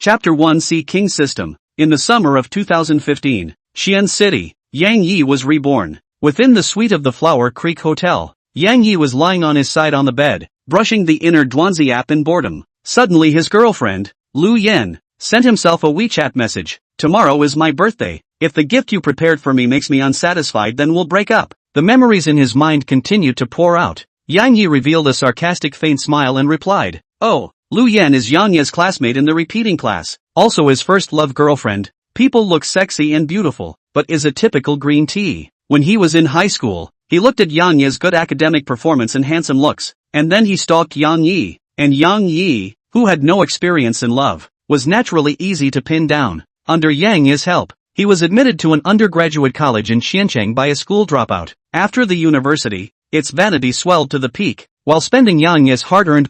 Chapter 1 Sea King System. In the summer of 2015, Xi'an City, Yang Yi was reborn. Within the suite of the Flower Creek Hotel, Yang Yi was lying on his side on the bed, brushing the inner Duanzi app in boredom. Suddenly his girlfriend, Lu Yan, sent himself a WeChat message. Tomorrow is my birthday. If the gift you prepared for me makes me unsatisfied, then we'll break up. The memories in his mind continued to pour out. Yang Yi revealed a sarcastic faint smile and replied, "Oh, Lu Yan is Yang Ye's classmate in the repeating class, also his first love girlfriend. People look sexy and beautiful, but is a typical green tea." When he was in high school, he looked at Yang Ye's good academic performance and handsome looks, and then he stalked Yang Yi, and Yang Yi, who had no experience in love, was naturally easy to pin down. Under Yang Yi's help, he was admitted to an undergraduate college in Xiancheng by a school dropout. After the university, its vanity swelled to the peak, while spending Yang Yi's hard-earned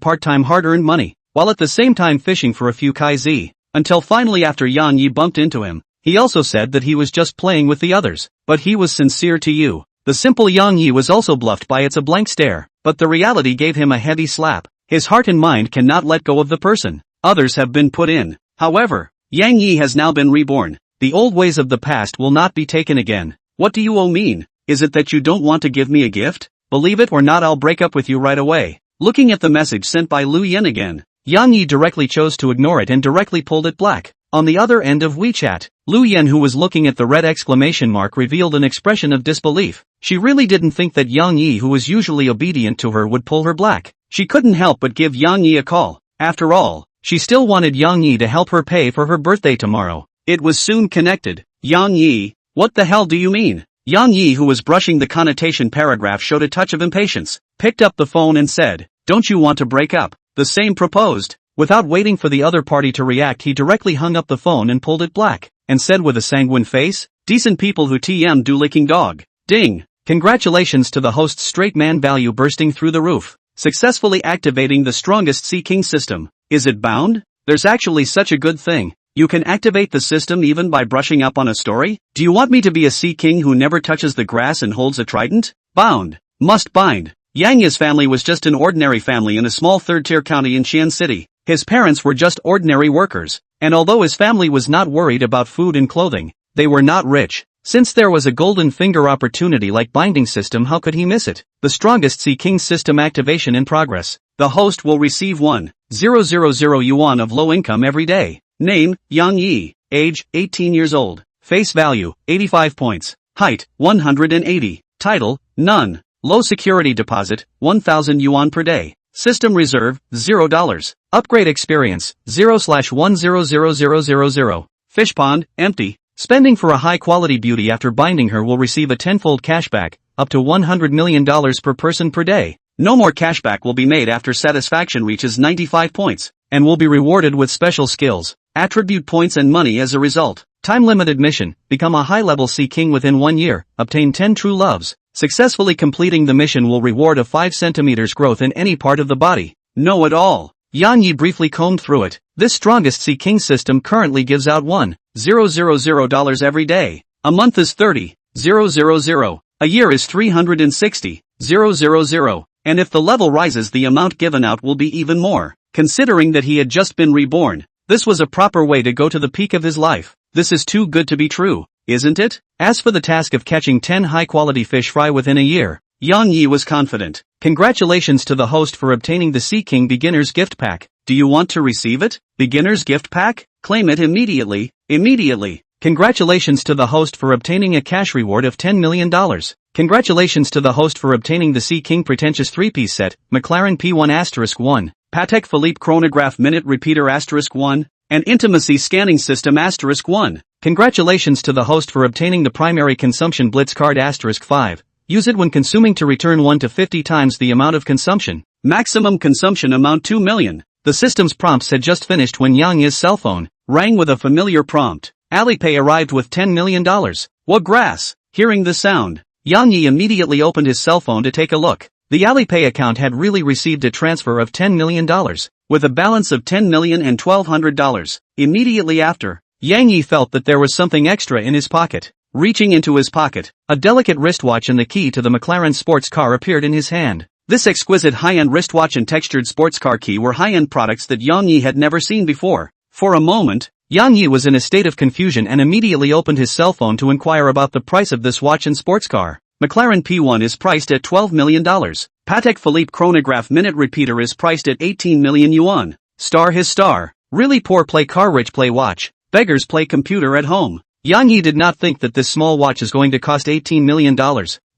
money, while at the same time fishing for a few kaizi, until finally after Yang Yi bumped into him, he also said that he was just playing with the others, but he was sincere to you. The simple Yang Yi was also bluffed by a blank stare, but the reality gave him a heavy slap. His heart and mind cannot let go of the person others have been put in. However, Yang Yi has now been reborn. The old ways of the past will not be taken again. What do you all mean? Is it that you don't want to give me a gift? Believe it or not, I'll break up with you right away. Looking at the message sent by Lu Yan again, Yang Yi directly chose to ignore it and directly pulled it black. On the other end of WeChat, Lu Yan, who was looking at the red exclamation mark, revealed an expression of disbelief. She really didn't think that Yang Yi, who was usually obedient to her, would pull her black. She couldn't help but give Yang Yi a call. After all, she still wanted Yang Yi to help her pay for her birthday tomorrow. It was soon connected. Yang Yi, what the hell do you mean? Yang Yi, who was brushing the connotation paragraph, showed a touch of impatience, picked up the phone and said, "Don't you want to break up?" The same proposed. Without waiting for the other party to react, he directly hung up the phone and pulled it black, and said with a sanguine face, "Decent people who TM do licking dog." Ding! Congratulations to the host's straight man value bursting through the roof, successfully activating the strongest Sea King system. Is it bound? There's actually such a good thing. You can activate the system even by brushing up on a story? Do you want me to be a Sea King who never touches the grass and holds a trident? Bound. Must bind. Yang Yi's family was just an ordinary family in a small third-tier county in Xi'an City. His parents were just ordinary workers, and although his family was not worried about food and clothing, they were not rich. Since there was a golden finger opportunity like binding system, how could he miss it? The strongest Sea King system activation in progress. The host will receive 1,000 yuan of low income every day. Name, Yang Yi. Age, 18 years old. Face value, 85 points. Height, 180. Title, none. Low security deposit, 1,000 yuan per day. System reserve, $0. Upgrade experience, 0/1000000. Fish pond, empty. Spending for a high-quality beauty after binding her will receive a tenfold cashback, up to $100 million per person per day. No more cashback will be made after satisfaction reaches 95 points, and will be rewarded with special skills, attribute points and money as a result. Time-limited mission, become a high-level Sea King within 1 year, obtain 10 true loves. Successfully completing the mission will reward a 5 centimeters growth in any part of the body. Know it all. Yang Yi briefly combed through it. This strongest Sea King system currently gives out $1,000 every day. A month is 30,000. A year is 360,000. And if the level rises, the amount given out will be even more. Considering that he had just been reborn, this was a proper way to go to the peak of his life. This is too good to be true, isn't it? As for the task of catching 10 high-quality fish fry within a year, Yang Yi was confident. Congratulations to the host for obtaining the Sea King Beginner's Gift Pack. Do you want to receive it? Beginner's Gift Pack? Claim it immediately. Immediately. Congratulations to the host for obtaining a cash reward of $10 million. Congratulations to the host for obtaining the Sea King Pretentious 3-piece set, McLaren P1*1, Patek Philippe Chronograph Minute Repeater *1, and Intimacy Scanning System *1. Congratulations to the host for obtaining the Primary Consumption Blitz Card *5. Use it when consuming to return 1 to 50 times the amount of consumption. Maximum consumption amount 2 million. The system's prompts had just finished when Yang Yi's cell phone rang with a familiar prompt. Alipay arrived with $10 million. What grass? Hearing the sound, Yang Yi immediately opened his cell phone to take a look. The Alipay account had really received a transfer of $10 million, with a balance of $10,112. Immediately after, Yang Yi felt that there was something extra in his pocket. Reaching into his pocket, a delicate wristwatch and the key to the McLaren sports car appeared in his hand. This exquisite high-end wristwatch and textured sports car key were high-end products that Yang Yi had never seen before. For a moment, Yang Yi was in a state of confusion and immediately opened his cell phone to inquire about the price of this watch and sports car. McLaren P1 is priced at $12 million. Patek Philippe chronograph minute repeater is priced at 18 million yuan. Star his star. Really poor play car, rich play watch. Beggars play computer at home. Yang Yi did not think that this small watch is going to cost $18 million.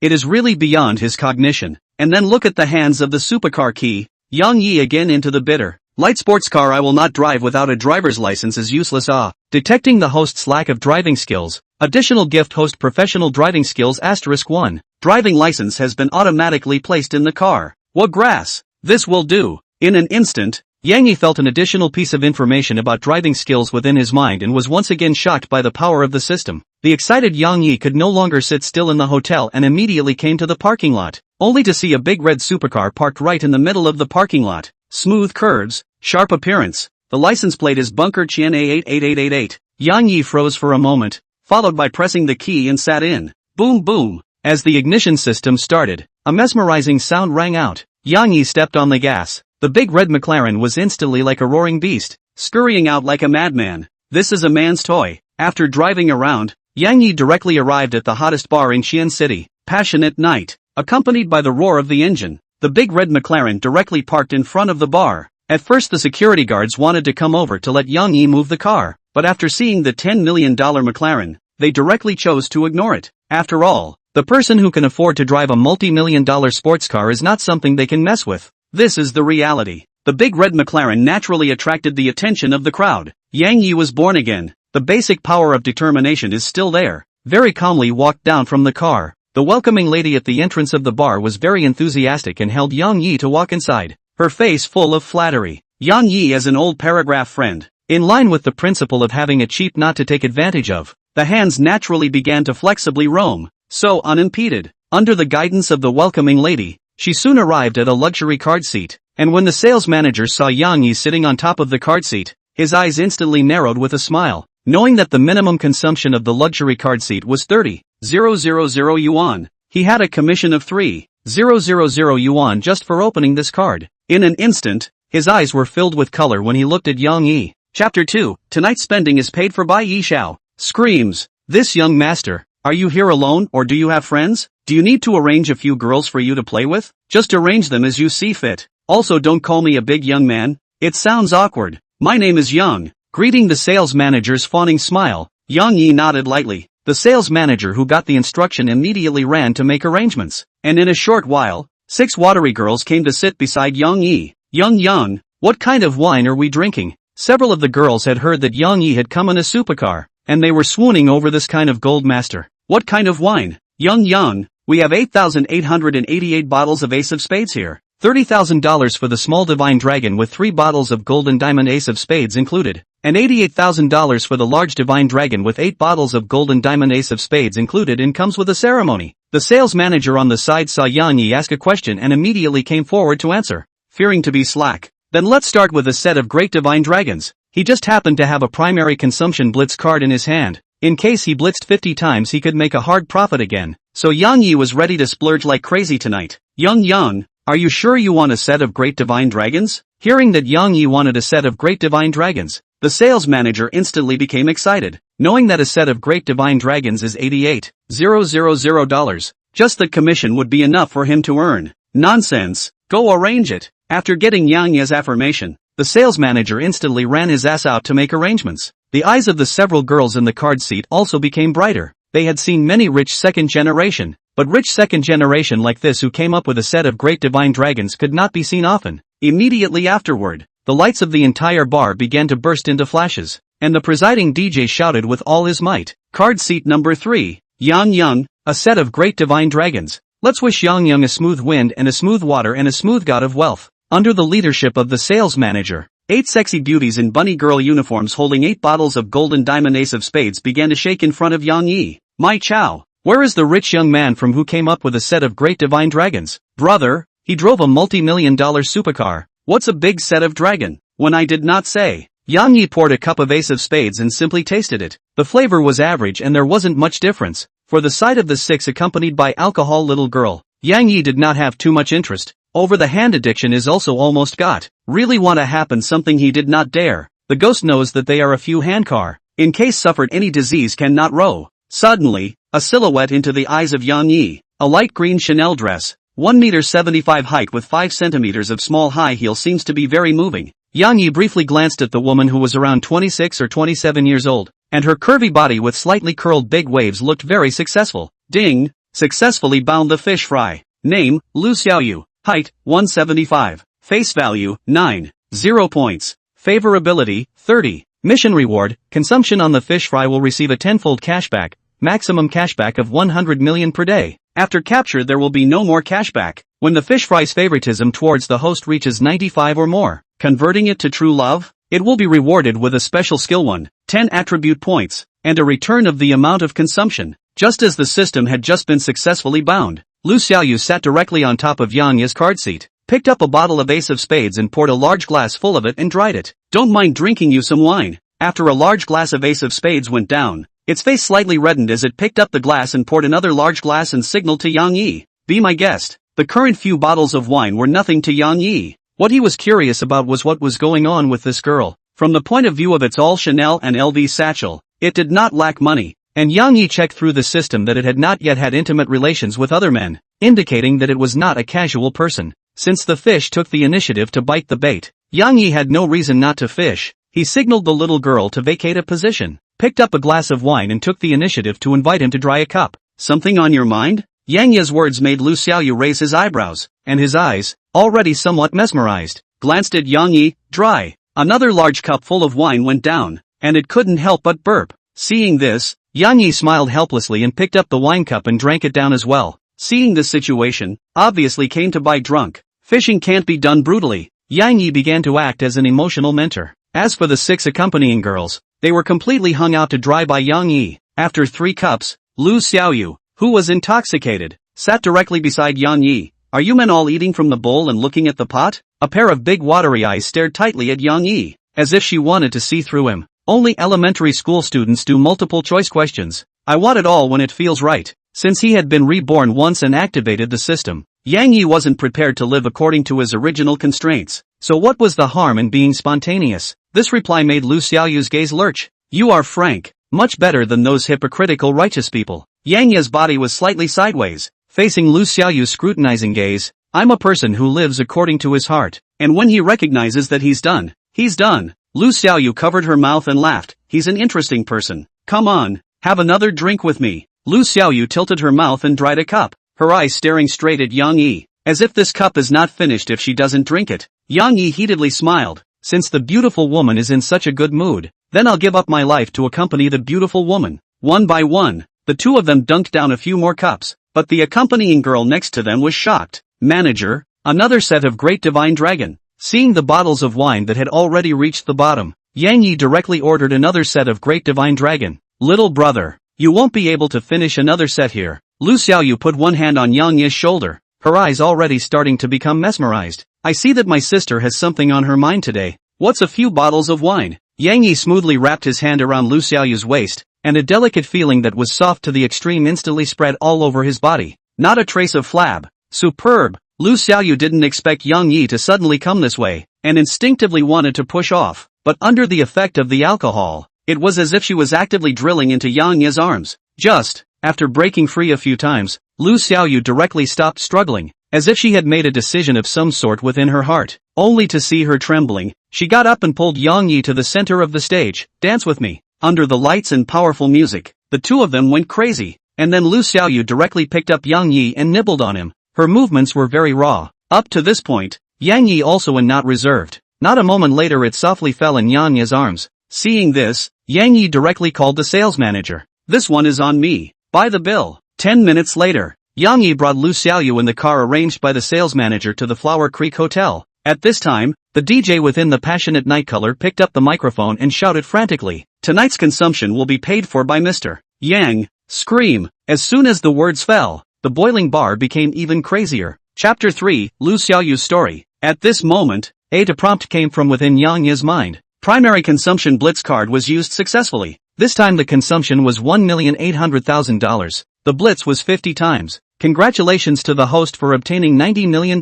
It is really beyond his cognition. And then look at the hands of the supercar key. Yang Yi again into the bitter. Light sports car I will not drive without a driver's license is useless. Detecting the host's lack of driving skills. Additional gift: host professional driving skills *1. Driving license has been automatically placed in the car. What grass? This will do. In an instant, Yang Yi felt an additional piece of information about driving skills within his mind and was once again shocked by the power of the system. The excited Yang Yi could no longer sit still in the hotel and immediately came to the parking lot, only to see a big red supercar parked right in the middle of the parking lot. Smooth curves, sharp appearance. The license plate is Bunker Chien A88888. Yang Yi froze for a moment, followed by pressing the key and sat in. Boom boom. As the ignition system started, a mesmerizing sound rang out. Yang Yi stepped on the gas. The big red McLaren was instantly like a roaring beast, scurrying out like a madman. This is a man's toy. After driving around, Yang Yi directly arrived at the hottest bar in Xi'an City. Passionate night, accompanied by the roar of the engine. The big red McLaren directly parked in front of the bar. At first the security guards wanted to come over to let Yang Yi move the car, but after seeing the $10 million McLaren, they directly chose to ignore it. After all, the person who can afford to drive a multi-million-dollar sports car is not something they can mess with. This is the reality. The big red McLaren naturally attracted the attention of the crowd. Yang Yi was born again. The basic power of determination is still there. Very calmly walked down from the car. The welcoming lady at the entrance of the bar was very enthusiastic and held Yang Yi to walk inside, her face full of flattery. Yang Yi as an old paragraph friend. In line with the principle of having a cheap not to take advantage of, the hands naturally began to flexibly roam, so unimpeded. Under the guidance of the welcoming lady, she soon arrived at a luxury card seat, and when the sales manager saw Yang Yi sitting on top of the card seat, his eyes instantly narrowed with a smile, knowing that the minimum consumption of the luxury card seat was 30,000 yuan. He had a commission of 3,000 yuan just for opening this card. In an instant, his eyes were filled with color when he looked at Yang Yi. Chapter 2, Tonight's spending is paid for by Yi Xiao. Screams. This young master, are you here alone or do you have friends? Do you need to arrange a few girls for you to play with? Just arrange them as you see fit. Also don't call me a big young man. It sounds awkward. My name is Yang. Greeting the sales manager's fawning smile, Yang Yi nodded lightly. The sales manager who got the instruction immediately ran to make arrangements, and in a short while, 6 watery girls came to sit beside Yang Yi. Yang, what kind of wine are we drinking? Several of the girls had heard that Yang Yi had come in a supercar, and they were swooning over this kind of gold master. What kind of wine? Yang, we have 8,888 bottles of Ace of Spades here. $30,000 for the small divine dragon with 3 bottles of golden diamond Ace of Spades included, and $88,000 for the large divine dragon with 8 bottles of golden diamond Ace of Spades included and comes with a ceremony. The sales manager on the side saw Yang Yi ask a question and immediately came forward to answer, fearing to be slack. Then let's start with a set of great divine dragons. He just happened to have a primary consumption blitz card in his hand. In case he blitzed 50 times he could make a hard profit again. So Yang Yi was ready to splurge like crazy tonight. Yang, are you sure you want a set of great divine dragons? Hearing that Yang Yi wanted a set of great divine dragons, the sales manager instantly became excited, knowing that a set of great divine dragons is $88,000. Just the commission would be enough for him to earn. Nonsense, go arrange it. After getting Yang Yi's affirmation, the sales manager instantly ran his ass out to make arrangements. The eyes of the several girls in the card seat also became brighter. They had seen many rich second generation, but rich second generation like this who came up with a set of great divine dragons could not be seen often. Immediately afterward, the lights of the entire bar began to burst into flashes, and the presiding DJ shouted with all his might, card seat number 3, Yang, a set of great divine dragons. Let's wish Yang a smooth wind and a smooth water and a smooth god of wealth. Under the leadership of the sales manager, 8 sexy beauties in bunny girl uniforms holding 8 bottles of golden diamond Ace of Spades began to shake in front of Yang Yi. My chow, where is the rich young man from who came up with a set of great divine dragons? Brother, he drove a multi-million-dollar supercar. What's a big set of dragon? When I did not say. Yang Yi poured a cup of Ace of Spades and simply tasted it. The flavor was average and there wasn't much difference. For the sight of the 6 accompanied by alcohol little girl, Yang Yi did not have too much interest. Over the hand addiction is also almost got. Really want to happen something he did not dare. The ghost knows that they are a few handcar, in case suffered any disease cannot row. Suddenly, a silhouette into the eyes of Yang Yi, a light green Chanel dress, 1 meter 75 height with 5 centimeters of small high heel seems to be very moving. Yang Yi briefly glanced at the woman who was around 26 or 27 years old, and her curvy body with slightly curled big waves looked very successful. Ding! Successfully bound the fish fry. Name, Lu Xiaoyu. Height, 175. Face value, 9. 0 points. Favorability, 30. Mission reward, consumption on the fish fry will receive a tenfold cashback, maximum cashback of 100 million per day. After capture there will be no more cashback, when the fish fry's favoritism towards the host reaches 95 or more. Converting it to true love? It will be rewarded with a special skill 1, 10 attribute points, and a return of the amount of consumption. Just as the system had just been successfully bound, Lu Xiaoyu sat directly on top of Yang Yi's card seat, picked up a bottle of Ace of Spades and poured a large glass full of it and dried it. Don't mind drinking you some wine. After a large glass of Ace of Spades went down, its face slightly reddened as it picked up the glass and poured another large glass and signaled to Yang Yi, "Be my guest." The current few bottles of wine were nothing to Yang Yi. What he was curious about was what was going on with this girl. From the point of view of its all Chanel and LV satchel, it did not lack money, and Yang Yi checked through the system that it had not yet had intimate relations with other men, indicating that it was not a casual person. Since the fish took the initiative to bite the bait, Yang Yi had no reason not to fish. He signaled the little girl to vacate a position, picked up a glass of wine and took the initiative to invite him to dry a cup. "Something on your mind?" Yang Yi's words made Lu Xiaoyu raise his eyebrows, and his eyes, already somewhat mesmerized, glanced at Yang Yi. Dry. Another large cup full of wine went down, and it couldn't help but burp. Seeing this, Yang Yi smiled helplessly and picked up the wine cup and drank it down as well. Seeing this situation, obviously came to buy drunk. Fishing can't be done brutally. Yang Yi began to act as an emotional mentor. As for the 6 accompanying girls, they were completely hung out to dry by Yang Yi. After 3 cups, Lu Xiaoyu, who was intoxicated, sat directly beside Yang Yi. "Are you men all eating from the bowl and looking at the pot?" A pair of big watery eyes stared tightly at Yang Yi, as if she wanted to see through him. Only elementary school students do multiple choice questions. I want it all when it feels right. Since he had been reborn once and activated the system, Yang Yi wasn't prepared to live according to his original constraints. So what was the harm in being spontaneous? This reply made Lu Xiaoyu's gaze lurch. "You are frank. Much better than those hypocritical righteous people." Yang Yi's body was slightly sideways, facing Lu Xiaoyu's scrutinizing gaze. "I'm a person who lives according to his heart, and when he recognizes that he's done, he's done." Lu Xiaoyu covered her mouth and laughed. "He's an interesting person. Come on, have another drink with me." Lu Xiaoyu tilted her mouth and dried a cup, her eyes staring straight at Yang Yi, as if this cup is not finished if she doesn't drink it. Yang Yi heatedly smiled. "Since the beautiful woman is in such a good mood, then I'll give up my life to accompany the beautiful woman." One by one, the two of them dunked down a few more cups, but the accompanying girl next to them was shocked. "Manager, another set of Great Divine Dragon." Seeing the bottles of wine that had already reached the bottom, Yang Yi directly ordered another set of Great Divine Dragon. "Little brother, you won't be able to finish another set here." Lu Xiaoyu put one hand on Yang Yi's shoulder, her eyes already starting to become mesmerized. "I see that my sister has something on her mind today. What's a few bottles of wine?" Yang Yi smoothly wrapped his hand around Lu Xiaoyu's waist, and a delicate feeling that was soft to the extreme instantly spread all over his body. Not a trace of flab. Superb. Lu Xiaoyu didn't expect Yang Yi to suddenly come this way, and instinctively wanted to push off, but under the effect of the alcohol, it was as if she was actively drilling into Yang Yi's arms. Just, after breaking free a few times, Lu Xiaoyu directly stopped struggling, as if she had made a decision of some sort within her heart. Only to see her trembling, she got up and pulled Yang Yi to the center of the stage. "Dance with me." Under the lights and powerful music, the two of them went crazy, and then Lu Xiaoyu directly picked up Yang Yi and nibbled on him. Her movements were very raw. Up to this point, Yang Yi also and not reserved. Not a moment later it softly fell in Yang Yi's arms. Seeing this, Yang Yi directly called the sales manager. "This one is on me. Buy the bill." 10 minutes later, Yang Yi brought Lu Xiaoyu in the car arranged by the sales manager to the Flower Creek Hotel. At this time, the DJ within the passionate night color picked up the microphone and shouted frantically, "Tonight's consumption will be paid for by Mr. Yang." Scream. As soon as the words fell, the boiling bar became even crazier. Chapter 3, Lu Xiaoyu's story. At this moment, a prompt came from within Yang Yi's mind. Primary consumption blitz card was used successfully. This time the consumption was $1,800,000. The blitz was 50 times. Congratulations to the host for obtaining $90 million.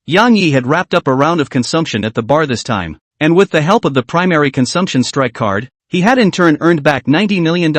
Yang Yi had wrapped up a round of consumption at the bar this time, and with the help of the primary consumption strike card, he had in turn earned back $90 million,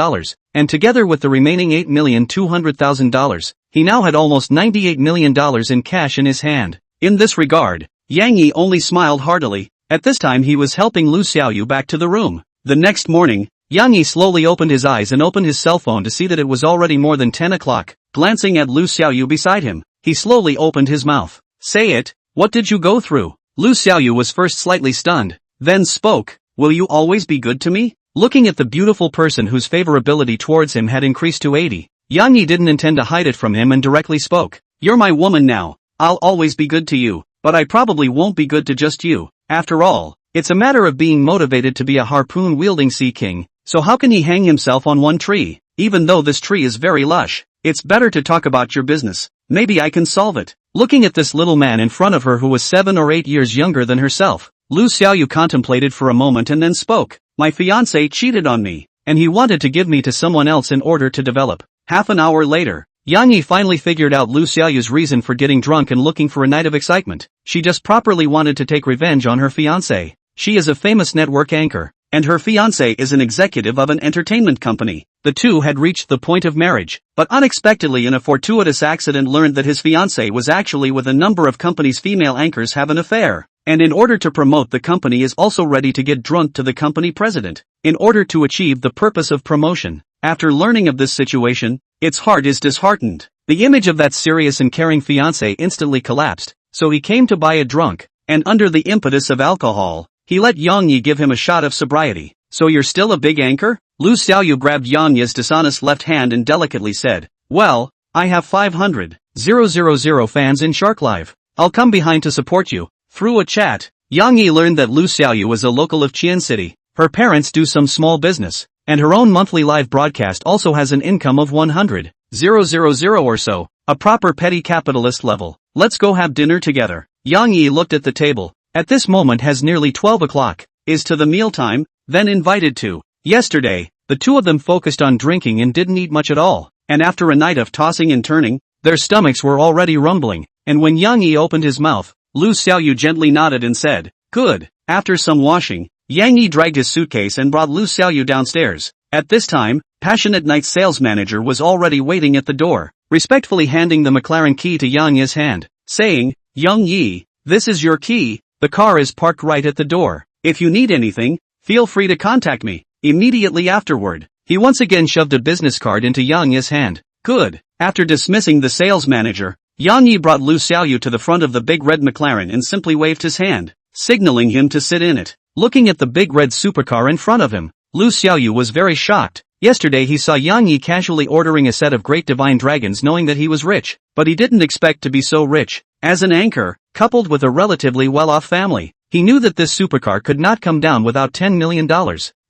and together with the remaining $8,200,000, he now had almost $98 million in cash in his hand. In this regard, Yang Yi only smiled heartily. At this time he was helping Lu Xiaoyu back to the room. The next morning, Yang Yi slowly opened his eyes and opened his cell phone to see that it was already more than 10 o'clock. Glancing at Lu Xiaoyu beside him, he slowly opened his mouth. Say it, what did you go through? Lu Xiaoyu was first slightly stunned, then spoke. Will you always be good to me? Looking at the beautiful person whose favorability towards him had increased to 80, Yang Yi didn't intend to hide it from him and directly spoke. You're my woman now, I'll always be good to you, but I probably won't be good to just you. After all, it's a matter of being motivated to be a harpoon-wielding sea king, so how can he hang himself on one tree? Even though this tree is very lush, it's better to talk about your business. Maybe I can solve it. Looking at this little man in front of her who was 7 or 8 years younger than herself, Lu Xiaoyu contemplated for a moment and then spoke. My fiancé cheated on me, and he wanted to give me to someone else in order to develop. Half an hour later, Yang Yi finally figured out Lu Xiaoyu's reason for getting drunk and looking for a night of excitement. She just properly wanted to take revenge on her fiancé. She is a famous network anchor, and her fiancé is an executive of an entertainment company. The two had reached the point of marriage, but unexpectedly in a fortuitous accident learned that his fiancé was actually with a number of companies' female anchors have an affair, and in order to promote the company is also ready to get drunk to the company president, in order to achieve the purpose of promotion. After learning of this situation, its heart is disheartened. The image of that serious and caring fiancé instantly collapsed, so he came to buy a drunk, and under the impetus of alcohol, he let Yang Yi give him a shot of sobriety. So you're still a big anchor? Lu Xiaoyu grabbed Yang Yi's dishonest left hand and delicately said, well, I have 500,000 fans in Shark Live. I'll come behind to support you. Through a chat, Yang Yi learned that Lu Xiaoyu was a local of Qian City. Her parents do some small business, and her own monthly live broadcast also has an income of 100,000 or so, a proper petty capitalist level. Let's go have dinner together. Yang Yi looked at the table. At this moment has nearly 12 o'clock. Is to the mealtime, then invited to. Yesterday, the two of them focused on drinking and didn't eat much at all, and after a night of tossing and turning, their stomachs were already rumbling, and when Yang Yi opened his mouth, Lu Xiaoyu gently nodded and said, good. After some washing, Yang Yi dragged his suitcase and brought Lu Xiaoyu downstairs. At this time, Passionate Night's sales manager was already waiting at the door, respectfully handing the McLaren key to Yang Yi's hand, saying, Yang Yi, this is your key, the car is parked right at the door. If you need anything, feel free to contact me. Immediately afterward, he once again shoved a business card into Yang Yi's hand. Good. After dismissing the sales manager, Yang Yi brought Lu Xiaoyu to the front of the big red McLaren and simply waved his hand, signaling him to sit in it. Looking at the big red supercar in front of him, Lu Xiaoyu was very shocked. Yesterday he saw Yang Yi casually ordering a set of great divine dragons knowing that he was rich, but he didn't expect to be so rich. As an anchor, coupled with a relatively well-off family, he knew that this supercar could not come down without $10 million.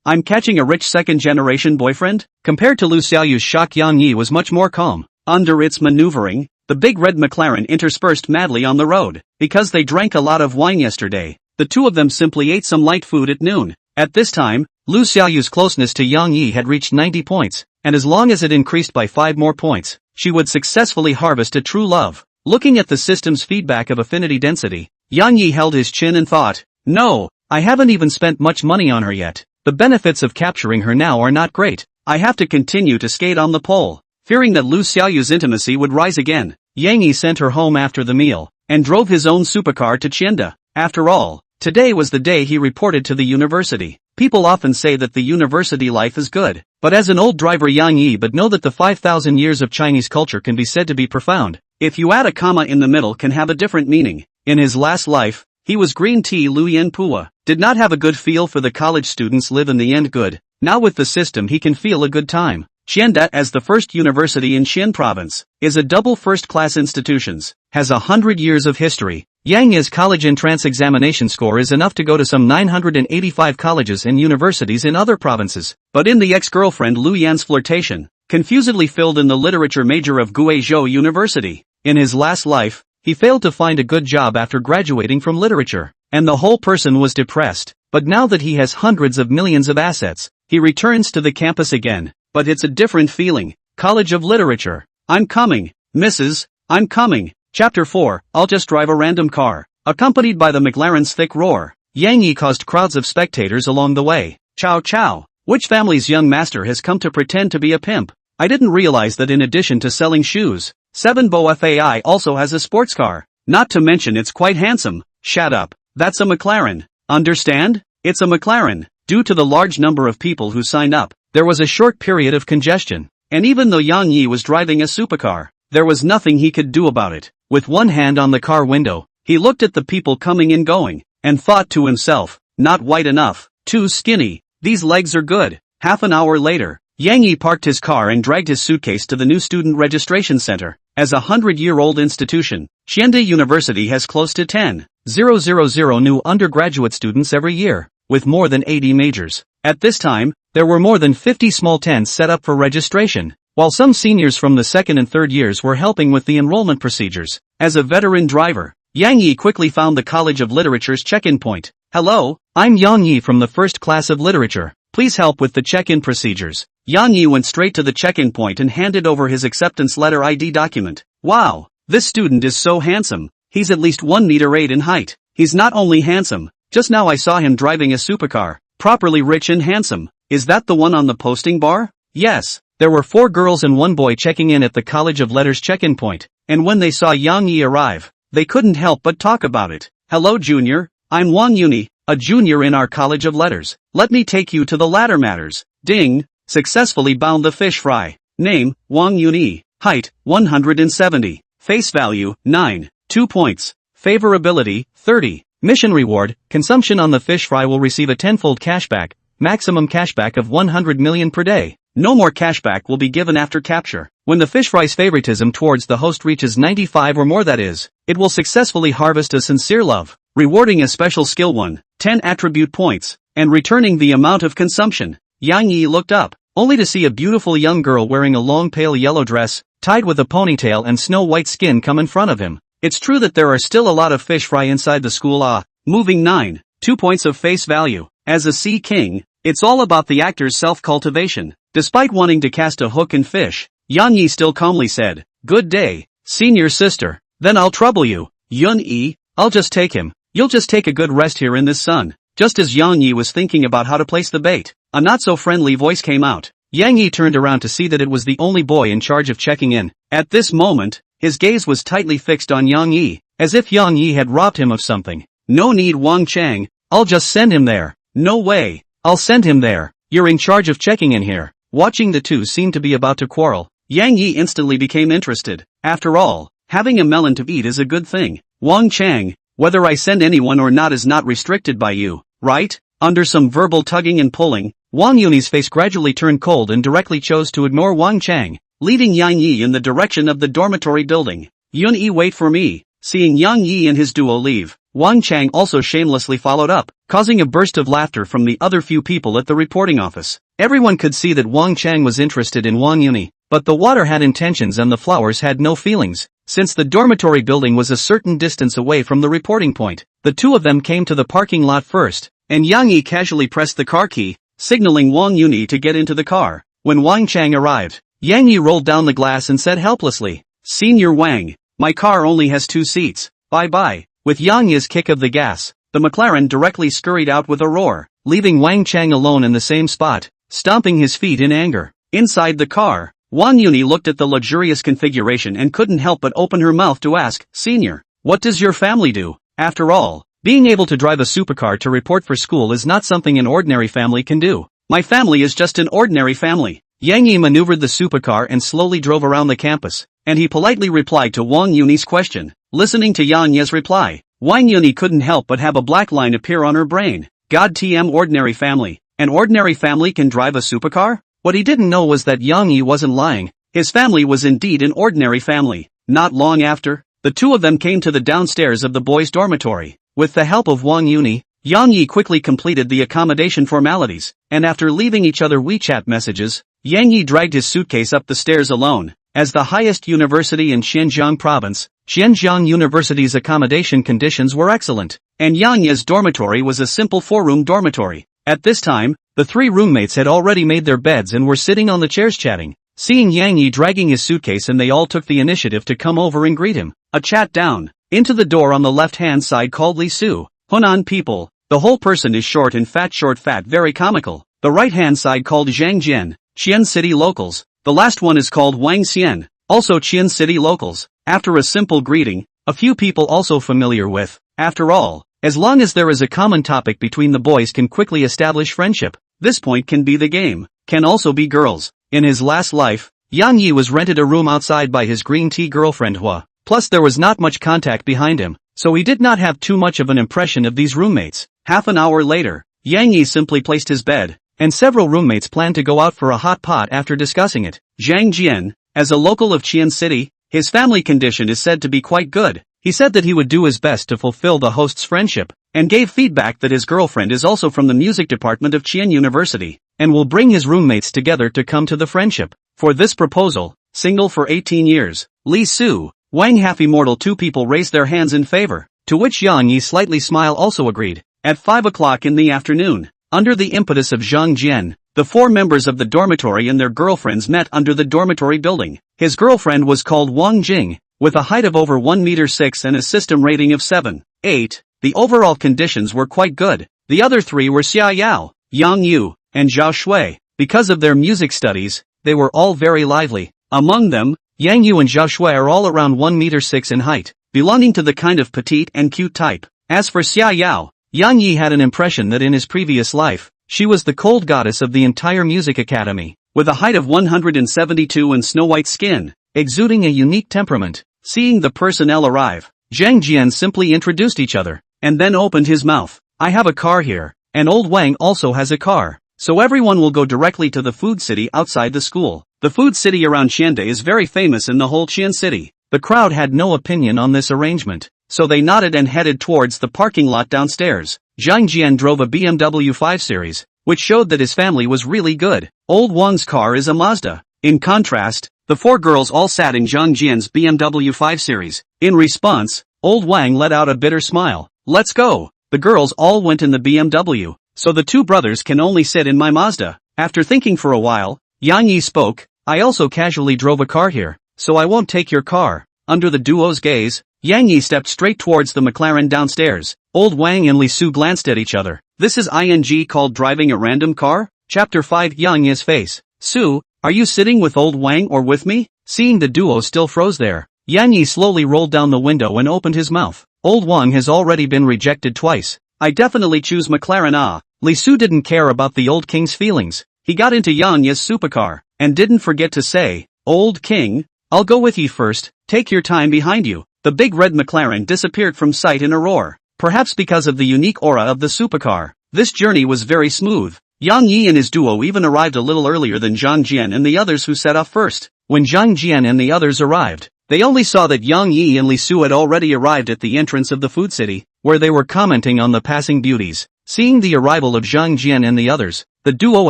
I'm catching a rich second-generation boyfriend? Compared to Lu Xiaoyu's shock, Yang Yi was much more calm. Under its maneuvering, the big red McLaren interspersed madly on the road. Because they drank a lot of wine yesterday, the two of them simply ate some light food at noon. At this time, Lu Xiaoyu's closeness to Yang Yi had reached 90 points, and as long as it increased by 5 more points, she would successfully harvest a true love. Looking at the system's feedback of affinity density, Yang Yi held his chin and thought, no, I haven't even spent much money on her yet. The benefits of capturing her now are not great. I have to continue to skate on the pole. Fearing that Lu Xiaoyu's intimacy would rise again, Yang Yi sent her home after the meal, and drove his own supercar to Qianda. After all, today was the day he reported to the university. People often say that the university life is good, but as an old driver Yang Yi but know that the 5,000 years of Chinese culture can be said to be profound. If you add a comma in the middle can have a different meaning. In his last life, he was green tea Lu Yen Pua. Did not have a good feel for the college students live in the end good. Now with the system he can feel a good time. Qianda, as the first university in Xian province, is a double first-class institutions, has 100 years of history. Yang Yi's college entrance examination score is enough to go to some 985 colleges and universities in other provinces. But in the ex-girlfriend Lu Yan's flirtation, confusedly filled in the literature major of Guizhou University. In his last life, he failed to find a good job after graduating from literature, and the whole person was depressed. But now that he has hundreds of millions of assets, he returns to the campus again. But it's a different feeling. College of Literature. I'm coming, Mrs. I'm coming. Chapter 4, I'll just drive a random car. Accompanied by the McLaren's thick roar, Yang Yi caused crowds of spectators along the way. Chow chow. Which family's young master has come to pretend to be a pimp? I didn't realize that in addition to selling shoes, 7bo FAI also has a sports car. Not to mention it's quite handsome. Shut up. That's a McLaren. Understand? It's a McLaren. Due to the large number of people who signed up, there was a short period of congestion. And even though Yang Yi was driving a supercar, there was nothing he could do about it. With one hand on the car window, he looked at the people coming and going, and thought to himself, not white enough, too skinny, these legs are good. Half an hour later, Yang Yi parked his car and dragged his suitcase to the new student registration center. As a 100-year-old institution, Xiande University has close to 10,000 new undergraduate students every year, with more than 80 majors. At this time, there were more than 50 small tents set up for registration, while some seniors from the second and third years were helping with the enrollment procedures. As a veteran driver, Yang Yi quickly found the College of Literature's check-in point. Hello, I'm Yang Yi from the first class of literature. Please help with the check-in procedures. Yang Yi went straight to the check-in point and handed over his acceptance letter ID document. Wow, this student is so handsome. He's at least 1 meter 8 in height. He's not only handsome, just now I saw him driving a supercar. Properly rich and handsome. Is that the one on the posting bar? Yes. There were 4 girls and 1 boy checking in at the College of Letters check-in point, and when they saw Yang Yi arrive, they couldn't help but talk about it. Hello junior, I'm Wang Yuni, a junior in our College of Letters. Let me take you to the ladder matters. Ding! Successfully bound the fish fry. Name, Wang Yuni. Height, 170. Face value, 9. 2 points. Favorability, 30. Mission reward, consumption on the fish fry will receive a 10-fold cashback, maximum cashback of 100 million per day. No more cashback will be given after capture. When the fish fry's favoritism towards the host reaches 95 or more, that is, it will successfully harvest a sincere love, rewarding a special skill 1, 10 attribute points, and returning the amount of consumption. Yang Yi looked up, only to see a beautiful young girl wearing a long pale yellow dress, tied with a ponytail and snow-white skin come in front of him. It's true that there are still a lot of fish fry inside the school. Moving 9, 2 points of face value. As a sea king, it's all about the actor's self-cultivation. Despite wanting to cast a hook and fish, Yang Yi still calmly said, "Good day, senior sister. Then I'll trouble you, Yun Yi. I'll just take him. You'll just take a good rest here in this sun." Just as Yang Yi was thinking about how to place the bait, a not-so-friendly voice came out. Yang Yi turned around to see that it was the only boy in charge of checking in. At this moment, his gaze was tightly fixed on Yang Yi, as if Yang Yi had robbed him of something. "No need, Wang Chang. I'll just send him there." "No way. I'll send him there. You're in charge of checking in here." Watching the two seem to be about to quarrel, Yang Yi instantly became interested. After all, having a melon to eat is a good thing. "Wang Chang, whether I send anyone or not is not restricted by you, right?" Under some verbal tugging and pulling, Wang Yuni's face gradually turned cold and directly chose to ignore Wang Chang, leading Yang Yi in the direction of the dormitory building. "Yun Yi, wait for me." Seeing Yang Yi and his duo leave, Wang Chang also shamelessly followed up, causing a burst of laughter from the other few people at the reporting office. Everyone could see that Wang Chang was interested in Wang Yuni, but the water had intentions and the flowers had no feelings. Since the dormitory building was a certain distance away from the reporting point, the two of them came to the parking lot first, and Yang Yi casually pressed the car key, signaling Wang Yuni to get into the car. When Wang Chang arrived, Yang Yi rolled down the glass and said helplessly, "Senior Wang, my car only has 2 seats, bye-bye." With Yang Yi's kick of the gas, the McLaren directly scurried out with a roar, leaving Wang Chang alone in the same spot, stomping his feet in anger. Inside the car, Wang Yuni looked at the luxurious configuration and couldn't help but open her mouth to ask, "Senior, what does your family do?" After all, being able to drive a supercar to report for school is not something an ordinary family can do. "My family is just an ordinary family." Yang Yi maneuvered the supercar and slowly drove around the campus, and he politely replied to Wang Yuni's question. Listening to Yang Yi's reply, Wang Yuni couldn't help but have a black line appear on her brain. God TM, ordinary family. An ordinary family can drive a supercar? What he didn't know was that Yang Yi wasn't lying. His family was indeed an ordinary family. Not long after, the two of them came to the downstairs of the boys' dormitory. With the help of Wang Yuni, Yang Yi quickly completed the accommodation formalities, and after leaving each other WeChat messages, Yang Yi dragged his suitcase up the stairs alone. As the highest university in Xinjiang province, Xinjiang University's accommodation conditions were excellent, and Yang Yi's dormitory was a simple 4-room dormitory. At this time, the 3 roommates had already made their beds and were sitting on the chairs chatting. Seeing Yang Yi dragging his suitcase, and they all took the initiative to come over and greet him. A chat down. Into the door on the left-hand side called Li Su. "Hunan people, The whole person is short fat, very comical. The right-hand side called Zhang Jian, Qian City locals. The last one is called Wang Xian, also Qian City locals. After a simple greeting, a few people also familiar with. After all, as long as there is a common topic between the boys can quickly establish friendship. This point can be the game, can also be girls. In his last life, Yang Yi was rented a room outside by his green tea girlfriend Hua. Plus there was not much contact behind him, so he did not have too much of an impression of these roommates. Half an hour later, Yang Yi simply placed his bed, and several roommates planned to go out for a hot pot after discussing it. Zhang Jian, as a local of Qian City, his family condition is said to be quite good. He said that he would do his best to fulfill the host's friendship, and gave feedback that his girlfriend is also from the music department of Qian University, and will bring his roommates together to come to the friendship. For this proposal, single for 18 years, Li Su, Wang half immortal, two people raised their hands in favor, to which Yang Yi slightly smile also agreed. At 5 o'clock in the afternoon, under the impetus of Zhang Jian, the 4 members of the dormitory and their girlfriends met under the dormitory building. His girlfriend was called Wang Jing, with a height of over 1 meter 6 and a system rating of 7.8. The overall conditions were quite good. The other 3 were Xia Yao, Yang Yu, and Zhao Shui. Because of their music studies, they were all very lively. Among them, Yang Yu and Zhao Shui are all around 1 meter 6 in height, belonging to the kind of petite and cute type. As for Xia Yao, Yang Yi had an impression that in his previous life, she was the cold goddess of the entire music academy, with a height of 172 and snow-white skin, exuding a unique temperament. Seeing the personnel arrive, Zhang Jian simply introduced each other, and then opened his mouth. I have a car here, and old Wang also has a car, so everyone will go directly to the food city outside the school. The food city around Qiande is very famous in the whole Qian city. The crowd had no opinion on this arrangement, so they nodded and headed towards the parking lot downstairs. Zhang Jian drove a BMW 5 Series, which showed that his family was really good. Old Wang's car is a Mazda. In contrast, the 4 girls all sat in Zhang Jian's BMW 5 Series. In response, old Wang let out a bitter smile. Let's go. The girls all went in the BMW, so the 2 brothers can only sit in my Mazda. After thinking for a while, Yang Yi spoke. I also casually drove a car here, so I won't take your car. Under the duo's gaze, Yang Yi stepped straight towards the McLaren downstairs. Old Wang and Li Su glanced at each other. This is ing called driving a random car? Chapter 5. Yang Yi's face. Su, are you sitting with old Wang or with me? Seeing the duo still froze there, Yang Yi slowly rolled down the window and opened his mouth. Old Wang has already been rejected twice. I definitely choose McLaren. Li Su didn't care about the old king's feelings. He got into Yang Yi's supercar, and didn't forget to say, Old King, I'll go with you first, take your time behind you. The big red McLaren disappeared from sight in a roar. Perhaps because of the unique aura of the supercar, this journey was very smooth. Yang Yi and his duo even arrived a little earlier than Zhang Jian and the others who set off first. When Zhang Jian and the others arrived, they only saw that Yang Yi and Li Su had already arrived at the entrance of the food city, where they were commenting on the passing beauties. Seeing the arrival of Zhang Jian and the others, the duo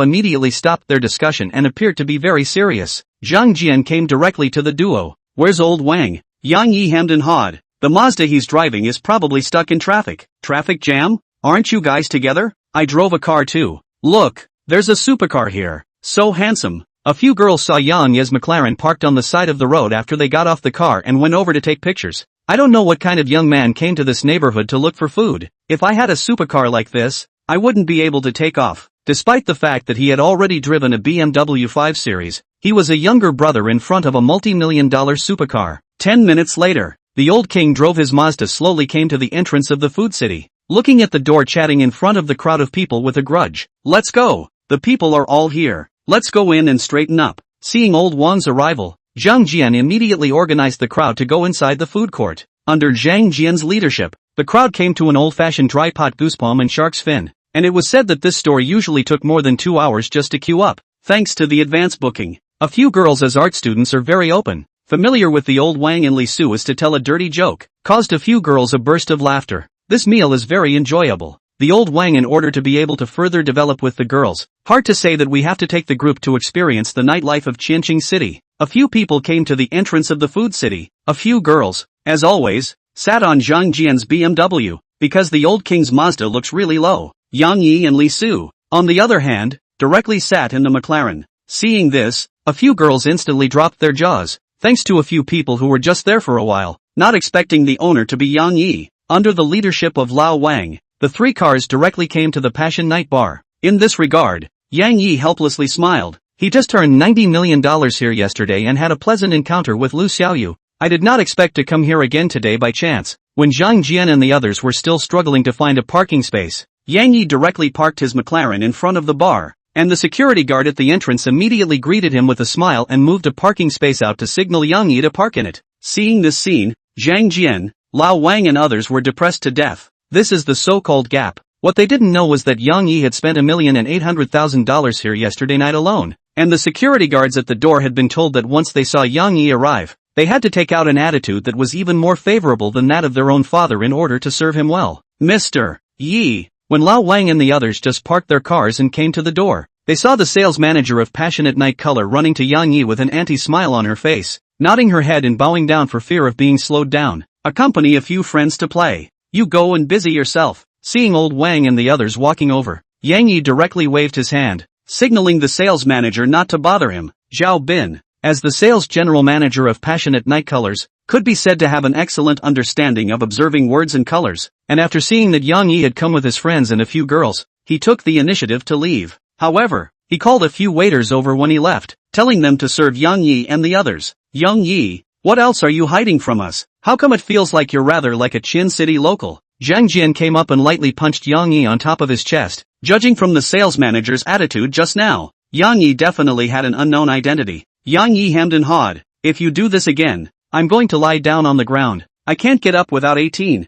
immediately stopped their discussion and appeared to be very serious. Zhang Jian came directly to the duo. Where's old Wang? Yang Yi hemmed and hawed. The Mazda he's driving is probably stuck in traffic. Traffic jam? Aren't you guys together? I drove a car too. Look, there's a supercar here. So handsome. A few girls saw Yang Yi's McLaren parked on the side of the road after they got off the car and went over to take pictures. I don't know what kind of young man came to this neighborhood to look for food. If I had a supercar like this, I wouldn't be able to take off. Despite the fact that he had already driven a BMW 5 Series, he was a younger brother in front of a multi-million-dollar supercar. 10 minutes later, the old king drove his Mazda slowly came to the entrance of the food city, looking at the door chatting in front of the crowd of people with a grudge. Let's go. The people are all here. Let's go in and straighten up. Seeing old Wang's arrival, Zhang Jian immediately organized the crowd to go inside the food court. Under Zhang Jian's leadership, the crowd came to an old-fashioned dry pot goosebump and shark's fin, and it was said that this store usually took more than 2 hours just to queue up, thanks to the advance booking. A few girls as art students are very open, familiar with the old Wang and Li Su as to tell a dirty joke, caused a few girls a burst of laughter. This meal is very enjoyable. The old Wang in order to be able to further develop with the girls. Hard to say that we have to take the group to experience the nightlife of Qianqing City. A few people came to the entrance of the food city. A few girls, as always, sat on Zhang Jian's BMW, because the old king's Mazda looks really low. Yang Yi and Li Su, on the other hand, directly sat in the McLaren. Seeing this, a few girls instantly dropped their jaws, thanks to a few people who were just there for a while, not expecting the owner to be Yang Yi. Under the leadership of Lao Wang, the 3 cars directly came to the Passion Night bar. In this regard, Yang Yi helplessly smiled. He just earned $90 million here yesterday and had a pleasant encounter with Lu Xiaoyu. I did not expect to come here again today by chance. When Zhang Jian and the others were still struggling to find a parking space, Yang Yi directly parked his McLaren in front of the bar, and the security guard at the entrance immediately greeted him with a smile and moved a parking space out to signal Yang Yi to park in it. Seeing this scene, Zhang Jian, Lao Wang and others were depressed to death. This is the so-called gap. What they didn't know was that Yang Yi had spent $1,800,000 here yesterday night alone, and the security guards at the door had been told that once they saw Yang Yi arrive, they had to take out an attitude that was even more favorable than that of their own father in order to serve him well. Mr. Yi. When Lao Wang and the others just parked their cars and came to the door, they saw the sales manager of Passionate Night Color running to Yang Yi with an anti-smile on her face, nodding her head and bowing down for fear of being slowed down. Accompany a few friends to play. You go and busy yourself. Seeing old Wang and the others walking over, Yang Yi directly waved his hand, signaling the sales manager not to bother him. Zhao Bin, as the sales general manager of Passionate Night Colors, could be said to have an excellent understanding of observing words and colors, and after seeing that Yang Yi had come with his friends and a few girls, he took the initiative to leave. However, he called a few waiters over when he left, telling them to serve Yang Yi and the others. Yang Yi, what else are you hiding from us? How come it feels like you're rather like a Chin City local? Zhang Jian came up and lightly punched Yang Yi on top of his chest. Judging from the sales manager's attitude just now, Yang Yi definitely had an unknown identity. Yang Yi hemmed and hawed. If you do this again, I'm going to lie down on the ground. I can't get up without 18,000.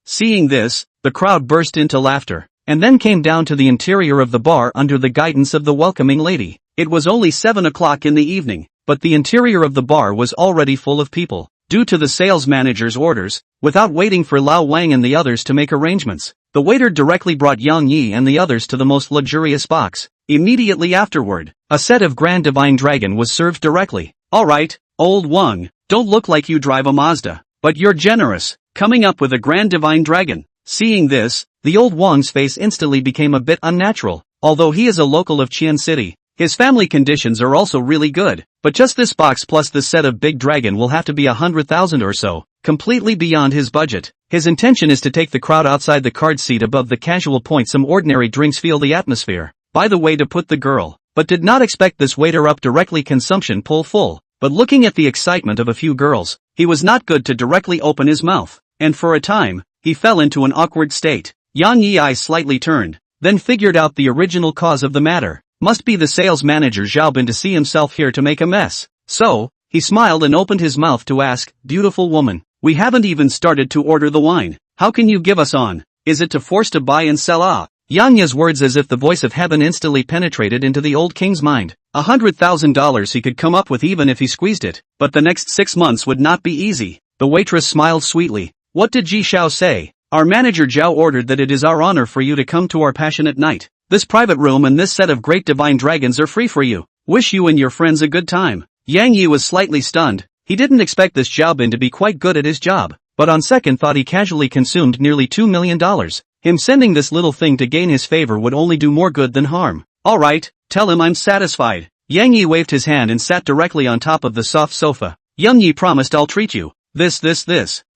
Seeing this, the crowd burst into laughter, and then came down to the interior of the bar under the guidance of the welcoming lady. It was only 7 o'clock in the evening, but the interior of the bar was already full of people. Due to the sales manager's orders, without waiting for Lao Wang and the others to make arrangements, the waiter directly brought Yang Yi and the others to the most luxurious box. Immediately afterward, a set of Grand Divine Dragon was served directly. Alright, old Wang, don't look like you drive a Mazda, but you're generous, coming up with a Grand Divine Dragon. Seeing this, the old Wang's face instantly became a bit unnatural. Although he is a local of Qian City, his family conditions are also really good, but just this box plus this set of big dragon will have to be 100,000 or so, completely beyond his budget. His intention is to take the crowd outside the card seat above the casual point. Some ordinary drinks feel the atmosphere. By the way, to put the girl, but did not expect this waiter up directly consumption pull full. But looking at the excitement of a few girls, he was not good to directly open his mouth, and for a time, he fell into an awkward state. Yang Yi's eyes slightly turned, then figured out the original cause of the matter. Must be the sales manager Zhao Bin to see himself here to make a mess. So, he smiled and opened his mouth to ask, beautiful woman, we haven't even started to order the wine. How can you give us on? Is it to force to buy and sell? Yang Yi's words as if the voice of heaven instantly penetrated into the old king's mind. $100,000 he could come up with even if he squeezed it, but the next 6 months would not be easy. The waitress smiled sweetly. What did Ji Xiao say? Our manager Zhao ordered that it is our honor for you to come to our passionate night. This private room and this set of great divine dragons are free for you. Wish you and your friends a good time. Yang Yi was slightly stunned. He didn't expect this Zhao Bin to be quite good at his job, but on second thought he casually consumed nearly $2 million. Him sending this little thing to gain his favor would only do more good than harm. Alright, tell him I'm satisfied. Yang Yi waved his hand and sat directly on top of the soft sofa. Yang Yi promised I'll treat you. This.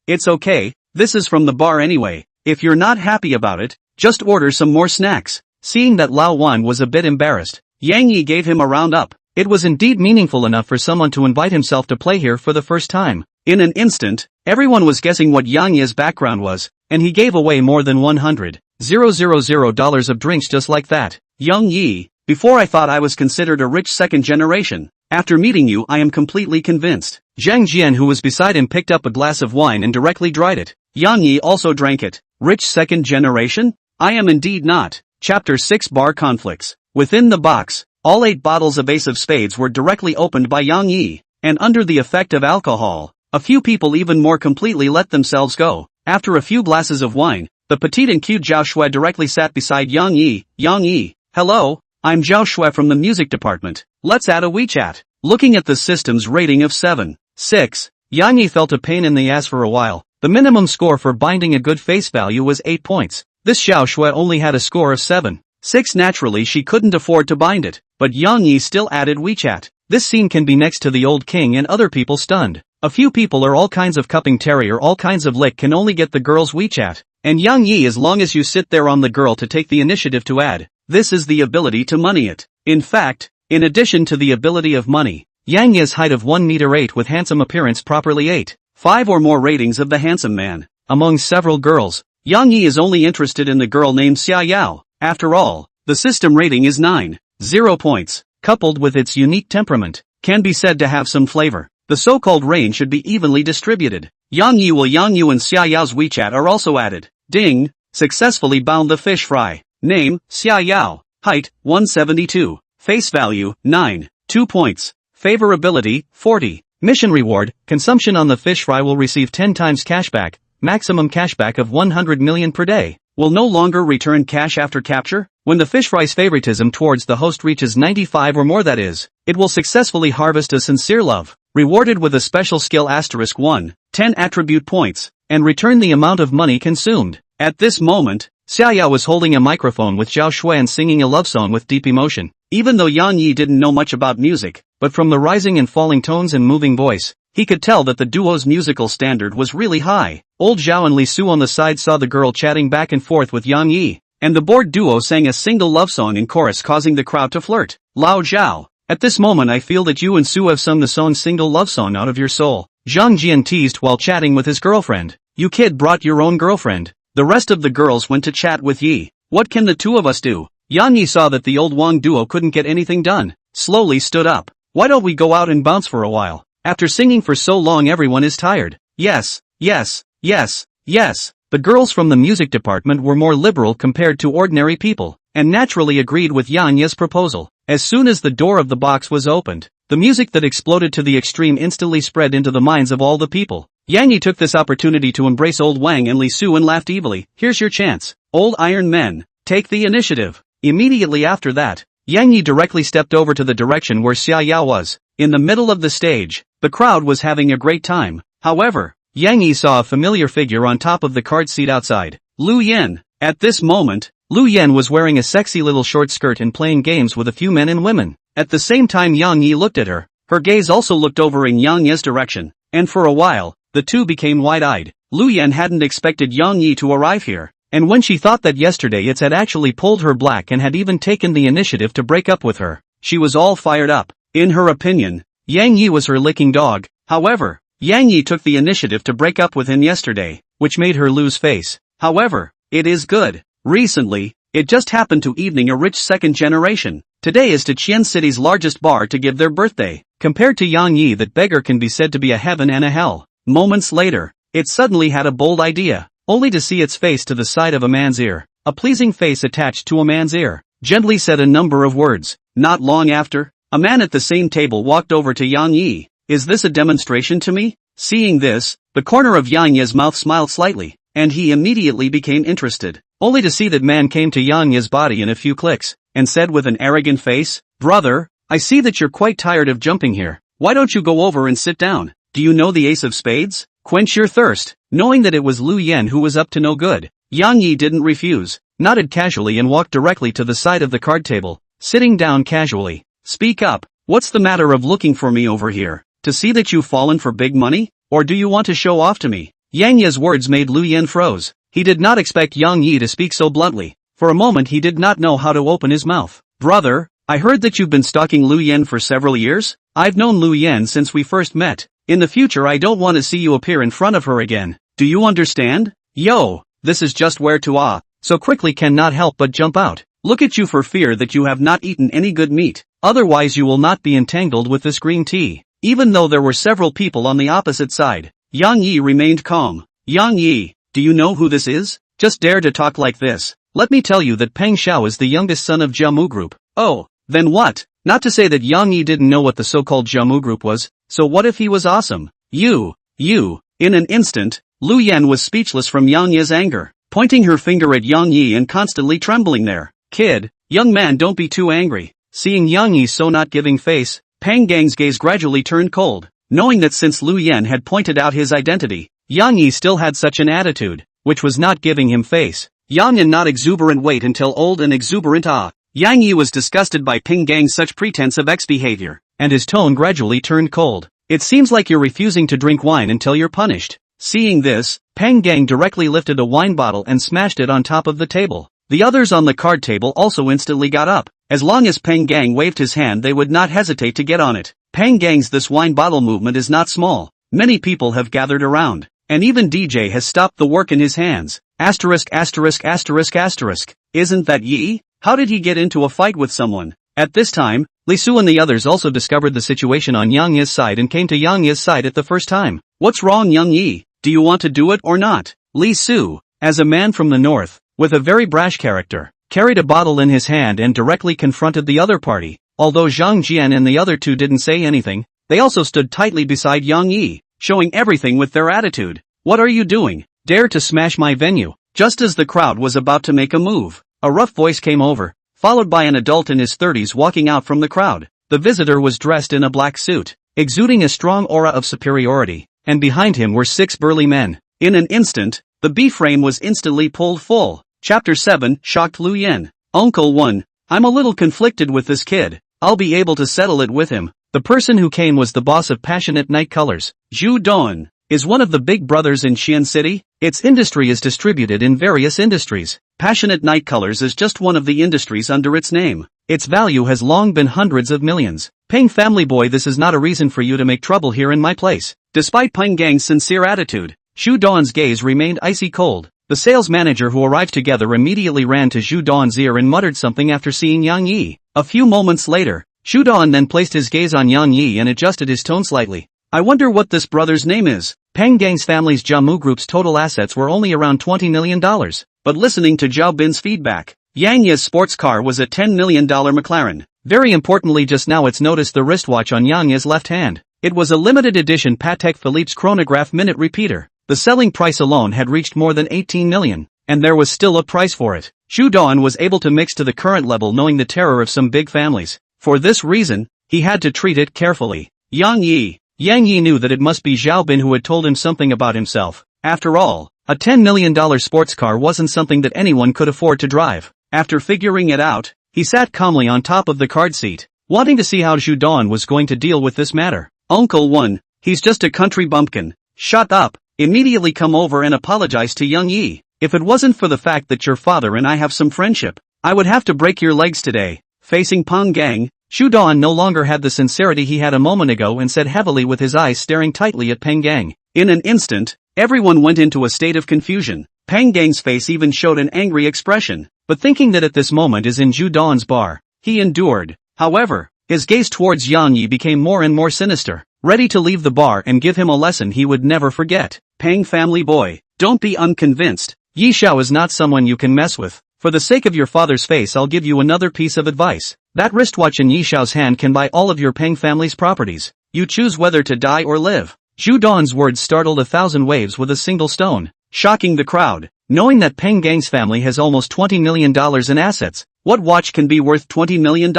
It's okay, this is from the bar anyway. If you're not happy about it, just order some more snacks. Seeing that Lao Wan was a bit embarrassed, Yang Yi gave him a round up. It was indeed meaningful enough for someone to invite himself to play here for the first time. In an instant, everyone was guessing what Yang Yi's background was, and he gave away more than $100,000 of drinks just like that. Yang Yi, before I thought I was considered a rich second generation. After meeting you I am completely convinced. Zhang Jian, who was beside him, picked up a glass of wine and directly dried it. Yang Yi also drank it. Rich second generation? I am indeed not. Chapter 6 Bar Conflicts. Within the box, all 8 bottles of Ace of Spades were directly opened by Yang Yi, and under the effect of alcohol, a few people even more completely let themselves go. After a few glasses of wine, the petite and cute Zhao Shui directly sat beside Yang Yi. Yang Yi, hello, I'm Zhao Shui from the music department. Let's add a WeChat. Looking at the system's rating of 7.6, Yang Yi felt a pain in the ass for a while. The minimum score for binding a good face value was 8 points. This Zhao Shui only had a score of 7.6. Naturally she couldn't afford to bind it, but Yang Yi still added WeChat. This scene can be next to the old king and other people stunned. A few people are all kinds of cupping terrier, all kinds of lick can only get the girl's WeChat, And Yang Yi, as long as you sit there on the girl to take the initiative to add. This is the ability to money it. In fact, in addition to the ability of money, Yang Yi's height of 1 meter 8 with handsome appearance properly 8.5 or more ratings of the handsome man. Among several girls, Yang Yi is only interested in the girl named Xia Yao. After all, the system rating is 9.0 points, coupled with its unique temperament, can be said to have some flavor. The so-called rain should be evenly distributed. Yang Yi and Xia Yao's WeChat are also added. Ding! Successfully bound the fish fry. Name, Xia Yao. Height, 172. Face value, 9. 2 points. Favorability, 40. Mission reward, consumption on the fish fry will receive 10 times cashback, maximum cashback of 100 million per day. Will no longer return cash after capture? When the fish fry's favoritism towards the host reaches 95 or more, that is, it will successfully harvest a sincere love, rewarded with a special skill *1, 10 attribute points, and return the amount of money consumed. At this moment, Xia Yao was holding a microphone with Zhao Xuan singing a love song with deep emotion. Even though Yang Yi didn't know much about music, but from the rising and falling tones and moving voice, he could tell that the duo's musical standard was really high. Old Zhao and Li Su on the side saw the girl chatting back and forth with Yang Yi, and the bored duo sang a single love song in chorus, causing the crowd to flirt. Lao Zhao, at this moment I feel that you and Su have sung the song single love song out of your soul. Zhang Jian teased while chatting with his girlfriend. You kid brought your own girlfriend. The rest of the girls went to chat with Yi. What can the two of us do? Yang Yi saw that the old Wang duo couldn't get anything done. Slowly stood up. Why don't we go out and bounce for a while? After singing for so long everyone is tired. Yes, yes, yes, yes. The girls from the music department were more liberal compared to ordinary people, and naturally agreed with Yang Yi's proposal. As soon as the door of the box was opened, the music that exploded to the extreme instantly spread into the minds of all the people. Yang Yi took this opportunity to embrace old Wang and Li Su and laughed evilly. Here's your chance, old Iron Men. Take the initiative. Immediately after that, Yang Yi directly stepped over to the direction where Xia Yao was. In the middle of the stage, the crowd was having a great time. However, Yang Yi saw a familiar figure on top of the card seat outside. Lu Yan. At this moment, Lu Yan was wearing a sexy little short skirt and playing games with a few men and women. At the same time Yang Yi looked at her. Her gaze also looked over in Yang Yi's direction, and for a while, the two became wide-eyed. Lu Yan hadn't expected Yang Yi to arrive here, and when she thought that yesterday it had actually pulled her black and had even taken the initiative to break up with her, she was all fired up. In her opinion, Yang Yi was her licking dog. However, Yang Yi took the initiative to break up with him yesterday, which made her lose face. However, it is good. Recently, it just happened to evening a rich second generation. Today is to Qian City's largest bar to give their birthday. Compared to Yang Yi, that beggar can be said to be a heaven and a hell. Moments later, it suddenly had a bold idea, only to see its face to the side of a man's ear. A pleasing face attached to a man's ear, gently said a number of words. Not long after, a man at the same table walked over to Yang Yi. Is this a demonstration to me? Seeing this, the corner of Yang Yi's mouth smiled slightly, and he immediately became interested, only to see that man came to Yang Yi's body in a few clicks, and said with an arrogant face, Brother, I see that you're quite tired of jumping here. Why don't you go over and sit down? Do you know the ace of spades? Quench your thirst. Knowing that it was Lu Yan who was up to no good, Yang Yi didn't refuse, nodded casually and walked directly to the side of the card table, sitting down casually. Speak up. What's the matter of looking for me over here? To see that you've fallen for big money? Or do you want to show off to me? Yang Yi's words made Lu Yan froze. He did not expect Yang Yi to speak so bluntly. For a moment he did not know how to open his mouth. Brother, I heard that you've been stalking Lu Yan for several years? I've known Lu Yan since we first met. In the future I don't want to see you appear in front of her again. Do you understand? Yo, this is just where to so quickly cannot help but jump out. Look at you for fear that you have not eaten any good meat. Otherwise you will not be entangled with this green tea. Even though there were several people on the opposite side, Yang Yi remained calm. Yang Yi, do you know who this is? Just dare to talk like this. Let me tell you that Peng Xiao is the youngest son of Jiamu Group. Oh, then what? Not to say that Yang Yi didn't know what the so-called Jiamu Group was, so what if he was awesome? You. In an instant, Lu Yan was speechless from Yang Yi's anger, pointing her finger at Yang Yi and constantly trembling there. Kid, young man, don't be too angry. Seeing Yang Yi so not giving face, Peng Gang's gaze gradually turned cold, knowing that since Lu Yan had pointed out his identity, Yang Yi still had such an attitude, which was not giving him face. Young and not exuberant, wait until old and exuberant. Yang Yi was disgusted by Peng Gang's such pretense of ex-behavior, and his tone gradually turned cold. It seems like you're refusing to drink wine until you're punished. Seeing this, Peng Gang directly lifted a wine bottle and smashed it on top of the table. The others on the card table also instantly got up. As long as Peng Gang waved his hand, they would not hesitate to get on it. Peng Gang's this wine bottle movement is not small. Many people have gathered around, and even DJ has stopped the work in his hands. Asterisk asterisk asterisk asterisk. Isn't that Yi? How did he get into a fight with someone? At this time, Li Su and the others also discovered the situation on Yang Yi's side and came to Yang Yi's side at the first time. What's wrong, Yang Yi? Do you want to do it or not? Li Su, as a man from the north, with a very brash character, carried a bottle in his hand and directly confronted the other party. Although Zhang Jian and the other two didn't say anything, they also stood tightly beside Yang Yi, showing everything with their attitude. What are you doing? Dare to smash my venue? Just as the crowd was about to make a move, a rough voice came over, followed by an adult in his 30s walking out from the crowd. The visitor was dressed in a black suit, exuding a strong aura of superiority, and behind him were 6 burly men. In an instant, the B-frame was instantly pulled full. Chapter 7, Shocked Lu Yen. Uncle 1, I'm a little conflicted with this kid. I'll be able to settle it with him. The person who came was the boss of Passionate Night Colors. Zhu Don is one of the big brothers in Xian City. Its industry is distributed in various industries. Passionate Night Colors is just one of the industries under its name. Its value has long been hundreds of millions. Peng family boy, this is not a reason for you to make trouble here in my place. Despite Peng Gang's sincere attitude, Zhu Don's gaze remained icy cold. The sales manager who arrived together immediately ran to Zhu Don's ear and muttered something after seeing Yang Yi. A few moments later, Zhu Don then placed his gaze on Yang Yi and adjusted his tone slightly. I wonder what this brother's name is. Peng Gang's family's Jiamu Group's total assets were only around $20 million. But listening to Zhao Bin's feedback, Yang Yi's sports car was a $10 million McLaren. Very importantly, just now it's noticed the wristwatch on Yang Yi's left hand. It was a limited edition Patek Philippe's chronograph minute repeater. The selling price alone had reached more than 18 million, and there was still a price for it. Zhu Don was able to mix to the current level knowing the terror of some big families. For this reason, he had to treat it carefully. Yang Yi knew that it must be Zhao Bin who had told him something about himself. After all, a $10 million sports car wasn't something that anyone could afford to drive. After figuring it out, he sat calmly on top of the card seat, wanting to see how Zhu Don was going to deal with this matter. Uncle 1, he's just a country bumpkin. Shut up. Immediately come over and apologize to Yang Yi. If it wasn't for the fact that your father and I have some friendship, I would have to break your legs today. Facing Peng Gang, Zhu Don no longer had the sincerity he had a moment ago and said heavily with his eyes staring tightly at Peng Gang. In an instant, everyone went into a state of confusion. Peng Gang's face even showed an angry expression, but thinking that at this moment is in Zhu Don's bar, he endured. However, his gaze towards Yang Yi became more and more sinister, ready to leave the bar and give him a lesson he would never forget. Peng family boy, don't be unconvinced. Yi Xiao is not someone you can mess with. For the sake of your father's face, I'll give you another piece of advice. That wristwatch in Yi Xiao's hand can buy all of your Peng family's properties. You choose whether to die or live. Zhu Don's words startled 1,000 waves with a single stone, shocking the crowd. Knowing that Peng Gang's family has almost $20 million in assets, what watch can be worth $20 million?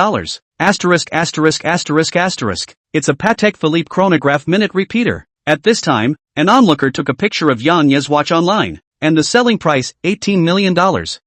Asterisk asterisk asterisk asterisk. It's a Patek Philippe chronograph minute repeater. At this time, an onlooker took a picture of Yang Yi's watch online, and the selling price, $18 million.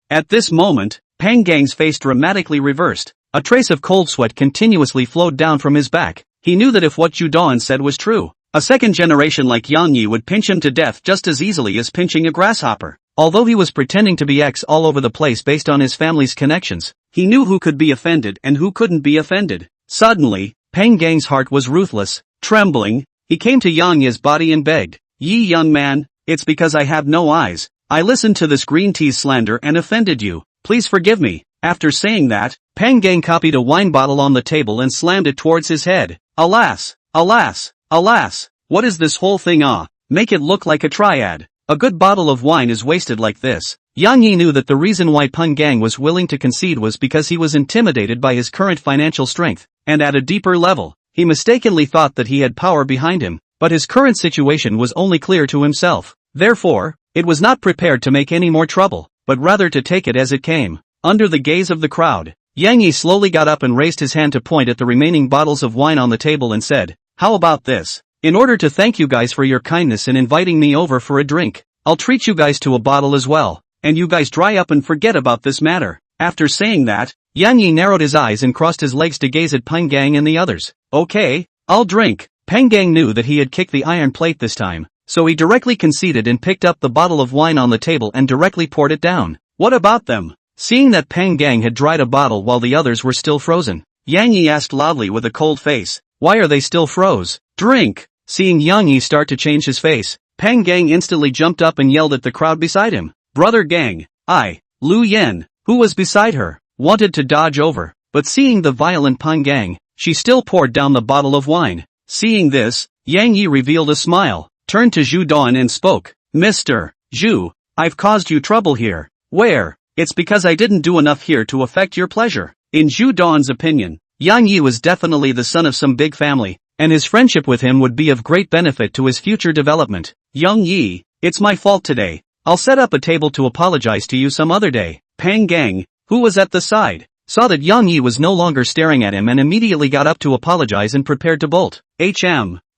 At this moment, Peng Gang's face dramatically reversed. A trace of cold sweat continuously flowed down from his back. He knew that if what Zhu Don said was true, a second generation like Yang Yi would pinch him to death just as easily as pinching a grasshopper. Although he was pretending to be X all over the place based on his family's connections, he knew who could be offended and who couldn't be offended. Suddenly, Peng Gang's heart was ruthless. Trembling, he came to Yang Yi's body and begged, Yi young man, it's because I have no eyes. I listened to this green tea's slander and offended you. Please forgive me. After saying that, Peng Gang copied a wine bottle on the table and slammed it towards his head. Alas, alas, alas, what is this whole thing? Make it look like a triad. A good bottle of wine is wasted like this. Yang Yi knew that the reason why Peng Gang was willing to concede was because he was intimidated by his current financial strength, and at a deeper level, he mistakenly thought that he had power behind him, but his current situation was only clear to himself. Therefore, it was not prepared to make any more trouble, but rather to take it as it came. Under the gaze of the crowd, Yang Yi slowly got up and raised his hand to point at the remaining bottles of wine on the table and said, how about this? In order to thank you guys for your kindness in inviting me over for a drink, I'll treat you guys to a bottle as well, and you guys dry up and forget about this matter. After saying that, Yang Yi narrowed his eyes and crossed his legs to gaze at Peng Gang and the others. Okay, I'll drink. Peng Gang knew that he had kicked the iron plate this time, so he directly conceded and picked up the bottle of wine on the table and directly poured it down. What about them? Seeing that Pang Gang had dried a bottle while the others were still frozen, Yang Yi asked loudly with a cold face, "Why are they still froze? Drink!" Seeing Yang Yi start to change his face, Pang Gang instantly jumped up and yelled at the crowd beside him. "Brother Gang, Lu Yan," who was beside her, wanted to dodge over, but seeing the violent Pang Gang, she still poured down the bottle of wine. Seeing this, Yang Yi revealed a smile, turned to Zhu Dawn and spoke, "Mr. Zhu, I've caused you trouble here. Where? It's because I didn't do enough here to affect your pleasure." In Zhu Dawn's opinion, Yang Yi was definitely the son of some big family, and his friendship with him would be of great benefit to his future development. "Yang Yi, it's my fault today. I'll set up a table to apologize to you some other day." Pang Gang, who was at the side, saw that Yang Yi was no longer staring at him and immediately got up to apologize and prepared to bolt.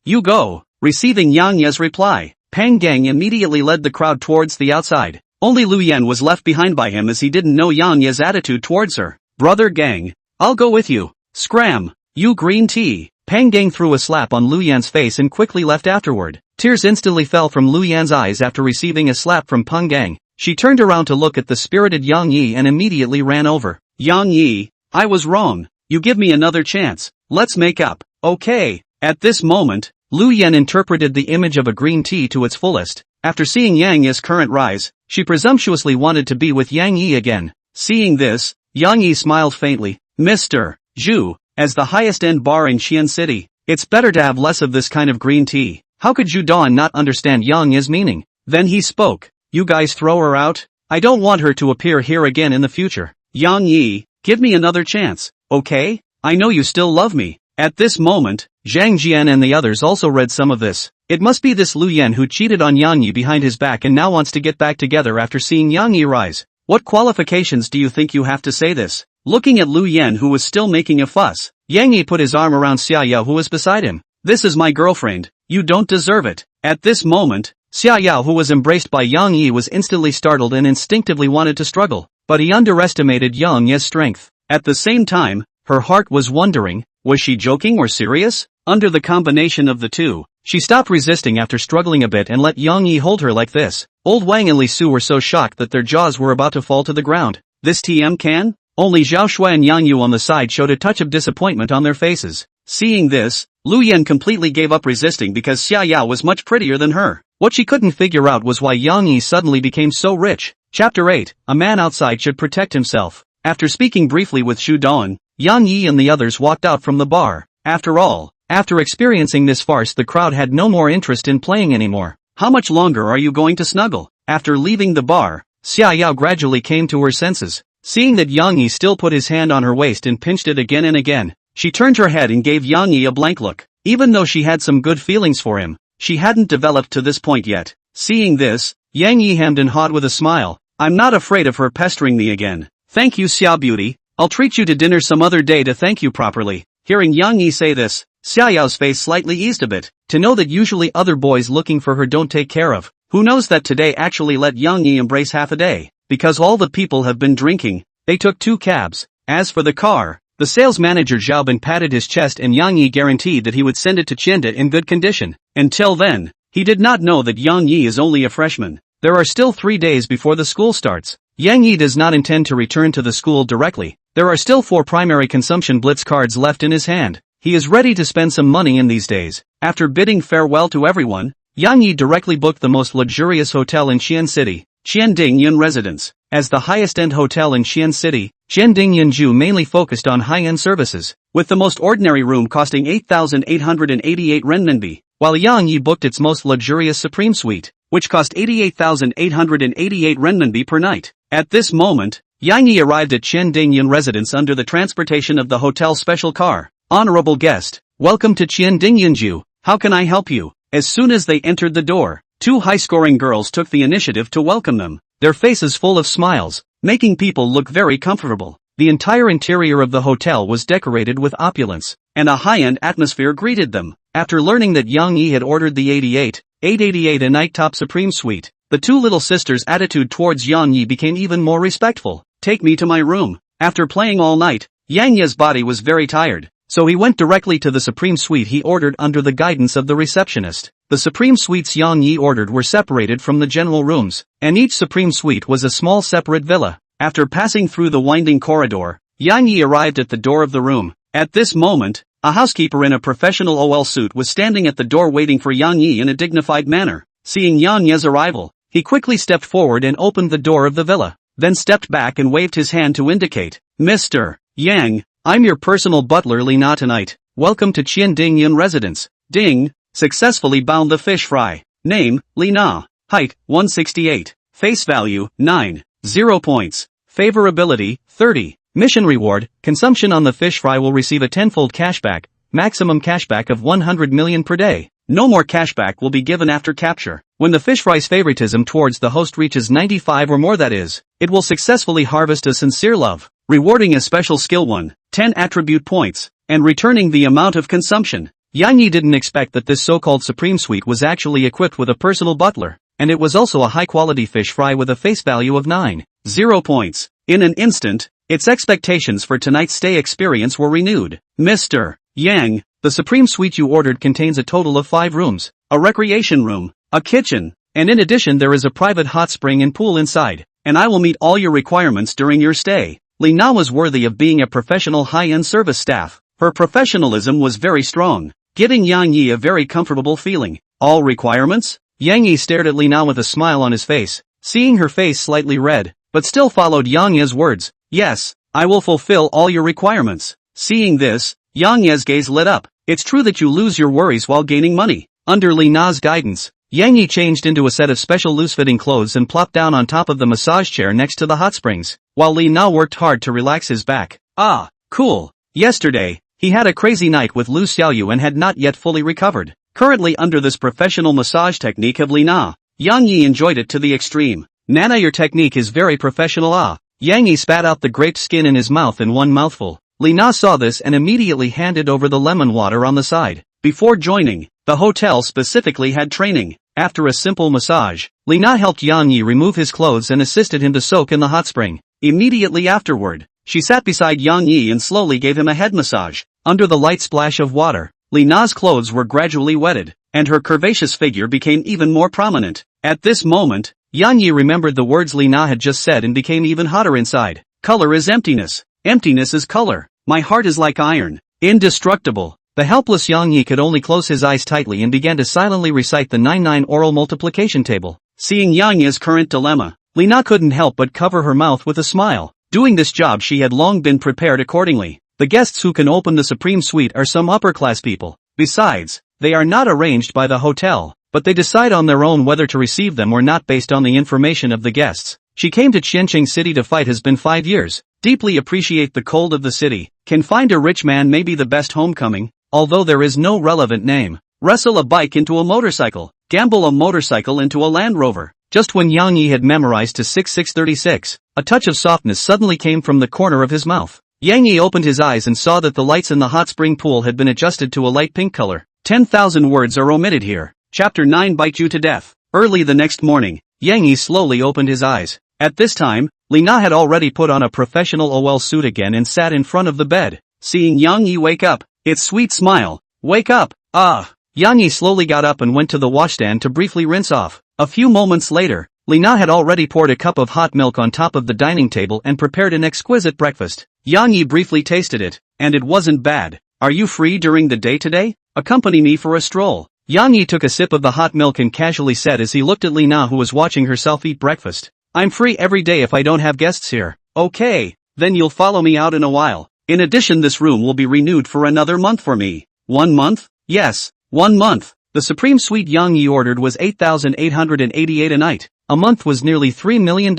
You go." Receiving Yang Yi's reply, Pang Gang immediately led the crowd towards the outside. Only Lu Yan was left behind by him as he didn't know Yang Yi's attitude towards her. "Brother Gang, I'll go with you. Scram, you green tea." Pang Gang threw a slap on Lu Yan's face and quickly left afterward. Tears instantly fell from Lu Yan's eyes after receiving a slap from Pang Gang. She turned around to look at the spirited Yang Yi and immediately ran over. "Yang Yi, I was wrong. You give me another chance. Let's make up, okay?" At this moment, Lu Yan interpreted the image of a green tea to its fullest. After seeing Yang Yi's current rise, she presumptuously wanted to be with Yang Yi again. Seeing this, Yang Yi smiled faintly. "Mr. Zhu, as the highest-end bar in Xian City, it's better to have less of this kind of green tea." How could Zhu Dawn not understand Yang Yi's meaning? Then he spoke. "You guys throw her out? I don't want her to appear here again in the future. Yang Yi, give me another chance, okay? I know you still love me." At this moment, Zhang Jian and the others also read some of this. It must be this Lu Yan who cheated on Yang Yi behind his back and now wants to get back together after seeing Yang Yi rise. What qualifications do you think you have to say this? Looking at Lu Yan who was still making a fuss, Yang Yi put his arm around Xia Yao who was beside him. "This is my girlfriend, you don't deserve it." At this moment, Xia Yao who was embraced by Yang Yi was instantly startled and instinctively wanted to struggle, but he underestimated Yang Yi's strength. At the same time, her heart was wondering, was she joking or serious? Under the combination of the two, she stopped resisting after struggling a bit and let Yang Yi hold her like this. Old Wang and Li Su were so shocked that their jaws were about to fall to the ground. This TM can? Only Zhao Shui and Yang Yu on the side showed a touch of disappointment on their faces. Seeing this, Lu Yan completely gave up resisting because Xia Yao was much prettier than her. What she couldn't figure out was why Yang Yi suddenly became so rich. Chapter 8, A man outside should protect himself. After speaking briefly with Zhu Dawn, Yang Yi and the others walked out from the bar. After all, after experiencing this farce, the crowd had no more interest in playing anymore. How much longer are you going to snuggle? After leaving the bar, Xia Yao gradually came to her senses. Seeing that Yang Yi still put his hand on her waist and pinched it again and again, she turned her head and gave Yang Yi a blank look. Even though she had some good feelings for him, she hadn't developed to this point yet. Seeing this, Yang Yi hemmed and hawed with a smile. "I'm not afraid of her pestering me again. Thank you, Xia Beauty. I'll treat you to dinner some other day to thank you properly." Hearing Yang Yi say this, Xia Yao's face slightly eased a bit, to know that usually other boys looking for her don't take care of. Who knows that today actually let Yang Yi embrace half a day. Because all the people have been drinking, they took 2 cabs. As for the car, the sales manager Zhaobin patted his chest and Yang Yi guaranteed that he would send it to Qianda in good condition. Until then, he did not know that Yang Yi is only a freshman. There are still 3 days before the school starts. Yang Yi does not intend to return to the school directly. There are still 4 primary consumption blitz cards left in his hand. He is ready to spend some money in these days. After bidding farewell to everyone, Yang Yi directly booked the most luxurious hotel in Xian City, Qiandingyun Residence. As the highest-end hotel in Xian City, Qiandingyunju mainly focused on high-end services, with the most ordinary room costing 8,888 renminbi, while Yang Yi booked its most luxurious Supreme Suite, which cost 88,888 renminbi per night. At this moment, Yang Yi arrived at Qiandingyun Residence under the transportation of the hotel special car. "Honorable guest, welcome to Qiandingyunju. How can I help you?" As soon as they entered the door, 2 high-scoring girls took the initiative to welcome them, their faces full of smiles, making people look very comfortable. The entire interior of the hotel was decorated with opulence, and a high-end atmosphere greeted them. After learning that Yang Yi had ordered the 888 a night top Supreme Suite, the 2 little sisters' attitude towards Yang Yi became even more respectful. "Take me to my room." After playing all night, Yang Yi's body was very tired, so he went directly to the Supreme Suite he ordered under the guidance of the receptionist. the supreme suites Yang Yi ordered were separated from the general rooms, and each supreme suite was a small separate villa. After passing through the winding corridor, Yang Yi arrived at the door of the room. At this moment, a housekeeper in a professional OL suit was standing at the door waiting for Yang Yi in a dignified manner. Seeing Yang Yi's arrival, he quickly stepped forward and opened the door of the villa, then stepped back and waved his hand to indicate, "Mr. Yang, I'm your personal butler Li Na tonight. Welcome to Qian Ding Yun residence." Ding successfully bound the fish fry. Name, Li Na. Height, 168. Face value, 9. 0 points. Favorability, 30. Mission reward, consumption on the fish fry will receive a tenfold cashback, maximum cashback of 100 million per day. No more cashback will be given after capture. When the fish fry's favoritism towards the host reaches 95 or more, that is, it will successfully harvest a sincere love, rewarding a special skill 1, 10 attribute points, and returning the amount of consumption. Yang Yi didn't expect that this so-called supreme suite was actually equipped with a personal butler, and it was also a high-quality fish fry with a face value of 9. 0 points. In an instant, its expectations for tonight's stay experience were renewed. Mr. Yang, the supreme suite you ordered contains a total of 5 rooms, a recreation room, a kitchen, and in addition there is a private hot spring and pool inside, and I will meet all your requirements during your stay. Li Na was worthy of being a professional high-end service staff. Her professionalism was very strong, giving Yang Yi a very comfortable feeling. All requirements? Yang Yi stared at Li Na with a smile on his face, seeing her face slightly red, but still followed Yang Yi's words. Yes, I will fulfill all your requirements. Seeing this, Yang Yi's gaze lit up. It's true that you lose your worries while gaining money. Under Li Na's guidance, Yang Yi changed into a set of special loose-fitting clothes and plopped down on top of the massage chair next to the hot springs, while Li Na worked hard to relax his back. Ah, cool. Yesterday, he had a crazy night with Lu Xiaoyu and had not yet fully recovered. Currently under this professional massage technique of Li Na, Yang Yi enjoyed it to the extreme. Nana, your technique is very professional. Ah. Yang Yi spat out the grape skin in his mouth in one mouthful. Li Na saw this and immediately handed over the lemon water on the side. Before joining, the hotel specifically had training. After a simple massage, Li Na helped Yang Yi remove his clothes and assisted him to soak in the hot spring. Immediately afterward, she sat beside Yang Yi and slowly gave him a head massage. Under the light splash of water, Li Na's clothes were gradually wetted, and her curvaceous figure became even more prominent. At this moment, Yang Yi remembered the words Li Na had just said and became even hotter inside. Color is emptiness. Emptiness is color. My heart is like iron. Indestructible. The helpless Yang Yi could only close his eyes tightly and began to silently recite the 99 oral multiplication table. Seeing Yang Yi's current dilemma, Li Na couldn't help but cover her mouth with a smile. Doing this job she had long been prepared accordingly. The guests who can open the supreme suite are some upper-class people. Besides, they are not arranged by the hotel, but they decide on their own whether to receive them or not based on the information of the guests. She came to Qianqing City to fight has been 5 years. Deeply appreciate the cold of the city. Can find a rich man may be the best homecoming, although there is no relevant name. Wrestle a bike into a motorcycle. Gamble a motorcycle into a Land Rover. Just when Yang Yi had memorized to 6636, a touch of softness suddenly came from the corner of his mouth. Yang Yi opened his eyes and saw that the lights in the hot spring pool had been adjusted to a light pink color. 10,000 words are omitted here. Chapter 9 Bite You to Death. Early the next morning, Yang Yi slowly opened his eyes. At this time, Li Na had already put on a professional OL suit again and sat in front of the bed. Seeing Yang Yi wake up, its sweet smile. Wake up. Ah. Yang Yi slowly got up and went to the washstand to briefly rinse off. A few moments later, Li Na had already poured a cup of hot milk on top of the dining table and prepared an exquisite breakfast. Yang Yi briefly tasted it, and it wasn't bad. Are you free during the day today? Accompany me for a stroll. Yang Yi took a sip of the hot milk and casually said as he looked at Li Na, who was watching herself eat breakfast. I'm free every day if I don't have guests here. Okay, then you'll follow me out in a while. In addition, this room will be renewed for another month for me. 1 month? Yes, 1 month. The supreme suite Yang Yi ordered was 8,888 a night. A month was nearly $3 million.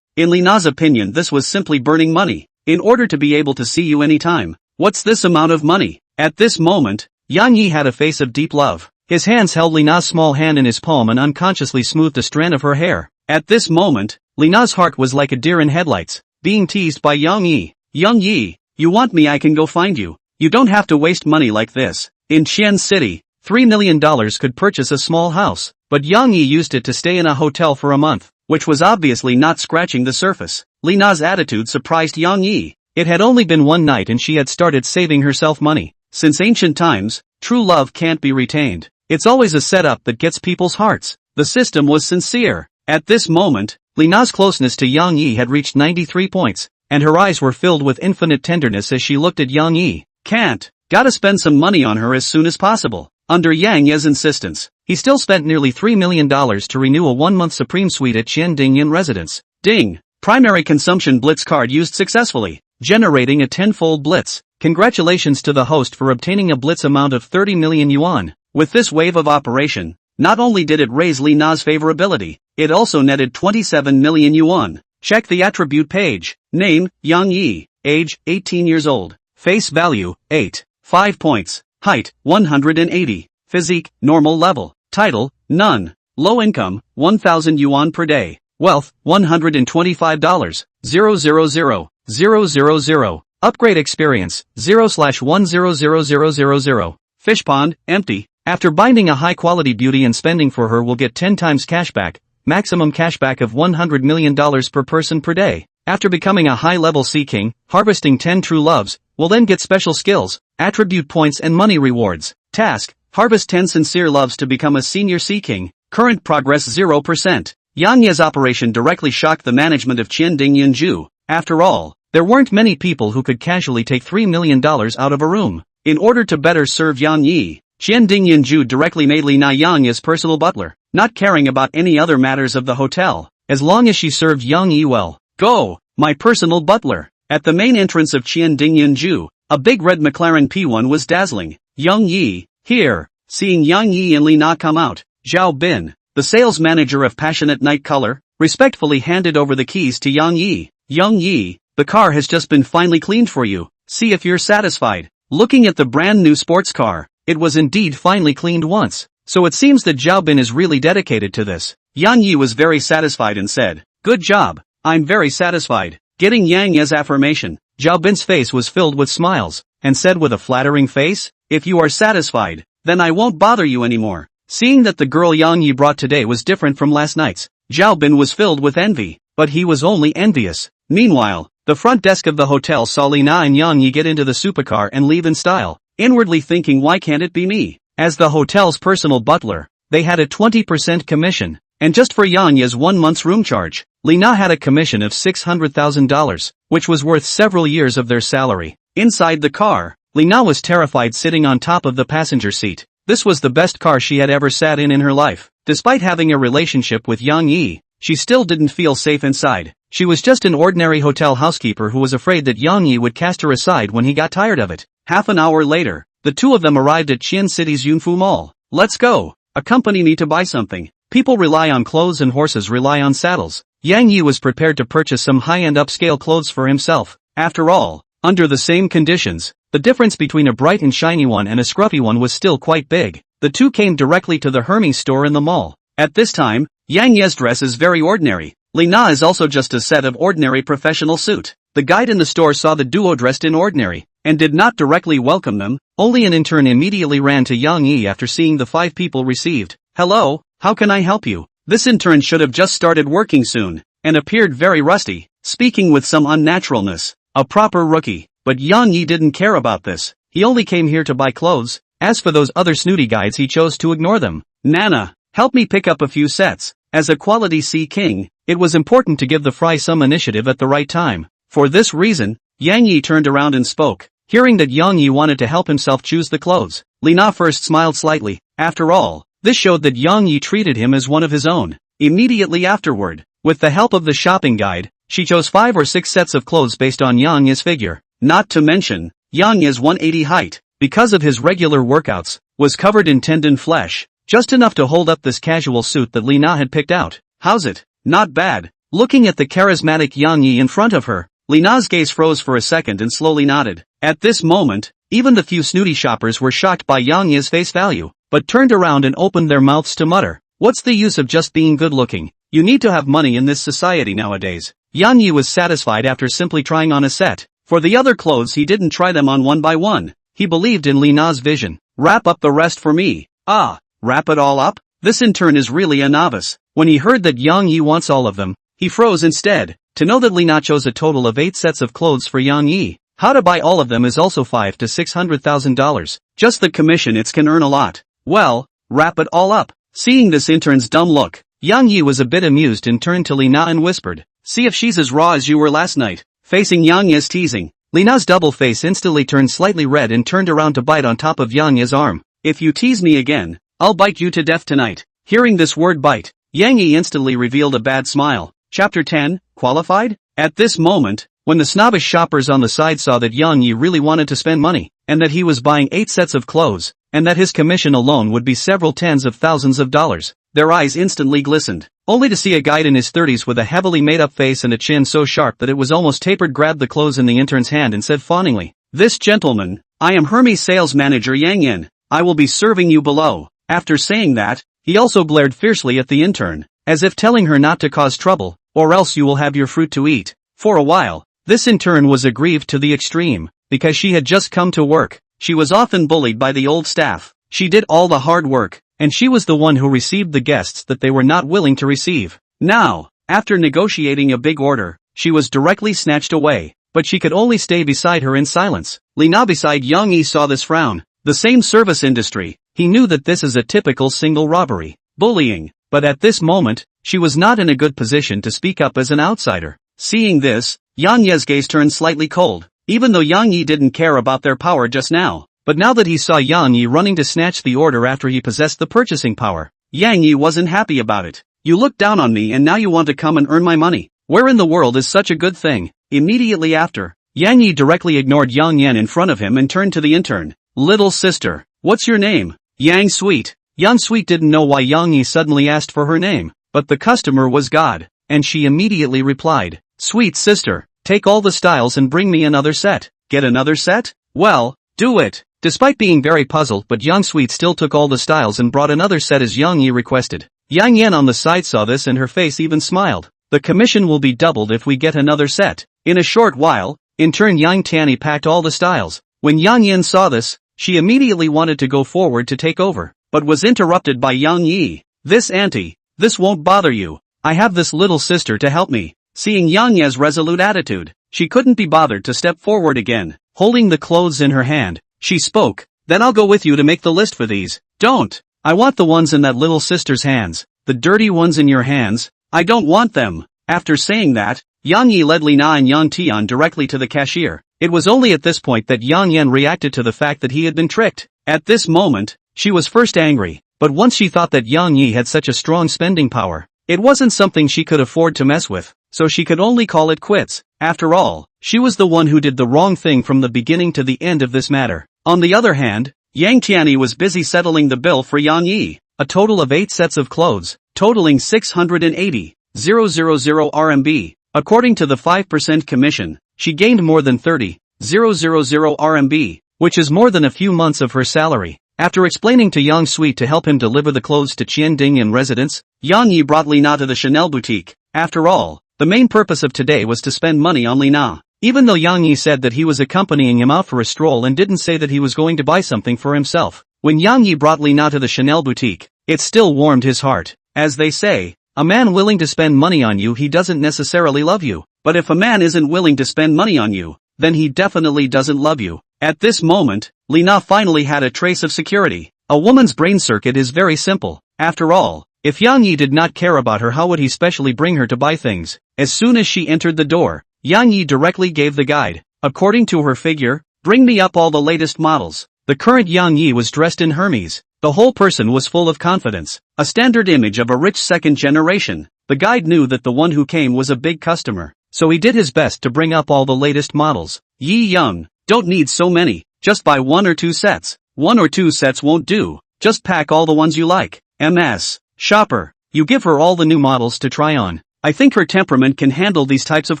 In Li Na's opinion, this was simply burning money. In order to be able to see you anytime. What's this amount of money? At this moment, Yang Yi had a face of deep love. His hands held Li Na's small hand in his palm and unconsciously smoothed a strand of her hair. At this moment, Li Na's heart was like a deer in headlights, being teased by Yang Yi. Yang Yi, you want me, I can go find you. You don't have to waste money like this. In Qian City, $3 million could purchase a small house, but Yang Yi used it to stay in a hotel for a month, which was obviously not scratching the surface. Li Na's attitude surprised Yang Yi. It had only been one night and she had started saving herself money. Since ancient times, true love can't be retained. It's always a setup that gets people's hearts. The system was sincere. At this moment, Lena's closeness to Yang Yi had reached 93 points, and her eyes were filled with infinite tenderness as she looked at Yang Yi. Gotta spend some money on her as soon as possible. Under Yang Ye's insistence, he still spent nearly $3 million to renew a 1-month Supreme Suite at Qiandingyan residence. Ding! Primary consumption blitz card used successfully, generating a 10-fold blitz. Congratulations to the host for obtaining a blitz amount of 30 million yuan. With this wave of operation, not only did it raise Lena's favorability, it also netted 27 million yuan. Check the attribute page. Name, Yang Yi. Age, 18 years old. Face value, 8. 5 points. Height, 180. Physique, normal level. Title, none. Low income, 1,000 yuan per day. Wealth, $125. 000. Upgrade experience, 0/1000000. Fish pond, empty. After binding a high-quality beauty and spending for her will get 10 times cashback, maximum cashback of $100 million per person per day. After becoming a high-level Sea King, harvesting 10 true loves, will then get special skills, attribute points and money rewards. Task, harvest 10 sincere loves to become a senior Sea King. Current progress 0%. Yang Ye's operation directly shocked the management of Qiandingyan. After all, there weren't many people who could casually take $3 million out of a room. In order to better serve Yang Yi, Qiandingyan directly made Lena Yang Ye's personal butler, not caring about any other matters of the hotel, as long as she served Yang Yi well. Go, my personal butler. At the main entrance of Qiandingyan, a big red McLaren P1 was dazzling. Yang Yi, here. Seeing Yang Yi and Lena come out, Zhao Bin, the sales manager of Passionate Night Color, respectfully handed over the keys to Yang Yi. Yang Yi, the car has just been finally cleaned for you. See if you're satisfied. Looking at the brand new sports car, it was indeed finally cleaned once. So it seems that Zhao Bin is really dedicated to this. Yang Yi was very satisfied and said, "Good job. I'm very satisfied." Getting Yang Ye's affirmation, Zhao Bin's face was filled with smiles, and said with a flattering face, "If you are satisfied, then I won't bother you anymore." Seeing that the girl Yang Yi brought today was different from last night's, Zhao Bin was filled with envy, but he was only envious. Meanwhile, the front desk of the hotel saw Lena and Yang Yi get into the supercar and leave in style, inwardly thinking, why can't it be me? As the hotel's personal butler, they had a 20% commission, and just for Yang Yi's 1 month's room charge, Lena had a commission of $600,000, which was worth several years of their salary. Inside the car, Lena was terrified sitting on top of the passenger seat. This was the best car she had ever sat in her life. Despite having a relationship with Yang Yi, she still didn't feel safe inside. She was just an ordinary hotel housekeeper who was afraid that Yang Yi would cast her aside when he got tired of it. Half an hour later, the two of them arrived at Qian City's Yunfu Mall. Let's go. Accompany me to buy something. People rely on clothes and horses rely on saddles. Yang Yi was prepared to purchase some high-end upscale clothes for himself. After all, under the same conditions, the difference between a bright and shiny one and a scruffy one was still quite big. The two came directly to the Hermes store in the mall. At this time, Yang Ye's dress is very ordinary. Lena is also just a set of ordinary professional suit. The guide in the store saw the duo dressed in ordinary, and did not directly welcome them. Only an intern immediately ran to Yang Yi after seeing the 5 people received. "Hello, how can I help you?" This intern should have just started working soon, and appeared very rusty, speaking with some unnaturalness. A proper rookie. But Yang Yi didn't care about this. He only came here to buy clothes. As for those other snooty guides, he chose to ignore them. "Nana, help me pick up a few sets." As a quality Sea King, it was important to give the fry some initiative at the right time. For this reason, Yang Yi turned around and spoke. Hearing that Yang Yi wanted to help himself choose the clothes, Lena first smiled slightly. After all, this showed that Yang Yi treated him as one of his own. Immediately afterward, with the help of the shopping guide, she chose 5 or 6 sets of clothes based on Yang Yi's figure. Not to mention, Yang Yi's 180 height, because of his regular workouts, was covered in tendon flesh, just enough to hold up this casual suit that Lena had picked out. "How's it? Not bad." Looking at the charismatic Yang Yi in front of her, Lena's gaze froze for a second and slowly nodded. At this moment, even the few snooty shoppers were shocked by Yang Yi's face value, but turned around and opened their mouths to mutter, "What's the use of just being good looking? You need to have money in this society nowadays." Yang Yi was satisfied after simply trying on a set. For the other clothes he didn't try them on one by one. He believed in Lena's vision. "Wrap up the rest for me." "Ah, wrap it all up?" This intern is really a novice. When he heard that Yang Yi wants all of them, he froze instead. To know that Lena chose a total of 8 sets of clothes for Yang Yi. How to buy all of them is also $500,000 to $600,000. Just the commission it can earn a lot. Well, wrap it all up. Seeing this intern's dumb look, Yang Yi was a bit amused and turned to Lina and whispered, "See if she's as raw as you were last night." Facing Yang Yi's teasing, Lina's double face instantly turned slightly red and turned around to bite on top of Yang Yi's arm. "If you tease me again, I'll bite you to death tonight." Hearing this word bite, Yang Yi instantly revealed a bad smile. Chapter 10, Qualified? At this moment, when the snobbish shoppers on the side saw that Yang Yi really wanted to spend money, and that he was buying 8 sets of clothes, and that his commission alone would be several tens of thousands of dollars, their eyes instantly glistened. Only to see a guy in his 30s with a heavily made-up face and a chin so sharp that it was almost tapered grabbed the clothes in the intern's hand and said fawningly, "This gentleman, I am Hermes sales manager Yang Yin. I will be serving you below." After saying that, he also glared fiercely at the intern, as if telling her not to cause trouble, or else you will have your fruit to eat. For a while, this intern was aggrieved to the extreme, because she had just come to work. She was often bullied by the old staff. She did all the hard work, and she was the one who received the guests that they were not willing to receive. Now, after negotiating a big order, she was directly snatched away, but she could only stay beside her in silence. Lina beside Yang Yi saw this frown. The same service industry, he knew that this is a typical single robbery, bullying, but at this moment, she was not in a good position to speak up as an outsider. Seeing this, Yang Yi's gaze turned slightly cold, even though Yang Yi didn't care about their power just now. But now that he saw Yang Yi running to snatch the order after he possessed the purchasing power, Yang Yi wasn't happy about it. "You look down on me and now you want to come and earn my money. Where in the world is such a good thing?" Immediately after, Yang Yi directly ignored Yang Yan in front of him and turned to the intern. "Little sister, what's your name?" "Yang Sweet." Yang Sweet didn't know why Yang Yi suddenly asked for her name, but the customer was God, and she immediately replied, "Sweet sister, take all the styles and bring me another set." "Get another set? Well, do it." Despite being very puzzled, but Yang Sweet still took all the styles and brought another set as Yang Yi requested. Yang Yan on the side saw this and her face even smiled. "The commission will be doubled if we get another set." In a short while, in turn Yang Tianyi packed all the styles. When Yang Yan saw this, she immediately wanted to go forward to take over, but was interrupted by Yang Yi. "This auntie, this won't bother you. I have this little sister to help me." Seeing Yang Ye's resolute attitude, she couldn't be bothered to step forward again. Holding the clothes in her hand, she spoke, "Then I'll go with you to make the list for these." "Don't. I want the ones in that little sister's hands. The dirty ones in your hands, I don't want them." After saying that, Yang Yi led Lina and Yang Tian directly to the cashier. It was only at this point that Yang Yan reacted to the fact that he had been tricked. At this moment, she was first angry, but once she thought that Yang Yi had such a strong spending power, it wasn't something she could afford to mess with, so she could only call it quits. After all, she was the one who did the wrong thing from the beginning to the end of this matter. On the other hand, Yang Tianyi was busy settling the bill for Yang Yi, a total of 8 sets of clothes, totaling 680,000 RMB. According to the 5% commission, she gained more than 30,000 RMB, which is more than a few months of her salary. After explaining to Yang Sweet to help him deliver the clothes to Qianding residence, Yang Yi brought Lina to the Chanel boutique. After all, the main purpose of today was to spend money on Lina. Even though Yang Yi said that he was accompanying him out for a stroll and didn't say that he was going to buy something for himself, when Yang Yi brought Lina to the Chanel boutique, it still warmed his heart. As they say, a man willing to spend money on you, he doesn't necessarily love you. But if a man isn't willing to spend money on you, then he definitely doesn't love you. At this moment, Lina finally had a trace of security. A woman's brain circuit is very simple. After all, if Yang Yi did not care about her, how would he specially bring her to buy things? As soon as she entered the door, Yang Yi directly gave the guide. According to her figure, "Bring me up all the latest models." The current Yang Yi was dressed in Hermes. The whole person was full of confidence, a standard image of a rich second generation. The guide knew that the one who came was a big customer, so he did his best to bring up all the latest models. "Yi Young, don't need so many, just buy 1 or 2 sets. 1 or 2 sets won't do, just pack all the ones you like." MS. Shopper, you give her all the new models to try on. I think her temperament can handle these types of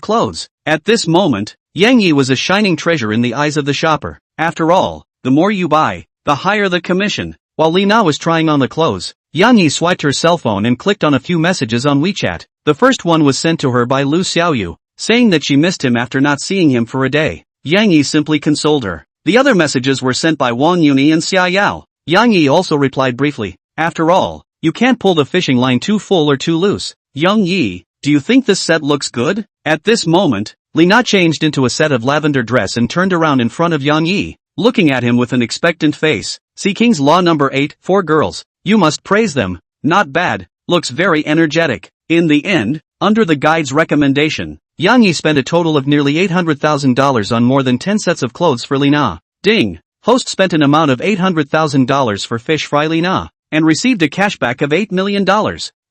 clothes. At this moment, Yang Yi was a shining treasure in the eyes of the shopper. After all, the more you buy, the higher the commission. While Lina was trying on the clothes, Yang Yi swiped her cell phone and clicked on a few messages on WeChat. The first one was sent to her by Lu Xiaoyu, saying that she missed him after not seeing him for a day. Yang Yi simply consoled her. The other messages were sent by Wang Yuni and Xia Yao. Yang Yi also replied briefly, "After all, you can't pull the fishing line too full or too loose." "Yang Yi, do you think this set looks good?" At this moment, Lina changed into a set of lavender dress and turned around in front of Yang Yi, looking at him with an expectant face. See King's Law number 8, 4 girls. You must praise them. Not bad. Looks very energetic. In the end, under the guide's recommendation, Yang Yi spent a total of nearly $800,000 on more than 10 sets of clothes for Lina. Ding! Host spent an amount of $800,000 for fish fry Lina, and received a cashback of $8 million.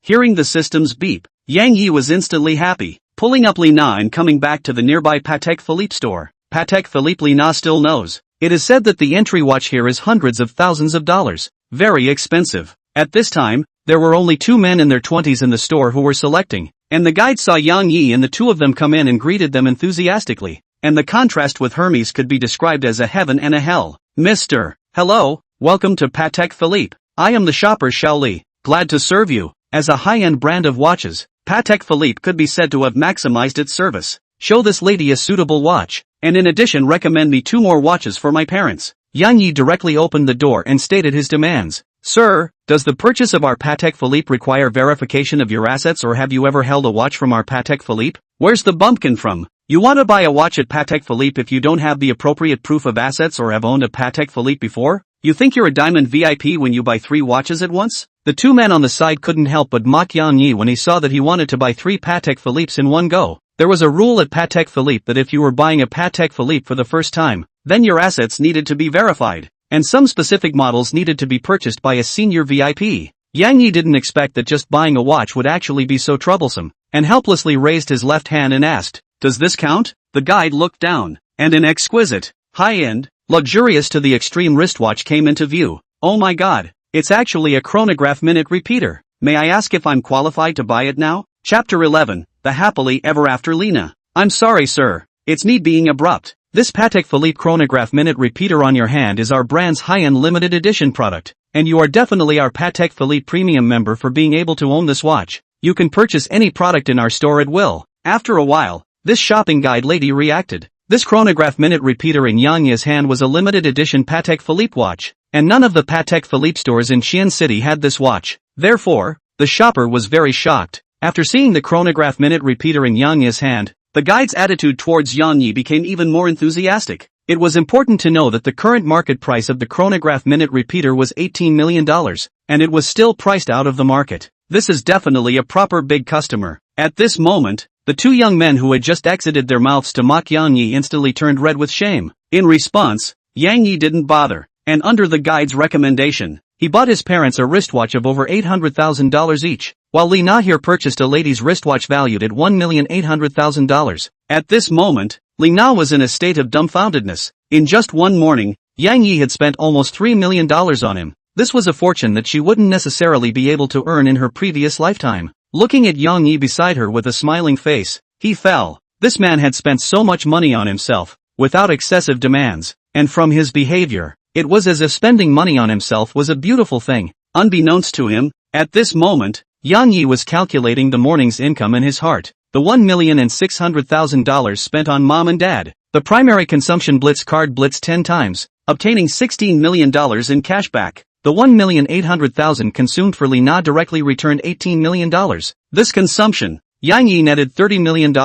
Hearing the system's beep, Yang Yi was instantly happy, pulling up Lina and coming back to the nearby Patek Philippe store. Patek Philippe. Lina still knows. It is said that the entry watch here is hundreds of thousands of dollars. Very expensive. At this time, there were only 2 men in their 20s in the store who were selecting, and the guide saw Yang Yi and the 2 of them come in and greeted them enthusiastically, and the contrast with Hermes could be described as a heaven and a hell. Mr. Hello, welcome to Patek Philippe. I am the shopper Shaoli, glad to serve you. As a high-end brand of watches, Patek Philippe could be said to have maximized its service. Show this lady a suitable watch, and in addition recommend me 2 more watches for my parents. Yang Yi directly opened the door and stated his demands. Sir, does the purchase of our Patek Philippe require verification of your assets, or have you ever held a watch from our Patek Philippe? Where's the bumpkin from? You want to buy a watch at Patek Philippe if you don't have the appropriate proof of assets or have owned a Patek Philippe before? You think you're a diamond VIP when you buy 3 watches at once? The 2 men on the side couldn't help but mock Yang Yi when he saw that he wanted to buy 3 Patek Philippes in one go. There was a rule at Patek Philippe that if you were buying a Patek Philippe for the first time, then your assets needed to be verified, and some specific models needed to be purchased by a senior VIP. Yang Yi didn't expect that just buying a watch would actually be so troublesome, and helplessly raised his left hand and asked, "Does this count?" The guide looked down, and an exquisite, high-end, luxurious to the extreme wristwatch came into view. Oh my god, it's actually a chronograph minute repeater. May I ask if I'm qualified to buy it now? Chapter 11, The Happily Ever After Lina. I'm sorry sir, it's me being abrupt. This Patek Philippe chronograph minute repeater on your hand is our brand's high-end limited edition product, and you are definitely our Patek Philippe premium member for being able to own this watch. You can purchase any product in our store at will. After a while, this shopping guide lady reacted. This chronograph minute repeater in Yang Yi's hand was a limited edition Patek Philippe watch, and none of the Patek Philippe stores in Xi'an City had this watch. Therefore, the shopper was very shocked. After seeing the chronograph minute repeater in Yang Yi's hand, the guide's attitude towards Yang Yi became even more enthusiastic. It was important to know that the current market price of the chronograph minute repeater was $18 million, and it was still priced out of the market. This is definitely a proper big customer. At this moment, the 2 young men who had just exited their mouths to mock Yang Yi instantly turned red with shame. In response, Yang Yi didn't bother, and under the guide's recommendation, he bought his parents a wristwatch of over $800,000 each, while Lina here purchased a lady's wristwatch valued at $1,800,000. At this moment, Lina was in a state of dumbfoundedness. In just one morning, Yang Yi had spent almost $3 million on him. This was a fortune that she wouldn't necessarily be able to earn in her previous lifetime. Looking at Yang Yi beside her with a smiling face, he fell. This man had spent so much money on himself, without excessive demands, and from his behavior, it was as if spending money on himself was a beautiful thing. Unbeknownst to him, at this moment, Yang Yi was calculating the morning's income in his heart. The $1,600,000 spent on mom and dad. The primary consumption blitz card blitzed 10 times, obtaining $16 million in cash back. The $1,800,000 consumed for Lina directly returned $18 million. This consumption, Yang Yi netted $30 million.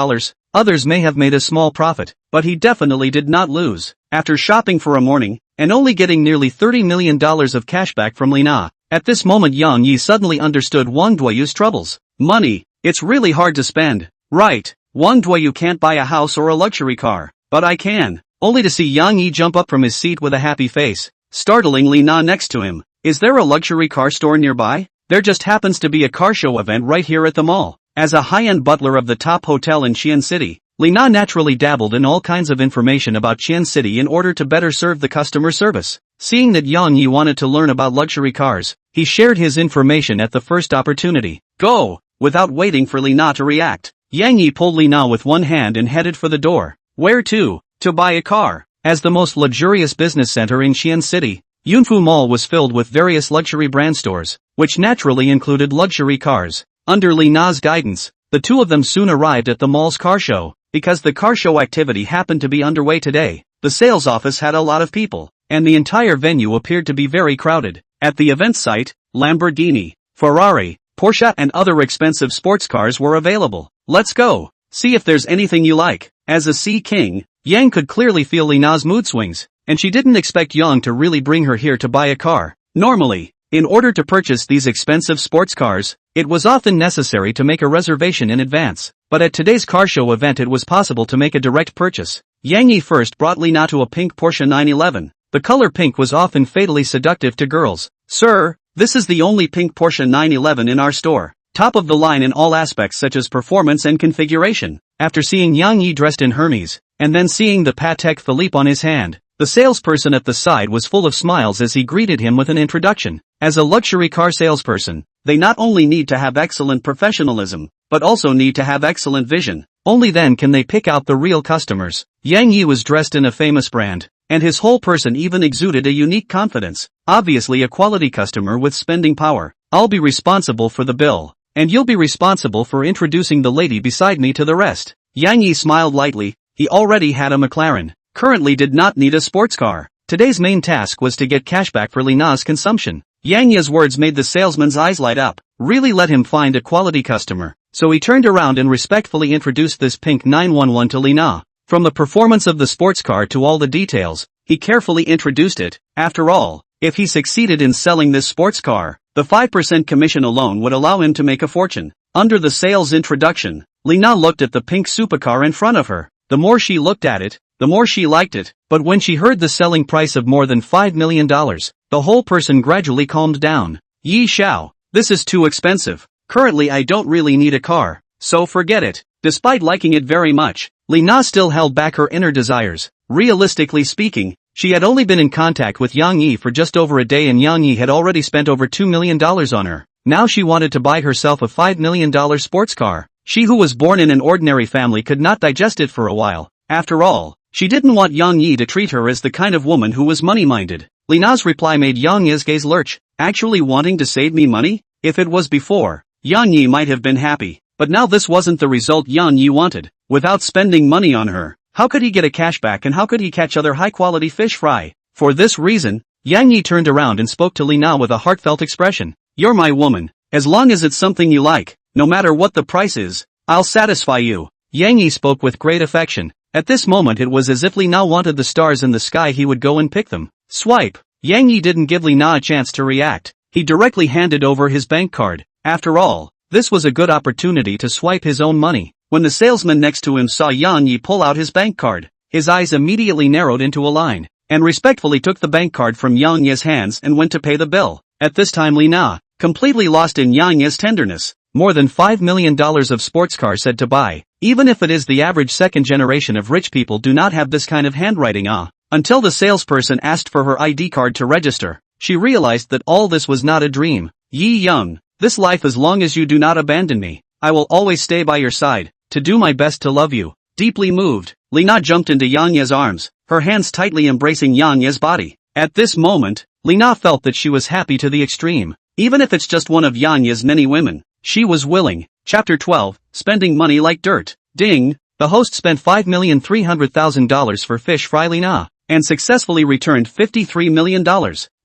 Others may have made a small profit, but he definitely did not lose. After shopping for a morning, and only getting nearly $30 million of cashback from Lina, at this moment Yang Yi suddenly understood Wang Duoyu's troubles. Money, it's really hard to spend. Right, Wang Duoyu can't buy a house or a luxury car, but I can. Only to see Yang Yi jump up from his seat with a happy face, startling Lina next to him. Is there a luxury car store nearby? There just happens to be a car show event right here at the mall. As a high-end butler of the top hotel in Xi'an City, Lina naturally dabbled in all kinds of information about Xi'an City in order to better serve the customer service. Seeing that Yang Yi wanted to learn about luxury cars, he shared his information at the first opportunity. Go! Without waiting for Lina to react, Yang Yi pulled Lina with one hand and headed for the door. Where to? To buy a car. As the most luxurious business center in Xi'an City, Yunfu Mall was filled with various luxury brand stores, which naturally included luxury cars. Under Lina's guidance, the 2 of them soon arrived at the mall's car show. Because the car show activity happened to be underway today, the sales office had a lot of people, and the entire venue appeared to be very crowded. At the event site, Lamborghini, Ferrari, Porsche and other expensive sports cars were available. Let's go. See if there's anything you like. As a Sea King, Yang could clearly feel Lina's mood swings, and she didn't expect Yang to really bring her here to buy a car. Normally, In order to purchase these expensive sports cars, it was often necessary to make a reservation in advance, but at today's car show event it was possible to make a direct purchase. Yang Yi first brought Li Na to a pink Porsche 911. The color pink was often fatally seductive to girls. "Sir, this is the only pink Porsche 911 in our store. Top of the line in all aspects such as performance and configuration." After seeing Yang Yi dressed in Hermes, and then seeing the Patek Philippe on his hand, the salesperson at the side was full of smiles as he greeted him with an introduction. As a luxury car salesperson, they not only need to have excellent professionalism, but also need to have excellent vision. Only then can they pick out the real customers. Yang Yi was dressed in a famous brand, and his whole person even exuded a unique confidence. Obviously a quality customer with spending power. "I'll be responsible for the bill, and you'll be responsible for introducing the lady beside me to the rest." Yang Yi smiled lightly. He already had a McLaren, currently did not need a sports car. Today's main task was to get cashback for Li Na's consumption. Yang Yi's words made the salesman's eyes light up. Really let him find a quality customer. So he turned around and respectfully introduced this pink 911 to Li Na. From the performance of the sports car to all the details, he carefully introduced it. After all, if he succeeded in selling this sports car, the 5% commission alone would allow him to make a fortune. Under the sales introduction, Li Na looked at the pink supercar in front of her. The more she looked at it, the more she liked it. But when she heard the selling price of more than $5 million, the whole person gradually calmed down. "Yi Xiao, this is too expensive. Currently I don't really need a car, so forget it." Despite liking it very much, Li Na still held back her inner desires. Realistically speaking, she had only been in contact with Yang Yi for just over a day and Yang Yi had already spent over $2 million on her. Now she wanted to buy herself a $5 million sports car. She who was born in an ordinary family could not digest it for a while. After all, she didn't want Yang Yi to treat her as the kind of woman who was money-minded. Li Na's reply made Yang Yi's gaze lurch. Actually wanting to save me money? If it was before, Yang Yi might have been happy. But now this wasn't the result Yang Yi wanted. Without spending money on her, how could he get a cashback and how could he catch other high-quality fish fry? For this reason, Yang Yi turned around and spoke to Li Na with a heartfelt expression. "You're my woman. As long as it's something you like, no matter what the price is, I'll satisfy you." Yang Yi spoke with great affection. At this moment it was as if Li Na wanted the stars in the sky, he would go and pick them. Swipe. Yang Yi didn't give Li Na a chance to react. He directly handed over his bank card. After all, this was a good opportunity to swipe his own money. When the salesman next to him saw Yang Yi pull out his bank card, his eyes immediately narrowed into a line, and respectfully took the bank card from Yang Yi's hands and went to pay the bill. At this time Li Na, completely lost in Yang Yi's tenderness. More than $5 million of sports car said to buy. Even if it is the average second generation of rich people do not have this kind of handwriting. Until the salesperson asked for her ID card to register, she realized that all this was not a dream. "Yi Young, this life as long as you do not abandon me, I will always stay by your side, to do my best to love you." Deeply moved, Li Na jumped into Yang Yi's arms, her hands tightly embracing Yang Yi's body. At this moment, Li Na felt that she was happy to the extreme. Even if it's just one of Yang Yi's many women, she was willing. Chapter 12, Spending Money Like Dirt. Ding! The host spent $5,300,000 for fish fry Li Na, and successfully returned $53 million.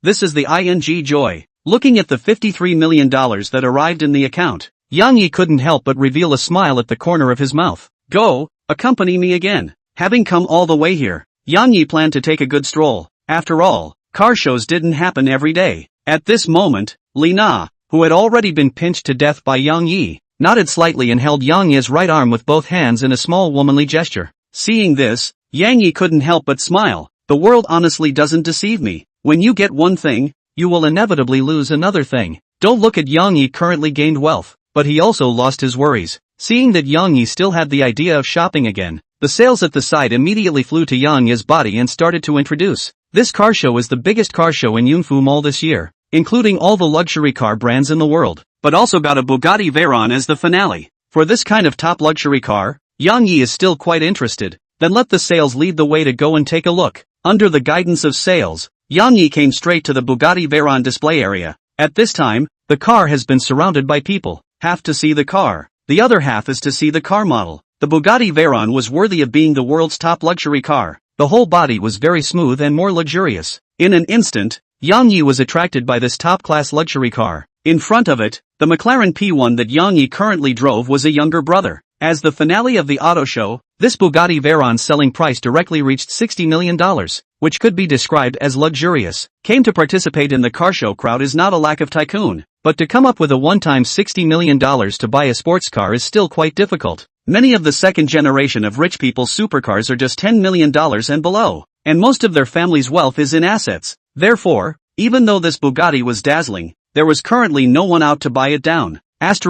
This is the ing joy. Looking at the $53 million that arrived in the account, Yang Yi couldn't help but reveal a smile at the corner of his mouth. "Go, accompany me again." Having come all the way here, Yang Yi planned to take a good stroll. After all, car shows didn't happen every day. At this moment, Li Na, who had already been pinched to death by Yang Yi, nodded slightly and held Yang Yi's right arm with both hands in a small womanly gesture. Seeing this, Yang Yi couldn't help but smile. The world honestly doesn't deceive me. When you get one thing, you will inevitably lose another thing. Don't look at Yang Yi currently gained wealth, but he also lost his worries. Seeing that Yang Yi still had the idea of shopping again, the sales at the side immediately flew to Yang Yi's body and started to introduce. This car show is the biggest car show in Yunfu Mall this year, including all the luxury car brands in the world, but also got a Bugatti Veyron as the finale. For this kind of top luxury car, Yang Yi is still quite interested. Then let the sales lead the way to go and take a look. Under the guidance of sales, Yang Yi came straight to the Bugatti Veyron display area. At this time, the car has been surrounded by people, half to see the car, the other half is to see the car model. The Bugatti Veyron was worthy of being the world's top luxury car. The whole body was very smooth and more luxurious. In an instant, Yang Yi was attracted by this top-class luxury car. In front of it, the McLaren P1 that Yang Yi currently drove was a younger brother. As the finale of the auto show, this Bugatti Veyron's selling price directly reached $60 million. which could be described as luxurious, came to participate in the car show crowd is not a lack of Tycoon, but to come up with a one-time $60 million to buy a sports car is still quite difficult. Many of the second generation of rich people's supercars are just $10 million and below, and most of their family's wealth is in assets. Therefore, even though this Bugatti was dazzling, there was currently no one out to buy it down. Top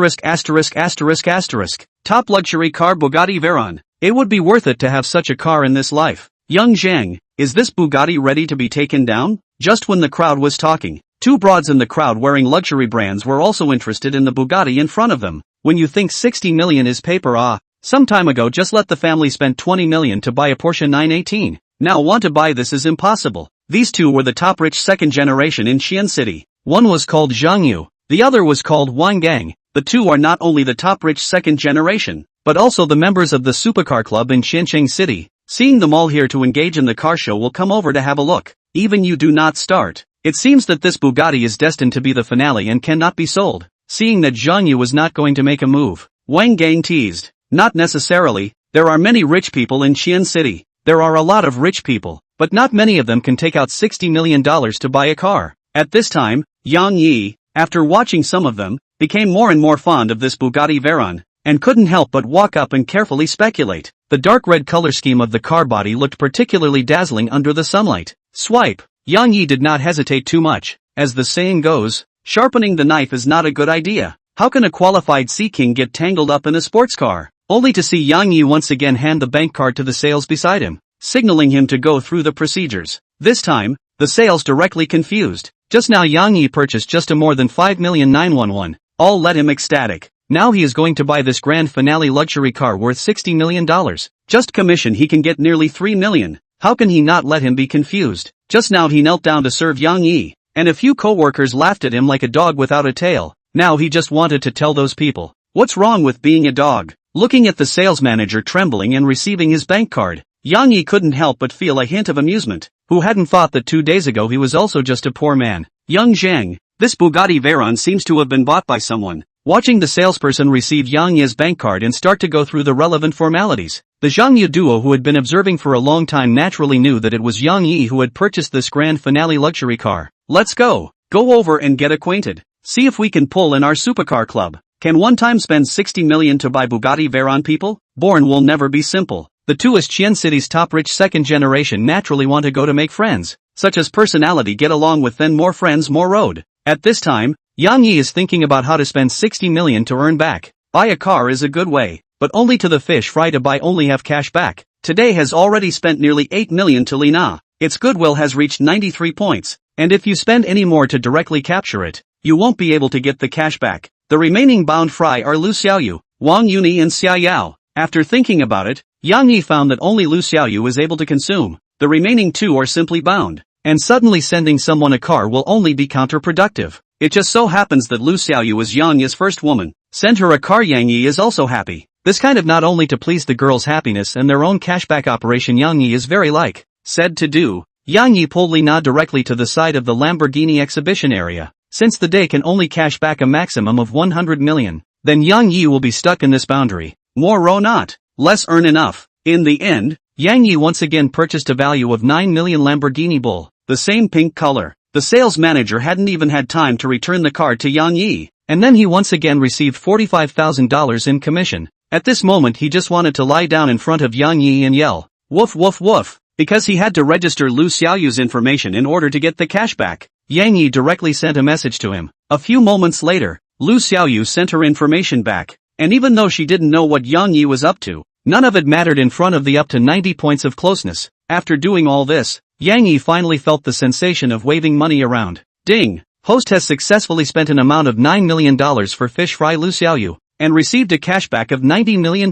luxury car Bugatti Veyron. It would be worth it to have such a car in this life. Young Zhang, is this Bugatti ready to be taken down? Just when the crowd was talking, two broads in the crowd wearing luxury brands were also interested in the Bugatti in front of them. When you think 60 million is paper, some time ago just let the family spend 20 million to buy a Porsche 918. Now want to buy this is impossible. These two were the top rich second generation in Xi'an City. One was called Zhang Yu, the other was called Wang Gang. The two are not only the top rich second generation, but also the members of the supercar club in Xiancheng City. Seeing them all here to engage in the car show will come over to have a look. Even you do not start. It seems that this Bugatti is destined to be the finale and cannot be sold. Seeing that Zhang Yu was not going to make a move, Wang Gang teased. Not necessarily. There are many rich people in Xi'an City. There are a lot of rich people, but not many of them can take out $60 million to buy a car. At this time, Yang Yi, after watching some of them, became more and more fond of this Bugatti Veyron, and couldn't help but walk up and carefully speculate. The dark red color scheme of the car body looked particularly dazzling under the sunlight. Swipe. Yang Yi did not hesitate too much. As the saying goes, sharpening the knife is not a good idea. How can a qualified sea king get tangled up in a sports car? Only to see Yang Yi once again hand the bank card to the sales beside him, signaling him to go through the procedures. This time, the sales directly confused. Just now Yang Yi purchased just a more than 5,911. All let him ecstatic. Now he is going to buy this grand finale luxury car worth $60 million. Just commission he can get nearly $3 million. How can he not let him be confused? Just now he knelt down to serve Yang Yi, and a few co-workers laughed at him like a dog without a tail. Now he just wanted to tell those people, what's wrong with being a dog? Looking at the sales manager trembling and receiving his bank card, Yang Yi couldn't help but feel a hint of amusement. Who hadn't thought that 2 days ago he was also just a poor man? Young Zhang, this Bugatti Veyron seems to have been bought by someone. Watching the salesperson receive Yang Yi's bank card and start to go through the relevant formalities, the Zhang Yi duo who had been observing for a long time naturally knew that it was Yang Yi who had purchased this grand finale luxury car. Let's go. Go over and get acquainted. See if we can pull in our supercar club. Can one time spend 60 million to buy Bugatti Veyron people? Born will never be simple. The two as Xi'an City's top rich second generation naturally want to go to make friends. Such as personality get along with then more friends more road. At this time, Yang Yi is thinking about how to spend 60 million to earn back. Buy a car is a good way, but only to the fish fry to buy only have cash back. Today has already spent nearly 8 million to Lina. Its goodwill has reached 93 points, and if you spend any more to directly capture it, you won't be able to get the cash back. The remaining bound fry are Lu Xiaoyu, Wang Yuni and Xia Yao. After thinking about it, Yang Yi found that only Lu Xiaoyu is able to consume. The remaining two are simply bound, and suddenly sending someone a car will only be counterproductive. It just so happens that Lu Xiaoyu is Yang Yi's first woman. Send her a car. Yang Yi is also happy. This kind of not only to please the girl's happiness and their own cashback operation Yang Yi is very like. Said to do, Yang Yi pulled Lina directly to the side of the Lamborghini exhibition area. Since the day can only cash back a maximum of 100 million, then Yang Yi will be stuck in this boundary. More row not, less earn enough. In the end, Yang Yi once again purchased a value of 9 million Lamborghini Bull, the same pink color. The sales manager hadn't even had time to return the card to Yang Yi, and then he once again received $45,000 in commission. At this moment he just wanted to lie down in front of Yang Yi and yell, woof woof woof, because he had to register Lu Xiaoyu's information in order to get the cash back. Yang Yi directly sent a message to him. A few moments later, Lu Xiaoyu sent her information back, and even though she didn't know what Yang Yi was up to, none of it mattered in front of the up to 90 points of closeness. After doing all this, Yang Yi finally felt the sensation of waving money around. Ding! Host has successfully spent an amount of $9 million for fish fry Lu Xiaoyu, and received a cashback of $90 million.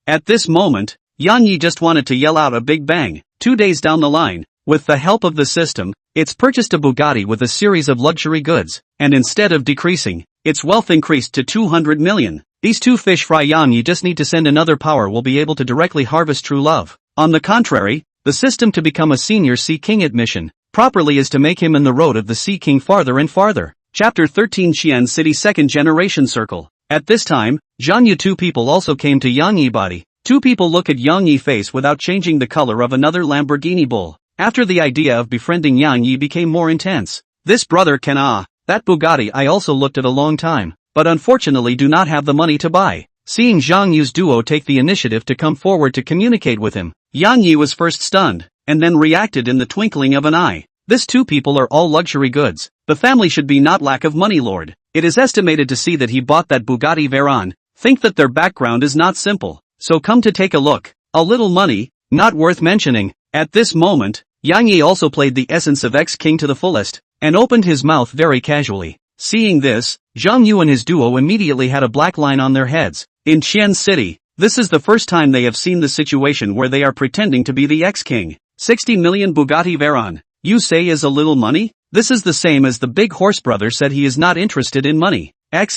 At this moment, Yang Yi just wanted to yell out a big bang. 2 days down the line, with the help of the system, it's purchased a Bugatti with a series of luxury goods, and instead of decreasing, its wealth increased to 200 million. These two fish fry Yang Yi just need to send another power will be able to directly harvest true love. On the contrary, the system to become a senior Sea King admission, properly is to make him in the road of the Sea King farther and farther. Chapter 13 Xi'an City Second Generation Circle. At this time, Zhang Yu two people also came to Yang Yi body. Two people look at Yang Yi face without changing the color of another Lamborghini Bull. after the idea of befriending Yang Yi became more intense. This brother can that Bugatti I also looked at a long time, but unfortunately do not have the money to buy. Seeing Zhang Yu's duo take the initiative to come forward to communicate with him, Yang Yi was first stunned, and then reacted in the twinkling of an eye. These two people are all luxury goods. The family should be not lack of money lord. It is estimated to see that he bought that Bugatti Veyron. Think that their background is not simple. So come to take a look. A little money, not worth mentioning. At this moment, Yang Yi also played the essence of ex-king to the fullest, and opened his mouth very casually. Seeing this, Zhang Yu and his duo immediately had a black line on their heads. In Qian City, this is the first time they have seen the situation where they are pretending to be the ex-king. 60 million Bugatti Veyron. You say is a little money? This is the same as the big horse brother said he is not interested in money.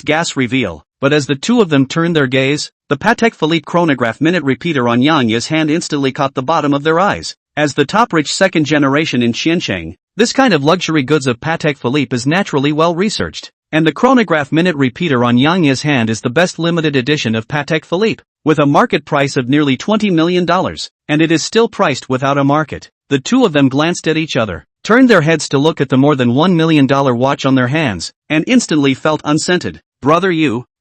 Gas reveal. But as the two of them turned their gaze, the Patek Philippe chronograph minute repeater on Yang Yi's hand instantly caught the bottom of their eyes. As the top rich second generation in Qiancheng, this kind of luxury goods of Patek Philippe is naturally well researched. And the chronograph minute repeater on Yang Yi's hand is the best limited edition of Patek Philippe, with a market price of nearly $20 million, and it is still priced without a market. The two of them glanced at each other, turned their heads to look at the more than $1 million watch on their hands, and instantly felt unscented. Brother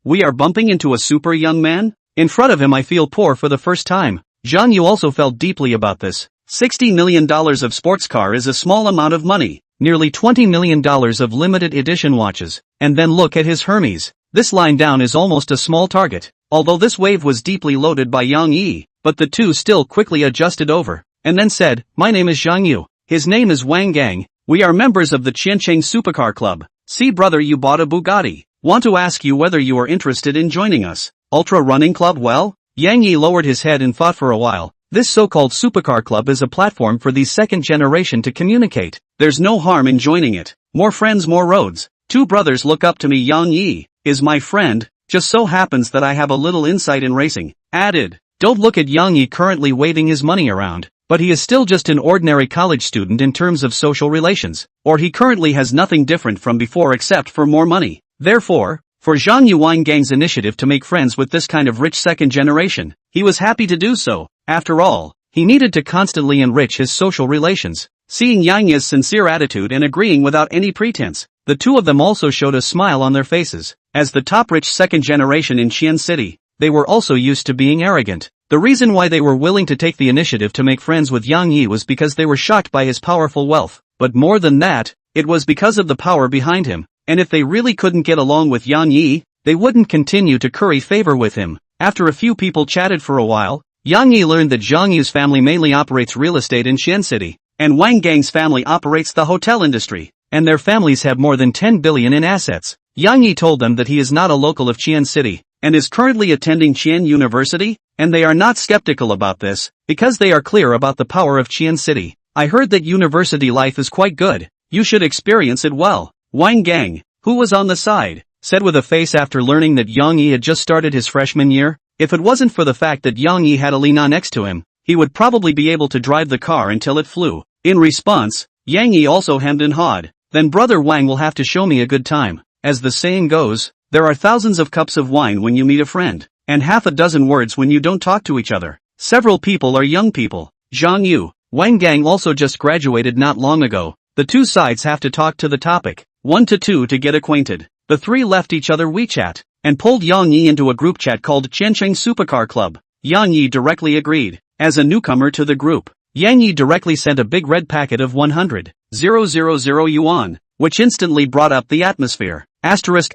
we are bumping into a super young man? In front of him I feel poor for the first time. Zhang Yu also felt deeply about this. $60 million of sports car is a small amount of money. Nearly $20 million of limited edition watches. And then look at his Hermes. This line down is almost a small target. Although this wave was deeply loaded by Yang Yi, but the two still quickly adjusted over, and then said, my name is Zhang Yu. His name is Wang Gang. We are members of the Qiancheng Supercar Club. See brother, you bought a Bugatti. Want to ask you whether you are interested in joining us. Ultra Running Club? Well? Yang Yi lowered his head and thought for a while. This so-called supercar club is a platform for the second generation to communicate. There's no harm in joining it. More friends, more roads. Two brothers look up to me. Yang Yi is my friend. Just so happens that I have a little insight in racing. Added. Don't look at Yang Yi currently waving his money around. But he is still just an ordinary college student in terms of social relations. Or he currently has nothing different from before except for more money. Therefore, for Zhang Yu Wang Gang's initiative to make friends with this kind of rich second generation, he was happy to do so. After all, he needed to constantly enrich his social relations. Seeing Yang Yi's sincere attitude and agreeing without any pretense, the two of them also showed a smile on their faces. As the top rich second generation in Qian City, they were also used to being arrogant. The reason why they were willing to take the initiative to make friends with Yang Yi was because they were shocked by his powerful wealth. But more than that, it was because of the power behind him. And if they really couldn't get along with Yang Yi, they wouldn't continue to curry favor with him. After a few people chatted for a while, Yang Yi learned that Zhang Yu's family mainly operates real estate in Qian City, and Wang Gang's family operates the hotel industry, and their families have more than 10 billion in assets. Yang Yi told them that he is not a local of Qian City, and is currently attending Qian University, and they are not skeptical about this, because they are clear about the power of Qian City. I heard that university life is quite good. You should experience it well. Wang Gang, who was on the side, said with a face after learning that Yang Yi had just started his freshman year. If it wasn't for the fact that Yang Yi had Alina next to him, he would probably be able to drive the car until it flew. In response, Yang Yi also hemmed and hawed. Then brother Wang will have to show me a good time. As the saying goes, there are thousands of cups of wine when you meet a friend, and half a dozen words when you don't talk to each other. Several people are young people. Zhang Yu, Wang Gang also just graduated not long ago. The two sides have to talk to the topic. 1 to 2 to get acquainted. The three left each other WeChat, and pulled Yang Yi into a group chat called Qiancheng Supercar Club. Yang Yi directly agreed. As a newcomer to the group, Yang Yi directly sent a big red packet of 100,000 yuan, which instantly brought up the atmosphere. Asterisk.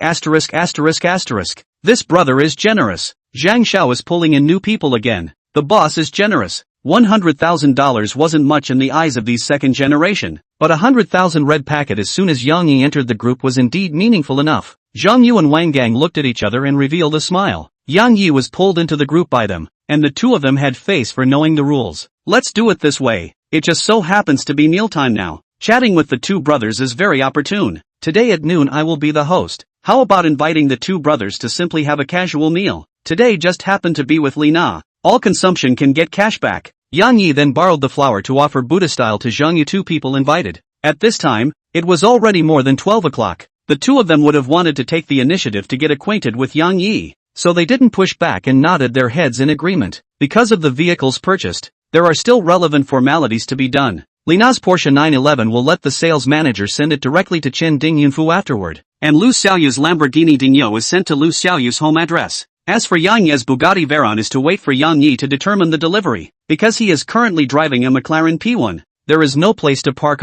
This brother is generous. Zhang Xiao is pulling in new people again. The boss is generous. $100,000 wasn't much in the eyes of these second generation, but 100,000 red packet as soon as Yang Yi entered the group was indeed meaningful enough. Zhang Yu and Wang Gang looked at each other and revealed a smile. Yang Yi was pulled into the group by them, and the two of them had face for knowing the rules. Let's do it this way. It just so happens to be mealtime now. Chatting with the two brothers is very opportune. Today at noon I will be the host. How about inviting the two brothers to simply have a casual meal? Today just happened to be with Lina. All consumption can get cash back. Yang Yi then borrowed the flour to offer Buddha style to Zhang Yu. Two people invited. At this time, it was already more than 12 o'clock. The two of them would have wanted to take the initiative to get acquainted with Yang Yi, so they didn't push back and nodded their heads in agreement. Because of the vehicles purchased, there are still relevant formalities to be done. Li Na's Porsche 911 will let the sales manager send it directly to Chen Dingyunfu afterward. And Lu Xiaoyu's Lamborghini Dingyo is sent to Lu Xiaoyu's home address. As for Yang Ye's Bugatti Veyron is to wait for Yang Yi to determine the delivery. Because he is currently driving a McLaren P1, there is no place to park.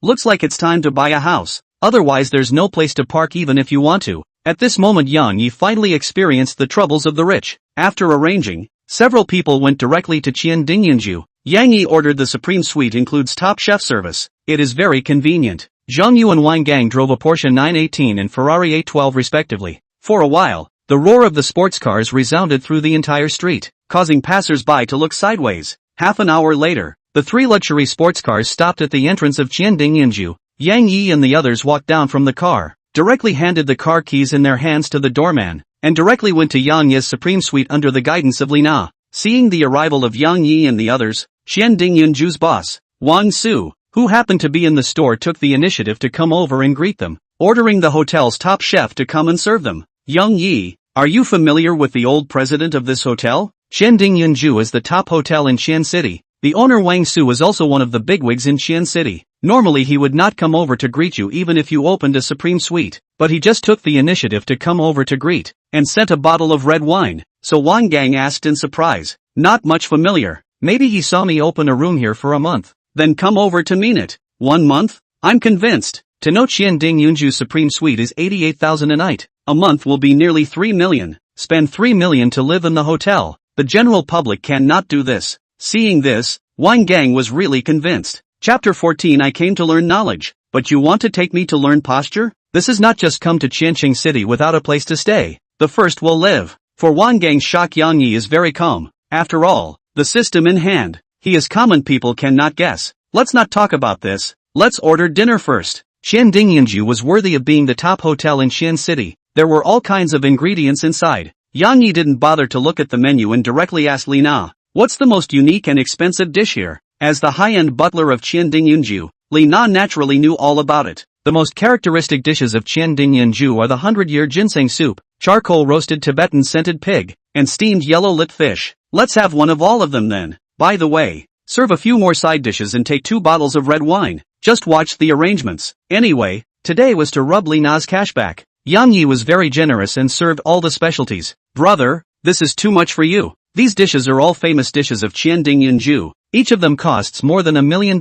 Looks like it's time to buy a house. Otherwise there's no place to park even if you want to. At this moment Yang Yi finally experienced the troubles of the rich. After arranging, several people went directly to Qian Dingyunju. Yang Yi ordered the Supreme Suite includes Top Chef service. It is very convenient. Zhang Yu and Wang Gang drove a Porsche 918 and Ferrari 812 respectively. For a while, the roar of the sports cars resounded through the entire street, causing passers-by to look sideways. Half an hour later, the three luxury sports cars stopped at the entrance of Qian Dingyunju. Yang Yi and the others walked down from the car, directly handed the car keys in their hands to the doorman, and directly went to Yang Yi's Supreme Suite under the guidance of Li Na. Seeing the arrival of Yang Yi and the others, Qian Dingyunju's boss, Wang Su, who happened to be in the store, took the initiative to come over and greet them, ordering the hotel's top chef to come and serve them. Yang Yi, are you familiar with the old president of this hotel? Qian Dingyunju is the top hotel in Qian City. The owner Wang Su was also one of the bigwigs in Qian City. Normally he would not come over to greet you even if you opened a Supreme Suite, but he just took the initiative to come over to greet, and sent a bottle of red wine. So Wang Gang asked in surprise, not much familiar. Maybe he saw me open a room here for a month, then come over to mean it. 1 month? I'm convinced. To know Qian Dingyunju's Supreme Suite is 88,000 a night. A month will be nearly 3 million. Spend 3 million to live in the hotel. The general public cannot do this. Seeing this, Wang Gang was really convinced. Chapter 14 I came to learn knowledge, but you want to take me to learn posture? This is not just come to Qianqing City without a place to stay. The first will live. For Wang Gang's shock, Yang Yi is very calm. After all, the system in hand, he is common people cannot guess. Let's not talk about this. Let's order dinner first. Qian Dingyunju was worthy of being the top hotel in Qian City. There were all kinds of ingredients inside. Yang Yi didn't bother to look at the menu and directly asked Li Na, what's the most unique and expensive dish here? As the high-end butler of Qian Dingyunju, Li Na naturally knew all about it. The most characteristic dishes of Qian Dingyunju are the 100-year ginseng soup, charcoal roasted Tibetan scented pig, and steamed yellow-lit fish. Let's have one of all of them then. By the way, serve a few more side dishes and take 2 bottles of red wine. Just watch the arrangements. Anyway, today was to rub Li Na's cash back. Yang Yi was very generous and served all the specialties. Brother, this is too much for you. These dishes are all famous dishes of Qian Dingyunju. Each of them costs more than $1 million.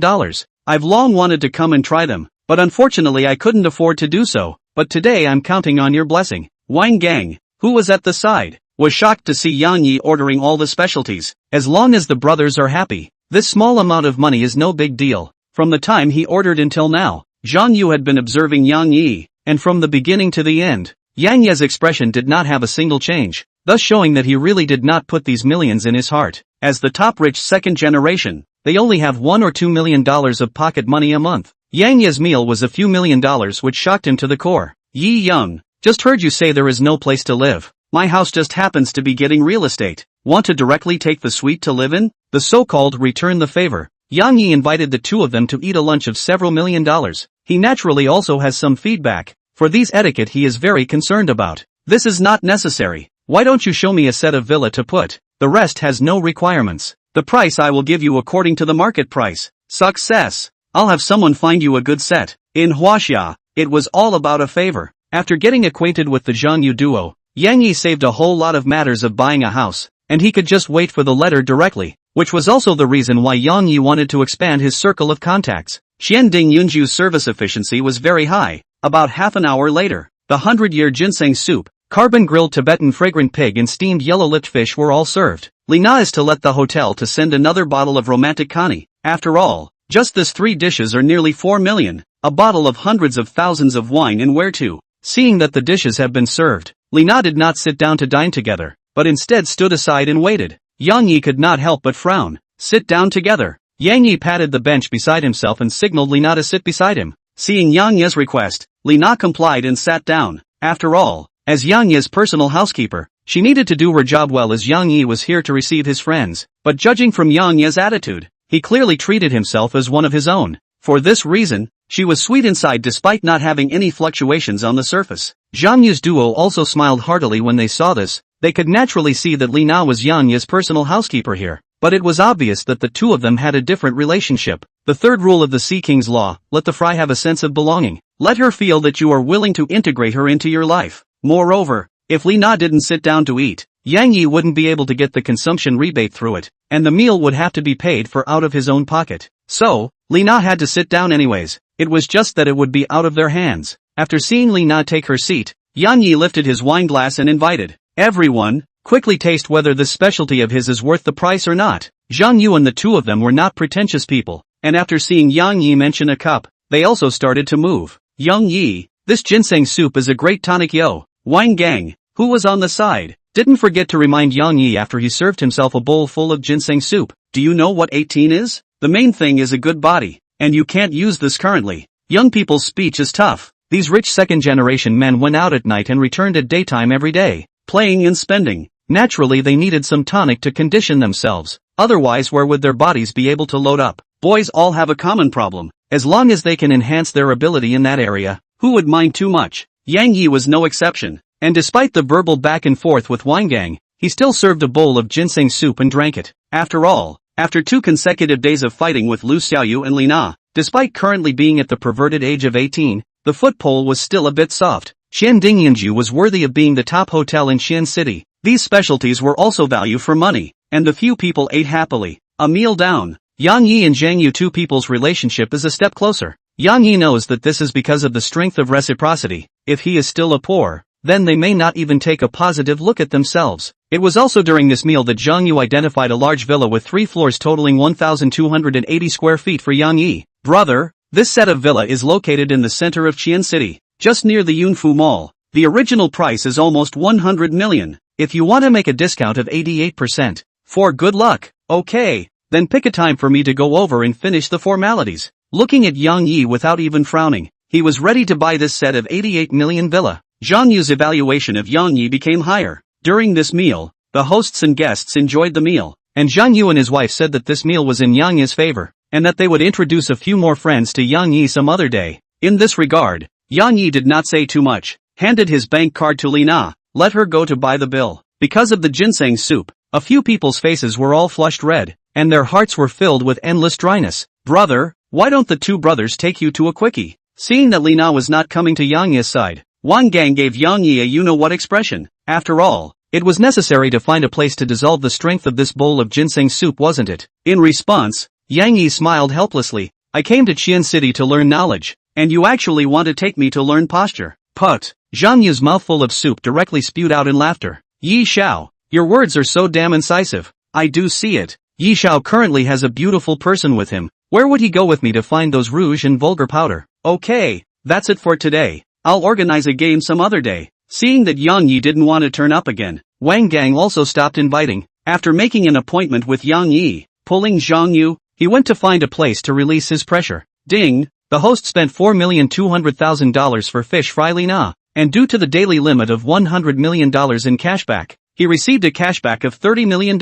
I've long wanted to come and try them, but unfortunately I couldn't afford to do so. But today I'm counting on your blessing. Wang Gang, who was at the side, was shocked to see Yang Yi ordering all the specialties. As long as the brothers are happy, this small amount of money is no big deal. From the time he ordered until now, Zhang Yu had been observing Yang Yi, and from the beginning to the end, Yang Yi's expression did not have a single change, thus showing that he really did not put these millions in his heart. As the top rich second generation, they only have $1 or $2 million of pocket money a month. Yang Yi's meal was a few $1 million, which shocked him to the core. Yi Young, just heard you say there is no place to live. My house just happens to be getting real estate. Want to directly take the suite to live in? The so-called return the favor. Yang Yi invited the two of them to eat a lunch of several $1 million. He naturally also has some feedback. For these etiquette he is very concerned about. This is not necessary. Why don't you show me a set of villa to put? The rest has no requirements. The price I will give you according to the market price. Success. I'll have someone find you a good set. In Huaxia, it was all about a favor. After getting acquainted with the Zhang Yu duo, Yang Yi saved a whole lot of matters of buying a house, and he could just wait for the letter directly, which was also the reason why Yang Yi wanted to expand his circle of contacts. Qian Dingyunju's service efficiency was very high. About half an hour later, the 100-year ginseng soup, carbon-grilled Tibetan fragrant pig and steamed yellow-lipped fish were all served. Li Na is to let the hotel to send another bottle of romantic connie. After all, just these 3 dishes are nearly 4 million, a bottle of hundreds of thousands of wine and where to. Seeing that the dishes have been served, Li Na did not sit down to dine together, but instead stood aside and waited. Yang Yi could not help but frown. Sit down together. Yang Yi patted the bench beside himself and signaled Li Na to sit beside him. Seeing Yang Yi's request, Li Na complied and sat down. After all, as Yang Yi's personal housekeeper, she needed to do her job well as Yang Yi was here to receive his friends. But judging from Yang Yi's attitude, he clearly treated himself as one of his own. For this reason, she was sweet inside despite not having any fluctuations on the surface. Zhang Yu's duo also smiled heartily when they saw this. They could naturally see that Li Na was Yang Yi's personal housekeeper here. but it was obvious that the two of them had a different relationship. The third rule of the Sea King's law: let the fry have a sense of belonging. Let her feel that you are willing to integrate her into your life. Moreover, if Li Na didn't sit down to eat, Yang Yi wouldn't be able to get the consumption rebate through it, and the meal would have to be paid for out of his own pocket. So, Li Na had to sit down anyways. It was just that it would be out of their hands. After seeing Li Na take her seat, Yang Yi lifted his wine glass and invited everyone, quickly taste whether this specialty of his is worth the price or not. Zhang Yu and the two of them were not pretentious people, and after seeing Yang Yi mention a cup, they also started to move. Yang Yi, this ginseng soup is a great tonic yo. Wang Gang, who was on the side, didn't forget to remind Yang Yi after he served himself a bowl full of ginseng soup. Do you know what 18 is? The main thing is a good body, and you can't use this currently. Young people's speech is tough. These rich second-generation men went out at night and returned at daytime every day, playing and spending. Naturally they needed some tonic to condition themselves, otherwise where would their bodies be able to load up? Boys all have a common problem. As long as they can enhance their ability in that area, who would mind too much? Yang Yi was no exception, and despite the verbal back and forth with Wang Gang, he still served a bowl of ginseng soup and drank it. After all, after 2 consecutive days of fighting with Lu Xiaoyu and Li Na, despite currently being at the perverted age of 18, the foot pole was still a bit soft. Xiandingyanju was worthy of being the top hotel in Xian City. These specialties were also value for money, and the few people ate happily. A meal down, Yang Yi and Zhang Yu two people's relationship is a step closer. Yang Yi knows that this is because of the strength of reciprocity. If he is still a poor, then they may not even take a positive look at themselves. It was also during this meal that Zhang Yu identified a large villa with 3 floors totaling 1,280 square feet for Yang Yi. Brother, this set of villa is located in the center of Qian City, just near the Yunfu Mall. The original price is almost 100 million. If you want to make a discount of 88%, for good luck, okay, then pick a time for me to go over and finish the formalities. Looking at Yang Yi without even frowning, he was ready to buy this set of 88 million villa. Zhang Yu's evaluation of Yang Yi became higher. During this meal, the hosts and guests enjoyed the meal, and Zhang Yu and his wife said that this meal was in Yang Yi's favor, and that they would introduce a few more friends to Yang Yi some other day. In this regard, Yang Yi did not say too much, handed his bank card to Li Na, let her go to buy the bill. Because of the ginseng soup, a few people's faces were all flushed red, and their hearts were filled with endless dryness. Brother, why don't the two brothers take you to a quickie? Seeing that Li Na was not coming to Yang Yi's side, Wang Gang gave Yang Yi a you-know-what expression. After all, it was necessary to find a place to dissolve the strength of this bowl of ginseng soup, wasn't it? In response, Yang Yi smiled helplessly. I came to Qian City to learn knowledge, and you actually want to take me to learn posture. Put. Zhang Yu's mouthful of soup directly spewed out in laughter. Yi Xiao, your words are so damn incisive. I do see it. Yi Xiao currently has a beautiful person with him. Where would he go with me to find those rouge and vulgar powder? Okay, that's it for today. I'll organize a game some other day. Seeing that Yang Yi didn't want to turn up again, Wang Gang also stopped inviting. After making an appointment with Yang Yi, pulling Zhang Yu, he went to find a place to release his pressure. Ding! The host spent $4,200,000 for fish fry Li Na, and due to the daily limit of $100 million in cashback, he received a cashback of $30 million.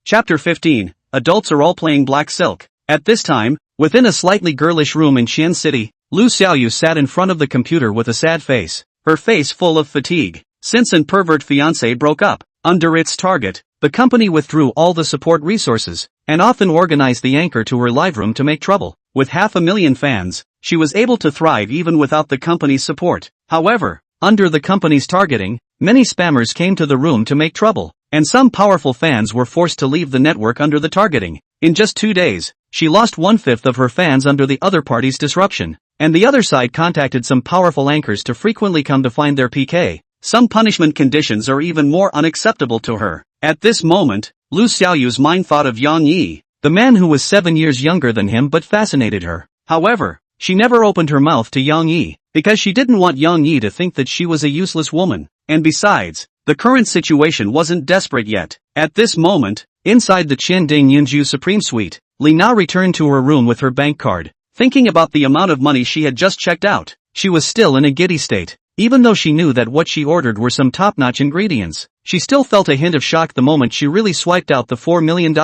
Chapter 15, Adults are all playing black silk. At this time, within a slightly girlish room in Qian City, Lu Xiaoyu sat in front of the computer with a sad face, her face full of fatigue. Since an pervert fiancé broke up, under its target, the company withdrew all the support resources, and often organized the anchor to her live room to make trouble. With 500,000 fans, she was able to thrive even without the company's support. However, under the company's targeting, many spammers came to the room to make trouble, and some powerful fans were forced to leave the network under the targeting. In just 2 days, she lost 1/5 of her fans under the other party's disruption, and the other side contacted some powerful anchors to frequently come to find their PK. Some punishment conditions are even more unacceptable to her. At this moment, Lu Xiaoyu's mind thought of Yang Yi, the man who was 7 years younger than him but fascinated her. However, she never opened her mouth to Yang Yi, because she didn't want Yang Yi to think that she was a useless woman, and besides, the current situation wasn't desperate yet. At this moment, inside the Qianding Yinju Supreme Suite, Li Na returned to her room with her bank card. Thinking about the amount of money she had just checked out, she was still in a giddy state. Even though she knew that what she ordered were some top-notch ingredients, she still felt a hint of shock the moment she really swiped out the $4 million.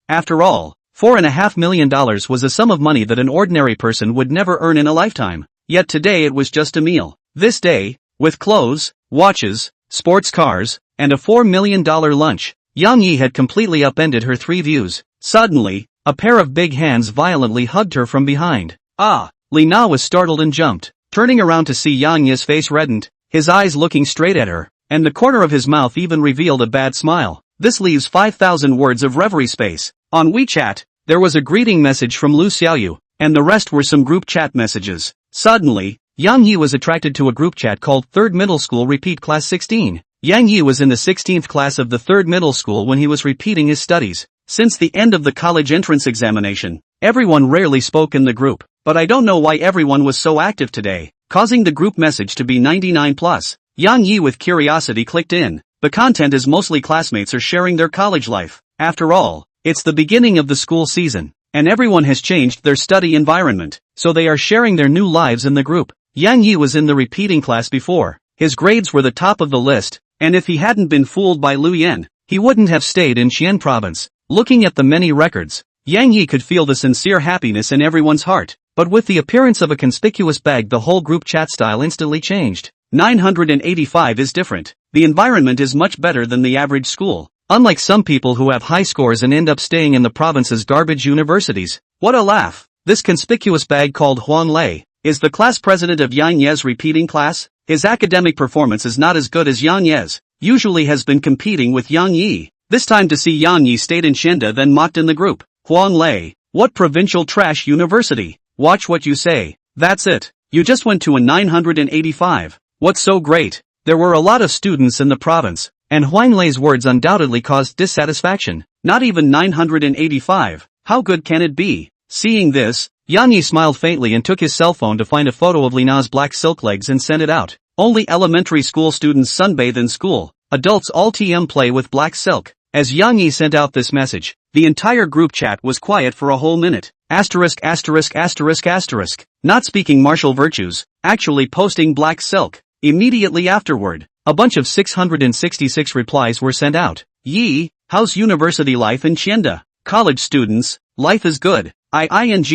After all, $4.5 million was a sum of money that an ordinary person would never earn in a lifetime. Yet today it was just a meal. This day, with clothes, watches, sports cars, and a $4 million lunch, Yang Yi had completely upended her three views. Suddenly, a pair of big hands violently hugged her from behind. Ah! Li Na was startled and jumped. Turning around to see Yang Yi's face reddened, his eyes looking straight at her, and the corner of his mouth even revealed a bad smile. This leaves 5,000 words of reverie space. On WeChat, there was a greeting message from Lu Xiaoyu, and the rest were some group chat messages. Suddenly, Yang Yi was attracted to a group chat called 3rd Middle School Repeat Class 16. Yang Yi was in the 16th class of the 3rd Middle School when he was repeating his studies. Since the end of the college entrance examination, everyone rarely spoke in the group, but I don't know why everyone was so active today, causing the group message to be 99+. Yang Yi with curiosity clicked in. The content is mostly classmates are sharing their college life. After all, it's the beginning of the school season, and everyone has changed their study environment, so they are sharing their new lives in the group. Yang Yi was in the repeating class before. His grades were the top of the list, and if he hadn't been fooled by Lu Yan, he wouldn't have stayed in Xi'an province. Looking at the many records, Yang Yi could feel the sincere happiness in everyone's heart, but with the appearance of a conspicuous bag the whole group chat style instantly changed. 985 is different. The environment is much better than the average school. Unlike some people who have high scores and end up staying in the province's garbage universities. What a laugh. This conspicuous bag called Huang Lei is the class president of Yang Ye's repeating class. His academic performance is not as good as Yang Ye's, usually has been competing with Yang Yi. This time to see Yang Yi stayed in Shenda then mocked in the group. Huang Lei, what provincial trash university? Watch what you say. That's it. You just went to a 985. What's so great? There were a lot of students in the province, and Huang Lei's words undoubtedly caused dissatisfaction. Not even 985. How good can it be? Seeing this, Yang Yi smiled faintly and took his cell phone to find a photo of Li Na's black silk legs and sent it out. Only elementary school students sunbathe in school. Adults all TM play with black silk. As Yang Yi sent out this message, the entire group chat was quiet for a whole minute. Asterisk asterisk asterisk asterisk. Not speaking martial virtues, actually posting black silk. Immediately afterward, a bunch of 666 replies were sent out. Yi, how's university life in Qianda? College students, life is good. I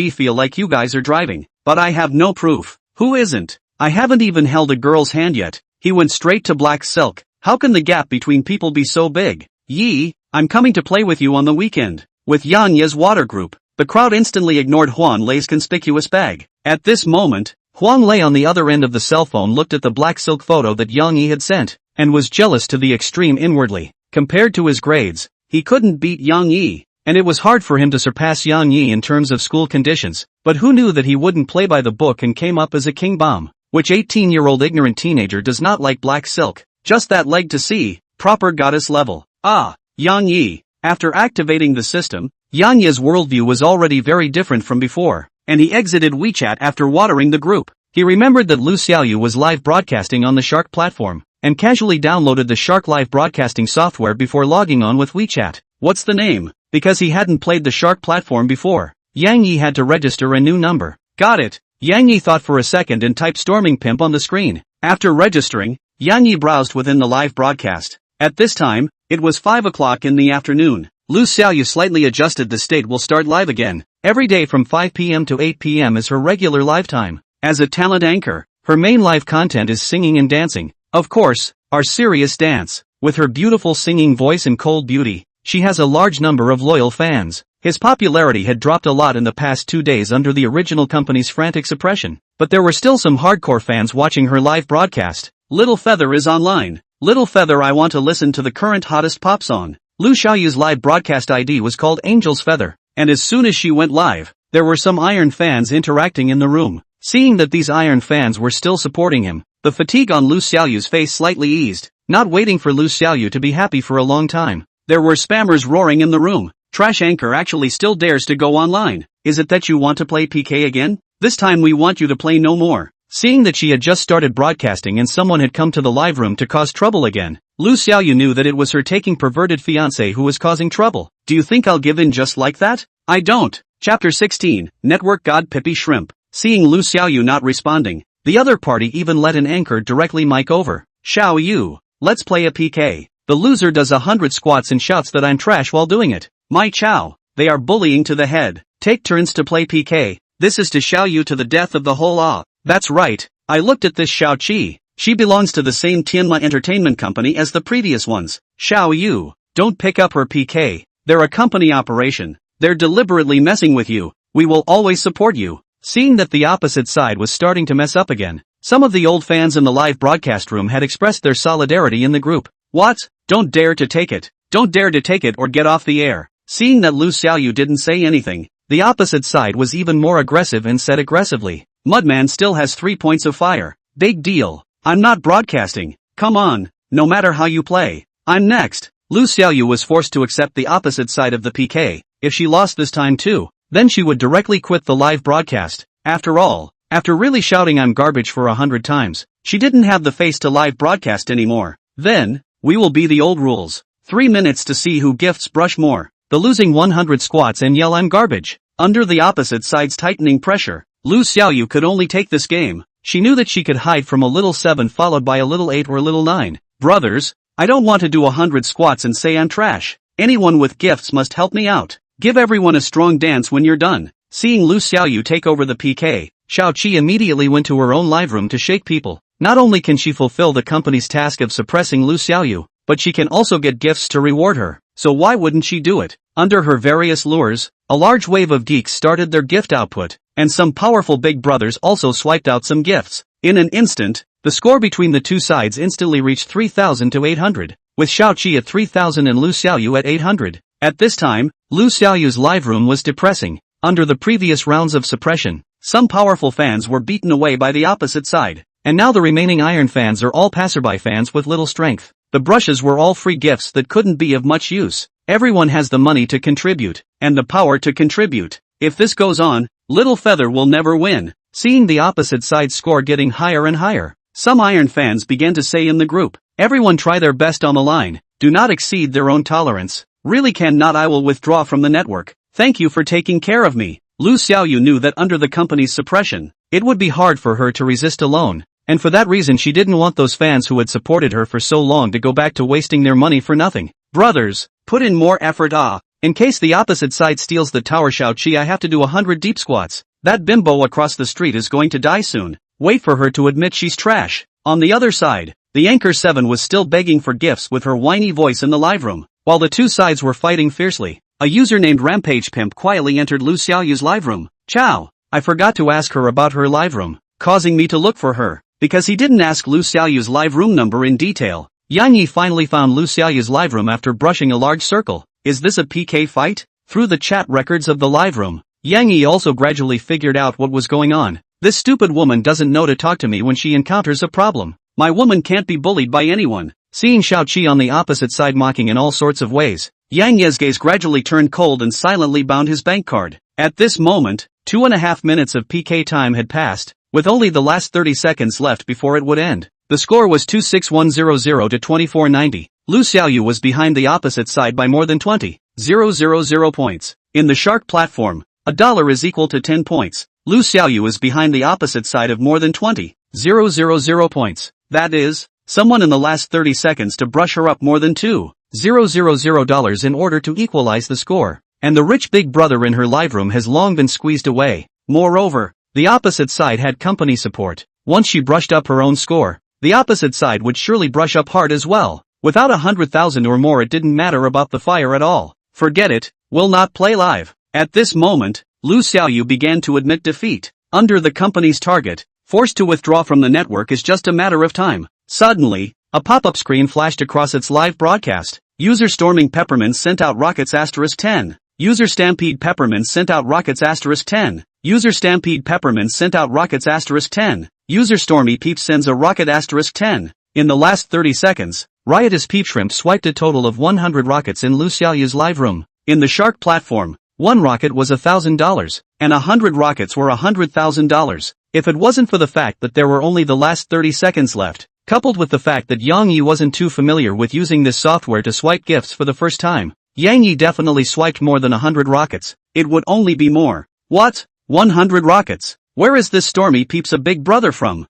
feel like you guys are driving, but I have no proof. Who isn't? I haven't even held a girl's hand yet. He went straight to black silk. How can the gap between people be so big? Yi, I'm coming to play with you on the weekend. With Yang Ye's water group, the crowd instantly ignored Huang Lei's conspicuous bag. At this moment, Huang Lei on the other end of the cell phone looked at the black silk photo that Yang Yi had sent, and was jealous to the extreme inwardly. Compared to his grades, he couldn't beat Yang Yi, and it was hard for him to surpass Yang Yi in terms of school conditions, but who knew that he wouldn't play by the book and came up as a king bomb? Which 18-year-old ignorant teenager does not like black silk? Just that leg to see, proper goddess level. Ah, Yang Yi. After activating the system, Yang Yi's worldview was already very different from before, and he exited WeChat after watering the group. He remembered that Lu Xiaoyu was live broadcasting on the Shark platform, and casually downloaded the Shark live broadcasting software before logging on with WeChat. What's the name? Because he hadn't played the Shark platform before, Yang Yi had to register a new number. Got it. Yang Yi thought for a second and typed Storming Pimp on the screen. After registering, Yang Yi browsed within the live broadcast. At this time, it was 5 o'clock in the afternoon. Lu Xiaoyu slightly adjusted the state will start live again. Every day from 5 p.m. to 8 p.m. is her regular live time. As a talent anchor, her main live content is singing and dancing. Of course, our serious dance. With her beautiful singing voice and cold beauty, she has a large number of loyal fans. His popularity had dropped a lot in the past 2 days under the original company's frantic suppression, but there were still some hardcore fans watching her live broadcast. Little Feather is online. Little Feather, I want to listen to the current hottest pop song. Lu Xiaoyu's live broadcast ID was called Angel's Feather, and as soon as she went live, there were some Iron fans interacting in the room. Seeing that these Iron fans were still supporting him, the fatigue on Lu Xiaoyu's face slightly eased, not waiting for Lu Xiaoyu to be happy for a long time. There were spammers roaring in the room. Trash Anchor actually still dares to go online. Is it that you want to play PK again? This time we want you to play no more. Seeing that she had just started broadcasting and someone had come to the live room to cause trouble again, Lu Xiaoyu knew that it was her taking perverted fiancé who was causing trouble. Do you think I'll give in just like that? I don't. Chapter 16, Network God Pippi Shrimp. Seeing Lu Xiaoyu not responding, the other party even let an anchor directly mic over. Xiao Yu, let's play a PK. The loser does 100 squats and shouts that I'm trash while doing it. My chow, they are bullying to the head. Take turns to play PK. This is to Xiao Yu to the death of the whole ah. That's right, I looked at this Xiao Qi. She belongs to the same Tianma entertainment company as the previous ones. Xiao Yu, don't pick up her PK. They're a company operation. They're deliberately messing with you. We will always support you. Seeing that the opposite side was starting to mess up again, some of the old fans in the live broadcast room had expressed their solidarity in the group. What? Don't dare to take it. Don't dare to take it or get off the air. Seeing that Lu Xiaoyu didn't say anything, the opposite side was even more aggressive and said aggressively, Mudman still has 3 points of fire. Big deal. I'm not broadcasting. Come on. No matter how you play. I'm next. Lu Xiaoyu was forced to accept the opposite side of the PK. If she lost this time too, then she would directly quit the live broadcast. After all, after really shouting I'm garbage for 100 times, she didn't have the face to live broadcast anymore. Then, we will be the old rules. 3 minutes to see who gifts brush more. The losing 100 squats and yell I'm garbage. Under the opposite side's tightening pressure, Lu Xiaoyu could only take this game. She knew that she could hide from a little 7 followed by a little 8 or a little 9. Brothers, I don't want to do 100 squats and say I'm trash. Anyone with gifts must help me out. Give everyone a strong dance when you're done. Seeing Lu Xiaoyu take over the PK, Xiao Qi immediately went to her own live room to shake people. Not only can she fulfill the company's task of suppressing Lu Xiaoyu, but she can also get gifts to reward her. So why wouldn't she do it? Under her various lures, a large wave of geeks started their gift output, and some powerful big brothers also swiped out some gifts. In an instant, the score between the two sides instantly reached 3,000 to 800, with Xiao Qi at 3,000 and Lu Xiaoyu at 800. At this time, Lu Xiaoyu's live room was depressing. Under the previous rounds of suppression, some powerful fans were beaten away by the opposite side, and now the remaining iron fans are all passerby fans with little strength. The brushes were all free gifts that couldn't be of much use. Everyone has the money to contribute, and the power to contribute. If this goes on, Little Feather will never win. Seeing the opposite side's score getting higher and higher, some iron fans began to say in the group, everyone try their best on the line. Do not exceed their own tolerance. Really cannot, I will withdraw from the network. Thank you for taking care of me. Lu Xiaoyu knew that under the company's suppression, it would be hard for her to resist alone, and for that reason she didn't want those fans who had supported her for so long to go back to wasting their money for nothing. Brothers, put in more effort. In case the opposite side steals the tower, Xiao Qi, I have to do 100 deep squats. That bimbo across the street is going to die soon. Wait for her to admit she's trash. On the other side, the Anchor 7 was still begging for gifts with her whiny voice in the live room. While the two sides were fighting fiercely, a user named Rampage Pimp quietly entered Lu Xiaoyu's live room. Ciao. I forgot to ask her about her live room, causing me to look for her, because he didn't ask Lu Xiaoyu's live room number in detail. Yang Yi finally found Lu Xiaoyu's live room after brushing a large circle. Is this a PK fight? Through the chat records of the live room, Yang Yi also gradually figured out what was going on. This stupid woman doesn't know to talk to me when she encounters a problem. My woman can't be bullied by anyone. Seeing Xiao Qi on the opposite side mocking in all sorts of ways, Yang Ye's gaze gradually turned cold and silently bound his bank card. At this moment, 2.5 minutes of PK time had passed, with only the last 30 seconds left before it would end. The score was 26100 to 2490. Lu Xiaoyu was behind the opposite side by more than 20,000 points. In the Shark platform, $1 is equal to 10 points. Lu Xiaoyu is behind the opposite side of more than 20,000 points. That is, someone in the last 30 seconds to brush her up more than $2,000 in order to equalize the score. And the rich big brother in her live room has long been squeezed away. Moreover, the opposite side had company support. Once she brushed up her own score, the opposite side would surely brush up hard as well. Without 100,000 or more, it didn't matter about the fire at all. Forget it, will not play live. At this moment, Lu Xiaoyu began to admit defeat. Under the company's target, forced to withdraw from the network is just a matter of time. Suddenly, a pop-up screen flashed across its live broadcast. User Storming Peppermint sent out rockets *10. User Stampede Peppermint sent out rockets *10. User Stampede Peppermint sent out rockets *10. User Stormy Peep sends a rocket *10. In the last 30 seconds, Riotous Peep Shrimp swiped a total of 100 rockets in Lu Xiaoyu's live room. In the Shark platform, one rocket was $1,000, and 100 rockets were $100,000. If it wasn't for the fact that there were only the last 30 seconds left, coupled with the fact that Yang Yi wasn't too familiar with using this software to swipe gifts for the first time, Yang Yi definitely swiped more than 100 rockets. It would only be more. What? 100 rockets? Where is this Stormy Peeps a big brother from?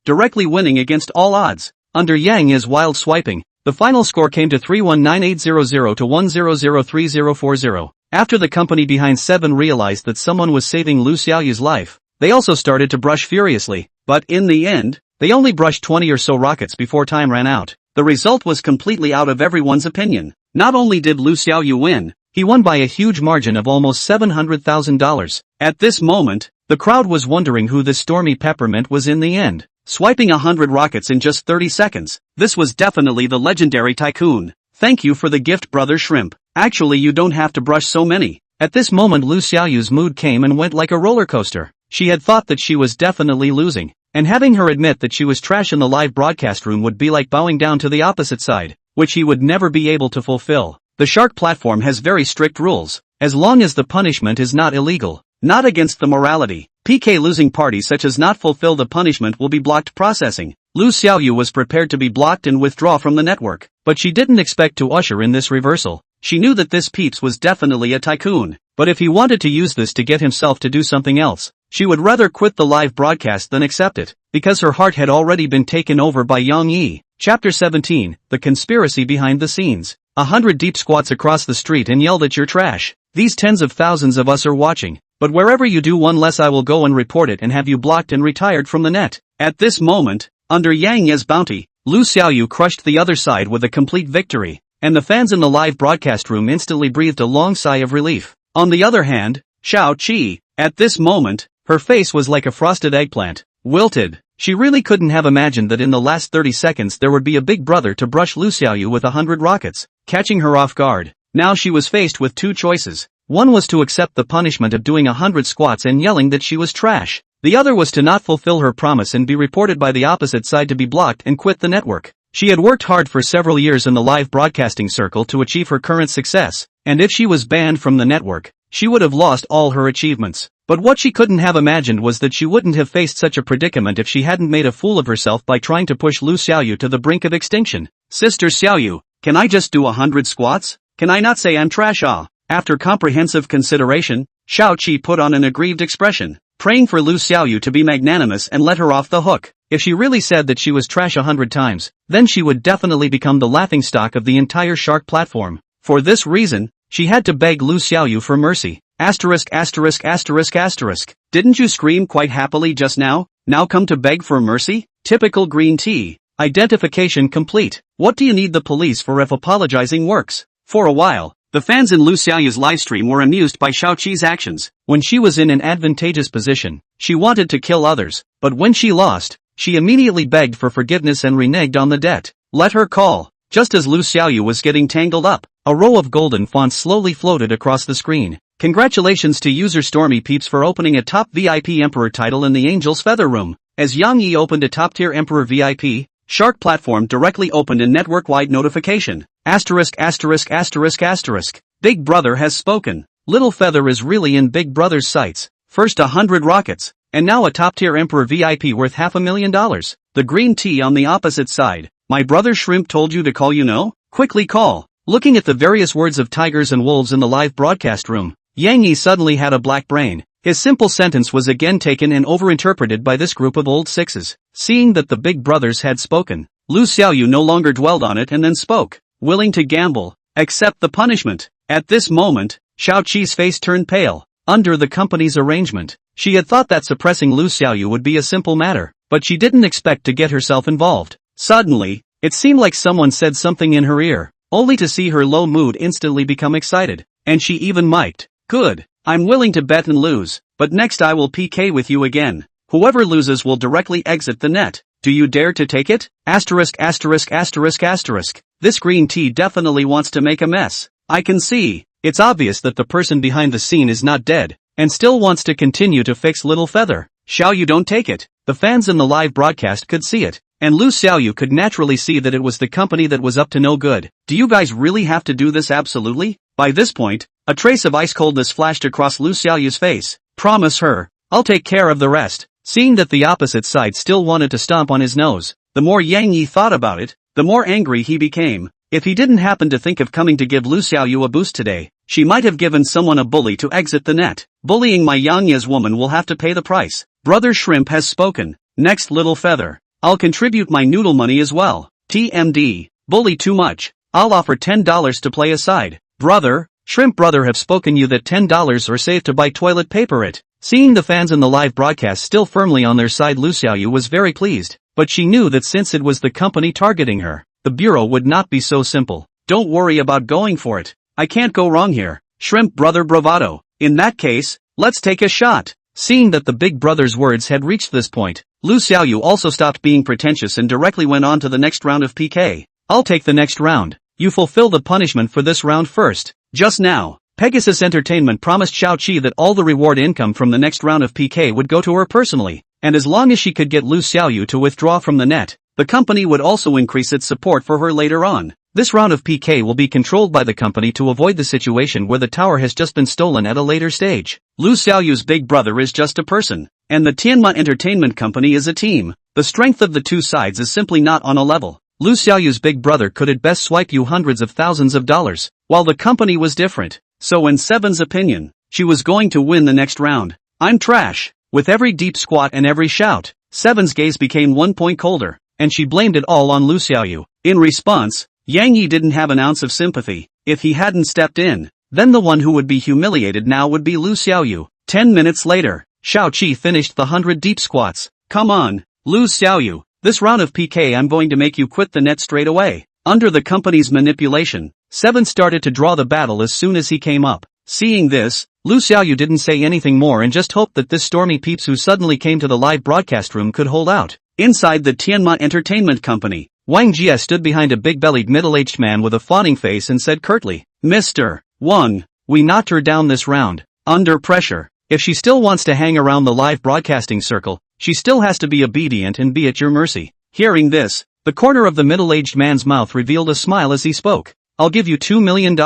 Directly winning against all odds. Under Yang Yi's wild swiping, the final score came to 319,800 to 1003040. After the company behind 7 realized that someone was saving Lu Xiaoyu's life, they also started to brush furiously, but in the end, they only brushed 20 or so rockets before time ran out. the result was completely out of everyone's opinion. Not only did Lu Xiaoyu win, he won by a huge margin of almost $700,000. At this moment, the crowd was wondering who this Stormy Peppermint was in the end. Swiping 100 rockets in just 30 seconds, this was definitely the legendary Tycoon. Thank you for the gift, Brother Shrimp. Actually, you don't have to brush so many. At this moment, Lu Xiaoyu's mood came and went like a roller coaster. She had thought that she was definitely losing, and having her admit that she was trash in the live broadcast room would be like bowing down to the opposite side, which he would never be able to fulfill. The Shark platform has very strict rules, as long as the punishment is not illegal, not against the morality. PK losing parties such as not fulfill the punishment will be blocked processing. Lu Xiaoyu was prepared to be blocked and withdraw from the network, but she didn't expect to usher in this reversal. She knew that this peeps was definitely a tycoon, but if he wanted to use this to get himself to do something else, she would rather quit the live broadcast than accept it, because her heart had already been taken over by Yang Yi. Chapter 17, The Conspiracy Behind the Scenes. 100 deep squats across the street and yell that you're trash. These tens of thousands of us are watching, but wherever you do one less I will go and report it and have you blocked and retired from the net. At this moment, under Yang Ye's bounty, Lu Xiaoyu crushed the other side with a complete victory, and the fans in the live broadcast room instantly breathed a long sigh of relief. On the other hand, Xiao Qi, at this moment, her face was like a frosted eggplant, wilted. She really couldn't have imagined that in the last 30 seconds there would be a big brother to brush Lu Xiaoyu with 100 rockets, catching her off guard. Now she was faced with two choices. One was to accept the punishment of doing 100 squats and yelling that she was trash. The other was to not fulfill her promise and be reported by the opposite side to be blocked and quit the network. She had worked hard for several years in the live broadcasting circle to achieve her current success, and if she was banned from the network, she would have lost all her achievements. But what she couldn't have imagined was that she wouldn't have faced such a predicament if she hadn't made a fool of herself by trying to push Lu Xiaoyu to the brink of extinction. Sister Xiaoyu, can I just do 100 squats? Can I not say I'm trash? After comprehensive consideration, Xiao Qi put on an aggrieved expression, praying for Lu Xiaoyu to be magnanimous and let her off the hook. If she really said that she was trash 100 times, then she would definitely become the laughingstock of the entire Shark platform. For this reason, she had to beg Lu Xiaoyu for mercy. Asterisk asterisk asterisk asterisk. Didn't you scream quite happily just now? Now come to beg for mercy? Typical green tea. Identification complete. What do you need the police for if apologizing works? For a while, the fans in Lu Xiaoyu's livestream were amused by Xiao Qi's actions. When she was in an advantageous position, she wanted to kill others, but when she lost, she immediately begged for forgiveness and reneged on the debt. Let her call. Just as Lu Xiaoyu was getting tangled up, a row of golden fonts slowly floated across the screen. Congratulations to user Stormy Peeps for opening a top VIP Emperor title in the Angel's Feather Room. As Yang Yi opened a top-tier Emperor VIP, Shark platform directly opened a network-wide notification. Asterisk asterisk asterisk asterisk. Big Brother has spoken. Little Feather is really in Big Brother's sights. First 100 rockets, and now a top-tier Emperor VIP worth $500,000. The green tea on the opposite side. My brother Shrimp told you to call, you know? Quickly call. Looking at the various words of tigers and wolves in the live broadcast room, Yang Yi suddenly had a black brain. His simple sentence was again taken and overinterpreted by this group of old sixes. Seeing that the big brothers had spoken, Lu Xiaoyu no longer dwelled on it and then spoke, willing to gamble, accept the punishment. At this moment, Xiao Qi's face turned pale. Under the company's arrangement, she had thought that suppressing Lu Xiaoyu would be a simple matter, but she didn't expect to get herself involved. Suddenly, it seemed like someone said something in her ear, only to see her low mood instantly become excited, and she even mic'd. Good. I'm willing to bet and lose, but next I will PK with you again. Whoever loses will directly exit the net. Do you dare to take it? Asterisk asterisk asterisk asterisk. This green tea definitely wants to make a mess. I can see. It's obvious that the person behind the scene is not dead, and still wants to continue to fix Little Feather. Xiaoyu, don't take it. The fans in the live broadcast could see it, and Lu Xiaoyu could naturally see that it was the company that was up to no good. Do you guys really have to do this absolutely? By this point, a trace of ice coldness flashed across Lu Xiaoyu's face. Promise her, I'll take care of the rest. Seeing that the opposite side still wanted to stomp on his nose, the more Yang Yi thought about it, the more angry he became. If he didn't happen to think of coming to give Lu Xiaoyu a boost today, she might have given someone a bully to exit the net. Bullying my Yang Ye's woman will have to pay the price. Brother Shrimp has spoken. Next, Little Feather. I'll contribute my noodle money as well. TMD. Bully too much. I'll offer $10 to play aside. Brother, Shrimp Brother have spoken you that $10 are safe to buy toilet paper it. Seeing the fans in the live broadcast still firmly on their side, Lu Xiaoyu was very pleased, but she knew that since it was the company targeting her, the bureau would not be so simple. Don't worry about going for it. I can't go wrong here. Shrimp brother bravado. In that case, let's take a shot. Seeing that the big brother's words had reached this point, Lu Xiaoyu also stopped being pretentious and directly went on to the next round of PK. I'll take the next round. You fulfill the punishment for this round first. Just now, Pegasus Entertainment promised Xiaoqi that all the reward income from the next round of PK would go to her personally, and as long as she could get Lu Xiaoyu to withdraw from the net, the company would also increase its support for her later on. This round of PK will be controlled by the company to avoid the situation where the tower has just been stolen at a later stage. Lu Xiaoyu's big brother is just a person, and the Tianma Entertainment Company is a team. The strength of the two sides is simply not on a level. Lu Xiaoyu's big brother could at best swipe you hundreds of thousands of dollars, while the company was different. So in Seven's opinion, she was going to win the next round. I'm trash. With every deep squat and every shout, Seven's gaze became 1 point colder, and she blamed it all on Lu Xiaoyu. In response, Yang Yi didn't have an ounce of sympathy. If he hadn't stepped in, then the one who would be humiliated now would be Lu Xiaoyu. 10 minutes later, Xiaoqi finished the 100 deep squats. Come on, Lu Xiaoyu. This round of PK I'm going to make you quit the net straight away. Under the company's manipulation, Seven started to draw the battle as soon as he came up. Seeing this, Lu Xiaoyu didn't say anything more and just hoped that this stormy peeps who suddenly came to the live broadcast room could hold out. Inside the Tianma Entertainment Company, Wang Jie stood behind a big-bellied middle-aged man with a fawning face and said curtly, Mr. Wang, we knocked her down this round. Under pressure. If she still wants to hang around the live broadcasting circle, she still has to be obedient and be at your mercy. Hearing this, the corner of the middle-aged man's mouth revealed a smile as he spoke. I'll give you $2 million,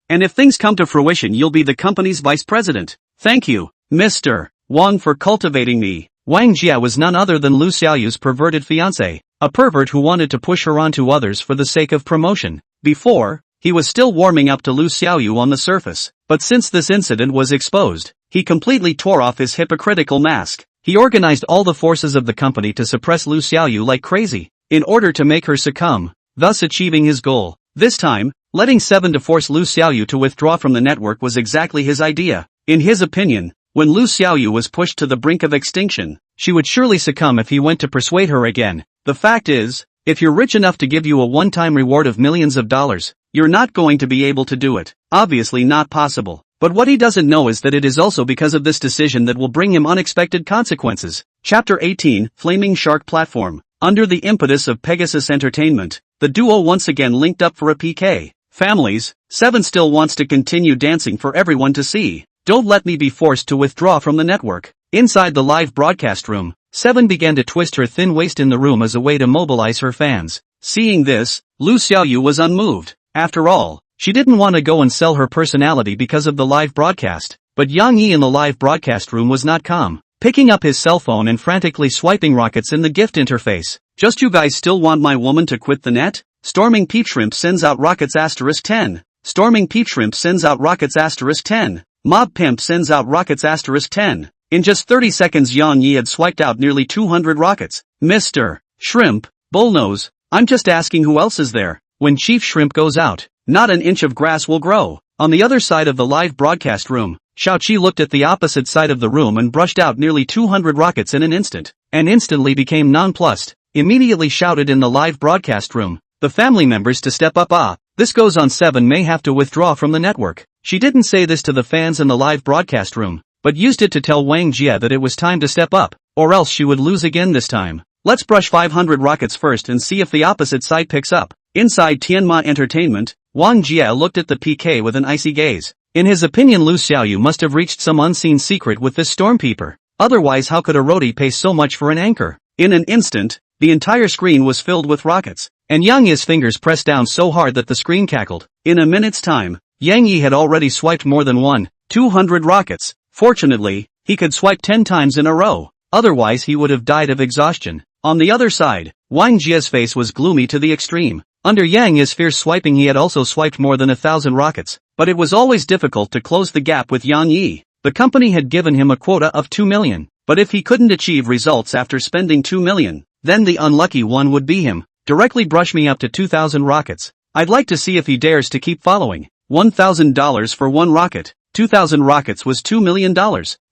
and if things come to fruition you'll be the company's vice president. Thank you, Mr. Wang, for cultivating me. Wang Jie was none other than Lu Xiaoyu's perverted fiancé, a pervert who wanted to push her onto others for the sake of promotion. Before, he was still warming up to Lu Xiaoyu on the surface, but since this incident was exposed, he completely tore off his hypocritical mask. He organized all the forces of the company to suppress Lu Xiaoyu like crazy, in order to make her succumb, thus achieving his goal. This time, letting Seven to force Lu Xiaoyu to withdraw from the network was exactly his idea. In his opinion, when Lu Xiaoyu was pushed to the brink of extinction, she would surely succumb if he went to persuade her again. The fact is, if you're rich enough to give you a one-time reward of millions of dollars, you're not going to be able to do it. Obviously not possible. But what he doesn't know is that it is also because of this decision that will bring him unexpected consequences. Chapter 18, Flaming Shark Platform. Under the impetus of Pegasus Entertainment, the duo once again linked up for a PK. Families, Seven still wants to continue dancing for everyone to see. Don't let me be forced to withdraw from the network. Inside the live broadcast room, Seven began to twist her thin waist in the room as a way to mobilize her fans. Seeing this, Lu Xiaoyu was unmoved. After all, she didn't want to go and sell her personality because of the live broadcast. But Yang Yi in the live broadcast room was not calm, picking up his cell phone and frantically swiping rockets in the gift interface. Just you guys still want my woman to quit the net? Storming Peep Shrimp sends out rockets *10. Storming Peep Shrimp sends out rockets *10. Mob Pimp sends out rockets *10. In just 30 seconds Yang Yi had swiped out nearly 200 rockets. Mr. Shrimp, Bullnose, I'm just asking who else is there. When Chief Shrimp goes out, not an inch of grass will grow. On the other side of the live broadcast room, Xiaoqi looked at the opposite side of the room and brushed out nearly 200 rockets in an instant, and instantly became nonplussed, immediately shouted in the live broadcast room, the family members to step up. This goes on. Seven may have to withdraw from the network. She didn't say this to the fans in the live broadcast room, but used it to tell Wang Jie that it was time to step up, or else she would lose again this time. Let's brush 500 rockets first and see if the opposite side picks up. Inside Tianma Entertainment, Wang Jie looked at the PK with an icy gaze. In his opinion Lu Xiaoyu must have reached some unseen secret with this stormpeeper. Otherwise how could a roadie pay so much for an anchor? In an instant, the entire screen was filled with rockets, and Yang Yi's fingers pressed down so hard that the screen cackled. In a minute's time, Yang Yi had already swiped more than 200 rockets. Fortunately, he could swipe 10 times in a row, otherwise he would have died of exhaustion. On the other side, Wang Jie's face was gloomy to the extreme. Under Yang Yi's fierce swiping he had also swiped more than 1,000 rockets, but it was always difficult to close the gap with Yang Yi. The company had given him a quota of 2 million, but if he couldn't achieve results after spending 2 million, then the unlucky one would be him. Directly brush me up to 2,000 rockets. I'd like to see if he dares to keep following. $1,000 for one rocket. 2,000 rockets was $2 million,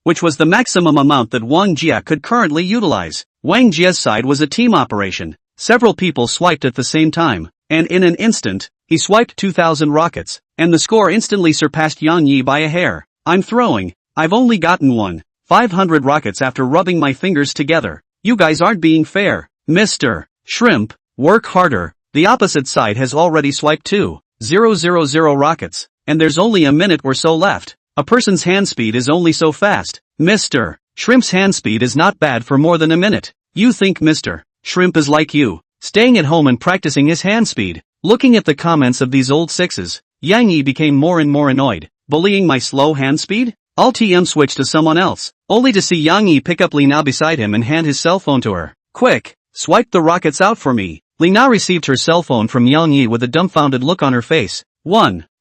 which was the maximum amount that Wang Jie could currently utilize. Wang Jie's side was a team operation. Several people swiped at the same time, and in an instant, he swiped 2,000 rockets, and the score instantly surpassed Yang Yi by a hair. I'm throwing. I've only gotten 500 rockets after rubbing my fingers together. You guys aren't being fair. Mr. Shrimp, work harder. The opposite side has already swiped 2,000 rockets, and there's only a minute or so left. A person's hand speed is only so fast. Mr. Shrimp's hand speed is not bad for more than a minute. You think Mr. Shrimp is like you, staying at home and practicing his hand speed? Looking at the comments of these old sixes, Yang Yi became more and more annoyed. Bullying my slow hand speed? I'll TM switch to someone else, only to see Yang Yi pick up Li Na beside him and hand his cell phone to her. Quick, swipe the rockets out for me. Li Na received her cell phone from Yang Yi with a dumbfounded look on her face.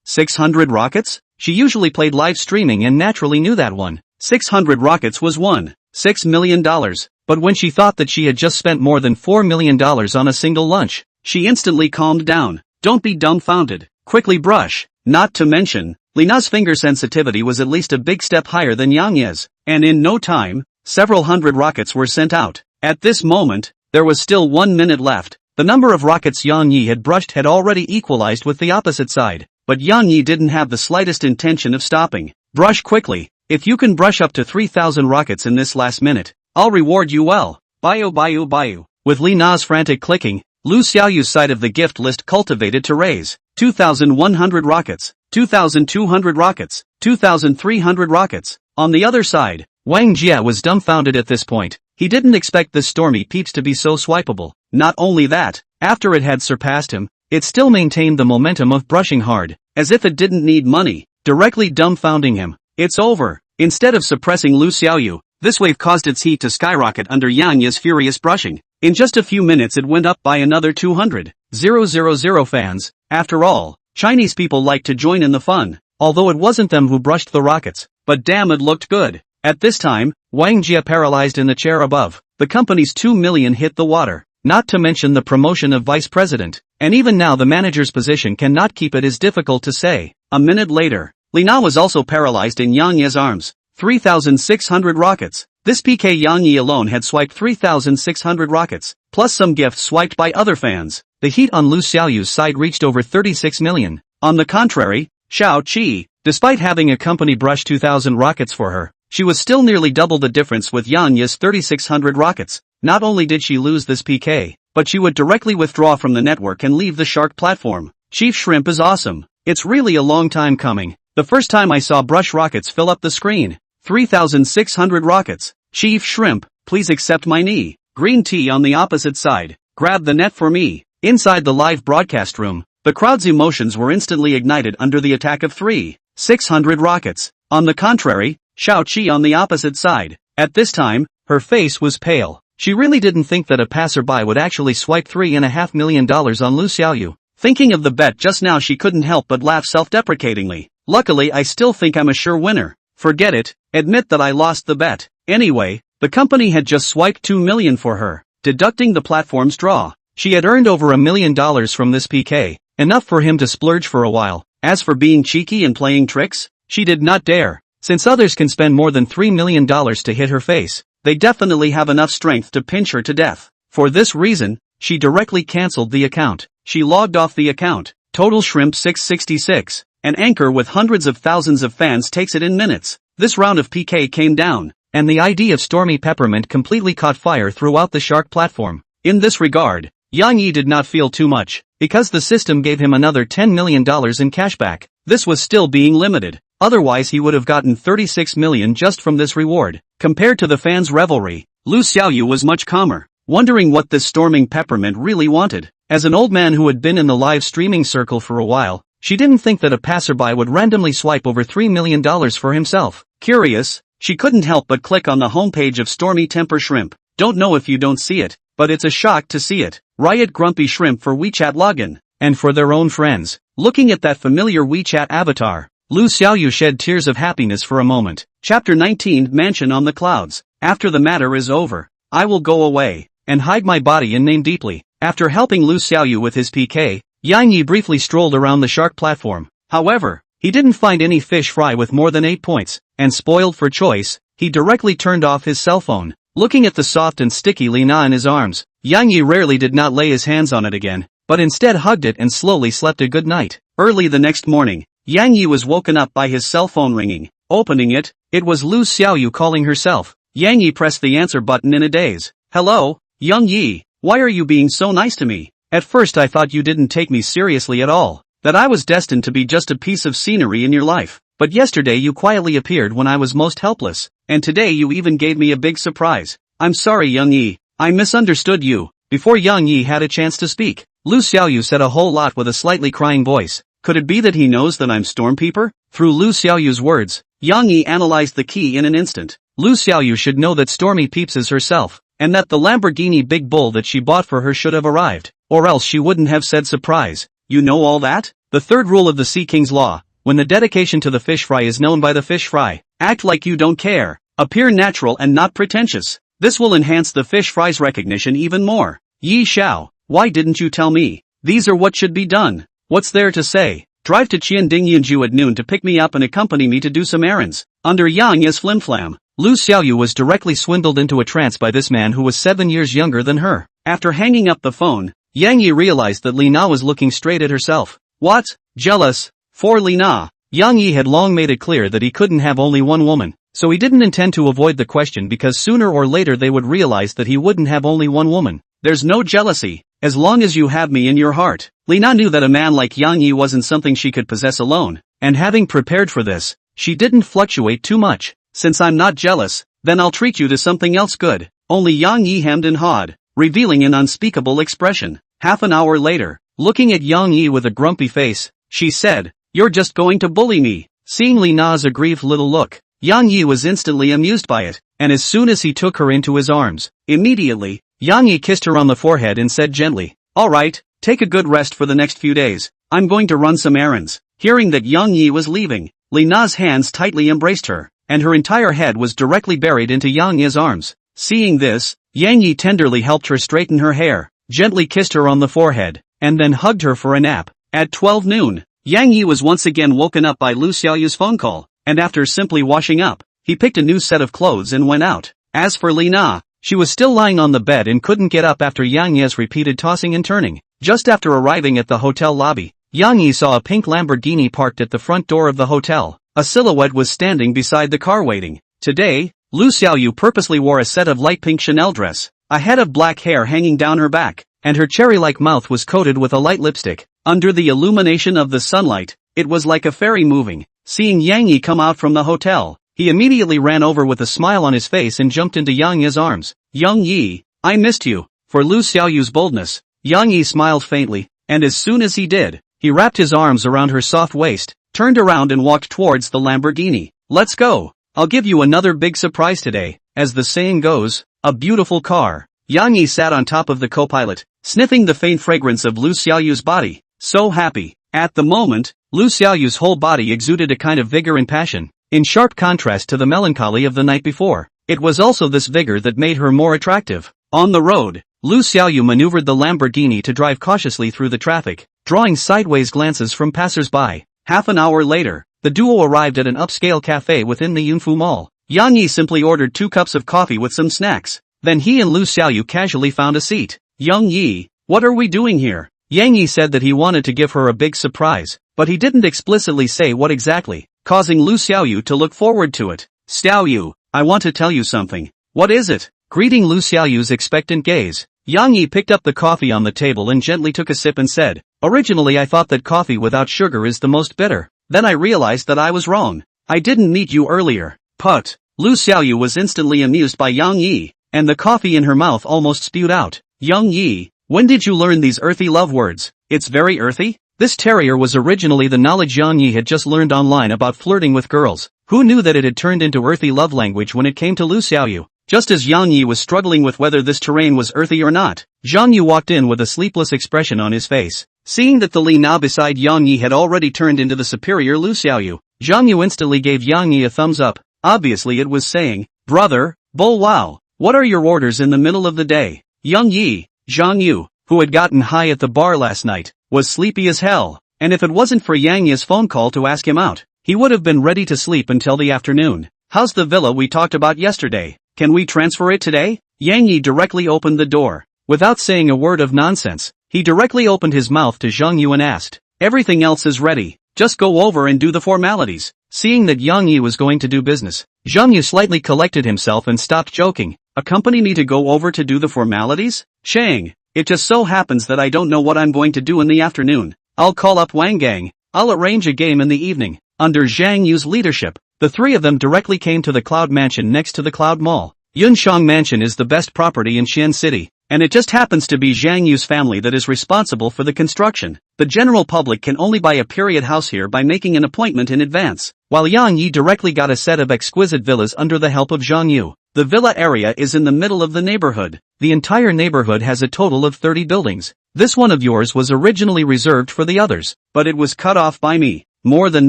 600 rockets? She usually played live streaming and naturally knew that 600 rockets was $6 million, but when she thought that she had just spent more than $4 million on a single lunch, she instantly calmed down. Don't be dumbfounded. Quickly brush. Not to mention, Li Na's finger sensitivity was at least a big step higher than Yang Ye's, and in no time, several hundred rockets were sent out. At this moment, there was still 1 minute left. The number of rockets Yang Yi had brushed had already equalized with the opposite side, but Yang Yi didn't have the slightest intention of stopping. Brush quickly. If you can brush up to 3,000 rockets in this last minute, I'll reward you well. Bayu. With Li Na's frantic clicking, Lu Xiaoyu's side of the gift list cultivated to raise 2,100 rockets, 2,200 rockets, 2,300 rockets. On the other side, Wang Jia was dumbfounded at this point. He didn't expect this Stormy Peeps to be so swipeable. Not only that, after it had surpassed him, it still maintained the momentum of brushing hard, as if it didn't need money, directly dumbfounding him. It's over. Instead of suppressing Lu Xiaoyu, this wave caused its heat to skyrocket under Yang Ye's furious brushing. In just a few minutes it went up by another 200,000 fans. After all, Chinese people like to join in the fun, although it wasn't them who brushed the rockets, but damn it looked good. At this time, Wang Jia paralyzed in the chair above. The company's 2 million hit the water, not to mention the promotion of vice president, and even now the manager's position cannot keep it is difficult to say. A minute later, Li Na was also paralyzed in Yang Ye's arms. 3,600 rockets. This PK Yang Yi alone had swiped 3,600 rockets, plus some gifts swiped by other fans. The heat on Lu Xiaoyu's side reached over 36 million. On the contrary, Xiao Qi, despite having a company brush 2,000 rockets for her, she was still nearly double the difference with Yang Yi's 3,600 rockets. Not only did she lose this PK, but she would directly withdraw from the network and leave the Shark platform. Chief Shrimp is awesome. It's really a long time coming. The first time I saw brush rockets fill up the screen. 3,600 rockets. Chief Shrimp, please accept my knee. Green tea on the opposite side. Grab the net for me. Inside the live broadcast room, the crowd's emotions were instantly ignited under the attack of 3,600 rockets. On the contrary, Xiao Qi on the opposite side. At this time, her face was pale. She really didn't think that a passerby would actually swipe $3.5 million on Lu Xiaoyu. Thinking of the bet just now, she couldn't help but laugh self-deprecatingly. Luckily, I still think I'm a sure winner. Forget it. Admit that I lost the bet. Anyway, the company had just swiped 2 million for her. Deducting the platform's draw, she had earned over $1 million from this PK, enough for him to splurge for a while. As for being cheeky and playing tricks, she did not dare. Since others can spend more than $3 million to hit her face, they definitely have enough strength to pinch her to death. For this reason, she directly cancelled the account. She logged off the account. Total Shrimp 666. An anchor with hundreds of thousands of fans takes it in minutes. This round of PK came down, and the ID of Stormy Peppermint completely caught fire throughout the Shark platform. In this regard, Yang Yi did not feel too much, because the system gave him another $10 million in cashback. This was still being limited. Otherwise he would have gotten 36 million just from this reward. Compared to the fans' revelry, Lu Xiaoyu was much calmer, wondering what this storming Peppermint really wanted. As an old man who had been in the live streaming circle for a while, she didn't think that a passerby would randomly swipe over $3 million for himself. Curious, she couldn't help but click on the homepage of Stormy Temper Shrimp. Don't know if you don't see it, but it's a shock to see it. Riot Grumpy Shrimp for WeChat login, and for their own friends. Looking at that familiar WeChat avatar, Lu Xiaoyu shed tears of happiness for a moment. Chapter 19 Mansion on the Clouds. After the matter is over, I will go away, and hide my body in name deeply. After helping Lu Xiaoyu with his PK, Yang Yi briefly strolled around the Shark platform. However, he didn't find any fish fry with more than 8 points, and spoiled for choice, he directly turned off his cell phone. Looking at the soft and sticky Li Na in his arms, Yang Yi rarely did not lay his hands on it again. but instead hugged it and slowly slept a good night. Early the next morning, Yang Yi was woken up by his cell phone ringing. Opening it, it was Lu Xiaoyu calling herself. Yang Yi pressed the answer button in a daze. Hello, Yang Yi, why are you being so nice to me? At first I thought you didn't take me seriously at all, that I was destined to be just a piece of scenery in your life. But yesterday you quietly appeared when I was most helpless, and today you even gave me a big surprise. I'm sorry Yang Yi, I misunderstood you. Before Yang Yi had a chance to speak, Lu Xiaoyu said a whole lot with a slightly crying voice. Could it be that he knows that I'm Stormpeoper? Through Lu Xiaoyu's words, Yang Yi analyzed the key in an instant. Lu Xiaoyu should know that Stormy Peeps is herself, and that the Lamborghini Big Bull that she bought for her should have arrived, or else she wouldn't have said surprise. You know all that? The third rule of the Sea King's Law, when the dedication to the fish fry is known by the fish fry, act like you don't care. Appear natural and not pretentious. This will enhance the fish fry's recognition even more. Yi Xiao, why didn't you tell me? These are what should be done. What's there to say? Drive to Qiandingyanju at noon to pick me up and accompany me to do some errands. Under Yang Yi's flimflam, Lu Xiaoyu was directly swindled into a trance by this man who was 7 years younger than her. After hanging up the phone, Yang Yi realized that Li Na was looking straight at herself. What? Jealous? For Li Na, Yang Yi had long made it clear that he couldn't have only one woman, so he didn't intend to avoid the question because sooner or later they would realize that he wouldn't have only one woman. There's no jealousy, as long as you have me in your heart. Li Na knew that a man like Yang Yi wasn't something she could possess alone, and having prepared for this, she didn't fluctuate too much. Since I'm not jealous, then I'll treat you to something else good. Only Yang Yi hemmed and hawed, revealing an unspeakable expression. Half an hour later, looking at Yang Yi with a grumpy face, she said, "You're just going to bully me." Seeing Li Na's aggrieved little look, Yang Yi was instantly amused by it, and as soon as he took her into his arms, immediately, Yang Yi kissed her on the forehead and said gently, "Alright, take a good rest for the next few days, I'm going to run some errands." Hearing that Yang Yi was leaving, Li Na's hands tightly embraced her, and her entire head was directly buried into Yang Yi's arms. Seeing this, Yang Yi tenderly helped her straighten her hair, gently kissed her on the forehead, and then hugged her for a nap. At 12 noon, Yang Yi was once again woken up by Lu Xiaoyu's phone call, and after simply washing up, he picked a new set of clothes and went out. As for Li Na, she was still lying on the bed and couldn't get up after Yang Yi's repeated tossing and turning. Just after arriving at the hotel lobby, Yang Yi saw a pink Lamborghini parked at the front door of the hotel. A silhouette was standing beside the car waiting. Today, Lu Xiaoyu purposely wore a set of light pink Chanel dress, a head of black hair hanging down her back, and her cherry-like mouth was coated with a light lipstick. Under the illumination of the sunlight, it was like a fairy moving. Seeing Yang Yi come out from the hotel, he immediately ran over with a smile on his face and jumped into Yang Yi's arms. "Yang Yi, I missed you." For Lu Xiaoyu's boldness, Yang Yi smiled faintly, and as soon as he did, he wrapped his arms around her soft waist, turned around and walked towards the Lamborghini. "Let's go. I'll give you another big surprise today." As the saying goes, a beautiful car. Yang Yi sat on top of the co-pilot, sniffing the faint fragrance of Lu Xiaoyu's body. So happy. At the moment, Lu Xiaoyu's whole body exuded a kind of vigor and passion, in sharp contrast to the melancholy of the night before. It was also this vigor that made her more attractive. On the road, Lu Xiaoyu maneuvered the Lamborghini to drive cautiously through the traffic, drawing sideways glances from passers-by. Half an hour later, the duo arrived at an upscale cafe within the Yunfu Mall. Yang Yi simply ordered 2 cups of coffee with some snacks. Then he and Lu Xiaoyu casually found a seat. "Yang Yi, what are we doing here?" Yang Yi said that he wanted to give her a big surprise, but he didn't explicitly say what exactly, causing Lu Xiaoyu to look forward to it. "Xiaoyu, I want to tell you something." "What is it?" Greeting Lu Xiaoyu's expectant gaze, Yang Yi picked up the coffee on the table and gently took a sip and said, "Originally I thought that coffee without sugar is the most bitter. Then I realized that I was wrong. I didn't meet you earlier." Put. Lu Xiaoyu was instantly amused by Yang Yi, and the coffee in her mouth almost spewed out. "Yang Yi, when did you learn these earthy love words?" "It's very earthy?" This terrier was originally the knowledge Yang Yi had just learned online about flirting with girls. Who knew that it had turned into earthy love language when it came to Lu Xiaoyu? Just as Yang Yi was struggling with whether this terrain was earthy or not, Zhang Yu walked in with a sleepless expression on his face. Seeing that the Li Na beside Yang Yi had already turned into the superior Lu Xiaoyu, Zhang Yu instantly gave Yang Yi a thumbs up. Obviously it was saying, "Brother, Bull wow, what are your orders in the middle of the day?" Yang Yi, Zhang Yu, who had gotten high at the bar last night, was sleepy as hell, and if it wasn't for Yang Yi's phone call to ask him out, he would have been ready to sleep until the afternoon. "How's the villa we talked about yesterday? Can we transfer it today?" Yang Yi directly opened the door. Without saying a word of nonsense, He directly opened his mouth to Zhang Yu and asked, "Everything else is ready, just go over and do the formalities." Seeing that Yang Yi was going to do business, Zhang Yu slightly collected himself and stopped joking. "Accompany me to go over to do the formalities? Chang, it just so happens that I don't know what I'm going to do in the afternoon. I'll call up Wang Gang. I'll arrange a game in the evening." Under Zhang Yu's leadership, the three of them directly came to the Cloud Mansion next to the Cloud Mall. Yunshang Mansion is the best property in Xian City, and it just happens to be Zhang Yu's family that is responsible for the construction. The general public can only buy a period house here by making an appointment in advance, while Yang Yi directly got a set of exquisite villas under the help of Zhang Yu. The villa area is in the middle of the neighborhood. The entire neighborhood has a total of 30 buildings. This one of yours was originally reserved for the others, but it was cut off by me. More than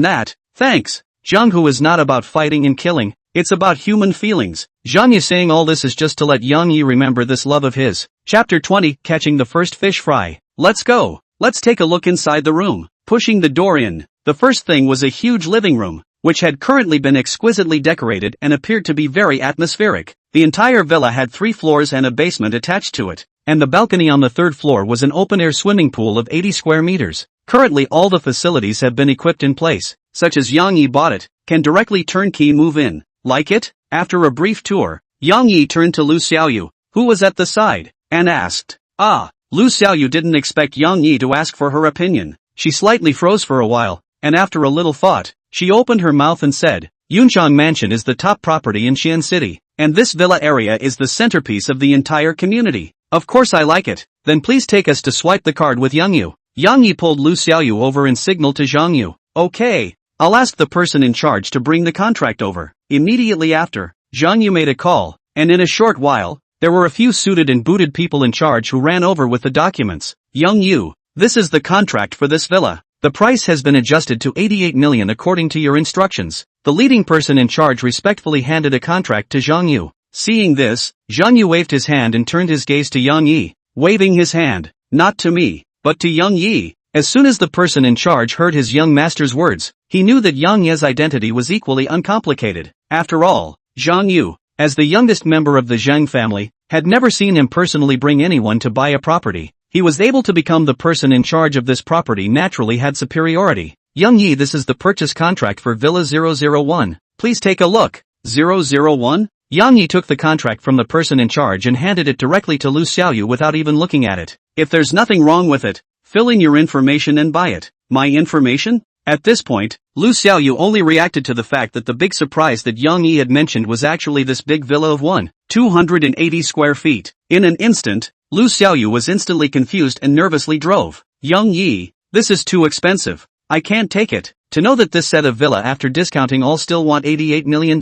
that, thanks. Jianghu is not about fighting and killing, it's about human feelings. Zhang Yu saying all this is just to let Yang Yi remember this love of his. Chapter 20, Catching the First Fish Fry. Let's go. Let's take a look inside the room. Pushing the door in, the first thing was a huge living room, which had currently been exquisitely decorated and appeared to be very atmospheric. The entire villa had 3 floors and a basement attached to it, and the balcony on the 3rd floor was an open-air swimming pool of 80 square meters. Currently all the facilities have been equipped in place, such as Yang Yi bought it, can directly turnkey move in. Like it? After a brief tour, Yang Yi turned to Lu Xiaoyu, who was at the side, and asked. Lu Xiaoyu didn't expect Yang Yi to ask for her opinion. She slightly froze for a while, and after a little thought, she opened her mouth and said, "Yunchang Mansion is the top property in Xian City, and this villa area is the centerpiece of the entire community. Of course I like it. Then please take us to swipe the card with Yang Yu." Yang Yi pulled Lu Xiaoyu over and signaled to Zhang Yu. "Okay. I'll ask the person in charge to bring the contract over." Immediately after, Zhang Yu made a call, and in a short while, there were a few suited and booted people in charge who ran over with the documents. "Yang Yu, this is the contract for this villa. The price has been adjusted to 88 million according to your instructions." The leading person in charge respectfully handed a contract to Zhang Yu. Seeing this, Zhang Yu waved his hand and turned his gaze to Yang Yi, waving his hand, not to me, but to Yang Yi. As soon as the person in charge heard his young master's words, he knew that Yang Yi's identity was equally uncomplicated. After all, Zhang Yu, as the youngest member of the Zhang family, had never seen him personally bring anyone to buy a property. He was able to become the person in charge of this property naturally had superiority. "Yang Yi, this is the purchase contract for Villa 001. Please take a look." 001? Yang Yi took the contract from the person in charge and handed it directly to Lu Xiaoyu without even looking at it. "If there's nothing wrong with it, fill in your information and buy it." "My information?" At this point, Lu Xiaoyu only reacted to the fact that the big surprise that Yang Yi had mentioned was actually this big villa of 280 square feet. In an instant, Lu Xiaoyu was instantly confused and nervously drove. "Yang Yi, this is too expensive. I can't take it." To know that this set of villa after discounting all still want $88 million,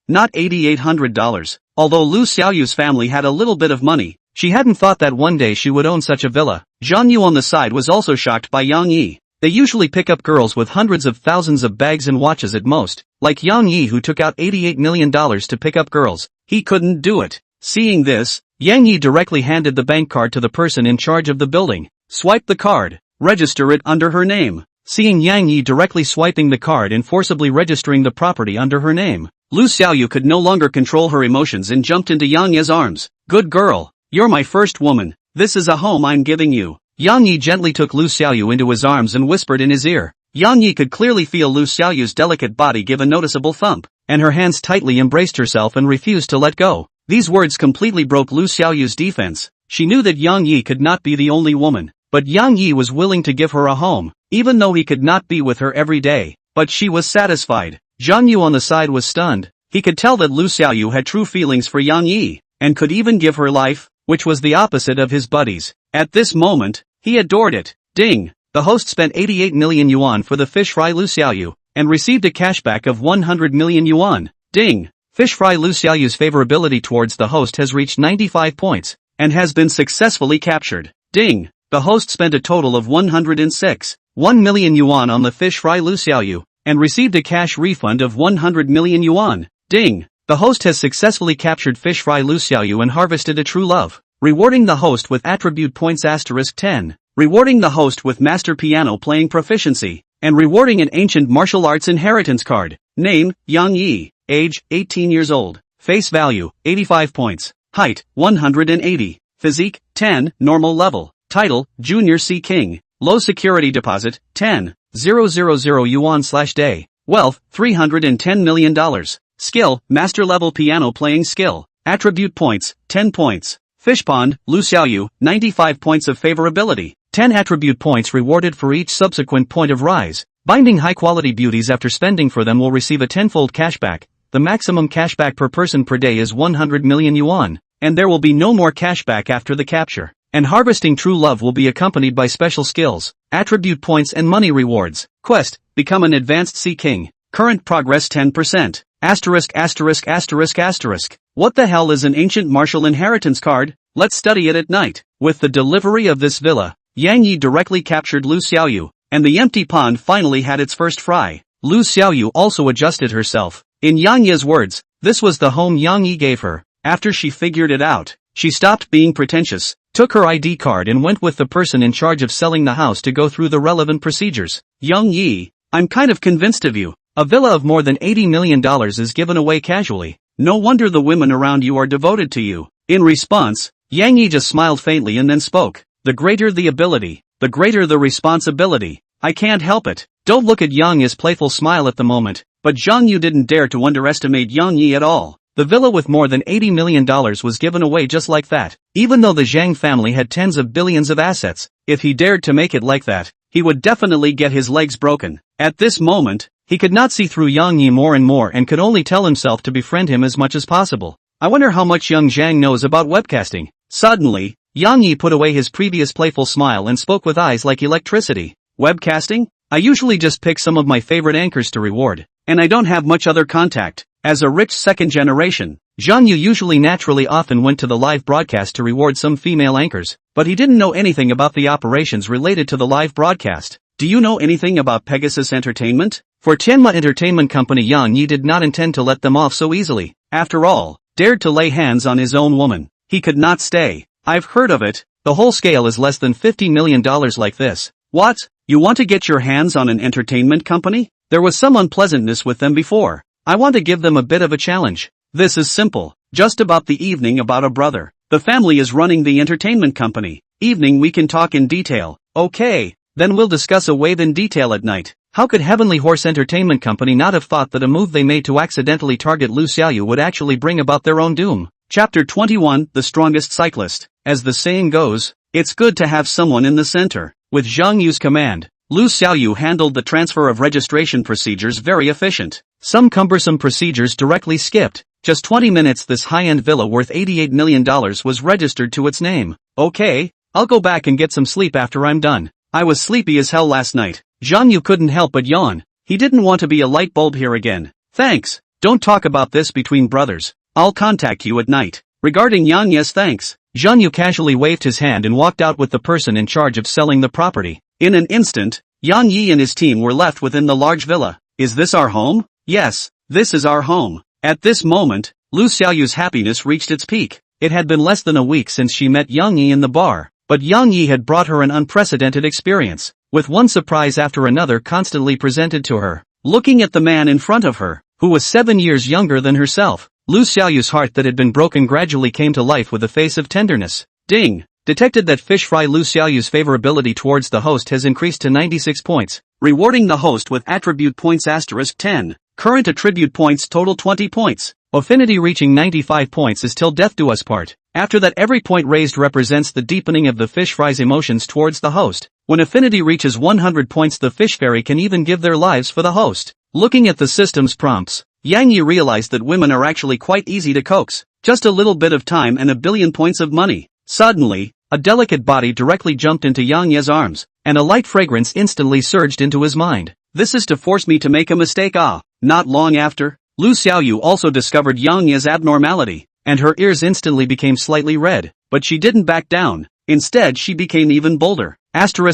not $8,800. Although Lu Xiaoyu's family had a little bit of money, she hadn't thought that one day she would own such a villa. Zhang Yu on the side was also shocked by Yang Yi. They usually pick up girls with hundreds of thousands of bags and watches at most, like Yang Yi who took out $88 million to pick up girls. He couldn't do it. Seeing this, Yang Yi directly handed the bank card to the person in charge of the building. "Swipe the card. Register it under her name." Seeing Yang Yi directly swiping the card and forcibly registering the property under her name, Lu Xiaoyu could no longer control her emotions and jumped into Yang Yi's arms. "Good girl. You're my first woman. This is a home I'm giving you." Yang Yi gently took Lu Xiaoyu into his arms and whispered in his ear. Yang Yi could clearly feel Lu Xiaoyu's delicate body give a noticeable thump, and her hands tightly embraced herself and refused to let go. These words completely broke Lu Xiaoyu's defense. She knew that Yang Yi could not be the only woman, but Yang Yi was willing to give her a home, even though he could not be with her every day. But she was satisfied. Zhang Yu on the side was stunned. He could tell that Lu Xiaoyu had true feelings for Yang Yi, and could even give her life, which was the opposite of his buddies. At this moment, he adored it. Ding! The host spent 88 million yuan for the fish fry Lu Xiaoyu, and received a cashback of 100 million yuan. Ding! Fish fry Lu Xiaoyu's favorability towards the host has reached 95 points, and has been successfully captured. Ding! The host spent a total of 106.1 million yuan on the fish fry Lu Xiaoyu, and received a cash refund of 100 million yuan. Ding! The host has successfully captured fish fry Lu Xiaoyu and harvested a true love. Rewarding the host with attribute points *10. Rewarding the host with master piano playing proficiency, and rewarding an ancient martial arts inheritance card. Name, Yang Yi. Age, 18 years old. Face value, 85 points. Height, 180. Physique, 10, normal level. Title, Junior Sea King. Low security deposit, 10,000 yuan/day. Wealth, $310 million. Skill, master level piano playing skill. Attribute points, 10 points. Fish pond, Lu Xiaoyu, 95 points of favorability. 10 attribute points rewarded for each subsequent point of rise. Binding high-quality beauties after spending for them will receive a tenfold cashback. The maximum cashback per person per day is 100 million yuan, and there will be no more cashback after the capture. And harvesting true love will be accompanied by special skills, attribute points and money rewards. Quest, become an advanced Sea King. Current progress 10%. *******. What the hell is an ancient martial inheritance card? Let's study it at night. With the delivery of this villa, Yang Yi directly captured Lu Xiaoyu, and the empty pond finally had its first fry. Lu Xiaoyu also adjusted herself. In Yang Yi's words, this was the home Yang Yi gave her. After she figured it out, she stopped being pretentious, took her ID card and went with the person in charge of selling the house to go through the relevant procedures. Yang Yi, I'm kind of convinced of you. A villa of more than $80 million is given away casually. No wonder the women around you are devoted to you. In response, Yang Yi just smiled faintly and then spoke. The greater the ability, the greater the responsibility. I can't help it. Don't look at Yang Yi's playful smile at the moment, but Zhang Yu didn't dare to underestimate Yang Yi at all. The villa with more than $80 million was given away just like that. Even though the Zhang family had tens of billions of assets, if he dared to make it like that, he would definitely get his legs broken. At this moment, he could not see through Yang Yi more and more and could only tell himself to befriend him as much as possible. I wonder how much young Zhang knows about webcasting. Suddenly, Yang Yi put away his previous playful smile and spoke with eyes like electricity. Webcasting? I usually just pick some of my favorite anchors to reward, and I don't have much other contact. As a rich second generation, Zhang Yu usually naturally often went to the live broadcast to reward some female anchors, but he didn't know anything about the operations related to the live broadcast. Do you know anything about Pegasus Entertainment? For Tianma Entertainment Company, Yang Yi did not intend to let them off so easily. After all, dared to lay hands on his own woman. He could not stay. I've heard of it. The whole scale is less than $50 million like this. What? You want to get your hands on an entertainment company? There was some unpleasantness with them before. I want to give them a bit of a challenge. This is simple. Just about the evening about a brother. The family is running the entertainment company. Evening we can talk in detail. Okay. Then we'll discuss a wave in detail at night. How could Heavenly Horse Entertainment Company not have thought that a move they made to accidentally target Lu Xiaoyu would actually bring about their own doom? Chapter 21, The Strongest Cyclist. As the saying goes, it's good to have someone in the center. With Zhang Yu's command, Lu Xiaoyu handled the transfer of registration procedures very efficient. Some cumbersome procedures directly skipped. Just 20 minutes this high-end villa worth $88 million was registered to its name. Okay, I'll go back and get some sleep after I'm done. I was sleepy as hell last night. Zhang Yu couldn't help but yawn. He didn't want to be a light bulb here again. Thanks. Don't talk about this between brothers. I'll contact you at night. Regarding Yang, yes thanks. Zhang Yu casually waved his hand and walked out with the person in charge of selling the property. In an instant, Yang Yi and his team were left within the large villa. Is this our home? Yes, this is our home. At this moment, Lu Xiaoyu's happiness reached its peak. It had been less than a week since she met Yang Yi in the bar, but Yang Yi had brought her an unprecedented experience, with one surprise after another constantly presented to her. Looking at the man in front of her, who was 7 years younger than herself, Lu Xiaoyu's heart that had been broken gradually came to life with a face of tenderness. Ding! Detected that fish fry. Lu Xiaoyu's favorability towards the host has increased to 96 points, rewarding the host with attribute points *10. Current attribute points total 20 points. Affinity reaching 95 points is till death do us part. After that, every point raised represents the deepening of the fish fry's emotions towards the host. When affinity reaches 100 points, the fish fairy can even give their lives for the host. Looking at the system's prompts, Yang Yi realized that women are actually quite easy to coax. Just a little bit of time and a billion points of money. Suddenly, a delicate body directly jumped into Yang Yi's arms, and a light fragrance instantly surged into his mind. This is to force me to make a mistake. Not long after, Lu Xiaoyu also discovered Yang Yi's abnormality, and her ears instantly became slightly red, but she didn't back down. Instead, she became even bolder. How could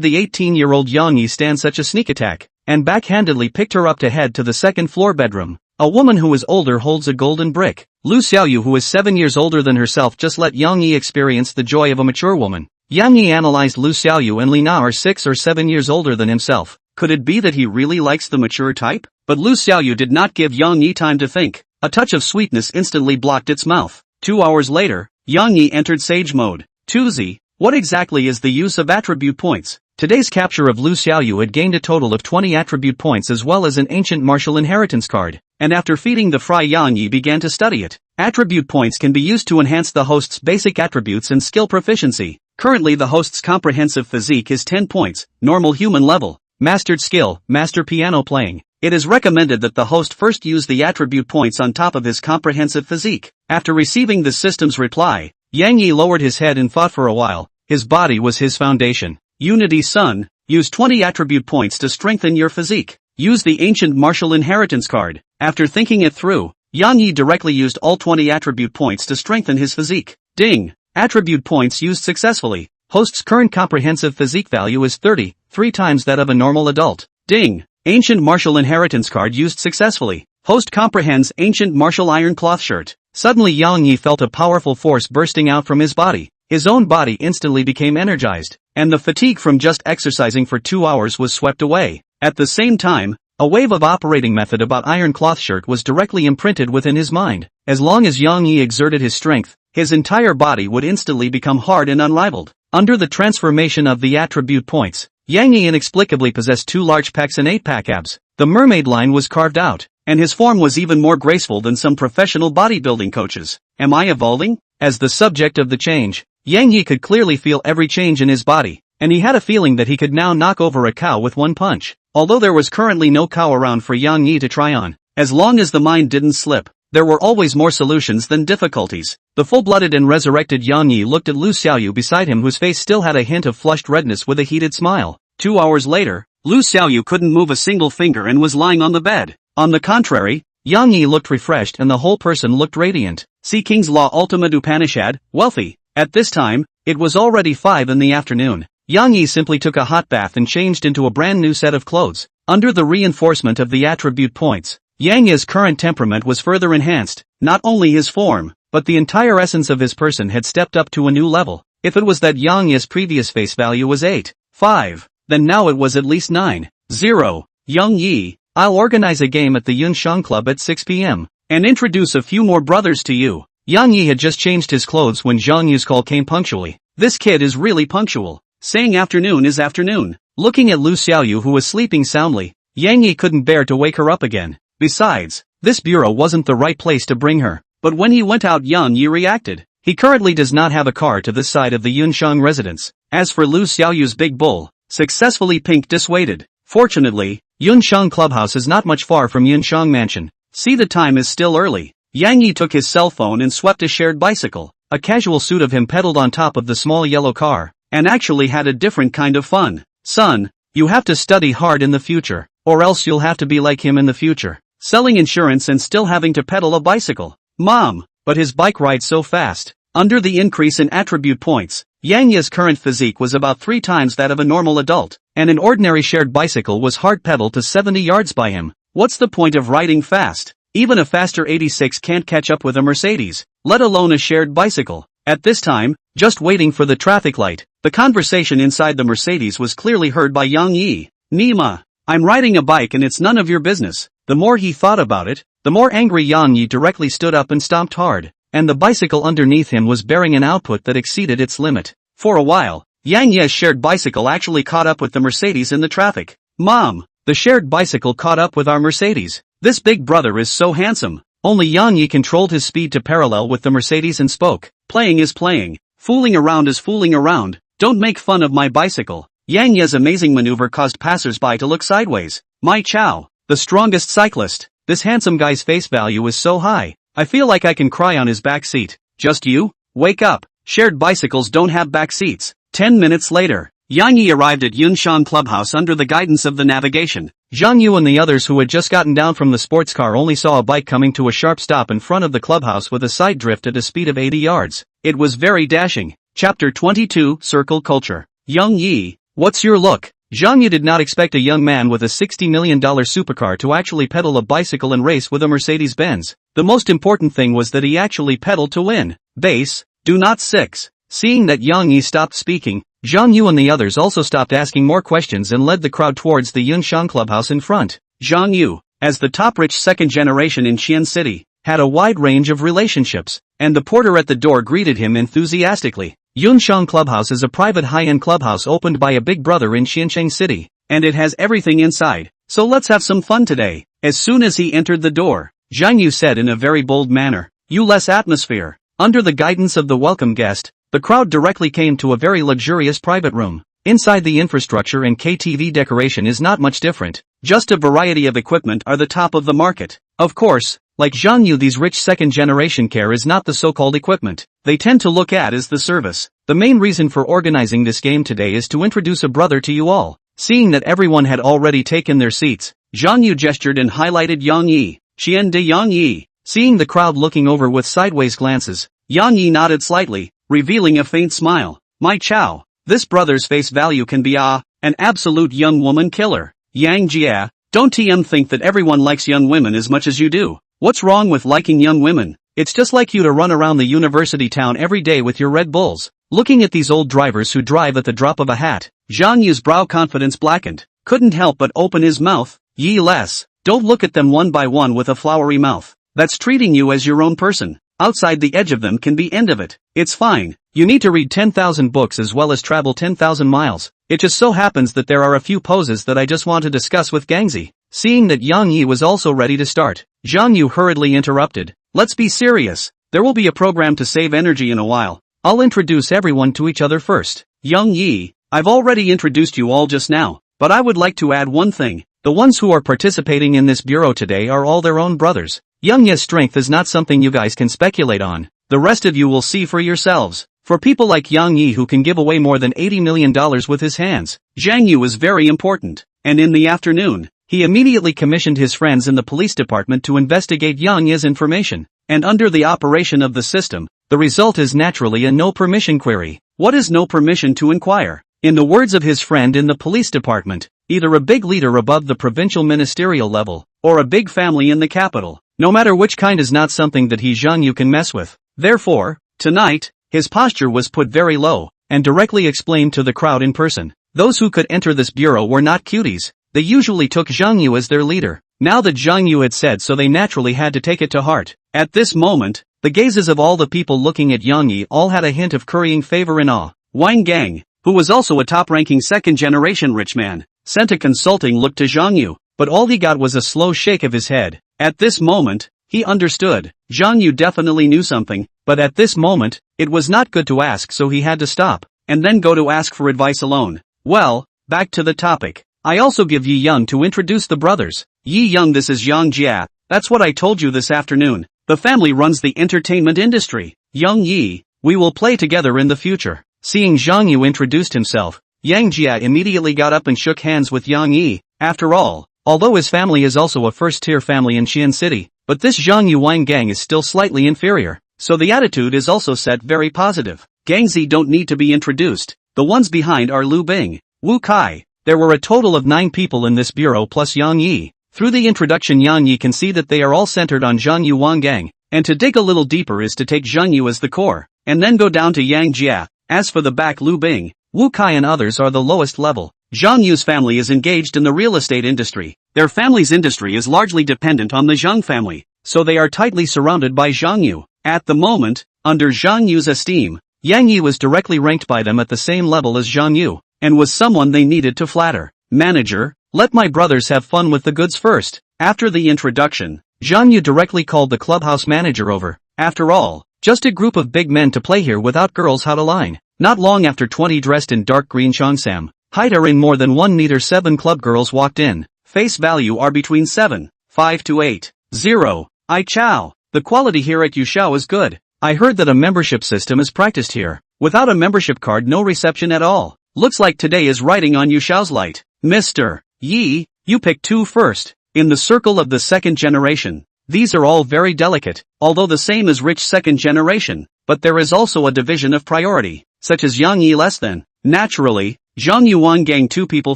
the 18-year-old Yang Yi stand such a sneak attack? And backhandedly picked her up to head to the second-floor bedroom. A woman who is older holds a golden brick. Lu Xiaoyu, who is 7 years older than herself, just let Yang Yi experience the joy of a mature woman. Yang Yi analyzed Lu Xiaoyu and Li Na are 6 or 7 years older than himself. Could it be that he really likes the mature type? But Lu Xiaoyu did not give Yang Yi time to think. A touch of sweetness instantly blocked its mouth. 2 hours later, Yang Yi entered sage mode. 2Z, what exactly is the use of attribute points? Today's capture of Lu Xiaoyu had gained a total of 20 attribute points as well as an ancient martial inheritance card, and after feeding the fry Yang Yi began to study it. Attribute points can be used to enhance the host's basic attributes and skill proficiency. Currently the host's comprehensive physique is 10 points, normal human level, mastered skill, master piano playing. It is recommended that the host first use the attribute points on top of his comprehensive physique. After receiving the system's reply, Yang Yi lowered his head and thought for a while. His body was his foundation. Unity Sun, use 20 attribute points to strengthen your physique. Use the ancient martial inheritance card. After thinking it through, Yang Yi directly used all 20 attribute points to strengthen his physique. Ding! Attribute points used successfully. Host's current comprehensive physique value is 30, 3 times that of a normal adult. Ding! Ancient martial inheritance card used successfully. Host comprehends ancient martial iron cloth shirt. Suddenly Yang Yi felt a powerful force bursting out from his body. His own body instantly became energized, and the fatigue from just exercising for 2 hours was swept away. At the same time, a wave of operating method about iron cloth shirt was directly imprinted within his mind. As long as Yang Yi exerted his strength, his entire body would instantly become hard and unrivaled. Under the transformation of the attribute points, Yang Yi inexplicably possessed 2 large pecs and 8-pack abs. The mermaid line was carved out, and his form was even more graceful than some professional bodybuilding coaches. Am I evolving? As the subject of the change, Yang Yi could clearly feel every change in his body, and he had a feeling that he could now knock over a cow with one punch. Although there was currently no cow around for Yang Yi to try on, as long as the mind didn't slip, there were always more solutions than difficulties. The full-blooded and resurrected Yang Yi looked at Lu Xiaoyu beside him, whose face still had a hint of flushed redness with a heated smile. 2 hours later, Lu Xiaoyu couldn't move a single finger and was lying on the bed. On the contrary, Yang Yi looked refreshed and the whole person looked radiant. See King's Law Ultimate Upanishad, wealthy. At this time, it was already 5 in the afternoon. Yang Yi simply took a hot bath and changed into a brand new set of clothes. Under the reinforcement of the attribute points, Yang Yi's current temperament was further enhanced. Not only his form, but the entire essence of his person had stepped up to a new level. If it was that Yang Yi's previous face value was 8, 5, then now it was at least 9, 0. Yang Yi, I'll organize a game at the Yunshang Club at 6 p.m. and introduce a few more brothers to you. Yang Yi had just changed his clothes when Zhang Yu's call came punctually. This kid is really punctual. Saying afternoon is afternoon. Looking at Lu Xiaoyu, who was sleeping soundly, Yang Yi couldn't bear to wake her up again. Besides, this bureau wasn't the right place to bring her. But when he went out, Yang Yi reacted. He currently does not have a car to this side of the Yunshang residence. As for Lu Xiaoyu's big bull, successfully Pink dissuaded. Fortunately, Yunshang Clubhouse is not much far from Yunshang Mansion. See, the time is still early. Yang Yi took his cell phone and swept a shared bicycle. A casual suit of him pedaled on top of the small yellow car, and actually had a different kind of fun. Son, you have to study hard in the future, or else you'll have to be like him in the future. Selling insurance and still having to pedal a bicycle. Mom, but his bike rides so fast. Under the increase in attribute points, Yang Yi's current physique was about 3 times that of a normal adult, and an ordinary shared bicycle was hard pedaled to 70 yards by him. What's the point of riding fast? Even a faster 86 can't catch up with a Mercedes, let alone a shared bicycle. At this time, just waiting for the traffic light, the conversation inside the Mercedes was clearly heard by Yang Yi. Nima, I'm riding a bike and it's none of your business. The more he thought about it, the more angry Yang Yi directly stood up and stomped hard, and the bicycle underneath him was bearing an output that exceeded its limit. For a while, Yang Yi's shared bicycle actually caught up with the Mercedes in the traffic. Mom, the shared bicycle caught up with our Mercedes. This big brother is so handsome. Only Yang Yi controlled his speed to parallel with the Mercedes and spoke. Playing is playing. Fooling around is fooling around. Don't make fun of my bicycle. Yang Yi's amazing maneuver caused passers-by to look sideways. My chow, the strongest cyclist. This handsome guy's face value is so high. I feel like I can cry on his back seat. Just you? Wake up. Shared bicycles don't have back seats. 10 minutes later, Yang Yi arrived at Yunshang Clubhouse under the guidance of the navigation. Zhang Yu and the others who had just gotten down from the sports car only saw a bike coming to a sharp stop in front of the clubhouse with a side drift at a speed of 80 yards. It was very dashing. Chapter 22, Circle Culture. Yang Yi, what's your look? Zhang Yu did not expect a young man with a $60 million supercar to actually pedal a bicycle and race with a Mercedes-Benz. The most important thing was that he actually pedaled to win. Base, do not 6. Seeing that Yang Yi stopped speaking, Zhang Yu and the others also stopped asking more questions and led the crowd towards the Yunshang Clubhouse in front. Zhang Yu, as the top rich second generation in Xian City, had a wide range of relationships, and the porter at the door greeted him enthusiastically. Yunxiang Clubhouse is a private high-end clubhouse opened by a big brother in Xiancheng City, and it has everything inside, so let's have some fun today. As soon as he entered the door, Zhang Yu said in a very bold manner, "You less atmosphere." Under the guidance of the welcome guest, the crowd directly came to a very luxurious private room. Inside, the infrastructure and KTV decoration is not much different, just a variety of equipment are the top of the market. Of course, like Zhang Yu, these rich second-generation care is not the so-called equipment they tend to look at as the service. The main reason for organizing this game today is to introduce a brother to you all. Seeing that everyone had already taken their seats, Zhang Yu gestured and highlighted Yang Yi. "Qian de Yang Yi." Seeing the crowd looking over with sideways glances, Yang Yi nodded slightly, revealing a faint smile. "My chow, this brother's face value can be an absolute young woman killer." "Yang Jia, don't think that everyone likes young women as much as you do. What's wrong with liking young women? It's just like you to run around the university town every day with your Red Bulls." Looking at these old drivers who drive at the drop of a hat, Zhang Yu's brow confidence blackened, couldn't help but open his mouth. "Yi less, don't look at them one by one with a flowery mouth. That's treating you as your own person. Outside the edge of them can be end of it. It's fine. You need to read 10,000 books as well as travel 10,000 miles. It just so happens that there are a few poses that I just want to discuss with Gangzi." Seeing that Yang Yi was also ready to start, Zhang Yu hurriedly interrupted. "Let's be serious. There will be a program to save energy in a while. I'll introduce everyone to each other first. Yang Yi, I've already introduced you all just now, but I would like to add one thing. The ones who are participating in this bureau today are all their own brothers. Yang Yi's strength is not something you guys can speculate on. The rest of you will see for yourselves. For people like Yang Yi who can give away more than $80 million with his hands, Zhang Yu is very important." And in the afternoon, he immediately commissioned his friends in the police department to investigate Yang Yi's information. And under the operation of the system, the result is naturally a no permission query. What is no permission to inquire? In the words of his friend in the police department, either a big leader above the provincial ministerial level, or a big family in the capital. No matter which kind is not something that he Zhang Yu can mess with. Therefore, tonight, his posture was put very low, and directly explained to the crowd in person. Those who could enter this bureau were not cuties. They usually took Zhang Yu as their leader. Now that Zhang Yu had said so, they naturally had to take it to heart. At this moment, the gazes of all the people looking at Yang Yi all had a hint of currying favor and awe. Wang Gang, who was also a top-ranking second-generation rich man, sent a consulting look to Zhang Yu, but all he got was a slow shake of his head. At this moment, he understood. Zhang Yu definitely knew something, but at this moment, it was not good to ask, so he had to stop, and then go to ask for advice alone. "Well, back to the topic. I also give Yi Young to introduce the brothers. Yi Young, this is Yang Jia. That's what I told you this afternoon. The family runs the entertainment industry. Yang Yi, we will play together in the future." Seeing Zhang Yu introduced himself, Yang Jia immediately got up and shook hands with Yang Yi. After all, although his family is also a first-tier family in Xian City, but this Zhang Yu Wang Gang is still slightly inferior, so the attitude is also set very positive. Gangzi don't need to be introduced. The ones behind are Lu Bing, Wu Kai. There were a total of 9 people in this bureau plus Yang Yi. Through the introduction, Yang Yi can see that they are all centered on Zhang Yu Wang Gang, and to dig a little deeper is to take Zhang Yu as the core, and then go down to Yang Jia. As for the back, Lu Bing, Wu Kai and others are the lowest level. Zhang Yu's family is engaged in the real estate industry. Their family's industry is largely dependent on the Zhang family, so they are tightly surrounded by Zhang Yu. At the moment, under Zhang Yu's esteem, Yang Yi was directly ranked by them at the same level as Zhang Yu, and was someone they needed to flatter. "Manager, let my brothers have fun with the goods first." After the introduction, Zhang Yu directly called the clubhouse manager over. After all, just a group of big men to play here without girls how to line. Not long after 20 dressed in dark green cheongsam, height are in more than 1 meter 7 club girls walked in. Face value are between 7.5 to 8.0. I chow. The quality here at Yushao is good. I heard that a membership system is practiced here. Without a membership card, no reception at all. Looks like today is riding on Yushao's light. Mr. Yi, you pick 2 first. In the circle of the second generation, these are all very delicate, although the same as rich second generation, but there is also a division of priority, such as Yang Yi less than. Naturally, Zhang Yu Wang Gang 2 people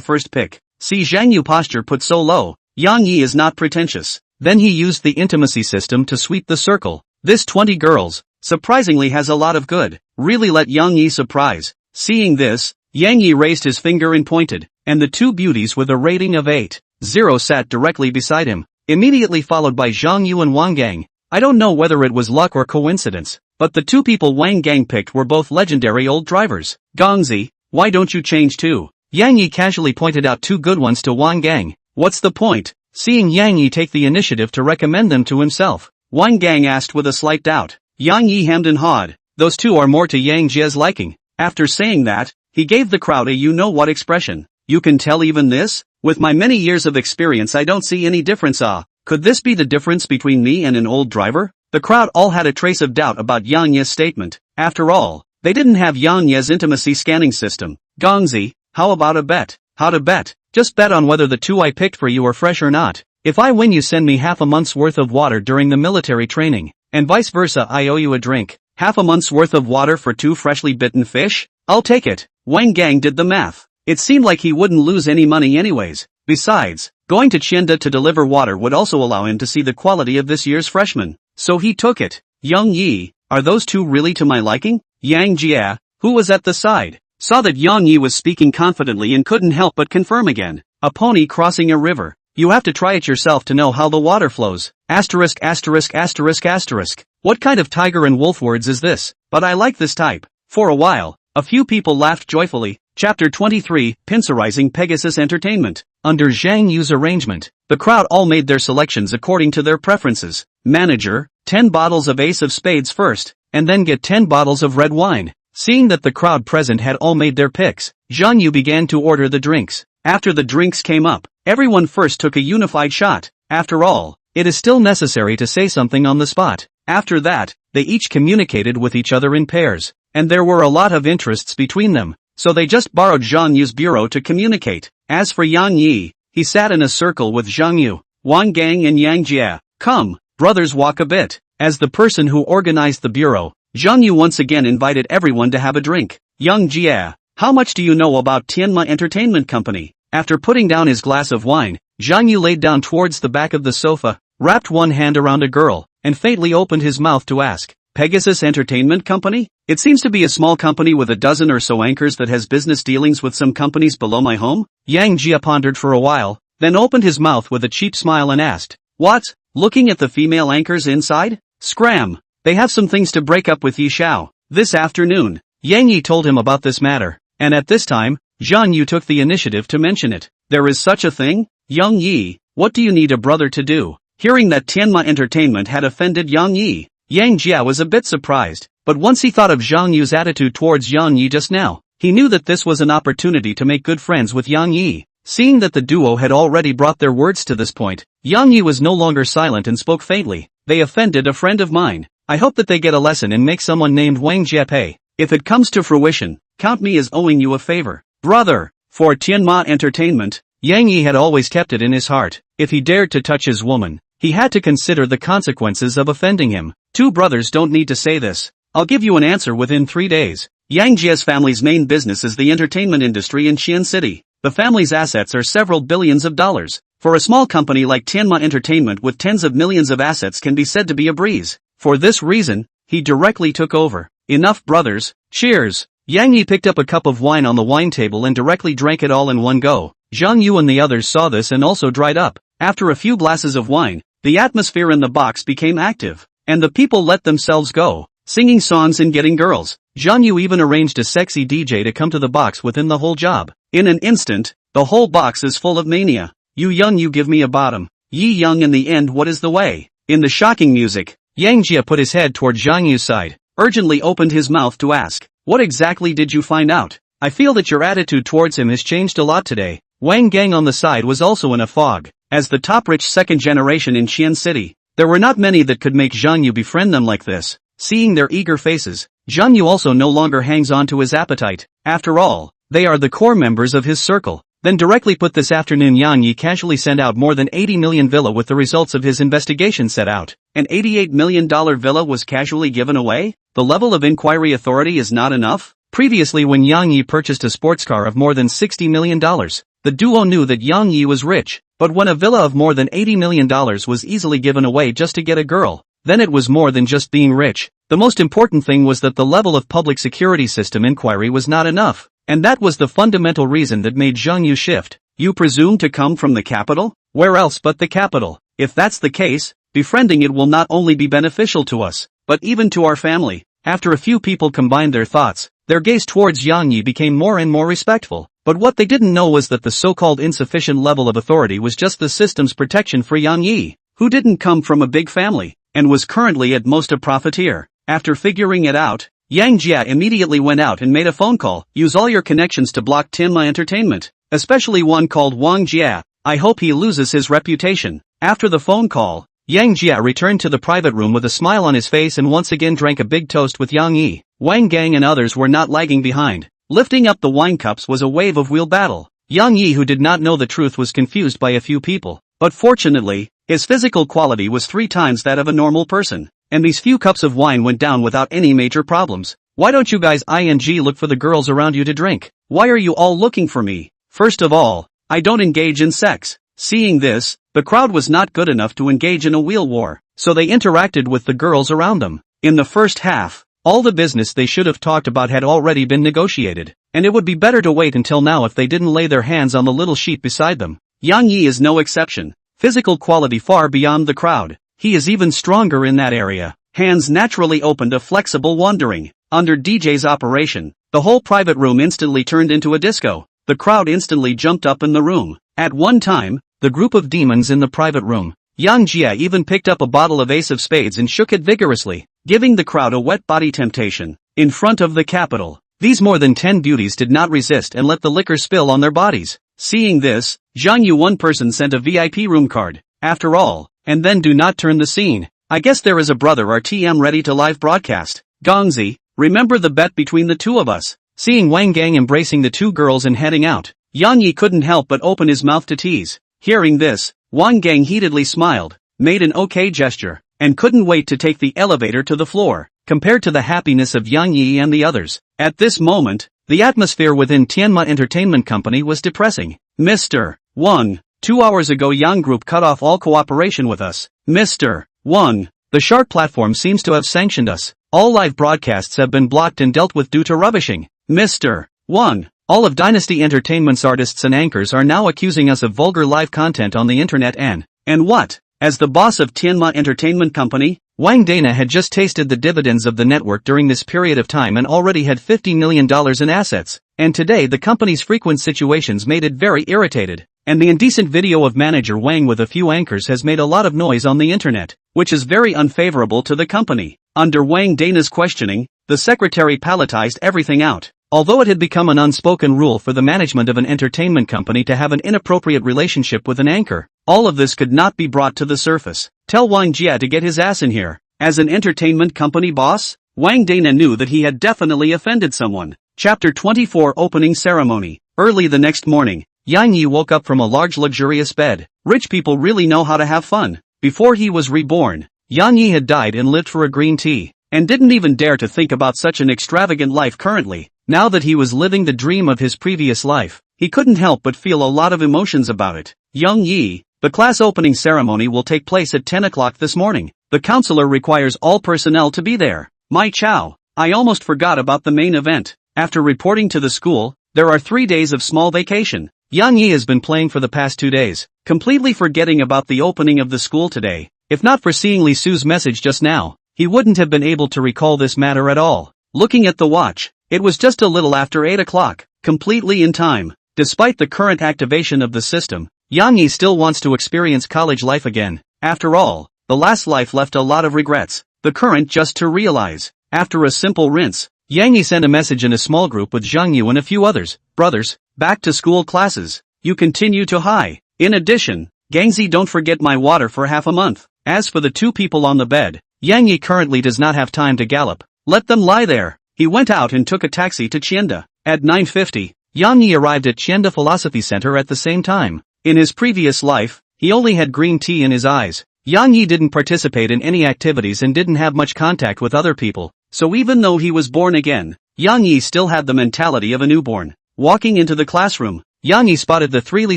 first pick. See Zhang Yu posture put so low. Yang Yi is not pretentious. Then he used the intimacy system to sweep the circle. This 20 girls, surprisingly has a lot of good. Really let Yang Yi surprise. Seeing this, Yang Yi raised his finger and pointed, and the 2 beauties with a rating of 8.0 sat directly beside him, immediately followed by Zhang Yu and Wang Gang. I don't know whether it was luck or coincidence, But the two people Wang Gang picked were both legendary old drivers. Gongzi, why don't you change too? Yang Yi casually pointed out two good ones to Wang Gang. What's the point? Seeing Yang Yi take the initiative to recommend them to himself, Wang Gang asked with a slight doubt. Yang Yi hemmed and hawed. Those two are more to Yang Jie's liking. After saying that, he gave the crowd a you-know-what expression. You can tell even this? With my many years of experience I don't see any difference. Could this be the difference between me and an old driver? The crowd all had a trace of doubt about Yang Ye's statement. After all, they didn't have Yang Ye's intimacy scanning system. Gongzi, how about a bet? How to bet? Just bet on whether the two I picked for you are fresh or not. If I win you send me half a month's worth of water during the military training, and vice versa I owe you a drink. Half a month's worth of water for two freshly bitten fish? I'll take it. Wang Gang did the math. It seemed like he wouldn't lose any money anyways. Besides, going to Chienda to deliver water would also allow him to see the quality of this year's freshmen. So he took it. Yang Yi, are those two really to my liking? Yang Jie, who was at the side, saw that Yang Yi was speaking confidently and couldn't help but confirm again. A pony crossing a river. You have to try it yourself to know how the water flows. Asterisk asterisk asterisk asterisk. What kind of tiger and wolf words is this? But I like this type. For a while, a few people laughed joyfully. Chapter 23, Pincerizing Pegasus Entertainment. Under Zhang Yu's arrangement, the crowd all made their selections according to their preferences. Manager, 10 bottles of Ace of Spades first, and then get 10 bottles of red wine. Seeing that the crowd present had all made their picks, Zhang Yu began to order the drinks. After the drinks came up, everyone first took a unified shot. After all, it is still necessary to say something on the spot. After that, they each communicated with each other in pairs, and there were a lot of interests between them, so they just borrowed Zhang Yu's bureau to communicate. As for Yang Yi, he sat in a circle with Zhang Yu, Wang Gang and Yang Jie. Come, brothers, walk a bit. As the person who organized the bureau, Zhang Yu once again invited everyone to have a drink. Yang Jie, how much do you know about Tianma Entertainment Company? After putting down his glass of wine, Zhang Yu laid down towards the back of the sofa, wrapped one hand around a girl, and faintly opened his mouth to ask, Pegasus Entertainment Company? It seems to be a small company with a dozen or so anchors that has business dealings with some companies below my home? Yang Jie pondered for a while, then opened his mouth with a cheap smile and asked, What? Looking at the female anchors inside? Scram! They have some things to break up with Yi Xiao. This afternoon, Yang Yi told him about this matter, and at this time, Zhang Yu took the initiative to mention it. There is such a thing? Yang Yi, what do you need a brother to do? Hearing that Tianma Entertainment had offended Yang Yi, Yang Jie was a bit surprised, but once he thought of Zhang Yu's attitude towards Yang Yi just now, he knew that this was an opportunity to make good friends with Yang Yi. Seeing that the duo had already brought their words to this point, Yang Yi was no longer silent and spoke faintly. They offended a friend of mine. I hope that they get a lesson and make someone named Wang Jie pay. If it comes to fruition, count me as owing you a favor. Brother, for Tianma Entertainment, Yang Yi had always kept it in his heart. If he dared to touch his woman, he had to consider the consequences of offending him. Two brothers don't need to say this. I'll give you an answer within 3 days. Yang Jie's family's main business is the entertainment industry in Xian City. The family's assets are several billions of dollars. For a small company like Tianma Entertainment with tens of millions of assets can be said to be a breeze. For this reason, he directly took over. Enough, brothers. Cheers. Yang Yi picked up a cup of wine on the wine table and directly drank it all in one go. Zhang Yu and the others saw this and also dried up. After a few glasses of wine, the atmosphere in the box became active, and the people let themselves go, singing songs and getting girls. Zhang Yu even arranged a sexy DJ to come to the box within the whole job. In an instant, the whole box is full of mania. You young, you give me a bottom. Yi young, in the end, what is the way? In the shocking music, Yang Jie put his head toward Zhang Yu's side, urgently opened his mouth to ask, what exactly did you find out? I feel that your attitude towards him has changed a lot today. Wang Gang on the side was also in a fog. As the top rich second generation in Xian City, there were not many that could make Zhang Yu befriend them like this. Seeing their eager faces, Zhang Yu also no longer hangs on to his appetite. After all, they are the core members of his circle. Then directly put this afternoon, Yang Yi casually sent out more than 80 million villa with the results of his investigation set out. An $88 million villa was casually given away? The level of inquiry authority is not enough? Previously, when Yang Yi purchased a sports car of more than $60 million, the duo knew that Yang Yi was rich, but when a villa of more than $80 million was easily given away just to get a girl, then it was more than just being rich. The most important thing was that the level of public security system inquiry was not enough. And that was the fundamental reason that made Zhang Yu shift. You presume to come from the capital? Where else but the capital? If that's the case, befriending it will not only be beneficial to us, but even to our family. After a few people combined their thoughts, their gaze towards Yang Yi became more and more respectful. But what they didn't know was that the so-called insufficient level of authority was just the system's protection for Yang Yi, who didn't come from a big family, and was currently at most a profiteer. After figuring it out, Yang Jia immediately went out and made a phone call. Use all your connections to block Tianma Entertainment, especially one called Wang Jia. I hope he loses his reputation. After the phone call, Yang Jia returned to the private room with a smile on his face and once again drank a big toast with Yang Yi. Wang Gang and others were not lagging behind. Lifting up the wine cups was a wave of wheel battle. Yang Yi, who did not know the truth, was confused by a few people. But fortunately, his physical quality was 3 times that of a normal person, and these few cups of wine went down without any major problems. Why don't you guys look for the girls around you to drink? Why are you all looking for me? First of all, I don't engage in sex. Seeing this, the crowd was not good enough to engage in a wheel war, so they interacted with the girls around them. In the first half, all the business they should have talked about had already been negotiated, and it would be better to wait until now if they didn't lay their hands on the little sheet beside them. Yang Yi is no exception. Physical quality far beyond the crowd. He is even stronger in that area. Hands naturally opened a flexible wandering. Under DJ's operation, the whole private room instantly turned into a disco. The crowd instantly jumped up in the room. At one time, the group of demons in the private room, Yang Jia even picked up a bottle of Ace of Spades and shook it vigorously, giving the crowd a wet body temptation. In front of the capital, these more than 10 beauties did not resist and let the liquor spill on their bodies. Seeing this, Zhang Yu, one person, sent a VIP room card. After all, and then do not turn the scene. I guess there is a brother RTM ready to live broadcast. Gongzi, remember the bet between the two of us. Seeing Wang Gang embracing the 2 girls and heading out, Yang Yi couldn't help but open his mouth to tease. Hearing this, Wang Gang heatedly smiled, made an okay gesture, and couldn't wait to take the elevator to the floor. Compared to the happiness of Yang Yi and the others, at this moment, the atmosphere within Tianma Entertainment Company was depressing. Mr. Wang, 2 hours ago Yang Group cut off all cooperation with us. Mr. Wang, the Shark platform seems to have sanctioned us. All live broadcasts have been blocked and dealt with due to rubbishing. Mr. Wang, all of Dynasty Entertainment's artists and anchors are now accusing us of vulgar live content on the internet and what? As the boss of Tianma Entertainment Company, Wang Dana had just tasted the dividends of the network during this period of time and already had $50 million in assets, and today the company's frequent situations made it very irritated, and the indecent video of manager Wang with a few anchors has made a lot of noise on the internet, which is very unfavorable to the company. Under Wang Dana's questioning, the secretary palatized everything out. Although it had become an unspoken rule for the management of an entertainment company to have an inappropriate relationship with an anchor, all of this could not be brought to the surface. Tell Wang Jia to get his ass in here. As an entertainment company boss, Wang Dana knew that he had definitely offended someone. Chapter 24 Opening Ceremony. Early the next morning, Yang Yi woke up from a large luxurious bed. Rich people really know how to have fun. Before he was reborn, Yang Yi had died and lived for a green tea, and didn't even dare to think about such an extravagant life currently. Now that he was living the dream of his previous life, he couldn't help but feel a lot of emotions about it. Yang Yi, the class opening ceremony will take place at 10 o'clock this morning. The counselor requires all personnel to be there. My chow, I almost forgot about the main event. After reporting to the school, there are 3 days of small vacation. Yang Yi has been playing for the past 2 days, completely forgetting about the opening of the school today. If not for seeing Li Su's message just now, he wouldn't have been able to recall this matter at all. Looking at the watch, it was just a little after 8 o'clock, completely in time. Despite the current activation of the system, Yang Yi still wants to experience college life again. After all, the last life left a lot of regrets, the current just to realize. After a simple rinse, Yang Yi sent a message in a small group with Zhang Yu and a few others. Brothers, back to school classes. You continue to high. In addition, Gangzi, don't forget my water for half a month. As for the 2 people on the bed, Yang Yi currently does not have time to gallop. Let them lie there. He went out and took a taxi to Chienda. At 9:50, Yang Yi arrived at Chienda Philosophy Center at the same time. In his previous life, he only had green tea in his eyes. Yang Yi didn't participate in any activities and didn't have much contact with other people, so even though he was born again, Yang Yi still had the mentality of a newborn. Walking into the classroom, Yang Yi spotted the 3 Li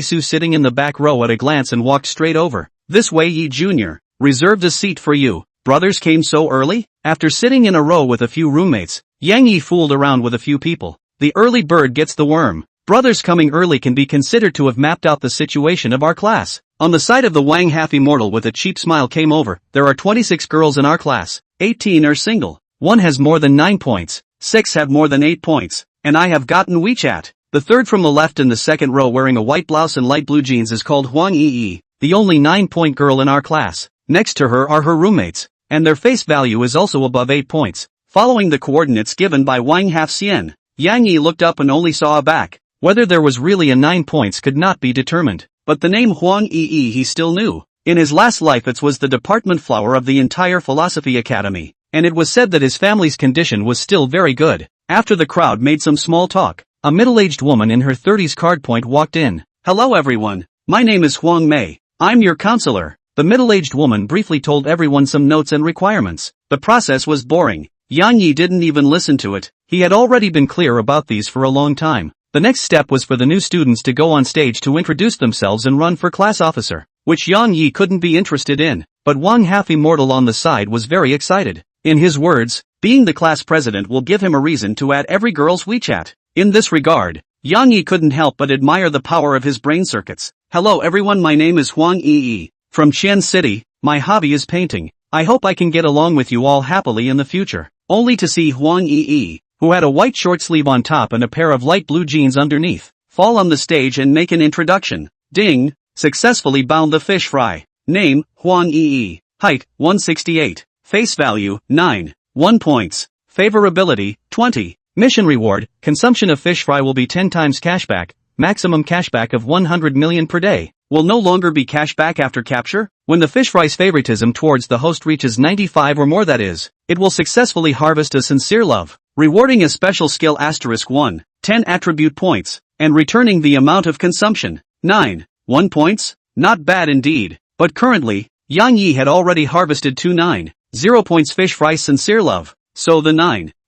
Su sitting in the back row at a glance and walked straight over. This way, Yi Jr., reserved a seat for you. Brothers came so early? After sitting in a row with a few roommates, Yang Yi fooled around with a few people. The early bird gets the worm. Brothers coming early can be considered to have mapped out the situation of our class. On the side of the Wang, half immortal with a cheap smile came over. There are 26 girls in our class. 18 are single. 1 has more than 9 points, 6 have more than 8 points, and I have gotten WeChat. The third from the left in the second row wearing a white blouse and light blue jeans is called Huang Yi, the only 9-point girl in our class. Next to her are her roommates, and their face value is also above 8 points. Following the coordinates given by Wang Hafxian, Yang Yi looked up and only saw a back. Whether there was really a 9 points could not be determined, but the name Huang Yi he still knew. In his last life it was the department flower of the entire philosophy academy, and it was said that his family's condition was still very good. After the crowd made some small talk, a middle-aged woman in her 30s card point walked in. "Hello everyone, my name is Huang Mei, I'm your counselor." The middle-aged woman briefly told everyone some notes and requirements. The process was boring. Yang Yi didn't even listen to it. He had already been clear about these for a long time. The next step was for the new students to go on stage to introduce themselves and run for class officer, which Yang Yi couldn't be interested in, but Wang Half Immortal on the side was very excited. In his words, being the class president will give him a reason to add every girl's WeChat. In this regard, Yang Yi couldn't help but admire the power of his brain circuits. "Hello everyone, my name is Huang Yi. From Qian City, my hobby is painting. I hope I can get along with you all happily in the future." Only to see Huang Yi, who had a white short sleeve on top and a pair of light blue jeans underneath, fall on the stage and make an introduction. Ding! Successfully bound the fish fry. Name, Huang Yi. Height, 168. Face value, 9. 1 points. Favorability, 20. Mission reward, consumption of fish fry will be 10 times cashback, maximum cashback of 100 million per day. Will no longer be cashback after capture? When the fish fry's favoritism towards the host reaches 95 or more, that is, it will successfully harvest a sincere love, rewarding a special skill *1, 10 attribute points, and returning the amount of consumption, 9. 1 points? Not bad indeed. But currently, Yang Yi had already harvested 0 points fish fry sincere love, so the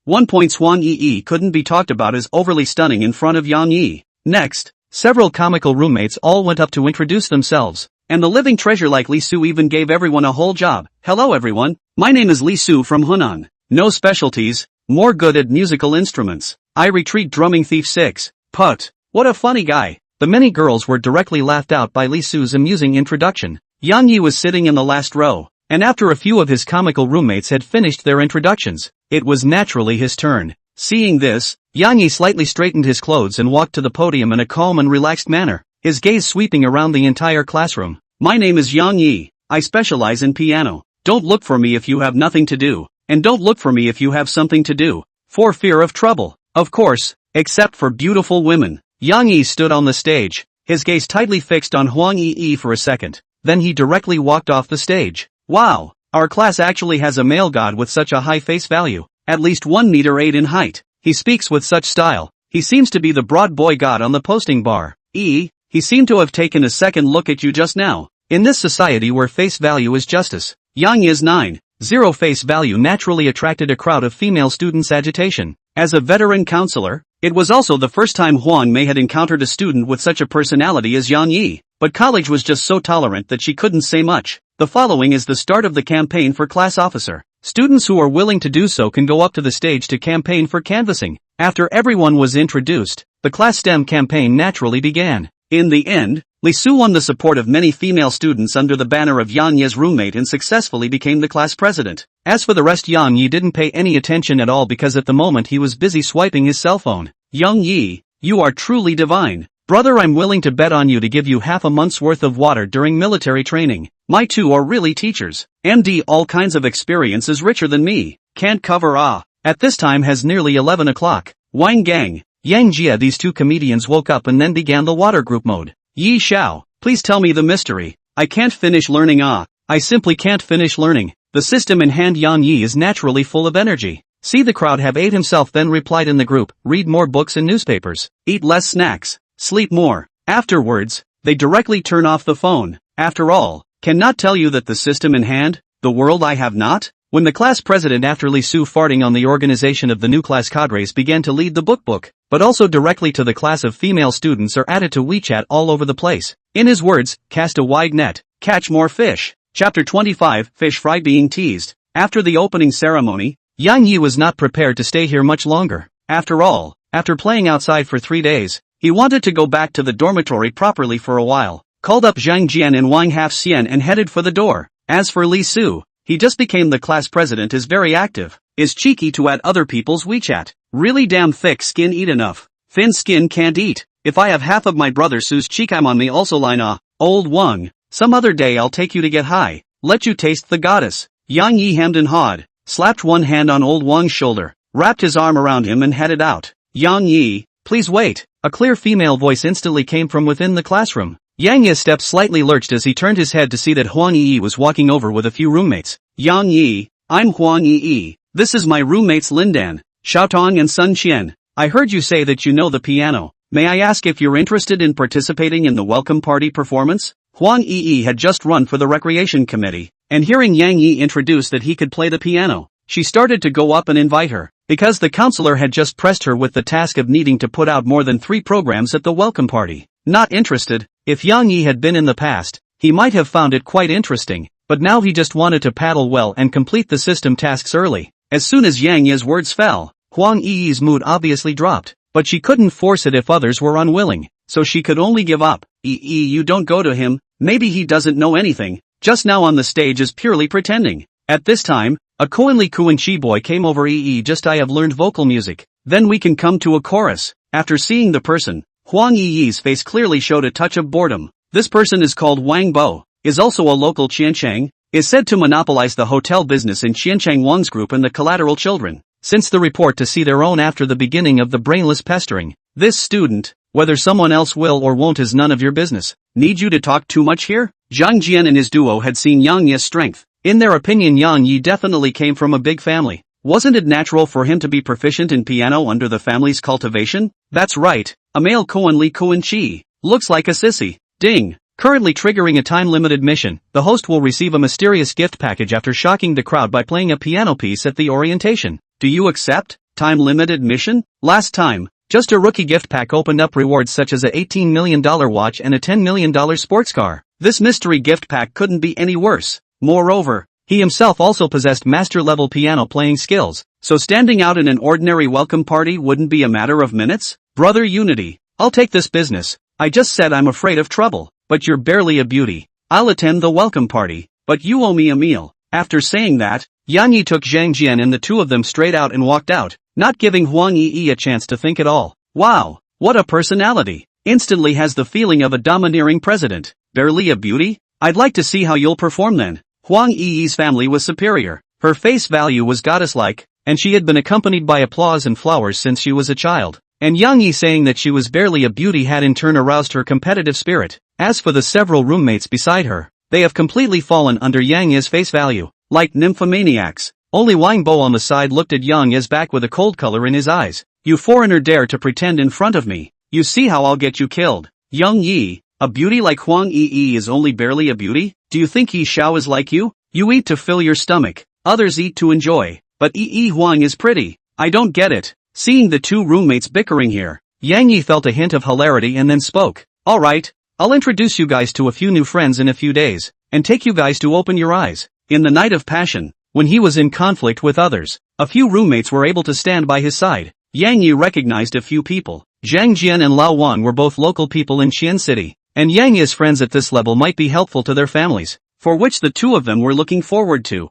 1 points Huang Yi couldn't be talked about as overly stunning in front of Yang Yi. Next, several comical roommates all went up to introduce themselves, and the living treasure like Li Su even gave everyone a whole job. "Hello everyone, my name is Li Su from Hunan. No specialties, more good at musical instruments. I retreat drumming thief 6. Put. What a funny guy." The many girls were directly laughed out by Li Su's amusing introduction. Yang Yi was sitting in the last row, and after a few of his comical roommates had finished their introductions, it was naturally his turn. Seeing this, Yang Yi slightly straightened his clothes and walked to the podium in a calm and relaxed manner, his gaze sweeping around the entire classroom. "My name is Yang Yi, I specialize in piano. Don't look for me if you have nothing to do, and don't look for me if you have something to do, for fear of trouble. Of course, except for beautiful women." Yang Yi stood on the stage, his gaze tightly fixed on Huang Yi for a second, then he directly walked off the stage. "Wow, our class actually has a male god with such a high face value, at least 1 meter 8 in height. He speaks with such style, he seems to be the broad boy god on the posting bar. He seemed to have taken a second look at you just now. In this society where face value is justice, Yang Yi's 9.0 face value naturally attracted a crowd of female students' agitation. As a veteran counselor, it was also the first time Huang Mei had encountered a student with such a personality as Yang Yi, but college was just so tolerant that she couldn't say much. The following is the start of the campaign for class officer. Students who are willing to do so can go up to the stage to campaign for canvassing. After everyone was introduced, the class STEM campaign naturally began. In the end, Li Su won the support of many female students under the banner of Yang Yi's roommate and successfully became the class president. As for the rest, Yang Yi didn't pay any attention at all because at the moment he was busy swiping his cell phone. "Yang Yi, you are truly divine. Brother, I'm willing to bet on you to give you half a month's worth of water during military training. My two are really teachers. MD all kinds of experience is richer than me. Can't cover At this time has nearly 11 o'clock. Wang Gang, Yang Jia. These two comedians woke up and then began the water group mode. "Yi Xiao, please tell me the mystery. I can't finish learning I simply can't finish learning." The system in hand. Yang Yi is naturally full of energy. See the crowd have ate himself then replied in the group, "Read more books and newspapers. Eat less snacks. Sleep more." Afterwards, they directly turn off the phone. After all, cannot tell you that the system in hand, the world I have not? When the class president after Li Su farting on the organization of the new class cadres began to lead the book, but also directly to the class of female students are added to WeChat all over the place. In his words, cast a wide net, catch more fish. Chapter 25, Fish Fry Being Teased. After the opening ceremony, Yang Yi was not prepared to stay here much longer. After all, after playing outside for 3 days, he wanted to go back to the dormitory properly for a while, called up Zhang Jian and Wang Hafxian and headed for the door. As for Li Su, he just became the class president, is very active. is cheeky to at other people's WeChat. Really damn thick skin eat enough. Thin skin can't eat. If I have half of my brother Sue's cheekam on me also line old Wang. Some other day I'll take you to get high. Let you taste the goddess. Yang Yi hemmed and hawed, slapped one hand on old Wang's shoulder, wrapped his arm around him and headed out. Yang Yi, please wait. A clear female voice instantly came from within the classroom. Yang Yi's steps slightly lurched as he turned his head to see that Huang Yi was walking over with a few roommates. Yang Yi, I'm Huang Yi. This is my roommates Lindan, Xiaotong and Sun Qian. I heard you say that you know the piano. May I ask if you're interested in participating in the welcome party performance? Huang Yi had just run for the recreation committee, and hearing Yang Yi introduce that he could play the piano, she started to go up and invite her, because the counselor had just pressed her with the task of needing to put out more than 3 programs at the welcome party. Not interested. If Yang Yi had been in the past, he might have found it quite interesting, but now he just wanted to paddle well and complete the system tasks early. As soon as Yang Yi's words fell, Huang Yi's mood obviously dropped, but she couldn't force it if others were unwilling, so she could only give up. You don't go to him, maybe he doesn't know anything, just now on the stage is purely pretending. At this time, a Koenli Kuan-chi boy came over. Just I have learned vocal music, then we can come to a chorus. After seeing the person, Huang Yi's face clearly showed a touch of boredom. This person is called Wang Bo, is also a local Qianchang, is said to monopolize the hotel business in Qianchang Wang's group and the collateral children. Since the report to see their own after the beginning of the brainless pestering, this student, whether someone else will or won't is none of your business. Need you to talk too much here? Zhang Jian and his duo had seen Yang Yi's strength. In their opinion, Yang Yi definitely came from a big family. Wasn't it natural for him to be proficient in piano under the family's cultivation? That's right, a male Koenli Kuan-chi. Looks like a sissy. Ding. Currently triggering a time-limited mission, the host will receive a mysterious gift package after shocking the crowd by playing a piano piece at the orientation. Do you accept? Time-limited mission? Last time, just a rookie gift pack opened up rewards such as a $18 million watch and a $10 million sports car. This mystery gift pack couldn't be any worse. Moreover, he himself also possessed master-level piano playing skills, so standing out in an ordinary welcome party wouldn't be a matter of minutes. Brother Unity, I'll take this business. I just said I'm afraid of trouble, but you're barely a beauty. I'll attend the welcome party, but you owe me a meal. After saying that, Yang Yi took Zhang Jian and the two of them straight out and walked out, not giving Huang Yi a chance to think at all. Wow, what a personality. Instantly has the feeling of a domineering president. Barely a beauty? I'd like to see how you'll perform then. Huang Yi's family was superior, her face value was goddess-like, and she had been accompanied by applause and flowers since she was a child. And Yang Yi saying that she was barely a beauty had in turn aroused her competitive spirit. As for the several roommates beside her, they have completely fallen under Yang Yi's face value, like nymphomaniacs. Only Wang Bo on the side looked at Yang Yi's back with a cold color in his eyes. You foreigner dare to pretend in front of me. You see how I'll get you killed. Yang Yi, a beauty like Huang Yi is only barely a beauty? Do you think Yi Xiao is like you? You eat to fill your stomach, others eat to enjoy. But Yi Huang is pretty. I don't get it. Seeing the two roommates bickering here, Yang Yi felt a hint of hilarity and then spoke. Alright, I'll introduce you guys to a few new friends in a few days, and take you guys to open your eyes. In the night of passion, when he was in conflict with others, a few roommates were able to stand by his side. Yang Yi recognized a few people. Zhang Jian and Lao Wan were both local people in Qian City, and Yang Yi's friends at this level might be helpful to their families, for which the two of them were looking forward to.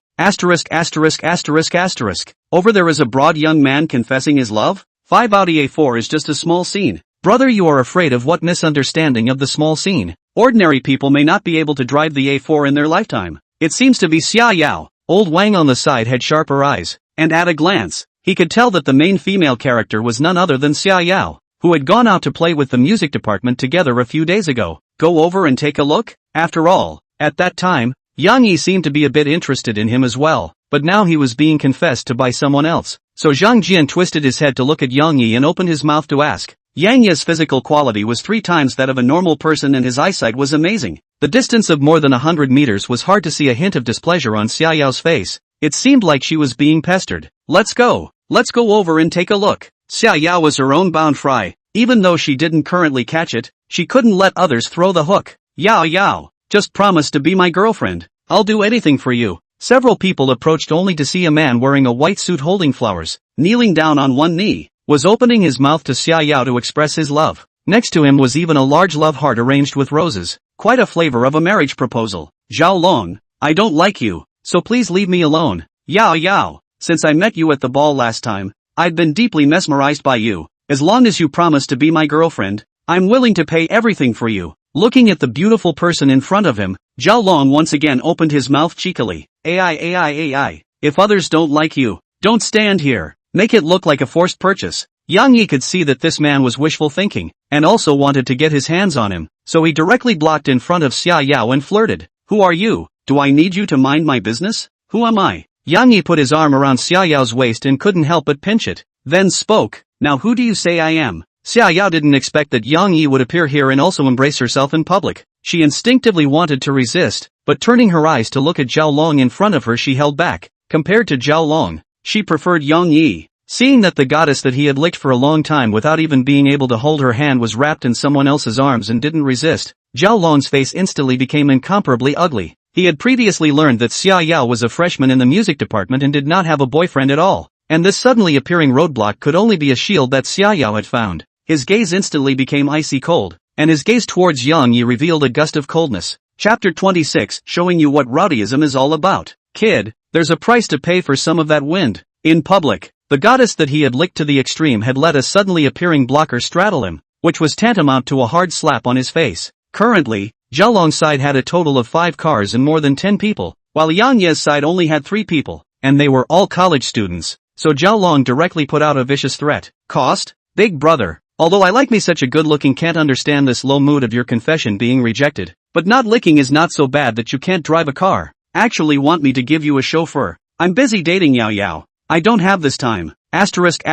Over there is a broad young man confessing his love? 5 out of A4 is just a small scene. Brother, you are afraid of what misunderstanding of the small scene? Ordinary people may not be able to drive the A4 in their lifetime. It seems to be Xia Yao. Old Wang on the side had sharper eyes, and at a glance, he could tell that the main female character was none other than Xia Yao, who had gone out to play with the music department together a few days ago. Go over and take a look? After all, at that time, Yang Yi seemed to be a bit interested in him as well, but now he was being confessed to by someone else. So Zhang Jian twisted his head to look at Yang Yi and opened his mouth to ask. Yang Yi's physical quality was 3 times that of a normal person and his eyesight was amazing. The distance of more than 100 meters was hard to see a hint of displeasure on Xia Yao's face. It seemed like she was being pestered. Let's go over and take a look. Xia Yao was her own bound fry. Even though she didn't currently catch it, she couldn't let others throw the hook. Yao, just promise to be my girlfriend. I'll do anything for you. Several people approached only to see a man wearing a white suit holding flowers, kneeling down on one knee, was opening his mouth to Xia Yao to express his love. Next to him was even a large love heart arranged with roses, quite a flavor of a marriage proposal. Zhao Long, I don't like you, so please leave me alone. Yao, since I met you at the ball last time, I've been deeply mesmerized by you. As long as you promise to be my girlfriend, I'm willing to pay everything for you. Looking at the beautiful person in front of him, Zhao Long once again opened his mouth cheekily. AI. If others don't like you, don't stand here. Make it look like a forced purchase. Yang Yi could see that this man was wishful thinking, and also wanted to get his hands on him, so he directly blocked in front of Xia Yao and flirted. Who are you? Do I need you to mind my business? Who am I? Yang Yi put his arm around Xia Yao's waist and couldn't help but pinch it, then spoke. Now who do you say I am? Xia Yao didn't expect that Yang Yi would appear here and also embrace herself in public. She instinctively wanted to resist, but turning her eyes to look at Zhao Long in front of her she held back. Compared to Zhao Long, she preferred Yang Yi. Seeing that the goddess that he had licked for a long time without even being able to hold her hand was wrapped in someone else's arms and didn't resist, Zhao Long's face instantly became incomparably ugly. He had previously learned that Xia Yao was a freshman in the music department and did not have a boyfriend at all, and this suddenly appearing roadblock could only be a shield that Xia Yao had found. His gaze instantly became icy cold, and his gaze towards Yang Yi revealed a gust of coldness. Chapter 26, showing you what rowdyism is all about. Kid, there's a price to pay for some of that wind. In public, the goddess that he had licked to the extreme had let a suddenly appearing blocker straddle him, which was tantamount to a hard slap on his face. Currently, Zhao Long's side had a total of 5 cars and more than 10 people, while Yang Ye's side only had 3 people, and they were all college students, so Zhao Long directly put out a vicious threat. Cost? Big brother. Although I like me such a good-looking can't understand this low mood of your confession being rejected, but not licking is not so bad that you can't drive a car. Actually want me to give you a chauffeur. I'm busy dating Yao Yao. I don't have this time. Asterisk.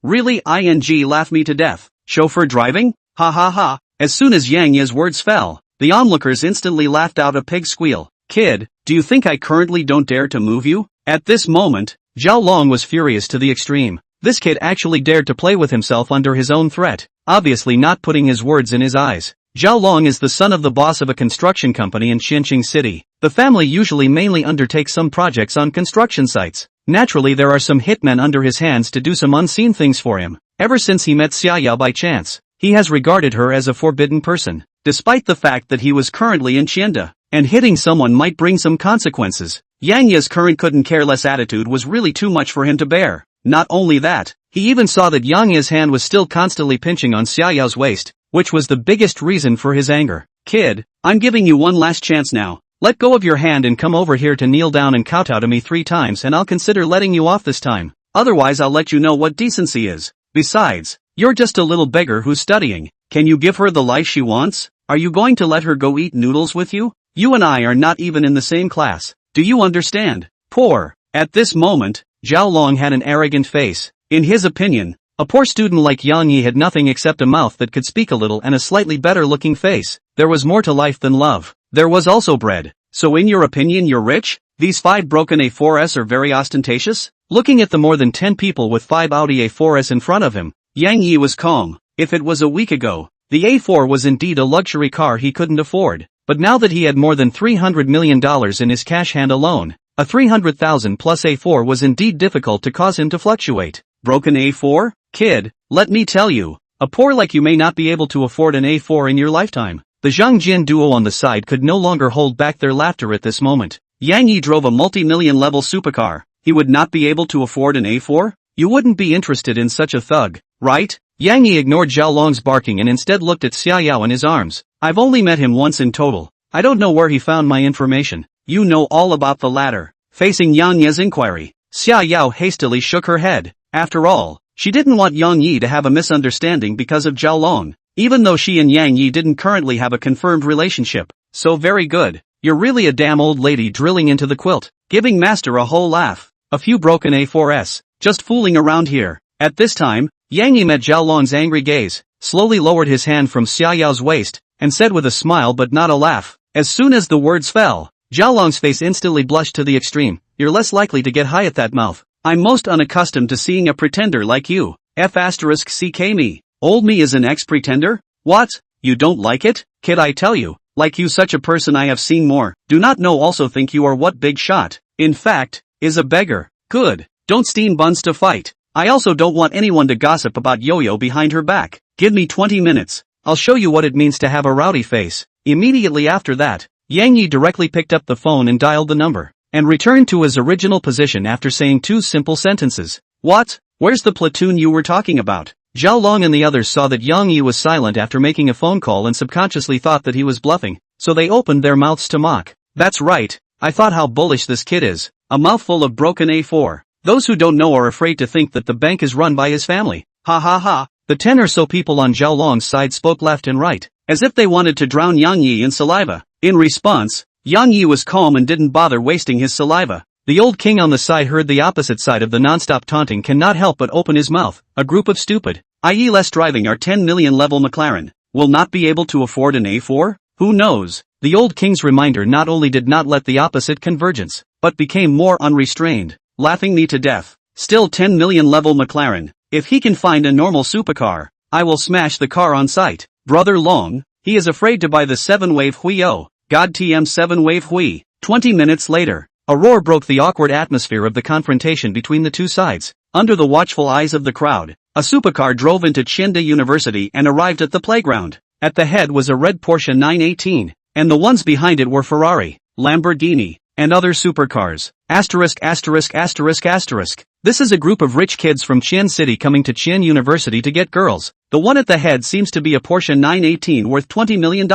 Really ing laugh me to death. Chauffeur driving? Ha ha ha. As soon as Yang Ye's words fell, the onlookers instantly laughed out a pig squeal. Kid, do you think I currently don't dare to move you? At this moment, Zhao Long was furious to the extreme. This kid actually dared to play with himself under his own threat, obviously not putting his words in his eyes. Zhao Long is the son of the boss of a construction company in Xianqing City. The family usually mainly undertakes some projects on construction sites. Naturally there are some hitmen under his hands to do some unseen things for him. Ever since he met Xia Yao by chance, he has regarded her as a forbidden person, despite the fact that he was currently in Qianda, and hitting someone might bring some consequences. Yang Ye's current couldn't care less attitude was really too much for him to bear. Not only that, he even saw that Yang Ye's hand was still constantly pinching on Xia Yao's waist, which was the biggest reason for his anger. Kid, I'm giving you one last chance now. Let go of your hand and come over here to kneel down and kowtow to me 3 times and I'll consider letting you off this time. Otherwise I'll let you know what decency is. Besides, you're just a little beggar who's studying. Can you give her the life she wants? Are you going to let her go eat noodles with you? You and I are not even in the same class. Do you understand? Poor. At this moment, Zhao Long had an arrogant face. In his opinion, a poor student like Yang Yi had nothing except a mouth that could speak a little and a slightly better-looking face. There was more to life than love. There was also bread. So in your opinion you're rich? These 5 broken A4s are very ostentatious? Looking at the more than 10 people with 5 Audi A4s in front of him, Yang Yi was calm. If it was a week ago, the A4 was indeed a luxury car he couldn't afford. But now that he had more than $300 million in his cash hand alone, a 300,000 plus A4 was indeed difficult to cause him to fluctuate. Broken A4? Kid, let me tell you, a poor like you may not be able to afford an A4 in your lifetime. The Zhang Jin duo on the side could no longer hold back their laughter at this moment. Yang Yi drove a multi-million level supercar. He would not be able to afford an A4? You wouldn't be interested in such a thug, right? Yang Yi ignored Zhao Long's barking and instead looked at Xia Yao in his arms. I've only met him once in total. I don't know where he found my information. You know all about the latter. Facing Yang Yi's inquiry, Xia Yao hastily shook her head. After all, she didn't want Yang Yi to have a misunderstanding because of Zhao Long, even though she and Yang Yi didn't currently have a confirmed relationship. So very good. You're really a damn old lady drilling into the quilt, giving master a whole laugh. A few broken A4s, just fooling around here. At this time, Yang Yi met Zhao Long's angry gaze, slowly lowered his hand from Xia Yao's waist, and said with a smile but not a laugh. As soon as the words fell, Zhao Long's face instantly blushed to the extreme. You're less likely to get high at that mouth. I'm most unaccustomed to seeing a pretender like you. F***ck me. Old me is an ex-pretender? What? You don't like it? Kid, I tell you, like you such a person I have seen more, do not know also think you are what big shot. In fact, is a beggar. Good. Don't steam buns to fight. I also don't want anyone to gossip about Yo-Yo behind her back. Give me 20 minutes. I'll show you what it means to have a rowdy face. Immediately after that, Yang Yi directly picked up the phone and dialed the number. and returned to his original position after saying two simple sentences. What? Where's the platoon you were talking about? Zhao Long and the others saw that Yang Yi was silent after making a phone call and subconsciously thought that he was bluffing, so they opened their mouths to mock. That's right, I thought how bullish this kid is. A mouthful of broken A4. Those who don't know are afraid to think that the bank is run by his family. Ha ha ha. The 10 or so people on Zhao Long's side spoke left and right, as if they wanted to drown Yang Yi in saliva. In response, Yang Yi was calm and didn't bother wasting his saliva. The old king on the side heard the opposite side of the non-stop taunting cannot help but open his mouth. A group of stupid, i.e. less driving our 10 million level McLaren, will not be able to afford an A4? Who knows? The old king's reminder not only did not let the opposite convergence, but became more unrestrained, laughing me to death. Still 10 million level McLaren, if he can find a normal supercar, I will smash the car on sight. Brother Long, he is afraid to buy the 7-wave Huio, God TM 7-wave Hui. 20 minutes later, a roar broke the awkward atmosphere of the confrontation between the two sides. Under the watchful eyes of the crowd, a supercar drove into Chienda University and arrived at the playground. At the head was a red Porsche 918, and the ones behind it were Ferrari, Lamborghini, and other supercars. Asterisk asterisk asterisk asterisk. This is a group of rich kids from Qian City coming to Qian University to get girls. The one at the head seems to be a Porsche 918 worth $20 million.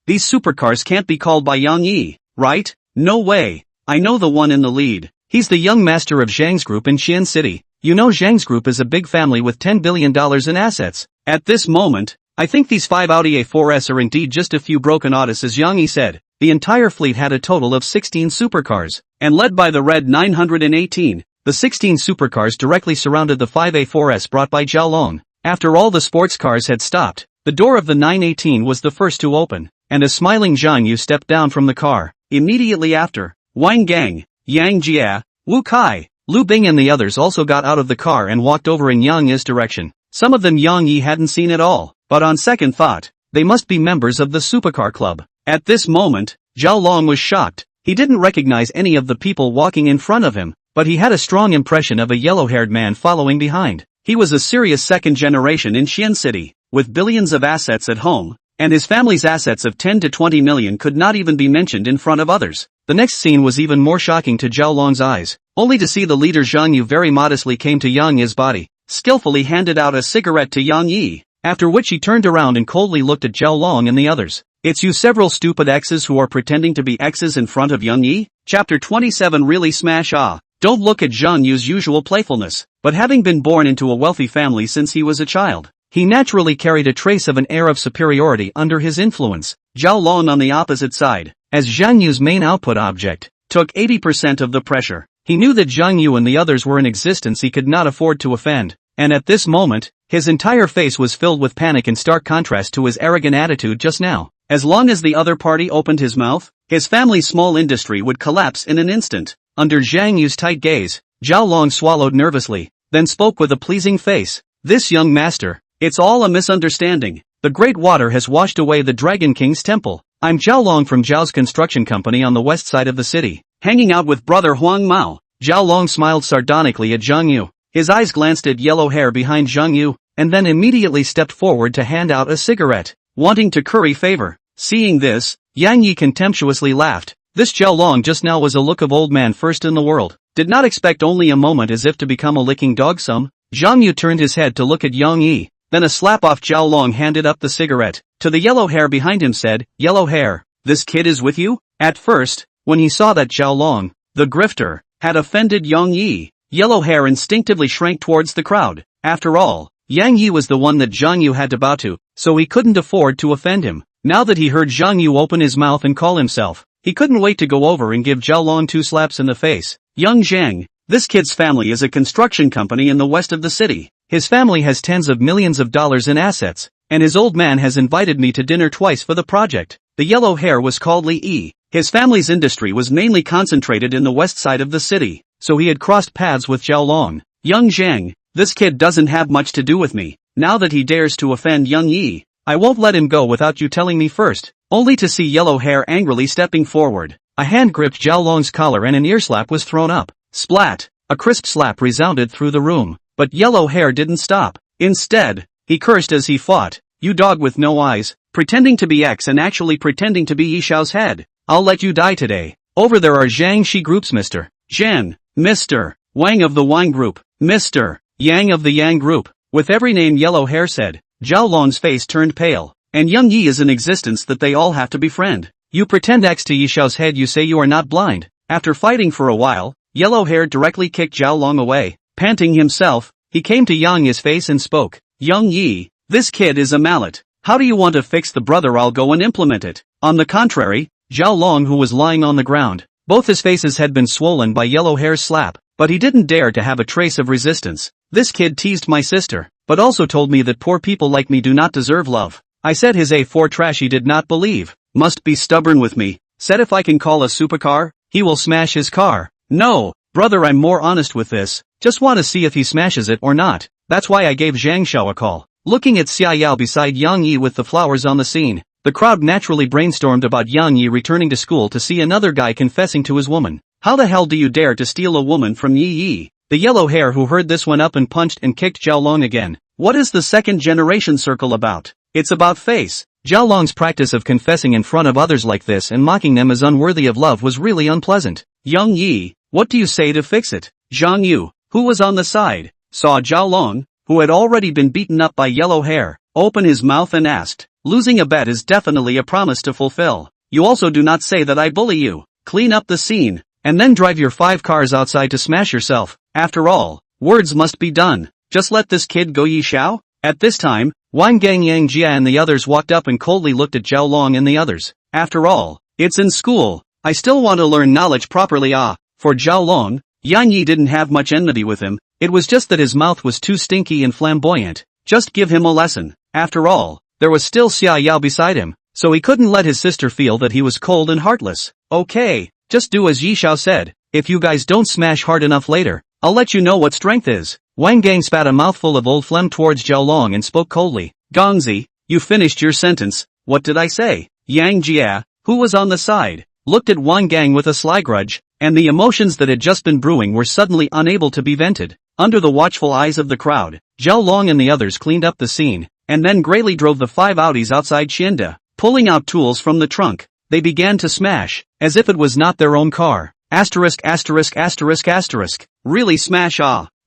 These supercars can't be called by Yang Yi, right? No way. I know the one in the lead. He's the young master of Zhang's group in Qian City. You know Zhang's group is a big family with $10 billion in assets. At this moment, I think these 5 Audi A4s are indeed just a few broken Audis, as Yang Yi said. The entire fleet had a total of 16 supercars, and led by the red 918, the 16 supercars directly surrounded the 5 A4s brought by Zhao Long. After all the sports cars had stopped, the door of the 918 was the first to open, and a smiling Zhang Yu stepped down from the car. Immediately after, Wang Gang, Yang Jia, Wu Kai, Lu Bing and the others also got out of the car and walked over in Yang Yi's direction. Some of them Yang Yi hadn't seen at all, but on second thought, they must be members of the supercar club. At this moment, Zhao Long was shocked. He didn't recognize any of the people walking in front of him, but he had a strong impression of a yellow-haired man following behind. He was a serious second generation in Xian City, with billions of assets at home, and his family's assets of 10 to 20 million could not even be mentioned in front of others. The next scene was even more shocking to Zhao Long's eyes, only to see the leader Zhang Yu very modestly came to Yang Yi's body, skillfully handed out a cigarette to Yang Yi, after which he turned around and coldly looked at Zhao Long and the others. It's you several stupid X's who are pretending to be X's in front of Yang Yi? Chapter 27 Really smash ah. Don't look at Zhang Yu's usual playfulness, but having been born into a wealthy family since he was a child, he naturally carried a trace of an air of superiority under his influence. Zhao Long on the opposite side, as Zhang Yu's main output object, took 80% of the pressure. He knew that Zhang Yu and the others were in existence he could not afford to offend, and at this moment, his entire face was filled with panic in stark contrast to his arrogant attitude just now. As long as the other party opened his mouth, his family's small industry would collapse in an instant. Under Zhang Yu's tight gaze, Zhao Long swallowed nervously, then spoke with a pleasing face. This young master, it's all a misunderstanding. The great water has washed away the Dragon King's temple. I'm Zhao Long from Zhao's construction company on the west side of the city, hanging out with brother Huang Mao. Zhao Long smiled sardonically at Zhang Yu. His eyes glanced at yellow hair behind Zhang Yu, and then immediately stepped forward to hand out a cigarette, wanting to curry favor. Seeing this, Yang Yi contemptuously laughed. This Zhao Long just now was a look of old man first in the world. Did not expect only a moment as if to become a licking dog some. Zhang Yu turned his head to look at Yang Yi, then a slap off Zhao Long handed up the cigarette. To the yellow hair behind him said, Yellow hair, this kid is with you? At first, when he saw that Zhao Long, the grifter, had offended Yang Yi, yellow hair instinctively shrank towards the crowd. After all, Yang Yi was the one that Zhang Yu had to bow to, so he couldn't afford to offend him. Now that he heard Zhang Yu open his mouth and call himself, he couldn't wait to go over and give Zhao Long 2 slaps in the face. Young Zhang, this kid's family is a construction company in the west of the city. His family has tens of millions of dollars in assets, and his old man has invited me to dinner twice for the project. The yellow hair was called Li Yi. His family's industry was mainly concentrated in the west side of the city, so he had crossed paths with Zhao Long. Young Zhang, this kid doesn't have much to do with me. Now that he dares to offend Yang Yi, I won't let him go without you telling me first. Only to see yellow hair angrily stepping forward. A hand gripped Zhao Long's collar and an earslap was thrown up. Splat! A crisp slap resounded through the room, but yellow hair didn't stop. Instead, he cursed as he fought. You dog with no eyes, pretending to be X and actually pretending to be Yi Xiao's head. I'll let you die today. Over there are Zhang Shi groups, Mr. Zhan, Mr. Wang of the Wang group, Mr. Yang of the Yang group. With every name Yellow Hair said, Zhao Long's face turned pale. And Young Yi is an existence that they all have to befriend. You pretend X to Yi Xiao's head, you say you are not blind. After fighting for a while, Yellow Hair directly kicked Zhao Long away. Panting himself, he came to Yang Yi's face and spoke. Young Yi, this kid is a mallet. How do you want to fix the brother? I'll go and implement it. On the contrary, Zhao Long, who was lying on the ground, both his faces had been swollen by Yellow Hair's slap, but he didn't dare to have a trace of resistance. This kid teased my sister, but also told me that poor people like me do not deserve love. I said his A4 trash. He did not believe. Must be stubborn with me. Said if I can call a supercar, he will smash his car. No, brother, I'm more honest with this. Just want to see if he smashes it or not. That's why I gave Zhang Xiao a call. Looking at Xia Yao beside Yang Yi with the flowers on the scene, the crowd naturally brainstormed about Yang Yi returning to school to see another guy confessing to his woman. How the hell do you dare to steal a woman from Yi Yi? The Yellow Hair, who heard this, went up and punched and kicked Zhao Long again. What is the second generation circle about? It's about face. Zhao Long's practice of confessing in front of others like this and mocking them as unworthy of love was really unpleasant. Young Yi, what do you say to fix it? Zhang Yu, who was on the side, saw Zhao Long, who had already been beaten up by Yellow Hair, open his mouth and asked, losing a bet is definitely a promise to fulfill. You also do not say that I bully you. Clean up the scene, and then drive your 5 cars outside to smash yourself. After all, words must be done. Just let this kid go, Yi Xiao? At this time, Wang Gang, Yang Jia and the others walked up and coldly looked at Zhao Long and the others. After all, it's in school. I still want to learn knowledge properly. For Zhao Long, Yang Yi didn't have much enmity with him. It was just that his mouth was too stinky and flamboyant. Just give him a lesson. After all, there was still Xia Yao beside him, so he couldn't let his sister feel that he was cold and heartless. Okay, just do as Yi Xiao said. If you guys don't smash hard enough later, I'll let you know what strength is. Wang Gang spat a mouthful of old phlegm towards Zhao Long and spoke coldly. Gongzi, you finished your sentence. What did I say? Yang Jia, who was on the side, looked at Wang Gang with a sly grudge, and the emotions that had just been brewing were suddenly unable to be vented. Under the watchful eyes of the crowd, Zhao Long and the others cleaned up the scene, and then greatly drove the 5 Audis outside Qianda. Pulling out tools from the trunk, they began to smash, as if it was not their own car. Asterisk asterisk asterisk asterisk. Really smash?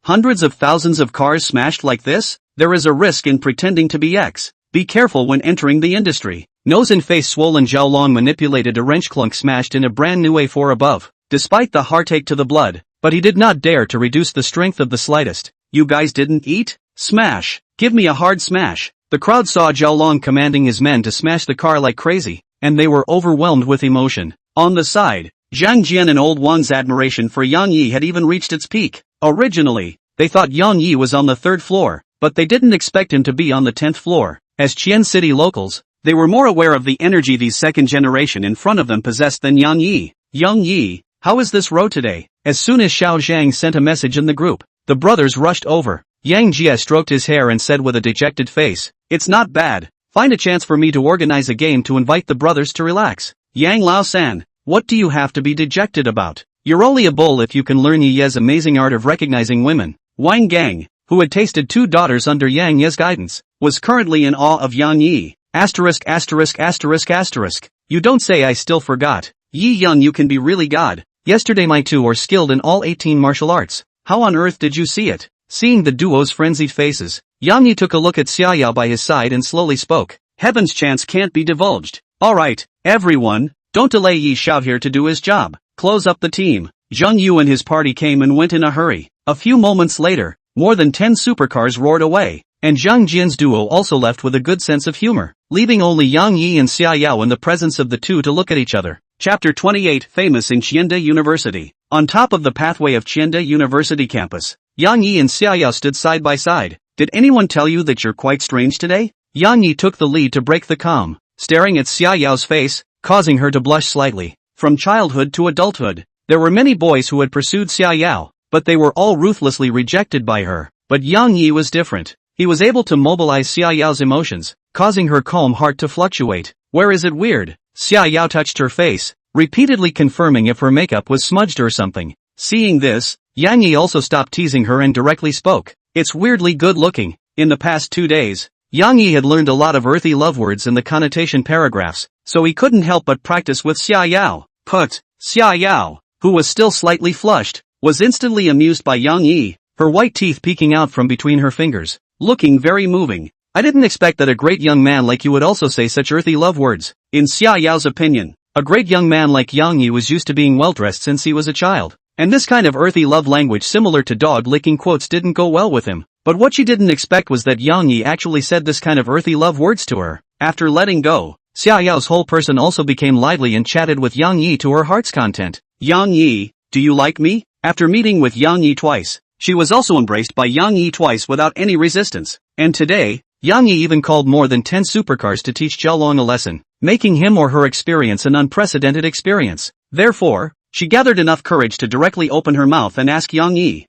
Hundreds of thousands of cars smashed like this? There is a risk in pretending to be X. Be careful when entering the industry. Nose and face swollen, Zhao Long manipulated a wrench, clunk smashed in a brand new A4 above, despite the heartache to the blood, but he did not dare to reduce the strength of the slightest. You guys didn't eat? Smash. Give me a hard smash. The crowd saw Zhao Long commanding his men to smash the car like crazy, and they were overwhelmed with emotion. On the side, Zhang Jian and Old Wang's admiration for Yang Yi had even reached its peak. Originally, they thought Yang Yi was on the 3rd floor, but they didn't expect him to be on the 10th floor. As Qian City locals, they were more aware of the energy these second generation in front of them possessed than Yang Yi. Yang Yi, how is this road today? As soon as Xiao Zhang sent a message in the group, the brothers rushed over. Yang Jia stroked his hair and said with a dejected face, it's not bad. Find a chance for me to organize a game to invite the brothers to relax. Yang Lao-san, what do you have to be dejected about? You're only a bull if you can learn Yi Ye's amazing art of recognizing women. Wang Gang, who had tasted 2 daughters under Yang Ye's guidance, was currently in awe of Yang Yi. Asterisk asterisk asterisk asterisk. You don't say, I still forgot. Yi Yun, you can be really God. Yesterday my 2 are skilled in all 18 martial arts. How on earth did you see it? Seeing the duo's frenzied faces, Yang Yi took a look at Xia Yao by his side and slowly spoke. Heaven's chance can't be divulged. Alright, everyone, don't delay Yi Xiao here to do his job. Close up the team. Zhang Yu and his party came and went in a hurry. A few moments later, more than 10 supercars roared away, and Zhang Jian's duo also left with a good sense of humor, leaving only Yang Yi and Xia Yao in the presence of the 2 to look at each other. Chapter 28, Famous in Qianda University. On top of the pathway of Qianda University campus, Yang Yi and Xia Yao stood side by side. Did anyone tell you that you're quite strange today? Yang Yi took the lead to break the calm, staring at Xia Yao's face, causing her to blush slightly. From childhood to adulthood, there were many boys who had pursued Xia Yao, but they were all ruthlessly rejected by her. But Yang Yi was different. He was able to mobilize Xia Yao's emotions, causing her calm heart to fluctuate. Where is it weird? Xia Yao touched her face, repeatedly confirming if her makeup was smudged or something. Seeing this, Yang Yi also stopped teasing her and directly spoke. It's weirdly good looking. In the past 2 days, Yang Yi had learned a lot of earthy love words in the connotation paragraphs, so he couldn't help but practice with Xia Yao. Put, Xia Yao, who was still slightly flushed, was instantly amused by Yang Yi, her white teeth peeking out from between her fingers, looking very moving. I didn't expect that a great young man like you would also say such earthy love words. In Xia Yao's opinion, a great young man like Yang Yi was used to being well-dressed since he was a child, and this kind of earthy love language similar to dog-licking quotes didn't go well with him. But what she didn't expect was that Yang Yi actually said this kind of earthy love words to her. After letting go, Xia Yao's whole person also became lively and chatted with Yang Yi to her heart's content. Yang Yi, do you like me? After meeting with Yang Yi twice, she was also embraced by Yang Yi twice without any resistance. And today, Yang Yi even called more than 10 supercars to teach Zhaolong a lesson, making him or her experience an unprecedented experience. Therefore, she gathered enough courage to directly open her mouth and ask Yang Yi.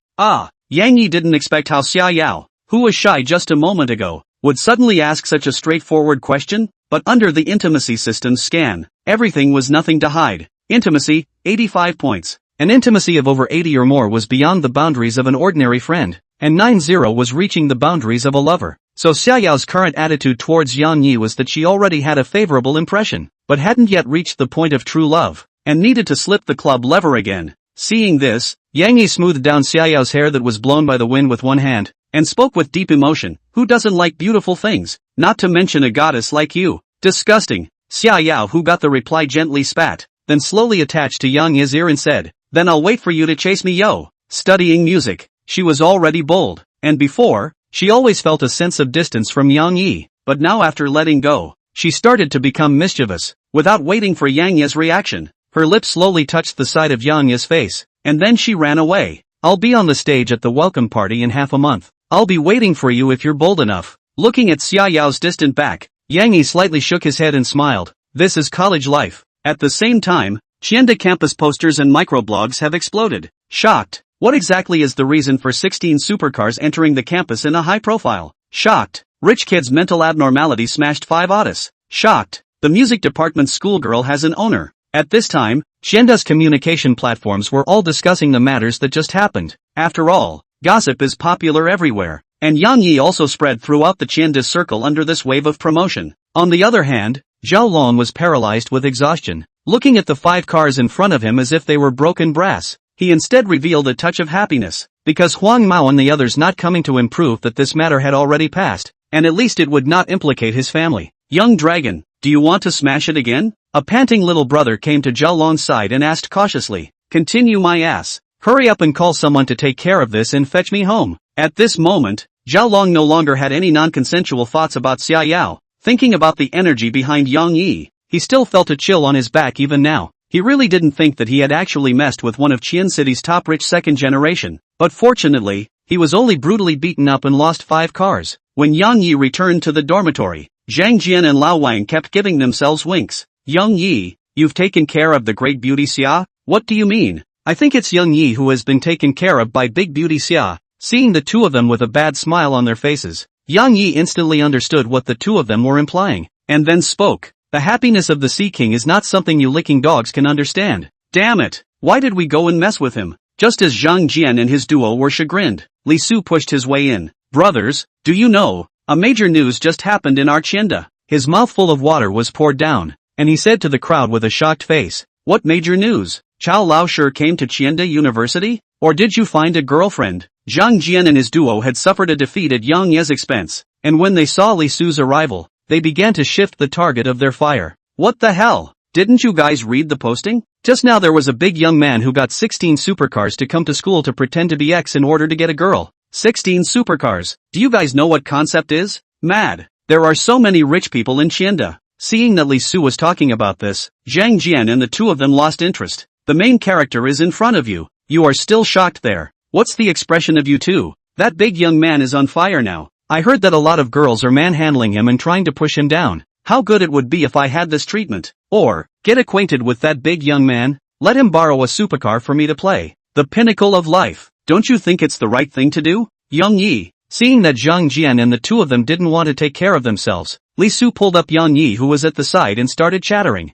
Yang Yi didn't expect how Xia Yao, who was shy just a moment ago, would suddenly ask such a straightforward question, but under the intimacy system's scan, everything was nothing to hide. Intimacy, 85 points. An intimacy of over 80 or more was beyond the boundaries of an ordinary friend, and 90 was reaching the boundaries of a lover. So Xia Yao's current attitude towards Yang Yi was that she already had a favorable impression, but hadn't yet reached the point of true love, and needed to slip the club lever again. Seeing this, Yang Yi smoothed down Xia Yao's hair that was blown by the wind with one hand, and spoke with deep emotion. Who doesn't like beautiful things? Not to mention a goddess like you. Disgusting. Xia Yao, who got the reply, gently spat, then slowly attached to Yang Yi's ear and said, then I'll wait for you to chase me, yo. Studying music, she was already bold, and before, she always felt a sense of distance from Yang Yi, but now after letting go, she started to become mischievous. Without waiting for Yang Yi's reaction, her lips slowly touched the side of Yang Yi's face, and then she ran away. I'll be on the stage at the welcome party in half a month. I'll be waiting for you if you're bold enough. Looking at Xia Yao's distant back, Yang Yi slightly shook his head and smiled. This is college life. At the same time, Qianda campus posters and microblogs have exploded. Shocked. What exactly is the reason for 16 supercars entering the campus in a high profile? Shocked. Rich kid's mental abnormality smashed 5 Otis. Shocked. The music department's schoolgirl has an owner. At this time, Qianda's communication platforms were all discussing the matters that just happened. After all, gossip is popular everywhere, and Yang Yi also spread throughout the Qianda's circle under this wave of promotion. On the other hand, Zhaolong was paralyzed with exhaustion, looking at the 5 cars in front of him as if they were broken brass. He instead revealed a touch of happiness, because Huang Mao and the others not coming to him proved that this matter had already passed, and at least it would not implicate his family. Young dragon, do you want to smash it again? A panting little brother came to Zhaolong's side and asked cautiously, continue my ass. Hurry up and call someone to take care of this and fetch me home. At this moment, Zhaolong no longer had any non-consensual thoughts about Xia Yao. Thinking about the energy behind Yang Yi, he still felt a chill on his back even now. He really didn't think that he had actually messed with one of Qian City's top rich second generation, but fortunately, he was only brutally beaten up and lost 5 cars. When Yang Yi returned to the dormitory, Zhang Jian and Lao Wang kept giving themselves winks. Yang Yi, you've taken care of the great beauty Xia? What do you mean? I think it's Yang Yi who has been taken care of by big beauty Xia. Seeing the two of them with a bad smile on their faces, Yang Yi instantly understood what the two of them were implying, and then spoke. The happiness of the Sea King is not something you licking dogs can understand. Damn it, why did we go and mess with him? Just as Zhang Jian and his duo were chagrined, Li Su pushed his way in. Brothers, do you know, a major news just happened in our Qianda. His mouth full of water was poured down, and he said to the crowd with a shocked face, what major news? Chao Lao sure came to Qianda University? Or did you find a girlfriend? Zhang Jian and his duo had suffered a defeat at Yang Ye's expense, and when they saw Li Su's arrival, they began to shift the target of their fire. What the hell? Didn't you guys read the posting? Just now there was a big young man who got 16 supercars to come to school to pretend to be X in order to get a girl. 16 supercars. Do you guys know what concept is? Mad. There are so many rich people in Qianda. Seeing that Li Su was talking about this, Zhang Jian and the two of them lost interest. The main character is in front of you. You are still shocked there. What's the expression of you two? That big young man is on fire now. I heard that a lot of girls are manhandling him and trying to push him down. How good it would be if I had this treatment. Or, get acquainted with that big young man. Let him borrow a supercar for me to play. The pinnacle of life. Don't you think it's the right thing to do? Yang Yi. Seeing that Zhang Jian and the two of them didn't want to take care of themselves, Li Su pulled up Yang Yi who was at the side and started chattering.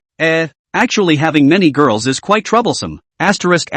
Actually having many girls is quite troublesome. Asterisk.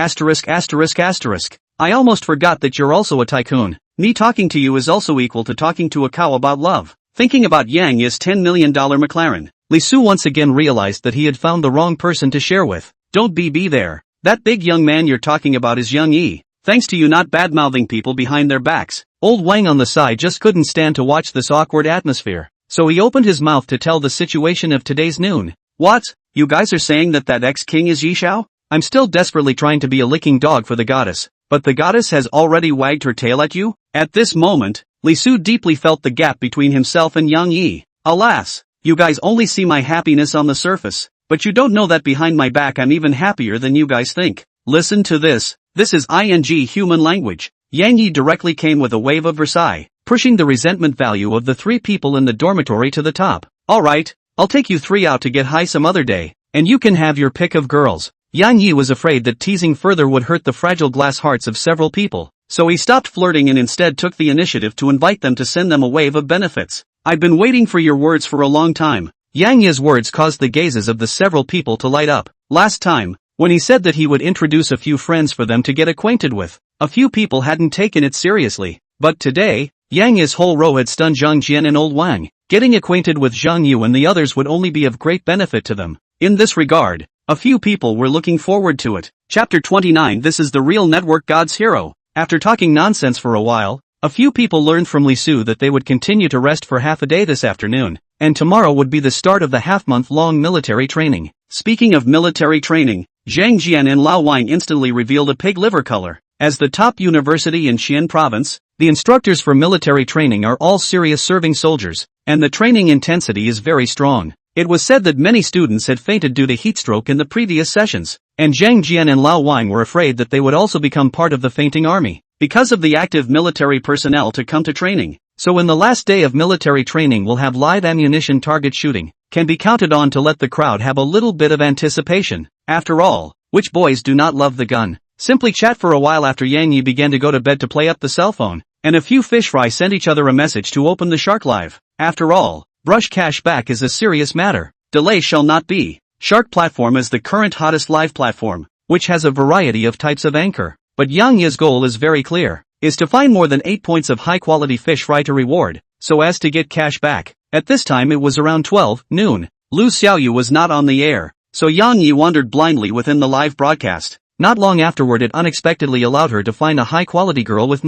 I almost forgot that you're also a tycoon. Me talking to you is also equal to talking to a cow about love. Thinking about Yang Yi's $10 million McLaren, Li Su once again realized that he had found the wrong person to share with. Don't be there. That big young man you're talking about is Young Yi. Thanks to you not bad-mouthing people behind their backs. Old Wang on the side just couldn't stand to watch this awkward atmosphere. So he opened his mouth to tell the situation of today's noon. What? You guys are saying that ex-king is Yi Xiao? I'm still desperately trying to be a licking dog for the goddess. But the goddess has already wagged her tail at you? At this moment, Li Su deeply felt the gap between himself and Yang Yi. Alas, you guys only see my happiness on the surface, but you don't know that behind my back I'm even happier than you guys think. Listen to this. This is ing human language. Yang Yi directly came with a wave of Versailles, pushing the resentment value of the 3 people in the dormitory to the top. Alright, I'll take you 3 out to get high some other day, and you can have your pick of girls. Yang Yi was afraid that teasing further would hurt the fragile glass hearts of several people, so he stopped flirting and instead took the initiative to invite them to send them a wave of benefits. I've been waiting for your words for a long time. Yang Yi's words caused the gazes of the several people to light up. Last time, when he said that he would introduce a few friends for them to get acquainted with, a few people hadn't taken it seriously. But today, Yang Yi's whole row had stunned Zhang Jian and Old Wang. Getting acquainted with Zhang Yu and the others would only be of great benefit to them. In this regard, a few people were looking forward to it. Chapter 29. This is the real network god's hero. After talking nonsense for a while, a few people learned from Li Su that they would continue to rest for half a day this afternoon, and tomorrow would be the start of the half-month-long military training. Speaking of military training, Zhang Jian and Lao Wang instantly revealed a pig liver color. As the top university in Xi'an province, the instructors for military training are all serious serving soldiers, and the training intensity is very strong. It was said that many students had fainted due to heatstroke in the previous sessions, and Zhang Jian and Lao Wang were afraid that they would also become part of the fainting army, because of the active military personnel to come to training. So in the last day of military training we'll have live ammunition target shooting, can be counted on to let the crowd have a little bit of anticipation. After all, which boys do not love the gun? Simply chat for a while after Yang Yi began to go to bed to play up the cell phone, and a few fish fry sent each other a message to open the Shark Live. After all, Brush cash back is a serious matter. Delay shall not be. Shark platform is the current hottest live platform, which has a variety of types of anchor. But Yang Yi's goal is very clear, is to find more than 8 points of high-quality fish fry to reward, so as to get cash back. At this time it was around 12 noon. Lu Xiaoyu was not on the air, so Yang Yi wandered blindly within the live broadcast. Not long afterward it unexpectedly allowed her to find a high-quality girl with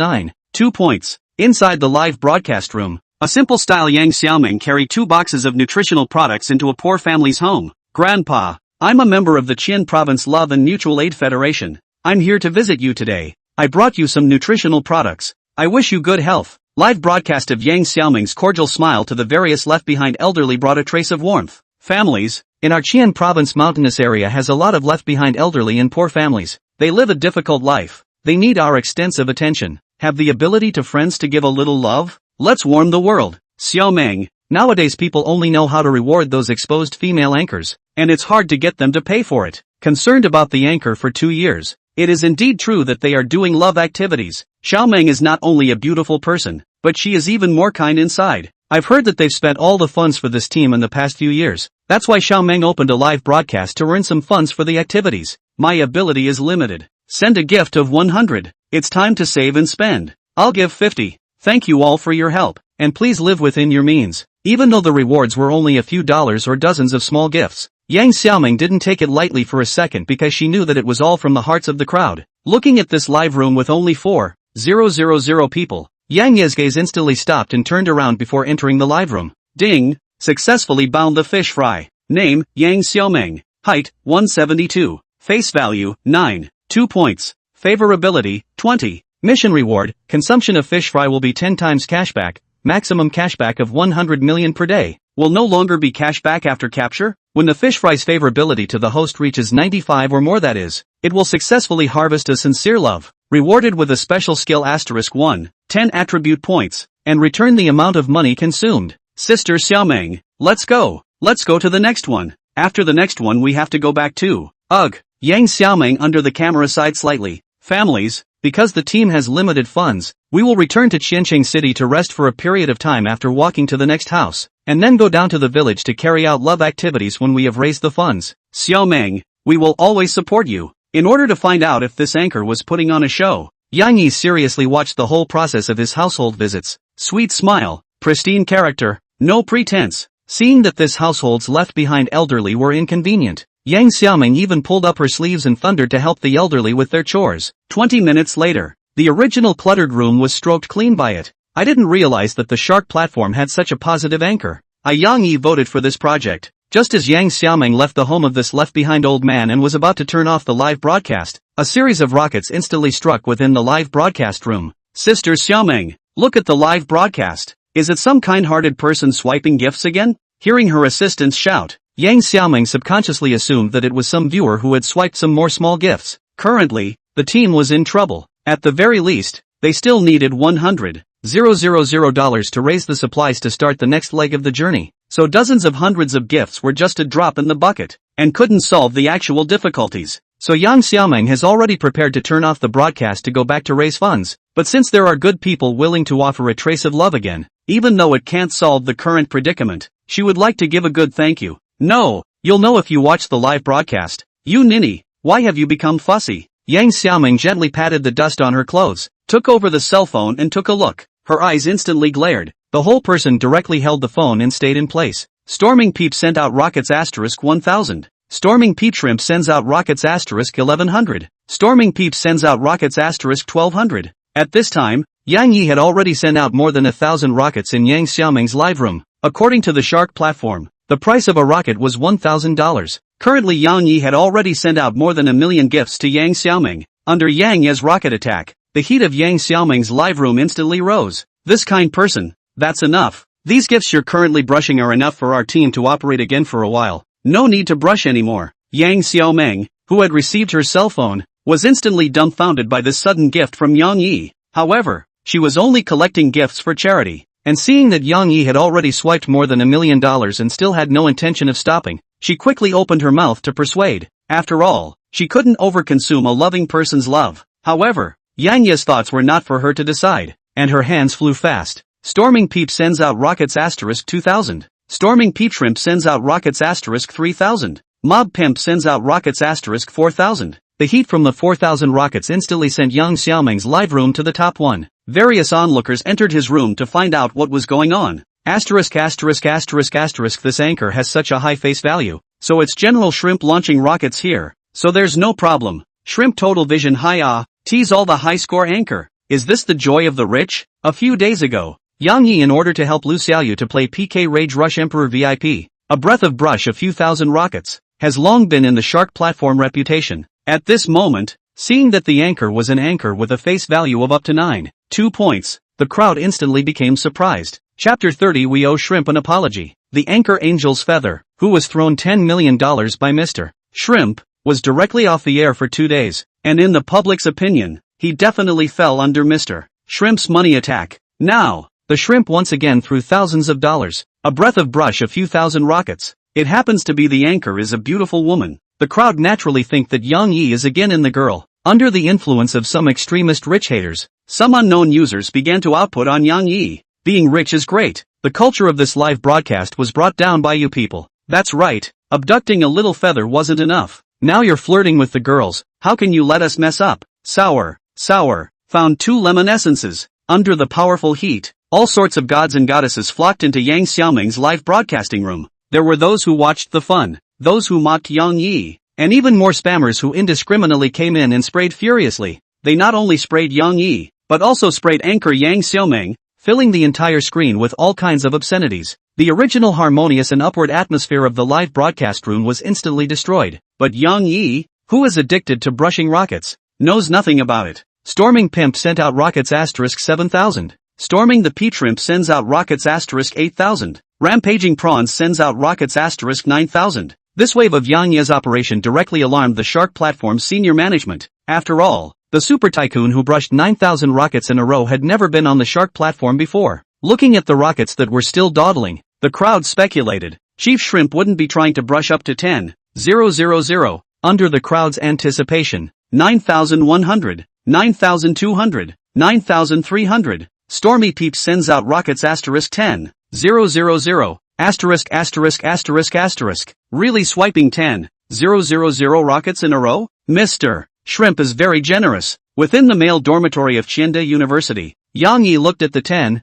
2 points. Inside the live broadcast room, a simple-style Yang Xiaoming carried 2 boxes of nutritional products into a poor family's home. Grandpa, I'm a member of the Qian Province Love and Mutual Aid Federation. I'm here to visit you today. I brought you some nutritional products. I wish you good health. Live broadcast of Yang Xiaoming's cordial smile to the various left-behind elderly brought a trace of warmth. Families in our Qian Province mountainous area has a lot of left-behind elderly and poor families. They live a difficult life. They need our extensive attention. Have the ability to friends to give a little love? Let's warm the world. Xiaoming, nowadays people only know how to reward those exposed female anchors, and it's hard to get them to pay for it. Concerned about the anchor for 2 years. It is indeed true that they are doing love activities. Xiaoming is not only a beautiful person, but she is even more kind inside. I've heard that they've spent all the funds for this team in the past few years. That's why Xiaoming opened a live broadcast to earn some funds for the activities. My ability is limited. Send a gift of 100. It's time to save and spend. I'll give 50. Thank you all for your help, and please live within your means. Even though the rewards were only a few dollars or dozens of small gifts, Yang Xiaoming didn't take it lightly for a second because she knew that it was all from the hearts of the crowd. Looking at this live room with only 4,000 people, Yang Yi's gaze instantly stopped and turned around before entering the live room. Ding! Successfully bound the fish fry. Name, Yang Xiaoming. Height, 172. Face value, 9. 2 points. Favorability, 20. Mission reward, consumption of fish fry will be 10 times cashback, maximum cashback of 100 million per day. Will no longer be cashback after capture? When the fish fry's favorability to the host reaches 95 or more, that is, it will successfully harvest a sincere love, rewarded with a special skill *1, 10 attribute points, and return the amount of money consumed. Sister Xiaoming, let's go to the next one. After the next one we have to go back to, ugh. Yang Xiaoming under the camera sighed slightly. Families, because the team has limited funds, we will return to Qiancheng City to rest for a period of time after walking to the next house, and then go down to the village to carry out love activities when we have raised the funds. Xiaoming, we will always support you. In order to find out if this anchor was putting on a show, Yang Yi seriously watched the whole process of his household visits. Sweet smile, pristine character, no pretense. Seeing that this household's left-behind elderly were inconvenient, Yang Xiaoming even pulled up her sleeves and thundered to help the elderly with their chores. 20 minutes later, the original cluttered room was stroked clean by it. I didn't realize that the Shark platform had such a positive anchor. Yang Yi voted for this project. Just as Yang Xiaoming left the home of this left-behind old man and was about to turn off the live broadcast, a series of rockets instantly struck within the live broadcast room. Sister Xiaoming, look at the live broadcast. Is it some kind-hearted person swiping gifts again? Hearing her assistants shout, Yang Xiaoming subconsciously assumed that it was some viewer who had swiped some more small gifts. Currently, the team was in trouble. At the very least, they still needed $100,000 to raise the supplies to start the next leg of the journey. So dozens of hundreds of gifts were just a drop in the bucket, and couldn't solve the actual difficulties. So Yang Xiaoming has already prepared to turn off the broadcast to go back to raise funds, but since there are good people willing to offer a trace of love again, even though it can't solve the current predicament, she would like to give a good thank you. No, you'll know if you watch the live broadcast. You ninny, why have you become fussy? Yang Xiaoming gently patted the dust on her clothes, took over the cell phone and took a look. Her eyes instantly glared. The whole person directly held the phone and stayed in place. Storming Peep sent out rockets *1000. Storming Peep Shrimp sends out rockets *1100. Storming Peep sends out rockets *1200. At this time, Yang Yi had already sent out more than 1,000 rockets in Yang Xiaoming's live room. According to the Shark platform, the price of a rocket was $1,000. Currently Yang Yi had already sent out more than 1 million gifts to Yang Xiaoming. Under Yang Ye's rocket attack, the heat of Yang Xiaoming's live room instantly rose. This kind person, that's enough. These gifts you're currently brushing are enough for our team to operate again for a while. No need to brush anymore. Yang Xiaoming, who had received her cell phone, was instantly dumbfounded by this sudden gift from Yang Yi. However, she was only collecting gifts for charity, and seeing that Yang Yi had already swiped more than $1 million and still had no intention of stopping, she quickly opened her mouth to persuade. After all, she couldn't overconsume a loving person's love. However, Yang Yi's thoughts were not for her to decide, and her hands flew fast. Storming Peep sends out rockets *2000. Storming Peep Shrimp sends out rockets *3000. Mob Pimp sends out rockets *4000. The heat from the 4,000 rockets instantly sent Yang Xiaoming's live room to the top one. Various onlookers entered his room to find out what was going on. This anchor has such a high face value, so it's General Shrimp launching rockets here, so there's no problem. Shrimp Total Vision High tease all the high score anchor. Is this the joy of the rich? A few days ago, Yang Yi in order to help Lu Xiaoyu to play PK Rage Rush Emperor VIP, a breath of brush a few thousand rockets, has long been in the Shark platform reputation. At this moment, seeing that the anchor was an anchor with a face value of up to 2 points, the crowd instantly became surprised. Chapter 30 We owe Shrimp an apology. The anchor Angel's Feather, who was thrown $10 million by Mr. Shrimp, was directly off the air for 2 days, and in the public's opinion, he definitely fell under Mr. Shrimp's money attack. Now, the shrimp once again threw thousands of dollars, a breath of brush a few thousand rockets. It happens to be the anchor is a beautiful woman. The crowd naturally think that Yang Yi is again in the girl. Under the influence of some extremist rich haters, some unknown users began to output on Yang Yi. Being rich is great. The culture of this live broadcast was brought down by you people. That's right, abducting a little feather wasn't enough. Now you're flirting with the girls. How can you let us mess up? Sour. Found 2 lemon essences. Under the powerful heat, all sorts of gods and goddesses flocked into Yang Xiaoming's live broadcasting room. There were those who watched the fun, those who mocked Yang Yi, and even more spammers who indiscriminately came in and sprayed furiously. They not only sprayed Yang Yi, but also sprayed anchor Yang Xiaoming, filling the entire screen with all kinds of obscenities. The original harmonious and upward atmosphere of the live broadcast room was instantly destroyed. But Yang Yi, who is addicted to brushing rockets, knows nothing about it. Storming Pimp sent out rockets *7000. Storming the Peep Shrimp sends out rockets *8000. Rampaging Prawns sends out rockets *9000. This wave of Yang Ye's operation directly alarmed the Shark platform's senior management. After all, the Super Tycoon who brushed 9,000 rockets in a row had never been on the Shark platform before. Looking at the rockets that were still dawdling, the crowd speculated, Chief Shrimp wouldn't be trying to brush up to 10,000. Under the crowd's anticipation, 9,100, 9,200, 9,300. Stormy Peep sends out rockets *10,000. Really swiping 10,000 rockets in a row? Mr. Shrimp is very generous. Within the male dormitory of Qiande University, Yang Yi looked at the 10,000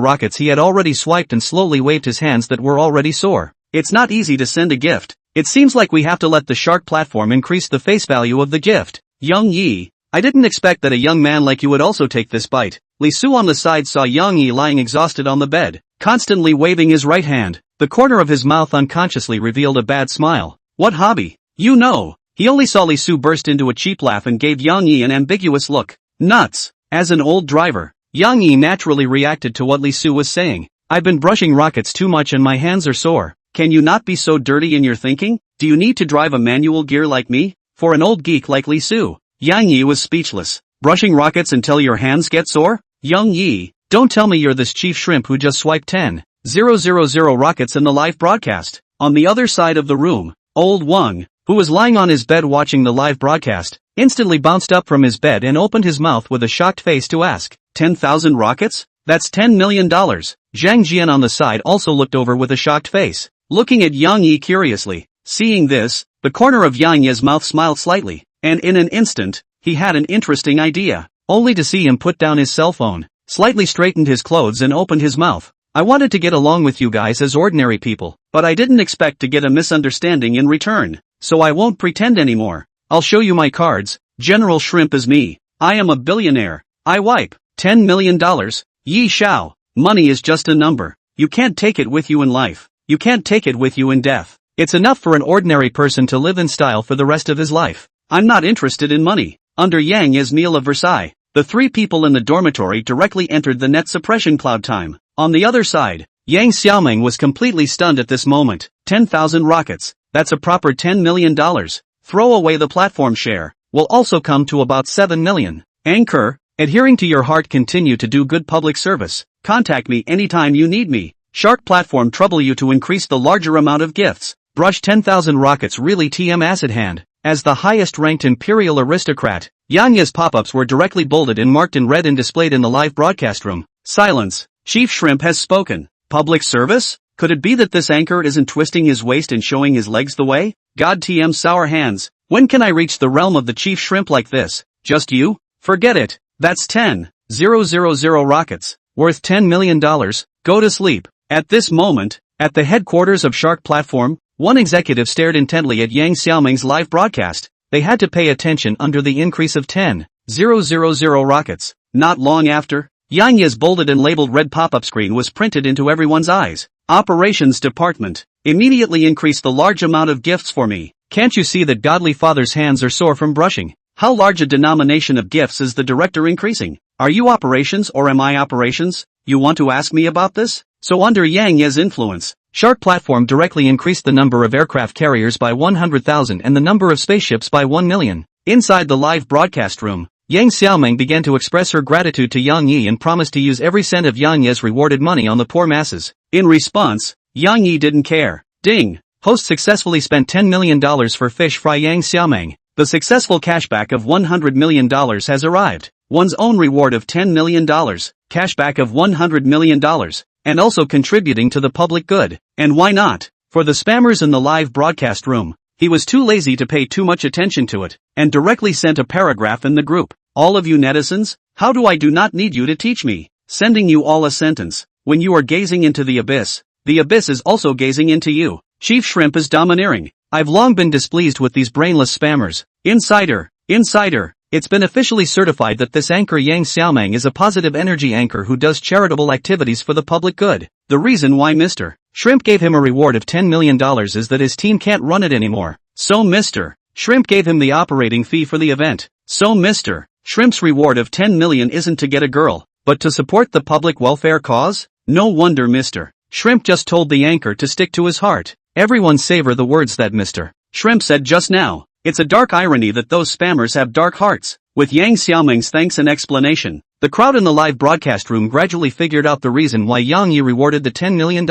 rockets he had already swiped and slowly waved his hands that were already sore. It's not easy to send a gift, It seems like we have to let the shark platform increase the face value of the gift. Young Yi, I didn't expect that a young man like you would also take this bite. Li Su on the side saw Yang Yi lying exhausted on the bed, constantly waving his right hand. The corner of his mouth unconsciously revealed a bad smile. What hobby? You know. He only saw Li Su burst into a cheap laugh and gave Yang Yi an ambiguous look. Nuts. As an old driver, Yang Yi naturally reacted to what Li Su was saying. I've been brushing rockets too much and my hands are sore. Can you not be so dirty in your thinking? Do you need to drive a manual gear like me? For an old geek like Li Su, Yang Yi was speechless. Brushing rockets until your hands get sore? Young Yi, don't tell me you're this chief shrimp who just swiped 10,000 rockets in the live broadcast. On the other side of the room, old Wang, who was lying on his bed watching the live broadcast, instantly bounced up from his bed and opened his mouth with a shocked face to ask, 10,000 rockets? That's $10 million. Zhang Jian on the side also looked over with a shocked face, looking at Yang Yi curiously. Seeing this, the corner of Yang Yi's mouth smiled slightly, and in an instant, he had an interesting idea, only to see him put down his cell phone, slightly straightened his clothes and opened his mouth. I wanted to get along with you guys as ordinary people, but I didn't expect to get a misunderstanding in return, so I won't pretend anymore. I'll show you my cards. General Shrimp is me. I am a billionaire. I wipe. $10 million. Yi Xiao. Money is just a number. You can't take it with you in life. You can't take it with you in death. It's enough for an ordinary person to live in style for the rest of his life. I'm not interested in money. Under Yang Yi's meal of Versailles, the three people in the dormitory directly entered the net suppression cloud time. On the other side, Yang Xiaoming was completely stunned at this moment. 10,000 rockets. That's a proper $10 million. Throw away the platform share. Will also come to about 7 million. Anchor, adhering to your heart, continue to do good public service. Contact me anytime you need me. Shark platform trouble you to increase the larger amount of gifts. Brush 10,000 rockets really TM acid hand. As the highest ranked imperial aristocrat, Yang Yi's pop-ups were directly bolded and marked in red and displayed in the live broadcast room. Silence. Chief Shrimp has spoken. Public service? Could it be that this anchor isn't twisting his waist and showing his legs the way? God TM sour hands. When can I reach the realm of the Chief Shrimp like this? Just you? Forget it. That's 10,000 rockets. Worth $10 million. Go to sleep. At this moment, at the headquarters of Shark Platform, one executive stared intently at Yang Xiaoming's live broadcast. They had to pay attention under the increase of 10,000 rockets. Not long after, Yang Yi's bolded and labeled red pop-up screen was printed into everyone's eyes. Operations Department. Immediately increase the large amount of gifts for me. Can't you see that Godly Father's hands are sore from brushing? How large a denomination of gifts is the director increasing? Are you operations or am I operations? You want to ask me about this? So under Yang Yi's influence, Shark Platform directly increased the number of aircraft carriers by 100,000 and the number of spaceships by 1 million. Inside the live broadcast room, Yang Xiaoming began to express her gratitude to Yang Yi and promised to use every cent of Yang Yi's rewarded money on the poor masses. In response, Yang Yi didn't care. Ding! Host successfully spent $10 million for fish fry Yang Xiaoming. The successful cashback of $100 million has arrived. One's own reward of $10 million, cashback of $100 million, and also contributing to the public good. And why not? For the spammers in the live broadcast room, he was too lazy to pay too much attention to it, and directly sent a paragraph in the group. All of you netizens, how do I do not need you to teach me? Sending you all a sentence. When you are gazing into the abyss is also gazing into you. Chief Shrimp is domineering. I've long been displeased with these brainless spammers. Insider. It's been officially certified that this anchor Yang Xiaoming is a positive energy anchor who does charitable activities for the public good. The reason why Mr. Shrimp gave him a reward of $10 million is that his team can't run it anymore. So Mr. Shrimp gave him the operating fee for the event. So Mr. Shrimp's reward of 10 million isn't to get a girl, but to support the public welfare cause? No wonder Mr. Shrimp just told the anchor to stick to his heart. Everyone savor the words that Mr. Shrimp said just now. It's a dark irony that those spammers have dark hearts. With Yang Xiaoming's thanks and explanation, the crowd in the live broadcast room gradually figured out the reason why Yang Yi rewarded the $10 million,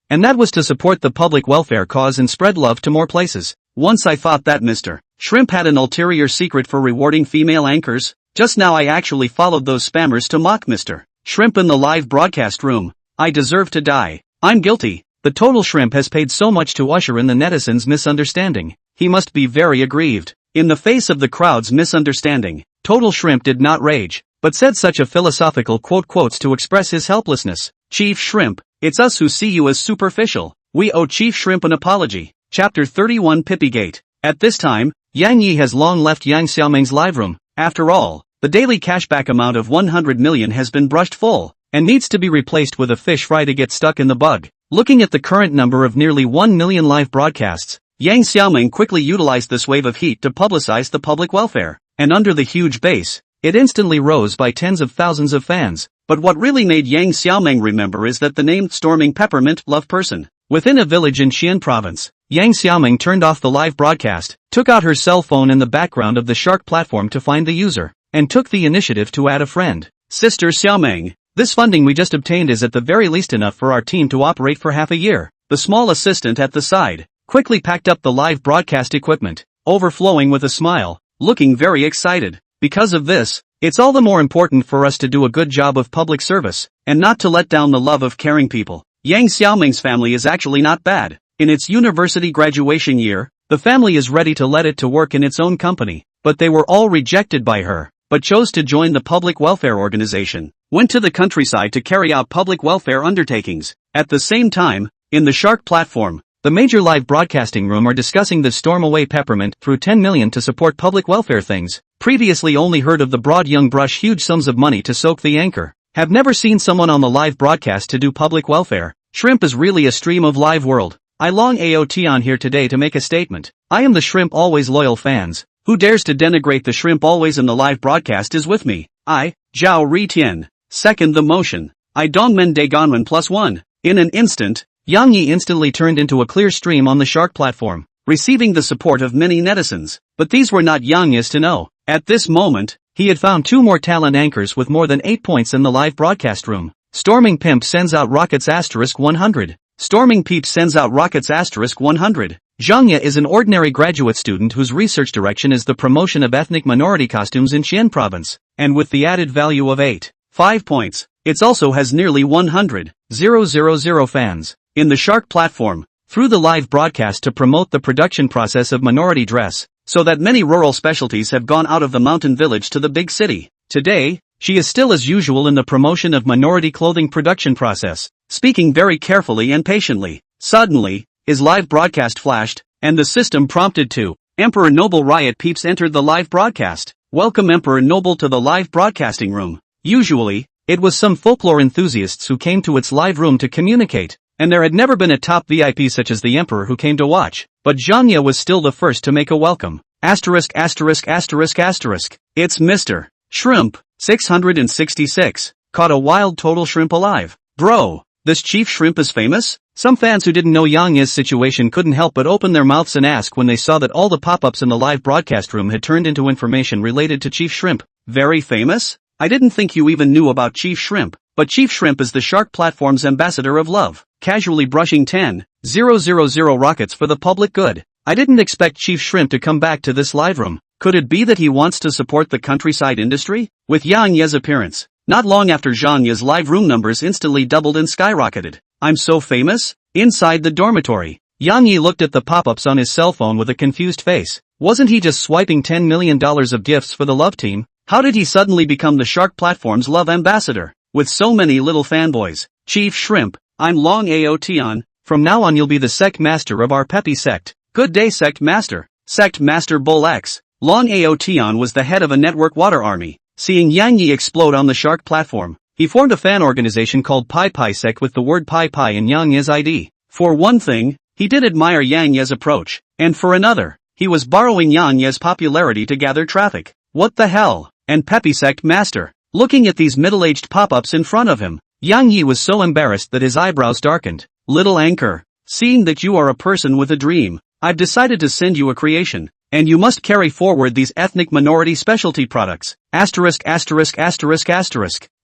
and that was to support the public welfare cause and spread love to more places. Once I thought that Mr. Shrimp had an ulterior secret for rewarding female anchors, just now I actually followed those spammers to mock Mr. Shrimp in the live broadcast room. I deserve to die. I'm guilty. The total Shrimp has paid so much to usher in the netizens' misunderstanding. He must be very aggrieved. In the face of the crowd's misunderstanding, Total Shrimp did not rage, but said such a philosophical quotes to express his helplessness. Chief Shrimp, it's us who see you as superficial. We owe Chief Shrimp an apology. Chapter 31 Pippygate. At this time, Yang Yi has long left Yang Xiaoming's live room. After all, the daily cashback amount of 100 million has been brushed full, and needs to be replaced with a fish fry to get stuck in the bug. Looking at the current number of nearly 1 million live broadcasts, Yang Xiaoming quickly utilized this wave of heat to publicize the public welfare, and under the huge base, it instantly rose by tens of thousands of fans. But what really made Yang Xiaoming remember is that the name Storming Peppermint Love Person. Within a village in Xi'an province, Yang Xiaoming turned off the live broadcast, took out her cell phone in the background of the Shark platform to find the user, and took the initiative to add a friend. Sister Xiaoming, this funding we just obtained is at the very least enough for our team to operate for half a year. The small assistant at the side quickly packed up the live broadcast equipment, overflowing with a smile, looking very excited. Because of this, it's all the more important for us to do a good job of public service, and not to let down the love of caring people. Yang Xiaoming's family is actually not bad. In its university graduation year, the family is ready to let it to work in its own company, but they were all rejected by her, but chose to join the public welfare organization, went to the countryside to carry out public welfare undertakings. At the same time, in the Shark platform, the major live broadcasting room are discussing the Storm Away Peppermint through 10 million to support public welfare things. Previously only heard of the broad young brush huge sums of money to soak the anchor. Have never seen someone on the live broadcast to do public welfare. Shrimp is really a stream of live world. I long AOT on here today to make a statement. I am the Shrimp Always loyal fans. Who dares to denigrate the Shrimp Always in the live broadcast is with me. I, Zhao Ri-Tian, second the motion. I Dongmen Dagonmen +1. In an instant, Yang Yi instantly turned into a clear stream on the Shark platform, receiving the support of many netizens. But these were not Yang Yi's to know. At this moment, he had found 2 more talent anchors with more than 8 points in the live broadcast room. Storming Pimp sends out rockets *100. Storming Peep sends out rockets *100. Zhang Ye is an ordinary graduate student whose research direction is the promotion of ethnic minority costumes in Xi'an province, and with the added value of 5 points, it also has nearly 100,000 fans. In the Shark platform, through the live broadcast to promote the production process of minority dress, so that many rural specialties have gone out of the mountain village to the big city. Today, she is still as usual in the promotion of minority clothing production process, speaking very carefully and patiently. Suddenly, his live broadcast flashed, and the system prompted to. Emperor Noble Riot Peeps entered the live broadcast. Welcome Emperor Noble to the live broadcasting room. Usually, it was some folklore enthusiasts who came to its live room to communicate, and there had never been a top VIP such as the Emperor who came to watch. But Zhang Ye was still the first to make a welcome. It's Mr. Shrimp, 666, caught a wild total shrimp alive. Bro, this Chief Shrimp is famous? Some fans who didn't know Yang Yi's situation couldn't help but open their mouths and ask when they saw that all the pop-ups in the live broadcast room had turned into information related to Chief Shrimp. Very famous? I didn't think you even knew about Chief Shrimp, but Chief Shrimp is the Shark platform's ambassador of love, casually brushing 10,000 rockets for the public good. I didn't expect Chief Shrimp to come back to this live room. Could it be that he wants to support the countryside industry? With Yang Ye's appearance, not long after Zhang Ye's live room numbers instantly doubled and skyrocketed. I'm so famous? Inside the dormitory, Yang Yi looked at the pop-ups on his cell phone with a confused face. Wasn't he just swiping $10 million of gifts for the love team? How did he suddenly become the Shark platform's love ambassador? With so many little fanboys. Chief Shrimp, I'm Long AOT on. From now on you'll be the sect master of our Peppy sect. Good day Sect Master. Sect Master Bull X. Long Aotion was the head of a network water army. Seeing Yang Yi explode on the Shark platform, he formed a fan organization called Pi Pi Sect with the word Pi Pi in Yang Yi's ID. For one thing, he did admire Yang Yi's approach, and for another, he was borrowing Yang Yi's popularity to gather traffic. What the hell? And Peppy Sect Master. Looking at these middle-aged pop-ups in front of him, Yang Yi was so embarrassed that his eyebrows darkened. Little anchor, seeing that you are a person with a dream, I've decided to send you a creation. And you must carry forward these ethnic minority specialty products.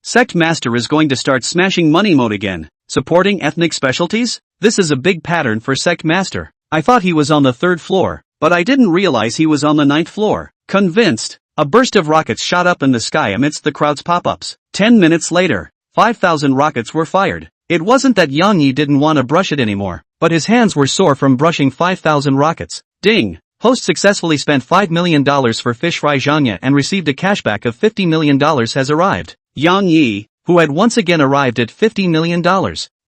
Sect Master is going to start smashing money mode again. Supporting ethnic specialties? This is a big pattern for Sect Master. I thought he was on the 3rd floor, but I didn't realize he was on the 9th floor. Convinced, a burst of rockets shot up in the sky amidst the crowd's pop-ups. 10 minutes later, 5,000 rockets were fired. It wasn't that Yang Yi didn't want to brush it anymore, but his hands were sore from brushing 5,000 rockets. Ding! Host successfully spent $5 million for fish fry Zhang Ye and received a cashback of $50 million has arrived. Yang Yi, who had once again arrived at $50 million,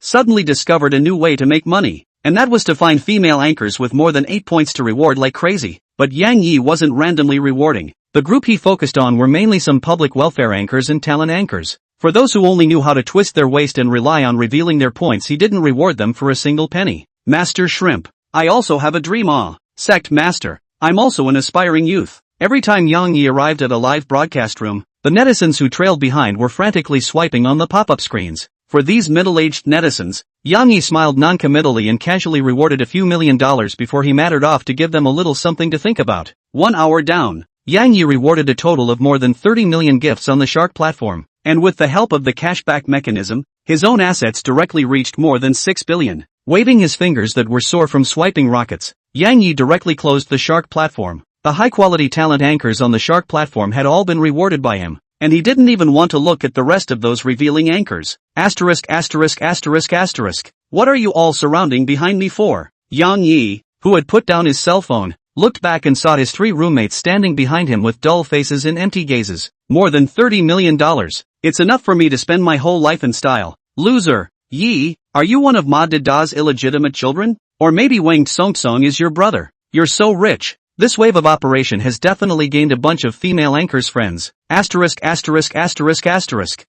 suddenly discovered a new way to make money. and that was to find female anchors with more than 8 points to reward like crazy. But Yang Yi wasn't randomly rewarding. The group he focused on were mainly some public welfare anchors and talent anchors. For those who only knew how to twist their waist and rely on revealing their points, he didn't reward them for a single penny. Master Shrimp. I also have a dream. Sect Master. I'm also an aspiring youth. Every time Yang Yi arrived at a live broadcast room, the netizens who trailed behind were frantically swiping on the pop-up screens. For these middle-aged netizens, Yang Yi smiled non-committally and casually rewarded a few $1,000,000 before he mattered off to give them a little something to think about. 1 hour down, Yang Yi rewarded a total of more than 30 million gifts on the Shark platform, and with the help of the cashback mechanism, his own assets directly reached more than 6 billion. Waving his fingers that were sore from swiping rockets, Yang Yi directly closed the Shark platform. The high-quality talent anchors on the Shark platform had all been rewarded by him, and he didn't even want to look at the rest of those revealing anchors. Asterisk. What are you all surrounding behind me for? Yang Yi, who had put down his cell phone, looked back and saw his 3 roommates standing behind him with dull faces and empty gazes. More than $30 million. It's enough for me to spend my whole life in style. Loser. Yi, are you one of Ma Dada's illegitimate children? Or maybe Wang Song is your brother? You're so rich. This wave of operation has definitely gained a bunch of female anchors friends. Asterisk.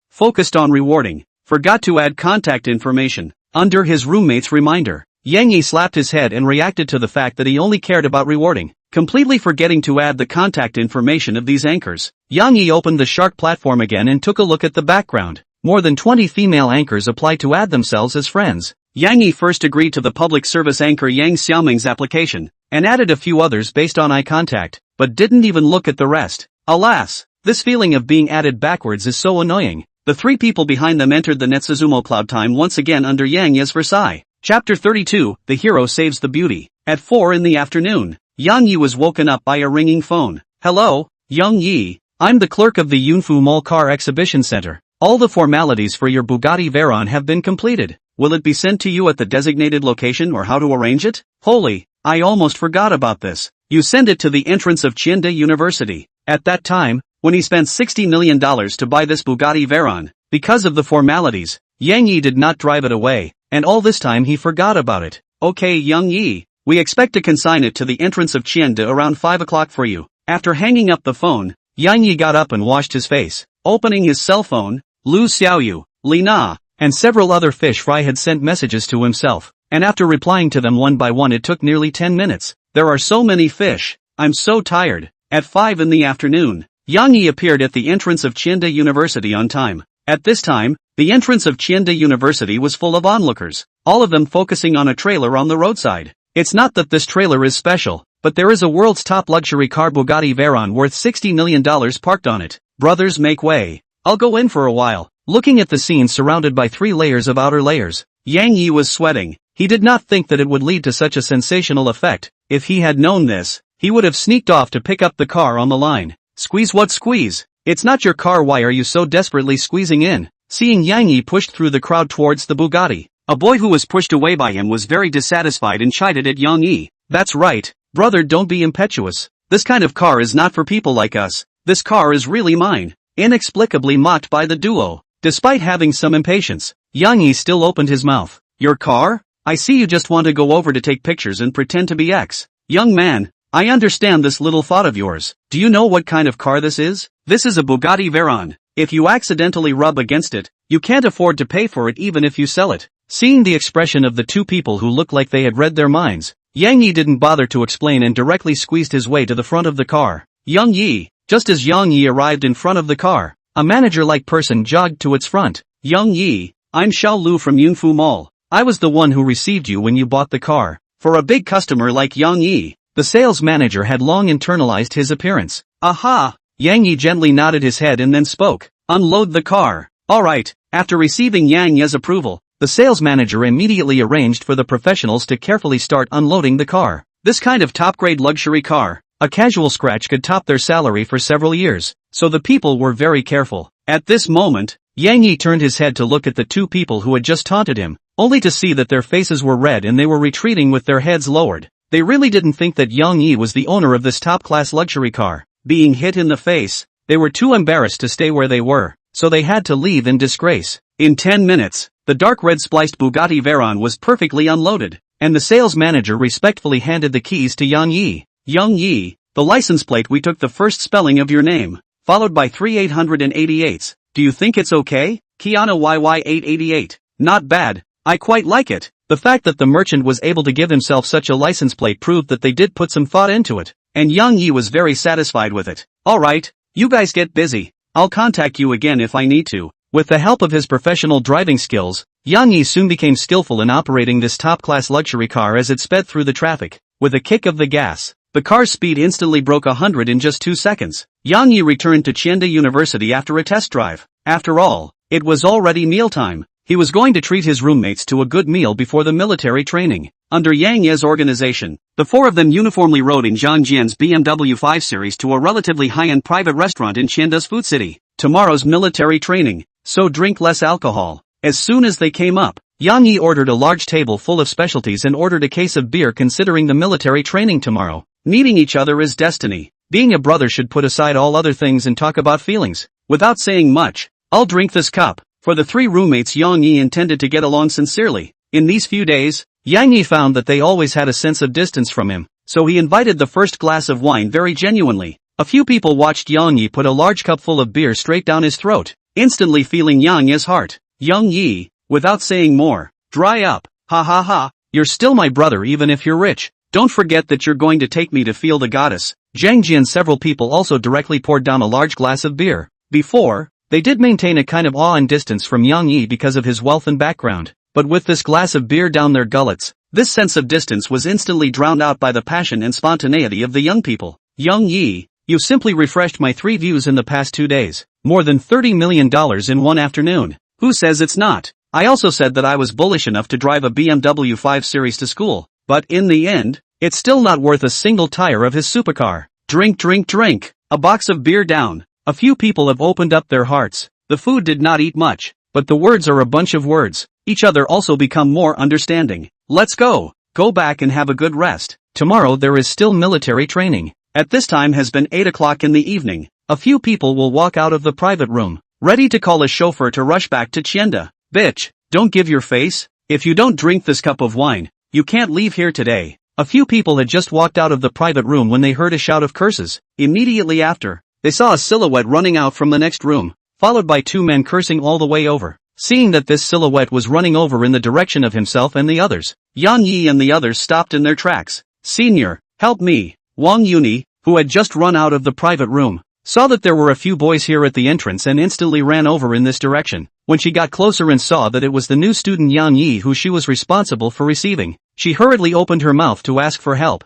Focused on rewarding. Forgot to add contact information. Under his roommate's reminder, Yang Yi slapped his head and reacted to the fact that he only cared about rewarding, completely forgetting to add the contact information of these anchors. Yang Yi opened the Shark platform again and took a look at the background. More than 20 female anchors applied to add themselves as friends. Yang Yi first agreed to the public service anchor Yang Xiaoming's application, and added a few others based on eye contact, but didn't even look at the rest. Alas, this feeling of being added backwards is so annoying. The 3 people behind them entered the Netsuzumo Cloud Time once again under Yang Yi's Versailles. Chapter 32, The Hero Saves the Beauty. At 4 in the afternoon, Yang Yi was woken up by a ringing phone. Hello, Yang Yi, I'm the clerk of the Yunfu Mall Car Exhibition Center. All the formalities for your Bugatti Veyron have been completed. Will it be sent to you at the designated location or how to arrange it? Holy, I almost forgot about this. You send it to the entrance of Chienda University. At that time, when he spent $60 million to buy this Bugatti Veyron, because of the formalities, Yang Yi did not drive it away, and all this time he forgot about it. Okay Yang Yi, we expect to consign it to the entrance of Chienda around 5 o'clock for you. After hanging up the phone, Yang Yi got up and washed his face. Opening his cell phone, Lu Xiaoyu, Li Na, and several other fish fry had sent messages to himself, and after replying to them one by one it took nearly 10 minutes. There are so many fish, I'm so tired. At 5 in the afternoon, Yang Yi appeared at the entrance of Chienda University on time. At this time, the entrance of Chienda University was full of onlookers, all of them focusing on a trailer on the roadside. It's not that this trailer is special, but there is a world's top luxury car Bugatti Veyron worth $60 million parked on it. Brothers make way. I'll go in for a while. Looking at the scene surrounded by 3 layers of outer layers, Yang Yi was sweating. He did not think that it would lead to such a sensational effect. If he had known this, he would have sneaked off to pick up the car on the line. Squeeze what squeeze? It's not your car, why are you so desperately squeezing in? Seeing Yang Yi pushed through the crowd towards the Bugatti, a boy who was pushed away by him was very dissatisfied and chided at Yang Yi. That's right, brother, don't be impetuous. This kind of car is not for people like us. This car is really mine. Inexplicably mocked by the duo. Despite having some impatience, Yang Yi still opened his mouth. Your car? I see you just want to go over to take pictures and pretend to be X. Young man, I understand this little thought of yours. Do you know what kind of car this is? This is a Bugatti Veyron. If you accidentally rub against it, you can't afford to pay for it even if you sell it. Seeing the expression of the 2 people who looked like they had read their minds, Yang Yi didn't bother to explain and directly squeezed his way to the front of the car. Yang Yi. Just as Yang Yi arrived in front of the car, a manager-like person jogged to its front. Yang Yi, I'm Xiao Lu from Yunfu Mall. I was the one who received you when you bought the car. For a big customer like Yang Yi, the sales manager had long internalized his appearance. Aha! Yang Yi gently nodded his head and then spoke. Unload the car. Alright. After receiving Yang Yi's approval, the sales manager immediately arranged for the professionals to carefully start unloading the car. This kind of top-grade luxury car, a casual scratch could top their salary for several years, so the people were very careful. At this moment, Yang Yi turned his head to look at the 2 people who had just taunted him, only to see that their faces were red and they were retreating with their heads lowered. They really didn't think that Yang Yi was the owner of this top-class luxury car. Being hit in the face, they were too embarrassed to stay where they were, so they had to leave in disgrace. In 10 minutes, the dark red spliced Bugatti Veyron was perfectly unloaded. and the sales manager respectfully handed the keys to Yang Yi. Yang Yi, the license plate we took the first spelling of your name, followed by 3888s. Do you think it's okay? Kiana YY888. Not bad, I quite like it. The fact that the merchant was able to give himself such a license plate proved that they did put some thought into it, and Yang Yi was very satisfied with it. Alright, you guys get busy. I'll contact you again if I need to. With the help of his professional driving skills, Yang Yi soon became skillful in operating this top-class luxury car as it sped through the traffic. With a kick of the gas, the car's speed instantly broke 100 in just 2 seconds. Yang Yi returned to Chienda University after a test drive. After all, it was already mealtime. He was going to treat his roommates to a good meal before the military training. Under Yang Ye's organization, the 4 of them uniformly rode in Zhang Jian's BMW 5 Series to a relatively high-end private restaurant in Chienda's food city. Tomorrow's military training, so drink less alcohol. As soon as they came up, Yang Yi ordered a large table full of specialties and ordered a case of beer considering the military training tomorrow. Meeting each other is destiny. Being a brother should put aside all other things and talk about feelings. Without saying much, I'll drink this cup. For the 3 roommates, Yang Yi intended to get along sincerely. In these few days, Yang Yi found that they always had a sense of distance from him, so he invited the first glass of wine very genuinely. A few people watched Yang Yi put a large cup full of beer straight down his throat, instantly feeling Yang Yi's heart. Yang Yi, without saying more, dry up. Ha ha ha, you're still my brother even if you're rich. Don't forget that you're going to take me to feel the goddess. Zhang Jian. Several people also directly poured down a large glass of beer. Before, they did maintain a kind of awe and distance from Yang Yi because of his wealth and background, but with this glass of beer down their gullets, this sense of distance was instantly drowned out by the passion and spontaneity of the young people. Yang Yi, you've simply refreshed my 3 views in the past 2 days. More than $30 million in one afternoon. Who says it's not? I also said that I was bullish enough to drive a BMW 5 Series to school, but in the end, it's still not worth a single tire of his supercar. Drink, drink, drink. A box of beer down. A few people have opened up their hearts. The food did not eat much, but the words are a bunch of words. Each other also become more understanding. Let's go. Go back and have a good rest. Tomorrow there is still military training. At this time has been 8 o'clock in the evening. A few people will walk out of the private room, ready to call a chauffeur to rush back to Chienda. Bitch, don't give your face. If you don't drink this cup of wine, you can't leave here today. A few people had just walked out of the private room when they heard a shout of curses. Immediately after, they saw a silhouette running out from the next room, followed by 2 men cursing all the way over. Seeing that this silhouette was running over in the direction of himself and the others, Yang Yi and the others stopped in their tracks. Senior, help me. Wang Yuni, who had just run out of the private room, saw that there were a few boys here at the entrance and instantly ran over in this direction. When she got closer and saw that it was the new student Yang Yi who she was responsible for receiving, she hurriedly opened her mouth to ask for help.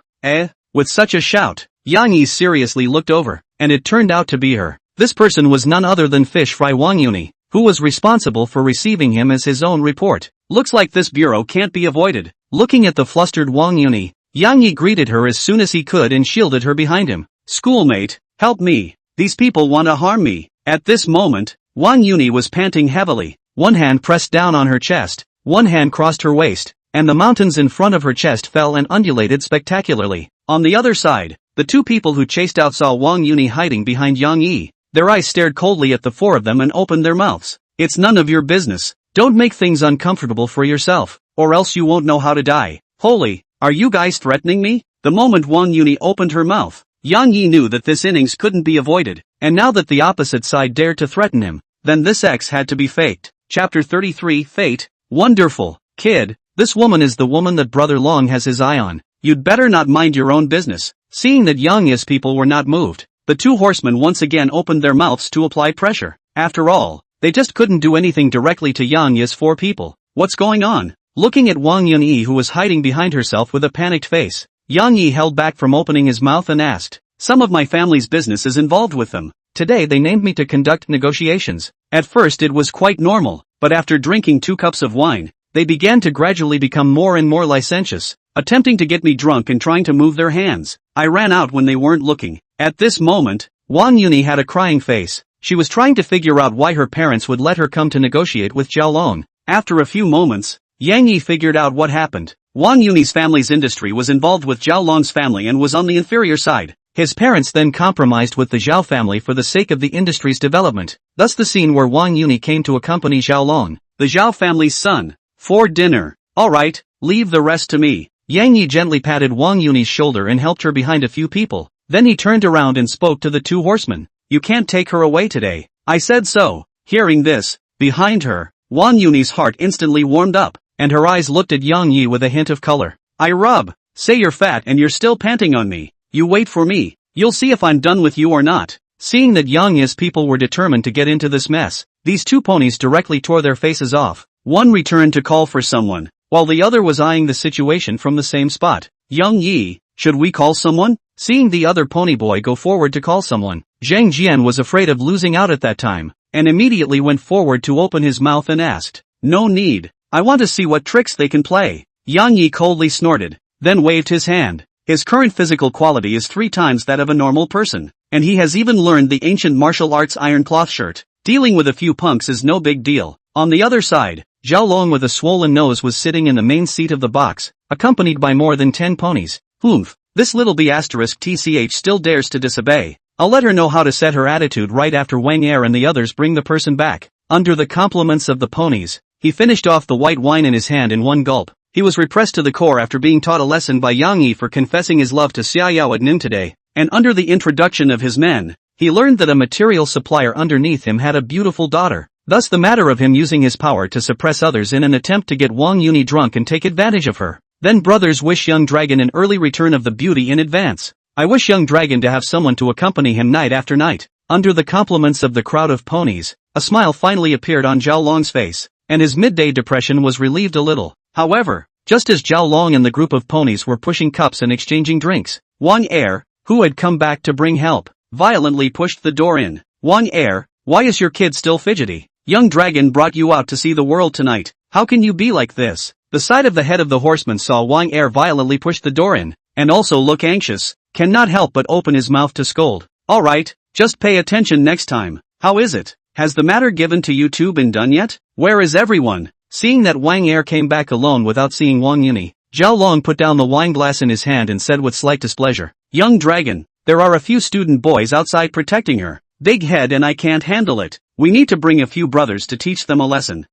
With such a shout, Yang Yi seriously looked over, and it turned out to be her. This person was none other than Fish Fry Wang Yuni, who was responsible for receiving him as his own report. Looks like this bureau can't be avoided. Looking at the flustered Wang Yuni, Yang Yi greeted her as soon as he could and shielded her behind him. Schoolmate, help me. These people want to harm me. At this moment, Wang Yuni was panting heavily. One hand pressed down on her chest, one hand crossed her waist, and the mountains in front of her chest fell and undulated spectacularly. On the other side, the 2 people who chased out saw Wang Yuni hiding behind Yang Yi. Their eyes stared coldly at the 4 of them and opened their mouths. It's none of your business. Don't make things uncomfortable for yourself, or else you won't know how to die. Holy, are you guys threatening me? The moment Wang Yuni opened her mouth, Yang Yi knew that this innings couldn't be avoided, and now that the opposite side dared to threaten him, then this X had to be faked. Chapter 33 Fate. Wonderful, kid, this woman is the woman that Brother Long has his eye on. You'd better not mind your own business. Seeing that Yang Yi's people were not moved, the 2 horsemen once again opened their mouths to apply pressure. After all, they just couldn't do anything directly to Yang Yi's 4 people. What's going on? Looking at Wang Yuni who was hiding behind herself with a panicked face, Yang Yi held back from opening his mouth and asked, some of my family's business is involved with them. Today they named me to conduct negotiations. At first it was quite normal, but after drinking 2 cups of wine, they began to gradually become more and more licentious, attempting to get me drunk and trying to move their hands. I ran out when they weren't looking. At this moment, Wang Yuni had a crying face. She was trying to figure out why her parents would let her come to negotiate with Zhao Long. After a few moments, Yang Yi figured out what happened. Wang Yuni's family's industry was involved with Zhao Long's family and was on the inferior side. His parents then compromised with the Zhao family for the sake of the industry's development. Thus the scene where Wang Yuni came to accompany Zhao Long, the Zhao family's son, for dinner. Alright, leave the rest to me. Yang Yi gently patted Wang Yuni's shoulder and helped her behind a few people. Then he turned around and spoke to the two horsemen. You can't take her away today. I said so. Hearing this, behind her, Wang Yuni's heart instantly warmed up, and her eyes looked at Yang Yi with a hint of color. I rub. Say you're fat and you're still panting on me. You wait for me. You'll see if I'm done with you or not. Seeing that Yang Yi's people were determined to get into this mess, these two ponies directly tore their faces off. One returned to call for someone, while the other was eyeing the situation from the same spot. Yang Yi, should we call someone? Seeing the other pony boy go forward to call someone, Zhang Jian was afraid of losing out at that time, and immediately went forward to open his mouth and asked, no need. I want to see what tricks they can play. Yang Yi coldly snorted, then waved his hand. His current physical quality is 3 times that of a normal person, and he has even learned the ancient martial arts iron cloth shirt. Dealing with a few punks is no big deal. On the other side, Zhao Long with a swollen nose was sitting in the main seat of the box, accompanied by more than 10 ponies. Humph, this little b** tch still dares to disobey. I'll let her know how to set her attitude right after Wang Er and the others bring the person back. Under the compliments of the ponies, he finished off the white wine in his hand in one gulp. He was repressed to the core after being taught a lesson by Yang Yi for confessing his love to Xia Yao at noon today, and under the introduction of his men, he learned that a material supplier underneath him had a beautiful daughter. Thus the matter of him using his power to suppress others in an attempt to get Wang Yuni drunk and take advantage of her. Then brothers wish young dragon an early return of the beauty in advance. I wish young dragon to have someone to accompany him night after night. Under the compliments of the crowd of ponies, a smile finally appeared on Zhao Long's face, and his midday depression was relieved a little. However, just as Zhao Long and the group of ponies were pushing cups and exchanging drinks, Wang Er, who had come back to bring help, violently pushed the door in. Wang Er, why is your kid still fidgety? Young dragon brought you out to see the world tonight. How can you be like this? The side of the head of the horseman saw Wang Er violently push the door in, and also look anxious, cannot help but open his mouth to scold. Alright, just pay attention next time. How is it? Has the matter given to you two been done yet? Where is everyone? Seeing that Wang Er came back alone without seeing Wang Yuni, Zhao Long put down the wine glass in his hand and said with slight displeasure, Young dragon, there are a few student boys outside protecting her. Big head and I can't handle it. We need to bring a few brothers to teach them a lesson.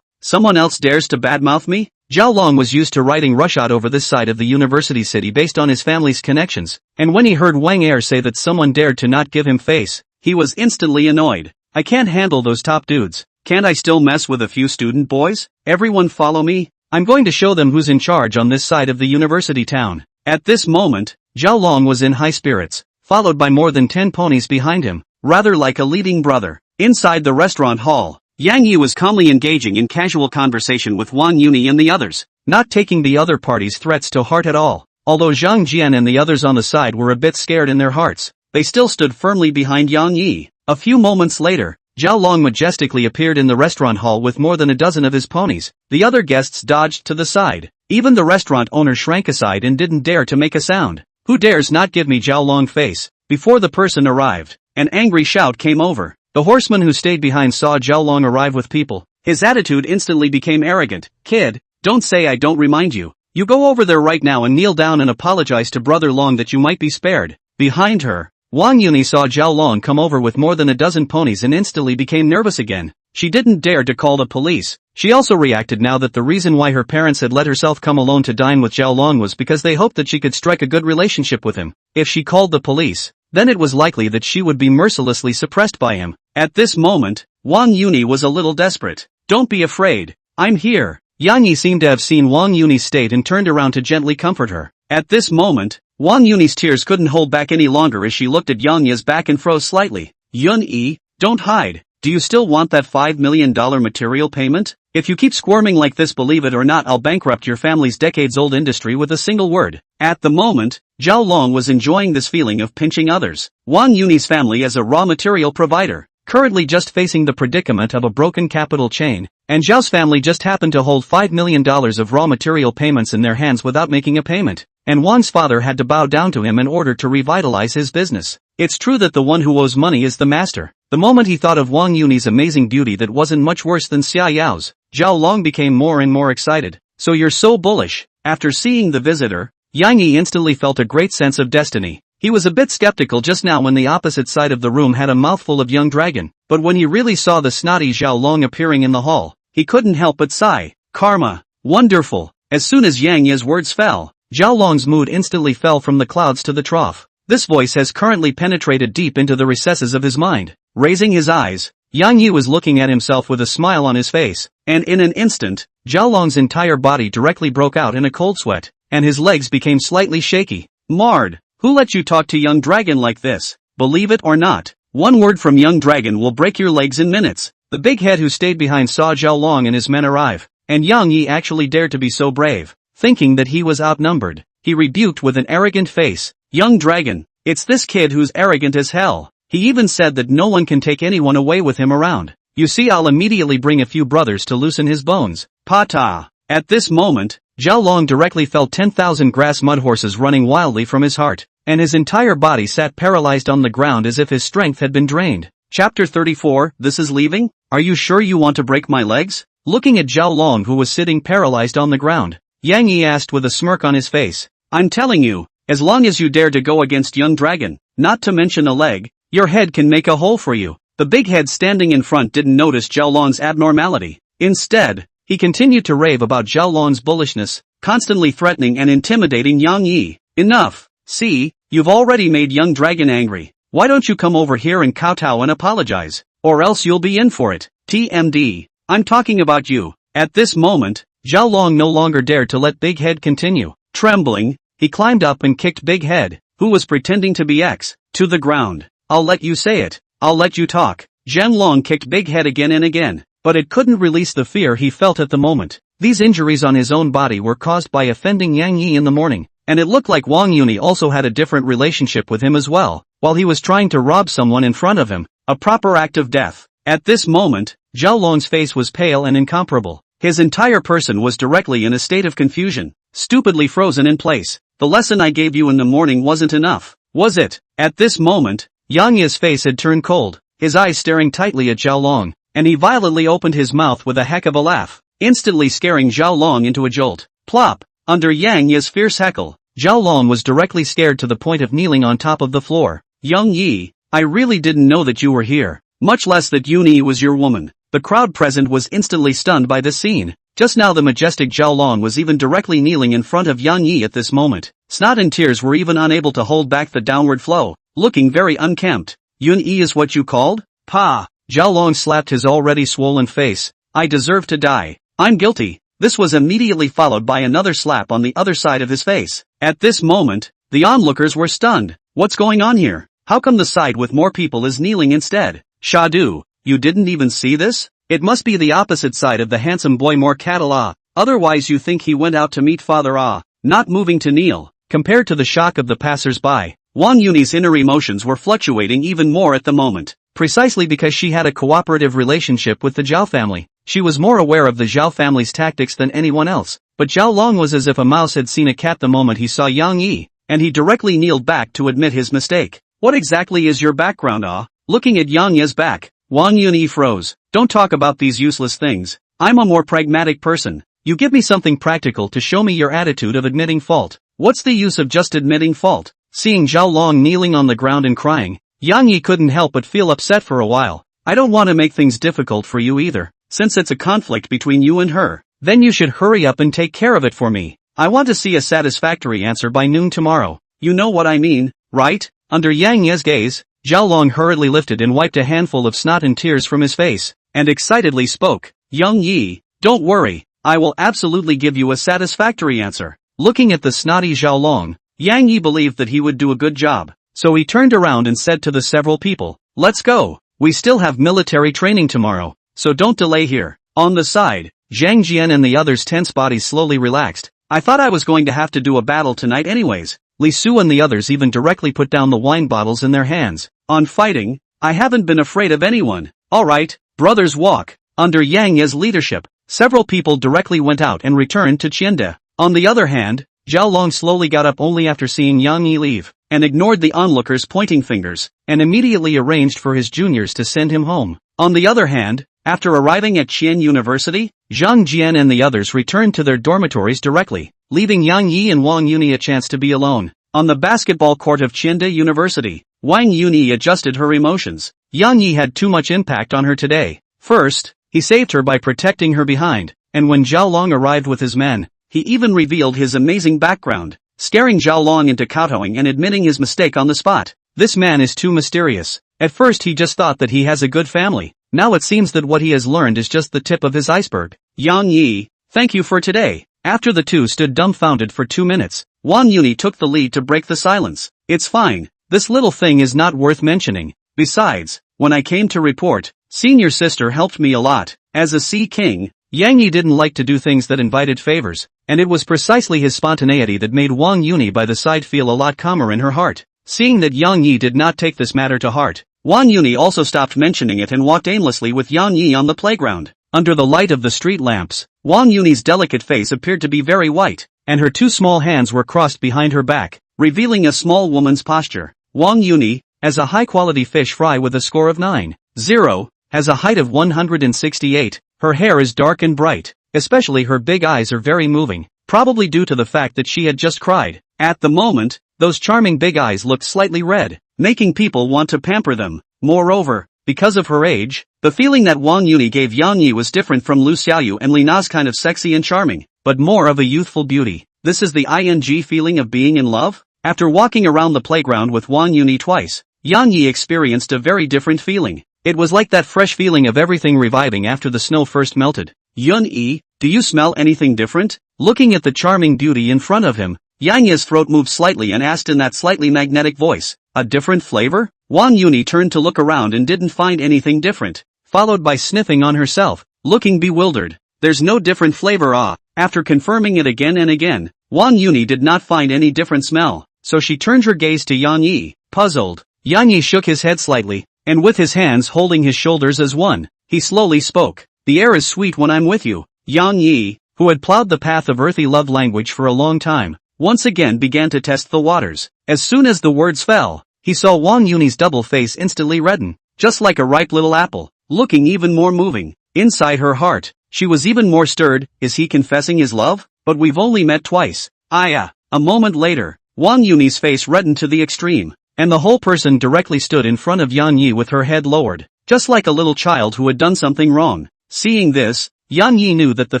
Someone else dares to badmouth me? Zhao Long was used to riding roughshod over this side of the university city based on his family's connections, and when he heard Wang Er say that someone dared to not give him face, he was instantly annoyed. I can't handle those top dudes. Can't I still mess with a few student boys? Everyone follow me. I'm going to show them who's in charge on this side of the university town. At this moment, Zhao Long was in high spirits, followed by more than 10 ponies behind him, rather like a leading brother. Inside the restaurant hall, Yang Yi was calmly engaging in casual conversation with Wang Yuni and the others, not taking the other party's threats to heart at all. Although Zhang Jian and the others on the side were a bit scared in their hearts, they still stood firmly behind Yang Yi. A few moments later, Zhao Long majestically appeared in the restaurant hall with more than a dozen of his ponies. The other guests dodged to the side. Even the restaurant owner shrank aside and didn't dare to make a sound. Who dares not give me Zhao Long face? Before the person arrived, an angry shout came over. The horseman who stayed behind saw Zhao Long arrive with people. His attitude instantly became arrogant. Kid, don't say I don't remind you. You go over there right now and kneel down and apologize to Brother Long that you might be spared. Behind her, Wang Yuni saw Zhao Long come over with more than a dozen ponies and instantly became nervous again. She didn't dare to call the police. She also reacted now that the reason why her parents had let herself come alone to dine with Zhao Long was because they hoped that she could strike a good relationship with him. If she called the police, then it was likely that she would be mercilessly suppressed by him. At this moment, Wang Yuni was a little desperate. Don't be afraid. I'm here. Yang Yi seemed to have seen Wang Yuni's state and turned around to gently comfort her. At this moment, Wang Yuni's tears couldn't hold back any longer as she looked at Yang Yi's back and froze slightly. Yun Yi, don't hide. Do you still want that $5 million material payment? If you keep squirming like this, believe it or not, I'll bankrupt your family's decades-old industry with a single word. At the moment, Zhao Long was enjoying this feeling of pinching others. Wang Yuni's family as a raw material provider, currently just facing the predicament of a broken capital chain, and Zhao's family just happened to hold $5 million of raw material payments in their hands without making a payment, and Wang's father had to bow down to him in order to revitalize his business. It's true that the one who owes money is the master. The moment he thought of Wang Yuni's amazing beauty that wasn't much worse than Xia Yao's, Zhao Long became more and more excited. So you're so bullish. After seeing the visitor, Yang Yi instantly felt a great sense of destiny. He was a bit skeptical just now when the opposite side of the room had a mouthful of young dragon, but when he really saw the snotty Zhao Long appearing in the hall, he couldn't help but sigh. Karma. Wonderful. As soon as Yang Ye's words fell, Zhao Long's mood instantly fell from the clouds to the trough. This voice has currently penetrated deep into the recesses of his mind. Raising his eyes, Yang Yi was looking at himself with a smile on his face, and in an instant, Zhao Long's entire body directly broke out in a cold sweat, and his legs became slightly shaky. Mard, who let you talk to young dragon like this? Believe it or not, one word from young dragon will break your legs in minutes. The big head who stayed behind saw Zhao Long and his men arrive, and Yang Yi actually dared to be so brave. Thinking that he was outnumbered, he rebuked with an arrogant face, "Young dragon, it's this kid who's arrogant as hell. He even said that no one can take anyone away with him around. You see, I'll immediately bring a few brothers to loosen his bones." Pata! At this moment, Zhao Long directly felt 10,000 grass mud horses running wildly from his heart, and his entire body sat paralyzed on the ground as if his strength had been drained. Chapter 34, This is leaving? Are you sure you want to break my legs? Looking at Zhao Long, who was sitting paralyzed on the ground, Yang Yi asked with a smirk on his face, "I'm telling you, as long as you dare to go against young dragon, not to mention a leg, your head can make a hole for you." The big head standing in front didn't notice Zhao Long's abnormality. Instead, he continued to rave about Zhao Long's bullishness, constantly threatening and intimidating Yang Yi. "Enough, see, you've already made young dragon angry. Why don't you come over here and kowtow and apologize, or else you'll be in for it. TMD, I'm talking about you." At this moment, Zhao Long no longer dared to let Big Head continue. Trembling, he climbed up and kicked Big Head, who was pretending to be X, to the ground. "I'll let you say it. I'll let you talk." Zhang Long kicked Big Head again and again, but it couldn't release the fear he felt at the moment. These injuries on his own body were caused by offending Yang Yi in the morning, and it looked like Wang Yuni also had a different relationship with him as well, while he was trying to rob someone in front of him, a proper act of death. At this moment, Zhao Long's face was pale and incomparable. His entire person was directly in a state of confusion, stupidly frozen in place. "The lesson I gave you in the morning wasn't enough, was it?" At this moment, Yang Yi's face had turned cold, his eyes staring tightly at Zhao Long, and he violently opened his mouth with a heck of a laugh, instantly scaring Zhao Long into a jolt. Plop! Under Yang Yi's fierce heckle, Zhao Long was directly scared to the point of kneeling on top of the floor. "Young Yi, I really didn't know that you were here, much less that Yuni was your woman." The crowd present was instantly stunned by this scene. Just now the majestic Zhao Long was even directly kneeling in front of Yang Yi at this moment. Snot and tears were even unable to hold back the downward flow, looking very unkempt. "Yun Yi is what you called? Pa!" Zhao Long slapped his already swollen face. "I deserve to die. I'm guilty." This was immediately followed by another slap on the other side of his face. At this moment, the onlookers were stunned. What's going on here? How come the side with more people is kneeling instead? Shadu, you didn't even see this? It must be the opposite side of the handsome boy more cattle ah. Otherwise you think he went out to meet father ah, not moving to kneel. Compared to the shock of the passers-by, Wang Yuni's inner emotions were fluctuating even more at the moment. Precisely because she had a cooperative relationship with the Zhao family, she was more aware of the Zhao family's tactics than anyone else. But Zhao Long was as if a mouse had seen a cat the moment he saw Yang Yi, and he directly kneeled back to admit his mistake. "What exactly is your background ah?" Looking at Yang Yi's back, Wang Yuni froze. "Don't talk about these useless things. I'm a more pragmatic person. You give me something practical to show me your attitude of admitting fault. What's the use of just admitting fault?" Seeing Zhao Long kneeling on the ground and crying, Yang Yi couldn't help but feel upset for a while. "I don't want to make things difficult for you either. Since it's a conflict between you and her, then you should hurry up and take care of it for me. I want to see a satisfactory answer by noon tomorrow. You know what I mean, right?" Under Yang Yi's gaze, Zhao Long hurriedly lifted and wiped a handful of snot and tears from his face, and excitedly spoke, "Young Yi, don't worry, I will absolutely give you a satisfactory answer." Looking at the snotty Zhao Long, Yang Yi believed that he would do a good job, so he turned around and said to the several people, "Let's go, we still have military training tomorrow, so don't delay here." On the side, Zhang Jian and the others' tense bodies slowly relaxed. "I thought I was going to have to do a battle tonight anyways." Li Su and the others even directly put down the wine bottles in their hands. "On fighting, I haven't been afraid of anyone." "Alright, brothers walk." Under Yang Ye's leadership, several people directly went out and returned to Qiande. On the other hand, Zhao Long slowly got up only after seeing Yang Yi leave, and ignored the onlookers pointing fingers, and immediately arranged for his juniors to send him home. On the other hand, after arriving at Qian University, Zhang Jian and the others returned to their dormitories directly, leaving Yang Yi and Wang Yuni a chance to be alone. On the basketball court of Qiande University, Wang Yuni adjusted her emotions. Yang Yi had too much impact on her today. First, he saved her by protecting her behind, and when Zhao Long arrived with his men, he even revealed his amazing background, scaring Zhao Long into kowtowing and admitting his mistake on the spot. This man is too mysterious. At first he just thought that he has a good family. Now it seems that what he has learned is just the tip of his iceberg. Yang Yi, thank you for today. After the two stood dumbfounded for 2 minutes, Wang Yuni took the lead to break the silence. It's fine. This little thing is not worth mentioning. Besides, when I came to report, senior sister helped me a lot. As a Sea King, Yang Yi didn't like to do things that invited favors, and it was precisely his spontaneity that made Wang Yuni by the side feel a lot calmer in her heart. Seeing that Yang Yi did not take this matter to heart, Wang Yuni also stopped mentioning it and walked aimlessly with Yang Yi on the playground. Under the light of the street lamps, Wang Yuni's delicate face appeared to be very white, and her 2 small hands were crossed behind her back, revealing a small woman's posture. Wang Yuni, as a high-quality fish fry with a score of 9.0, has a height of 168, her hair is dark and bright, especially her big eyes are very moving, probably due to the fact that she had just cried. At the moment, those charming big eyes looked slightly red, making people want to pamper them. Moreover, because of her age, the feeling that Wang Yuni gave Yang Yi was different from Lu Xiaoyu and Li Na's kind of sexy and charming, but more of a youthful beauty. This is the ing feeling of being in love? After walking around the playground with Wang Yuni twice, Yang Yi experienced a very different feeling. It was like that fresh feeling of everything reviving after the snow first melted. Yun Yi, do you smell anything different? Looking at the charming beauty in front of him, Yang Yi's throat moved slightly and asked in that slightly magnetic voice, a different flavor? Wang Yuni turned to look around and didn't find anything different, followed by sniffing on herself, looking bewildered. There's no different flavor After confirming it again and again, Wang Yuni did not find any different smell, so she turned her gaze to Yang Yi, puzzled. Yang Yi shook his head slightly, and with his hands holding his shoulders as one, he slowly spoke. The air is sweet when I'm with you. Yang Yi, who had plowed the path of earthy love language for a long time, once again began to test the waters. As soon as the words fell, he saw Wang Yuni's double face instantly redden, just like a ripe little apple, looking even more moving. Inside her heart, she was even more stirred. Is he confessing his love? But we've only met twice. A moment later, Wang Yuni's face reddened to the extreme, and the whole person directly stood in front of Yang Yi with her head lowered, just like a little child who had done something wrong. Seeing this, Yang Yi knew that the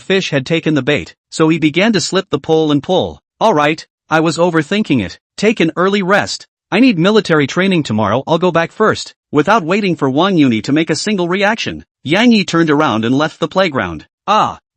fish had taken the bait, so he began to slip the pole and pull. Alright, I was overthinking it. Take an early rest. I need military training tomorrow, I'll go back first. Without waiting for Wang Yuni to make a single reaction, Yang Yi turned around and left the playground.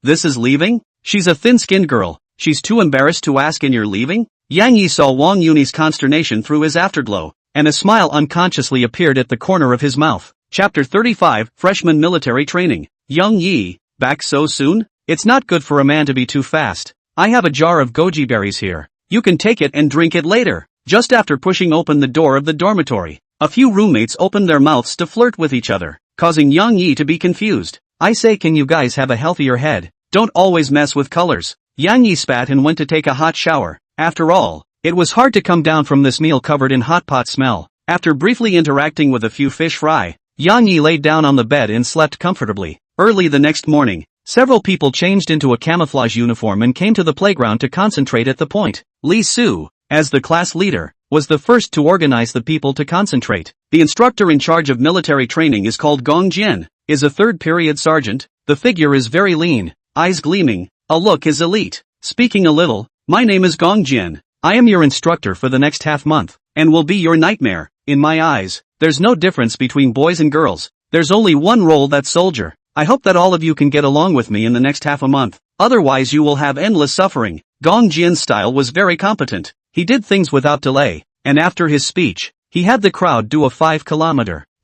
This is leaving? She's a thin-skinned girl, she's too embarrassed to ask and you're leaving? Yang Yi saw Wang Yuni's consternation through his afterglow, and a smile unconsciously appeared at the corner of his mouth. Chapter 35, Freshman Military Training. Yang Yi, back so soon? It's not good for a man to be too fast. I have a jar of goji berries here. You can take it and drink it later. Just after pushing open the door of the dormitory, a few roommates opened their mouths to flirt with each other, causing Yang Yi to be confused. I say, can you guys have a healthier head? Don't always mess with colors. Yang Yi spat and went to take a hot shower. After all, it was hard to come down from this meal covered in hot pot smell. After briefly interacting with a few fish fry, Yang Yi laid down on the bed and slept comfortably. Early the next morning, several people changed into a camouflage uniform and came to the playground to concentrate at the point. Li Su, as the class leader, was the first to organize the people to concentrate. The instructor in charge of military training is called Gong Jian, is a third-period sergeant. The figure is very lean, eyes gleaming, a look is elite. Speaking a little, my name is Gong Jian. I am your instructor for the next half-month, and will be your nightmare. In my eyes, there's no difference between boys and girls. There's only one role, that's soldier. I hope that all of you can get along with me in the next half a month. Otherwise you will have endless suffering. Gong Jian's style was very competent. He did things without delay, and after his speech, he had the crowd do a 5-kilometer. ********.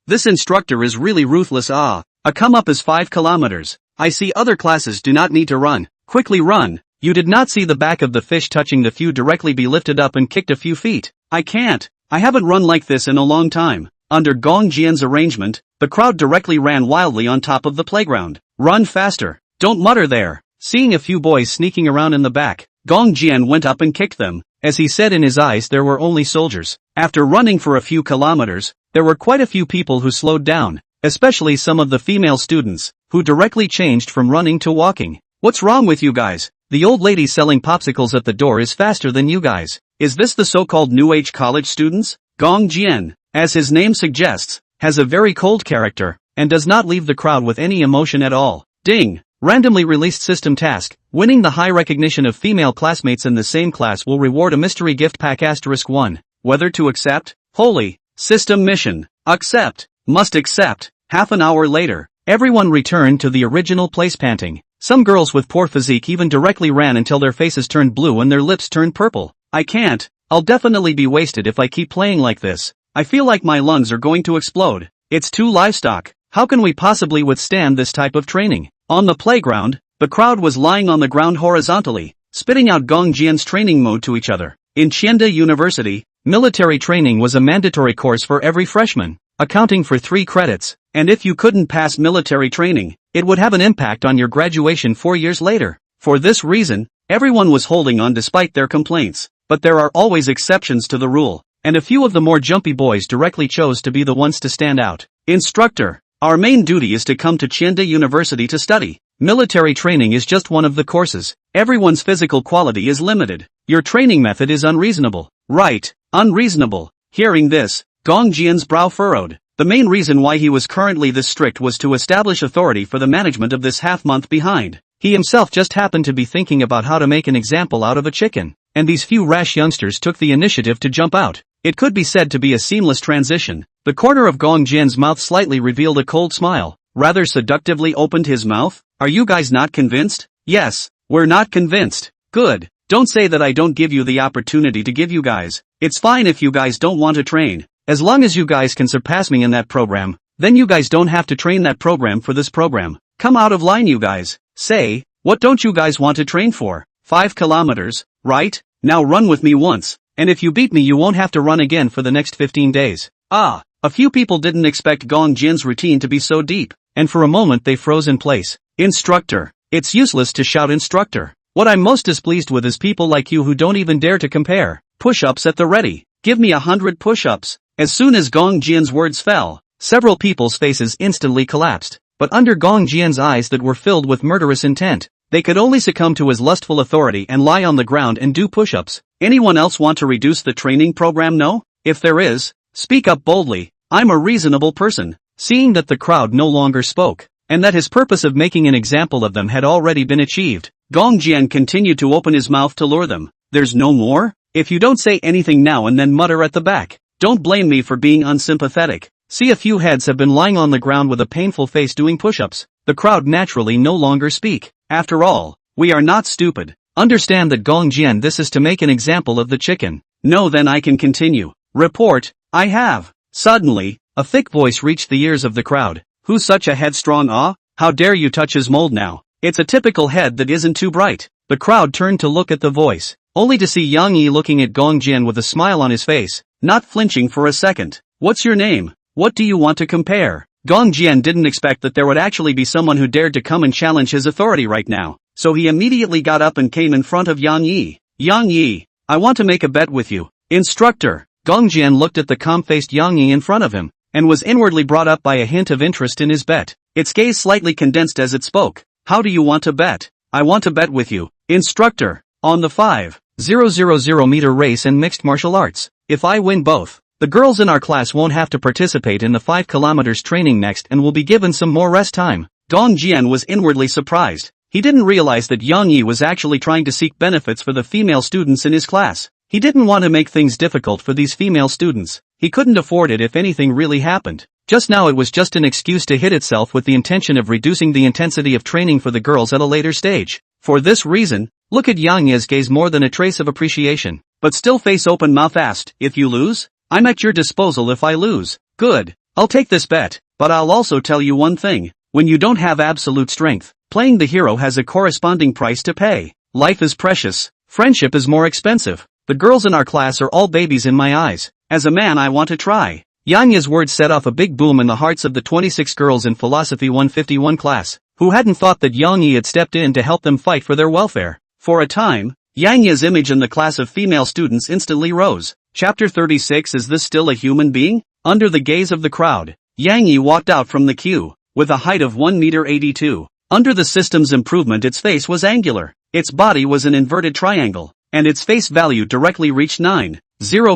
This instructor is really ruthless. A come up is 5 kilometers. I see other classes do not need to run. Quickly run. You did not see the back of the fish touching the few directly be lifted up and kicked a few feet. I can't. I haven't run like this in a long time. Under Gong Jian's arrangement, the crowd directly ran wildly on top of the playground. Run faster. Don't mutter there. Seeing a few boys sneaking around in the back, Gong Jian went up and kicked them. As he said, in his eyes there were only soldiers. After running for a few kilometers, there were quite a few people who slowed down, especially some of the female students, who directly changed from running to walking. What's wrong with you guys? The old lady selling popsicles at the door is faster than you guys. Is this the so-called New Age college students? Gong Jian, as his name suggests, has a very cold character. and does not leave the crowd with any emotion at all. Ding! Randomly released system task. Winning the high recognition of female classmates in the same class will reward a mystery gift pack *1. Whether to accept? Holy. System mission. Accept. Must accept. Half an hour later, everyone returned to the original place panting. Some girls with poor physique even directly ran until their faces turned blue and their lips turned purple. I can't. I'll definitely be wasted if I keep playing like this. I feel like my lungs are going to explode. It's too livestock. How can we possibly withstand this type of training? On the playground, the crowd was lying on the ground horizontally, spitting out Gong Jian's training mode to each other. In Qianda University, military training was a mandatory course for every freshman, accounting for 3 credits, and if you couldn't pass military training, it would have an impact on your graduation 4 years later. For this reason, everyone was holding on despite their complaints, but there are always exceptions to the rule, and a few of the more jumpy boys directly chose to be the ones to stand out. Instructor, our main duty is to come to Qianda University to study. Military training is just one of the courses. Everyone's physical quality is limited. Your training method is unreasonable. Right, unreasonable. Hearing this, Gong Jian's brow furrowed. The main reason why he was currently this strict was to establish authority for the management of this half-month behind. He himself just happened to be thinking about how to make an example out of a chicken, and these few rash youngsters took the initiative to jump out. It could be said to be a seamless transition. The corner of Gong Jian's mouth slightly revealed a cold smile. Rather seductively opened his mouth. Are you guys not convinced? Yes, we're not convinced. Good. Don't say that I don't give you the opportunity to give you guys. It's fine if you guys don't want to train. As long as you guys can surpass me in that program, then you guys don't have to train that program for this program. Come out of line you guys. Say, what don't you guys want to train for? 5 kilometers, right? Now run with me once, and if you beat me you won't have to run again for the next 15 days. Ah, a few people didn't expect Gong Jian's routine to be so deep, and for a moment they froze in place. Instructor. It's useless to shout instructor. What I'm most displeased with is people like you who don't even dare to compare. Push-ups at the ready. Give me 100 push-ups. As soon as Gong Jian's words fell, several people's faces instantly collapsed, but under Gong Jian's eyes that were filled with murderous intent, they could only succumb to his lustful authority and lie on the ground and do push-ups. Anyone else want to reduce the training program? No? If there is, speak up boldly. I'm a reasonable person. Seeing that the crowd no longer spoke, and that his purpose of making an example of them had already been achieved, Gong Jian continued to open his mouth to lure them. There's no more? If you don't say anything now and then mutter at the back, don't blame me for being unsympathetic. See, a few heads have been lying on the ground with a painful face doing push-ups. The crowd naturally no longer speak. After all, we are not stupid. Understand that Gong Jian, this is to make an example of the chicken. No, then I can continue. Report, I have. Suddenly, a thick voice reached the ears of the crowd. Who's such a headstrong? Ah? How dare you touch his mold now? It's a typical head that isn't too bright. The crowd turned to look at the voice, only to see Yang Yi looking at Gong Jian with a smile on his face, not flinching for a second. What's your name? What do you want to compare? Gong Jian didn't expect that there would actually be someone who dared to come and challenge his authority right now, so he immediately got up and came in front of Yang Yi. Yang Yi, I want to make a bet with you. Instructor. Gong Jian looked at the calm-faced Yang Yi in front of him, and was inwardly brought up by a hint of interest in his bet. Its gaze slightly condensed as it spoke. How do you want to bet? I want to bet with you. Instructor. On the 5,000 meter race and mixed martial arts. If I win both, the girls in our class won't have to participate in the 5 kilometers training next and will be given some more rest time. Gong Jian was inwardly surprised. He didn't realize that Yang Yi was actually trying to seek benefits for the female students in his class. He didn't want to make things difficult for these female students. He couldn't afford it if anything really happened. Just now it was just an excuse to hit itself with the intention of reducing the intensity of training for the girls at a later stage. For this reason, look at Yang Yi's gaze more than a trace of appreciation, but still face open mouth asked, if you lose? I'm at your disposal if I lose. Good. I'll take this bet, but I'll also tell you one thing. When you don't have absolute strength, playing the hero has a corresponding price to pay. Life is precious. Friendship is more expensive. The girls in our class are all babies in my eyes. As a man I want to try. Yang Yi's words set off a big boom in the hearts of the 26 girls in Philosophy 151 class, who hadn't thought that Yang Yi had stepped in to help them fight for their welfare. For a time, Yang Yi's image in the class of female students instantly rose. Chapter 36. Is this still a human being? Under the gaze of the crowd, Yang Yi walked out from the queue, with a height of 1.82 meters. Under the system's improvement its face was angular, its body was an inverted triangle, and its face value directly reached 90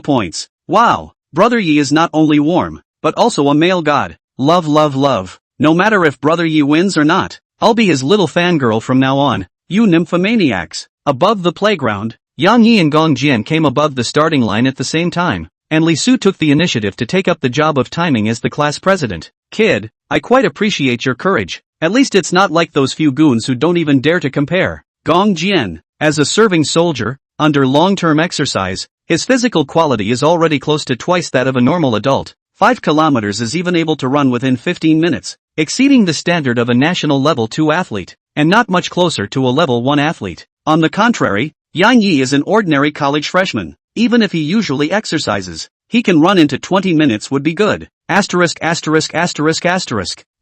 points. Wow! Brother Yi is not only warm, but also a male god. Love, love, love. no matter if Brother Yi wins or not. I'll be his little fangirl from now on, you nymphomaniacs. Above the playground, Yang Yi and Gong Jian came above the starting line at the same time, and Li Su took the initiative to take up the job of timing as the class president. Kid, I quite appreciate your courage. At least it's not like those few goons who don't even dare to compare. Gong Jian, as a serving soldier, under long-term exercise, his physical quality is already close to twice that of a normal adult. 5 kilometers is even able to run within 15 minutes, exceeding the standard of a national level 2 athlete, and not much closer to a level 1 athlete. On the contrary, Yang Yi is an ordinary college freshman. Even if he usually exercises, he can run into 20 minutes would be good. Asterisk.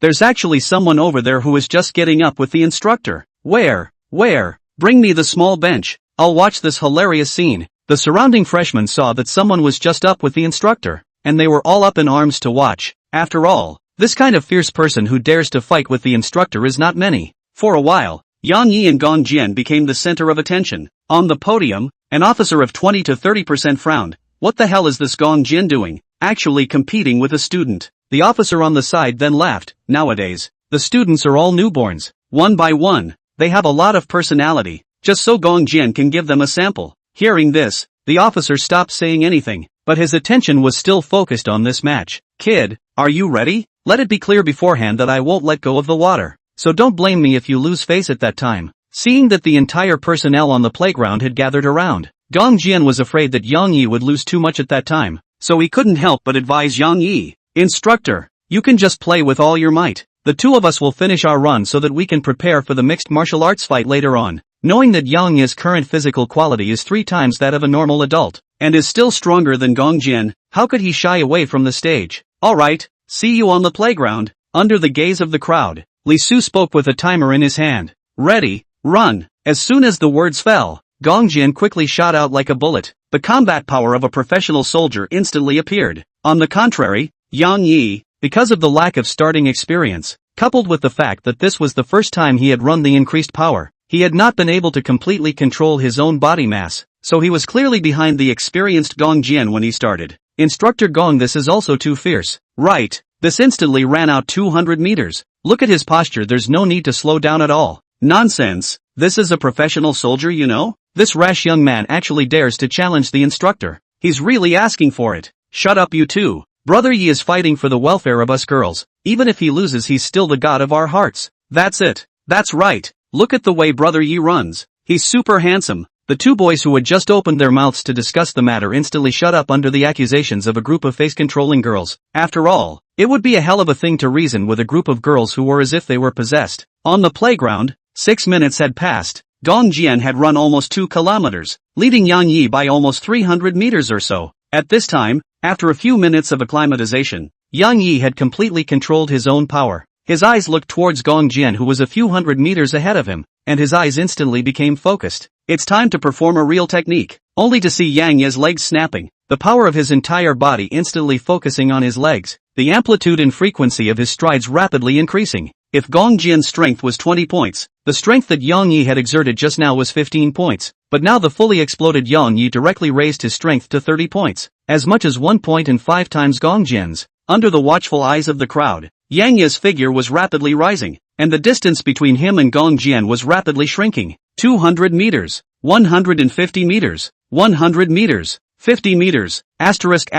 There's actually someone over there who is just getting up with the instructor. Where? Bring me the small bench. I'll watch this hilarious scene. The surrounding freshmen saw that someone was just up with the instructor, and they were all up in arms to watch. After all, this kind of fierce person who dares to fight with the instructor is not many. For a while, Yang Yi and Gong Jian became the center of attention. On the podium, an officer of 20 to 30% frowned. What the hell is this Gong Jian doing? Actually competing with a student. The officer on the side then laughed. Nowadays, the students are all newborns. One by one, they have a lot of personality, just so Gong Jian can give them a sample. Hearing this, the officer stopped saying anything, but his attention was still focused on this match. Kid, are you ready? Let it be clear beforehand that I won't let go of the water, so don't blame me if you lose face at that time. Seeing that the entire personnel on the playground had gathered around, Gong Jian was afraid that Yang Yi would lose too much at that time, so he couldn't help but advise Yang Yi. Instructor, you can just play with all your might. The two of us will finish our run so that we can prepare for the mixed martial arts fight later on. Knowing that Yang Yi's current physical quality is 3 times that of a normal adult, and is still stronger than Gong Jian, how could he shy away from the stage? Alright, see you on the playground. Under the gaze of the crowd, Li Su spoke with a timer in his hand. Ready, run. As soon as the words fell, Gong Jian quickly shot out like a bullet. The combat power of a professional soldier instantly appeared. On the contrary, Yang Yi, because of the lack of starting experience, coupled with the fact that this was the first time he had run the increased power, he had not been able to completely control his own body mass, so he was clearly behind the experienced Gong Jian when he started. Instructor Gong, this is also too fierce. Right, this instantly ran out 200 meters. Look at his posture, there's no need to slow down at all. Nonsense, this is a professional soldier, you know? This rash young man actually dares to challenge the instructor. He's really asking for it. Shut up you two. Brother Yi is fighting for the welfare of us girls. Even if he loses, he's still the god of our hearts. That's it. That's right. Look at the way Brother Yi runs. He's super handsome. The two boys who had just opened their mouths to discuss the matter instantly shut up under the accusations of a group of face-controlling girls. After all, it would be a hell of a thing to reason with a group of girls who were as if they were possessed. On the playground, 6 minutes had passed. Gong Jian had run almost 2 kilometers, leading Yang Yi by almost 300 meters or so. At this time, after a few minutes of acclimatization, Yang Yi had completely controlled his own power. His eyes looked towards Gong Jian, who was a few hundred meters ahead of him, and his eyes instantly became focused. It's time to perform a real technique, only to see Yang Yi's legs snapping, the power of his entire body instantly focusing on his legs, the amplitude and frequency of his strides rapidly increasing. If Gong Jian's strength was 20 points, the strength that Yang Yi had exerted just now was 15 points, but now the fully exploded Yang Yi directly raised his strength to 30 points, as much as 1.5 times Gong Jian's. Under the watchful eyes of the crowd, Yang Yi's figure was rapidly rising, and the distance between him and Gong Jian was rapidly shrinking. 200 meters, 150 meters, 100 meters, 50 meters, asterisk.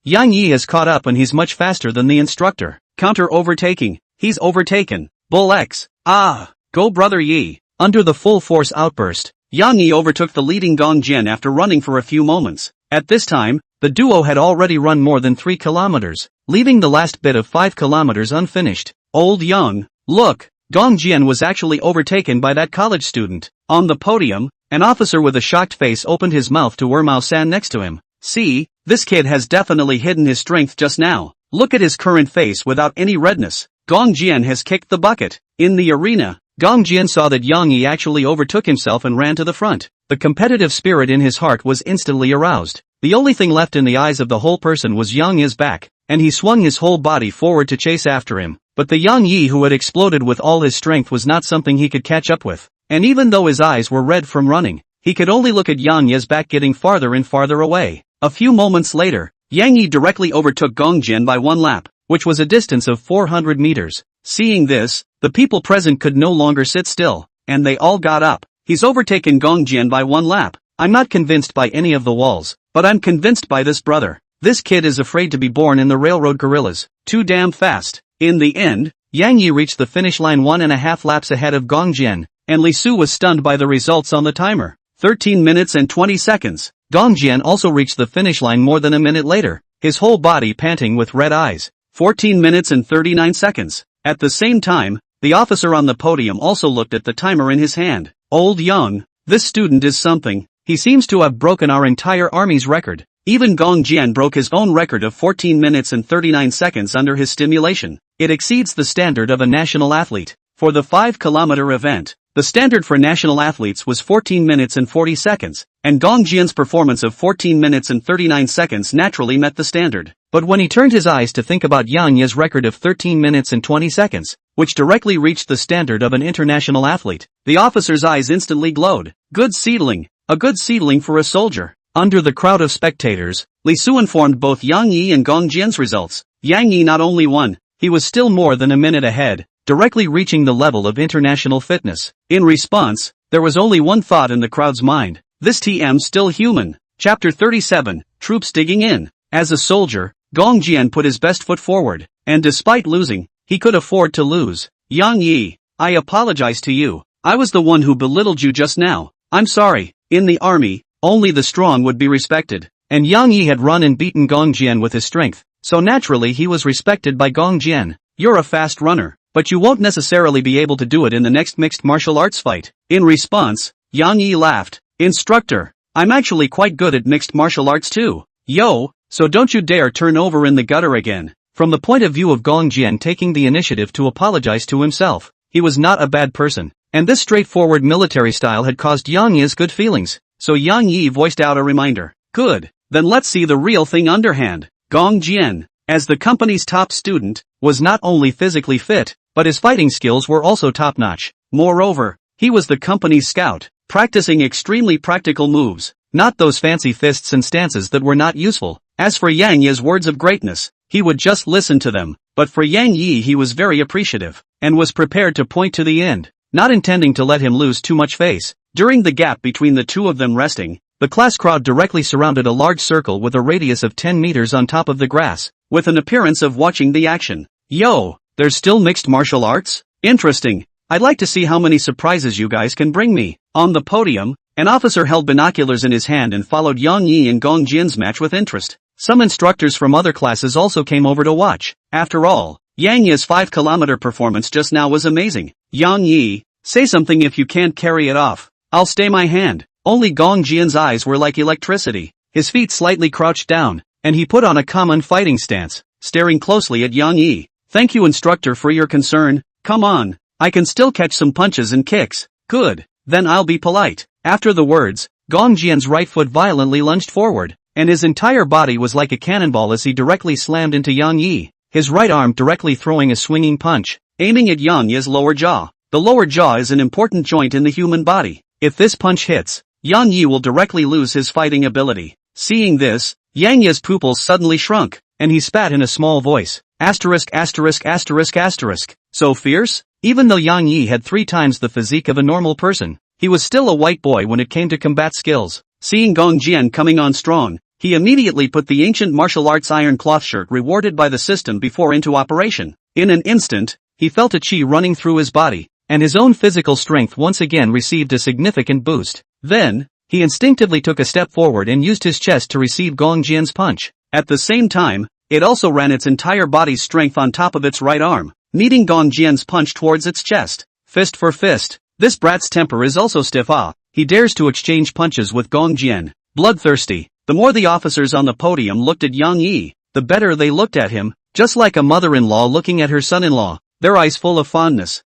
Yang Yi has caught up and he's much faster than the instructor. Counter overtaking, he's overtaken. Bull X. Go Brother Yi. Under the full force outburst, Yang Yi overtook the leading Gong Jian after running for a few moments. At this time, the duo had already run more than 3 kilometers, leaving the last bit of 5 kilometers unfinished. Old young, look, Gong Jian was actually overtaken by that college student. On the podium, an officer with a shocked face opened his mouth to Wermao-san next to him. See, this kid has definitely hidden his strength just now. Look at his current face without any redness. Gong Jian has kicked the bucket. In the arena, Gong Jian saw that Yang Yi actually overtook himself and ran to the front. The competitive spirit in his heart was instantly aroused. The only thing left in the eyes of the whole person was Yang Yi's back, and he swung his whole body forward to chase after him. But the Yang Yi who had exploded with all his strength was not something he could catch up with. And even though his eyes were red from running, he could only look at Yang Yi's back getting farther and farther away. A few moments later, Yang Yi directly overtook Gong Jian by 1 lap. which was a distance of 400 meters. Seeing this, the people present could no longer sit still, and they all got up. He's overtaken Gong Jian by one lap. I'm not convinced by any of the walls, but I'm convinced by this brother. This kid is afraid to be born in the railroad gorillas. Too damn fast. In the end, Yang Yi reached the finish line 1.5 laps ahead of Gong Jian, and Li Su was stunned by the results on the timer. 13 minutes and 20 seconds. Gong Jian also reached the finish line more than a minute later, his whole body panting with red eyes. 14 minutes and 39 seconds. At the same time, the officer on the podium also looked at the timer in his hand. Old young, this student is something. He seems to have broken our entire army's record. Even Gong Jian broke his own record of 14 minutes and 39 seconds under his stimulation. It exceeds the standard of a national athlete. For the 5-kilometer event, the standard for national athletes was 14 minutes and 40 seconds, and Gong Jian's performance of 14 minutes and 39 seconds naturally met the standard. But when he turned his eyes to think about Yang Yi's record of 13 minutes and 20 seconds, which directly reached the standard of an international athlete, the officer's eyes instantly glowed. Good seedling. A good seedling for a soldier. Under the crowd of spectators, Li Su informed both Yang Yi and Gong Jian's results. Yang Yi not only won, he was still more than a minute ahead, directly reaching the level of international fitness. In response, there was only one thought in the crowd's mind. This TM's still human. Chapter 37, Troops Digging In. As a soldier, Gong Jian put his best foot forward, and despite losing, he could afford to lose. Yang Yi, I apologize to you. I was the one who belittled you just now. I'm sorry. In the army, only the strong would be respected, and Yang Yi had run and beaten Gong Jian with his strength, so naturally he was respected by Gong Jian. You're a fast runner, but you won't necessarily be able to do it in the next mixed martial arts fight. In response, Yang Yi laughed. Instructor, I'm actually quite good at mixed martial arts too. Yo, so don't you dare turn over in the gutter again. From the point of view of Gong Jian taking the initiative to apologize to himself, he was not a bad person. And this straightforward military style had caused Yang Yi's good feelings, so Yang Yi voiced out a reminder. Good, then let's see the real thing underhand. Gong Jian, as the company's top student, was not only physically fit, but his fighting skills were also top-notch. Moreover, he was the company's scout, practicing extremely practical moves, not those fancy fists and stances that were not useful. As for Yang Yi's words of greatness, he would just listen to them, but for Yang Yi he was very appreciative, and was prepared to point to the end. Not intending to let him lose too much face, during the gap between the two of them resting, the class crowd directly surrounded a large circle with a radius of 10 meters on top of the grass, with an appearance of watching the action. Yo, there's still mixed martial arts? Interesting. I'd like to see how many surprises you guys can bring me. On the podium, an officer held binoculars in his hand and followed Yang Yi and Gong Jian's match with interest. Some instructors from other classes also came over to watch. After all, Yang Yi's 5-kilometer performance just now was amazing. Yang Yi, say something if you can't carry it off. I'll stay my hand. Only Gong Jian's eyes were like electricity. His feet slightly crouched down, and he put on a common fighting stance, staring closely at Yang Yi. Thank you, instructor, for your concern. Come on. I can still catch some punches and kicks. Good. Then I'll be polite. After the words, Gong Jian's right foot violently lunged forward, and his entire body was like a cannonball as he directly slammed into Yang Yi, his right arm directly throwing a swinging punch, aiming at Yang Yi's lower jaw. The lower jaw is an important joint in the human body. If this punch hits, Yang Yi will directly lose his fighting ability. Seeing this, Yang Yi's pupils suddenly shrunk, and he spat in a small voice. Asterisk asterisk asterisk asterisk. So fierce? Even though Yang Yi had 3 times the physique of a normal person, he was still a white boy when it came to combat skills. Seeing Gong Jian coming on strong, he immediately put the ancient martial arts iron cloth shirt rewarded by the system before into operation. In an instant, he felt a chi running through his body, and his own physical strength once again received a significant boost. Then, he instinctively took a step forward and used his chest to receive Gong Jian's punch. At the same time, it also ran its entire body's strength on top of its right arm, meeting Gong Jian's punch towards its chest. Fist for fist. This brat's temper is also stiff. He dares to exchange punches with Gong Jian. Bloodthirsty. The more the officers on the podium looked at Yang Yi, the better they looked at him, just like a mother-in-law looking at her son-in-law, their eyes full of fondness.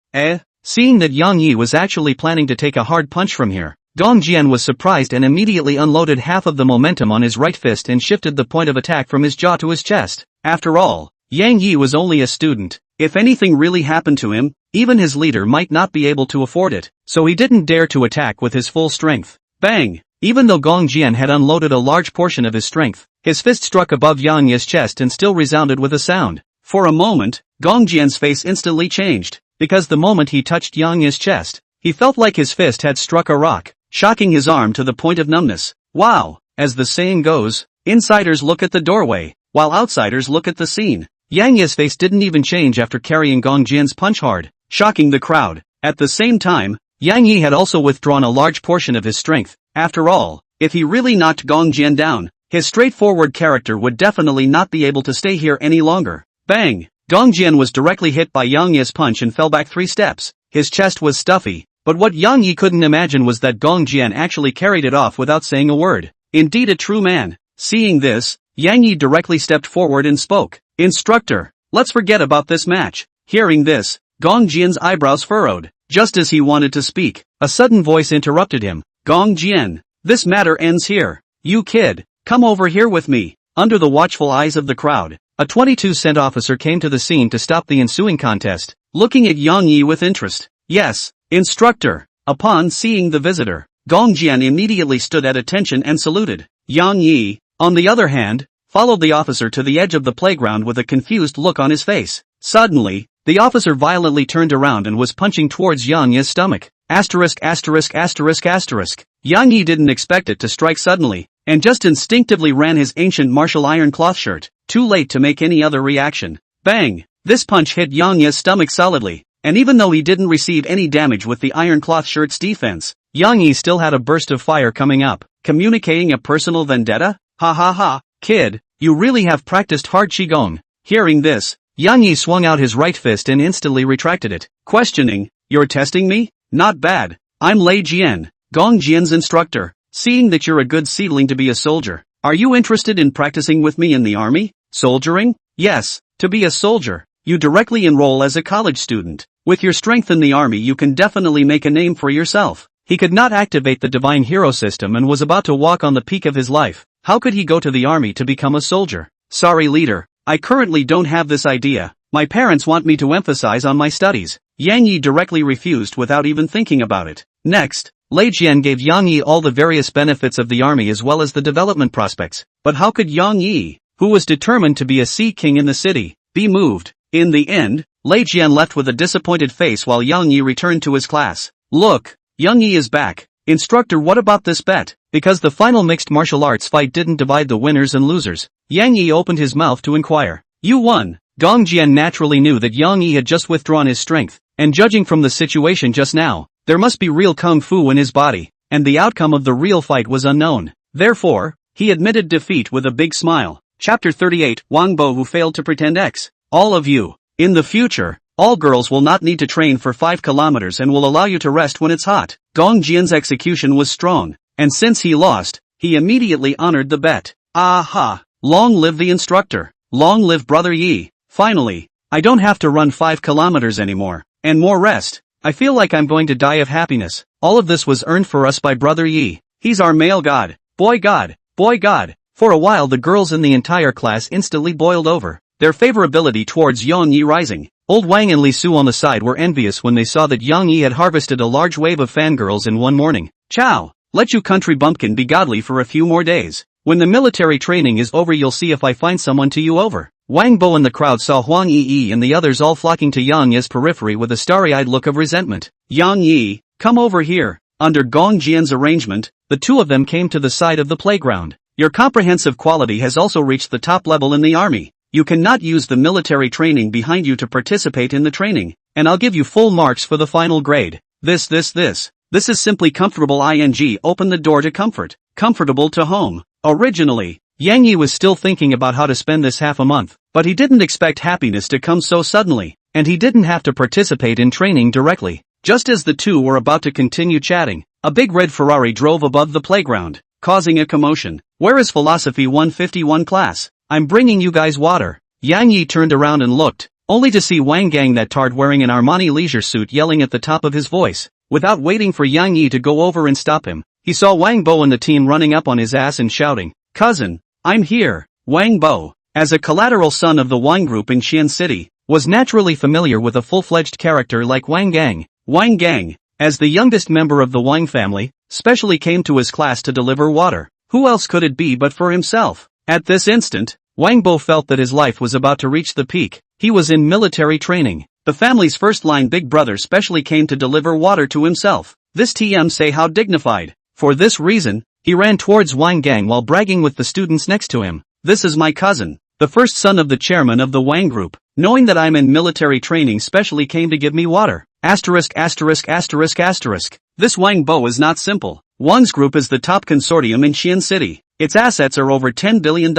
Seeing that Yang Yi was actually planning to take a hard punch from here, Gong Jian was surprised and immediately unloaded half of the momentum on his right fist and shifted the point of attack from his jaw to his chest. After all, Yang Yi was only a student. If anything really happened to him, even his leader might not be able to afford it, so he didn't dare to attack with his full strength. Bang! Even though Gong Jian had unloaded a large portion of his strength, his fist struck above Yang Yi's chest and still resounded with a sound. For a moment, Gong Jian's face instantly changed, because the moment he touched Yang Yi's chest, he felt like his fist had struck a rock, shocking his arm to the point of numbness. Wow, as the saying goes, insiders look at the doorway, while outsiders look at the scene. Yang Yi's face didn't even change after carrying Gong Jian's punch hard, shocking the crowd. At the same time, Yang Yi had also withdrawn a large portion of his strength. After all, if he really knocked Gong Jian down, his straightforward character would definitely not be able to stay here any longer. Bang! Gong Jian was directly hit by Yang Yi's punch and fell back 3 steps. His chest was stuffy, but what Yang Yi couldn't imagine was that Gong Jian actually carried it off without saying a word. Indeed a true man. Seeing this, Yang Yi directly stepped forward and spoke. Instructor, let's forget about this match. Hearing this, Gong Jian's eyebrows furrowed. Just as he wanted to speak, a sudden voice interrupted him. Gong Jian, this matter ends here. You kid, come over here with me. Under the watchful eyes of the crowd, a 22-cent officer came to the scene to stop the ensuing contest, looking at Yang Yi with interest. Yes, instructor. Upon seeing the visitor, Gong Jian immediately stood at attention and saluted. Yang Yi, on the other hand, followed the officer to the edge of the playground with a confused look on his face. Suddenly, the officer violently turned around and was punching towards Yang Yi's stomach. Asterisk. Yang Yi didn't expect it to strike suddenly, and just instinctively ran his ancient martial iron cloth shirt, too late to make any other reaction. Bang! This punch hit Yang Yi's stomach solidly, and even though he didn't receive any damage with the iron cloth shirt's defense, Yang Yi still had a burst of fire coming up. Communicating a personal vendetta? Ha ha ha, kid, you really have practiced hard qigong. Hearing this, Yang Yi swung out his right fist and instantly retracted it, questioning, you're testing me? Not bad. I'm Lei Jian, Gong Jian's instructor. Seeing that you're a good seedling to be a soldier, are you interested in practicing with me in the army? Soldiering? Yes, to be a soldier, you directly enroll as a college student. With your strength in the army you can definitely make a name for yourself. He could not activate the divine hero system and was about to walk on the peak of his life. How could he go to the army to become a soldier? Sorry leader, I currently don't have this idea. My parents want me to emphasize on my studies. Yang Yi directly refused without even thinking about it. Next, Lei Jian gave Yang Yi all the various benefits of the army as well as the development prospects. But how could Yang Yi, who was determined to be a sea king in the city, be moved? In the end, Lei Jian left with a disappointed face while Yang Yi returned to his class. Look, Yang Yi is back. Instructor, what about this bet? Because the final mixed martial arts fight didn't divide the winners and losers, Yang Yi opened his mouth to inquire. You won. Gong Jian naturally knew that Yang Yi had just withdrawn his strength, and judging from the situation just now, there must be real kung fu in his body, and the outcome of the real fight was unknown. Therefore, he admitted defeat with a big smile. Chapter 38, Wang Bo who failed to pretend X. All of you. In the future, all girls will not need to train for 5 kilometers and will allow you to rest when it's hot. Gong Jian's execution was strong, and since he lost, he immediately honored the bet. Aha! Long live the instructor. Long live Brother Yi. Finally, I don't have to run 5 kilometers anymore, and more rest. I feel like I'm going to die of happiness. All of this was earned for us by Brother Yi. He's our male god. Boy god. Boy god. For a while the girls in the entire class instantly boiled over, their favorability towards Yang Yi rising. Old Wang and Li Su on the side were envious when they saw that Yang Yi had harvested a large wave of fangirls in one morning. Chow, let you country bumpkin be godly for a few more days. When the military training is over you'll see if I find someone to you over. Wang Bo and the crowd saw Huang Yi and the others all flocking to Yang Yi's periphery with a starry-eyed look of resentment. Yang Yi, come over here. Under Gong Jian's arrangement, the two of them came to the side of the playground. Your comprehensive quality has also reached the top level in the army. You cannot use the military training behind you to participate in the training, and I'll give you full marks for the final grade. This is simply comfortable ing open the door to comfort. Comfortable to home. Originally, Yang Yi was still thinking about how to spend this half a month, but he didn't expect happiness to come so suddenly, and he didn't have to participate in training directly. Just as the two were about to continue chatting, a big red Ferrari drove above the playground, causing a commotion. Where is Philosophy 151 class? I'm bringing you guys water. Yang Yi turned around and looked, only to see Wang Gang that tard wearing an Armani leisure suit yelling at the top of his voice. Without waiting for Yang Yi to go over and stop him, he saw Wang Bo and the team running up on his ass and shouting, Cousin, I'm here. Wang Bo, as a collateral son of the Wang group in Xian City, was naturally familiar with a full-fledged character like Wang Gang. Wang Gang, as the youngest member of the Wang family, specially came to his class to deliver water. Who else could it be but for himself? At this instant, Wang Bo felt that his life was about to reach the peak. He was in military training. The family's first-line big brother specially came to deliver water to himself. This TM say how dignified. For this reason, he ran towards Wang Gang while bragging with the students next to him. This is my cousin, the first son of the chairman of the Wang group. Knowing that I'm in military training specially came to give me water. Asterisk. This Wang Bo is not simple. Wang's group is the top consortium in Xi'an City. Its assets are over $10 billion.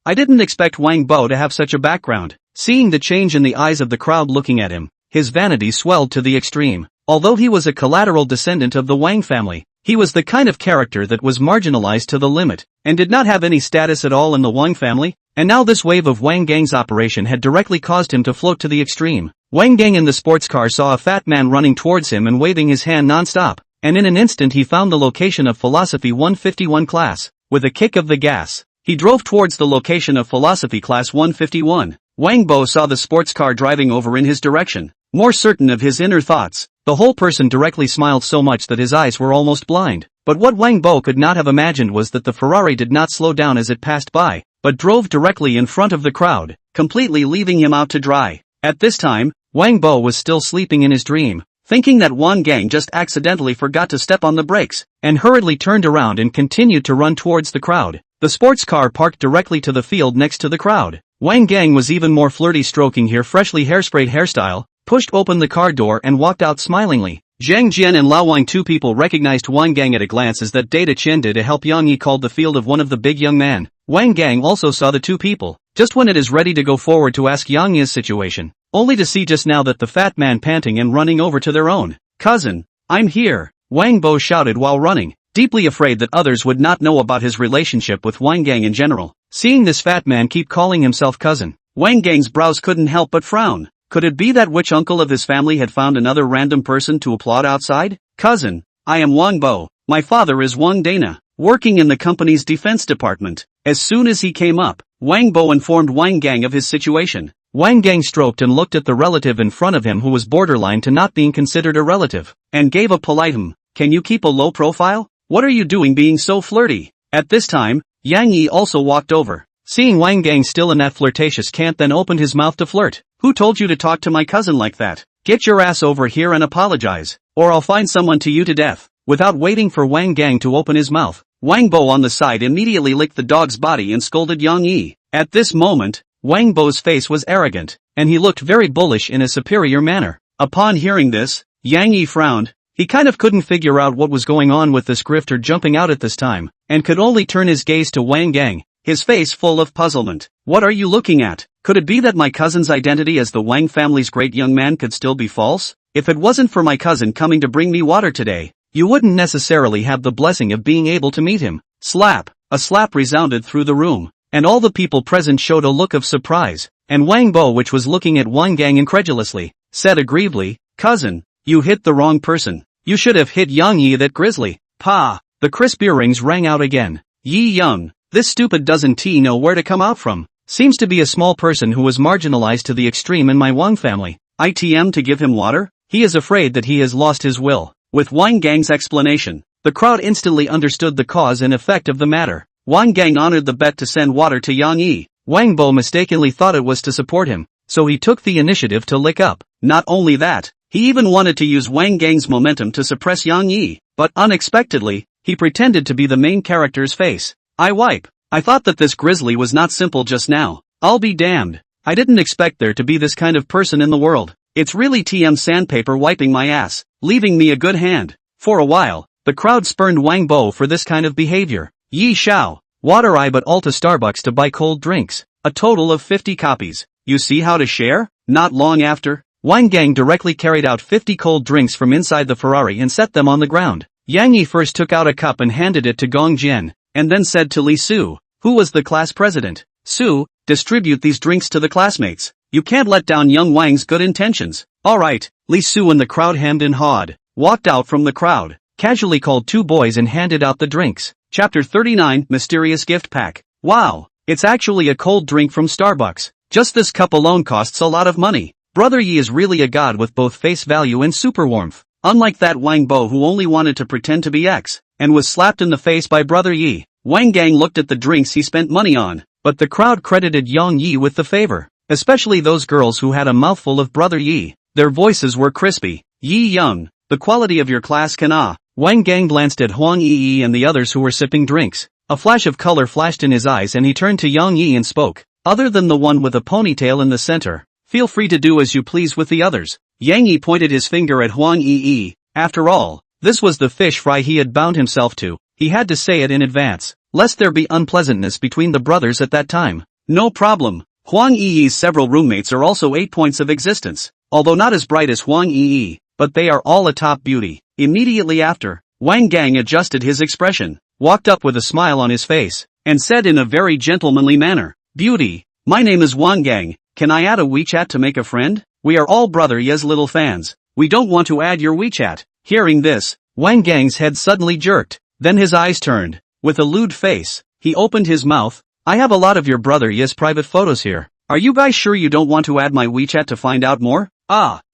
I didn't expect Wang Bo to have such a background. Seeing the change in the eyes of the crowd looking at him, his vanity swelled to the extreme. Although he was a collateral descendant of the Wang family, he was the kind of character that was marginalized to the limit, and did not have any status at all in the Wang family, and now this wave of Wang Gang's operation had directly caused him to float to the extreme. Wang Gang in the sports car saw a fat man running towards him and waving his hand non-stop, and in an instant he found the location of Philosophy 151 class. With a kick of the gas, he drove towards the location of Philosophy class 151. Wang Bo saw the sports car driving over in his direction. More certain of his inner thoughts, the whole person directly smiled so much that his eyes were almost blind. But what Wang Bo could not have imagined was that the Ferrari did not slow down as it passed by, but drove directly in front of the crowd, completely leaving him out to dry. At this time, Wang Bo was still sleeping in his dream, thinking that Wang Gang just accidentally forgot to step on the brakes, and hurriedly turned around and continued to run towards the crowd. The sports car parked directly to the field next to the crowd. Wang Gang was even more flirty, stroking her freshly hairsprayed hairstyle, pushed open the car door and walked out smilingly. Zhang Jian and Lao Wang, two people, recognized Wang Gang at a glance as that data Chen did to help Yang Yi called the field of one of the big young man. Wang Gang also saw the two people, just when it is ready to go forward to ask Yang Yi's situation, only to see just now that the fat man panting and running over to their own cousin. I'm here, Wang Bo shouted while running, deeply afraid that others would not know about his relationship with Wang Gang in general. Seeing this fat man keep calling himself cousin, Wang Gang's brows couldn't help but frown. Could it be that which uncle of his family had found another random person to applaud outside? Cousin, I am Wang Bo. My father is Wang Dana, working in the company's defense department. As soon as he came up, Wang Bo informed Wang Gang of his situation. Wang Gang stroked and looked at the relative in front of him, who was borderline to not being considered a relative, and gave a polite Can you keep a low profile? What are you doing being so flirty? At this time, Yang Yi also walked over. Seeing Wang Gang still in that flirtatious cant, then opened his mouth to flirt. Who told you to talk to my cousin like that? Get your ass over here and apologize, or I'll find someone to you to death. Without waiting for Wang Gang to open his mouth, Wang Bo on the side immediately licked the dog's body and scolded Yang Yi. At this moment, Wang Bo's face was arrogant, and he looked very bullish in a superior manner. Upon hearing this, Yang Yi frowned. He kind of couldn't figure out what was going on with this grifter jumping out at this time, and could only turn his gaze to Wang Gang, his face full of puzzlement. What are you looking at? Could it be that my cousin's identity as the Wang family's great young man could still be false? If it wasn't for my cousin coming to bring me water today, you wouldn't necessarily have the blessing of being able to meet him. Slap! A slap resounded through the room, and all the people present showed a look of surprise, and Wang Bo, which was looking at Wang Gang incredulously, said aggrievedly, Cousin, you hit the wrong person. You should have hit Yang Yi, that grizzly. Pa! The crisp earrings rang out again. Yi Young, this stupid doesn't know where to come out from. Seems to be a small person who was marginalized to the extreme in my Wang family. ITM to give him water? He is afraid that he has lost his will. With Wang Gang's explanation, the crowd instantly understood the cause and effect of the matter. Wang Gang honored the bet to send water to Yang Yi. Wang Bo mistakenly thought it was to support him, so he took the initiative to lick up. Not only that, he even wanted to use Wang Gang's momentum to suppress Yang Yi, but unexpectedly, he pretended to be the main character's face. I thought that this grizzly was not simple just now. I'll be damned. I didn't expect there to be this kind of person in the world. It's really TM sandpaper wiping my ass, leaving me a good hand. For a while, the crowd spurned Wang Bo for this kind of behavior. Yi Xiao, water I but all to Starbucks to buy cold drinks. A total of 50 copies. You see how to share? Not long after, Wang Gang directly carried out 50 cold drinks from inside the Ferrari and set them on the ground. Yang Yi first took out a cup and handed it to Gong Jian, and then said to Li Su, who was the class president, Su, distribute these drinks to the classmates. You can't let down young Wang's good intentions. Alright, Li Su and the crowd hemmed and hawed, walked out from the crowd, casually called two boys and handed out the drinks. Chapter 39, Mysterious Gift Pack. Wow, it's actually a cold drink from Starbucks. Just this cup alone costs a lot of money. Brother Yi is really a god with both face value and super warmth. Unlike that Wang Bo who only wanted to pretend to be X, and was slapped in the face by Brother Yi. Wang Gang looked at the drinks he spent money on, but the crowd credited Yang Yi with the favor. especially those girls who had a mouthful of Brother Yi. Their voices were crispy. Yi Young, the quality of your class can Wang Gang glanced at Huang Yi and the others who were sipping drinks. A flash of color flashed in his eyes and he turned to Yang Yi and spoke. Other than the one with a ponytail in the center, feel free to do as you please with the others. Yang Yi pointed his finger at Huang Yi. After all, this was the fish fry he had bound himself to. He had to say it in advance, lest there be unpleasantness between the brothers at that time. No problem. Huang Yi's several roommates are also 8 points of existence, although not as bright as Huang Yi, but they are all a top beauty. Immediately after, Wang Gang adjusted his expression, walked up with a smile on his face, and said in a very gentlemanly manner, Beauty, my name is Wang Gang, can I add a WeChat to make a friend? We are all Brother Ye's little fans. We don't want to add your WeChat. Hearing this, Wang Gang's head suddenly jerked, then his eyes turned. With a lewd face, he opened his mouth. I have a lot of your Brother Ye's private photos here. Are you guys sure you don't want to add my WeChat to find out more?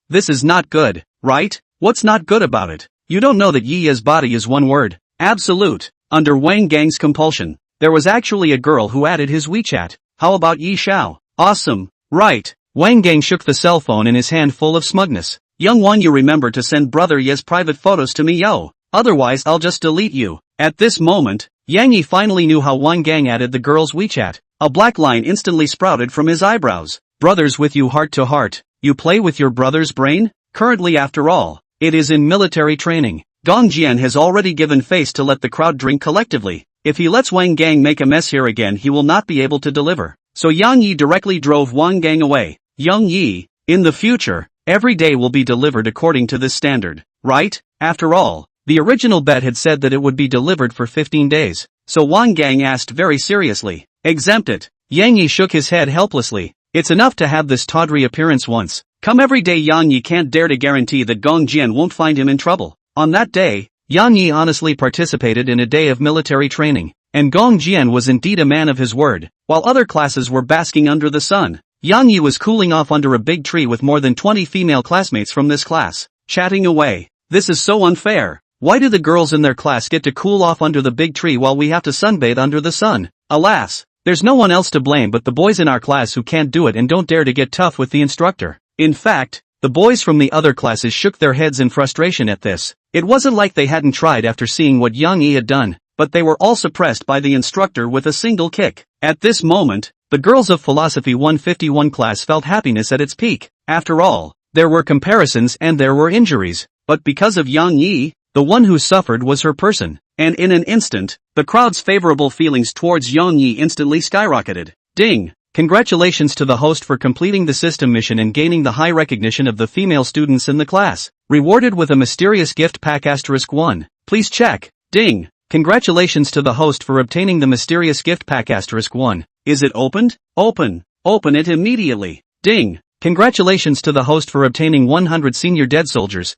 This is not good, right? What's not good about it? You don't know that Ye's body is one word. Absolute. Under Wang Gang's compulsion, there was actually a girl who added his WeChat. How about Yi Xiao? Awesome. Right. Wang Gang shook the cell phone in his hand full of smugness. Young one, you remember to send Brother Ye's private photos to me, yo. Otherwise I'll just delete you. At this moment, Yang Yi finally knew how Wang Gang added the girl's WeChat. A black line instantly sprouted from his eyebrows. Brothers with you heart to heart. You play with your brother's brain? Currently, after all, it is in military training. Gong Jian has already given face to let the crowd drink collectively. If he lets Wang Gang make a mess here again, he will not be able to deliver. So Yang Yi directly drove Wang Gang away. Young Yi, in the future, every day will be delivered according to this standard, right? After all, the original bet had said that it would be delivered for 15 days. So Wang Gang asked very seriously, exempt it. Yang Yi shook his head helplessly. It's enough to have this tawdry appearance once. Come every day. Yang Yi can't dare to guarantee that Gong Jian won't find him in trouble. On that day, Yang Yi honestly participated in a day of military training, and Gong Jian was indeed a man of his word. While other classes were basking under the sun, Yang Yi was cooling off under a big tree with more than 20 female classmates from this class, chatting away. This is so unfair. Why do the girls in their class get to cool off under the big tree while we have to sunbathe under the sun? Alas, there's no one else to blame but the boys in our class who can't do it and don't dare to get tough with the instructor. In fact, the boys from the other classes shook their heads in frustration at this. It wasn't like they hadn't tried after seeing what Yang Yi had done, but they were all suppressed by the instructor with a single kick. At this moment, the girls of Philosophy 151 class felt happiness at its peak. After all, there were comparisons and there were injuries, but because of Yang Yi, the one who suffered was her person, and in an instant, the crowd's favorable feelings towards Yang Yi instantly skyrocketed. Ding! Congratulations to the host for completing the system mission and gaining the high recognition of the female students in the class. Rewarded with a mysterious gift pack *1. Please check. Ding! Congratulations to the host for obtaining the mysterious gift pack *1. Is it opened? Open. Open it immediately. Ding! Congratulations to the host for obtaining 100 senior dead soldiers,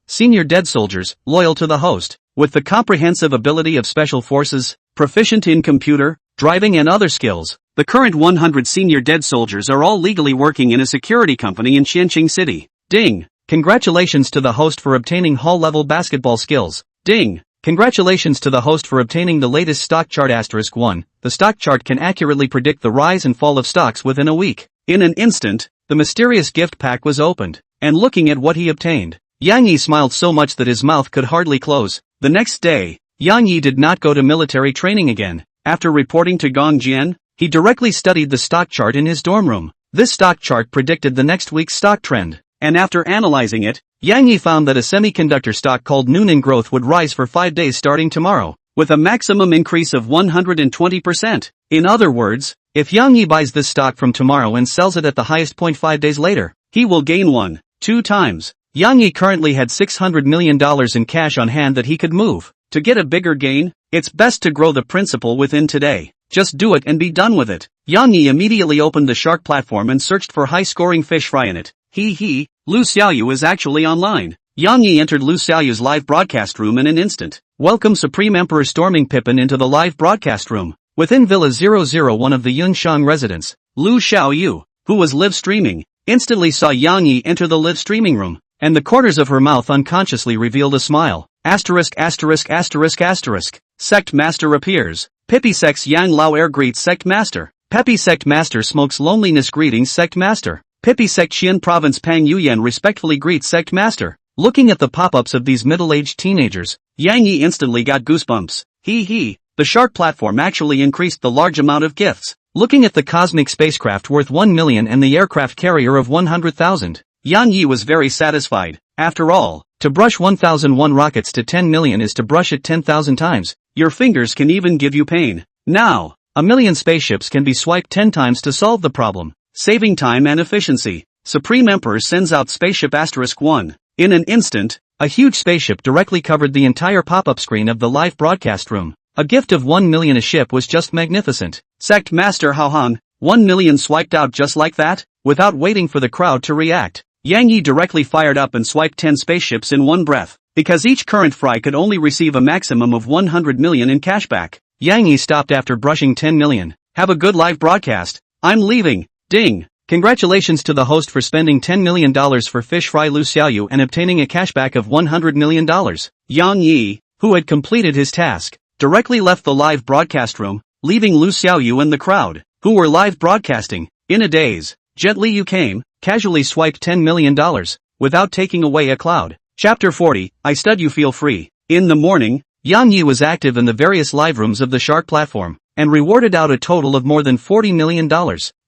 loyal to the host, with the comprehensive ability of special forces, proficient in computer, driving and other skills. The current 100 senior dead soldiers are all legally working in a security company in Xianqing City. Ding! Congratulations to the host for obtaining hall-level basketball skills. Ding! Congratulations to the host for obtaining the latest stock chart *1. The stock chart can accurately predict the rise and fall of stocks within a week. In an instant, the mysterious gift pack was opened, and looking at what he obtained, Yang Yi smiled so much that his mouth could hardly close. The next day, Yang Yi did not go to military training again. After reporting to Gong Jian, he directly studied the stock chart in his dorm room. This stock chart predicted the next week's stock trend, and after analyzing it, Yang Yi found that a semiconductor stock called Noonan Growth would rise for 5 days starting tomorrow, with a maximum increase of 120%. In other words, if Yang Yi buys this stock from tomorrow and sells it at the highest point 5 days later, he will gain 2 times. Yang Yi currently had $600 million in cash on hand that he could move. To get a bigger gain, it's best to grow the principal within today. Just do it and be done with it. Yang Yi immediately opened the shark platform and searched for high-scoring fish fry in it. Lu Xiaoyu is actually online. Yang Yi entered Lu Xiaoyu's live broadcast room in an instant. Welcome Supreme Emperor storming Pippin into the live broadcast room. Within Villa 001 of the Yunshang residence, Lu Xiaoyu, who was live streaming, instantly saw Yang Yi enter the live streaming room, and the corners of her mouth unconsciously revealed a smile. Sect Master appears. Pippi Sect's Yang Lao Air greets Sect Master. Peppy Sect Master smokes loneliness greetings Sect Master. Pippi Sect Qian Province Pang Yuyan respectfully greets Sect Master. Looking at the pop-ups of these middle-aged teenagers, Yang Yi instantly got goosebumps. The shark platform actually increased the large amount of gifts. Looking at the cosmic spacecraft worth 1 million and the aircraft carrier of 100,000, Yang Yi was very satisfied. After all, to brush 1001 rockets to 10 million is to brush it 10,000 times. Your fingers can even give you pain. Now, a million spaceships can be swiped 10 times to solve the problem, saving time and efficiency. Supreme Emperor sends out Spaceship *1. In an instant, a huge spaceship directly covered the entire pop-up screen of the live broadcast room. A gift of 1 million a ship was just magnificent. Sect Master Haohan, 1 million swiped out just like that, without waiting for the crowd to react. Yang Yi directly fired up and swiped 10 spaceships in one breath, because each current fry could only receive a maximum of 100 million in cashback. Yang Yi stopped after brushing 10 million. Have a good live broadcast. I'm leaving. Ding. Congratulations to the host for spending $10 million for fish fry Lu Xiaoyu and obtaining a cashback of $100 million. Yang Yi, who had completed his task, directly left the live broadcast room, leaving Lu Xiaoyu and the crowd, who were live broadcasting, in a daze. Gently you came, casually swiped $10 million, without taking away a cloud. Chapter 40, I stud you feel free. In the morning, Yang Yi was active in the various live rooms of the Shark platform, and rewarded out a total of more than $40 million.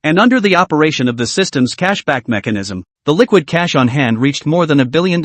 And under the operation of the system's cashback mechanism, the liquid cash on hand reached more than $1 billion,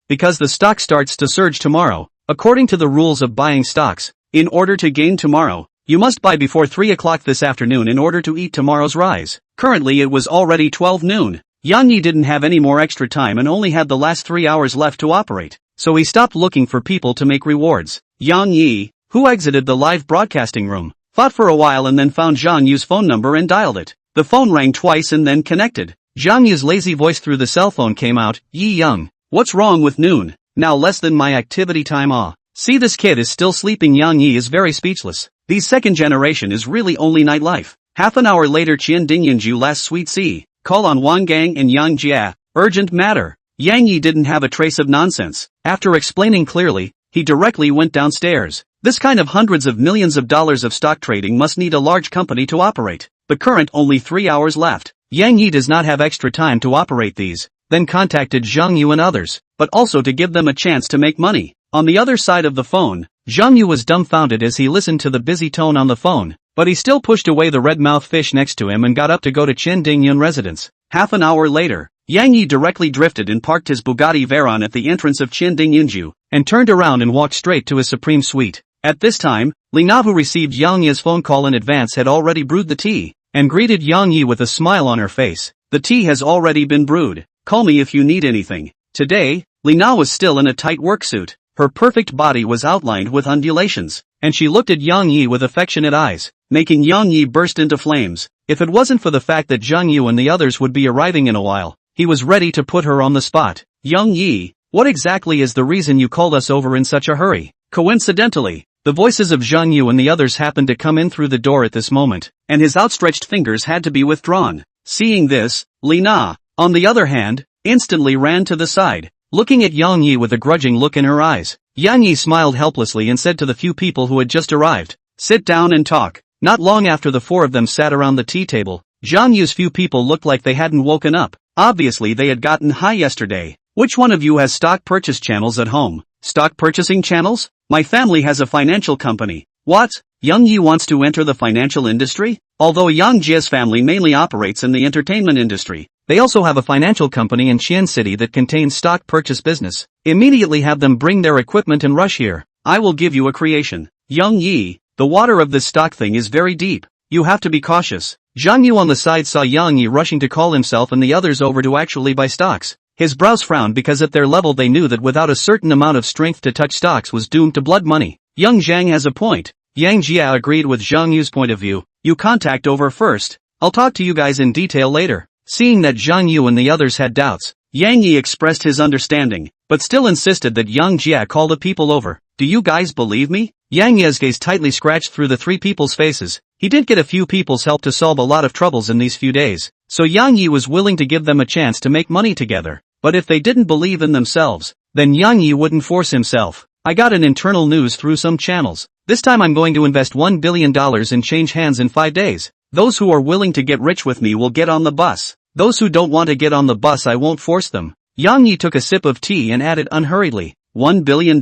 because the stock starts to surge tomorrow. According to the rules of buying stocks, in order to gain tomorrow, you must buy before 3 o'clock this afternoon in order to eat tomorrow's rise. Currently it was already 12 noon. Yang Yi didn't have any more extra time and only had the last 3 hours left to operate, so he stopped looking for people to make rewards. Yang Yi, who exited the live broadcasting room, thought for a while and then found Zhang Yu's phone number and dialed it. The phone rang twice and then connected. Zhang Yu's lazy voice through the cell phone came out. Yi Young, what's wrong with noon? Now less than my activity time. See, this kid is still sleeping. Yang Yi is very speechless. These second generation is really only nightlife. Half an hour later, Qian Dingyunju last sweet C. Call on Wang Gang and Yang Jia. Urgent matter. Yang Yi didn't have a trace of nonsense. After explaining clearly, he directly went downstairs. This kind of hundreds of millions of dollars of stock trading must need a large company to operate. The current only 3 hours left. Yang Yi does not have extra time to operate these. Then contacted Zhang Yu and others, but also to give them a chance to make money. On the other side of the phone, Zhang Yu was dumbfounded as he listened to the busy tone on the phone, but he still pushed away the red-mouthed fish next to him and got up to go to Chen Dingyun residence. Half an hour later, Yang Yi directly drifted and parked his Bugatti Veyron at the entrance of Chen Dingyunju, and turned around and walked straight to his supreme suite. At this time, Li Na, who received Yang Yi's phone call in advance, had already brewed the tea, and greeted Yang Yi with a smile on her face. The tea has already been brewed. Call me if you need anything. Today, Li Na was still in a tight work suit. Her perfect body was outlined with undulations, and she looked at Yang Yi with affectionate eyes, making Yang Yi burst into flames. If it wasn't for the fact that Zhang Yu and the others would be arriving in a while, he was ready to put her on the spot. Yang Yi, what exactly is the reason you called us over in such a hurry? Coincidentally, the voices of Zhang Yu and the others happened to come in through the door at this moment, and his outstretched fingers had to be withdrawn. Seeing this, Li Na, on the other hand, instantly ran to the side, looking at Yang Yi with a grudging look in her eyes. Yang Yi smiled helplessly and said to the few people who had just arrived, "Sit down and talk." Not long after the four of them sat around the tea table, Zhang Yu's few people looked like they hadn't woken up. Obviously they had gotten high yesterday. Which one of you has stock purchase channels at home? Stock purchasing channels? My family has a financial company. What? Yang Yi wants to enter the financial industry? Although Yang Jia's family mainly operates in the entertainment industry, they also have a financial company in Qian City that contains stock purchase business. Immediately have them bring their equipment and rush here. I will give you a creation. Yang Yi, the water of this stock thing is very deep. You have to be cautious. Zhang Yu on the side saw Yang Yi rushing to call himself and the others over to actually buy stocks. His brows frowned because at their level they knew that without a certain amount of strength to touch stocks was doomed to blood money. Young Zhang has a point. Yang Jia agreed with Zhang Yu's point of view. You contact over first. I'll talk to you guys in detail later. Seeing that Zhang Yu and the others had doubts, Yang Yi expressed his understanding, but still insisted that Yang Jia call the people over. Do you guys believe me? Yang Yi's gaze tightly scratched through the three people's faces. He did get a few people's help to solve a lot of troubles in these few days, so Yang Yi was willing to give them a chance to make money together. But if they didn't believe in themselves, then Yang Yi wouldn't force himself. I got an internal news through some channels. This time I'm going to invest $1 billion and change hands in 5 days. Those who are willing to get rich with me will get on the bus. Those who don't want to get on the bus I won't force them. Yang Yi took a sip of tea and added unhurriedly, $1 billion?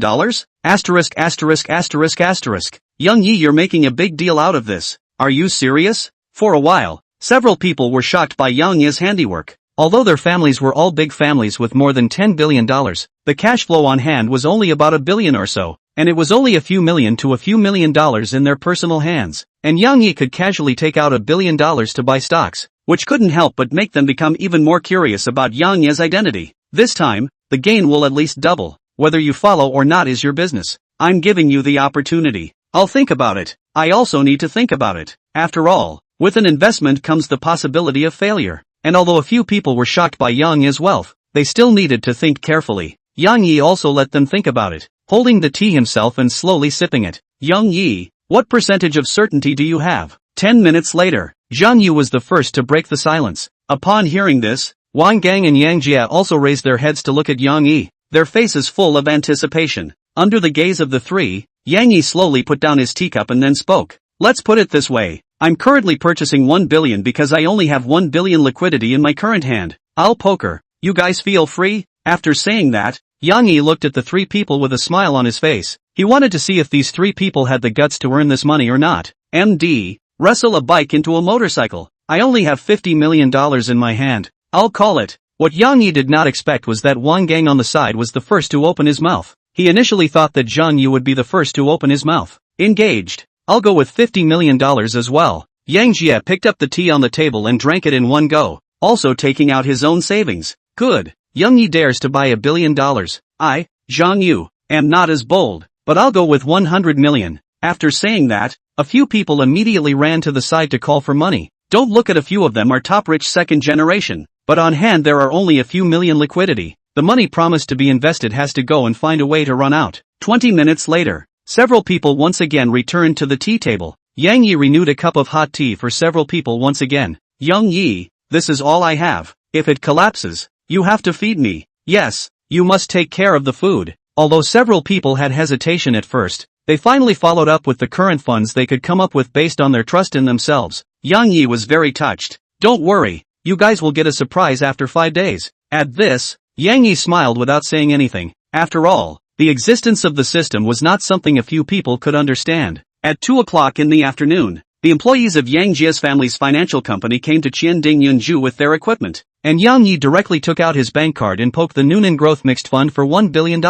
Asterisk asterisk asterisk asterisk. Yang Yi, you're making a big deal out of this. Are you serious? For a while, several people were shocked by Yang Yi's handiwork. Although their families were all big families with more than $10 billion, the cash flow on hand was only about $1 billion or so, and it was only a few million to a few $1 million in their personal hands, and Yang Yi could casually take out $1 billion to buy stocks, which couldn't help but make them become even more curious about Yang Yi's identity. This time, the gain will at least double. Whether you follow or not is your business. I'm giving you the opportunity. I'll think about it. I also need to think about it. After all, with an investment comes the possibility of failure. And although a few people were shocked by Yang Yi's wealth, they still needed to think carefully. Yang Yi also let them think about it, holding the tea himself and slowly sipping it. Yang Yi, what percentage of certainty do you have? 10 minutes later, Zhang Yu was the first to break the silence. Upon hearing this, Wang Gang and Yang Jia also raised their heads to look at Yang Yi, their faces full of anticipation. Under the gaze of the three, Yang Yi slowly put down his teacup and then spoke. Let's put it this way. I'm currently purchasing 1 billion because I only have 1 billion liquidity in my current hand. I'll poker. You guys feel free? After saying that, Yang Yi looked at the three people with a smile on his face. He wanted to see if these three people had the guts to earn this money or not. MD, wrestle a bike into a motorcycle. I only have $50 million in my hand. I'll call it. What Yang Yi did not expect was that Wang Gang on the side was the first to open his mouth. He initially thought that Zhang Yu would be the first to open his mouth. Engaged. I'll go with $50 million as well. Yang Jia picked up the tea on the table and drank it in one go, also taking out his own savings. Good. Yang Yi dares to buy $1 billion. I, Zhang Yu, am not as bold, but I'll go with 100 million. After saying that, a few people immediately ran to the side to call for money. Don't look at a few of them are top rich second generation, but on hand there are only a few million liquidity. The money promised to be invested has to go and find a way to run out. 20 minutes later, several people once again returned to the tea table. Yang Yi renewed a cup of hot tea for several people once again. Yang Yi, this is all I have. If it collapses, you have to feed me. Yes, you must take care of the food. Although several people had hesitation at first, they finally followed up with the current funds they could come up with based on their trust in themselves. Yang Yi was very touched. Don't worry, you guys will get a surprise after 5 days. At this, Yang Yi smiled without saying anything. After all, the existence of the system was not something a few people could understand. At 2 o'clock in the afternoon, the employees of Yang Jia's family's financial company came to Qianding Yunju with their equipment, and Yang Yi directly took out his bank card and poked the Noonan Growth Mixed Fund for $1 billion.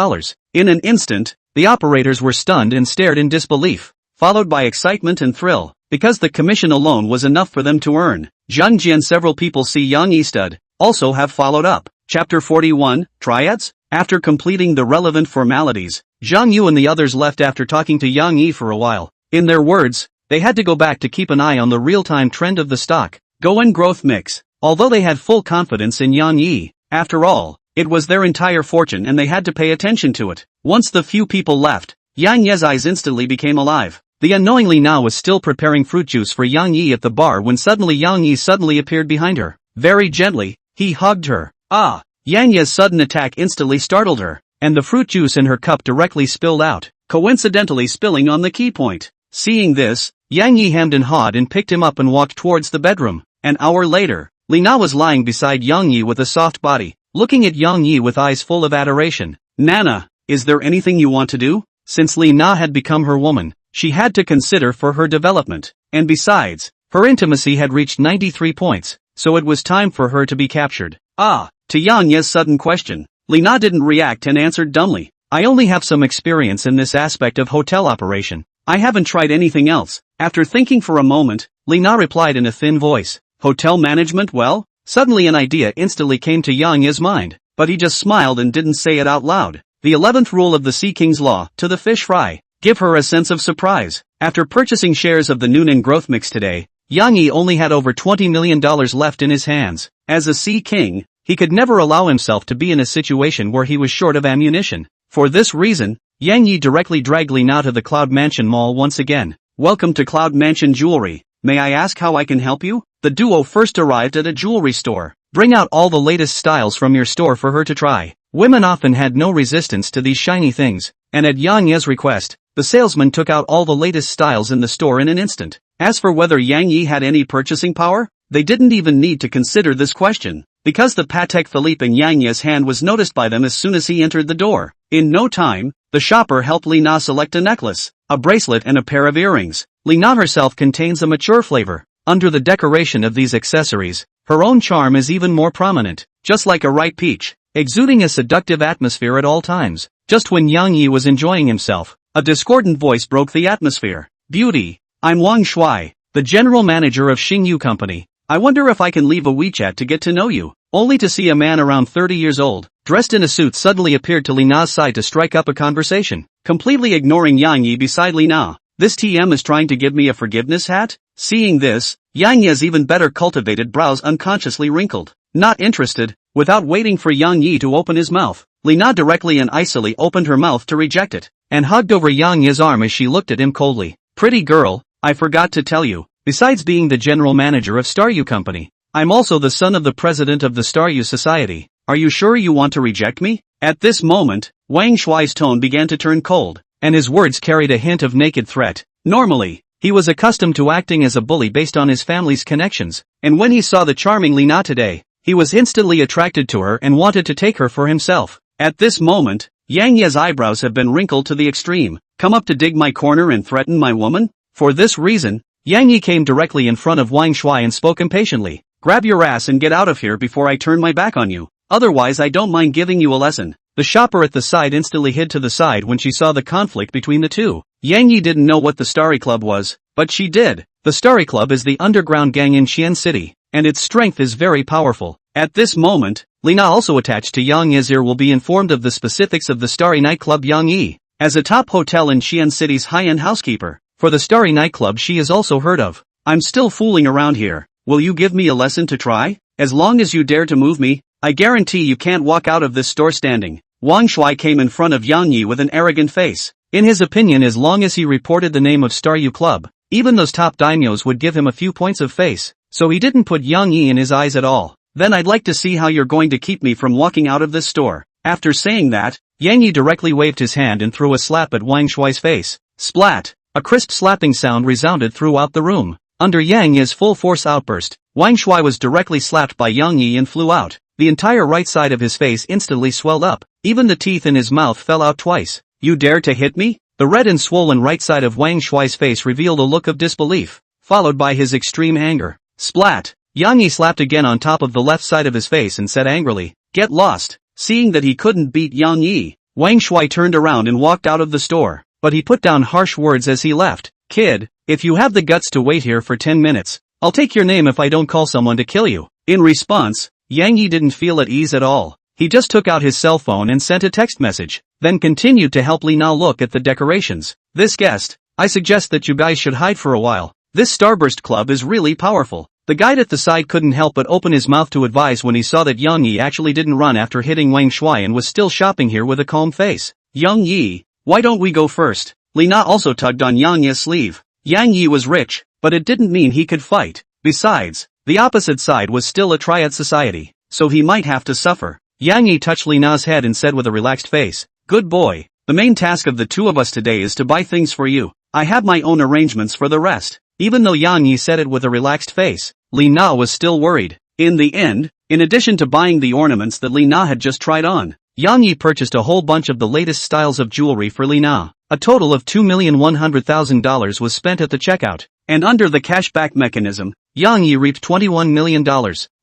In an instant, the operators were stunned and stared in disbelief, followed by excitement and thrill, because the commission alone was enough for them to earn. Zhang Ji and several people see Yang Yi stud, also have followed up. Chapter 41, Triads? After completing the relevant formalities, Zhang Yu and the others left after talking to Yang Yi for a while. In their words, they had to go back to keep an eye on the real-time trend of the stock. Go and growth mix. Although they had full confidence in Yang Yi, after all, it was their entire fortune and they had to pay attention to it. Once the few people left, Yang Yi's eyes instantly became alive. The unknowing Li Na was still preparing fruit juice for Yang Yi at the bar when suddenly Yang Yi suddenly appeared behind her. Very gently, he hugged her. Ah! Yang Yi's sudden attack instantly startled her, and the fruit juice in her cup directly spilled out, coincidentally spilling on the key point. Seeing this, Yang Yi hemmed and hawed and picked him up and walked towards the bedroom. An hour later, Li Na was lying beside Yang Yi with a soft body, looking at Yang Yi with eyes full of adoration. Nana, is there anything you want to do? Since Li Na had become her woman, she had to consider for her development, and besides, her intimacy had reached 93 points, so it was time for her to be captured. Ah! To Yang Yi's sudden question, Li Na didn't react and answered dumbly. I only have some experience in this aspect of hotel operation. I haven't tried anything else. After thinking for a moment, Li Na replied in a thin voice. Hotel management, well? Suddenly an idea instantly came to Yang Yi's mind, but he just smiled and didn't say it out loud. The 11th rule of the Sea King's Law, to the fish fry. Give her a sense of surprise. After purchasing shares of the Noonan Growth Mix today, Yang Yi only had over $20 million left in his hands. As a Sea King, he could never allow himself to be in a situation where he was short of ammunition. For this reason, Yang Yi directly dragged Li Na to the Cloud Mansion Mall once again. Welcome to Cloud Mansion Jewelry. May I ask how I can help you? The duo first arrived at a jewelry store. Bring out all the latest styles from your store for her to try. Women often had no resistance to these shiny things, and at Yang Yi's request, the salesman took out all the latest styles in the store in an instant. As for whether Yang Yi had any purchasing power, they didn't even need to consider this question, because the Patek Philippe in Yang Ye's hand was noticed by them as soon as he entered the door. In no time, the shopper helped Li Na select a necklace, a bracelet and a pair of earrings. Li Na herself contains a mature flavor. Under the decoration of these accessories, her own charm is even more prominent, just like a ripe peach, exuding a seductive atmosphere at all times. Just when Yang Yi was enjoying himself, a discordant voice broke the atmosphere. Beauty, I'm Wang Shuai, the general manager of Xingyu Company. I wonder if I can leave a WeChat to get to know you. Only to see a man around 30 years old, dressed in a suit suddenly appeared to Li Na's side to strike up a conversation, completely ignoring Yang Yi beside Li Na. This TM is trying to give me a forgiveness hat? Seeing this, Yang Yi's even better cultivated brows unconsciously wrinkled. Not interested. Without waiting for Yang Yi to open his mouth, Li Na directly and icily opened her mouth to reject it, and hugged over Yang Yi's arm as she looked at him coldly. Pretty girl, I forgot to tell you, besides being the general manager of Staryu Company, I'm also the son of the president of the Staryu Society. Are you sure you want to reject me? At this moment, Wang Shuai's tone began to turn cold, and his words carried a hint of naked threat. Normally, he was accustomed to acting as a bully based on his family's connections, and when he saw the charming Li Na today, he was instantly attracted to her and wanted to take her for himself. At this moment, Yang Ye's eyebrows have been wrinkled to the extreme. Come up to dig my corner and threaten my woman? For this reason, Yang Yi came directly in front of Wang Shuai and spoke impatiently. Grab your ass and get out of here before I turn my back on you. Otherwise I don't mind giving you a lesson. The shopper at the side instantly hid to the side when she saw the conflict between the two. Yang Yi didn't know what the Starry Club was, but she did. The Starry Club is the underground gang in Xian City, and its strength is very powerful. At this moment, Li Na, also attached to Yang Yi's ear, will be informed of the specifics of the Starry Nightclub Yang Yi. As a top hotel in Xian City's high-end housekeeper, for the Starry Nightclub she is also heard of. I'm still fooling around here. Will you give me a lesson to try? As long as you dare to move me, I guarantee you can't walk out of this store standing. Wang Shuai came in front of Yang Yi with an arrogant face. In his opinion, as long as he reported the name of Staryu Club, even those top daimyos would give him a few points of face, so he didn't put Yang Yi in his eyes at all. Then I'd like to see how you're going to keep me from walking out of this store. After saying that, Yang Yi directly waved his hand and threw a slap at Wang Shuai's face. Splat! A crisp slapping sound resounded throughout the room. Under Yang Yi's full-force outburst, Wang Shuai was directly slapped by Yang Yi and flew out. The entire right side of his face instantly swelled up. Even the teeth in his mouth fell out twice. You dare to hit me? The red and swollen right side of Wang Shuai's face revealed a look of disbelief, followed by his extreme anger. Splat! Yang Yi slapped again on top of the left side of his face and said angrily, "Get lost." Seeing that he couldn't beat Yang Yi, Wang Shuai turned around and walked out of the store, but he put down harsh words as he left. Kid, if you have the guts to wait here for 10 minutes, I'll take your name if I don't call someone to kill you. In response, Yang Yi didn't feel at ease at all. He just took out his cell phone and sent a text message, then continued to help Li Na look at the decorations. This guest, I suggest that you guys should hide for a while. This Starburst Club is really powerful. The guide at the side couldn't help but open his mouth to advise when he saw that Yang Yi actually didn't run after hitting Wang Shuai and was still shopping here with a calm face. Yang Yi, why don't we go first? Li Na also tugged on Yang Yi's sleeve. Yang Yi was rich, but it didn't mean he could fight. Besides, the opposite side was still a triad society, so he might have to suffer. Yang Yi touched Li Na's head and said with a relaxed face, "Good boy. The main task of the two of us today is to buy things for you. I have my own arrangements for the rest." Even though Yang Yi said it with a relaxed face, Li Na was still worried. In the end, in addition to buying the ornaments that Li Na had just tried on, Yang Yi purchased a whole bunch of the latest styles of jewelry for Li Na. A total of $2,100,000 was spent at the checkout, and under the cashback mechanism, Yang Yi reaped $21 million.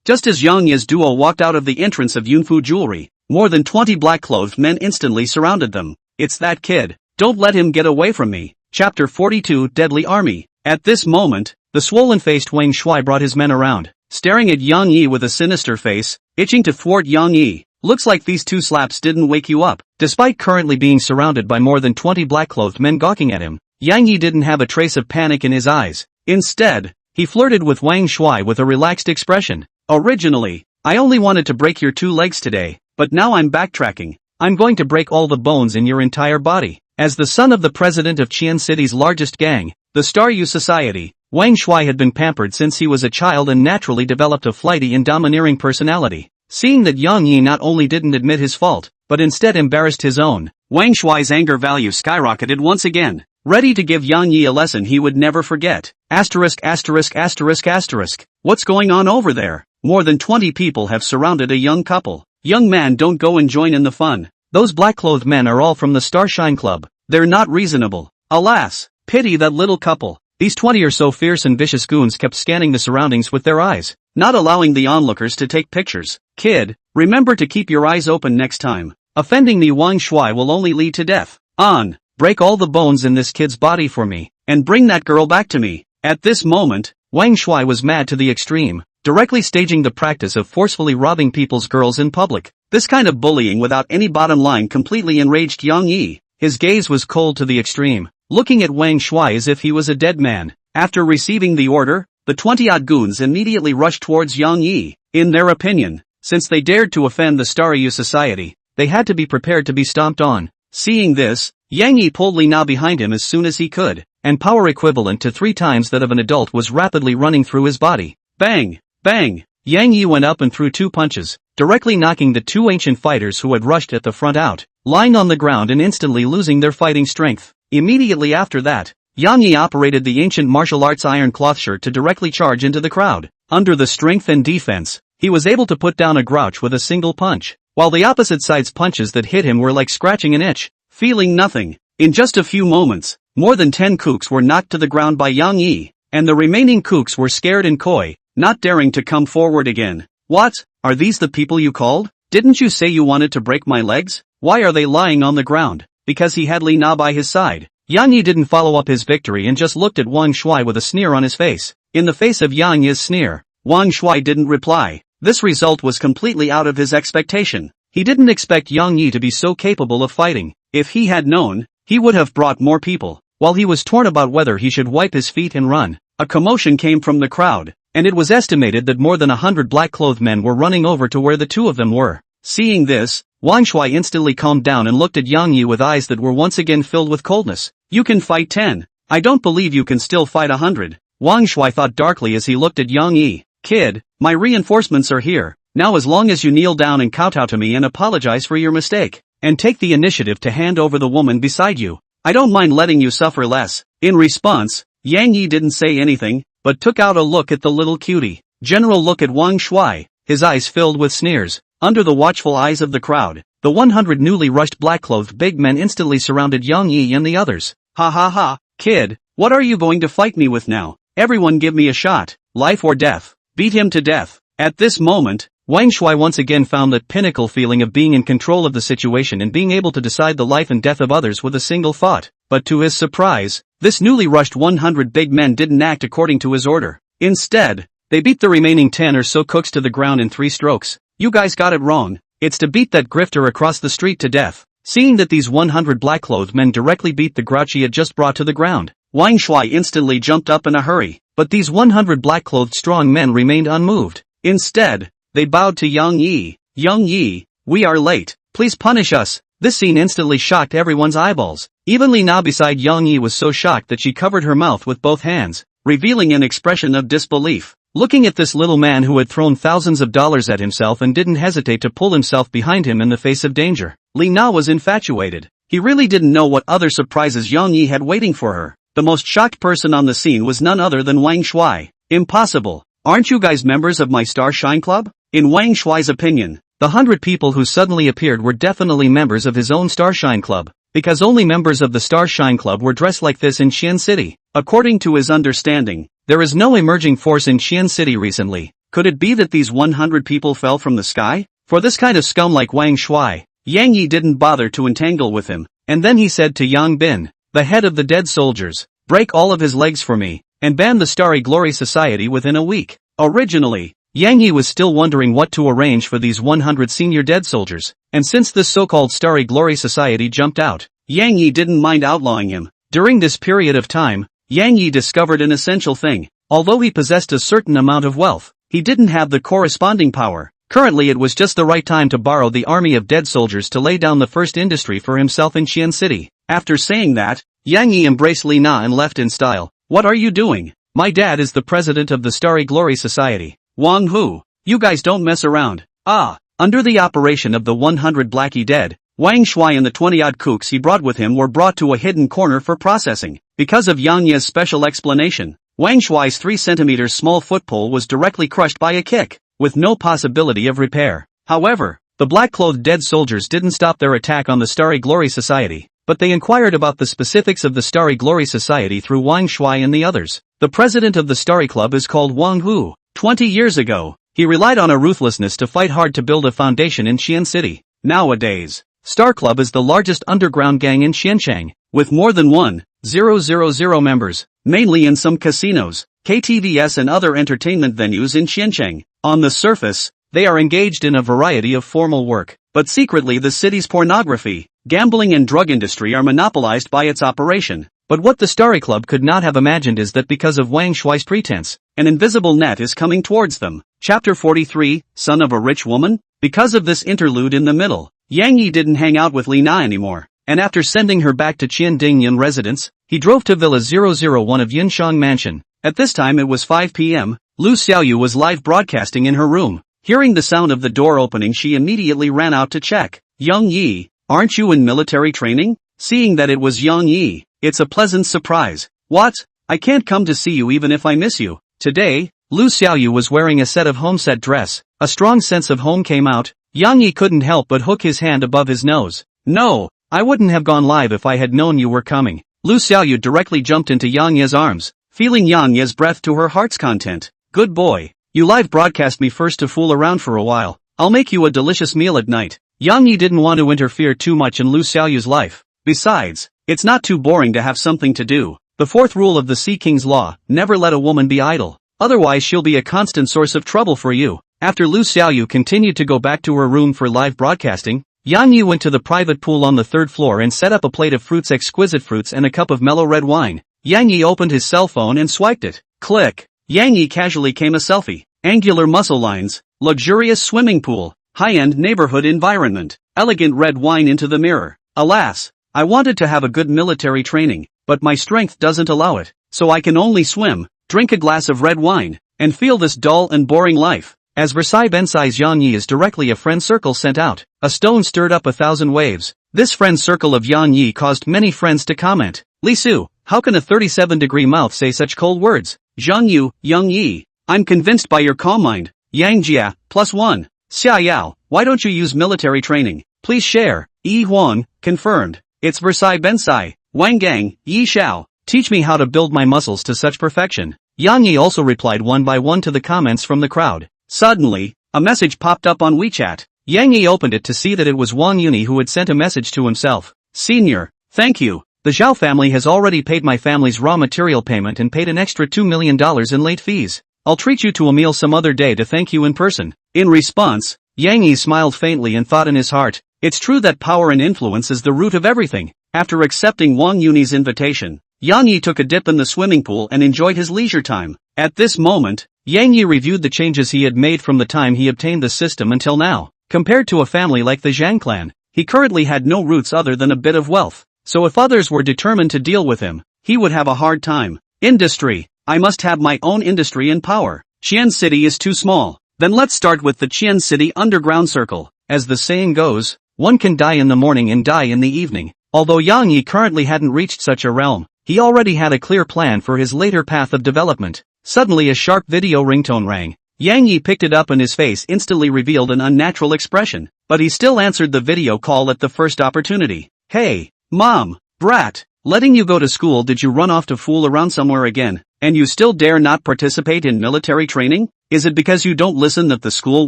Just as Yang Yi's duo walked out of the entrance of Yunfu Jewelry, more than 20 black-clothed men instantly surrounded them. It's that kid. Don't let him get away from me. Chapter 42, Deadly Army. At this moment, the swollen-faced Wang Shuai brought his men around, staring at Yang Yi with a sinister face, itching to thwart Yang Yi. Looks like these two slaps didn't wake you up. Despite currently being surrounded by more than 20 black-clothed men gawking at him, Yang Yi didn't have a trace of panic in his eyes. Instead, he flirted with Wang Shuai with a relaxed expression. Originally, I only wanted to break your two legs today, but now I'm backtracking. I'm going to break all the bones in your entire body. As the son of the president of Xian City's largest gang, the Staryu Society, Wang Shuai had been pampered since he was a child and naturally developed a flighty and domineering personality. Seeing that Yang Yi not only didn't admit his fault, but instead embarrassed his own, Wang Shuai's anger value skyrocketed once again. ready to give Yang Yi a lesson he would never forget. Asterisk asterisk asterisk asterisk. What's going on over there? More than 20 people have surrounded a young couple. Young man, don't go and join in the fun. Those black-clothed men are all from the Starshine Club. They're not reasonable. Alas, pity that little couple. These 20 or so fierce and vicious goons kept scanning the surroundings with their eyes, not allowing the onlookers to take pictures. Kid, remember to keep your eyes open next time. Offending me Wang Shui will only lead to death. On, break all the bones in this kid's body for me, and bring that girl back to me. At this moment, Wang Shui was mad to the extreme, directly staging the practice of forcefully robbing people's girls in public. This kind of bullying without any bottom line completely enraged Yang Yi. His gaze was cold to the extreme, looking at Wang Shui as if he was a dead man. After receiving the order, the 20-odd goons immediately rushed towards Yang Yi. In their opinion, since they dared to offend the Staryu society, they had to be prepared to be stomped on. Seeing this, Yang Yi pulled Li Na behind him as soon as he could, and power equivalent to 3 times that of an adult was rapidly running through his body. Bang! Bang! Yang Yi went up and threw 2 punches, directly knocking the 2 ancient fighters who had rushed at the front out, lying on the ground and instantly losing their fighting strength. Immediately after that, Yang Yi operated the ancient martial arts iron cloth shirt to directly charge into the crowd. Under the strength and defense, he was able to put down a grouch with a single punch, while the opposite side's punches that hit him were like scratching an itch. Feeling nothing, in just a few moments, more than 10 kooks were knocked to the ground by Yang Yi, and the remaining kooks were scared and coy, not daring to come forward again. What? Are these the people you called? Didn't you say you wanted to break my legs? Why are they lying on the ground? Because he had Li Na by his side. Yang Yi didn't follow up his victory and just looked at Wang Shui with a sneer on his face. In the face of Yang Yi's sneer, Wang Shui didn't reply. This result was completely out of his expectation. He didn't expect Yang Yi to be so capable of fighting. If he had known, he would have brought more people. While he was torn about whether he should wipe his feet and run, a commotion came from the crowd, and it was estimated that more than 100 black-clothed men were running over to where the 2 of them were. Seeing this, Wang Shui instantly calmed down and looked at Yang Yi with eyes that were once again filled with coldness. You can fight 10. I don't believe you can still fight 100. Wang Shui thought darkly as he looked at Yang Yi. Kid, my reinforcements are here. Now as long as you kneel down and kowtow to me and apologize for your mistake, and take the initiative to hand over the woman beside you, I don't mind letting you suffer less. In response, Yang Yi didn't say anything, but took out a look at the little cutie. General look at Wang Shui, his eyes filled with sneers. Under the watchful eyes of the crowd, the 100 newly rushed black-clothed big men instantly surrounded Yang Yi and the others. Ha ha ha, kid, what are you going to fight me with now? Everyone give me a shot, life or death. Beat him to death. At this moment, Wang Shui once again found that pinnacle feeling of being in control of the situation and being able to decide the life and death of others with a single thought. But to his surprise, this newly rushed 100 big men didn't act according to his order. Instead, they beat the remaining 10 or so cooks to the ground in 3 strokes. You guys got it wrong. It's to beat that grifter across the street to death. Seeing that these 100 black-clothed men directly beat the grouch he had just brought to the ground, Wang Shui instantly jumped up in a hurry. But these 100 black-clothed strong men remained unmoved. Instead, they bowed to Yang Yi. Yang Yi, we are late. Please punish us. This scene instantly shocked everyone's eyeballs. Even Li Na beside Yang Yi was so shocked that she covered her mouth with both hands, revealing an expression of disbelief. Looking at this little man who had thrown thousands of dollars at himself and didn't hesitate to pull himself behind him in the face of danger, Li Na was infatuated. He really didn't know what other surprises Yang Yi had waiting for her. The most shocked person on the scene was none other than Wang Shui. Impossible. Aren't you guys members of my Starshine Club? In Wang Shui's opinion, the 100 people who suddenly appeared were definitely members of his own Starshine Club, because only members of the Starshine Club were dressed like this in Xian City. According to his understanding, there is no emerging force in Xian City recently. Could it be that these 100 people fell from the sky? For this kind of scum like Wang Shui, Yang Yi didn't bother to entangle with him, and then he said to Yang Bin, the head of the dead soldiers, break all of his legs for me, and ban the Starry Glory Society within a week. Originally, Yang Yi was still wondering what to arrange for these 100 senior dead soldiers, and since this so-called Starry Glory Society jumped out, Yang Yi didn't mind outlawing him. During this period of time, Yang Yi discovered an essential thing. Although he possessed a certain amount of wealth, he didn't have the corresponding power. Currently it was just the right time to borrow the army of dead soldiers to lay down the first industry for himself in Xian City. After saying that, Yang Yi embraced Li Na and left in style. What are you doing? My dad is the president of the Starry Glory Society. Wang Hu, you guys don't mess around. Under the operation of the 100 Blackie dead, Wang Shui and the 20-odd kooks he brought with him were brought to a hidden corner for processing. Because of Yang Ye's special explanation, Wang Shui's 3 cm small footpole was directly crushed by a kick, with no possibility of repair. However, the black-clothed dead soldiers didn't stop their attack on the Starry Glory Society, but they inquired about the specifics of the Starry Glory Society through Wang Shui and the others. The president of the Starry Club is called Wang Hu. 20 years ago, he relied on a ruthlessness to fight hard to build a foundation in Xian City. Nowadays, Star Club is the largest underground gang in Xianchang, with more than 1,000 members, mainly in some casinos, KTVs and other entertainment venues in Xianchang. On the surface, they are engaged in a variety of formal work, but secretly the city's pornography, gambling and drug industry are monopolized by its operation. But what the Starry Club could not have imagined is that because of Wang Shui's pretense, an invisible net is coming towards them. Chapter 43, Son of a Rich Woman? Because of this interlude in the middle, Yang Yi didn't hang out with Li Na anymore, and after sending her back to Qian Dingyun residence, he drove to Villa 001 of Yinshang Mansion. At this time it was 5 p.m., Lu Xiaoyu was live broadcasting in her room. Hearing the sound of the door opening, she immediately ran out to check. Yang Yi, aren't you in military training? Seeing that it was Yang Yi, it's a pleasant surprise. What? I can't come to see you even if I miss you. Today, Lu Xiaoyu was wearing a set of home-set dress. A strong sense of home came out. Yang Yi couldn't help but hook his hand above his nose. No, I wouldn't have gone live if I had known you were coming. Lu Xiaoyu directly jumped into Yang Ye's arms, feeling Yang Ye's breath to her heart's content. Good boy. You live broadcast me first to fool around for a while. I'll make you a delicious meal at night. Yang Yi didn't want to interfere too much in Lu Xiaoyu's life. Besides, it's not too boring to have something to do. The 4th rule of the Sea King's law, never let a woman be idle. Otherwise she'll be a constant source of trouble for you. After Lu Xiaoyu continued to go back to her room for live broadcasting, Yang Yi went to the private pool on the 3rd floor and set up a plate of exquisite fruits and a cup of mellow red wine. Yang Yi opened his cell phone and swiped it. Click. Yang Yi casually came a selfie. Angular muscle lines, luxurious swimming pool, high-end neighborhood environment, elegant red wine into the mirror. Alas, I wanted to have a good military training, but my strength doesn't allow it, so I can only swim, drink a glass of red wine, and feel this dull and boring life. As Versailles Bensai's Yang Yi is directly a friend circle sent out, a stone stirred up 1,000 waves. This friend circle of Yang Yi caused many friends to comment. Li Su, how can a 37-degree mouth say such cold words? Zhang Yu, Yang Yi, I'm convinced by your calm mind. Yang Jia, +1. Xia Yao, why don't you use military training? Please share. Yi Huang, confirmed. It's Versailles Bensai. Wang Gang, Yi Xiao, teach me how to build my muscles to such perfection. Yang Yi also replied one by one to the comments from the crowd. Suddenly, a message popped up on WeChat. Yang Yi opened it to see that it was Wang Yuni who had sent a message to himself. Senior, thank you. The Zhao family has already paid my family's raw material payment and paid an extra $2 million in late fees. I'll treat you to a meal some other day to thank you in person. In response, Yang Yi smiled faintly and thought in his heart, it's true that power and influence is the root of everything. After accepting Wang Yuni's invitation, Yang Yi took a dip in the swimming pool and enjoyed his leisure time. At this moment, Yang Yi reviewed the changes he had made from the time he obtained the system until now. Compared to a family like the Zhang clan, he currently had no roots other than a bit of wealth. So if others were determined to deal with him, he would have a hard time. Industry. I must have my own industry and power. Qian City is too small. Then let's start with the Qian City Underground Circle. As the saying goes, one can die in the morning and die in the evening. Although Yang Yi currently hadn't reached such a realm, he already had a clear plan for his later path of development. Suddenly a sharp video ringtone rang. Yang Yi picked it up and his face instantly revealed an unnatural expression, but he still answered the video call at the first opportunity. Hey, Mom, brat, letting you go to school, did you run off to fool around somewhere again, and you still dare not participate in military training? Is it because you don't listen that the school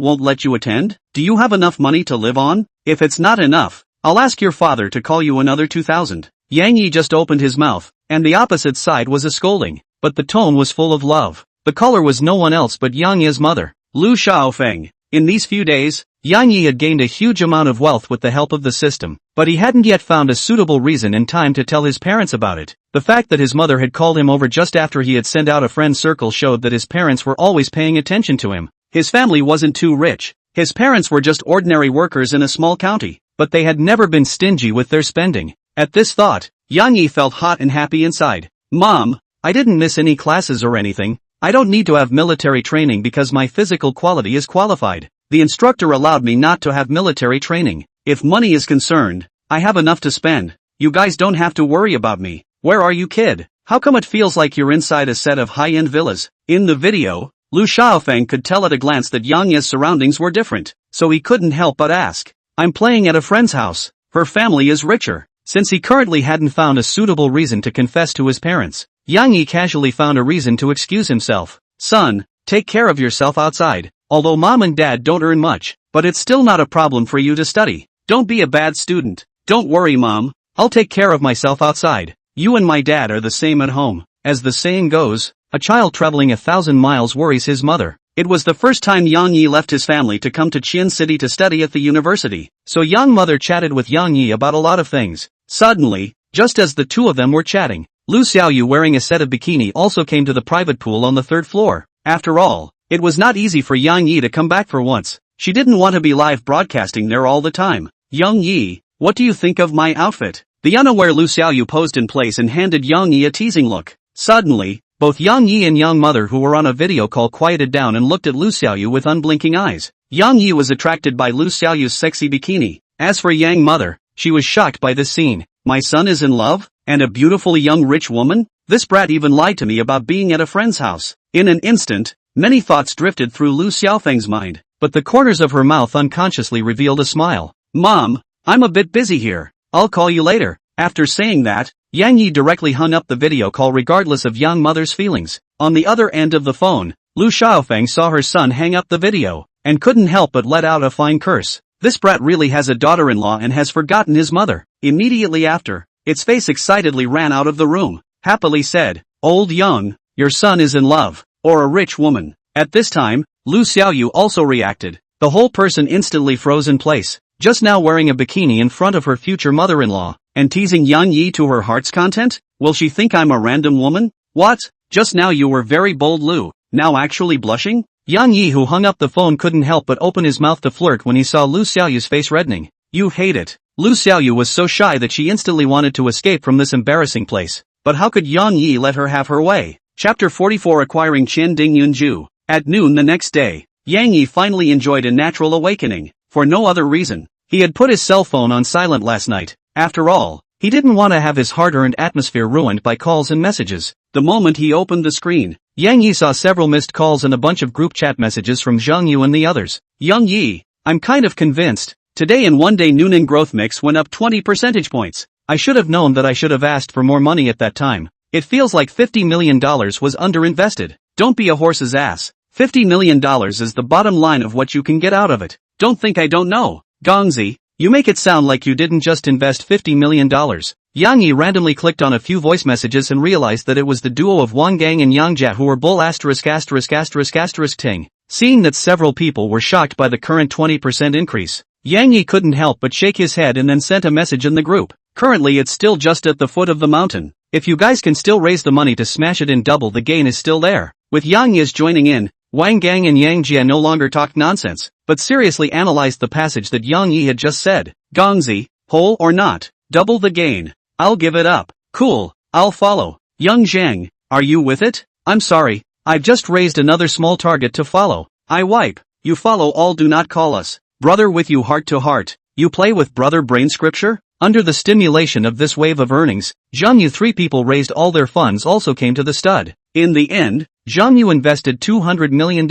won't let you attend? Do you have enough money to live on? If it's not enough, I'll ask your father to call you another 2,000. Yang Yi just opened his mouth, and the opposite side was a scolding, but the tone was full of love. The caller was no one else but Yang Yi's mother, Lu Xiaofeng. In these few days, Yang Yi had gained a huge amount of wealth with the help of the system, but he hadn't yet found a suitable reason and time to tell his parents about it. The fact that his mother had called him over just after he had sent out a friend circle showed that his parents were always paying attention to him. His family wasn't too rich. His parents were just ordinary workers in a small county, but they had never been stingy with their spending. At this thought, Yang Yi felt hot and happy inside. Mom, I didn't miss any classes or anything. I don't need to have military training because my physical quality is qualified. The instructor allowed me not to have military training. If money is concerned, I have enough to spend. You guys don't have to worry about me. Where are you, kid? How come it feels like you're inside a set of high-end villas? In the video, Lu Xiaofeng could tell at a glance that Yang Yi's surroundings were different, so he couldn't help but ask. I'm playing at a friend's house. Her family is richer. Since he currently hadn't found a suitable reason to confess to his parents, Yang Yi casually found a reason to excuse himself. Son, take care of yourself outside. Although mom and dad don't earn much, but it's still not a problem for you to study. Don't be a bad student. Don't worry, mom. I'll take care of myself outside. You and my dad are the same at home. As the saying goes, a child traveling 1,000 miles worries his mother. It was the first time Yang Yi left his family to come to Qian City to study at the university, so Yang mother chatted with Yang Yi about a lot of things. Suddenly, just as the two of them were chatting, Lu Xiaoyu wearing a set of bikini also came to the private pool on the 3rd floor. After all, it was not easy for Yang Yi to come back for once. She didn't want to be live broadcasting there all the time. Yang Yi, what do you think of my outfit? The unaware Lu Xiaoyu posed in place and handed Yang Yi a teasing look. Suddenly, both Yang Yi and Yang mother who were on a video call quieted down and looked at Lu Xiaoyu with unblinking eyes. Yang Yi was attracted by Lu Xiaoyu's sexy bikini. As for Yang mother, she was shocked by this scene. My son is in love? And a beautiful young rich woman? This brat even lied to me about being at a friend's house. In an instant, many thoughts drifted through Lu Xiaofeng's mind, but the corners of her mouth unconsciously revealed a smile. Mom, I'm a bit busy here. I'll call you later. After saying that, Yang Yi directly hung up the video call regardless of Yang mother's feelings. On the other end of the phone, Lu Xiaofeng saw her son hang up the video, and couldn't help but let out a fine curse. This brat really has a daughter-in-law and has forgotten his mother. Immediately after, its face excitedly ran out of the room. Happily said, Old Yang, your son is in love, or a rich woman. At this time, Lu Xiaoyu also reacted. The whole person instantly froze in place, just now wearing a bikini in front of her future mother-in-law, and teasing Yang Yi to her heart's content? Will she think I'm a random woman? What? Just now you were very bold, Lu. Now actually blushing? Yang Yi, who hung up the phone, couldn't help but open his mouth to flirt when he saw Lu Xiaoyu's face reddening. You hate it. Lu Xiaoyu was so shy that she instantly wanted to escape from this embarrassing place. But how could Yang Yi let her have her way? Chapter 44, Acquiring Qian Ding Yunju. At noon the next day, Yang Yi finally enjoyed a natural awakening. For no other reason. He had put his cell phone on silent last night. After all, he didn't want to have his hard-earned atmosphere ruined by calls and messages. The moment he opened the screen, Yang Yi saw several missed calls and a bunch of group chat messages from Zhang Yu and the others. Yang Yi, I'm kind of convinced. Today in one day Noonan growth mix went up 20 percentage points. I should have known that I should have asked for more money at that time. It feels like $50 million was underinvested. Don't be a horse's ass. $50 million is the bottom line of what you can get out of it. Don't think I don't know. Gongzi, you make it sound like you didn't just invest $50 million. Yang Yi randomly clicked on a few voice messages and realized that it was the duo of Wang Gang and Yang Jia who were bull ting. Seeing that several people were shocked by the current 20% increase, Yang Yi couldn't help but shake his head and then sent a message in the group. Currently it's still just at the foot of the mountain. If you guys can still raise the money to smash it in double, the gain is still there. With Yang Yi's joining in, Wang Gang and Yang Jia no longer talked nonsense, but seriously analyzed the passage that Yang Yi had just said. Gongzi, whole or not, double the gain. I'll give it up. Cool, I'll follow. Yang Zhang, are you with it? I'm sorry, I've just raised another small target to follow. I wipe. You follow all, do not call us. Brother with you heart to heart. You play with brother brain scripture? Under the stimulation of this wave of earnings, Zhang Yu, 3 people raised all their funds also came to the stud. In the end, Zhang Yu invested $200 million.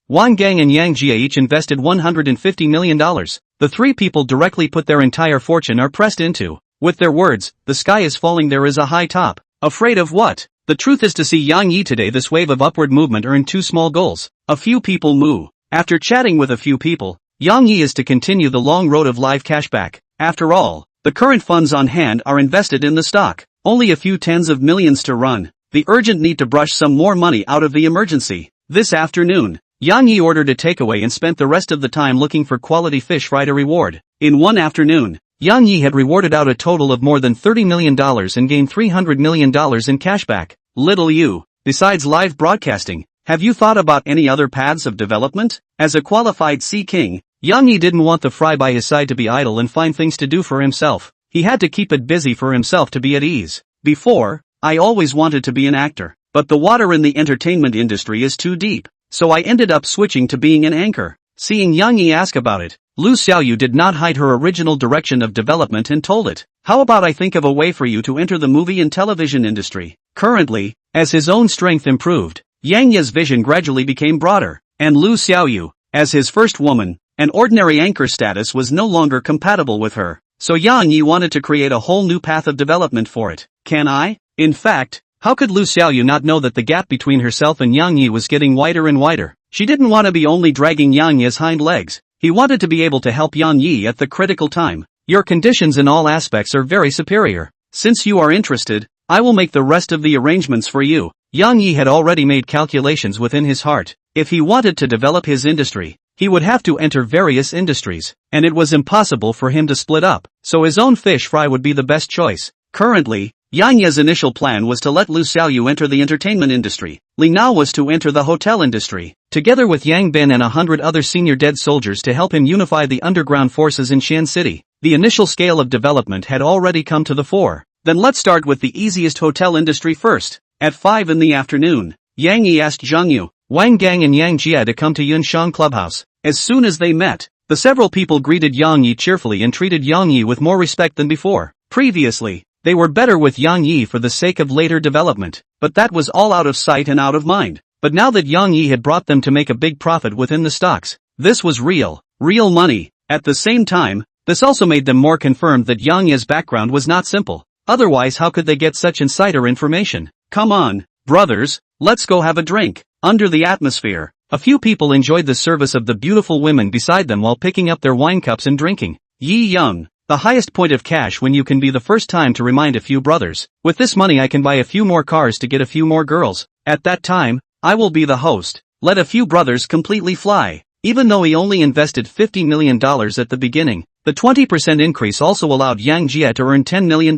Wang Gang and Yang Jia each invested $150 million. The 3 people directly put their entire fortune are pressed into. With their words, the sky is falling, there is a high top. Afraid of what? The truth is, to see Yang Yi today, this wave of upward movement earned 2 small goals. A few people moo. After chatting with a few people, Yang Yi is to continue the long road of live cashback. After all, the current funds on hand are invested in the stock. Only a few tens of millions to run. The urgent need to brush some more money out of the emergency. This afternoon, Yang Yi ordered a takeaway and spent the rest of the time looking for quality fish fry to reward. In one afternoon, Yang Yi had rewarded out a total of more than $30 million and gained $300 million in cashback. Little you, besides live broadcasting, have you thought about any other paths of development? As a qualified Sea King, Yang Yi didn't want the fry by his side to be idle and find things to do for himself. He had to keep it busy for himself to be at ease. Before, I always wanted to be an actor, but the water in the entertainment industry is too deep, so I ended up switching to being an anchor. Seeing Yang Yi ask about it, Lu Xiaoyu did not hide her original direction of development and told it. How about I think of a way for you to enter the movie and television industry? Currently, as his own strength improved, Yang Yi's vision gradually became broader, and Lu Xiaoyu, as his first woman, an ordinary anchor status was no longer compatible with her. So Yang Yi wanted to create a whole new path of development for it. Can I? In fact, how could Lu Xiaoyu not know that the gap between herself and Yang Yi was getting wider and wider? She didn't want to be only dragging Yang Yi's hind legs. He wanted to be able to help Yang Yi at the critical time. Your conditions in all aspects are very superior. Since you are interested, I will make the rest of the arrangements for you. Yang Yi had already made calculations within his heart. If he wanted to develop his industry, he would have to enter various industries, and it was impossible for him to split up, so his own fish fry would be the best choice. Currently, Yang Yi's initial plan was to let Lu Xiaoyu enter the entertainment industry. Li Nao was to enter the hotel industry, together with Yang Bin and 100 other senior dead soldiers to help him unify the underground forces in Xian City. The initial scale of development had already come to the fore. Then let's start with the easiest hotel industry first. At 5 in the afternoon, Yang Yi asked Zhang Yu, Wang Gang and Yang Jie to come to Yunshang Clubhouse. As soon as they met, the several people greeted Yang Yi cheerfully and treated Yang Yi with more respect than before. Previously, they were better with Yang Yi for the sake of later development, but that was all out of sight and out of mind. But now that Yang Yi had brought them to make a big profit within the stocks, this was real money. At the same time, this also made them more confirmed that Yang Yi's background was not simple. Otherwise, how could they get such insider information? Come on, brothers, let's go have a drink. Under the atmosphere, a few people enjoyed the service of the beautiful women beside them while picking up their wine cups and drinking. Yi Young, the highest point of cash when you can be the first time to remind a few brothers. With this money I can buy a few more cars to get a few more girls. At that time, I will be the host. Let a few brothers completely fly. Even though he only invested $50 million at the beginning, the 20% increase also allowed Yang Jie to earn $10 million,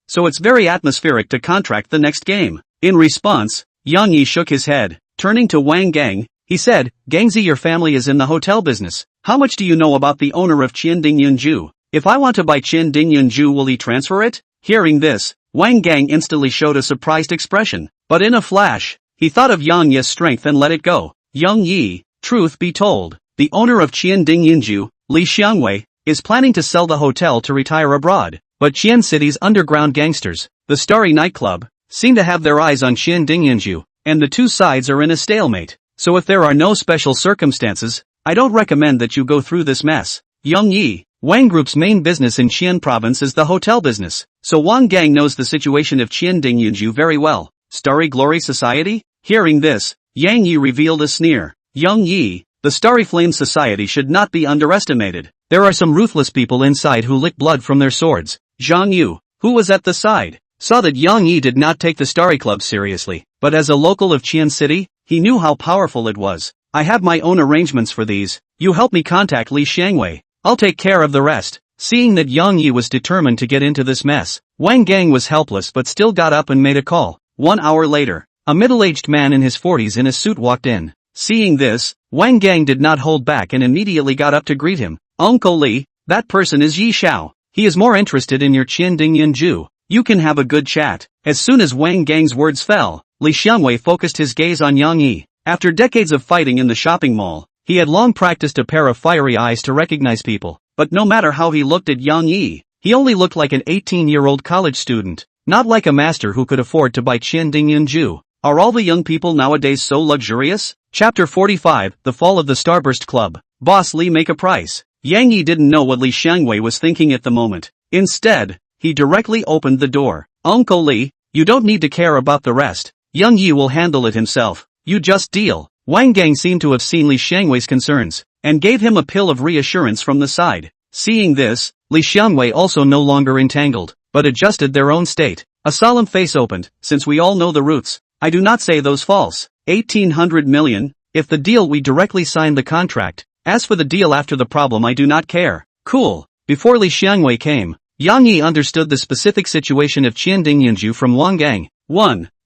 so it's very atmospheric to contract the next game. In response, Yang Yi shook his head. Turning to Wang Gang, he said, Gangzi, your family is in the hotel business. How much do you know about the owner of Qianding Yunju? If I want to buy Qianding Yunju, will he transfer it? Hearing this, Wang Gang instantly showed a surprised expression, but in a flash, he thought of Yang Yi's strength and let it go. Yang Yi, truth be told, the owner of Qianding Yunju, Li Xiangwei, is planning to sell the hotel to retire abroad, but Xian City's underground gangsters, the Starry Nightclub, seem to have their eyes on Qianding Yunju, and the two sides are in a stalemate. So if there are no special circumstances, I don't recommend that you go through this mess. Yang Yi, Wang Group's main business in Qian province is the hotel business, so Wang Gang knows the situation of Qianding Yunju very well. Starry Glory Society? Hearing this, Yang Yi revealed a sneer. Yang Yi, the Starry Flame Society should not be underestimated. There are some ruthless people inside who lick blood from their swords. Zhang Yu, who was at the side, saw that Yang Yi did not take the Starry Club seriously, but as a local of Qian City, he knew how powerful it was. I have my own arrangements for these. You help me contact Li Xiangwei. I'll take care of the rest. Seeing that Yang Yi was determined to get into this mess, Wang Gang was helpless but still got up and made a call. 1 hour later, a middle-aged man in his 40s in a suit walked in. Seeing this, Wang Gang did not hold back and immediately got up to greet him. Uncle Li, that person is Yi Xiao. He is more interested in your Qianding Yunju. You can have a good chat. As soon as Wang Gang's words fell, Li Xiangwei focused his gaze on Yang Yi. After decades of fighting in the shopping mall, he had long practiced a pair of fiery eyes to recognize people, but no matter how he looked at Yang Yi, he only looked like an 18-year-old college student, not like a master who could afford to buy Qianding Yunju. Are all the young people nowadays so luxurious? Chapter 45, The Fall of the Starburst Club. Boss Li, make a price. Yang Yi didn't know what Li Xiangwei was thinking at the moment. Instead, he directly opened the door. Uncle Li, you don't need to care about the rest. Yang Yi will handle it himself. You just deal. Wang Gang seemed to have seen Li Xiangwei's concerns, and gave him a pill of reassurance from the side. Seeing this, Li Xiangwei also no longer entangled, but adjusted their own state. A solemn face opened. Since we all know the roots, I do not say those false. 1,800 million, if the deal we directly signed the contract. As for the deal after the problem, I do not care. Cool. Before Li Xiangwei came, Yang Yi understood the specific situation of Qianding Yunju from Wang Gang.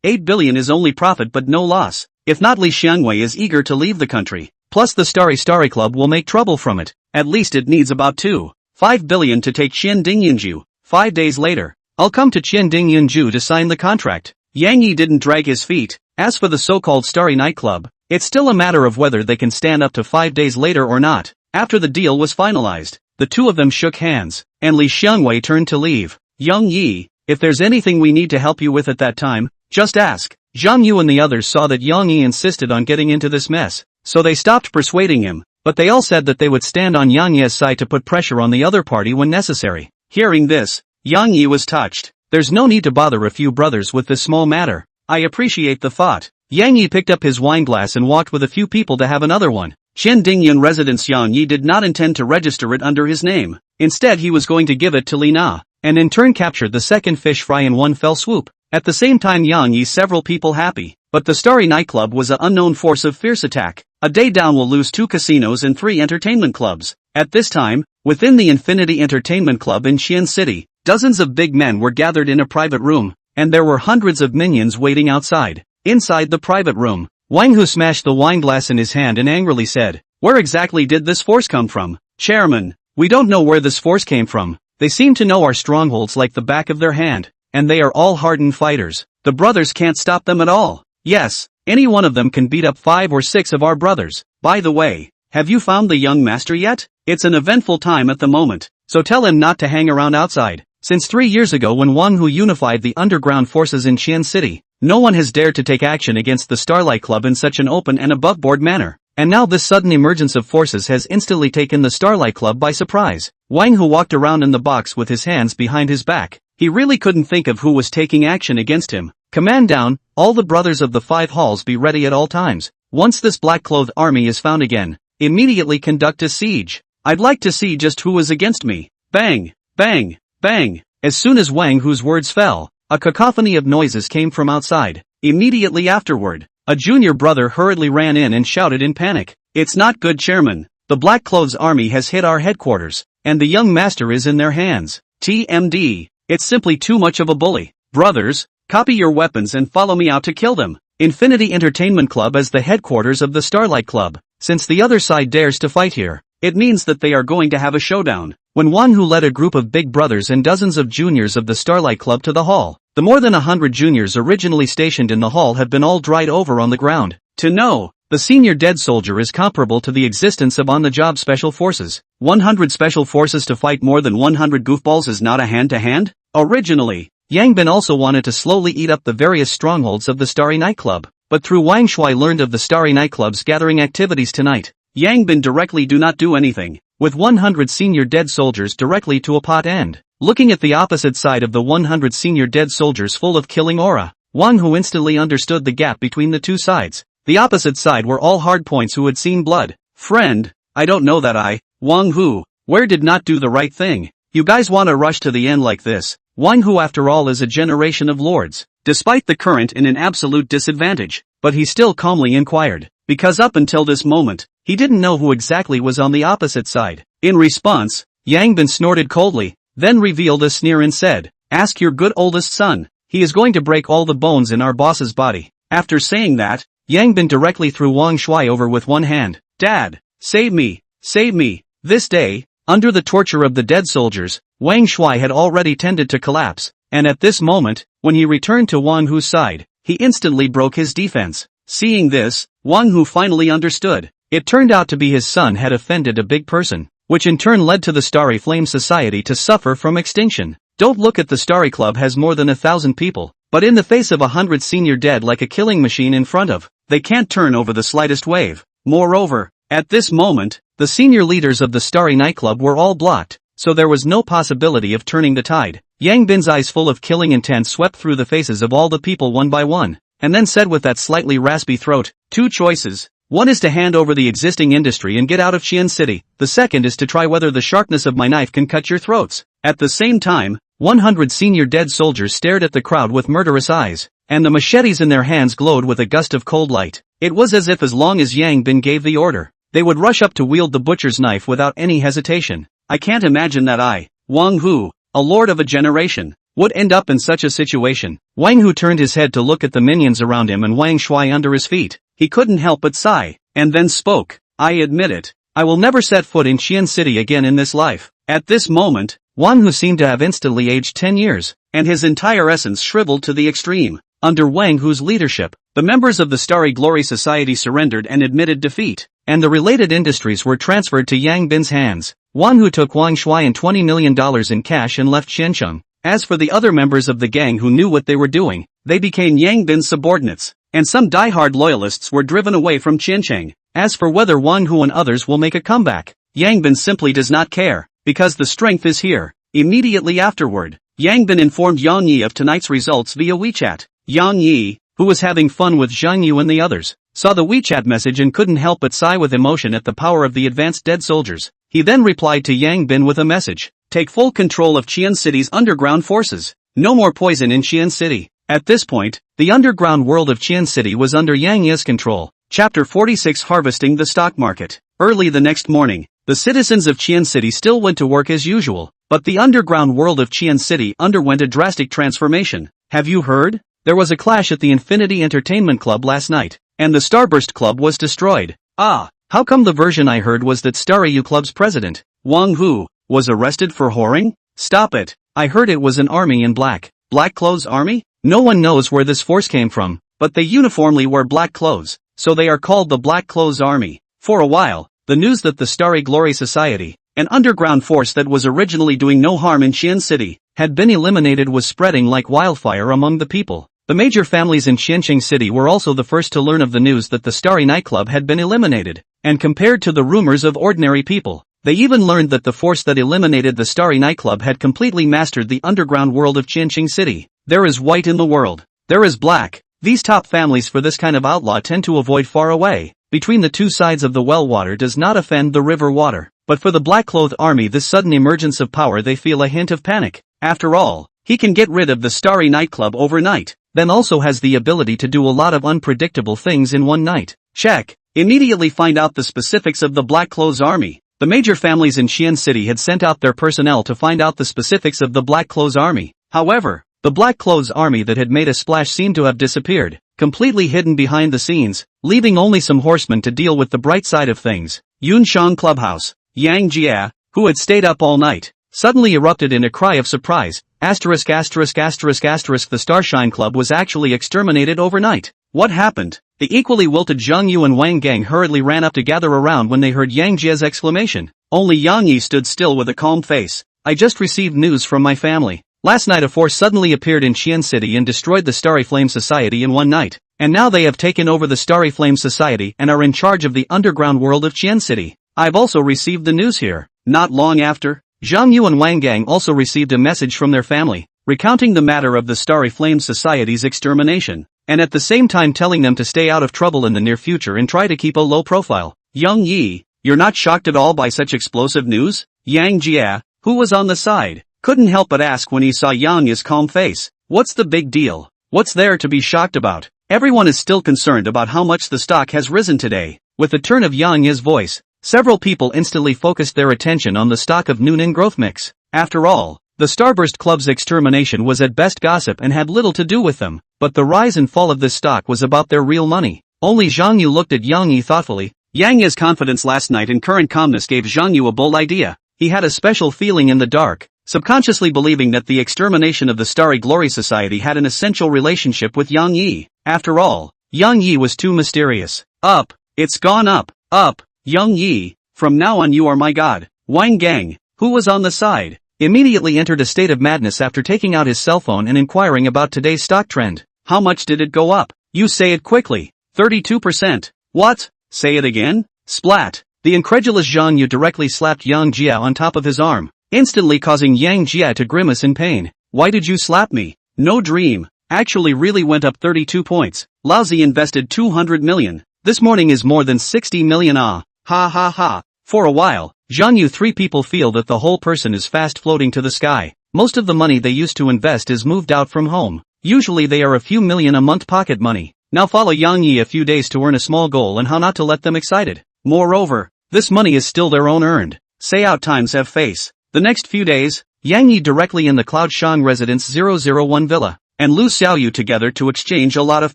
8 billion is only profit but no loss. If not, Li Xiangwei is eager to leave the country. Plus the Starry Club will make trouble from it. At least it needs about 2.5 billion to take Qianding Yunju. 5 days later, I'll come to Qianding Yunju to sign the contract. Yang Yi didn't drag his feet. As for the so-called Starry Nightclub, It's still a matter of whether they can stand up to 5 days later or not. After the deal was finalized, the two of them shook hands, and Li Xiangwei turned to leave. Yang Yi, if there's anything we need to help you with at that time, just ask. Zhang Yu and the others saw that Yang Yi insisted on getting into this mess, so they stopped persuading him, but they all said that they would stand on Yang Yi's side to put pressure on the other party when necessary. Hearing this, Yang Yi was touched. There's no need to bother a few brothers with this small matter. I appreciate the thought. Yang Yi picked up his wine glass and walked with a few people to have another one. Qiandingyun residence Yang Yi did not intend to register it under his name. Instead he was going to give it to Li Na, and in turn captured the second fish fry in one fell swoop. At the same time Yang Yi several people happy, but the Starry Nightclub was an unknown force of fierce attack. A day down will lose 2 casinos and 3 entertainment clubs. At this time, within the Infinity Entertainment Club in Xi'an City, dozens of big men were gathered in a private room, and there were hundreds of minions waiting outside. Inside the private room, Wang Hu smashed the wine glass in his hand and angrily said, "Where exactly did this force come from? Chairman, we don't know where this force came from. They seem to know our strongholds like the back of their hand, and they are all hardened fighters. The brothers can't stop them at all. Yes, any one of them can beat up 5 or 6 of our brothers. By the way, have you found the young master yet? It's an eventful time at the moment, so tell him not to hang around outside." Since 3 years ago when Wang Hu unified the underground forces in Xi'an City, no one has dared to take action against the Starlight Club in such an open and above-board manner. And now this sudden emergence of forces has instantly taken the Starlight Club by surprise. Wang Hu walked around in the box with his hands behind his back. He really couldn't think of who was taking action against him. Command down, all the brothers of the 5 halls be ready at all times. Once this black-clothed army is found again, immediately conduct a siege. I'd like to see just who is against me. Bang! Bang! Bang! As soon as Wang Hu's words fell, a cacophony of noises came from outside. Immediately afterward, a junior brother hurriedly ran in and shouted in panic, "It's not good, Chairman. The Black Clothes army has hit our headquarters, and the young master is in their hands. TMD, it's simply too much of a bully. Brothers, copy your weapons and follow me out to kill them. Infinity Entertainment Club as the headquarters of the Starlight Club. Since the other side dares to fight here, it means that they are going to have a showdown." When Wang Hu led a group of big brothers and dozens of juniors of the Starlight Club to the hall, the more than 100 juniors originally stationed in the hall had been all dried over on the ground. To know, the senior dead soldier is comparable to the existence of on-the-job special forces. 100 special forces to fight more than 100 goofballs is not a hand-to-hand? Originally, Yang Bin also wanted to slowly eat up the various strongholds of the Starry Nightclub, but through Wang Shuai learned of the Starry Nightclub's gathering activities tonight. Yang Bin directly do not do anything, with 100 senior dead soldiers directly to a pot end. Looking at the opposite side of the 100 senior dead soldiers full of killing aura, Wang Hu instantly understood the gap between the two sides. The opposite side were all hardpoints who had seen blood. Friend, I don't know that Wang Hu, where did not do the right thing. You guys wanna rush to the end like this. Wang Hu after all is a generation of lords, despite the current in an absolute disadvantage, but he still calmly inquired, because up until this moment, he didn't know who exactly was on the opposite side. In response, Yang Bin snorted coldly, then revealed a sneer and said, "Ask your good oldest son. He is going to break all the bones in our boss's body." After saying that, Yang Bin directly threw Wang Shuai over with one hand. "Dad, save me, save me." This day, under the torture of the dead soldiers, Wang Shuai had already tended to collapse, and at this moment, when he returned to Wang Hu's side, he instantly broke his defense. Seeing this, Wang Hu finally understood. It turned out to be his son had offended a big person, which in turn led to the Starry Flame Society to suffer from extinction. Don't look at the Starry Club has more than 1,000 people, but in the face of 100 senior dead like a killing machine in front of, they can't turn over the slightest wave. Moreover, at this moment, the senior leaders of the Starry Nightclub were all blocked, so there was no possibility of turning the tide. Yang Bin's eyes full of killing intent swept through the faces of all the people one by one, and then said with that slightly raspy throat, "Two choices. One is to hand over the existing industry and get out of Xi'an City. The second is to try whether the sharpness of my knife can cut your throats." At the same time, 100 senior dead soldiers stared at the crowd with murderous eyes, and the machetes in their hands glowed with a gust of cold light. It was as if as long as Yang Bin gave the order, they would rush up to wield the butcher's knife without any hesitation. I can't imagine that Wang Hu, a lord of a generation, would end up in such a situation. Wang Hu turned his head to look at the minions around him and Wang Shuai under his feet. He couldn't help but sigh, and then spoke. "I admit it. I will never set foot in Xi'an City again in this life." At this moment, Wang Hu seemed to have instantly aged 10 years, and his entire essence shriveled to the extreme. Under Wang Hu's leadership, The members of the Starry Glory Society surrendered and admitted defeat, and the related industries were transferred to Yang Bin's hands. Wang Hu took Wang Shuai and $20 million in cash and left Qiancheng. As for the other members of the gang who knew what they were doing, they became Yang Bin's subordinates, and some die-hard loyalists were driven away from Qiancheng. As for whether Wang Hu and others will make a comeback, Yang Bin simply does not care, because the strength is here. Immediately afterward, Yang Bin informed Yang Yi of tonight's results via WeChat. Yang Yi, who was having fun with Zhang Yu and the others, saw the WeChat message and couldn't help but sigh with emotion at the power of the advanced dead soldiers. He then replied to Yang Bin with a message: take full control of Qian City's underground forces. No more poison in Qian City. At this point, the underground world of Qian City was under Yang Yi's control. Chapter 46: Harvesting the Stock Market. Early the next morning, the citizens of Qian City still went to work as usual, but the underground world of Qian City underwent a drastic transformation. Have you heard? There was a clash at the Infinity Entertainment Club last night, and the Starburst Club was destroyed. Ah, how come the version I heard was that Starry U Club's president, Wang Hu, was arrested for whoring? Stop it. I heard it was an army in black. Black clothes army? No one knows where this force came from, but they uniformly wear black clothes, so they are called the Black Clothes Army. For a while, the news that the Starry Glory Society, an underground force that was originally doing no harm in Qian City, had been eliminated was spreading like wildfire among the people. The major families in Qiancheng City were also the first to learn of the news that the Starry nightclub had been eliminated, and compared to the rumors of ordinary people, they even learned that the force that eliminated the Starry nightclub had completely mastered the underground world of Qiancheng City. There is white in the world. There is black. These top families for this kind of outlaw tend to avoid far away. Between the two sides of the well, water does not offend the river water. But for the black-clothed army, this sudden emergence of power, they feel a hint of panic. After all, he can get rid of the Starry nightclub overnight, then also has the ability to do a lot of unpredictable things in one night. Check. Immediately find out the specifics of the Black Clothes Army. The major families in Qian City had sent out their personnel to find out the specifics of the Black Clothes Army. However, the Black Clothes Army that had made a splash seemed to have disappeared, completely hidden behind the scenes, leaving only some horsemen to deal with the bright side of things. Yunshang Clubhouse. Yang Jia, who had stayed up all night, suddenly erupted in a cry of surprise. The Starshine Club was actually exterminated overnight. What happened? The equally wilted Zhang Yu and Wang Gang hurriedly ran up to gather around when they heard Yang Jia's exclamation. Only Yang Yi stood still with a calm face. I just received news from my family. Last night a force suddenly appeared in Qian City and destroyed the Starry Flame Society in one night, and now they have taken over the Starry Flame Society and are in charge of the underground world of Qian City. I've also received the news here. Not long after, Zhang Yu and Wang Gang also received a message from their family, recounting the matter of the Starry Flame Society's extermination, and at the same time telling them to stay out of trouble in the near future and try to keep a low profile. Yang Yi, you're not shocked at all by such explosive news? Yang Jia, who was on the side, couldn't help but ask when he saw Yang Yi's calm face. What's the big deal? What's there to be shocked about? Everyone is still concerned about how much the stock has risen today. With the turn of Yang Yi's voice, several people instantly focused their attention on the stock of Noonan Growth Mix. After all, the Starburst Club's extermination was at best gossip and had little to do with them, but the rise and fall of this stock was about their real money. Only Zhang Yu looked at Yang Yi thoughtfully. Yang Yi's confidence last night and current calmness gave Zhang Yu a bold idea. He had a special feeling in the dark, subconsciously believing that the extermination of the Starry Glory Society had an essential relationship with Yang Yi. After all, Yang Yi was too mysterious. Up. It's gone up. Up. Yang Yi, from now on you are my god. Wang Gang, who was on the side, immediately entered a state of madness after taking out his cell phone and inquiring about today's stock trend. How much did it go up? You say it quickly. 32%. What? Say it again? Splat. The incredulous Zhang Yu directly slapped Yang Jia on top of his arm, instantly causing Yang Jia to grimace in pain. Why did you slap me? No dream. Actually really went up 32 points. Lousy invested 200 million. This morning is more than 60 million. Ah. Ha ha ha. For a while, Zhang Yu, three people feel that the whole person is fast floating to the sky. Most of the money they used to invest is moved out from home. Usually they are a few million a month pocket money. Now follow Yang Yi a few days to earn a small goal and how not to let them excited. Moreover, this money is still their own earned. Say out times have face. The next few days, Yang Yi directly in the Cloud Shang Residence 001 Villa, and Lu Xiaoyu together to exchange a lot of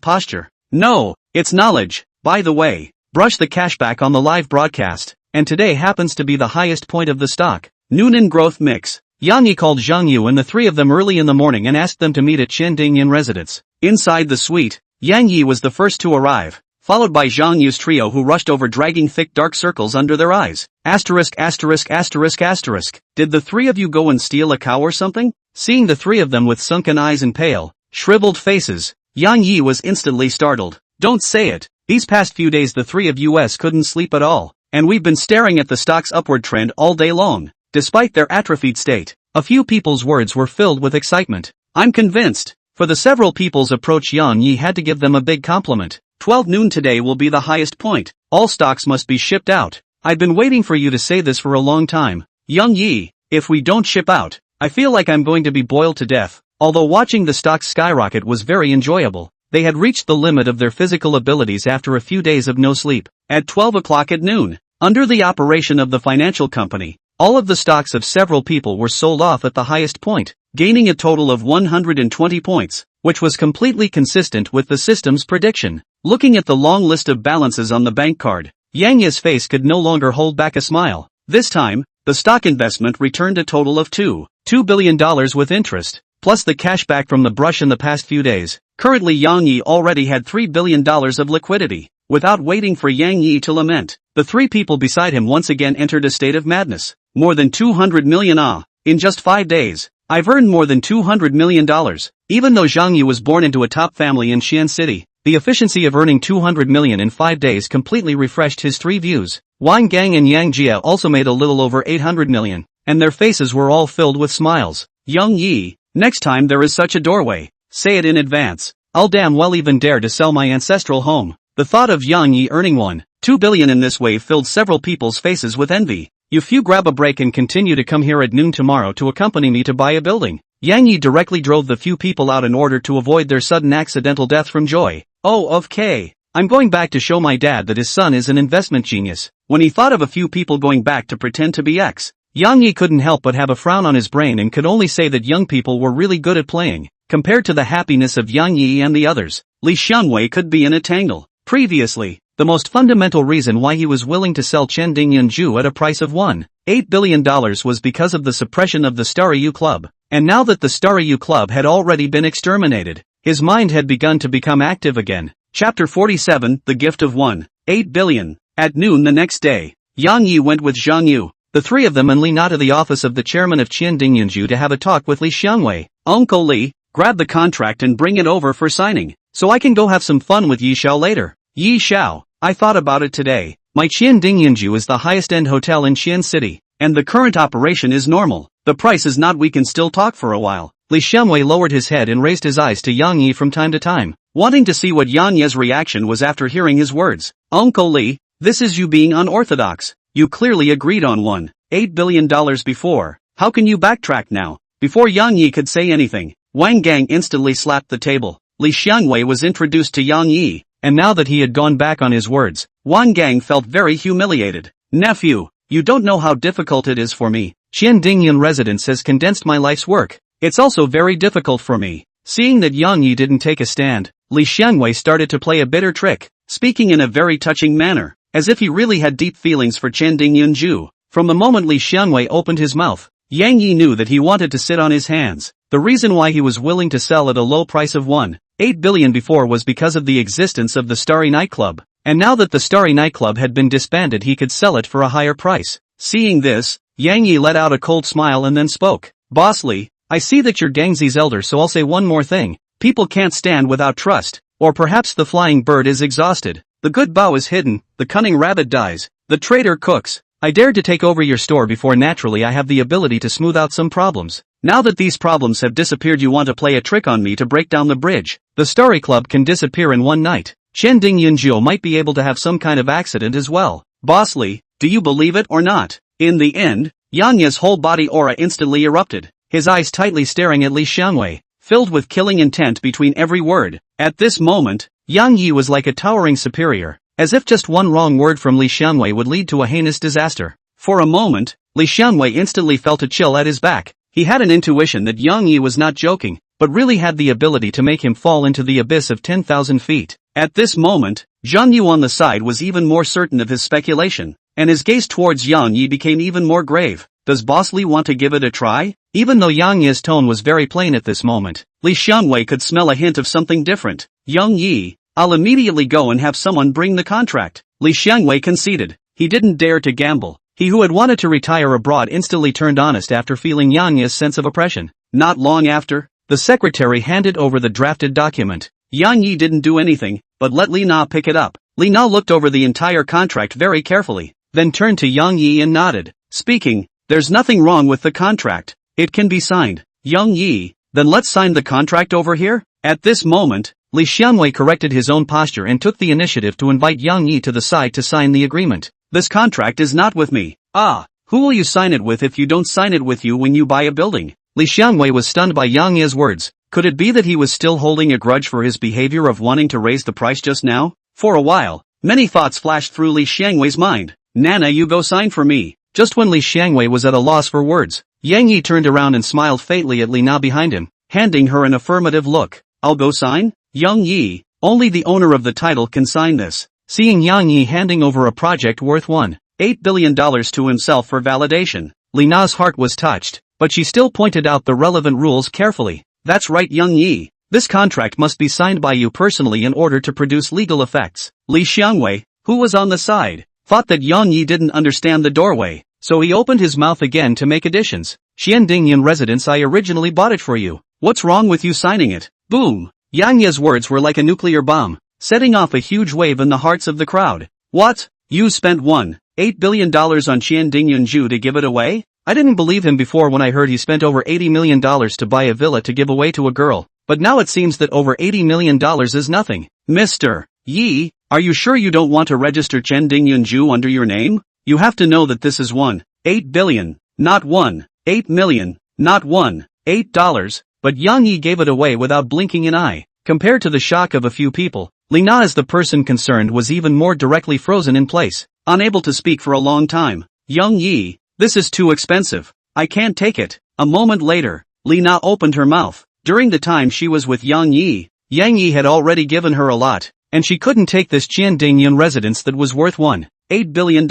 posture. No, it's knowledge. By the way, brush the cashback on the live broadcast, and today happens to be the highest point of the stock. Noonan Growth Mix. Yang Yi called Zhang Yu and the three of them early in the morning and asked them to meet at Chen Dingyan residence. Inside the suite, Yang Yi was the first to arrive, followed by Zhang Yu's trio who rushed over dragging thick dark circles under their eyes. Asterisk asterisk asterisk asterisk. Did the three of you go and steal a cow or something? Seeing the three of them with sunken eyes and pale, shriveled faces, Yang Yi was instantly startled. Don't say it. These past few days the three of us couldn't sleep at all, and we've been staring at the stock's upward trend all day long. Despite their atrophied state, a few people's words were filled with excitement. I'm convinced. For the several people's approach, Yang Yi had to give them a big compliment. 12 noon today will be the highest point. All stocks must be shipped out. I've been waiting for you to say this for a long time. Yang Yi, if we don't ship out, I feel like I'm going to be boiled to death. Although watching the stocks skyrocket was very enjoyable, they had reached the limit of their physical abilities after a few days of no sleep. At 12 o'clock at noon, under the operation of the financial company, all of the stocks of several people were sold off at the highest point, gaining a total of 120 points, which was completely consistent with the system's prediction. Looking at the long list of balances on the bank card, Yang Yi's face could no longer hold back a smile. This time, the stock investment returned a total of $2 billion with interest, plus the cash back from the brush in the past few days. Currently Yang Yi already had $3 billion of liquidity. Without waiting for Yang Yi to lament, the three people beside him once again entered a state of madness. More than 200 million in just 5 days. I've earned more than $200 million. Even though Zhang Yu was born into a top family in Xi'an City, the efficiency of earning 200 million in 5 days completely refreshed his three views. Wang Gang and Yang Jia also made a little over 800 million, and their faces were all filled with smiles. Yang Yi, next time there is such a doorway, say it in advance. I'll damn well even dare to sell my ancestral home. The thought of Yang Yi earning 1.2 billion in this way filled several people's faces with envy. If you grab a break and continue to come here at noon tomorrow to accompany me to buy a building. Yang Yi directly drove the few people out in order to avoid their sudden accidental death from joy. Oh, okay. I'm going back to show my dad that his son is an investment genius. When he thought of a few people going back to pretend to be X, Yang Yi couldn't help but have a frown on his brain and could only say that young people were really good at playing. Compared to the happiness of Yang Yi and the others, Li Xianwei could be in a tangle. Previously, the most fundamental reason why he was willing to sell Chen Dingyunju at a price of $1.8 billion was because of the suppression of the Starry U Club. And now that the Starry U Club had already been exterminated, his mind had begun to become active again. Chapter 47, The Gift of $1.8 billion. At noon the next day, Yang Yi went with Zhang Yu, the three of them, and Li Na to the office of the chairman of Qian Dingyunju to have a talk with Li Xianwei. Uncle Li, grab the contract and bring it over for signing, so I can go have some fun with Yi Xiao later. Yi Xiao, I thought about it today. My Qian Dingyunju is the highest-end hotel in Xi'an City, and the current operation is normal. The price is not. We can still talk for a while. Li Xianwei lowered his head and raised his eyes to Yang Yi from time to time, wanting to see what Yang Yi's reaction was after hearing his words. Uncle Li, this is you being unorthodox. You clearly agreed on $1.8 billion before. How can you backtrack now? Before Yang Yi could say anything, Wang Gang instantly slapped the table. Li Xianwei was introduced to Yang Yi, and now that he had gone back on his words, Wang Gang felt very humiliated. Nephew, you don't know how difficult it is for me. Qian Dingyun residence has condensed my life's work. It's also very difficult for me. Seeing that Yang Yi didn't take a stand, Li Xianwei started to play a bitter trick, speaking in a very touching manner, as if he really had deep feelings for Chen Dingyunju. From the moment Li Xianwei opened his mouth, Yang Yi knew that he wanted to sit on his hands. The reason why he was willing to sell at a low price of $1.8 billion before was because of the existence of the Starry nightclub, and now that the Starry nightclub had been disbanded he could sell it for a higher price. Seeing this, Yang Yi let out a cold smile and then spoke. Boss Li, I see that you're Gangxi's elder, so I'll say one more thing. People can't stand without trust, or perhaps the flying bird is exhausted. The good bow is hidden, the cunning rabbit dies, the traitor cooks. I dared to take over your store before naturally I have the ability to smooth out some problems. Now that these problems have disappeared you want to play a trick on me to break down the bridge. The Starry Club can disappear in one night. Chen Dingyunju might be able to have some kind of accident as well. Boss Li, do you believe it or not? In the end, Yang Yi's whole body aura instantly erupted, his eyes tightly staring at Li Xianwei, filled with killing intent between every word. At this moment, Yang Yi was like a towering superior, as if just one wrong word from Li Xianwei would lead to a heinous disaster. For a moment, Li Xianwei instantly felt a chill at his back. He had an intuition that Yang Yi was not joking, but really had the ability to make him fall into the abyss of 10,000 feet. At this moment, Zhang Yu on the side was even more certain of his speculation, and his gaze towards Yang Yi became even more grave. does Boss Li want to give it a try? Even though Yang Yi's tone was very plain at this moment, Li Xiangwei could smell a hint of something different. Yang Yi, I'll immediately go and have someone bring the contract. Li Xiangwei conceded. He didn't dare to gamble. He who had wanted to retire abroad instantly turned honest after feeling Yang Yi's sense of oppression. Not long after, the secretary handed over the drafted document. Yang Yi didn't do anything, but let Li Na pick it up. Li Na looked over the entire contract very carefully, then turned to Yang Yi and nodded. Speaking, there's nothing wrong with the contract. It can be signed. Yang Yi, then let's sign the contract over here? At this moment, Li Xiangwei corrected his own posture and took the initiative to invite Yang Yi to the side to sign the agreement. This contract is not with me. Ah, who will you sign it with if you don't sign it with you when you buy a building? Li Xiangwei was stunned by Yang Yi's words. Could it be that he was still holding a grudge for his behavior of wanting to raise the price just now? For a while, many thoughts flashed through Li Xiangwei's mind. Nana, you go sign for me. Just when Li Xiangwei was at a loss for words, Yang Yi turned around and smiled faintly at Li Na behind him, handing her an affirmative look. I'll go sign? Yang Yi, only the owner of the title can sign this. Seeing Yang Yi handing over a project worth $1.8 billion to himself for validation, Li Na's heart was touched, but she still pointed out the relevant rules carefully. That's right, Yang Yi. This contract must be signed by you personally in order to produce legal effects. Li Xiangwei, who was on the side, thought that Yang Yi didn't understand the doorway, so he opened his mouth again to make additions. Qiandingyan residence, I originally bought it for you. What's wrong with you signing it? Boom! Yang Yi's words were like a nuclear bomb, setting off a huge wave in the hearts of the crowd. What? You spent $1.8 billion on Qiandingyan to give it away? I didn't believe him before when I heard he spent over $80 million to buy a villa to give away to a girl, but now it seems that over $80 million is nothing. Mr. Yi, are you sure you don't want to register Qiandingyan under your name? You have to know that this is $1.8 billion, not $1.8 million, not $1.8, but Yang Yi gave it away without blinking an eye. Compared to the shock of a few people, Li Na as the person concerned was even more directly frozen in place, unable to speak for a long time. Yang Yi, this is too expensive. I can't take it. A moment later, Li Na opened her mouth. During the time she was with Yang Yi, Yang Yi had already given her a lot, and she couldn't take this Qiandingyan residence that was worth $1.8 billion.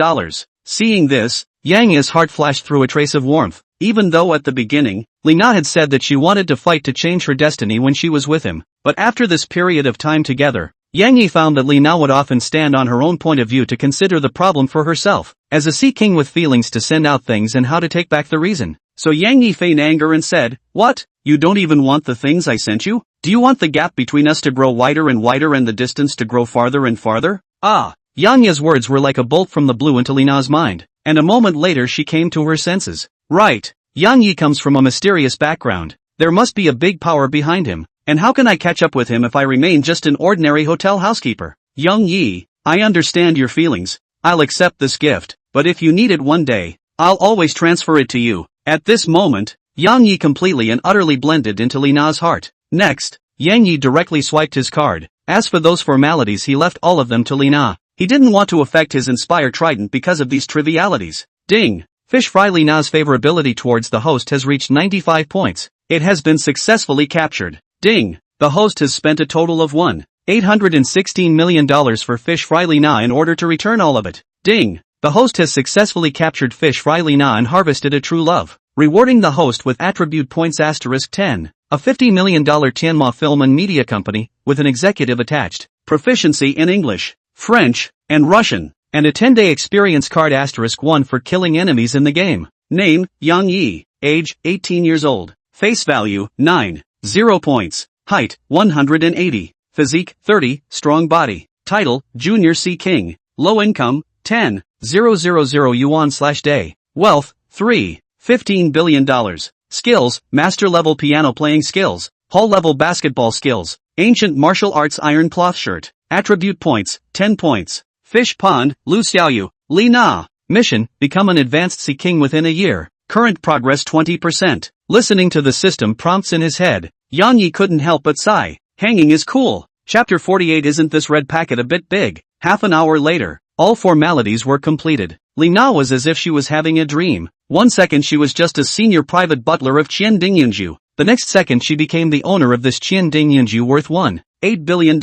Seeing this, Yang Yi's heart flashed through a trace of warmth. Even though at the beginning, Li Na had said that she wanted to fight to change her destiny when she was with him, but after this period of time together, Yang Yi found that Li Na would often stand on her own point of view to consider the problem for herself, as a sea king with feelings to send out things and how to take back the reason. So Yang Yi feigned anger and said, what? You don't even want the things I sent you? Do you want the gap between us to grow wider and wider and the distance to grow farther and farther? Ah! Yang Yi's words were like a bolt from the blue into Li Na's mind, and a moment later she came to her senses. Right. Yang Yi comes from a mysterious background. There must be a big power behind him, and how can I catch up with him if I remain just an ordinary hotel housekeeper? Yang Yi, I understand your feelings. I'll accept this gift, but if you need it one day, I'll always transfer it to you. At this moment, Yang Yi completely and utterly blended into Li Na's heart. Next, Yang Yi directly swiped his card. As for those formalities, he left all of them to Li Na. He didn't want to affect his Inspire Trident because of these trivialities. Ding! Fish Fry Li Na's favorability towards the host has reached 95 points. It has been successfully captured. Ding! The host has spent a total of $1.816 million for Fish Fry Li Na in order to return all of it. Ding! The host has successfully captured Fish Fry Li Na and harvested a true love, rewarding the host with attribute points *10, a $50 million Tianma film and media company, with an executive attached, proficiency in English, French, and Russian, and a 10-day experience card *1 for killing enemies in the game. Name, Yang Yi. Age, 18 years old. Face value, 9. 0 points. Height, 180. Physique, 30. Strong body. Title, Junior Sea King. Low income, 10,000 yuan/day. Wealth, $3.15 billion. Skills, master level piano playing skills. Hall level basketball skills. Ancient martial arts iron cloth shirt. Attribute points, 10 points. Fish Pond, Lu Xiaoyu, Li Na. Mission, become an advanced Sea King within a year. Current progress 20%. Listening to the system prompts in his head, Yang Yi couldn't help but sigh. Hanging is cool. Chapter 48. Isn't this red packet a bit big? Half an hour later, all formalities were completed. Li Na was as if she was having a dream. 1 second she was just a senior private butler of Qiandingyan. The next second she became the owner of this Qiandingyan worth $1.8 billion.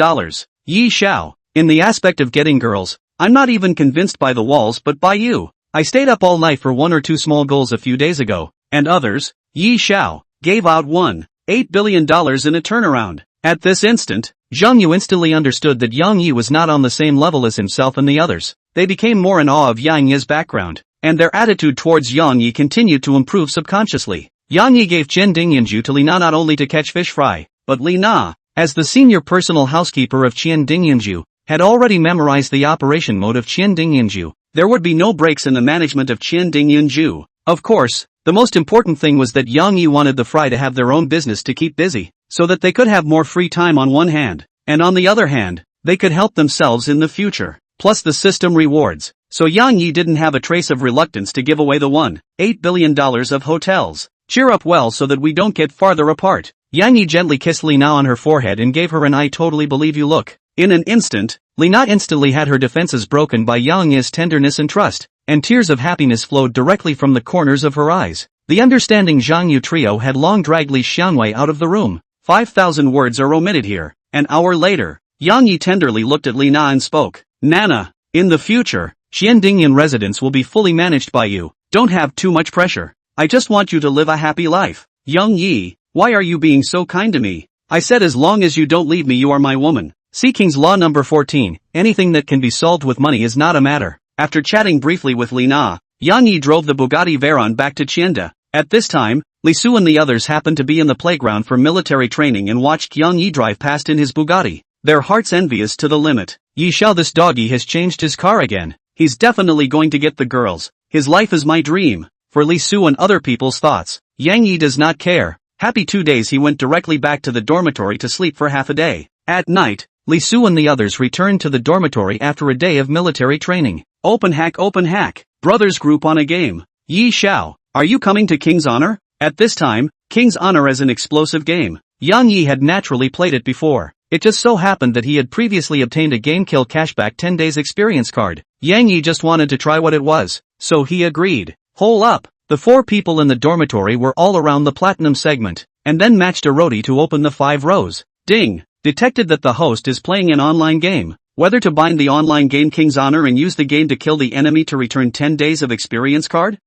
Yi Xiao. In the aspect of getting girls, I'm not even convinced by the walls but by you. I stayed up all night for 1 or 2 small goals a few days ago, and others, Yi Xiao, gave out $1.8 billion in a turnaround. At this instant, Zhang Yu instantly understood that Yang Yi was not on the same level as himself and the others. They became more in awe of Yang Yi's background, and their attitude towards Yang Yi continued to improve subconsciously. Yang Yi gave Qian Dingyanju to Li Na not only to catch fish fry, but Li Na, as the senior personal housekeeper of Qian Dingyanju, had already memorized the operation mode of Qian Dingyanju. There would be no breaks in the management of Qian Dingyanju. Of course, the most important thing was that Yang Yi wanted the Fry to have their own business to keep busy, so that they could have more free time on one hand, and on the other hand, they could help themselves in the future, plus the system rewards. So Yang Yi didn't have a trace of reluctance to give away the $1.8 billion of hotels. Cheer up well so that we don't get farther apart. Yang Yi gently kissed Li Na on her forehead and gave her an I totally believe you look. In an instant, Li Na instantly had her defenses broken by Yang Yi's tenderness and trust, and tears of happiness flowed directly from the corners of her eyes. The understanding Zhang Yu trio had long dragged Li Xianwei out of the room. 5,000 words are omitted here. An hour later, Yang Yi tenderly looked at Li Na and spoke. Nana, in the future, Xiandingyan residence will be fully managed by you. Don't have too much pressure. I just want you to live a happy life. Yang Yi, why are you being so kind to me? I said as long as you don't leave me you are my woman. See King's Law number 14, anything that can be solved with money is not a matter. After chatting briefly with Li Na, Yang Yi drove the Bugatti Veyron back to Qianda. At this time, Li Su and the others happened to be in the playground for military training and watched Yang Yi drive past in his Bugatti. Their hearts envious to the limit. Yi Xiao, this doggy has changed his car again. He's definitely going to get the girls. His life is my dream. For Li Su and other people's thoughts, Yang Yi does not care. Happy 2 days he went directly back to the dormitory to sleep for half a day. At night, Li Su and the others returned to the dormitory after a day of military training. Open hack. Brothers group on a game. Yi Xiao, are you coming to King's Honor? At this time, King's Honor is an explosive game. Yang Yi had naturally played it before. It just so happened that he had previously obtained a game kill cashback 10 days experience card. Yang Yi just wanted to try what it was, so he agreed. Hole up. The 4 people in the dormitory were all around the platinum segment, and then matched a roadie to open the 5 rows. Ding! Detected that the host is playing an online game. Whether to bind the online game King's Honor and use the game to kill the enemy to return 10 days of experience card?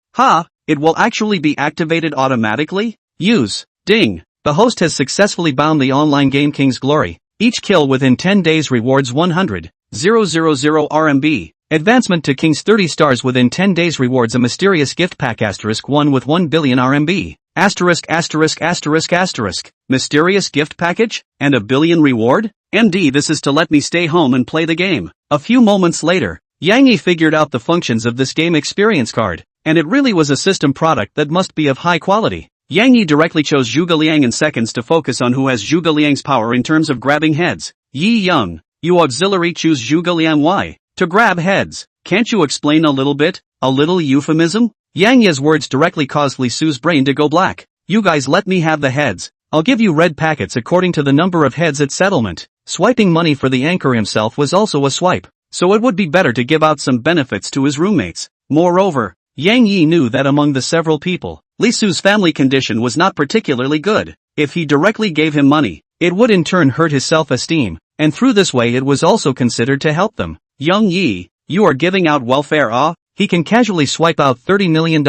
It will actually be activated automatically? Use. Ding! The host has successfully bound the online game King's Glory. Each kill within 10 days rewards 100,000 RMB. Advancement to King's 30 stars within 10 days rewards a mysterious gift pack *1 with 1 billion RMB. Mysterious gift package? And a billion reward? MD, this is to let me stay home and play the game. A few moments later, Yang Yi figured out the functions of this game experience card, and it really was a system product that must be of high quality. Yang Yi directly chose Zhuge Liang in seconds to focus on who has Zhuge Liang's power in terms of grabbing heads. Yi Young, you auxiliary choose Zhuge Liang why? To grab heads. Can't you explain a little bit? A little euphemism? Yang Yi's words directly caused Li Su's brain to go black. You guys let me have the heads. I'll give you red packets according to the number of heads at settlement. Swiping money for the anchor himself was also a swipe, so it would be better to give out some benefits to his roommates. Moreover, Yang Yi knew that among the several people, Li Su's family condition was not particularly good. If he directly gave him money, it would in turn hurt his self-esteem, and through this way it was also considered to help them. Young Yi, you are giving out welfare He can casually swipe out $30 million.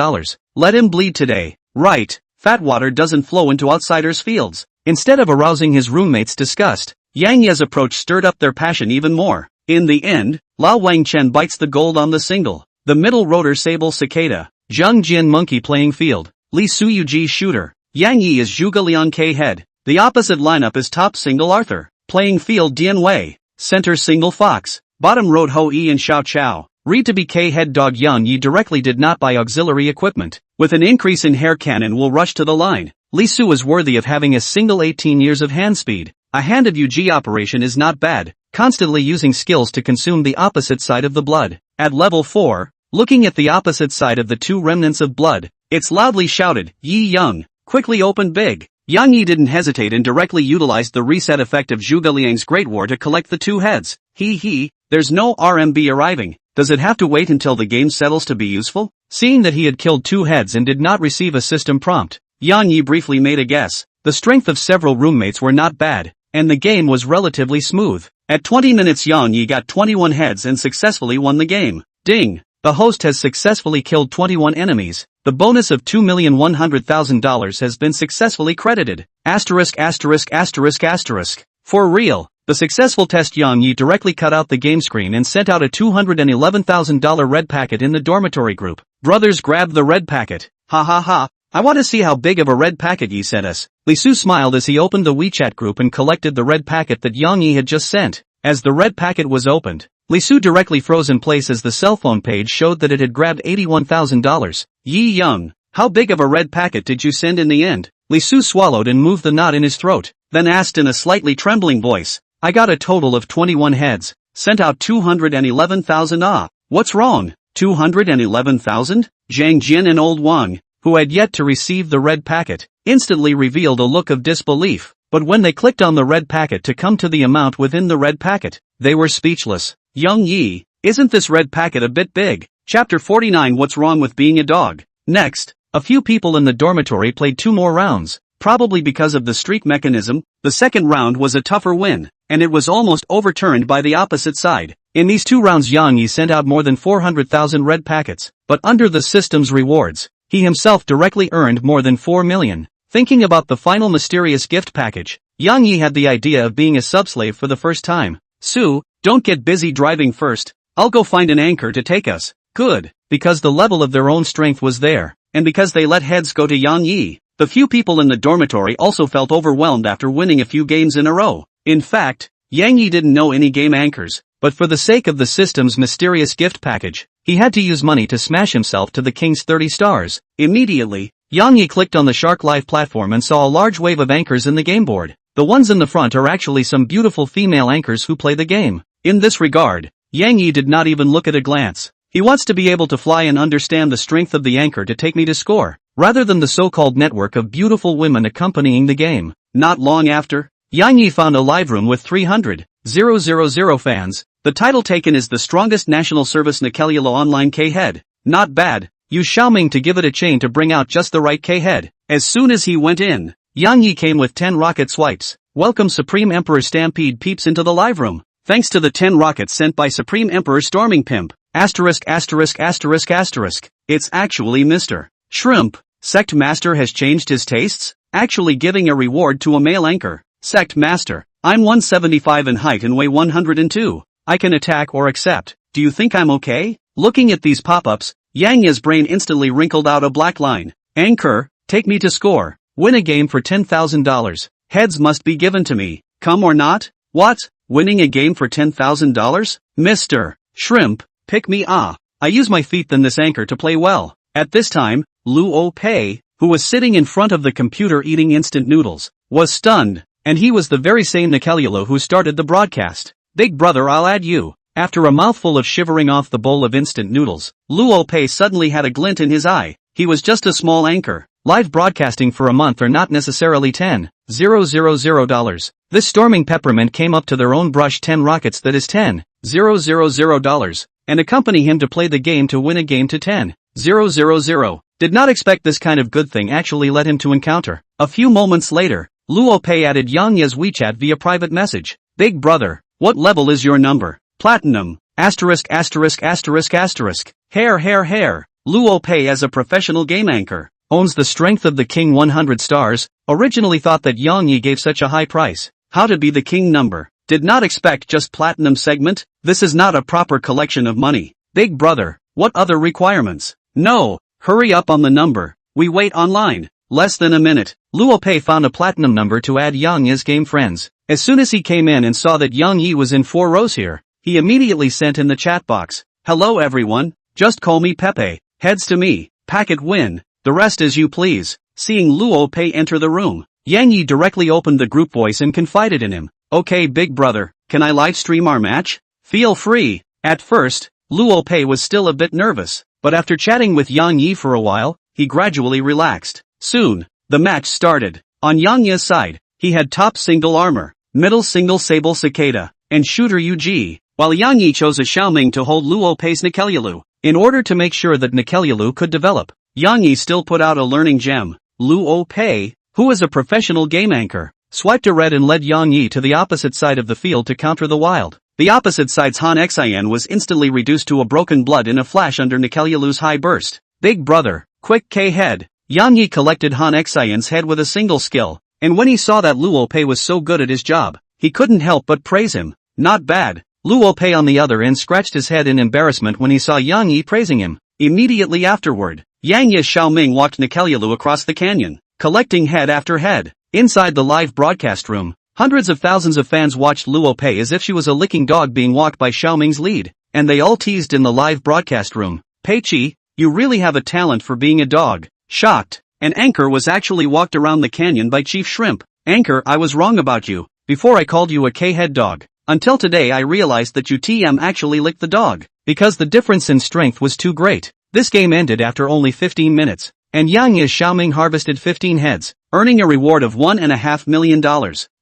Let him bleed today. Right, fat water doesn't flow into outsiders' fields. Instead of arousing his roommates' disgust, Yang Ye's approach stirred up their passion even more. In the end, Lao Wangchen bites the gold on the single. The middle rotor Sable Cicada, Zhang Jian Monkey playing field, Li Suyuji shooter, Yang Yi is Zhuge Liang K head. The opposite lineup is top single Arthur, playing field Dian Wei, center single Fox, bottom road Ho Yi and Xiao Chao. Read to be K head dog. Yang Yi directly did not buy auxiliary equipment. With an increase in hair cannon will rush to the line. Li Su is worthy of having a single 18 years of hand speed. A hand of UG operation is not bad, constantly using skills to consume the opposite side of the blood. At level 4, looking at the opposite side of the two remnants of blood, it's loudly shouted, Yi Young, quickly open big. Yang Yi didn't hesitate and directly utilized the reset effect of Zhuge Liang's Great War to collect the two heads. There's no RMB arriving. Does it have to wait until the game settles to be useful? Seeing that he had killed two heads and did not receive a system prompt, Yang Yi briefly made a guess. The strength of several roommates were not bad, and the game was relatively smooth. At 20 minutes Yang Yi got 21 heads and successfully won the game. Ding! The host has successfully killed 21 enemies. The bonus of $2,100,000 has been successfully credited. Asterisk asterisk asterisk asterisk. For real. The successful test Yang Yi directly cut out the game screen and sent out a $211,000 red packet in the dormitory group. Brothers grabbed the red packet. Ha ha ha. I want to see how big of a red packet Yi sent us. Li Su smiled as he opened the WeChat group and collected the red packet that Yang Yi had just sent. As the red packet was opened, Li Su directly froze in place as the cell phone page showed that it had grabbed $81,000. Yi Young, how big of a red packet did you send in the end? Li Su swallowed and moved the knot in his throat, then asked in a slightly trembling voice. I got a total of 21 heads. Sent out 211,000. Ah, what's wrong? 211,000? Zhang Jin and Old Wang, who had yet to receive the red packet, instantly revealed a look of disbelief. But when they clicked on the red packet to come to the amount within the red packet, they were speechless. Young Yi, isn't this red packet a bit big? Chapter 49 What's Wrong with Being a Dog? Next, a few people in the dormitory played 2 more rounds. Probably because of the streak mechanism, the second round was a tougher win, and it was almost overturned by the opposite side. In these 2 rounds Yang Yi sent out more than 400,000 red packets, but under the system's rewards, he himself directly earned more than 4 million. Thinking about the final mysterious gift package, Yang Yi had the idea of being a subslave for the first time. Su, don't get busy driving first, I'll go find an anchor to take us. Good, because the level of their own strength was there, and because they let heads go to Yang Yi. The few people in the dormitory also felt overwhelmed after winning a few games in a row. In fact, Yang Yi didn't know any game anchors, but for the sake of the system's mysterious gift package, he had to use money to smash himself to the king's 30 stars. Immediately, Yang Yi clicked on the Shark Live platform and saw a large wave of anchors in the game board. The ones in the front are actually some beautiful female anchors who play the game. In this regard, Yang Yi did not even look at a glance. He wants to be able to fly and understand the strength of the anchor to take me to score, rather than the so-called network of beautiful women accompanying the game. Not long after, Yang Yi found a live room with 300,000 fans. The title taken is the strongest national service Nikelula online K-head. Not bad. Use Xiaoming to give it a chain to bring out just the right K-head. As soon as he went in, Yang Yi came with 10 rocket swipes. Welcome Supreme Emperor Stampede peeps into the live room. Thanks to the 10 rockets sent by Supreme Emperor Storming Pimp. Asterisk asterisk asterisk asterisk. It's actually Mr. Shrimp. Sect Master has changed his tastes, actually giving a reward to a male anchor. Sect Master, I'm 175 in height and weigh 102. I can attack or accept. Do you think I'm okay? Looking at these pop-ups, Yang Yi's brain instantly wrinkled out a black line. Anchor, take me to score. Win a game for $10,000. Heads must be given to me. Come or not? What? Winning a game for $10,000? Mr. Shrimp, pick me. Ah. I use my feet than this anchor to play well. At this time, Luo Pei, who was sitting in front of the computer eating instant noodles, was stunned, and he was the very same Nikelula who started the broadcast. Big brother, I'll add you. After a mouthful of shivering off the bowl of instant noodles, Luo Pei suddenly had a glint in his eye. He was just a small anchor. Live broadcasting for a month are not necessarily $10,000. This storming peppermint came up to their own brush 10 rockets, that is $10,000, and accompany him to play the game to win a game to $10,000. Did not expect this kind of good thing actually led him to encounter. A few moments later, Luo Pei added Yang Yi's WeChat via private message. Big brother, what level is your number? Platinum. Asterisk asterisk asterisk asterisk. Hair. Luo Pei as a professional game anchor owns the strength of the king 100 stars, originally thought that Yang Yi gave such a high price. How to be the king number? Did not expect just platinum segment? This is not a proper collection of money. Big brother, what other requirements? No, hurry up on the number. We wait online. Less than a minute, Luo Pei found a platinum number to add Yang Yi's game friends. As soon as he came in and saw that Yang Yi was in 4 rows here, he immediately sent in the chat box. Hello everyone, just call me Pepe. Heads to me, packet win. The rest as you please. Seeing Luo Pei enter the room, Yang Yi directly opened the group voice and confided in him. Okay big brother, can I live stream our match? Feel free. At first, Luo Pei was still a bit nervous, but after chatting with Yang Yi for a while, he gradually relaxed. Soon, the match started. On Yang Yi's side, he had top single armor, middle single sable cicada, and shooter UG, while Yang Yi chose a Xiaoming to hold Luo Pei's Nikelulu. In order to make sure that Nikelulu could develop, Yang Yi still put out a learning gem. Luo Pei, who is a professional game anchor, swiped a red and led Yang Yi to the opposite side of the field to counter the wild The opposite side's Han Xian was instantly reduced to a broken blood in a flash under Nikelyalu's high burst. Big brother, quick K-head. Yang Yi collected Han Xian's head with a single skill, and when he saw that Luo Pei was so good at his job, he couldn't help but praise him. Not bad. Luo Pei on the other end scratched his head in embarrassment when he saw Yang Yi praising him. Immediately afterward, Yang Yi Xiaoming walked Nikelyalu across the canyon, collecting head after head. Inside the live broadcast room, hundreds of thousands of fans watched Luo Pei as if she was a licking dog being walked by Xiaoming's lead, and they all teased in the live broadcast room, "Pei Chi, you really have a talent for being a dog." Shocked, an anchor was actually walked around the canyon by Chief Shrimp. "Anchor, I was wrong about you. Before I called you a K-head dog. Until today I realized that you actually licked the dog, because the difference in strength was too great." This game ended after only 15 minutes, and Yang Yi Xiaoming harvested 15 heads, earning a reward of $1.5 million.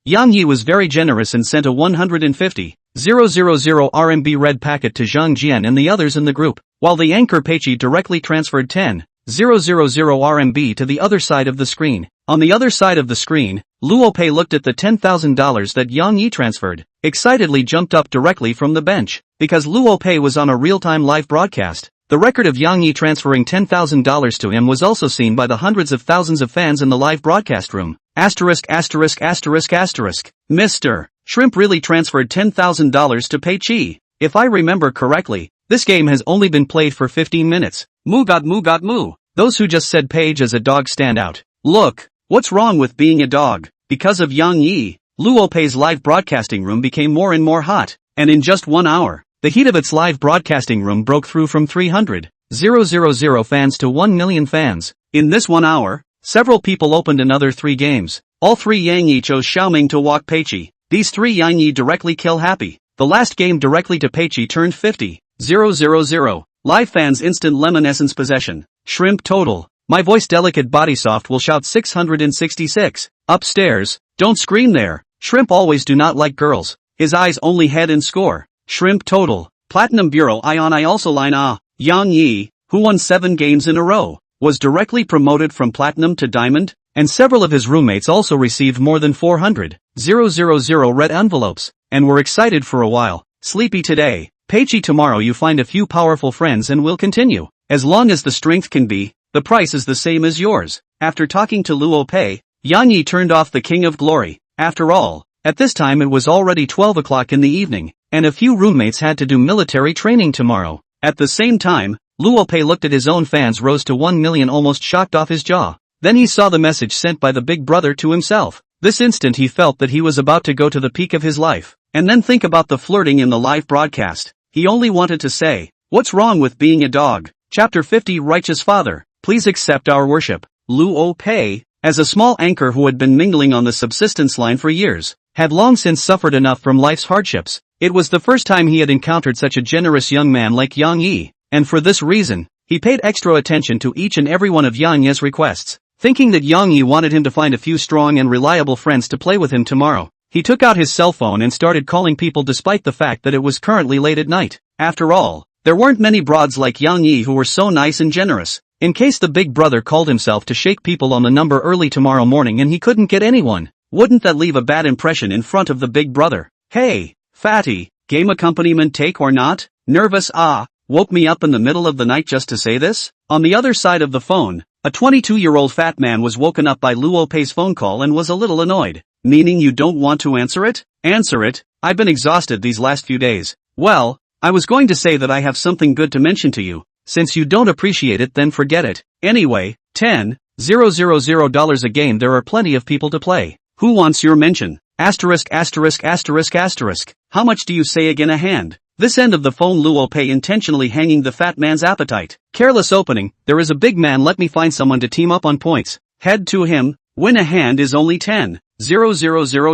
Yang Yi was very generous and sent a 150,000 RMB red packet to Zhang Jian and the others in the group, while the anchor Peichi directly transferred 10,000 RMB to the other side of the screen. On the other side of the screen, Luo Pei looked at the $10,000 that Yang Yi transferred, excitedly jumped up directly from the bench, because Luo Pei was on a real-time live broadcast. The record of Yang Yi transferring $10,000 to him was also seen by the hundreds of thousands of fans in the live broadcast room. Mr. Shrimp really transferred $10,000 to Pei Chi. If I remember correctly, this game has only been played for 15 minutes. Moo god moo. Those who just said Page as a dog stand out. Look, what's wrong with being a dog? Because of Yang Yi, Luo Pei's live broadcasting room became more and more hot, and in just 1 hour, the heat of its live broadcasting room broke through from 300,000 fans to 1 million fans. In this 1 hour, several people opened another 3 games. All 3 Yang Yi chose Xiaoming to walk Peichi. These 3 Yang Yi directly kill happy. The last game directly to Peichi turned 50,000. Live fans instant lemon essence possession. Shrimp total. My voice delicate body soft will shout 666. Upstairs. Don't scream there. Shrimp always do not like girls. His eyes only head and score. Shrimp total. Platinum Bureau Ion I also line Yang Yi, who won 7 games in a row, was directly promoted from Platinum to Diamond, and several of his roommates also received more than 400,000 red envelopes, and were excited for a while. Sleepy today, Peichi tomorrow you find a few powerful friends and will continue. As long as the strength can be, the price is the same as yours. After talking to Luo Pei, Yang Yi turned off the King of Glory. After all, at this time it was already 12 o'clock in the evening, and a few roommates had to do military training tomorrow. At the same time, Luo Pei looked at his own fans rose to 1 million almost shocked off his jaw. Then he saw the message sent by the big brother to himself. This instant he felt that he was about to go to the peak of his life. And then think about the flirting in the live broadcast. He only wanted to say, "What's wrong with being a dog?" Chapter 50 Righteous Father, please accept our worship. Luo Pei, as a small anchor who had been mingling on the subsistence line for years, had long since suffered enough from life's hardships. It was the first time he had encountered such a generous young man like Yang Yi, and for this reason, he paid extra attention to each and every one of Yang Yi's requests. Thinking that Yang Yi wanted him to find a few strong and reliable friends to play with him tomorrow, he took out his cell phone and started calling people despite the fact that it was currently late at night. After all, there weren't many broads like Yang Yi who were so nice and generous. In case the big brother called himself to shake people on the number early tomorrow morning and he couldn't get anyone, wouldn't that leave a bad impression in front of the big brother? Hey, fatty, game accompaniment take or not? Nervous woke me up in the middle of the night just to say this? On the other side of the phone, a 22-year-old fat man was woken up by Luo Pei's phone call and was a little annoyed. Meaning you don't want to answer it? Answer it. I've been exhausted these last few days. Well, I was going to say that I have something good to mention to you. Since you don't appreciate it then forget it. Anyway, $10,000 a game there are plenty of people to play. Who wants your mention? Asterisk. How much do you say again a hand? This end of the phone Luo Pei intentionally hanging the fat man's appetite. Careless opening, there is a big man let me find someone to team up on points. Head to him, win a hand is only 10,000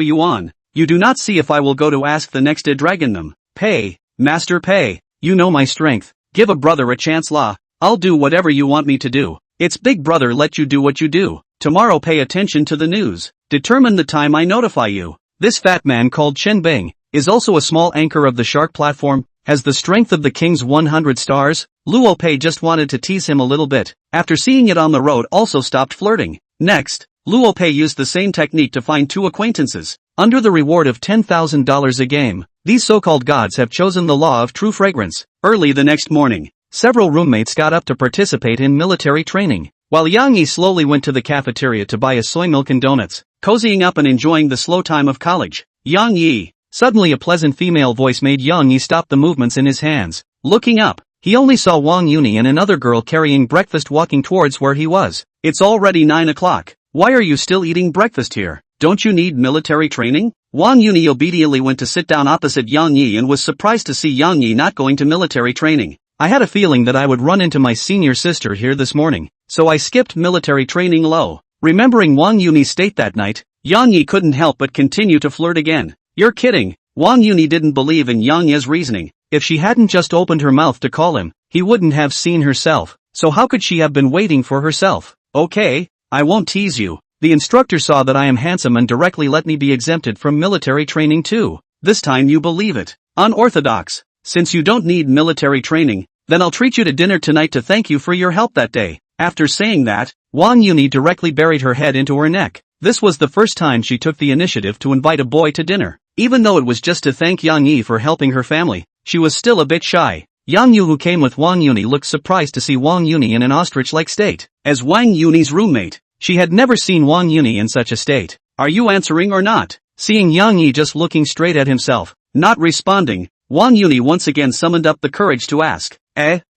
yuan. You do not see if I will go to ask the next dragon them. Pei, Master Pei, you know my strength. Give a brother a chance la. I'll do whatever you want me to do. It's big brother let you do what you do. Tomorrow pay attention to the news. Determine the time I notify you. This fat man called Chen Bing is also a small anchor of the shark platform, has the strength of the king's 100 stars. Luo Pei just wanted to tease him a little bit. After seeing it on the road also stopped flirting. Next, Luo Pei used the same technique to find 2 acquaintances. Under the reward of $10,000 a game, These so-called gods have chosen the law of true fragrance. Early the next morning, several roommates got up to participate in military training, while Yang Yi slowly went to the cafeteria to buy a soy milk and donuts, cozying up and enjoying the slow time of college. Yang Yi. Suddenly a pleasant female voice made Yang Yi stop the movements in his hands. Looking up, he only saw Wang Yuni and another girl carrying breakfast walking towards where he was. It's already 9 o'clock. Why are you still eating breakfast here? Don't you need military training? Wang Yuni obediently went to sit down opposite Yang Yi and was surprised to see Yang Yi not going to military training. I had a feeling that I would run into my senior sister here this morning, so I skipped military training low. Remembering Wang Yuni's state that night, Yang Yi couldn't help but continue to flirt again. You're kidding. Wang Yuni didn't believe in Yang Yi's reasoning. If she hadn't just opened her mouth to call him, he wouldn't have seen herself, so how could she have been waiting for herself? Okay, I won't tease you. The instructor saw that I am handsome and directly let me be exempted from military training too. This time you believe it. Unorthodox. Since you don't need military training, then I'll treat you to dinner tonight to thank you for your help that day. After saying that, Wang Yuni directly buried her head into her neck. This was the first time she took the initiative to invite a boy to dinner. Even though it was just to thank Yang Yi for helping her family, she was still a bit shy. Yang Yu, who came with Wang Yuni, looked surprised to see Wang Yuni in an ostrich-like state. As Wang Yuni's roommate, she had never seen Wang Yuni in such a state. Are you answering or not? Seeing Yang Yi just looking straight at himself, not responding, Wang Yuni once again summoned up the courage to ask,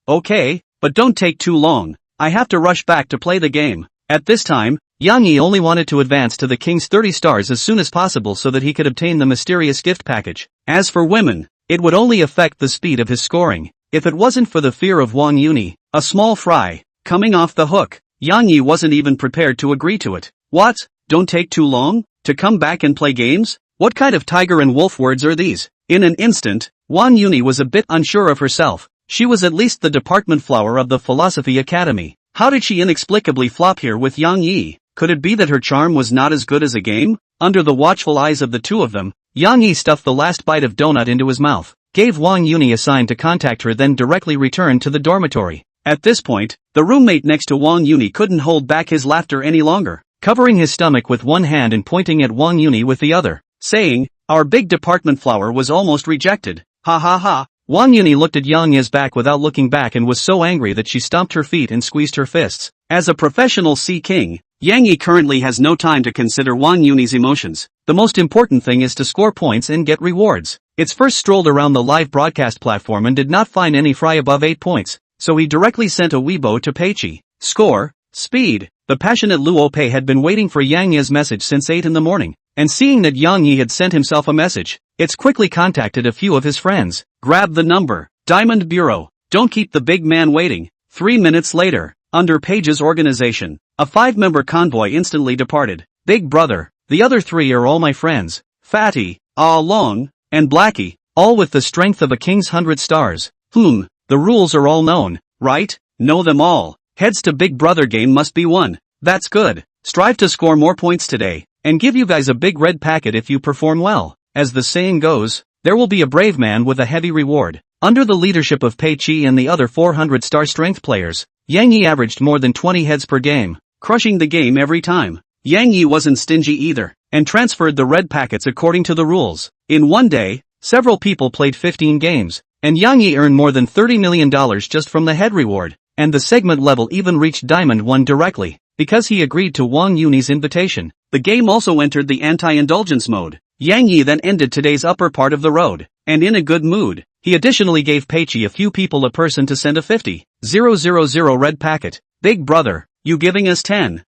okay, but don't take too long. I have to rush back to play the game. At this time, Yang Yi only wanted to advance to the king's 30 stars as soon as possible so that he could obtain the mysterious gift package. As for women, it would only affect the speed of his scoring. If it wasn't for the fear of Wang Yuni, a small fry, coming off the hook, Yang Yi wasn't even prepared to agree to it. What? Don't take too long? To come back and play games? What kind of tiger and wolf words are these? In an instant, Wang Yuni was a bit unsure of herself. She was at least the department flower of the Philosophy Academy. How did she inexplicably flop here with Yang Yi? Could it be that her charm was not as good as a game? Under the watchful eyes of the two of them, Yang Yi stuffed the last bite of donut into his mouth, gave Wang Yuni a sign to contact her, then directly returned to the dormitory. At this point, the roommate next to Wang Yuni couldn't hold back his laughter any longer, covering his stomach with one hand and pointing at Wang Yuni with the other, saying, "Our big department flower was almost rejected. Ha ha ha." Wang Yuni looked at Yang Yi's back without looking back and was so angry that she stomped her feet and squeezed her fists. As a professional sea king, Yang Yi currently has no time to consider Wang Yuni's emotions. The most important thing is to score points and get rewards. It's first strolled around the live broadcast platform and did not find any fry above 8 points, so he directly sent a Weibo to Peichi. Score, speed. The passionate Luo Pei had been waiting for Yang Yi's message since 8 in the morning, and seeing that Yang Yi had sent himself a message, it's quickly contacted a few of his friends. Grab the number. Diamond Bureau. Don't keep the big man waiting. 3 minutes later, under Paige's organization, a 5-member convoy instantly departed. Big brother, the other 3 are all my friends. Fatty, Ah Long, and Blackie, all with the strength of a king's 100 stars. The rules are all known, right? Know them all. Heads to Big Brother game must be won. That's good. Strive to score more points today, and give you guys a big red packet if you perform well. As the saying goes, there will be a brave man with a heavy reward. Under the leadership of Pei Chi and the other 400-star strength players, Yang Yi averaged more than 20 heads per game, crushing the game every time. Yang Yi wasn't stingy either, and transferred the red packets according to the rules. In one day, several people played 15 games, and Yang Yi earned more than $30 million just from the head reward, and the segment level even reached Diamond 1 directly, because he agreed to Wang Yuni's invitation. The game also entered the anti-indulgence mode. Yang Yi then ended today's upper part of the road, and in a good mood. He additionally gave Peichi a few people a person to send a 50,000 red packet. Big brother, you giving us 10,000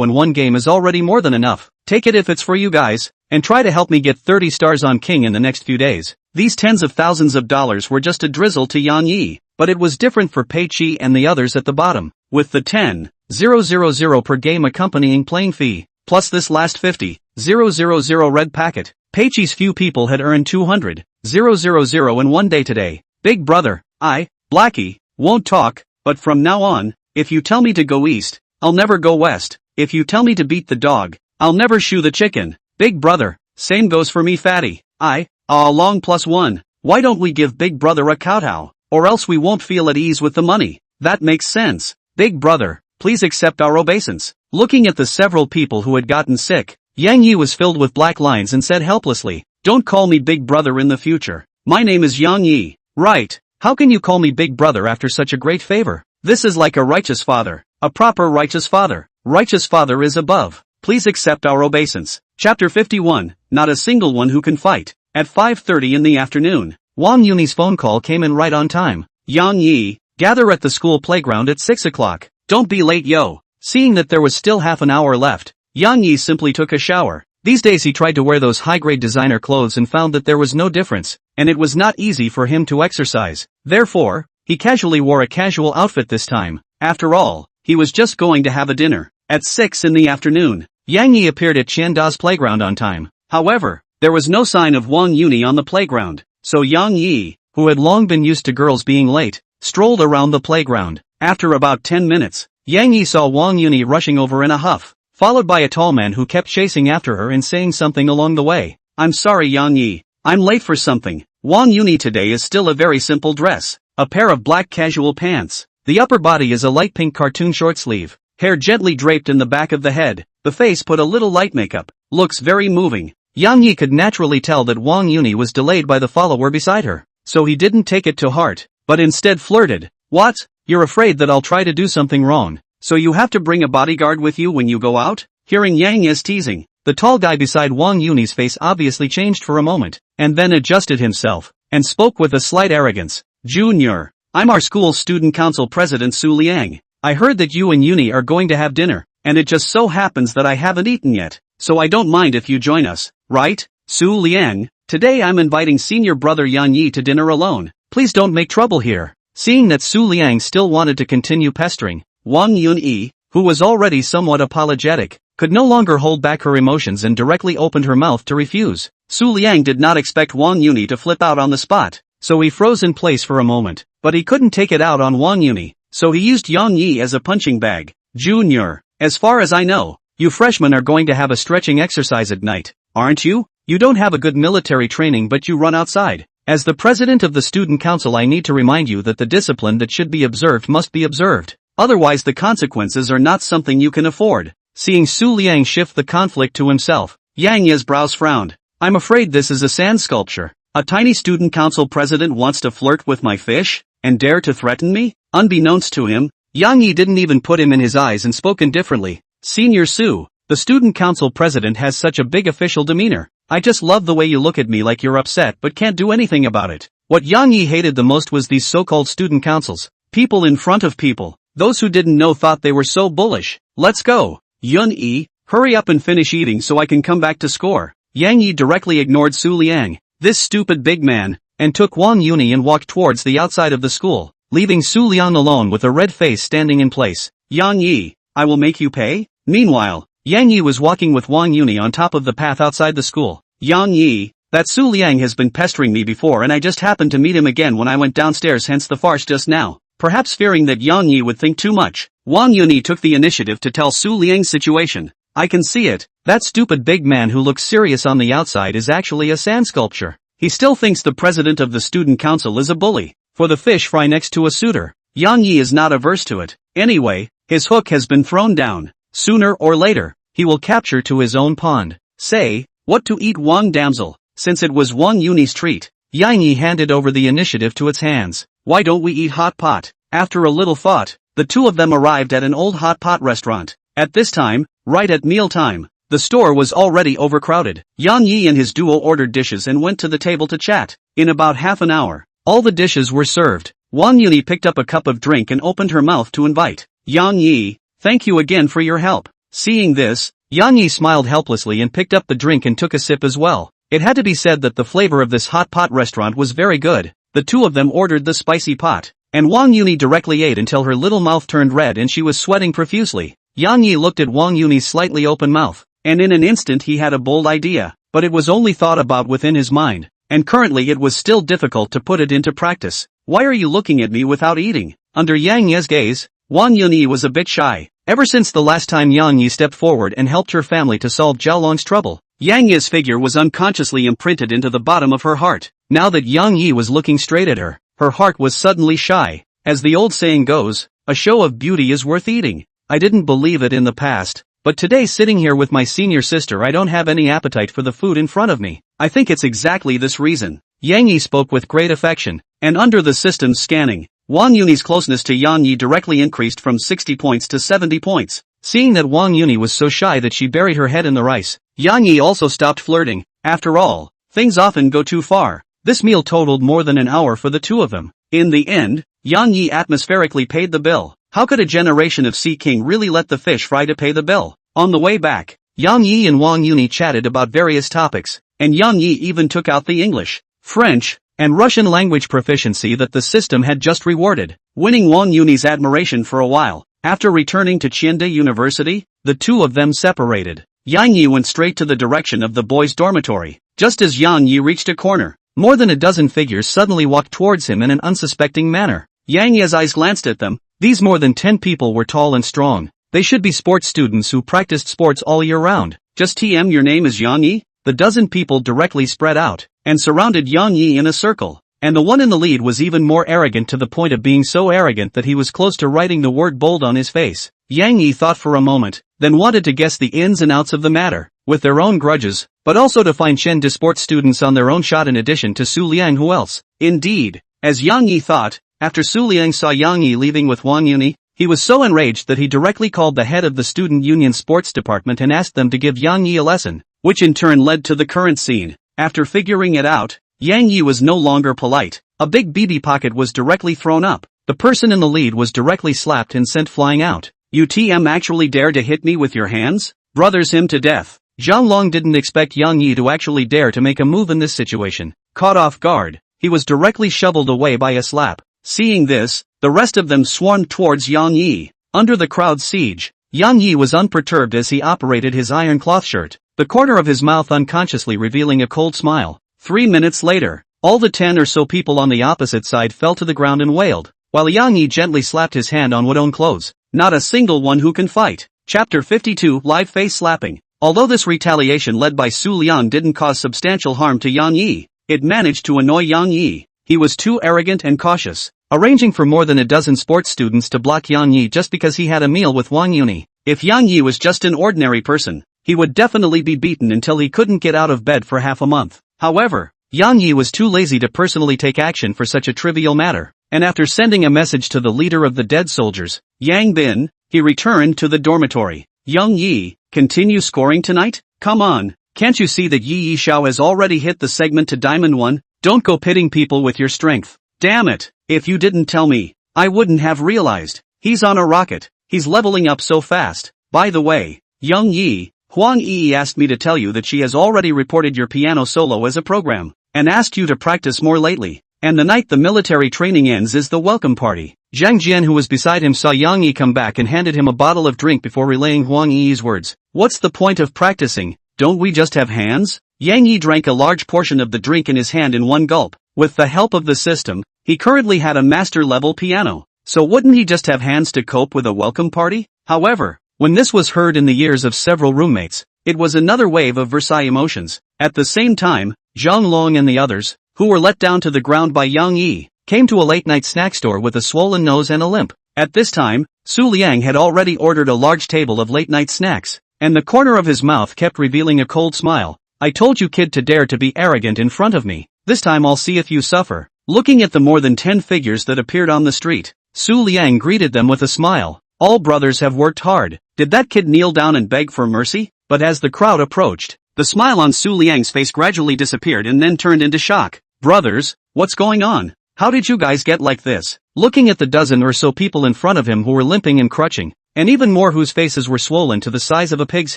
in one game is already more than enough. Take it if it's for you guys, and try to help me get 30 stars on King in the next few days. These tens of thousands of dollars were just a drizzle to Yang Yi, but it was different for Peichi and the others at the bottom, with the 10,000 per game accompanying playing fee, plus this last 50,000 red packet. Peichi's few people had earned 200,000 in one day today. Big brother, I, Blackie, won't talk, but from now on, if you tell me to go east, I'll never go west. If you tell me to beat the dog, I'll never shoe the chicken. Big brother, same goes for me Fatty. I, Long +1. Why don't we give Big brother a kowtow, or else we won't feel at ease with the money. That makes sense. Big brother, please accept our obeisance. Looking at the several people who had gotten sick, Yang Yi was filled with black lines and said helplessly, Don't call me big brother in the future. My name is Yang Yi. Right. How can you call me big brother after such a great favor? This is like a righteous father. A proper righteous father. Righteous father is above. Please accept our obeisance. Chapter 51, Not a single one who can fight. At 5:30 in the afternoon, Wang Yuni's phone call came in right on time. Yang Yi, gather at the school playground at 6 o'clock. Don't be late yo. Seeing that there was still half an hour left, Yang Yi simply took a shower. These days he tried to wear those high-grade designer clothes and found that there was no difference, and it was not easy for him to exercise. Therefore, he casually wore a casual outfit this time. After all, he was just going to have a dinner. At 6 in the afternoon, Yang Yi appeared at Qianda's playground on time. However, there was no sign of Wang Yuni on the playground, so Yang Yi, who had long been used to girls being late, strolled around the playground. After about 10 minutes, Yang Yi saw Wang Yuni rushing over in a huff, followed by a tall man who kept chasing after her and saying something along the way. I'm sorry Yang Yi, I'm late for something. Wang Yuni today is still a very simple dress, a pair of black casual pants. The upper body is a light pink cartoon short sleeve, hair gently draped in the back of the head, the face put a little light makeup, looks very moving. Yang Yi could naturally tell that Wang Yuni was delayed by the follower beside her, so he didn't take it to heart, but instead flirted. What? You're afraid that I'll try to do something wrong, so you have to bring a bodyguard with you when you go out? Hearing Yang Yi's teasing, the tall guy beside Wang Yuni's face obviously changed for a moment, and then adjusted himself, and spoke with a slight arrogance. Junior, I'm our school's student council president Su Liang. I heard that you and Yuni are going to have dinner, and it just so happens that I haven't eaten yet, so I don't mind if you join us, right? Su Liang, today I'm inviting senior brother Yang Yi to dinner alone. Please don't make trouble here. Seeing that Su Liang still wanted to continue pestering, Wang Yuni, who was already somewhat apologetic, could no longer hold back her emotions and directly opened her mouth to refuse. Su Liang did not expect Wang Yuni to flip out on the spot, so he froze in place for a moment, but he couldn't take it out on Wang Yuni, so he used Yang Yi as a punching bag. Junior, as far as I know, you freshmen are going to have a stretching exercise at night, aren't you? You don't have a good military training but you run outside. As the president of the student council I need to remind you that the discipline that should be observed must be observed. Otherwise the consequences are not something you can afford. Seeing Su Liang shift the conflict to himself, Yang Yi's brows frowned. I'm afraid this is a sand sculpture. A tiny student council president wants to flirt with my fish, and dare to threaten me? Unbeknownst to him, Yang Yi didn't even put him in his eyes and spoke indifferently. Senior Su, the student council president has such a big official demeanor. I just love the way you look at me like you're upset but can't do anything about it. What Yang Yi hated the most was these so-called student councils. People in front of people. Those who didn't know thought they were so bullish. Let's go. Yun Yi, hurry up and finish eating so I can come back to score. Yang Yi directly ignored Su Liang, this stupid big man, and took Wang Yuni and walked towards the outside of the school, leaving Su Liang alone with a red face standing in place. Yang Yi, I will make you pay? Meanwhile, Yang Yi was walking with Wang Yuni on top of the path outside the school. Yang Yi, that Su Liang has been pestering me before and I just happened to meet him again when I went downstairs, hence the farce just now. Perhaps fearing that Yang Yi would think too much, Wang Yuni took the initiative to tell Su Liang's situation. I can see it. That stupid big man who looks serious on the outside is actually a sand sculpture. He still thinks the president of the student council is a bully. For the fish fry next to a suitor. Yang Yi is not averse to it. Anyway, his hook has been thrown down. Sooner or later, he will capture to his own pond. Say, what to eat Wang damsel? Since it was Wang Yuni's treat, Yang Yi handed over the initiative to its hands. Why don't we eat hot pot? After a little thought, the two of them arrived at an old hot pot restaurant. At this time, right at meal time, the store was already overcrowded. Yang Yi and his duo ordered dishes and went to the table to chat. In about half an hour, all the dishes were served. Wang Yuni picked up a cup of drink and opened her mouth to invite. Yang Yi, thank you again for your help. Seeing this, Yang Yi smiled helplessly and picked up the drink and took a sip as well. It had to be said that the flavor of this hot pot restaurant was very good. The two of them ordered the spicy pot, and Wang Yuni directly ate until her little mouth turned red and she was sweating profusely. Yang Yi looked at Wang Yuni's slightly open mouth, and in an instant he had a bold idea, but it was only thought about within his mind, and currently it was still difficult to put it into practice. Why are you looking at me without eating? Under Yang Yi's gaze, Wang Yuni was a bit shy. Ever since the last time Yang Yi stepped forward and helped her family to solve Jiaolong's trouble, Yang Yi's figure was unconsciously imprinted into the bottom of her heart. Now that Yang Yi was looking straight at her, her heart was suddenly shy. As the old saying goes, a show of beauty is worth eating. I didn't believe it in the past, but today sitting here with my senior sister I don't have any appetite for the food in front of me. I think it's exactly this reason. Yang Yi spoke with great affection, and under the system's scanning, Wang Yuni's closeness to Yang Yi directly increased from 60 points to 70 points. Seeing that Wang Yuni was so shy that she buried her head in the rice, Yang Yi also stopped flirting. After all, things often go too far. This meal totaled more than an hour for the two of them. In the end, Yang Yi atmospherically paid the bill. How could a generation of Sea King really let the fish fry to pay the bill? On the way back, Yang Yi and Wang Yuni chatted about various topics, and Yang Yi even took out the English, French, and Russian language proficiency that the system had just rewarded, winning Wang Yuni's admiration for a while. After returning to Qiande University, the two of them separated. Yang Yi went straight to the direction of the boys' dormitory. Just as Yang Yi reached a corner, more than a dozen figures suddenly walked towards him in an unsuspecting manner. Yang Yi's eyes glanced at them. These more than 10 people were tall and strong. They should be sports students who practiced sports all year round. Just TM, your name is Yang Yi? The dozen people directly spread out and surrounded Yang Yi in a circle. And the one in the lead was even more arrogant, to the point of being so arrogant that he was close to writing the word bold on his face. Yang Yi thought for a moment, then wanted to guess the ins and outs of the matter, with their own grudges, but also to find Qiande sports students on their own shot in addition to Su Liang. Who else? Indeed, as Yang Yi thought, after Su Liang saw Yang Yi leaving with Wang Yuni, he was so enraged that he directly called the head of the student union sports department and asked them to give Yang Yi a lesson, which in turn led to the current scene. After figuring it out, Yang Yi was no longer polite. A big BB pocket was directly thrown up. The person in the lead was directly slapped and sent flying out. You TM actually dare to hit me with your hands? Brothers him to death. Zhang Long didn't expect Yang Yi to actually dare to make a move in this situation. Caught off guard, he was directly shoveled away by a slap. Seeing this, the rest of them swarmed towards Yang Yi. Under the crowd's siege, Yang Yi was unperturbed as he operated his iron cloth shirt, the corner of his mouth unconsciously revealing a cold smile. 3 minutes later, all the 10 or so people on the opposite side fell to the ground and wailed, while Yang Yi gently slapped his hand on own clothes. Not a single one who can fight. Chapter 52, Live Face Slapping. Although this retaliation led by Su Liang didn't cause substantial harm to Yang Yi, it managed to annoy Yang Yi. He was too arrogant and cautious, arranging for more than a dozen sports students to block Yang Yi just because he had a meal with Wang Yuni. If Yang Yi was just an ordinary person, he would definitely be beaten until he couldn't get out of bed for half a month. However, Yang Yi was too lazy to personally take action for such a trivial matter, and after sending a message to the leader of the dead soldiers, Yang Bin, he returned to the dormitory. Yang Yi, continue scoring tonight? Come on, can't you see that Yi Yishao has already hit the segment to Diamond 1? Don't go pitting people with your strength. Damn it, if you didn't tell me, I wouldn't have realized. He's on a rocket, he's leveling up so fast. By the way, Yang Yi, Huang Yi asked me to tell you that she has already reported your piano solo as a program, and asked you to practice more lately. And the night the military training ends is the welcome party. Zhang Jian, who was beside him, saw Yang Yi come back and handed him a bottle of drink before relaying Huang Yi's words. What's the point of practicing? Don't we just have hands? Yang Yi drank a large portion of the drink in his hand in one gulp. With the help of the system, he currently had a master-level piano. So wouldn't he just have hands to cope with a welcome party? However, when this was heard in the ears of several roommates, it was another wave of Versailles emotions. At the same time, Zhang Long and the others, who were let down to the ground by Yang Yi, came to a late-night snack store with a swollen nose and a limp. At this time, Su Liang had already ordered a large table of late-night snacks, and the corner of his mouth kept revealing a cold smile. I told you, kid, to dare to be arrogant in front of me. This time I'll see if you suffer. Looking at the more than 10 figures that appeared on the street, Su Liang greeted them with a smile. All brothers have worked hard. Did that kid kneel down and beg for mercy? But as the crowd approached, the smile on Su Liang's face gradually disappeared and then turned into shock. Brothers, what's going on? How did you guys get like this? Looking at the dozen or so people in front of him who were limping and crutching, and even more whose faces were swollen to the size of a pig's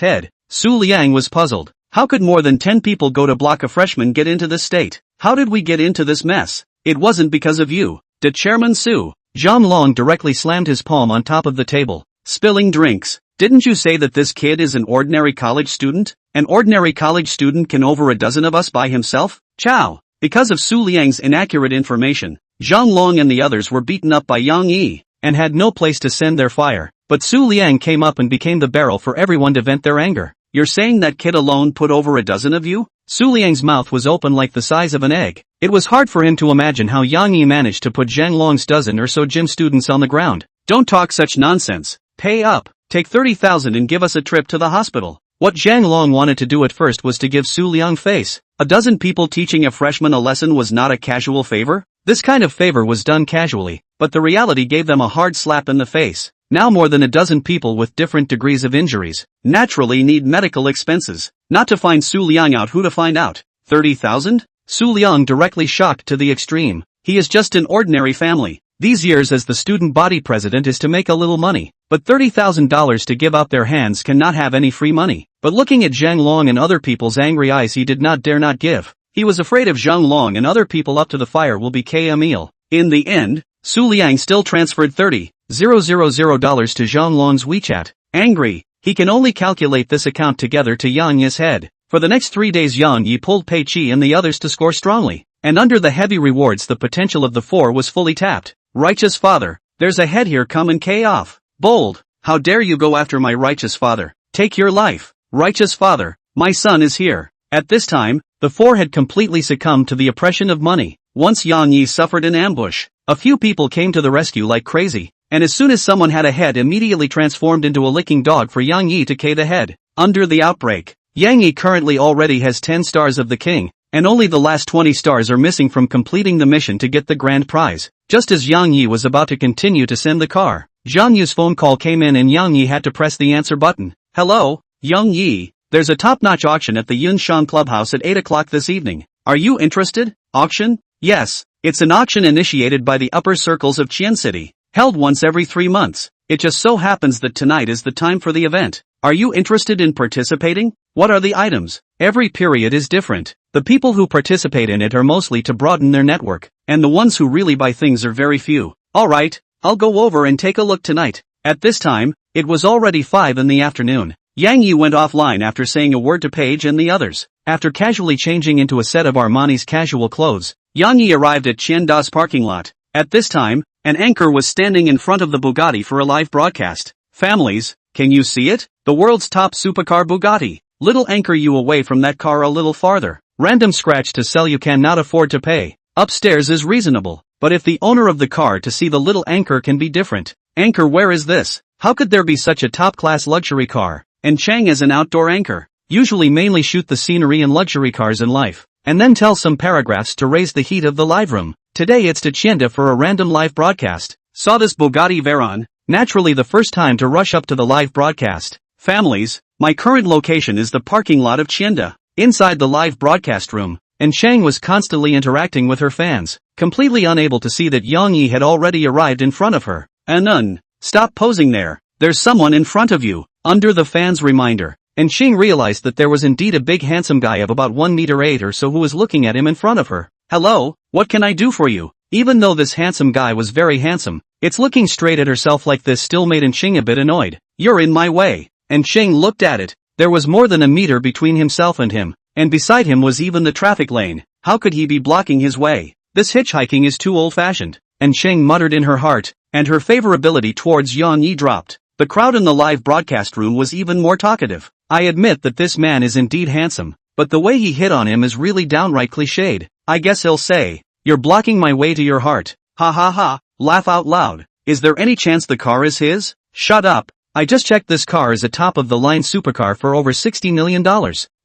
head, Su Liang was puzzled. How could more than 10 people go to block a freshman get into this state? How did we get into this mess? It wasn't because of you. Did Chairman Su? Zhang Long directly slammed his palm on top of the table, spilling drinks. Didn't you say that this kid is an ordinary college student? An ordinary college student can over a dozen of us by himself? Chow. Because of Su Liang's inaccurate information, Zhang Long and the others were beaten up by Yang Yi, and had no place to send their fire. But Su Liang came up and became the barrel for everyone to vent their anger. You're saying that kid alone put over a dozen of you? Su Liang's mouth was open like the size of an egg. It was hard for him to imagine how Yang Yi managed to put Zhang Long's dozen or so gym students on the ground. Don't talk such nonsense. Pay up. take 30,000 and give us a trip to the hospital. What Zhang Long wanted to do at first was to give Su Liang face. A dozen people teaching a freshman a lesson was not a casual favor? This kind of favor was done casually, but the reality gave them a hard slap in the face. Now more than a dozen people with different degrees of injuries naturally need medical expenses. Not to find Su Liang out, who to find out? 30,000? Su Liang directly shocked to the extreme. He is just an ordinary family. These years as the student body president is to make a little money, but $30,000 to give out their hands cannot have any free money. But looking at Zhang Long and other people's angry eyes, he did not dare not give. He was afraid of Zhang Long and other people up to the fire will be KML. In the end, Su Liang still transferred $30,000 to Zhang Long's WeChat. Angry, he can only calculate this account together to Yang Yi's head. For the next 3 days Yang Yi pulled Pei Qi and the others to score strongly, and under the heavy rewards the potential of the four was fully tapped. Righteous father, there's a head here, come and K off. Bold, how dare you go after my righteous father, take your life. Righteous father, my son is here. At this time, the four had completely succumbed to the oppression of money. Once Yang Yi suffered an ambush, a few people came to the rescue like crazy, and as soon as someone had a head immediately transformed into a licking dog for Yang Yi to K the head. Under the outbreak, Yang Yi currently already has 10 stars of the king, and only the last 20 stars are missing from completing the mission to get the grand prize. Just as Yang Yi was about to continue to send the car, Zhang Yu's phone call came in and Yang Yi had to press the answer button. Hello, Yang Yi, there's a top-notch auction at the Yunshan Clubhouse at 8 o'clock this evening. Are you interested? Auction? Yes, it's an auction initiated by the upper circles of Qian City, held once every 3 months. It just so happens that tonight is the time for the event. Are you interested in participating? What are the items? Every period is different. The people who participate in it are mostly to broaden their network, and the ones who really buy things are very few. Alright, I'll go over and take a look tonight. At this time, it was already 5 in the afternoon. Yang Yi went offline after saying a word to Paige and the others. After casually changing into a set of Armani's casual clothes, Yang Yi arrived at Qianda's parking lot. At this time, an anchor was standing in front of the Bugatti for a live broadcast. Families, can you see it? The world's top supercar Bugatti. Little anchor you away from that car a little farther. Random scratch to sell you cannot afford to pay. Upstairs is reasonable, but if the owner of the car to see the little anchor can be different. Anchor, where is this? How could there be such a top-class luxury car? And Chang as an outdoor anchor. Usually mainly shoot the scenery and luxury cars in life, and then tell some paragraphs to raise the heat of the live room. Today it's to Qianda for a random live broadcast. Saw this Bugatti Veyron, naturally the first time to rush up to the live broadcast. Families, my current location is the parking lot of Qianda. Inside the live broadcast room, and Chang was constantly interacting with her fans, completely unable to see that Yang Yi had already arrived in front of her. Anun, stop posing there, there's someone in front of you. Under the fans' reminder, and Xing realized that there was indeed a big handsome guy of about 1 meter 8 or so who was looking at him in front of her. Hello, what can I do for you? Even though this handsome guy was very handsome, it's looking straight at herself like this still made Xing a bit annoyed. You're in my way. And Xing looked at it. There was more than a meter between himself and him, and beside him was even the traffic lane. How could he be blocking his way? This hitchhiking is too old-fashioned. And Xing muttered in her heart, and her favorability towards Yang Yi dropped. The crowd in the live broadcast room was even more talkative. I admit that this man is indeed handsome, but the way he hit on him is really downright cliched. I guess he'll say, you're blocking my way to your heart. Ha ha ha, laugh out loud. Is there any chance the car is his? Shut up. I just checked, this car is a top-of-the-line supercar for over $60 million.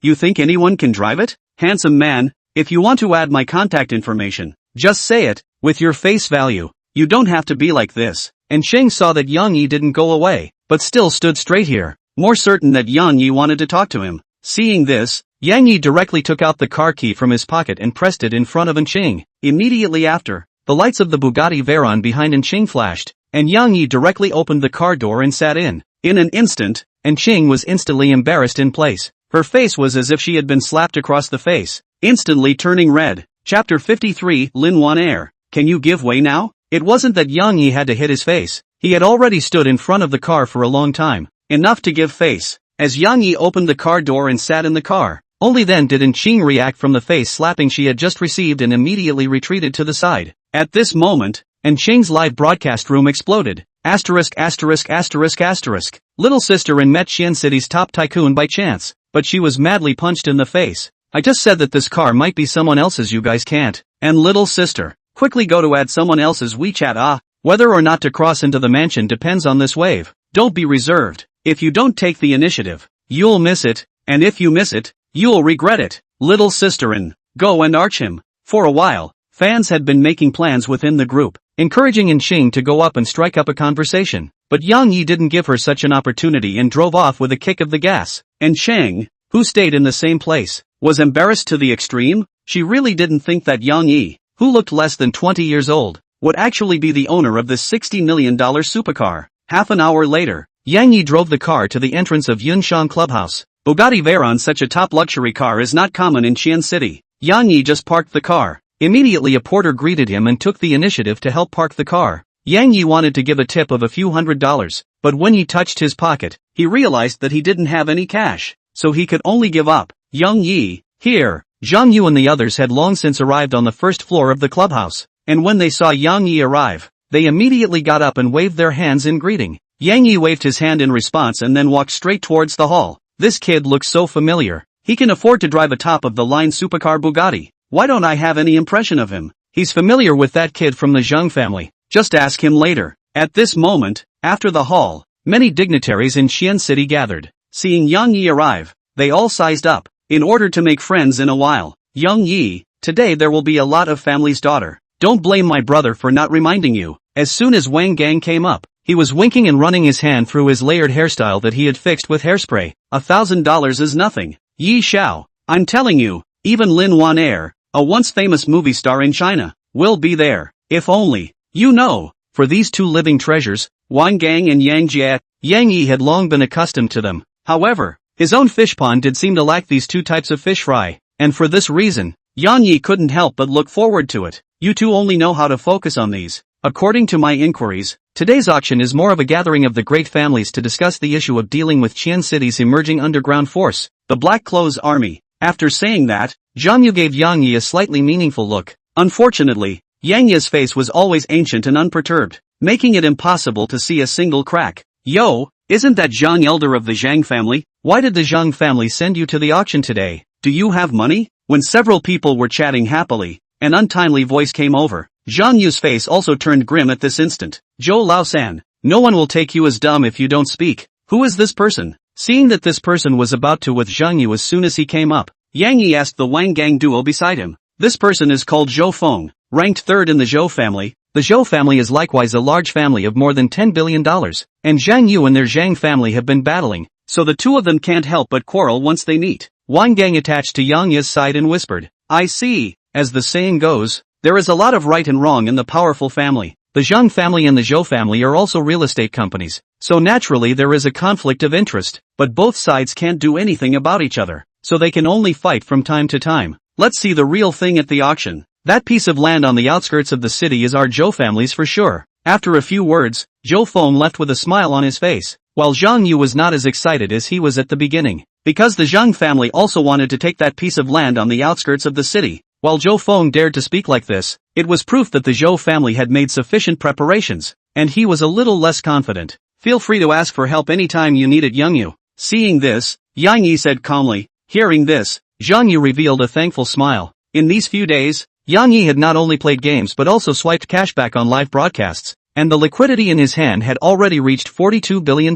You think anyone can drive it? Handsome man, if you want to add my contact information, just say it, with your face value. You don't have to be like this. And Sheng saw that Yang Yi didn't go away, but still stood straight here, more certain that Yang Yi wanted to talk to him. Seeing this, Yang Yi directly took out the car key from his pocket and pressed it in front of Ching. Immediately after, the lights of the Bugatti Veyron behind Ching flashed, and Yang Yi directly opened the car door and sat in. In an instant, Ching was instantly embarrassed in place. Her face was as if she had been slapped across the face, instantly turning red. Chapter 53, Lin Wan Air. Can you give way now? It wasn't that Yang Yi had to hit his face. He had already stood in front of the car for a long time, enough to give face. As Yang Yi opened the car door and sat in the car, only then did Ching react from the face slapping she had just received and immediately retreated to the side. At this moment, Ching's live broadcast room exploded. Asterisk asterisk asterisk asterisk. Little sister and met Xian City's top tycoon by chance, but she was madly punched in the face. I just said that this car might be someone else's, you guys can't. And little sister, quickly go to add someone else's WeChat. Whether or not to cross into the mansion depends on this wave. Don't be reserved. If you don't take the initiative, you'll miss it, and if you miss it, you'll regret it. Little sister in, go and arch him. For a while, fans had been making plans within the group, encouraging Inxing to go up and strike up a conversation. But Yang Yi didn't give her such an opportunity and drove off with a kick of the gas. And Chang, who stayed in the same place, was embarrassed to the extreme. She really didn't think that Yang Yi, who looked less than 20 years old, would actually be the owner of this $60 million supercar. Half an hour later, Yang Yi drove the car to the entrance of Yunxiang Clubhouse. Bugatti Veyron, such a top luxury car, is not common in Xi'an City. Yang Yi just parked the car. Immediately a porter greeted him and took the initiative to help park the car. Yang Yi wanted to give a tip of a few $100s, but when he touched his pocket, he realized that he didn't have any cash, so he could only give up. Yang Yi, here. Zhang Yu and the others had long since arrived on the first floor of the clubhouse, and when they saw Yang Yi arrive, they immediately got up and waved their hands in greeting. Yang Yi waved his hand in response and then walked straight towards the hall. This kid looks so familiar. He can afford to drive a top-of-the-line supercar Bugatti. Why don't I have any impression of him? He's familiar with that kid from the Zhang family. Just ask him later. At this moment, after the hall, many dignitaries in Xi'an City gathered. Seeing Yang Yi arrive, they all sized up, in order to make friends in a while. Yang Yi, today there will be a lot of family's daughter. Don't blame my brother for not reminding you. As soon as Wang Gang came up, he was winking and running his hand through his layered hairstyle that he had fixed with hairspray. $1,000 is nothing. Yi Xiao, I'm telling you, even Lin Wan Air, a once famous movie star in China, will be there. If only, you know, for these two living treasures, Wang Gang and Yang Jie, Yang Yi had long been accustomed to them. However, his own fish pond did seem to lack these two types of fish fry, and for this reason, Yang Yi couldn't help but look forward to it. You two only know how to focus on these. According to my inquiries, today's auction is more of a gathering of the great families to discuss the issue of dealing with Xi'an City's emerging underground force, the Black Clothes Army. After saying that, Zhang Yu gave Yang Yi a slightly meaningful look. Unfortunately, Yang Yi's face was always ancient and unperturbed, making it impossible to see a single crack. Yo, isn't that Zhang, elder of the Zhang family? Why did the Zhang family send you to the auction today? Do you have money? When several people were chatting happily, an untimely voice came over. Zhang Yu's face also turned grim at this instant. Zhou Laosan, no one will take you as dumb if you don't speak. Who is this person? Seeing that this person was about to with Zhang Yu as soon as he came up, Yang Yi asked the Wang Gang duo beside him. This person is called Zhou Feng, ranked third in the Zhou family. The Zhou family is likewise a large family of more than $10 billion, and Zhang Yu and their Zhang family have been battling, so the two of them can't help but quarrel once they meet. Wang Gang attached to Yang Yi's side and whispered, I see, as the saying goes, there is a lot of right and wrong in the powerful family. The Zhang family and the Zhou family are also real estate companies, so naturally there is a conflict of interest, but both sides can't do anything about each other, so they can only fight from time to time. Let's see the real thing at the auction. That piece of land on the outskirts of the city is our Zhou family's for sure. After a few words, Zhou Feng left with a smile on his face, while Zhang Yu was not as excited as he was at the beginning, because the Zhang family also wanted to take that piece of land on the outskirts of the city. While Zhou Feng dared to speak like this, it was proof that the Zhou family had made sufficient preparations, and he was a little less confident. Feel free to ask for help anytime you need it, Yang Yu. Seeing this, Yang Yi said calmly. Hearing this, Zhang Yu revealed a thankful smile. In these few days, Yang Yi had not only played games but also swiped cashback on live broadcasts, and the liquidity in his hand had already reached $42 billion.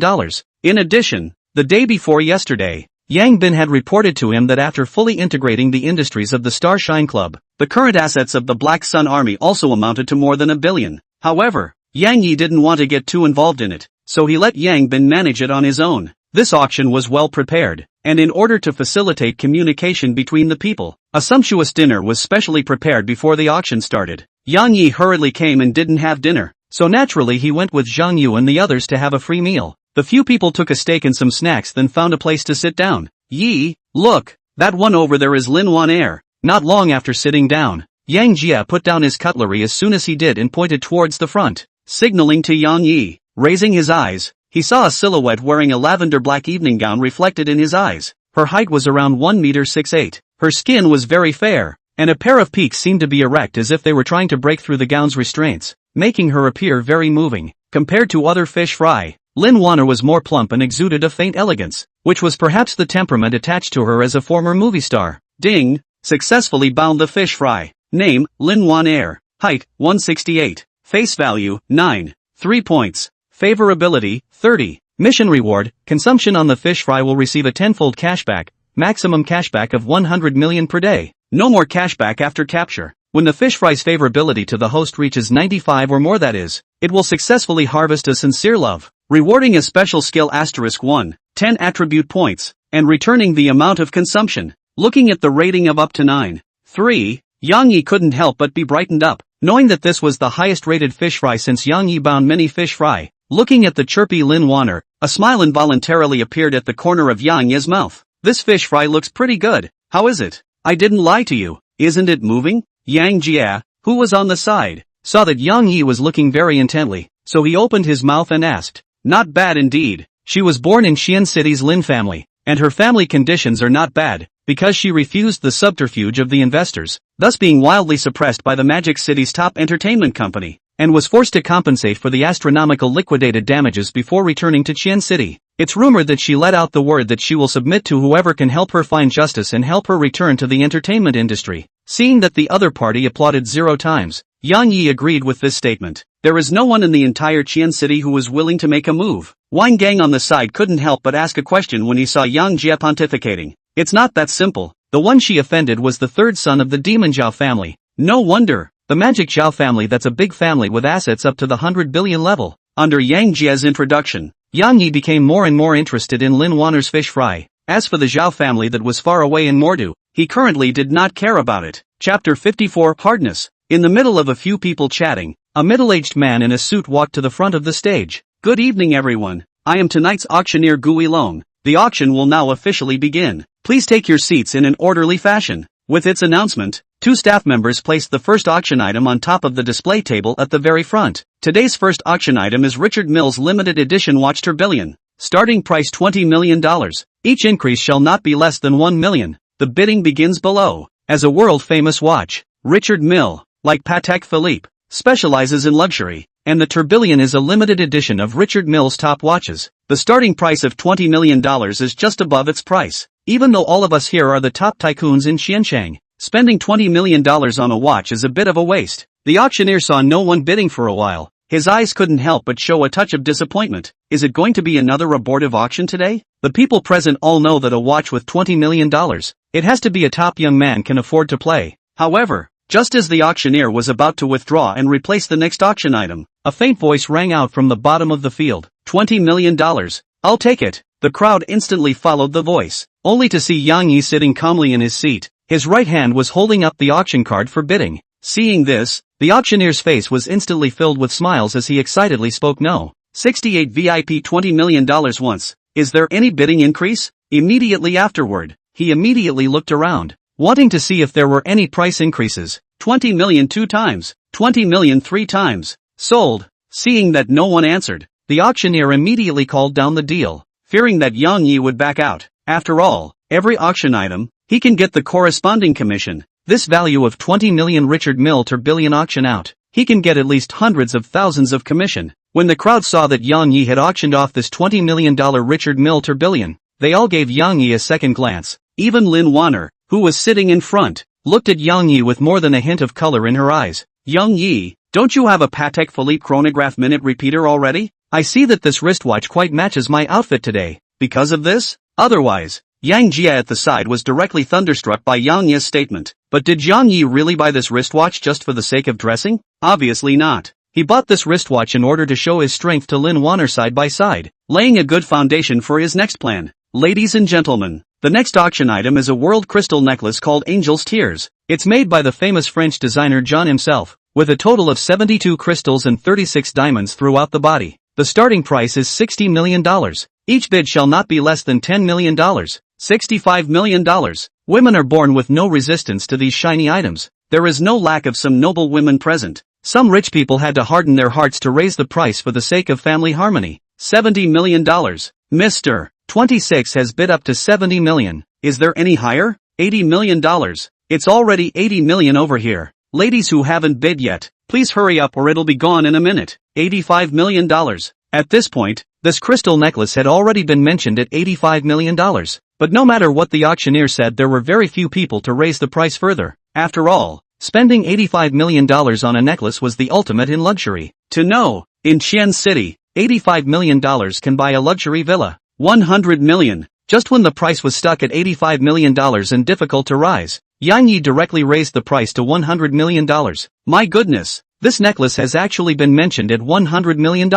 In addition, the day before yesterday, Yang Bin had reported to him that after fully integrating the industries of the Starshine Club, the current assets of the Black Sun Army also amounted to more than $1 billion. However, Yang Yi didn't want to get too involved in it, so he let Yang Bin manage it on his own. This auction was well prepared, and in order to facilitate communication between the people, a sumptuous dinner was specially prepared before the auction started. Yang Yi hurriedly came and didn't have dinner, so naturally he went with Zhang Yu and the others to have a free meal. The few people took a steak and some snacks, then found a place to sit down. Yi, look, that one over there is Lin Wan Air. Not long after sitting down, Yang Jia put down his cutlery as soon as he did and pointed towards the front, signaling to Yang Yi. Raising his eyes, he saw a silhouette wearing a lavender black evening gown reflected in his eyes. Her height was around 1.68 m. Her skin was very fair, and a pair of peaks seemed to be erect as if they were trying to break through the gown's restraints, making her appear very moving. Compared to other fish fry, Lin Wanner was more plump and exuded a faint elegance, which was perhaps the temperament attached to her as a former movie star. Ding! Successfully bound the fish fry. Name, Lin Wan Air. Height, 168. Face value, 9. 3 points. Favorability, 30. Mission reward, consumption on the fish fry will receive a tenfold cashback, maximum cashback of 100 million per day. No more cashback after capture. When the fish fry's favorability to the host reaches 95 or more, that is, it will successfully harvest a sincere love, rewarding a special skill *1, 10 attribute points, and returning the amount of consumption. Looking at the rating of up to 9.3, Yang Yi couldn't help but be brightened up, knowing that this was the highest rated fish fry since Yang Yi bound many fish fry. Looking at the chirpy Lin Wanner, a smile involuntarily appeared at the corner of Yang Yi's mouth. This fish fry looks pretty good. How is it? I didn't lie to you. Isn't it moving? Yang Jia, who was on the side, saw that Yang Yi was looking very intently, so he opened his mouth and asked. Not bad indeed. She was born in Xi'an City's Lin family, and her family conditions are not bad, because she refused the subterfuge of the investors, thus being wildly suppressed by the Magic City's top entertainment company, and was forced to compensate for the astronomical liquidated damages before returning to Xi'an City. It's rumored that she let out the word that she will submit to whoever can help her find justice and help her return to the entertainment industry. Seeing that the other party applauded 0 times, Yang Yi agreed with this statement. There is no one in the entire Xi'an City who was willing to make a move. Wang Gang on the side couldn't help but ask a question when he saw Yang Jia pontificating. It's not that simple. The one she offended was the third son of the Demon Zhao family. No wonder. The Magic Zhao family, that's a big family with assets up to the 100 billion level. Under Yang Jia's introduction, Yang Yi became more and more interested in Lin Wanner's fish fry. As for the Zhao family that was far away in Mordu, he currently did not care about it. Chapter 54 Hardness. In the middle of a few people chatting, a middle-aged man in a suit walked to the front of the stage. Good evening everyone. I am tonight's auctioneer Gui Long. The auction will now officially begin. Please take your seats in an orderly fashion. With its announcement, 2 staff members placed the first auction item on top of the display table at the very front. Today's first auction item is Richard Mill's limited edition watch tourbillon. Starting price $20 million. Each increase shall not be less than 1 million. The bidding begins below. As a world-famous watch, Richard Mill, like Patek Philippe, specializes in luxury, and the tourbillon is a limited edition of Richard Mill's top watches. The starting price of $20 million is just above its price. Even though all of us here are the top tycoons in Xianchang, spending $20 million on a watch is a bit of a waste. The auctioneer saw no one bidding for a while. His eyes couldn't help but show a touch of disappointment. Is it going to be another abortive auction today? The people present all know that a watch with $20 million, it has to be a top young man can afford to play. However, just as the auctioneer was about to withdraw and replace the next auction item, a faint voice rang out from the bottom of the field. $20 million. I'll take it. The crowd instantly followed the voice, only to see Yang Yi sitting calmly in his seat. His right hand was holding up the auction card for bidding. Seeing this, the auctioneer's face was instantly filled with smiles as he excitedly spoke. No. 68 VIP $20 million once. Is there any bidding increase? Immediately afterward, he immediately looked around, wanting to see if there were any price increases. 20 million 2 times. 20 million 3 times. Sold. Seeing that no one answered, the auctioneer immediately called down the deal, fearing that Yang Yi would back out. After all, every auction item, he can get the corresponding commission. This value of 20 million Richard Mill tourbillon auction out, he can get at least hundreds of thousands of commission. When the crowd saw that Yang Yi had auctioned off this $20 million Richard Mill tourbillon, they all gave Yang Yi a second glance. Even Lin Wanner, who was sitting in front, looked at Yang Yi with more than a hint of color in her eyes. Yang Yi, don't you have a Patek Philippe chronograph minute repeater already? I see that this wristwatch quite matches my outfit today. Because of this? Otherwise, Yang Jia at the side was directly thunderstruck by Yang Yi's statement. But did Yang Yi really buy this wristwatch just for the sake of dressing? Obviously not. He bought this wristwatch in order to show his strength to Lin Wanner side by side, laying a good foundation for his next plan. Ladies and gentlemen, the next auction item is a world crystal necklace called Angel's Tears. It's made by the famous French designer John himself, with a total of 72 crystals and 36 diamonds throughout the body. The starting price is $60 million. Each bid shall not be less than $10 million. $65 million. Women are born with no resistance to these shiny items. There is no lack of some noble women present. Some rich people had to harden their hearts to raise the price for the sake of family harmony. $70 million. Mr. 26 has bid up to $70 million. Is there any higher? $80 million. It's already $80 million over here. Ladies who haven't bid yet, please hurry up or it'll be gone in a minute. $85 million. At this point, this crystal necklace had already been mentioned at $85 million. But no matter what the auctioneer said, there were very few people to raise the price further. After all, spending $85 million on a necklace was the ultimate in luxury. To know, in Xi'an City, $85 million can buy a luxury villa. 100 million. Just when the price was stuck at $85 million and difficult to rise, Yang Yi directly raised the price to $100 million. My goodness, this necklace has actually been mentioned at $100 million.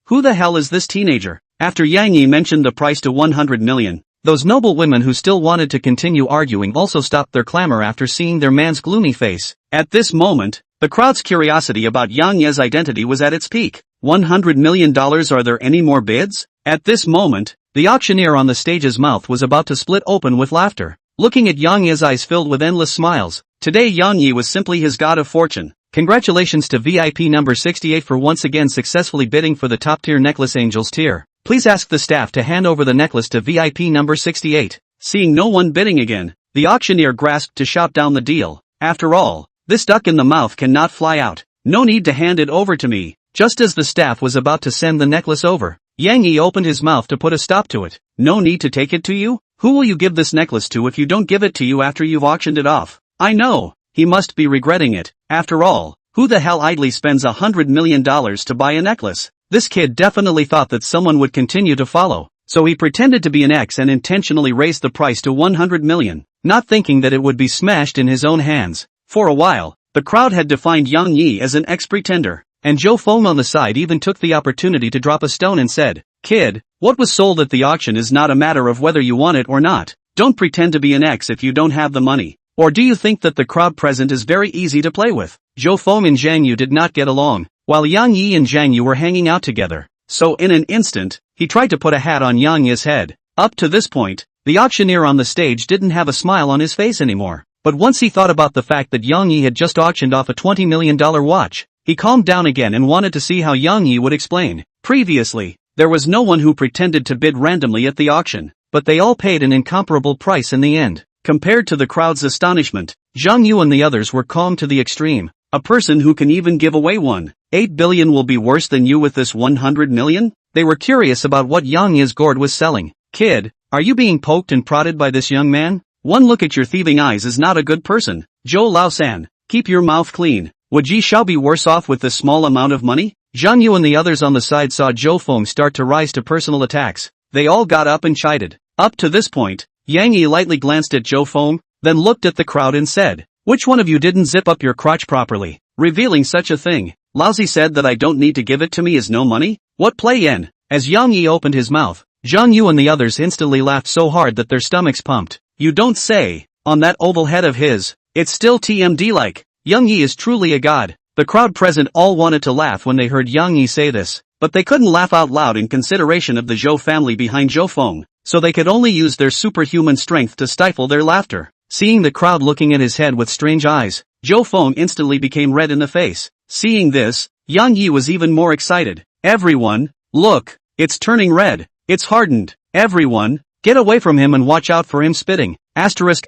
Who the hell is this teenager? After Yang Yi mentioned the price to 100 million, those noble women who still wanted to continue arguing also stopped their clamor after seeing their man's gloomy face. At this moment, the crowd's curiosity about Yang Yi's identity was at its peak. $100 million. Are there any more bids? At this moment, the auctioneer on the stage's mouth was about to split open with laughter, looking at Yang Yi's eyes filled with endless smiles. Today Yang Yi was simply his god of fortune. Congratulations to VIP number 68 for once again successfully bidding for the top-tier necklace Angels tier. Please ask the staff to hand over the necklace to VIP number 68. Seeing no one bidding again, the auctioneer grasped to shop down the deal. After all, this duck in the mouth cannot fly out. No need to hand it over to me. Just as the staff was about to send the necklace over, Yang Yi opened his mouth to put a stop to it. No need to take it to you? Who will you give this necklace to if you don't give it to you after you've auctioned it off? I know, he must be regretting it. After all, who the hell idly spends $100 million to buy a necklace? This kid definitely thought that someone would continue to follow, so he pretended to be an ex and intentionally raised the price to 100 million, not thinking that it would be smashed in his own hands. For a while, the crowd had defined Yang Yi as an ex-pretender, and Zhou Feng on the side even took the opportunity to drop a stone and said, "Kid, what was sold at the auction is not a matter of whether you want it or not. Don't pretend to be an ex if you don't have the money. Or do you think that the crowd present is very easy to play with?" Zhou Feng and Zhang Yu did not get along, while Yang Yi and Zhang Yu were hanging out together. So in an instant, he tried to put a hat on Yang Yi's head. Up to this point, the auctioneer on the stage didn't have a smile on his face anymore. But once he thought about the fact that Yang Yi had just auctioned off a $20 million watch, he calmed down again and wanted to see how Yang Yi would explain. Previously, there was no one who pretended to bid randomly at the auction, but they all paid an incomparable price in the end. Compared to the crowd's astonishment, Zhang Yu and the others were calm to the extreme. A person who can even give away 1.8 billion will be worse than you with this 100 million? They were curious about what Yang Yi's gourd was selling. Kid, are you being poked and prodded by this young man? One look at your thieving eyes is not a good person. Zhou Laosan, keep your mouth clean. Would Ji Shao be worse off with this small amount of money? Zhang Yu and the others on the side saw Zhou Feng start to rise to personal attacks. They all got up and chided. Up to this point, Yang Yi lightly glanced at Zhou Feng, then looked at the crowd and said, "Which one of you didn't zip up your crotch properly?" Revealing such a thing, Laozi said that I don't need to give it to me is no money? What play yen? As Yang Yi opened his mouth, Zhang Yu and the others instantly laughed so hard that their stomachs pumped. You don't say, on that oval head of his, it's still TMD-like. Yang Yi is truly a god. The crowd present all wanted to laugh when they heard Yang Yi say this, but they couldn't laugh out loud in consideration of the Zhou family behind Zhou Feng, so they could only use their superhuman strength to stifle their laughter. Seeing the crowd looking at his head with strange eyes, Zhou Feng instantly became red in the face. Seeing this, Yang Yi was even more excited. Everyone, look, it's turning red. It's hardened. Everyone, get away from him and watch out for him spitting. Asterisk.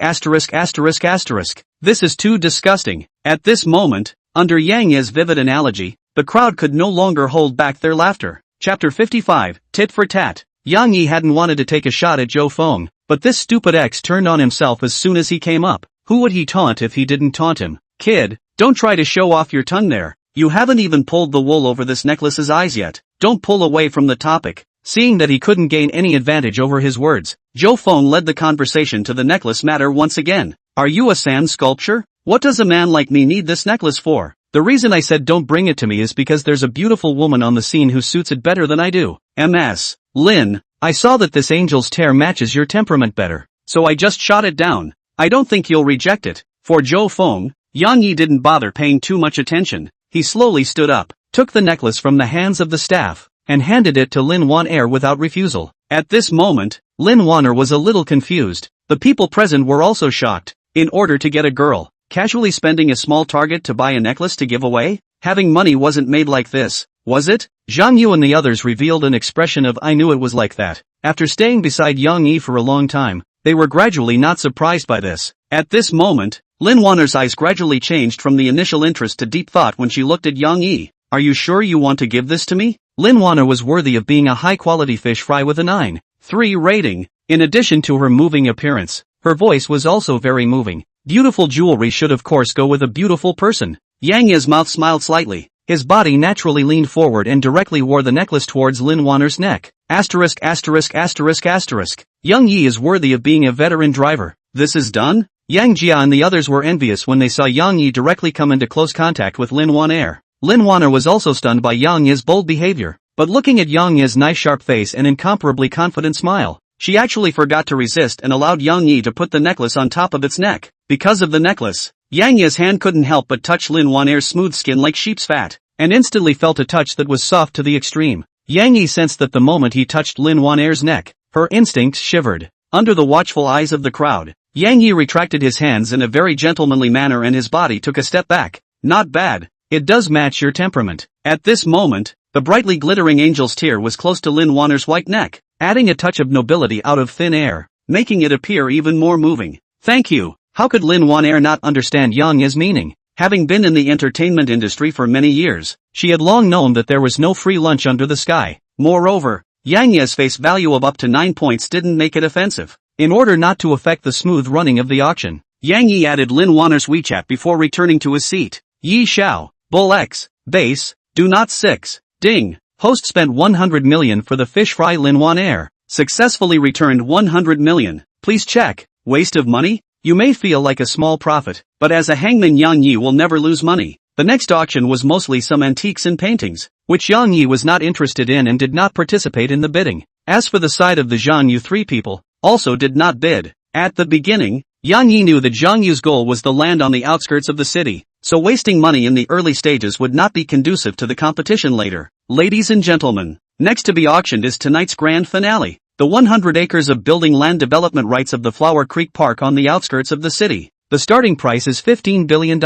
This is too disgusting. At this moment, under Yang Yi's vivid analogy, the crowd could no longer hold back their laughter. Chapter 55, Tit for Tat. Yang Yi hadn't wanted to take a shot at Zhou Feng, but this stupid ex turned on himself as soon as he came up. Who would he taunt if he didn't taunt him? Kid, don't try to show off your tongue there. You haven't even pulled the wool over this necklace's eyes yet. Don't pull away from the topic. Seeing that he couldn't gain any advantage over his words, Zhou Feng led the conversation to the necklace matter once again. Are you a sand sculpture? What does a man like me need this necklace for? The reason I said don't bring it to me is because there's a beautiful woman on the scene who suits it better than I do. MS. Lin, I saw that this angel's tear matches your temperament better, so I just shot it down. I don't think you'll reject it. For Zhou Feng, Yang Yi didn't bother paying too much attention. He slowly stood up, took the necklace from the hands of the staff, and handed it to Lin Wan-er without refusal. At this moment, Lin Wan-er was a little confused. The people present were also shocked. In order to get a girl, casually spending a small target to buy a necklace to give away? Having money wasn't made like this, was it? Zhang Yu and the others revealed an expression of I knew it was like that. After staying beside Yang Yi for a long time, they were gradually not surprised by this. At this moment, Lin Wanner's eyes gradually changed from the initial interest to deep thought when she looked at Yang Yi. Are you sure you want to give this to me? Lin Wanner was worthy of being a high-quality fish fry with a 9.3 rating. In addition to her moving appearance, her voice was also very moving. Beautiful jewelry should of course go with a beautiful person. Yang Yi's mouth smiled slightly. His body naturally leaned forward and directly wore the necklace towards Lin Wanner's neck. Asterisk asterisk asterisk asterisk. Yang Yi is worthy of being a veteran driver. This is done? Yang Jia and the others were envious when they saw Yang Yi directly come into close contact with Lin Wanner. Lin Wanner was also stunned by Yang Yi's bold behavior, but looking at Yang Yi's nice sharp face and incomparably confident smile, she actually forgot to resist and allowed Yang Yi to put the necklace on top of its neck. Because of the necklace, Yang Yi's hand couldn't help but touch Lin Wanner's smooth skin like sheep's fat, and instantly felt a touch that was soft to the extreme. Yang Yi sensed that the moment he touched Lin Wanner's neck, her instincts shivered. Under the watchful eyes of the crowd, Yang Yi retracted his hands in a very gentlemanly manner and his body took a step back. Not bad. It does match your temperament. At this moment, the brightly glittering angel's tear was close to Lin Wanner's white neck, adding a touch of nobility out of thin air, making it appear even more moving. Thank you. How could Lin Wanner not understand Yang Yi's meaning? Having been in the entertainment industry for many years, she had long known that there was no free lunch under the sky. Moreover, Yang Yi's face value of up to 9 points didn't make it offensive. In order not to affect the smooth running of the auction, Yang Yi added Lin Wanner's WeChat before returning to his seat. Yi Xiao, Bull X, Base, Do Not 6, Ding. Host spent 100 million for the fish fry. Lin Wanner successfully returned 100 million. Please check. Waste of money? You may feel like a small profit, but as a hangman Yang Yi will never lose money. The next auction was mostly some antiques and paintings, which Yang Yi was not interested in and did not participate in the bidding. As for the side of the Zhang Yu, 3 people also did not bid. At the beginning, Yang Yi knew that Zhang Yu's goal was the land on the outskirts of the city, so wasting money in the early stages would not be conducive to the competition later. Ladies and gentlemen, next to be auctioned is tonight's grand finale, the 100 acres of building land development rights of the Flower Creek Park on the outskirts of the city. The starting price is $15 billion.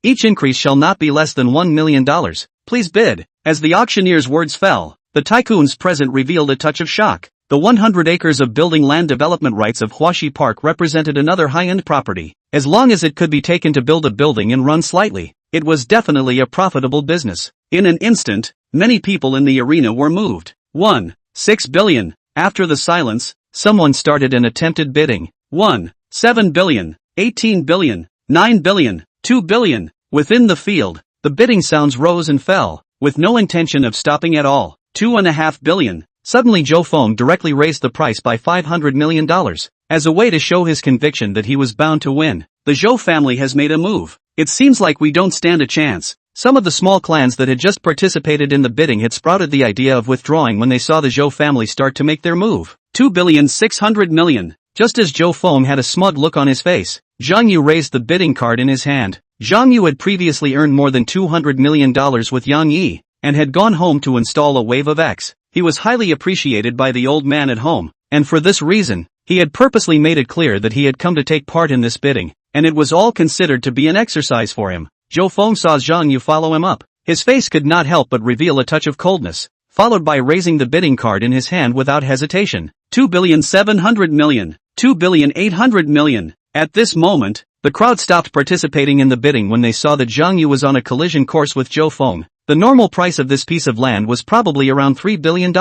Each increase shall not be less than $1 million. Please bid. As the auctioneer's words fell, the tycoons present revealed a touch of shock. The 100 acres of building land development rights of Huaxi Park represented another high-end property. As long as it could be taken to build a building and run slightly, it was definitely a profitable business. In an instant, many people in the arena were moved. 6 billion. After the silence, someone started an attempted bidding. 7 billion, 18 billion, 9 billion, 2 billion. Within the field, the bidding sounds rose and fell, with no intention of stopping at all. 2.5 billion. Suddenly Zhou Feng directly raised the price by $500 million. As a way to show his conviction that he was bound to win, the Zhou family has made a move. It seems like we don't stand a chance. Some of the small clans that had just participated in the bidding had sprouted the idea of withdrawing when they saw the Zhou family start to make their move. 2.6 billion. Just as Zhou Feng had a smug look on his face, Zhang Yu raised the bidding card in his hand. Zhang Yu had previously earned more than $200 million with Yang Yi, and had gone home to install a wave of X. He was highly appreciated by the old man at home, and for this reason, he had purposely made it clear that he had come to take part in this bidding, and it was all considered to be an exercise for him. Zhou Feng saw Zhang Yu follow him up. His face could not help but reveal a touch of coldness, followed by raising the bidding card in his hand without hesitation. 2.7 billion, 2.8 billion. At this moment, the crowd stopped participating in the bidding when they saw that Zhang Yu was on a collision course with Zhou Feng. The normal price of this piece of land was probably around $3 billion,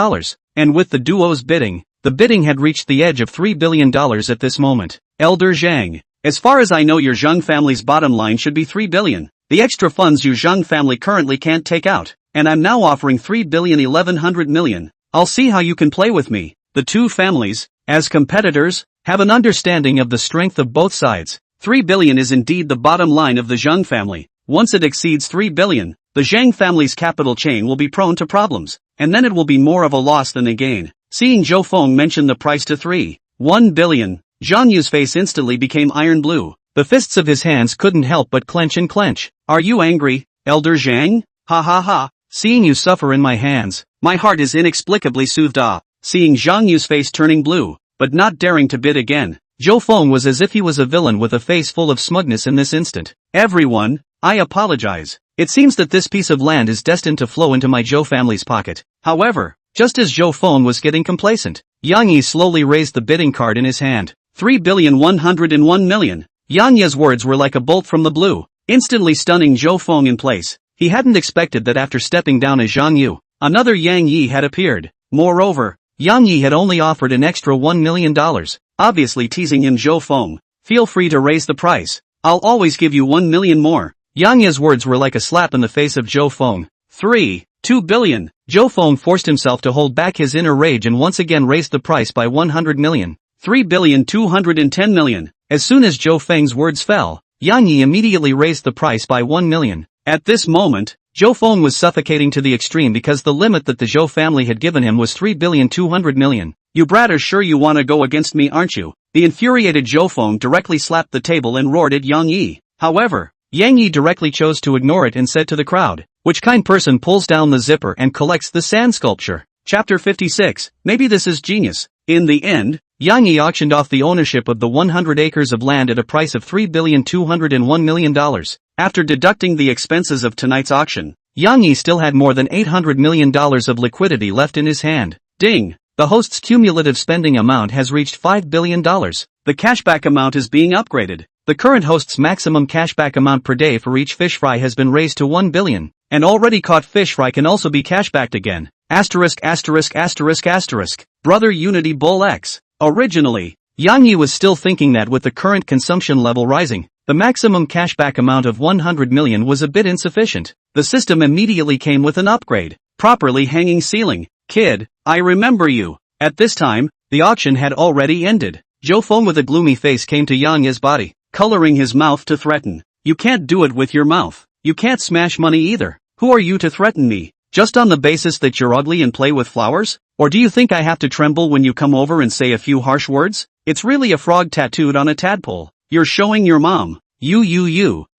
and with the duo's bidding, the bidding had reached the edge of $3 billion at this moment. Elder Zhang, as far as I know your Zhang family's bottom line should be 3 billion. The extra funds your Zhang family currently can't take out, and I'm now offering 3.1 billion. I'll see how you can play with me. The two families, as competitors, have an understanding of the strength of both sides. 3 billion is indeed the bottom line of the Zhang family. Once it exceeds 3 billion, the Zhang family's capital chain will be prone to problems, and then it will be more of a loss than a gain. Seeing Zhou Feng mention the price to 3.1 billion, Zhang Yu's face instantly became iron blue. The fists of his hands couldn't help but clench and clench. Are you angry, Elder Zhang? Ha ha ha. Seeing you suffer in my hands, my heart is inexplicably soothed. Seeing Zhang Yu's face turning blue, but not daring to bid again, Zhou Feng was as if he was a villain with a face full of smugness in this instant. Everyone, I apologize. It seems that this piece of land is destined to flow into my Zhou family's pocket. However, just as Zhou Feng was getting complacent, Yang Yi slowly raised the bidding card in his hand. 3.101 billion. Yang Yi's words were like a bolt from the blue, instantly stunning Zhou Feng in place. He hadn't expected that after stepping down as Zhang Yu, another Yang Yi had appeared. Moreover, Yang Yi had only offered an extra $1 million, obviously teasing him. Zhou Feng, feel free to raise the price. I'll always give you 1 million more. Yang Yi's words were like a slap in the face of Zhou Feng. 2 billion. Zhou Feng forced himself to hold back his inner rage and once again raised the price by 100 million. 3,210 million. As soon as Zhou Feng's words fell, Yang Yi immediately raised the price by 1 million. At this moment, Zhou Feng was suffocating to the extreme because the limit that the Zhou family had given him was 3,200 million. You brat are sure you wanna go against me, aren't you? The infuriated Zhou Feng directly slapped the table and roared at Yang Yi. However, Yang Yi directly chose to ignore it and said to the crowd, which kind person pulls down the zipper and collects the sand sculpture? Chapter 56, maybe this is genius. In the end, Yang Yi auctioned off the ownership of the 100 acres of land at a price of $3,201 million. After deducting the expenses of tonight's auction, Yang Yi still had more than $800 million of liquidity left in his hand. Ding! The host's cumulative spending amount has reached $5 billion. The cashback amount is being upgraded. The current host's maximum cashback amount per day for each fish fry has been raised to 1 billion. An already caught fish fry can also be cashbacked again. Asterisk asterisk asterisk asterisk. Brother Unity Bull X. Originally, Yang Yi was still thinking that with the current consumption level rising, the maximum cashback amount of 100 million was a bit insufficient. The system immediately came with an upgrade. Properly hanging ceiling. Kid, I remember you. At this time, the auction had already ended. Zhou Feng with a gloomy face came to Yang Yi's body, coloring his mouth to threaten. You can't do it with your mouth. You can't smash money either. Who are you to threaten me? Just on the basis that you're ugly and play with flowers? Or do you think I have to tremble when you come over and say a few harsh words? It's really a frog tattooed on a tadpole. You're showing your mom. You.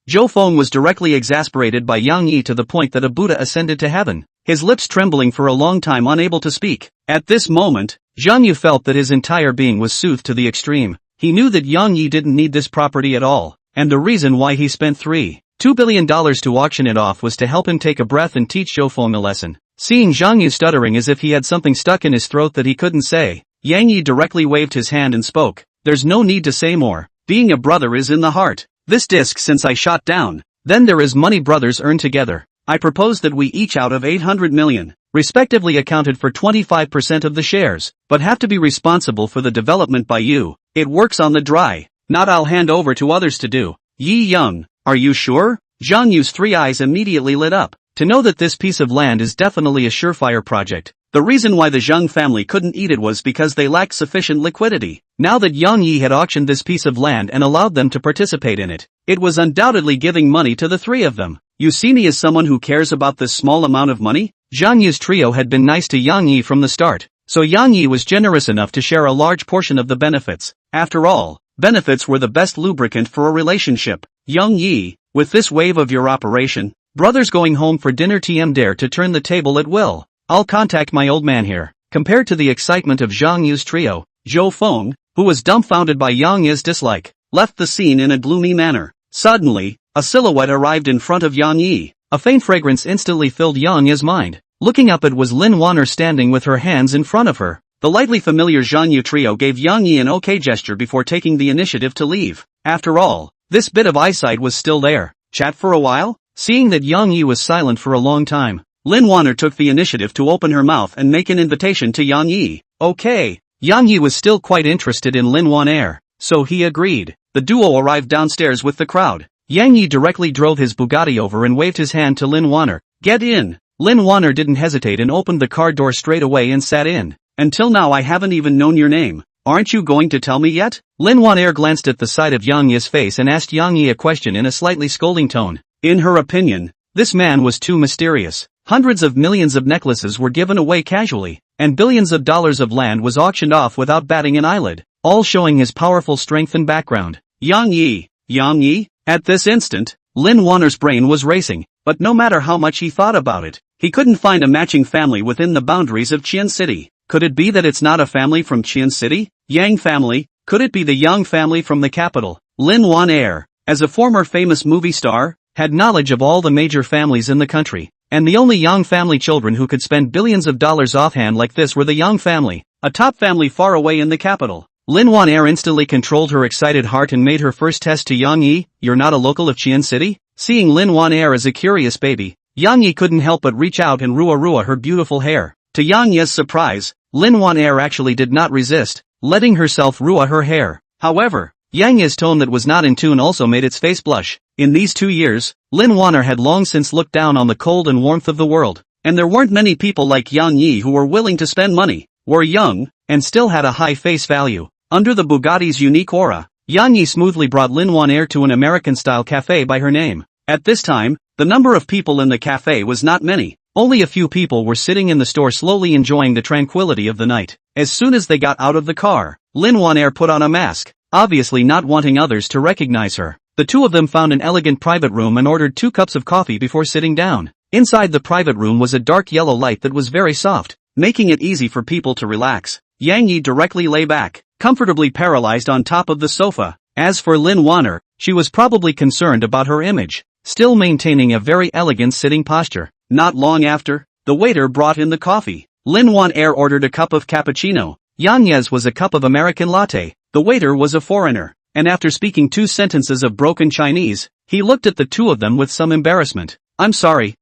Zhou Feng was directly exasperated by Yang Yi to the point that a Buddha ascended to heaven, his lips trembling for a long time, unable to speak. At this moment, Zhang Yu felt that his entire being was soothed to the extreme. He knew that Yang Yi didn't need this property at all, and the reason why he spent $2 billion to auction it off was to help him take a breath and teach Zhou Feng a lesson. Seeing Zhang Yu stuttering as if he had something stuck in his throat that he couldn't say, Yang Yi directly waved his hand and spoke. There's no need to say more. Being a brother is in the heart. This disc since I shot down. Then there is money brothers earn together. I propose that we each out of 800 million, respectively accounted for 25% of the shares, but have to be responsible for the development by you. It works on the dry. Not I'll hand over to others to do. Yi Young, are you sure? Zhang Yu's 3 eyes immediately lit up. To know that this piece of land is definitely a surefire project. The reason why the Zhang family couldn't eat it was because they lacked sufficient liquidity. Now that Yang Yi had auctioned this piece of land and allowed them to participate in it, it was undoubtedly giving money to the 3 of them. You see me as someone who cares about this small amount of money? Zhang Yi's trio had been nice to Yang Yi from the start, so Yang Yi was generous enough to share a large portion of the benefits. After all, benefits were the best lubricant for a relationship. Yang Yi, with this wave of your operation, brothers going home for dinner dare to turn the table at will. I'll contact my old man here. Compared to the excitement of Zhang Yu's trio, Zhou Feng, who was dumbfounded by Yang Yi's dislike, left the scene in a gloomy manner. Suddenly, a silhouette arrived in front of Yang Yi. A faint fragrance instantly filled Yang Yi's mind. Looking up, it was Lin Wanner standing with her hands in front of her. The lightly familiar Zhang Yu trio gave Yang Yi an okay gesture before taking the initiative to leave. After all, this bit of eyesight was still there. Chat for a while? Seeing that Yang Yi was silent for a long time, Lin Wanner took the initiative to open her mouth and make an invitation to Yang Yi. Okay. Yang Yi was still quite interested in Lin Wanner, so he agreed. The duo arrived downstairs with the crowd. Yang Yi directly drove his Bugatti over and waved his hand to Lin Wanner. Get in. Lin Wanner didn't hesitate and opened the car door straight away and sat in. Until now I haven't even known your name. Aren't you going to tell me yet? Lin Wanner glanced at the side of Yang Yi's face and asked Yang Yi a question in a slightly scolding tone. In her opinion, this man was too mysterious. Hundreds of millions of necklaces were given away casually, and billions of dollars of land was auctioned off without batting an eyelid, all showing his powerful strength and background. Yang Yi? At this instant, Lin Wanner's brain was racing, but no matter how much he thought about it, he couldn't find a matching family within the boundaries of Qian City. Could it be that it's not a family from Qian City? Yang family? Could it be the Yang family from the capital? Lin Wanner, as a former famous movie star, had knowledge of all the major families in the country. And the only Yang family children who could spend billions of dollars offhand like this were the Yang family, a top family far away in the capital. Lin Wanner instantly controlled her excited heart and made her first test to Yang Yi. You're not a local of Qian City? Seeing Lin Wanner as a curious baby, Yang Yi couldn't help but reach out and rua her beautiful hair. To Yang Yi's surprise, Lin Wanner actually did not resist, letting herself rua her hair. However, Yang Ye's tone that was not in tune also made its face blush. In these 2 years, Lin Wanner had long since looked down on the cold and warmth of the world, and there weren't many people like Yang Yi who were willing to spend money, were young, and still had a high face value. Under the Bugatti's unique aura, Yang Yi smoothly brought Lin Wanner to an American-style cafe by her name. At this time, the number of people in the cafe was not many. Only a few people were sitting in the store slowly enjoying the tranquility of the night. As soon as they got out of the car, Lin Wanner put on a mask, obviously not wanting others to recognize her. The two of them found an elegant private room and ordered 2 cups of coffee before sitting down. Inside the private room was a dark yellow light that was very soft, making it easy for people to relax. Yang Yi directly lay back, comfortably paralyzed on top of the sofa. As for Lin Wanner, she was probably concerned about her image, still maintaining a very elegant sitting posture. Not long after, the waiter brought in the coffee. Lin Wanner ordered a cup of cappuccino. Yang Ye's was a cup of American latte. The waiter was a foreigner, and after speaking 2 sentences of broken Chinese, he looked at the two of them with some embarrassment. I'm sorry,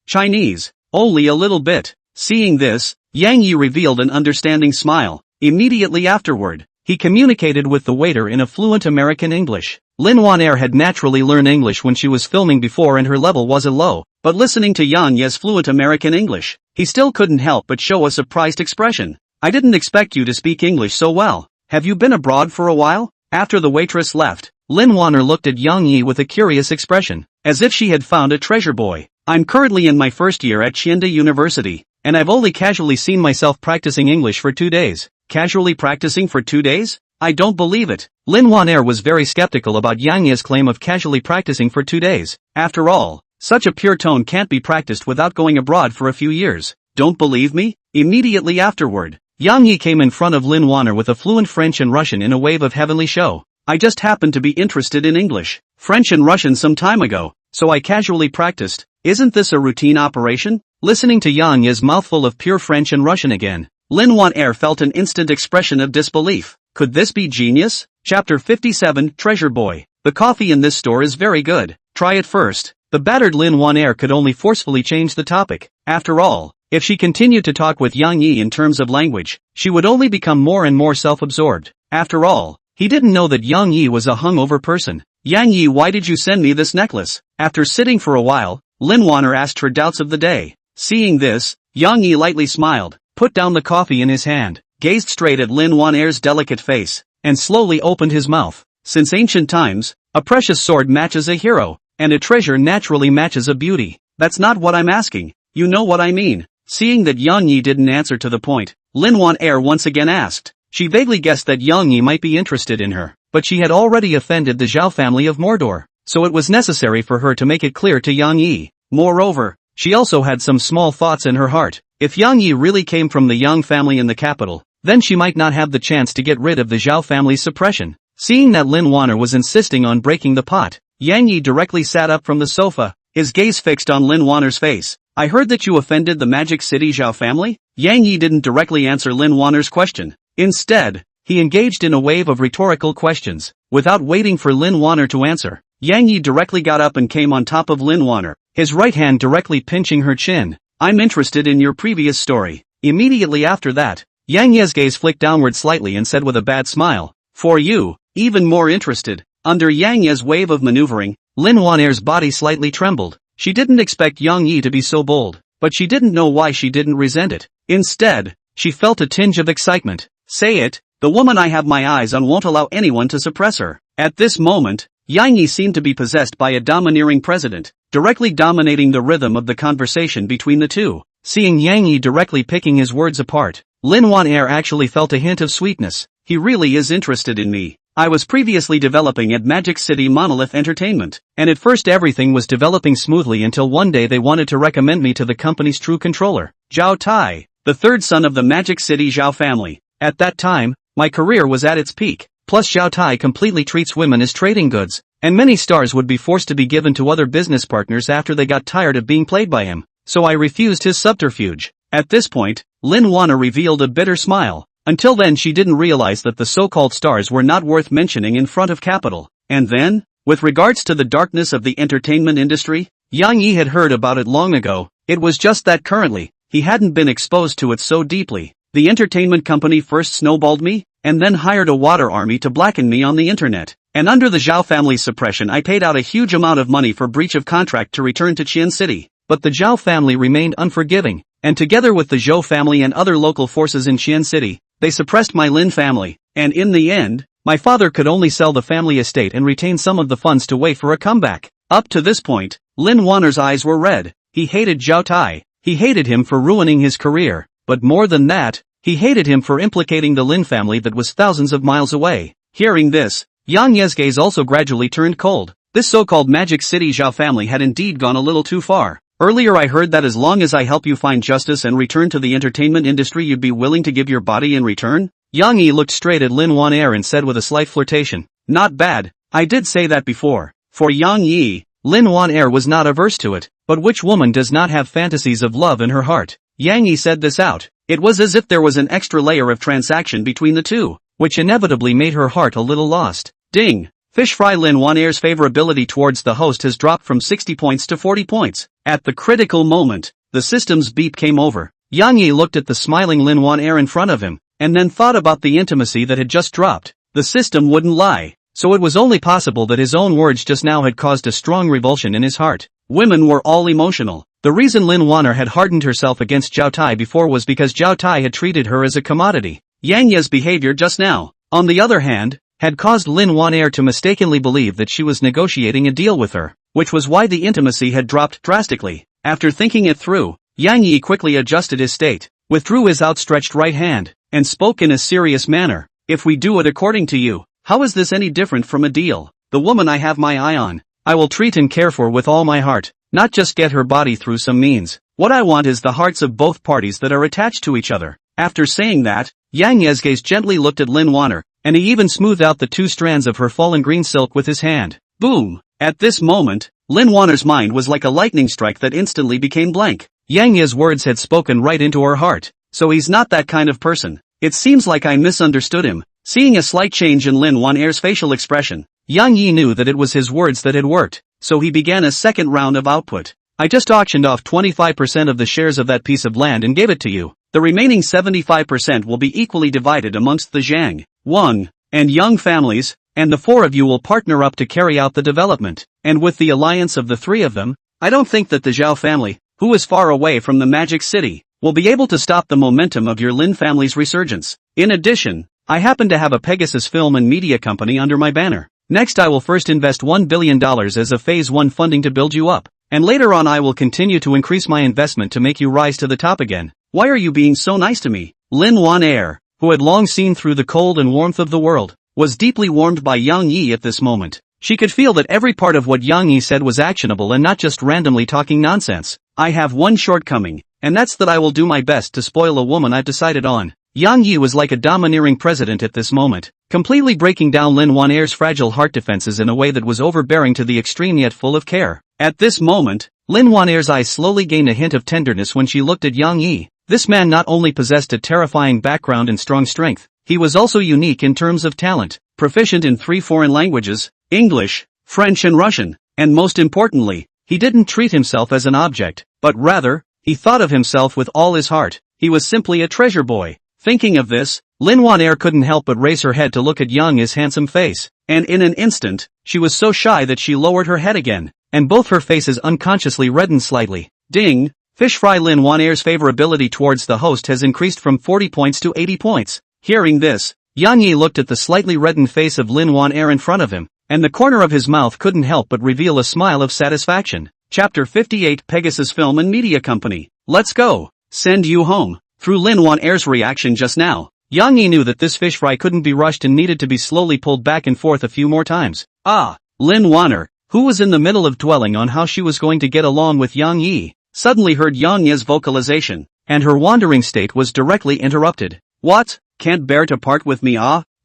Chinese, only a little bit. Seeing this, Yang Yi revealed an understanding smile. Immediately afterward, he communicated with the waiter in a fluent American English. Lin Wanner had naturally learned English when she was filming before and her level was a low, but listening to Yang Ye's fluent American English, he still couldn't help but show a surprised expression. I didn't expect you to speak English so well. Have you been abroad for a while? After the waitress left, Lin Wanner looked at Yang Yi with a curious expression, as if she had found a treasure boy. I'm currently in my first year at Chienda University, and I've only casually seen myself practicing English for 2 days. Casually practicing for 2 days? I don't believe it. Lin Wanner was very skeptical about Yang Ye's claim of casually practicing for 2 days. After all, such a pure tone can't be practiced without going abroad for a few years. Don't believe me? Immediately afterward, Yang Yi came in front of Lin Wanner with a fluent French and Russian in a wave of heavenly show. I just happened to be interested in English, French and Russian some time ago, so I casually practiced. Isn't this a routine operation? Listening to Yang Ye's mouthful of pure French and Russian again, Lin Wanner felt an instant expression of disbelief. Could this be genius? Chapter 57, Treasure Boy. The coffee in this store is very good. Try it first. The battered Lin Wanner could only forcefully change the topic. After all, if she continued to talk with Yang Yi in terms of language, she would only become more and more self-absorbed. After all, he didn't know that Yang Yi was a hungover person. Yang Yi, why did you send me this necklace? After sitting for a while, Lin Wanner asked her doubts of the day. Seeing this, Yang Yi lightly smiled, put down the coffee in his hand, gazed straight at Lin Wanner's delicate face, and slowly opened his mouth. Since ancient times, a precious sword matches a hero, and a treasure naturally matches a beauty. That's not what I'm asking. You know what I mean. Seeing that Yang Yi didn't answer to the point, Lin Wanner once again asked. She vaguely guessed that Yang Yi might be interested in her, but she had already offended the Zhao family of Mordor, so it was necessary for her to make it clear to Yang Yi. Moreover, she also had some small thoughts in her heart. If Yang Yi really came from the Yang family in the capital, then she might not have the chance to get rid of the Zhao family's suppression. Seeing that Lin Wanner was insisting on breaking the pot, Yang Yi directly sat up from the sofa, his gaze fixed on Lin Wanner's face. I heard that you offended the Magic City Zhao family? Yang Yi didn't directly answer Lin Wanner's question. Instead, he engaged in a wave of rhetorical questions. Without waiting for Lin Wanner to answer, Yang Yi directly got up and came on top of Lin Wanner, his right hand directly pinching her chin. I'm interested in your previous story. Immediately after that, Yang Ye's gaze flicked downward slightly and said with a bad smile, for you, even more interested. Under Yang Ye's wave of maneuvering, Lin Wanner's body slightly trembled. She didn't expect Yang Yi to be so bold, but she didn't know why she didn't resent it. Instead, she felt a tinge of excitement. Say it, the woman I have my eyes on won't allow anyone to suppress her. At this moment, Yang Yi seemed to be possessed by a domineering president, directly dominating the rhythm of the conversation between the two. Seeing Yang Yi directly picking his words apart, Lin Wanner actually felt a hint of sweetness. He really is interested in me. I was previously developing at Magic City Monolith Entertainment, and at first everything was developing smoothly until one day they wanted to recommend me to the company's true controller, Zhao Tai, the third son of the Magic City Zhao family. At that time, my career was at its peak, plus Zhao Tai completely treats women as trading goods, and many stars would be forced to be given to other business partners after they got tired of being played by him, so I refused his subterfuge. At this point, Lin Wanner revealed a bitter smile. Until then she didn't realize that the so-called stars were not worth mentioning in front of capital. And then, with regards to the darkness of the entertainment industry, Yang Yi had heard about it long ago. It was just that currently, he hadn't been exposed to it so deeply. The entertainment company first snowballed me? and then hired a water army to blacken me on the internet. And under the Zhao family's suppression I paid out a huge amount of money for breach of contract to return to Qian City. But the Zhao family remained unforgiving, and together with the Zhou family and other local forces in Qian City, they suppressed my Lin family, and in the end, my father could only sell the family estate and retain some of the funds to wait for a comeback. Up to this point, Lin Wanner's eyes were red. He hated Zhao Tai. He hated him for ruining his career, but more than that, he hated him for implicating the Lin family that was thousands of miles away. Hearing this, Yang Ye's gaze also gradually turned cold. This so-called Magic City Zhao family had indeed gone a little too far. Earlier I heard that as long as I help you find justice and return to the entertainment industry you'd be willing to give your body in return? Yang Yi looked straight at Lin Wan'er and said with a slight flirtation, "Not bad, I did say that before." For Yang Yi, Lin Wan'er was not averse to it, but which woman does not have fantasies of love in her heart? Yang Yi said this out. It was as if there was an extra layer of transaction between the two, which inevitably made her heart a little lost. Ding! Fish fry Lin Wan'er's favorability towards the host has dropped from 60 points to 40 points. At the critical moment, the system's beep came over. Yang Yi looked at the smiling Lin Wan'er in front of him, and then thought about the intimacy that had just dropped. The system wouldn't lie, so it was only possible that his own words just now had caused a strong revulsion in his heart. Women were all emotional. The reason Lin Wan'er had hardened herself against Zhao Tai before was because Zhao Tai had treated her as a commodity. Yang Ye's behavior just now, on the other hand, had caused Lin Wan'er to mistakenly believe that she was negotiating a deal with her, which was why the intimacy had dropped drastically. After thinking it through, Yang Yi quickly adjusted his state, withdrew his outstretched right hand, and spoke in a serious manner. "If we do it according to you, how is this any different from a deal? The woman I have my eye on, I will treat and care for with all my heart, not just get her body through some means. What I want is the hearts of both parties that are attached to each other." After saying that, Yang Ye's gaze gently looked at Lin Wan'er, and he even smoothed out the 2 strands of her fallen green silk with his hand. Boom! At this moment, Lin Wan'er's mind was like a lightning strike that instantly became blank. Yang Ye's words had spoken right into her heart. So he's not that kind of person. It seems like I misunderstood him. Seeing a slight change in Lin Wan'er's facial expression, Yang Yi knew that it was his words that had worked, so he began a second round of output. "I just auctioned off 25% of the shares of that piece of land and gave it to you. The remaining 75% will be equally divided amongst the Zhang, Wang, and Yang families, and the 4 of you will partner up to carry out the development. And with the alliance of the 3 of them, I don't think that the Zhao family, who is far away from the Magic City, will be able to stop the momentum of your Lin family's resurgence. In addition, I happen to have a Pegasus film and media company under my banner. Next I will first invest $1 billion as a Phase 1 funding to build you up, and later on I will continue to increase my investment to make you rise to the top again. Why are you being so nice to me?" Lin Wan'er, who had long seen through the cold and warmth of the world, was deeply warmed by Yang Yi at this moment. She could feel that every part of what Yang Yi said was actionable and not just randomly talking nonsense. "I have one shortcoming, and that's that I will do my best to spoil a woman I've decided on." Yang Yi was like a domineering president at this moment, completely breaking down Lin Wan'er's fragile heart defenses in a way that was overbearing to the extreme yet full of care. At this moment, Lin Wan'er's eyes slowly gained a hint of tenderness when she looked at Yang Yi. This man not only possessed a terrifying background and strong strength, he was also unique in terms of talent, proficient in 3 foreign languages, English, French and Russian, and most importantly, he didn't treat himself as an object, but rather, he thought of himself with all his heart. He was simply a treasure boy. Thinking of this, Lin Wan'er couldn't help but raise her head to look at Yang Yi's handsome face, and in an instant, she was so shy that she lowered her head again, and both her faces unconsciously reddened slightly. Ding! Fish fry Lin Wan'er's favorability towards the host has increased from 40 points to 80 points. Hearing this, Yang Yi looked at the slightly reddened face of Lin Wan'er in front of him, and the corner of his mouth couldn't help but reveal a smile of satisfaction. Chapter 58 Pegasus Film and Media Company. Let's go. Send you home. Through Lin Wan'er's reaction just now, Yang Yi knew that this fish fry couldn't be rushed and needed to be slowly pulled back and forth a few more times. Lin Wan'er, who was in the middle of dwelling on how she was going to get along with Yang Yi, suddenly heard Yang Yi's vocalization, and her wandering state was directly interrupted. "What? Can't bear to part with me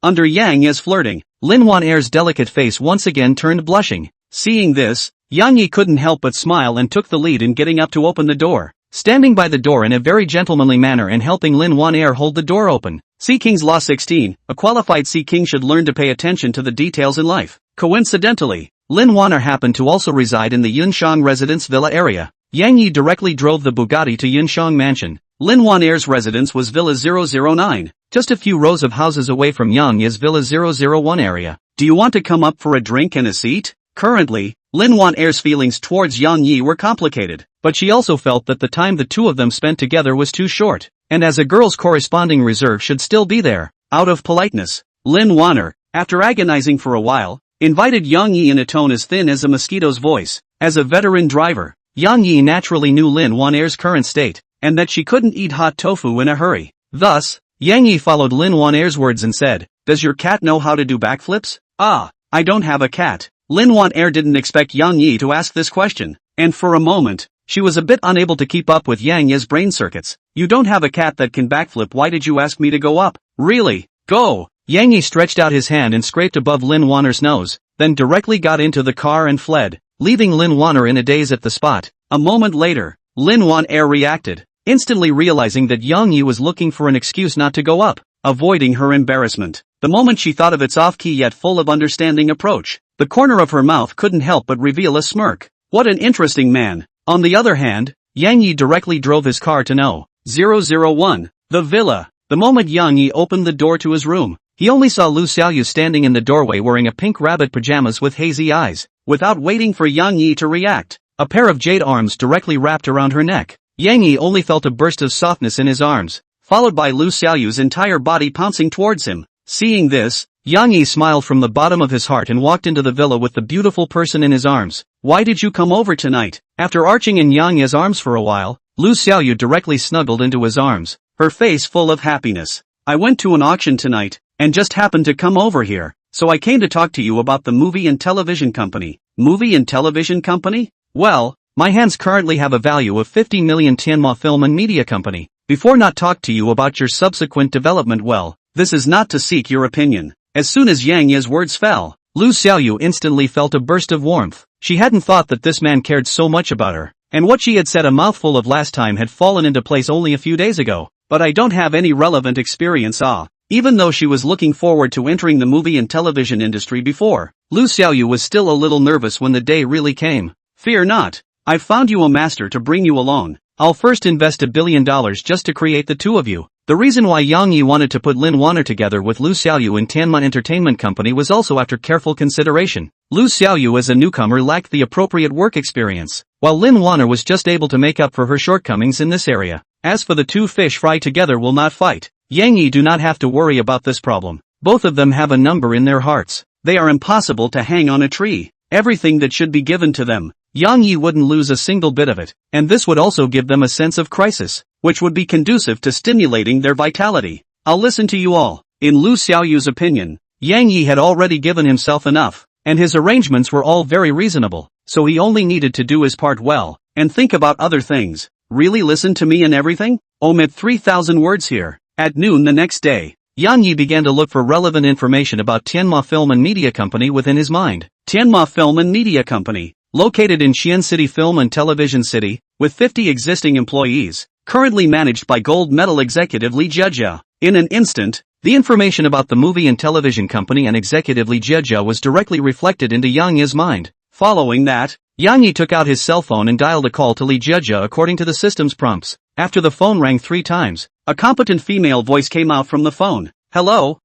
Under Yang Yi's flirting, Lin Wan'er's delicate face once again turned blushing. Seeing this, Yang Yi couldn't help but smile and took the lead in getting up to open the door, standing by the door in a very gentlemanly manner and helping Lin Wan'er hold the door open. Sea King's Law 16, a qualified Sea King should learn to pay attention to the details in life. Coincidentally, Lin Wan'er happened to also reside in the Yunshang residence villa area. Yang Yi directly drove the Bugatti to Yunshang Mansion. Lin Wan'er's residence was Villa 009. just a few rows of houses away from Yang Yi's Villa 001 area. Do you want to come up for a drink and a seat? Currently, Lin Wan-er's feelings towards Yang Yi were complicated, but she also felt that the time the two of them spent together was too short, and as a girl's corresponding reserve should still be there. Out of politeness, Lin Wan-er, after agonizing for a while, invited Yang Yi in a tone as thin as a mosquito's voice. As a veteran driver, Yang Yi naturally knew Lin Wan-er's current state, and that she couldn't eat hot tofu in a hurry. Thus, Yang Yi followed Lin Wan-er's words and said, "Does your cat know how to do backflips?" "Ah, I don't have a cat." Lin Wan-er didn't expect Yang Yi to ask this question, and for a moment, she was a bit unable to keep up with Yang Yi's brain circuits. "You don't have a cat that can backflip, why did you ask me to go up?" "Really? Go!" Yang Yi stretched out his hand and scraped above Lin Wan-er's nose, then directly got into the car and fled, leaving Lin Wan-er in a daze at the spot. A moment later, Lin Wan-er reacted, instantly realizing that Yang Yi was looking for an excuse not to go up, avoiding her embarrassment. The moment she thought of its off-key yet full of understanding approach, the corner of her mouth couldn't help but reveal a smirk. What an interesting man. On the other hand, Yang Yi directly drove his car to No. 001, the villa. The moment Yang Yi opened the door to his room, he only saw Lu Xiaoyu standing in the doorway wearing a pink rabbit pajamas with hazy eyes. Without waiting for Yang Yi to react, a pair of jade arms directly wrapped around her neck. Yang Yi only felt a burst of softness in his arms, followed by Lu Xiaoyu's entire body pouncing towards him. Seeing this, Yang Yi smiled from the bottom of his heart and walked into the villa with the beautiful person in his arms. "Why did you come over tonight?" After arching in Yang Yi's arms for a while, Lu Xiaoyu directly snuggled into his arms, her face full of happiness. "I went to an auction tonight, and just happened to come over here, so I came to talk to you about the movie and television company." "Movie and television company?" "Well, my hands currently have a value of 50 million Tianma Film and Media Company. Before not talk to you about your subsequent development, well, this is not to seek your opinion." As soon as Yang Yi's words fell, Lu Xiaoyu instantly felt a burst of warmth. She hadn't thought that this man cared so much about her, and what she had said a mouthful of last time had fallen into place only a few days ago. "But I don't have any relevant experience." Even though she was looking forward to entering the movie and television industry before, Lu Xiaoyu was still a little nervous when the day really came. "Fear not. I've found you a master to bring you along. I'll first invest $1 billion just to create the two of you." The reason why Yang Yi wanted to put Lin Wan-er together with Lu Xiaoyu in Tianma Entertainment Company was also after careful consideration. Lu Xiaoyu as a newcomer lacked the appropriate work experience, while Lin Wan-er was just able to make up for her shortcomings in this area. As for the two fish fry together will not fight, Yang Yi do not have to worry about this problem. Both of them have a number in their hearts. They are impossible to hang on a tree. Everything that should be given to them, Yang Yi wouldn't lose a single bit of it, and this would also give them a sense of crisis, which would be conducive to stimulating their vitality. "I'll listen to you all." In Lu Xiaoyu's opinion, Yang Yi had already given himself enough, and his arrangements were all very reasonable, so he only needed to do his part well, and think about other things. "Really listen to me and everything? Omit 3,000 words here." At noon the next day, Yang Yi began to look for relevant information about Tianma Film and Media Company within his mind. Tianma Film and Media Company, located in Xi'an City Film and Television City, with 50 existing employees, currently managed by gold medal executive Li Jiejia. In an instant, the information about the movie and television company and executive Li Jiejia was directly reflected into Yang Yi's mind. Following that, Yang Yi took out his cell phone and dialed a call to Li Jiejia according to the system's prompts. After the phone rang 3 times, a competent female voice came out from the phone. "Hello,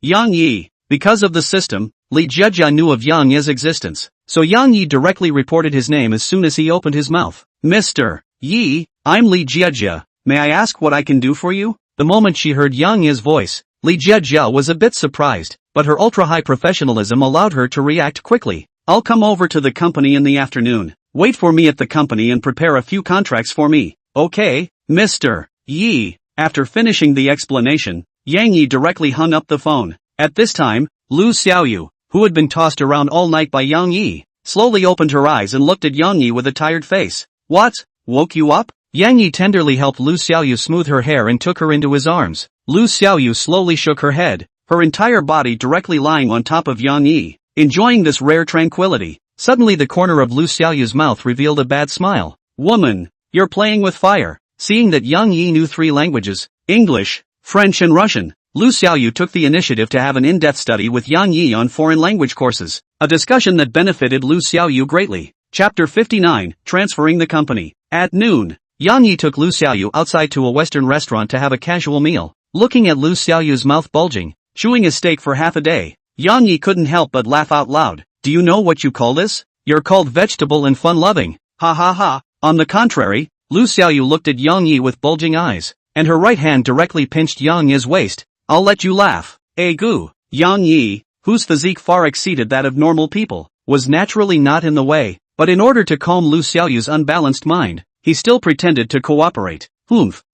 Yang Yi." Because of the system, Li Jiejia knew of Yang Yi's existence, so Yang Yi directly reported his name as soon as he opened his mouth. "Mr. Yi, I'm Li Jiejia. May I ask what I can do for you?" The moment she heard Yang Yi's voice, Li Jiejia was a bit surprised, but her ultra-high professionalism allowed her to react quickly. "I'll come over to the company in the afternoon. Wait for me at the company and prepare a few contracts for me." "Okay, Mr. Yi." After finishing the explanation, Yang Yi directly hung up the phone. At this time, Lu Xiaoyu, who had been tossed around all night by Yang Yi, slowly opened her eyes and looked at Yang Yi with a tired face. "What? Woke you up?" Yang Yi tenderly helped Lu Xiaoyu smooth her hair and took her into his arms. Lu Xiaoyu slowly shook her head, her entire body directly lying on top of Yang Yi, enjoying this rare tranquility. Suddenly the corner of Lu Xiaoyu's mouth revealed a bad smile. "Woman, you're playing with fire." Seeing that Yang Yi knew 3 languages, English, French and Russian, Lu Xiaoyu took the initiative to have an in-depth study with Yang Yi on foreign language courses, a discussion that benefited Lu Xiaoyu greatly. Chapter 59, Transferring the Company. At noon, Yang Yi took Lu Xiaoyu outside to a Western restaurant to have a casual meal. looking at Lu Xiaoyu's mouth bulging, chewing his steak for half a day. Yang Yi couldn't help but laugh out loud. Do you know what you call this? You're called vegetable and fun-loving. Ha ha ha. On the contrary, Lu Xiaoyu looked at Yang Yi with bulging eyes, and her right hand directly pinched Yang Yi's waist. I'll let you laugh. Goo. Yang Yi, whose physique far exceeded that of normal people, was naturally not in the way, but in order to calm Lu Xiaoyu's unbalanced mind, he still pretended to cooperate.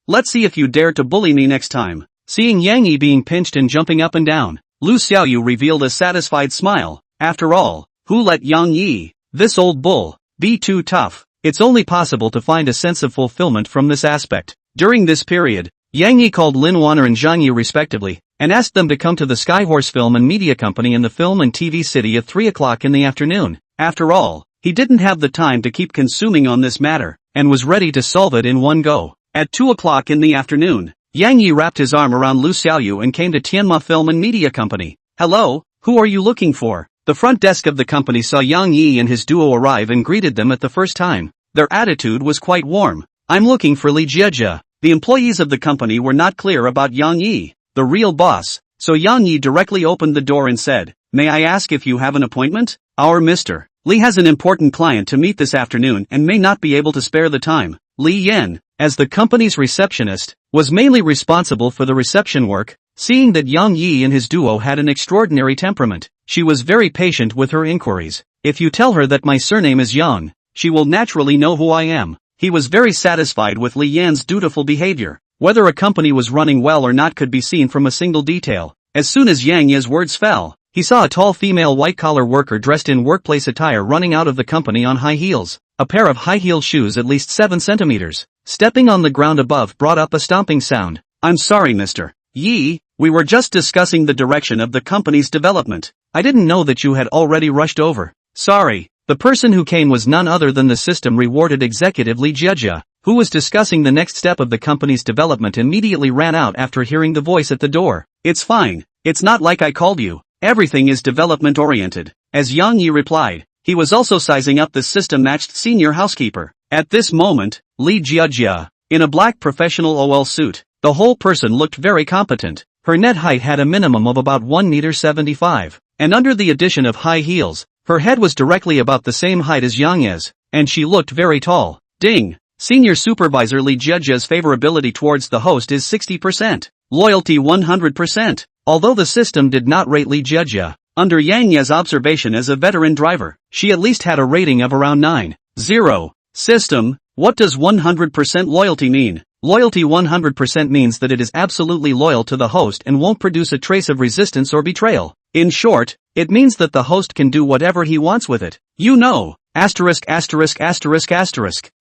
Let's see if you dare to bully me next time. Seeing Yang Yi being pinched and jumping up and down, Lu Xiaoyu revealed a satisfied smile. After all, who let Yang Yi, this old bull, be too tough? It's only possible to find a sense of fulfillment from this aspect. During this period, Yang Yi called Lin Wanner and Zhang Yi respectively, and asked them to come to the Skyhorse Film and Media Company in the Film and TV City at 3 o'clock in the afternoon. After all, he didn't have the time to keep consuming on this matter, and was ready to solve it in one go. At 2 o'clock in the afternoon, Yang Yi wrapped his arm around Lu Xiaoyu and came to Tianma Film and Media Company. Hello, who are you looking for? The front desk of the company saw Yang Yi and his duo arrive and greeted them at the first time. Their attitude was quite warm. I'm looking for Li Jiejia. The employees of the company were not clear about Yang Yi, the real boss, so Yang Yi directly opened the door and said, May I ask if you have an appointment? Our Mr. Li has an important client to meet this afternoon and may not be able to spare the time. Li Yan, as the company's receptionist, was mainly responsible for the reception work. Seeing that Yang Yi and his duo had an extraordinary temperament, she was very patient with her inquiries. If you tell her that my surname is Yang, she will naturally know who I am. He was very satisfied with Li Yan's dutiful behavior. Whether a company was running well or not could be seen from a single detail. As soon as Yang Yi's words fell, he saw a tall female white-collar worker dressed in workplace attire running out of the company on high heels. A pair of high-heel shoes at least 7 centimeters, stepping on the ground above brought up a stomping sound. I'm sorry Mr. Yi, we were just discussing the direction of the company's development. I didn't know that you had already rushed over. Sorry. The person who came was none other than the system-rewarded executive Li Jiejia, who was discussing the next step of the company's development and immediately ran out after hearing the voice at the door. It's fine. It's not like I called you. Everything is development-oriented. As Yang Yi replied, he was also sizing up the system-matched senior housekeeper. At this moment, Li Jiejia, in a black professional OL suit, the whole person looked very competent. Her net height had a minimum of about 1.75 meters, and under the addition of high heels, her head was directly about the same height as Yang Yi's, and she looked very tall. Ding! Senior Supervisor Li Jiejia's favorability towards the host is 60%. Loyalty 100%. Although the system did not rate Li Jiejia, under Yang Yi's observation as a veteran driver, she at least had a rating of around 9.0. System, what does 100% loyalty mean? Loyalty 100% means that it is absolutely loyal to the host and won't produce a trace of resistance or betrayal. In short, it means that the host can do whatever he wants with it. You know, asterisk.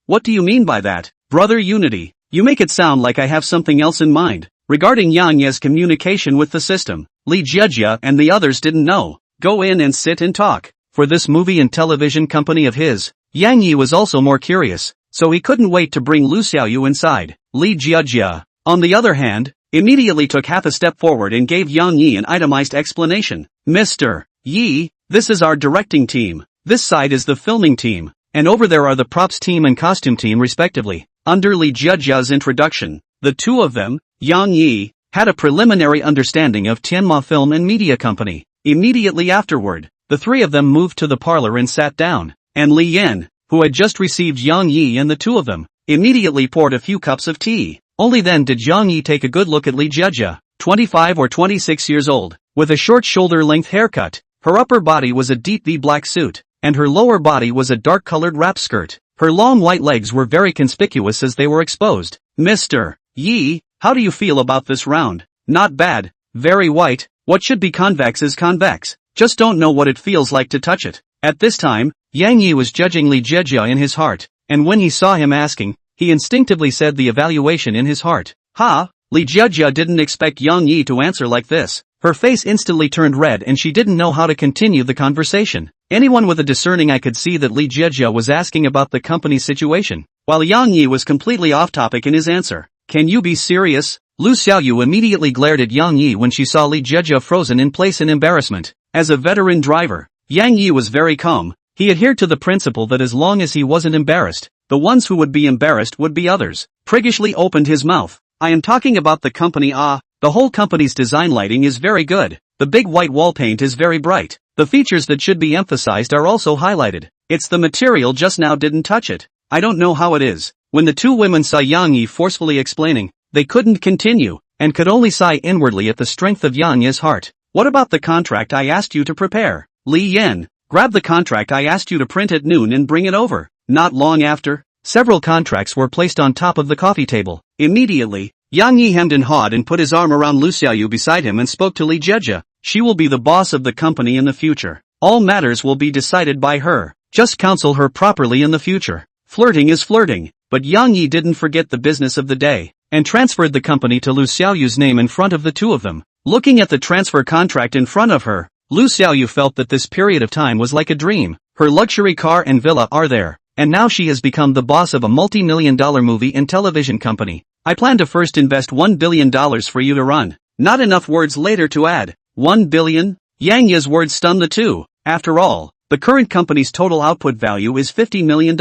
What do you mean by that? Brother Unity, you make it sound like I have something else in mind. Regarding Yang Yi's communication with the system, Li Jiejia and the others didn't know. Go in and sit and talk. For this movie and television company of his, Yang Yi was also more curious, so he couldn't wait to bring Lu Xiaoyu inside. Li Jiejia, on the other hand, immediately took half a step forward and gave Yang Yi an itemized explanation. Mr. Yi, this is our directing team. This side is the filming team, and over there are the props team and costume team respectively. Under Li Jiejia's introduction, the two of them, Yang Yi, had a preliminary understanding of Tianma Film and Media Company. Immediately afterward, the three of them moved to the parlor and sat down, and Li Yan, who had just received Yang Yi and the two of them, immediately poured a few cups of tea. Only then did Yang Yi take a good look at Li Jiejia, 25 or 26 years old, with a short shoulder-length haircut. Her upper body was a deep V-black suit, and her lower body was a dark-colored wrap skirt. Her long white legs were very conspicuous as they were exposed. Mr. Yi, how do you feel about this round? Not bad. Very white. What should be convex is convex. Just don't know what it feels like to touch it. At this time, Yang Yi was judging Li Jiejia in his heart, and when he saw him asking, he instinctively said the evaluation in his heart. Ha! Li Jiejia didn't expect Yang Yi to answer like this. Her face instantly turned red and she didn't know how to continue the conversation. Anyone with a discerning eye could see that Li Jiejia was asking about the company's situation, while Yang Yi was completely off topic in his answer. Can you be serious? Lu Xiaoyu immediately glared at Yang Yi when she saw Li Jiejia frozen in place in embarrassment. As a veteran driver, Yang Yi was very calm. He adhered to the principle that as long as he wasn't embarrassed, the ones who would be embarrassed would be others. Priggishly opened his mouth. I am talking about the company. The whole company's design lighting is very good. The big white wall paint is very bright. The features that should be emphasized are also highlighted. It's the material just now didn't touch it. I don't know how it is. When the two women saw Yang Yi forcefully explaining, they couldn't continue, and could only sigh inwardly at the strength of Yang Yi's heart. What about the contract I asked you to prepare? Li Yan, grab the contract I asked you to print at noon and bring it over. Not long after, several contracts were placed on top of the coffee table. Immediately, Yang Yi hemmed and hawed and put his arm around Lu Xiaoyu beside him and spoke to Li Jieji. She will be the boss of the company in the future. All matters will be decided by her. Just counsel her properly in the future. Flirting is flirting, but Yang Yi didn't forget the business of the day, and transferred the company to Lu Xiaoyu's name in front of the two of them. Looking at the transfer contract in front of her, Lu Xiaoyu felt that this period of time was like a dream. Her luxury car and villa are there, and now she has become the boss of a multi-million-dollar movie and television company. I plan to first invest $1 billion for you to run. Not enough words later to add. 1 billion? Yang Yi's words stunned the two. After all, the current company's total output value is $50 million.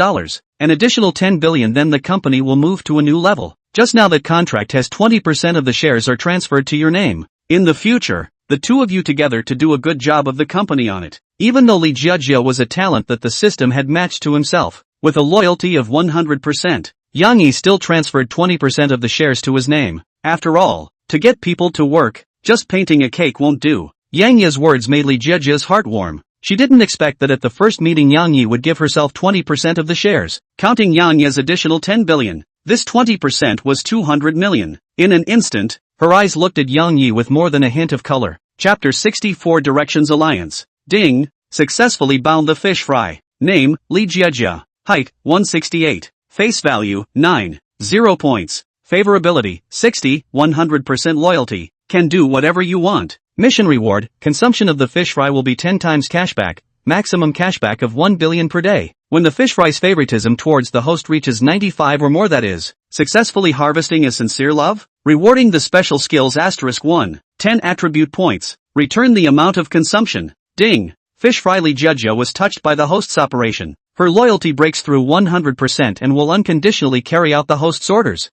An additional 10 billion, then the company will move to a new level. Just now that contract has 20% of the shares are transferred to your name. In the future, the two of you together to do a good job of the company on it. Even though Li Jieji was a talent that the system had matched to himself, with a loyalty of 100%, Yang Yi still transferred 20% of the shares to his name. After all, to get people to work, just painting a cake won't do. Yang Yi's words made Li Jieji's heart warm. She didn't expect that at the first meeting Yang Yi would give herself 20% of the shares. Counting Yang Yi's additional 10 billion, this 20% was 200 million. In an instant, her eyes looked at Yang Yi with more than a hint of color. Chapter 64 Directions Alliance. Ding! Successfully bound the fish fry. Name, Li Jieji. Height, 168. Face value, 9. 0 points. Favorability, 60. 100% loyalty. Can do whatever you want. Mission reward, consumption of the fish fry will be 10 times cashback, maximum cashback of 1 billion per day. When the fish fry's favoritism towards the host reaches 95 or more, that is, successfully harvesting a sincere love, rewarding the special skills *1, 10 attribute points, return the amount of consumption. Ding! Fish fry Li Jieji was touched by the host's operation. Her loyalty breaks through 100% and will unconditionally carry out the host's orders.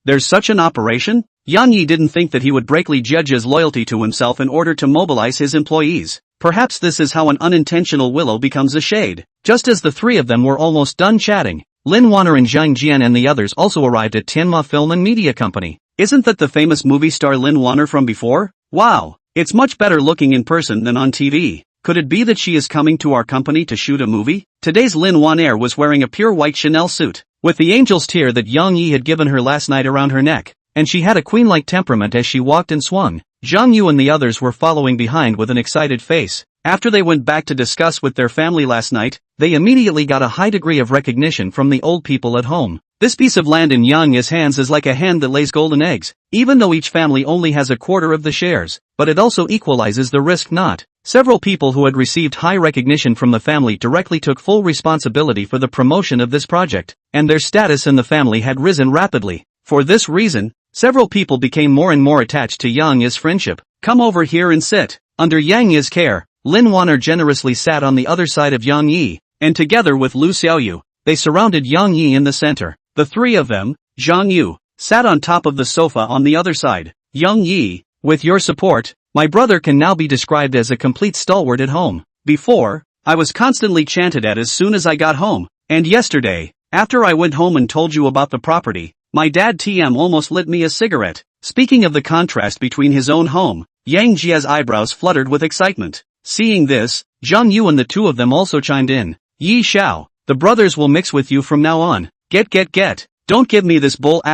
There's such an operation? Yang Yi didn't think that he would break Li Jieji's loyalty to himself in order to mobilize his employees. Perhaps this is how an unintentional willow becomes a shade. Just as the three of them were almost done chatting, Lin Wanner and Zhang Jian and the others also arrived at Tianma Film and Media Company. Isn't that the famous movie star Lin Wanner from before? Wow! It's much better looking in person than on TV. Could it be that she is coming to our company to shoot a movie? Today's Lin Wanner was wearing a pure white Chanel suit, with the angel's tear that Yang Yi had given her last night around her neck, and she had a queen-like temperament as she walked and swung. Zhang Yu and the others were following behind with an excited face. After they went back to discuss with their family last night, they immediately got a high degree of recognition from the old people at home. This piece of land in Yang Yi's hands is like a hen that lays golden eggs, even though each family only has a quarter of the shares, but it also equalizes the risk not. Several people who had received high recognition from the family directly took full responsibility for the promotion of this project, and their status in the family had risen rapidly. For this reason, several people became more and more attached to Yang Yi's friendship. Come over here and sit. Under Yang Yi's care, Lin Wanner generously sat on the other side of Yang Yi, and together with Lu Xiaoyu, they surrounded Yang Yi in the center. The three of them, Zhang Yu, sat on top of the sofa on the other side. Yang Yi, with your support, my brother can now be described as a complete stalwart at home. Before, I was constantly chanted at as soon as I got home, and yesterday, after I went home and told you about the property, my dad TM almost lit me a cigarette. Speaking of the contrast between his own home, Yang Jia's eyebrows fluttered with excitement. Seeing this, Zhang Yu and the two of them also chimed in. Yi Xiao, the brothers will mix with you from now on. Get. Don't give me this bull ********.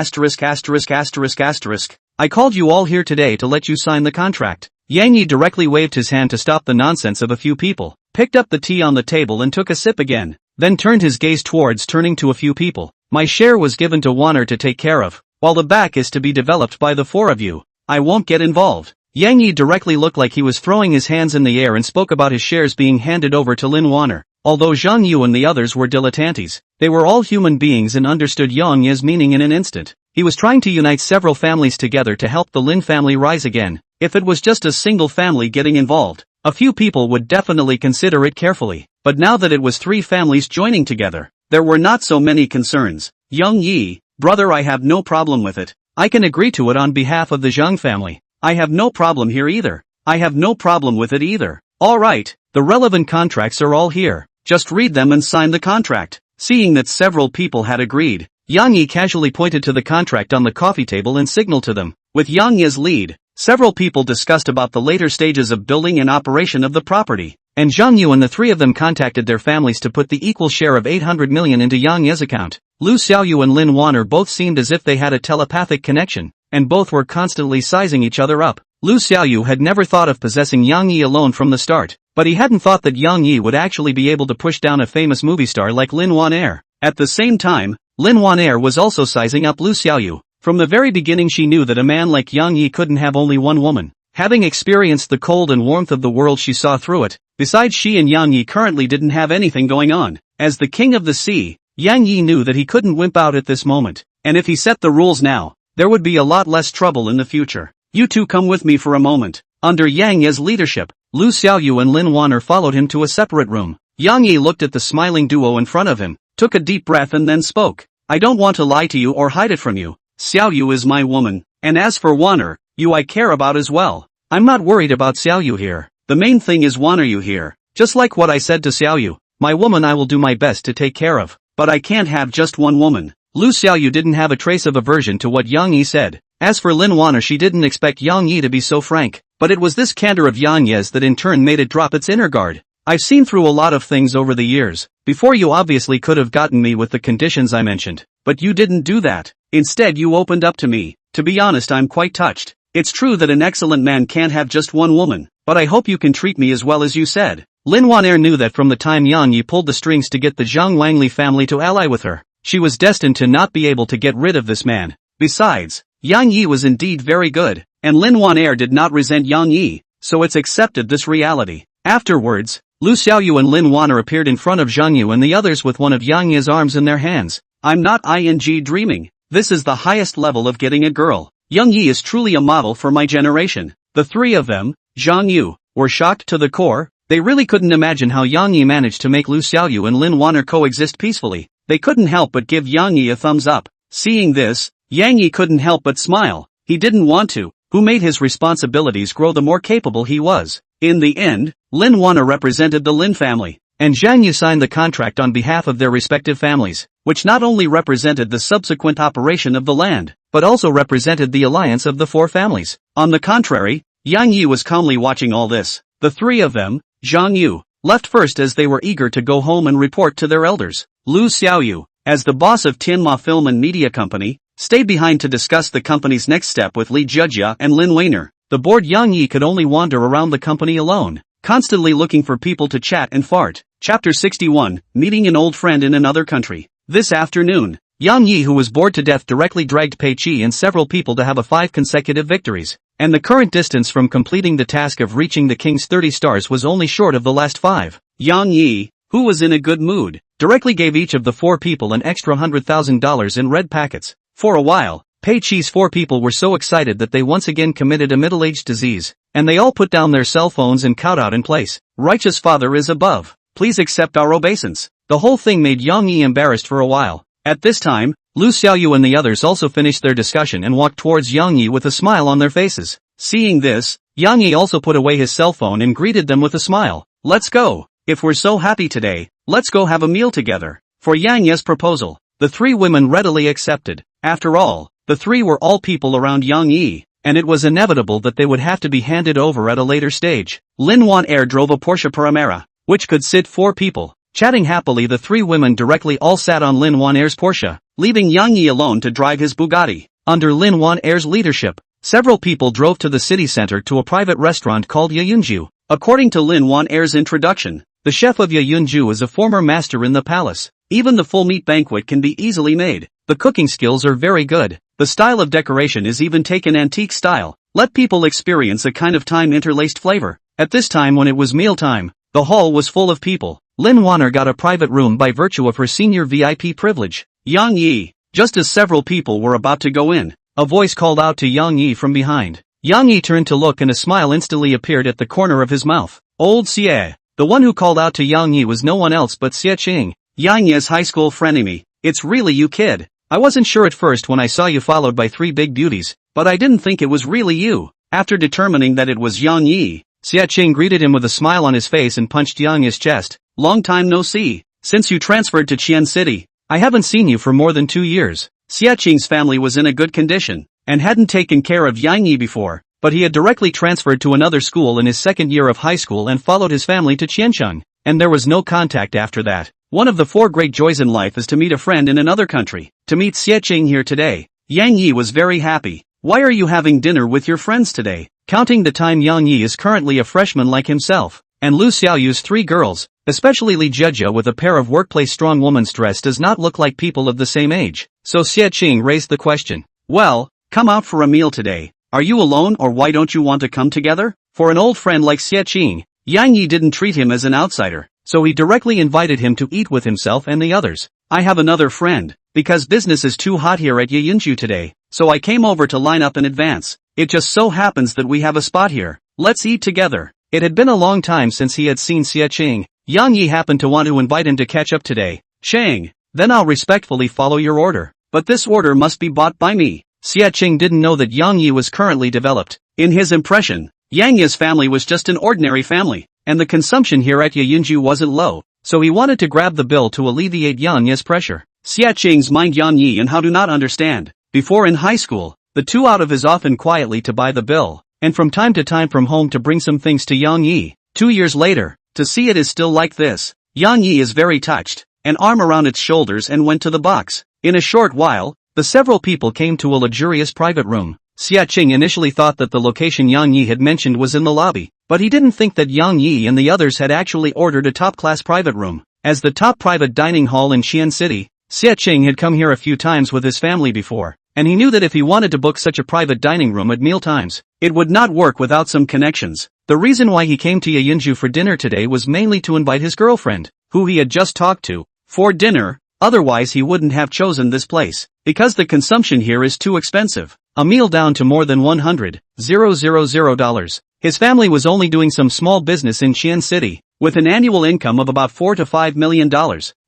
I called you all here today to let you sign the contract. Yang Yi directly waved his hand to stop the nonsense of a few people, picked up the tea on the table and took a sip again, then turned his gaze towards turning to a few people. My share was given to Wanner to take care of, while the back is to be developed by the four of you. I won't get involved. Yang Yi directly looked like he was throwing his hands in the air and spoke about his shares being handed over to Lin Wanner. Although Zhang Yu and the others were dilettantes, they were all human beings and understood Yang Yi's meaning in an instant. He was trying to unite several families together to help the Lin family rise again. If it was just a single family getting involved, a few people would definitely consider it carefully. But now that it was three families joining together, there were not so many concerns. Yang Yi, brother, I have no problem with it. I can agree to it on behalf of the Zhang family. I have no problem here either. I have no problem with it either. Alright, the relevant contracts are all here. Just read them and sign the contract. Seeing that several people had agreed, Yang Yi casually pointed to the contract on the coffee table and signaled to them. With Yang Yi's lead, several people discussed about the later stages of building and operation of the property, and Zhang Yu and the three of them contacted their families to put the equal share of 800 million into Yang Yi's account. Lu Xiaoyu and Lin Wan'er both seemed as if they had a telepathic connection, and both were constantly sizing each other up. Lu Xiaoyu had never thought of possessing Yang Yi alone from the start, but he hadn't thought that Yang Yi would actually be able to push down a famous movie star like Lin Wan'er. At the same time, Lin Wan'er was also sizing up Lu Xiaoyu. From the very beginning she knew that a man like Yang Yi couldn't have only one woman. Having experienced the cold and warmth of the world she saw through it, besides she and Yang Yi currently didn't have anything going on. As the king of the sea, Yang Yi knew that he couldn't wimp out at this moment, and if he set the rules now, there would be a lot less trouble in the future. You two come with me for a moment. Under Yang Yi's leadership, Lu Xiaoyu and Lin Wan'er followed him to a separate room. Yang Yi looked at the smiling duo in front of him, took a deep breath and then spoke. I don't want to lie to you or hide it from you. Xiaoyu is my woman, and as for Wan'er, you I care about as well. I'm not worried about Xiaoyu here. The main thing is Wan'er you here. Just like what I said to Xiaoyu, my woman I will do my best to take care of, but I can't have just one woman. Lu Xiaoyu didn't have a trace of aversion to what Yang Yi said. As for Lin Wan'er she didn't expect Yang Yi to be so frank, but it was this candor of Yang Yi's that in turn made it drop its inner guard. I've seen through a lot of things over the years. Before you obviously could have gotten me with the conditions I mentioned, but you didn't do that. Instead you opened up to me. To be honest I'm quite touched. It's true that an excellent man can't have just one woman, but I hope you can treat me as well as you said. Lin Wan'er knew that from the time Yang Yi pulled the strings to get the Zhang Wanli family to ally with her, she was destined to not be able to get rid of this man. Besides, Yang Yi was indeed very good, and Lin Wan'er did not resent Yang Yi, so it's accepted this reality. Afterwards, Lu Xiaoyu and Lin Wan'er appeared in front of Zhang Yu and the others with one of Yang Yi's arms in their hands. I'm not dreaming. This is the highest level of getting a girl. Yang Yi is truly a model for my generation. The three of them, Zhang Yu, were shocked to the core. They really couldn't imagine how Yang Yi managed to make Lu Xiaoyu and Lin Wan'er coexist peacefully. They couldn't help but give Yang Yi a thumbs up. Seeing this, Yang Yi couldn't help but smile. He didn't want to. Who made his responsibilities grow the more capable he was. In the end, Lin Wan'er represented the Lin family, and Zhang Yu signed the contract on behalf of their respective families, which not only represented the subsequent operation of the land, but also represented the alliance of the four families. On the contrary, Yang Yi was calmly watching all this. The three of them, Zhang Yu, left first as they were eager to go home and report to their elders. Lu Xiaoyu, as the boss of Tianma Film and Media Company, stayed behind to discuss the company's next step with Li Jejia and Lin Weiner. The bored Yang Yi could only wander around the company alone, constantly looking for people to chat and fart. Chapter 61, Meeting an Old Friend in Another Country. This afternoon, Yang Yi who was bored to death directly dragged Pei Qi and several people to have 5 consecutive victories, and the current distance from completing the task of reaching the king's 30 stars was only short of the last 5. Yang Yi, who was in a good mood, directly gave each of the 4 people an extra $100,000 in red packets. For a while, Pei Qi's 4 people were so excited that they once again committed a middle-aged disease, and they all put down their cell phones and kowed out in place. Righteous Father is above. Please accept our obeisance. The whole thing made Yang Yi embarrassed for a while. At this time, Lu Xiaoyu and the others also finished their discussion and walked towards Yang Yi with a smile on their faces. Seeing this, Yang Yi also put away his cell phone and greeted them with a smile. Let's go. If we're so happy today, let's go have a meal together. For Yang Yi's proposal, the 3 women readily accepted. After all, the 3 were all people around Yang Yi, and it was inevitable that they would have to be handed over at a later stage. Lin Wan'er drove a Porsche Panamera, which could sit 4 people. Chatting happily, the 3 women directly all sat on Lin Wan'er's Porsche, leaving Yang Yi alone to drive his Bugatti. Under Lin Wan'er's leadership, several people drove to the city center to a private restaurant called Yayunju. According to Lin Wan'er's introduction, the chef of Yayunju is a former master in the palace. Even the full meat banquet can be easily made. The cooking skills are very good. The style of decoration is even taken antique style. Let people experience a kind of time-interlaced flavor. At this time when it was mealtime, the hall was full of people. Lin Wan'er got a private room by virtue of her senior VIP privilege. Yang Yi, just as several people were about to go in, a voice called out to Yang Yi from behind. Yang Yi turned to look and a smile instantly appeared at the corner of his mouth. Old Xie. The one who called out to Yang Yi was no one else but Xie Qing, Yang Yi's high school frenemy. It's really you, kid. I wasn't sure at first when I saw you followed by 3 big beauties, but I didn't think it was really you. After determining that it was Yang Yi, Xia Qing greeted him with a smile on his face and punched Yang Yi's chest. Long time no see. Since you transferred to Qian City, I haven't seen you for more than 2 years. Xia Qing's family was in a good condition, and hadn't taken care of Yang Yi before, but he had directly transferred to another school in his second year of high school and followed his family to Qiancheng, and there was no contact after that. One of the 4 great joys in life is to meet a friend in another country. To meet Xia Qing here today, Yang Yi was very happy. Why are you having dinner with your friends today? Counting the time, Yang Yi is currently a freshman like himself, and Lu Xiaoyu's 3 girls, especially Li Jejia with a pair of workplace strong woman's dress, does not look like people of the same age. So Xia Qing raised the question. Well, come out for a meal today. Are you alone, or why don't you want to come together? For an old friend like Xia Qing, Yang Yi didn't treat him as an outsider, so he directly invited him to eat with himself and the others. I have another friend, because business is too hot here at Yeyunju today, so I came over to line up in advance. It just so happens that we have a spot here. Let's eat together. It had been a long time since he had seen Xia Qing. Yang Yi happened to want to invite him to catch up today. Shang, then I'll respectfully follow your order. But this order must be bought by me. Xia Qing didn't know that Yang Yi was currently developed. In his impression, Yang Yi's family was just an ordinary family, and the consumption here at Yeyunju wasn't low, so he wanted to grab the bill to alleviate Yang Yi's pressure. Xia Qing's mind Yang Yi and how do not understand. Before in high school, the 2 out of is often quietly to buy the bill, and from time to time from home to bring some things to Yang Yi. 2 years later, to see it is still like this. Yang Yi is very touched, an arm around its shoulders, and went to the box. In a short while, the several people came to a luxurious private room. Xia Qing initially thought that the location Yang Yi had mentioned was in the lobby, but he didn't think that Yang Yi and the others had actually ordered a top-class private room. As the top private dining hall in Qian City, Xia Qing had come here a few times with his family before, and he knew that if he wanted to book such a private dining room at meal times, it would not work without some connections. The reason why he came to Yeyunju for dinner today was mainly to invite his girlfriend, who he had just talked to, for dinner. Otherwise he wouldn't have chosen this place, because the consumption here is too expensive. A meal down to more than $100,000. His family was only doing some small business in Qian City, with an annual income of about $4 to $5 million,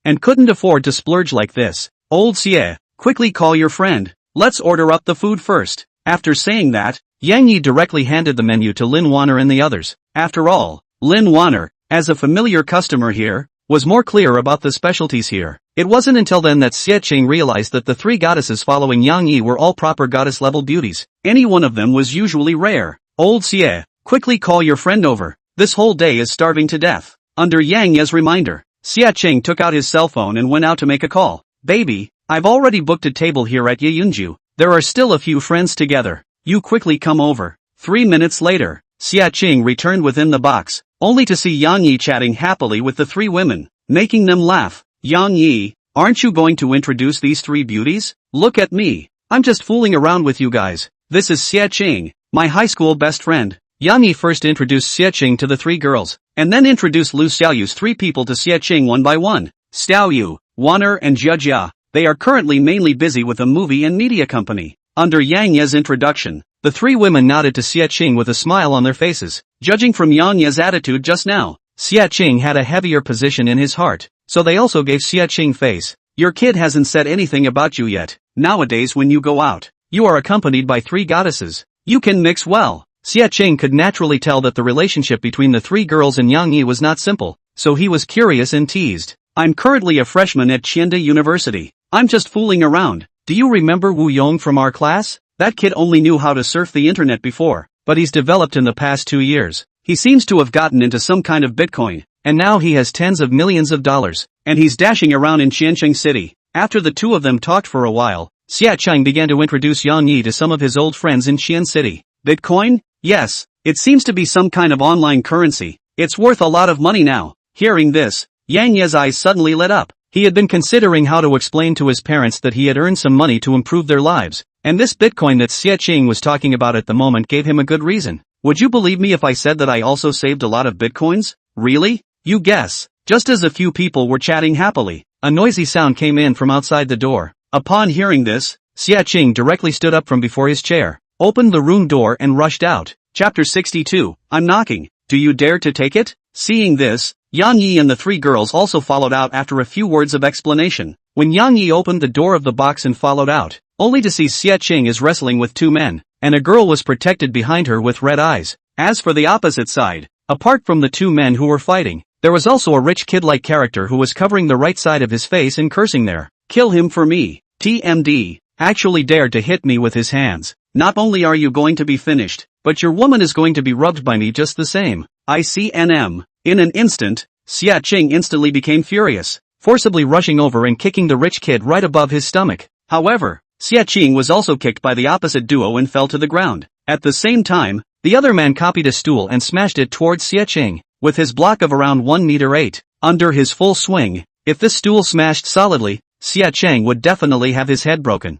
and couldn't afford to splurge like this. Old Xie, quickly call your friend. Let's order up the food first. After saying that, Yang Yi directly handed the menu to Lin Wanner and the others. After all, Lin Wanner, as a familiar customer here, was more clear about the specialties here. It wasn't until then that Xia Qing realized that the 3 goddesses following Yang Yi were all proper goddess-level beauties. Any one of them was usually rare. Old Xie, quickly call your friend over. This whole day is starving to death. Under Yang Yi's reminder, Xia Qing took out his cell phone and went out to make a call. Baby, I've already booked a table here at Yeyunju. There are still a few friends together. You quickly come over. 3 minutes later, Xia Qing returned within the box, only to see Yang Yi chatting happily with the 3 women, making them laugh. Yang Yi, aren't you going to introduce these 3 beauties? Look at me. I'm just fooling around with you guys. This is Xia Qing, my high school best friend. Yang Yi first introduced Xia Qing to the 3 girls, and then introduced Lu Xiaoyu's 3 people to Xia Qing one by one. Xiaoyu, Wanner and Jia. They are currently mainly busy with a movie and media company. Under Yang Yi's introduction, the 3 women nodded to Xia Qing with a smile on their faces. Judging from Yang Yi's attitude just now, Xia Qing had a heavier position in his heart, so they also gave Xia Qing face. Your kid hasn't said anything about you yet. Nowadays when you go out, you are accompanied by 3 goddesses. You can mix well. Xia Qing could naturally tell that the relationship between the 3 girls and Yang Yi was not simple, so he was curious and teased. I'm currently a freshman at Qianda University. I'm just fooling around. Do you remember Wu Yong from our class? That kid only knew how to surf the internet before, but he's developed in the past 2 years. He seems to have gotten into some kind of Bitcoin, and now he has tens of millions of dollars, and he's dashing around in Qiancheng City. After the 2 of them talked for a while, Xia Qing began to introduce Yang Yi to some of his old friends in Qian City. Bitcoin? Yes, it seems to be some kind of online currency. It's worth a lot of money now. Hearing this, Yang Yi's eyes suddenly lit up. He had been considering how to explain to his parents that he had earned some money to improve their lives, and this Bitcoin that Xia Qing was talking about at the moment gave him a good reason. Would you believe me if I said that I also saved a lot of Bitcoins? Really? You guess. Just as a few people were chatting happily, a noisy sound came in from outside the door. Upon hearing this, Xia Qing directly stood up from before his chair, opened the room door and rushed out. Chapter 62, I'm knocking. Do you dare to take it? Seeing this, Yang Yi and the 3 girls also followed out after a few words of explanation. when Yang Yi opened the door of the box and followed out, only to see Xie Qing is wrestling with two men, and a girl was protected behind her with red eyes. As for the opposite side, apart from the two men who were fighting, there was also a rich kid-like character who was covering the right side of his face and cursing there. Kill him for me. TMD. Actually dared to hit me with his hands. Not only are you going to be finished, but your woman is going to be rubbed by me just the same. ICNM. In an instant, Xie Qing instantly became furious, forcibly rushing over and kicking the rich kid right above his stomach. However, Xie Qing was also kicked by the opposite duo and fell to the ground. At the same time, the other man copied a stool and smashed it towards Xie Qing, with his block of around 1 meter 8. Under his full swing, if this stool smashed solidly, Xie Qing would definitely have his head broken.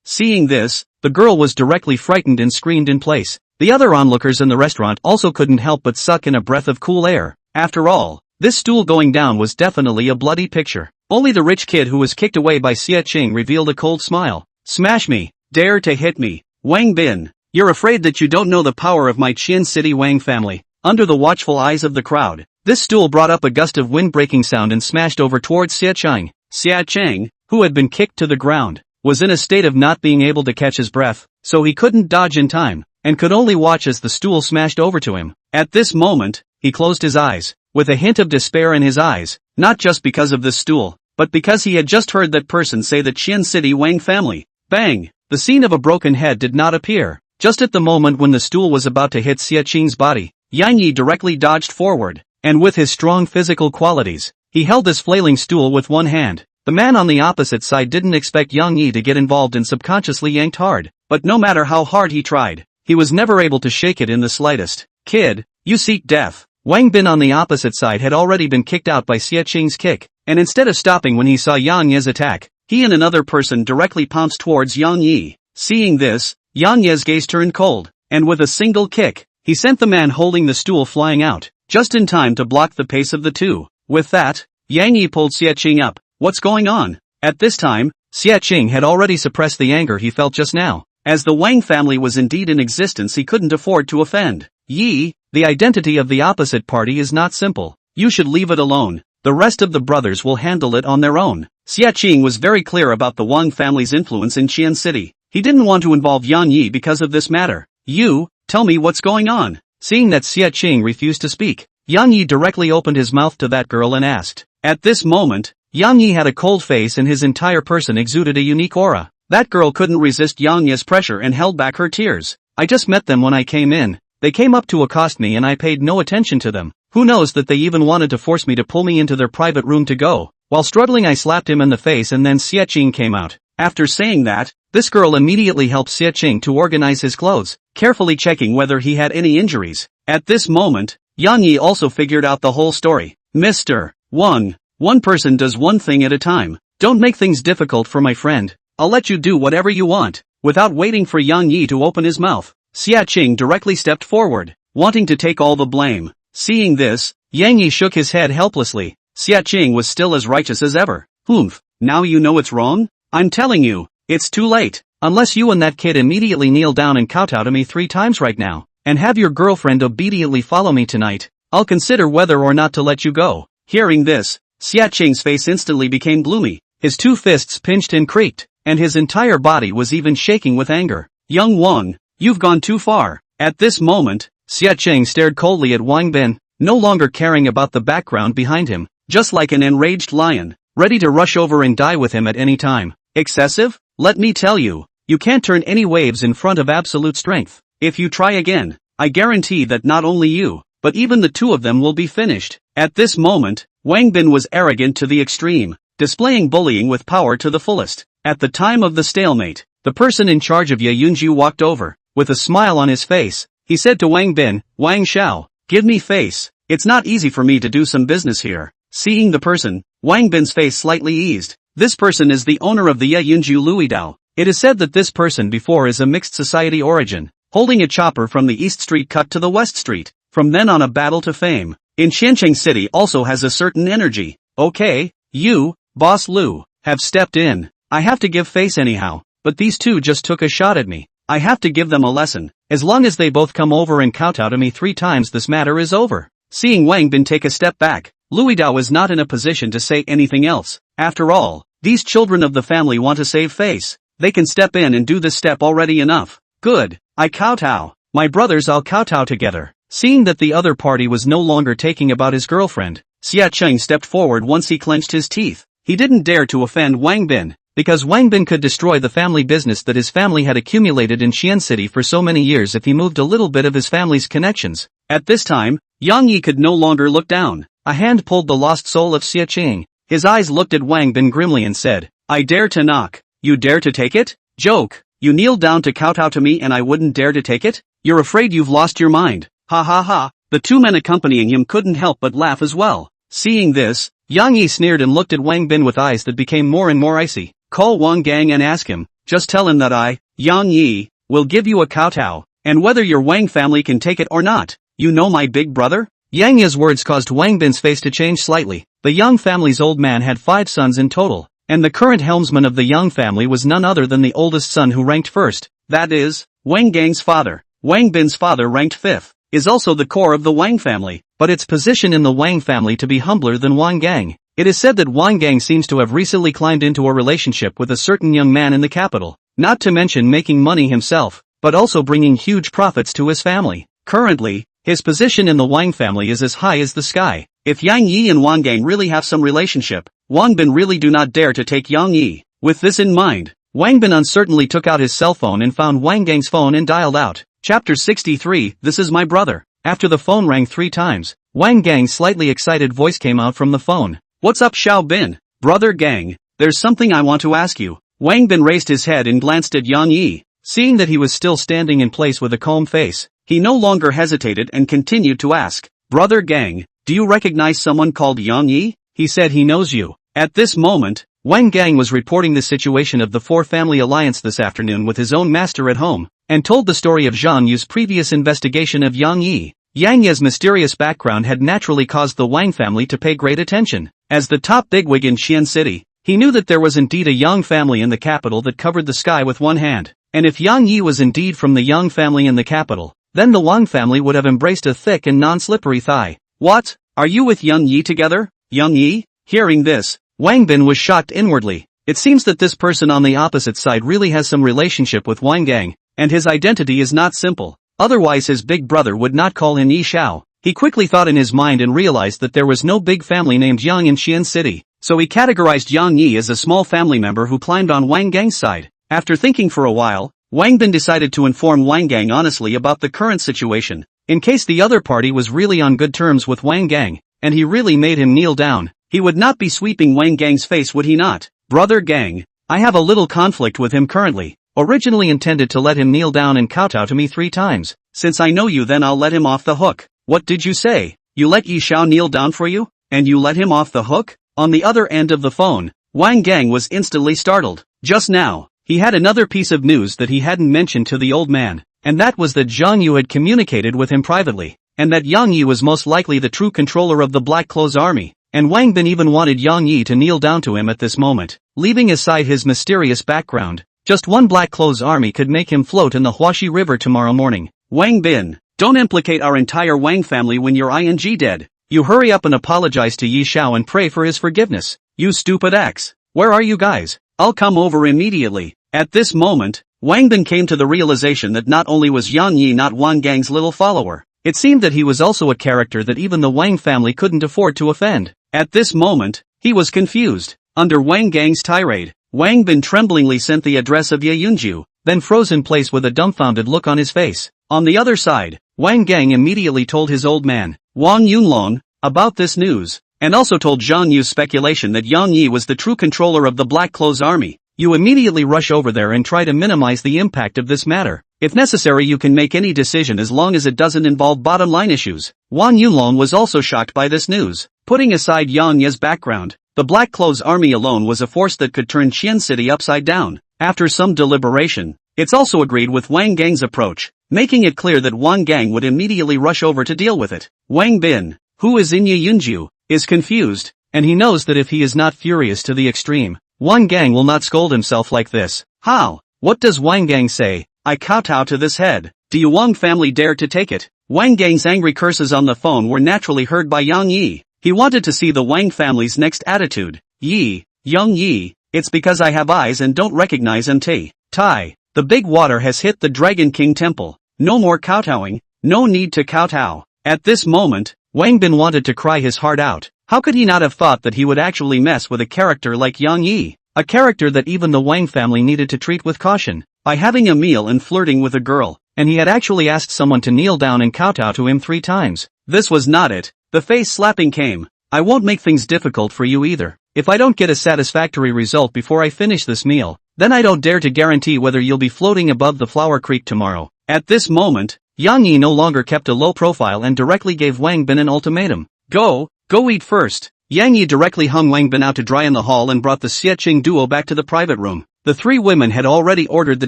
Seeing this, the girl was directly frightened and screamed in place. The other onlookers in the restaurant also couldn't help but suck in a breath of cool air. After all, this stool going down was definitely a bloody picture. Only the rich kid who was kicked away by Xie Qing revealed a cold smile. Smash me, dare to hit me, Wang Bin. You're afraid that you don't know the power of my Qian City Wang family. Under the watchful eyes of the crowd, this stool brought up a gust of wind-breaking sound and smashed over towards Xie Qing. Xie Qing, who had been kicked to the ground, was in a state of not being able to catch his breath, so he couldn't dodge in time, and could only watch as the stool smashed over to him. At this moment, he closed his eyes, with a hint of despair in his eyes, not just because of this stool, but because he had just heard that person say the Qian City Wang family. Bang! The scene of a broken head did not appear. Just at the moment when the stool was about to hit Xie Qing's body, Yang Yi directly dodged forward, and with his strong physical qualities, he held this flailing stool with one hand. The man on the opposite side didn't expect Yang Yi to get involved and subconsciously yanked hard, but no matter how hard he tried, he was never able to shake it in the slightest. Kid, you seek death. Wang Bin on the opposite side had already been kicked out by Xie Qing's kick, and instead of stopping when he saw Yang Yi's attack, he and another person directly pounced towards Yang Yi. Seeing this, Yang Yi's gaze turned cold, and with a single kick, he sent the man holding the stool flying out, just in time to block the pace of the two. With that, Yang Yi pulled Xie Qing up. What's going on? At this time, Xie Qing had already suppressed the anger he felt just now. As the Wang family was indeed in existence, he couldn't afford to offend. Yi, the identity of the opposite party is not simple. You should leave it alone. The rest of the brothers will handle it on their own. Xie Qing was very clear about the Wang family's influence in Qian City. He didn't want to involve Yang Yi because of this matter. You, tell me what's going on. Seeing that Xie Qing refused to speak, Yang Yi directly opened his mouth to that girl and asked. At this moment, Yang Yi had a cold face and his entire person exuded a unique aura. That girl couldn't resist Yang Yi's pressure and held back her tears. I just met them when I came in. They came up to accost me and I paid no attention to them. Who knows that they even wanted to force me to pull me into their private room to go. While struggling, I slapped him in the face and then Xie Qing came out. After saying that, this girl immediately helped Xie Qing to organize his clothes, carefully checking whether he had any injuries. At this moment, Yang Yi also figured out the whole story. Mr. Wang, one person does one thing at a time. Don't make things difficult for my friend. I'll let you do whatever you want. Without waiting for Yang Yi to open his mouth, Xie Qing directly stepped forward, wanting to take all the blame. Seeing this, Yang Yi shook his head helplessly. Xie Qing was still as righteous as ever. Humph, now you know it's wrong? I'm telling you, it's too late. Unless you and that kid immediately kneel down and kowtow to me 3 times right now, and have your girlfriend obediently follow me tonight, I'll consider whether or not to let you go. Hearing this, Xie Qing's face instantly became gloomy, his 2 fists pinched and creaked, and his entire body was even shaking with anger. Young Wang, you've gone too far. At this moment, Xie Qing stared coldly at Wang Bin, no longer caring about the background behind him, just like an enraged lion, ready to rush over and die with him at any time. Excessive? Let me tell you, you can't turn any waves in front of absolute strength. If you try again, I guarantee that not only you, but even the 2 of them will be finished. At this moment, Wang Bin was arrogant to the extreme, displaying bullying with power to the fullest. At the time of the stalemate, the person in charge of Ye Yunju walked over. With a smile on his face, he said to Wang Bin, Wang Xiao, give me face. It's not easy for me to do some business here. Seeing the person, Wang Bin's face slightly eased. This person is the owner of the Ye Yunju Luidao. It is said that this person before is a mixed society origin, holding a chopper from the East Street cut to the West Street, from then on a battle to fame. In Qiancheng City also has a certain energy. Okay, you, Boss Lu, have stepped in. I have to give face anyhow, but these 2 just took a shot at me. I have to give them a lesson. As long as they both come over and kowtow to me 3 times, this matter is over. Seeing Wang Bin take a step back, Louis Dao is not in a position to say anything else. After all, these children of the family want to save face. They can step in and do this step already enough. Good, I kowtow. My brothers all kowtow together. Seeing that the other party was no longer taking about his girlfriend, Xia Cheng stepped forward once he clenched his teeth. He didn't dare to offend Wang Bin, because Wang Bin could destroy the family business that his family had accumulated in Xian City for so many years if he moved a little bit of his family's connections. At this time, Yang Yi could no longer look down. A hand pulled the lost soul of Xia Cheng. His eyes looked at Wang Bin grimly and said, I dare to knock. You dare to take it? Joke. You kneel down to kowtow to me and I wouldn't dare to take it? You're afraid you've lost your mind. Ha ha ha. The two men accompanying him couldn't help but laugh as well. Seeing this, Yang Yi sneered and looked at Wang Bin with eyes that became more and more icy. Call Wang Gang and ask him, just tell him that I, Yang Yi, will give you a kowtow, and whether your Wang family can take it or not. You know my big brother? Yang Yi's words caused Wang Bin's face to change slightly. The Yang family's old man had 5 sons in total, and the current helmsman of the Yang family was none other than the oldest son who ranked first. That is, Wang Gang's father. Wang Bin's father ranked 5th, is also the core of the Wang family, but its position in the Wang family to be humbler than Wang Gang. It is said that Wang Gang seems to have recently climbed into a relationship with a certain young man in the capital, not to mention making money himself, but also bringing huge profits to his family. Currently, his position in the Wang family is as high as the sky. If Yang Yi and Wang Gang really have some relationship, Wang Bin really do not dare to take Yang Yi. With this in mind, Wang Bin uncertainly took out his cell phone and found Wang Gang's phone and dialed out. Chapter 63, This is my brother. After the phone rang 3 times, Wang Gang's slightly excited voice came out from the phone. What's up, Xiao Bin? Brother Gang, there's something I want to ask you. Wang Bin raised his head and glanced at Yang Yi. Seeing that he was still standing in place with a calm face, he no longer hesitated and continued to ask. Brother Gang, do you recognize someone called Yang Yi? He said he knows you. At this moment, Wang Gang was reporting the situation of the 4 family alliance this afternoon with his own master at home, and told the story of Zhang Yu's previous investigation of Yang Yi. Yang Yi's mysterious background had naturally caused the Wang family to pay great attention. As the top bigwig in Xian City, he knew that there was indeed a Yang family in the capital that covered the sky with one hand, and if Yang Yi was indeed from the Yang family in the capital, then the Wang family would have embraced a thick and non-slippery thigh. What? Are you with Yang Yi together? Yang Yi? Hearing this, Wang Bin was shocked inwardly. It seems that this person on the opposite side really has some relationship with Wang Gang, and his identity is not simple. Otherwise his big brother would not call him Yi Xiao. He quickly thought in his mind and realized that there was no big family named Yang in Xian City, so he categorized Yang Yi as a small family member who climbed on Wang Gang's side. After thinking for a while, Wang Bin decided to inform Wang Gang honestly about the current situation, in case the other party was really on good terms with Wang Gang, and he really made him kneel down. He would not be sweeping Wang Gang's face, would he not? Brother Gang, I have a little conflict with him currently. Originally intended to let him kneel down and kowtow to me 3 times. Since I know you, then I'll let him off the hook. What did you say? You let Yi Xiao kneel down for you? And you let him off the hook? On the other end of the phone, Wang Gang was instantly startled. Just now, he had another piece of news that he hadn't mentioned to the old man, and that was that Zhang Yu had communicated with him privately, and that Yang Yi was most likely the true controller of the Black Clothes Army, and Wang Bin even wanted Yang Yi to kneel down to him at this moment. Leaving aside his mysterious background, just one Black Clothes Army could make him float in the Huaxi River tomorrow morning. Wang Bin, don't implicate our entire Wang family when you're ing dead. You hurry up and apologize to Yi Xiao and pray for his forgiveness. You stupid X. Where are you guys? I'll come over immediately. At this moment, Wang Bin came to the realization that not only was Yang Yi not Wang Gang's little follower, it seemed that he was also a character that even the Wang family couldn't afford to offend. At this moment, he was confused. Under Wang Gang's tirade, Wang Bin tremblingly sent the address of Ye Yunju, then froze in place with a dumbfounded look on his face. On the other side, Wang Gang immediately told his old man, Wang Yunlong, about this news, and also told Zhang Yu's speculation that Yang Yi was the true controller of the Black Clothes Army. You immediately rush over there and try to minimize the impact of this matter. If necessary, you can make any decision as long as it doesn't involve bottom line issues. Wang Yunlong was also shocked by this news. Putting aside Yang Yi's background, the Black Clothes Army alone was a force that could turn Qian City upside down. After some deliberation, it's also agreed with Wang Gang's approach, making it clear that Wang Gang would immediately rush over to deal with it. Wang Bin, who is in Ye Yunju, is confused, and he knows that if he is not furious to the extreme, Wang Gang will not scold himself like this. How? What does Wang Gang say? I kowtow to this head. Do you Wang family dare to take it? Wang Gang's angry curses on the phone were naturally heard by Yang Yi. He wanted to see the Wang family's next attitude. Young Yi, it's because I have eyes and don't recognize MT. Tai, the big water has hit the Dragon King temple. No more kowtowing, no need to kowtow. At this moment, Wang Bin wanted to cry his heart out. How could he not have thought that he would actually mess with a character like Yang Yi? A character that even the Wang family needed to treat with caution. By having a meal and flirting with a girl, and he had actually asked someone to kneel down and kowtow to him 3 times. This was not it. The face slapping came. I won't make things difficult for you either. If I don't get a satisfactory result before I finish this meal, then I don't dare to guarantee whether you'll be floating above the flower creek tomorrow. At this moment, Yang Yi no longer kept a low profile and directly gave Wang Bin an ultimatum. Go eat first. Yang Yi directly hung Wang Bin out to dry in the hall and brought the Xie-Qing duo back to the private room. The 3 women had already ordered the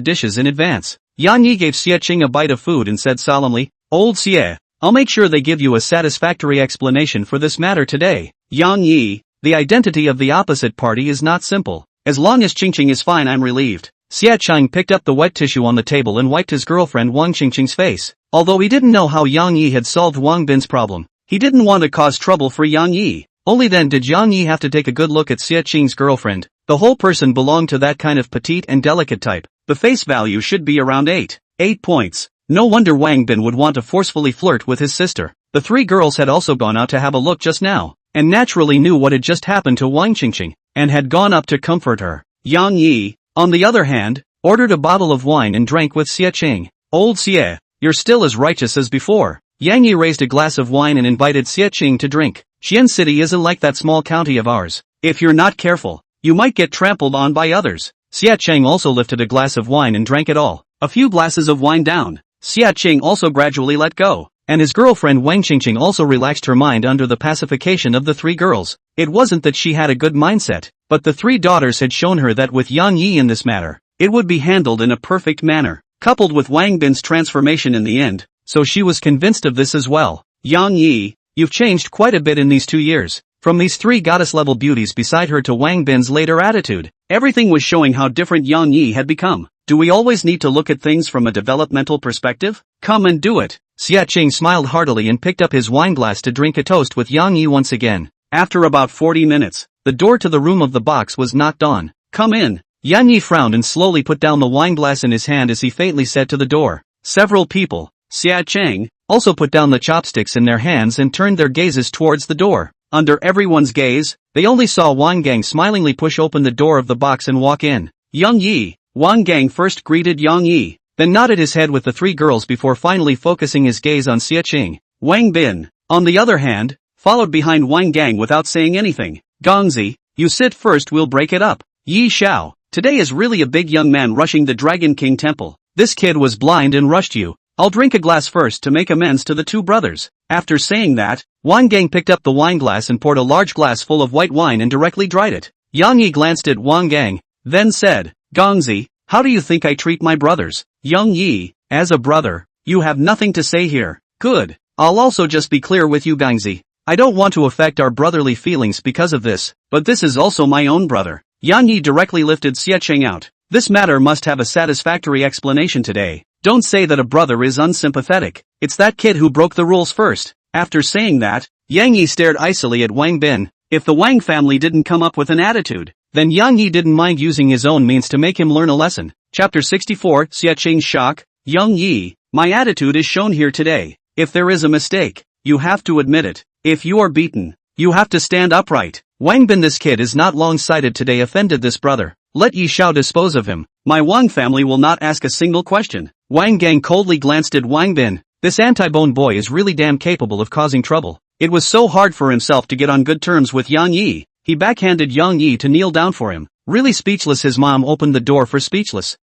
dishes in advance. Yang Yi gave Xie-Qing a bite of food and said solemnly, Old Xie, I'll make sure they give you a satisfactory explanation for this matter today. Yang Yi, the identity of the opposite party is not simple. As long as Qingqing is fine, I'm relieved. Xie-Qing picked up the wet tissue on the table and wiped his girlfriend Wang Qingqing's face. Although he didn't know how Yang Yi had solved Wang Bin's problem, he didn't want to cause trouble for Yang Yi. Only then did Yang Yi have to take a good look at Xie-Qing's girlfriend. The whole person belonged to that kind of petite and delicate type. The face value should be around 8 points. No wonder Wang Bin would want to forcefully flirt with his sister. The 3 girls had also gone out to have a look just now, and naturally knew what had just happened to Wang Qingqing, and had gone up to comfort her. Yang Yi, on the other hand, ordered a bottle of wine and drank with Xie-Qing. Old Xie, you're still as righteous as before. Yang Yi raised a glass of wine and invited Xie-Qing to drink. Xian City isn't like that small county of ours. If you're not careful, you might get trampled on by others. Xie-Qing also lifted a glass of wine and drank it all. A few glasses of wine down, Xie-Qing also gradually let go, and his girlfriend Wang Qingqing also relaxed her mind under the pacification of the 3 girls. It wasn't that she had a good mindset, but the 3 daughters had shown her that with Yang Yi in this matter, it would be handled in a perfect manner, coupled with Wang Bin's transformation in the end, so she was convinced of this as well. Yang Yi, you've changed quite a bit in these 2 years. From these 3 goddess-level beauties beside her to Wang Bin's later attitude, everything was showing how different Yang Yi had become. Do we always need to look at things from a developmental perspective? Come and do it. Xie-Qing smiled heartily and picked up his wineglass to drink a toast with Yang Yi once again. After about 40 minutes, the door to the room of the box was knocked on. Come in. Yang Yi frowned and slowly put down the wineglass in his hand as he faintly said to the door. Several people, Xie-Qing, also put down the chopsticks in their hands and turned their gazes towards the door. Under everyone's gaze, they only saw Wang Gang smilingly push open the door of the box and walk in. Yang Yi. Wang Gang first greeted Yang Yi, then nodded his head with the 3 girls before finally focusing his gaze on Xie-Qing. Wang Bin, on the other hand, followed behind Wang Gang without saying anything. Gongzi, you sit first, we'll break it up. Yi Xiao, today is really a big young man rushing the Dragon King temple. This kid was blind and rushed you. I'll drink a glass first to make amends to the 2 brothers. After saying that, Wang Gang picked up the wineglass and poured a large glass full of white wine and directly dried it. Yang Yi glanced at Wang Gang, then said, Gongzi, how do you think I treat my brothers? Yang Yi, as a brother, you have nothing to say here. Good. I'll also just be clear with you, Gongzi. I don't want to affect our brotherly feelings because of this, but this is also my own brother. Yang Yi directly lifted Xie-Qing out. This matter must have a satisfactory explanation today. Don't say that a brother is unsympathetic. It's that kid who broke the rules first. After saying that, Yang Yi stared icily at Wang Bin. If the Wang family didn't come up with an attitude, then Yang Yi didn't mind using his own means to make him learn a lesson. Chapter 64, Xie-Qing's shock. Yang Yi, my attitude is shown here today. If there is a mistake, you have to admit it. If you are beaten, you have to stand upright. Wang Bin, this kid is not long-sighted today, offended this brother. Let Yi Xiao dispose of him. My Wang family will not ask a single question. Wang Gang coldly glanced at Wang Bin. This anti-bone boy is really damn capable of causing trouble. It was so hard for himself to get on good terms with Yang Yi. He backhanded Yang Yi to kneel down for him. Really speechless, his mom opened the door for speechless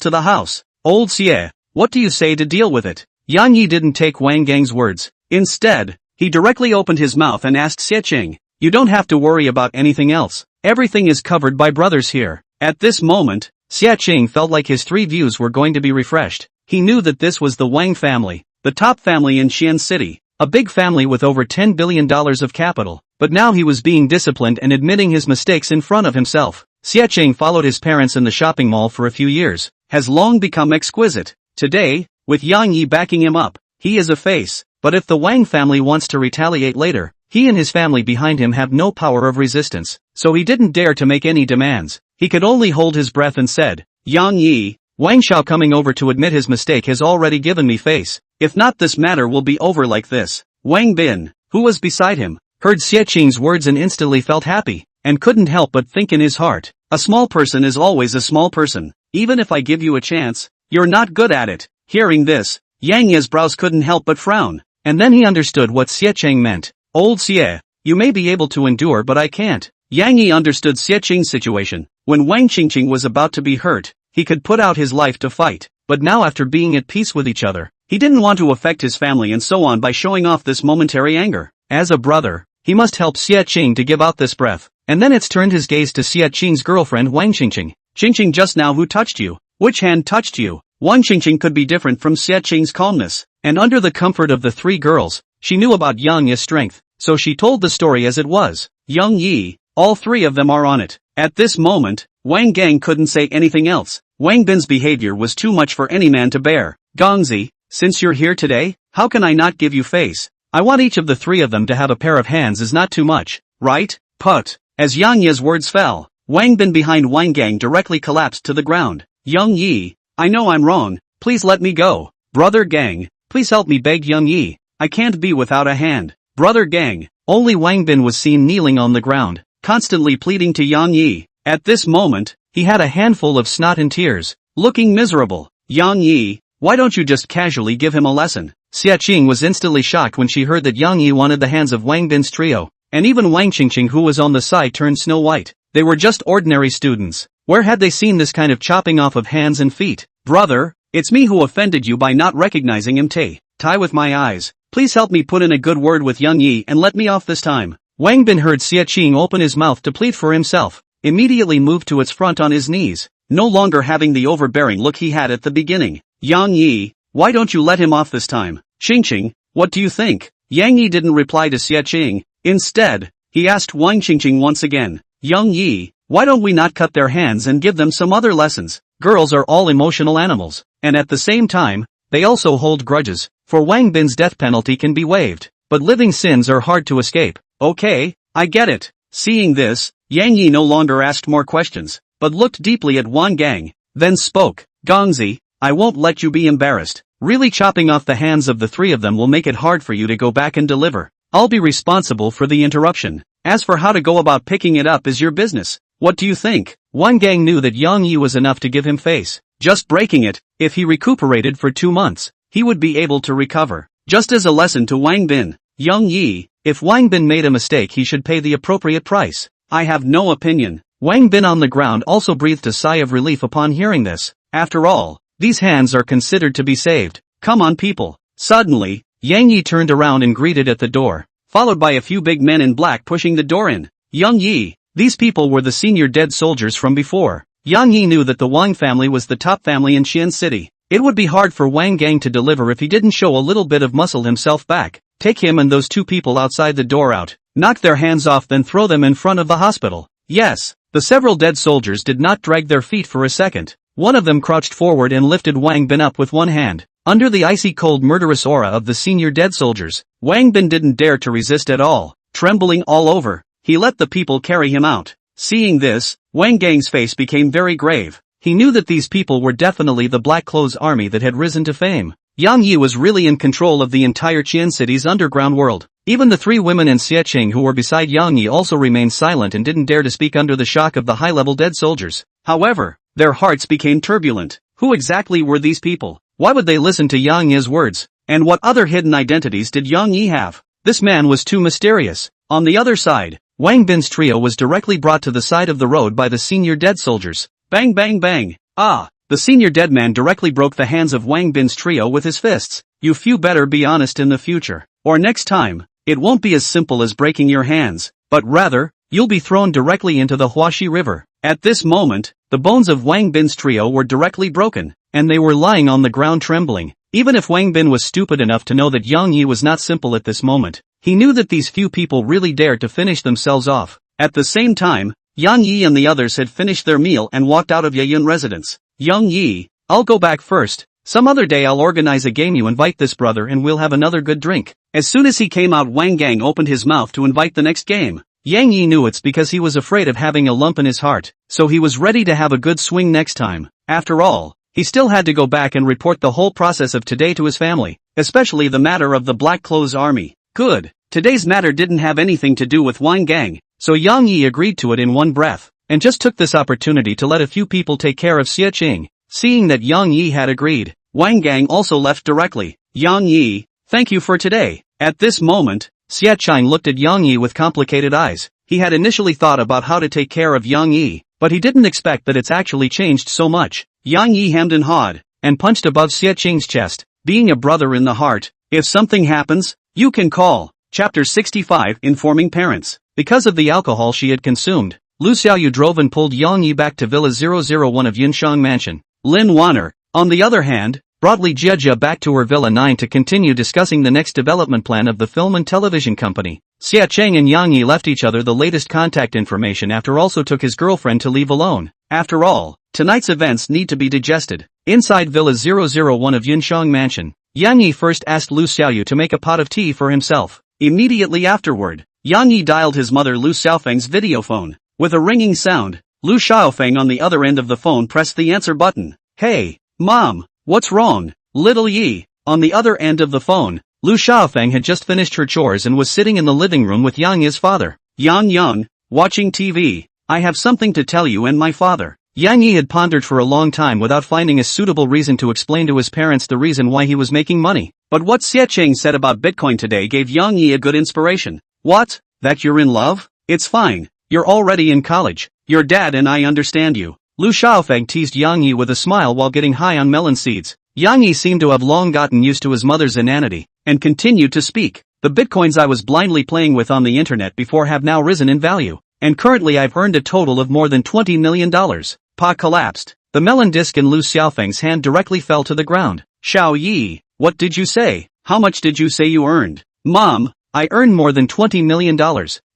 to the house. Old Xie, what do you say to deal with it? Yang Yi didn't take Wang Gang's words. Instead, he directly opened his mouth and asked Xie-Qing, you don't have to worry about anything else. Everything is covered by brothers here. At this moment, Xie-Qing felt like his 3 views were going to be refreshed. He knew that this was the Wang family, the top family in Xian City, a big family with over $10 billion of capital. But now he was being disciplined and admitting his mistakes in front of himself. Xie-Qing followed his parents in the shopping mall for a few years, has long become exquisite. Today, with Yang Yi backing him up, he is a face. But if the Wang family wants to retaliate later, He and his family behind him have no power of resistance, so he didn't dare to make any demands. He could only hold his breath and said, Yang Yi, Wang Xiao coming over to admit his mistake has already given me face. If not, this matter will be over like this. Wang Bin, who was beside him, heard Xie Qing's words and instantly felt happy, and couldn't help but think in his heart, a small person is always a small person. Even if I give you a chance, you're not good at it. Hearing this, Yang Yi's brows couldn't help but frown, and then he understood what Xie Qing meant. Old Xie, you may be able to endure but I can't. Yang Yi understood Xie Qing's situation. When Wang Qingqing was about to be hurt, he could put out his life to fight, but now after being at peace with each other, he didn't want to affect his family and so on by showing off this momentary anger. As a brother, he must help Xie Qing to give out this breath, and then it's turned his gaze to Xie Qing's girlfriend Wang Qingqing. Qingqing, just now who touched you? Which hand touched you? Wang Qingqing could be different from Xie Qing's calmness, and under the comfort of the three girls, she knew about Yang Yi's strength, so she told the story as it was. Yang Yi, all three of them are on it. At this moment, Wang Gang couldn't say anything else. Wang Bin's behavior was too much for any man to bear. Gongzi, since you're here today, how can I not give you face? I want each of the three of them to have a pair of hands is not too much, right? Put. As Yang Yi's words fell, Wang Bin behind Wang Gang directly collapsed to the ground. Yang Yi, I know I'm wrong, please let me go. Brother Gang, please help me, begged Yang Yi. I can't be without a hand. Brother Gang, only Wang Bin was seen kneeling on the ground, constantly pleading to Yang Yi. At this moment, he had a handful of snot and tears, looking miserable. Yang Yi, why don't you just casually give him a lesson? Xie Qing was instantly shocked when she heard that Yang Yi wanted the hands of Wang Bin's trio, and even Wang Qingqing who was on the side turned snow white. They were just ordinary students. Where had they seen this kind of chopping off of hands and feet? Brother, it's me who offended you by not recognizing him. Tai with my eyes, please help me put in a good word with Yang Yi and let me off this time. Wang Bin heard Xie Qing open his mouth to plead for himself, immediately moved to its front on his knees, no longer having the overbearing look he had at the beginning. Yang Yi, why don't you let him off this time? Qingqing, what do you think? Yang Yi didn't reply to Xie Qing. Instead, he asked Wang Qingqing once again, Yang Yi, why don't we not cut their hands and give them some other lessons? Girls are all emotional animals, and at the same time, they also hold grudges. For Wang Bin's death penalty can be waived, but living sins are hard to escape. Okay, I get it. Seeing this, Yang Yi no longer asked more questions, but looked deeply at Wang Gang, then spoke. Gongzi, I won't let you be embarrassed. Really, chopping off the hands of the three of them will make it hard for you to go back and deliver. I'll be responsible for the interruption. As for how to go about picking it up is your business. What do you think? Wang Gang knew that Yang Yi was enough to give him face. Just breaking it, if he recuperated for 2 months, he would be able to recover. Just as a lesson to Wang Bin, Yang Yi, if Wang Bin made a mistake he should pay the appropriate price. I have no opinion. Wang Bin on the ground also breathed a sigh of relief upon hearing this. After all, these hands are considered to be saved. Come on people. Suddenly, Yang Yi turned around and greeted at the door, followed by a few big men in black pushing the door in. Yang Yi, these people were the senior dead soldiers from before. Yang Yi knew that the Wang family was the top family in Xian City. It would be hard for Wang Gang to deliver if he didn't show a little bit of muscle himself back. Take him and those 2 people outside the door out, knock their hands off, then throw them in front of the hospital. Yes, the several dead soldiers did not drag their feet for a second. One of them crouched forward and lifted Wang Bin up with one hand. Under the icy cold murderous aura of the senior dead soldiers, Wang Bin didn't dare to resist at all. Trembling all over, he let the people carry him out. Seeing this, Wang Gang's face became very grave. He knew that these people were definitely the Black Clothes army that had risen to fame. Yang Yi was really in control of the entire Qian city's underground world. Even the 3 women and Xie Qing who were beside Yang Yi also remained silent and didn't dare to speak under the shock of the high-level dead soldiers. However, their hearts became turbulent. Who exactly were these people? Why would they listen to Yang Yi's words? And what other hidden identities did Yang Yi have? This man was too mysterious. On the other side, Wang Bin's trio was directly brought to the side of the road by the senior dead soldiers. Bang bang bang. Ah! The senior dead man directly broke the hands of Wang Bin's trio with his fists. You few better be honest in the future, or next time, it won't be as simple as breaking your hands, but rather, you'll be thrown directly into the Huaxi River. At this moment, the bones of Wang Bin's trio were directly broken, and they were lying on the ground trembling. Even if Wang Bin was stupid enough to know that Yang Yi was not simple at this moment, he knew that these few people really dared to finish themselves off. At the same time, Yang Yi and the others had finished their meal and walked out of Yeyun residence. Yang Yi, I'll go back first, Some other day I'll organize a game, you invite this brother and we'll have another good drink. As soon as he came out, Wang Gang opened his mouth to invite the next game. Yang Yi knew it's because he was afraid of having a lump in his heart, so he was ready to have a good swing next time. After all, he still had to go back and report the whole process of today to his family, especially the matter of the Black Clothes Army. Good. Today's matter didn't have anything to do with Wang Gang, so Yang Yi agreed to it in one breath, and just took this opportunity to let a few people take care of Xie Qing. Seeing that Yang Yi had agreed, Wang Gang also left directly. Yang Yi, thank you for today. At this moment, Xie Qing looked at Yang Yi with complicated eyes. He had initially thought about how to take care of Yang Yi, but he didn't expect that it's actually changed so much. Yang Yi hemmed and hawed, and punched above Xie Qing's chest. Being a brother in the heart, if something happens, you can call. Chapter 65, Informing Parents. Because of the alcohol she had consumed, Lu Xiaoyu drove and pulled Yang Yi back to Villa 001 of Yinshang Mansion. Lin Wanner, on the other hand, brought Li Jiejia back to her Villa 9 to continue discussing the next development plan of the film and television company. Xie Qing and Yang Yi left each other the latest contact information after also took his girlfriend to leave alone. After all, tonight's events need to be digested. Inside Villa 001 of Yinshang Mansion, Yang Yi first asked Lu Xiaoyu to make a pot of tea for himself. Immediately afterward, Yang Yi dialed his mother Lu Xiaofeng's video phone. With a ringing sound, Lu Xiaofeng on the other end of the phone pressed the answer button. Hey, Mom, what's wrong? Little Yi. On the other end of the phone, Lu Xiaofeng had just finished her chores and was sitting in the living room with Yang Yi's father. Yang, watching TV. I have something to tell you and my father. Yang Yi had pondered for a long time without finding a suitable reason to explain to his parents the reason why he was making money. But what Xie Qing said about Bitcoin today gave Yang Yi a good inspiration. What? That you're in love? It's fine. You're already in college. Your dad and I understand you. Lu Xiaofeng teased Yang Yi with a smile while getting high on melon seeds. Yang Yi seemed to have long gotten used to his mother's inanity, and continued to speak. The bitcoins I was blindly playing with on the internet before have now risen in value, and currently I've earned a total of more than $20 million. Pa collapsed. The melon disc in Lu Xiaofeng's hand directly fell to the ground. Xiao Yi, what did you say? How much did you say you earned? Mom, I earned more than $20 million.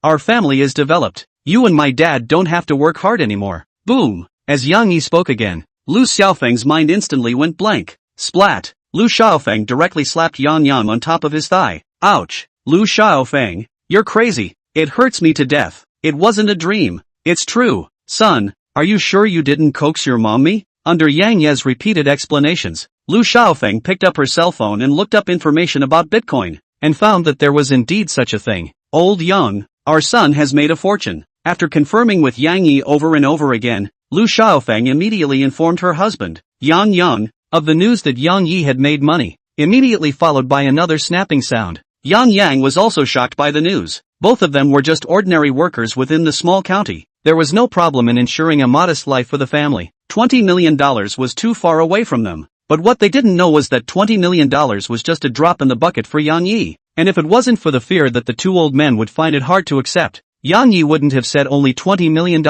Our family is developed. You and my dad don't have to work hard anymore. Boom. As Yang Yi spoke again, Lu Xiaofeng's mind instantly went blank. Splat. Lu Xiaofeng directly slapped Yang Yang on top of his thigh. Ouch. Lu Xiaofeng, you're crazy. It hurts me to death. It wasn't a dream. It's true. Son, are you sure you didn't coax your mommy? Under Yang Ye's repeated explanations, Lu Xiaofeng picked up her cell phone and looked up information about Bitcoin, and found that there was indeed such a thing. Old Yang, our son has made a fortune. After confirming with Yang Yi over and over again, Lu Xiaofeng immediately informed her husband, Yang, of the news that Yang Yi had made money, immediately followed by another snapping sound. Yang was also shocked by the news. Both of them were just ordinary workers within the small county. There was no problem in ensuring a modest life for the family. $20 million was too far away from them. But what they didn't know was that $20 million was just a drop in the bucket for Yang Yi. And if it wasn't for the fear that the two old men would find it hard to accept, Yang Yi wouldn't have said only $20 million.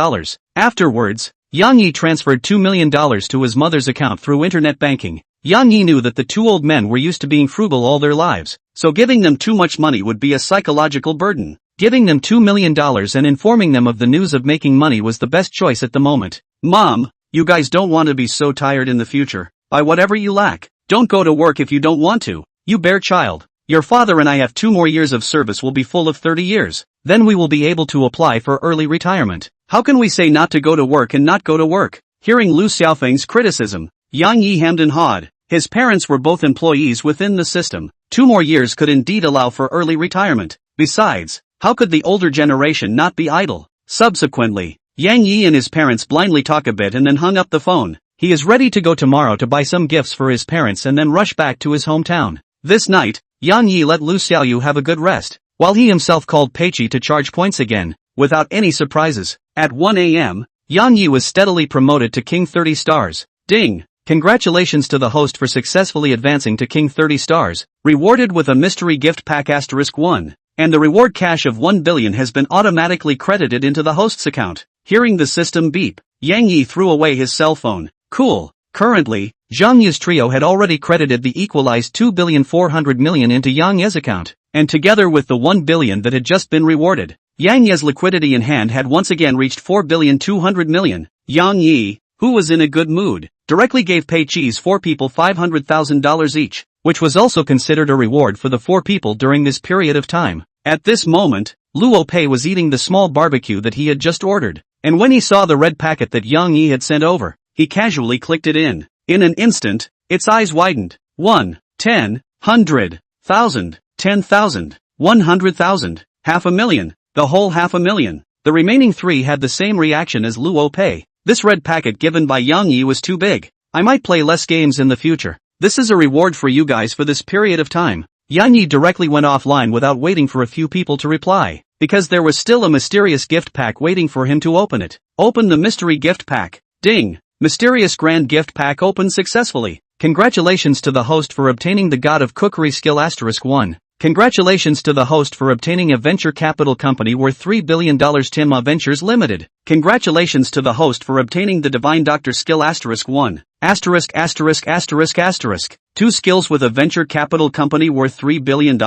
Afterwards, Yang Yi transferred $2 million to his mother's account through internet banking. Yang Yi knew that the two old men were used to being frugal all their lives, so giving them too much money would be a psychological burden. Giving them $2 million and informing them of the news of making money was the best choice at the moment. Mom, you guys don't want to be so tired in the future. Buy whatever you lack. Don't go to work if you don't want to. You bare child. Your father and I have 2 more years of service, will be full of 30 years. Then we will be able to apply for early retirement. How can we say not to go to work and not go to work? Hearing Lu Xiaofeng's criticism, Yang Yi hemmed and hawed. His parents were both employees within the system. 2 more years could indeed allow for early retirement. Besides, how could the older generation not be idle? Subsequently, Yang Yi and his parents blindly talk a bit and then hung up the phone. He is ready to go tomorrow to buy some gifts for his parents and then rush back to his hometown. This night, Yang Yi let Lu Xiaoyu have a good rest, while he himself called Peiqi to charge points again, without any surprises. At 1 a.m., Yang Yi was steadily promoted to King 30 stars. Ding! Congratulations to the host for successfully advancing to King 30 stars, rewarded with a mystery gift pack *1. And the reward cash of 1 billion has been automatically credited into the host's account. Hearing the system beep, Yang Yi threw away his cell phone. Cool. Currently, Zhang Yu's trio had already credited the equalized 2,400,000,000 into Yang Ye's account, and together with the 1 billion that had just been rewarded, Yang Ye's liquidity in hand had once again reached 4,200,000,000. Yang Yi, who was in a good mood, directly gave Pei-Chi's 4 people $500,000 each, which was also considered a reward for the 4 people during this period of time. At this moment, Luo Pei was eating the small barbecue that he had just ordered, and when he saw the red packet that Yang Yi had sent over, he casually clicked it in. In an instant, its eyes widened. 1, 10, 100, 1,000, 10,000, 100,000, 500,000, the whole 500,000. The remaining 3 had the same reaction as Luo Pei. This red packet given by Yang Yi was too big. I might play less games in the future. This is a reward for you guys for this period of time. Yang Yi directly went offline without waiting for a few people to reply, because there was still a mysterious gift pack waiting for him to open it. Open the mystery gift pack. Ding! Mysterious grand gift pack opened successfully. Congratulations to the host for obtaining the God of Cookery skill *1. Congratulations to the host for obtaining a venture capital company worth $3 billion Timma Ventures Limited. Congratulations to the host for obtaining the Divine Doctor skill *1. *******. 2 skills with a venture capital company worth $3 billion?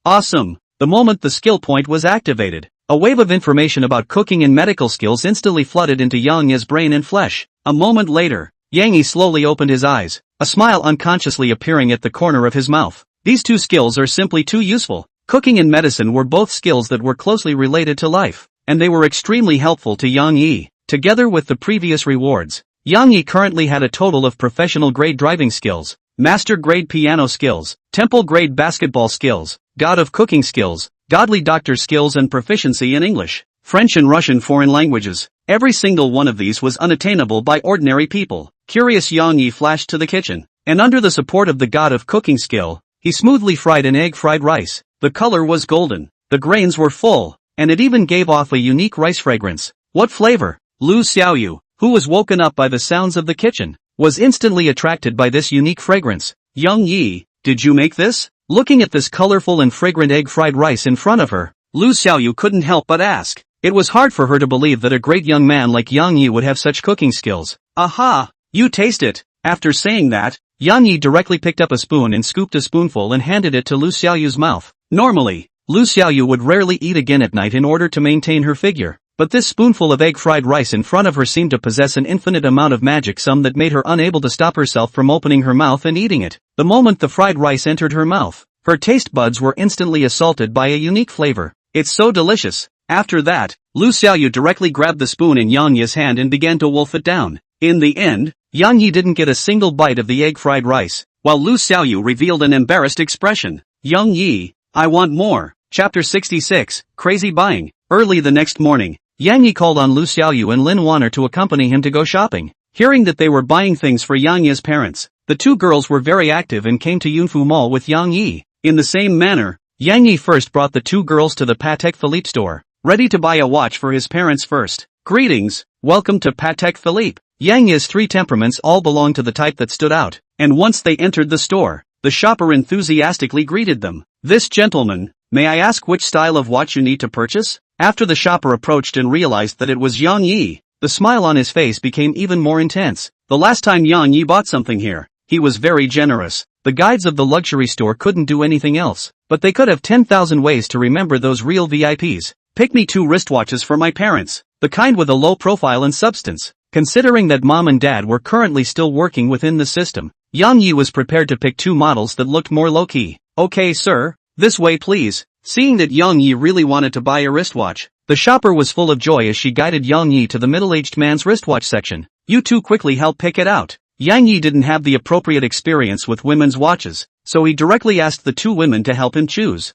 Awesome! The moment the skill point was activated, a wave of information about cooking and medical skills instantly flooded into Yang Yi's brain and flesh. A moment later, Yang Yi slowly opened his eyes, a smile unconsciously appearing at the corner of his mouth. These 2 skills are simply too useful. Cooking and medicine were both skills that were closely related to life, and they were extremely helpful to Yang Yi. Together with the previous rewards, Yang Yi currently had a total of professional grade driving skills, master grade piano skills, temple grade basketball skills, god of cooking skills, godly doctor skills and proficiency in English, French and Russian foreign languages. Every single one of these was unattainable by ordinary people. Curious Yang Yi flashed to the kitchen, and under the support of the god of cooking skill, he smoothly fried an egg fried rice. The color was golden, the grains were full, and it even gave off a unique rice fragrance. What flavor? Lu Xiaoyu, who was woken up by the sounds of the kitchen, was instantly attracted by this unique fragrance. Yang Yi, did you make this? Looking at this colorful and fragrant egg fried rice in front of her, Lu Xiaoyu couldn't help but ask. It was hard for her to believe that a great young man like Yang Yi would have such cooking skills. Aha! You taste it! After saying that, Yang Yi directly picked up a spoon and scooped a spoonful and handed it to Lu Xiaoyu's mouth. Normally, Lu Xiaoyu would rarely eat again at night in order to maintain her figure, but this spoonful of egg fried rice in front of her seemed to possess an infinite amount of magic, some that made her unable to stop herself from opening her mouth and eating it. The moment the fried rice entered her mouth, her taste buds were instantly assaulted by a unique flavor. It's so delicious. After that, Lu Xiaoyu directly grabbed the spoon in Yang Yi's hand and began to wolf it down. In the end, Yang Yi didn't get a single bite of the egg fried rice, while Lu Xiaoyu revealed an embarrassed expression. Yang Yi, I want more. Chapter 66, Crazy Buying. Early the next morning, Yang Yi called on Lu Xiaoyu and Lin Wanner to accompany him to go shopping. Hearing that they were buying things for Yang Yi's parents, the 2 girls were very active and came to Yunfu Mall with Yang Yi. In the same manner, Yang Yi first brought the 2 girls to the Patek Philippe store, ready to buy a watch for his parents first. Greetings, welcome to Patek Philippe. Yang Yi's 3 temperaments all belonged to the type that stood out, and once they entered the store, the shopper enthusiastically greeted them. This gentleman, may I ask which style of watch you need to purchase? After the shopper approached and realized that it was Yang Yi, the smile on his face became even more intense. The last time Yang Yi bought something here, he was very generous. The guides of the luxury store couldn't do anything else, but they could have 10,000 ways to remember those real VIPs. Pick me 2 wristwatches for my parents, the kind with a low profile and substance. Considering that mom and dad were currently still working within the system, Yang Yi was prepared to pick 2 models that looked more low-key. Okay sir, this way please. Seeing that Yang Yi really wanted to buy a wristwatch, the shopper was full of joy as she guided Yang Yi to the middle-aged man's wristwatch section. You 2 quickly help pick it out. Yang Yi didn't have the appropriate experience with women's watches, so he directly asked the 2 women to help him choose.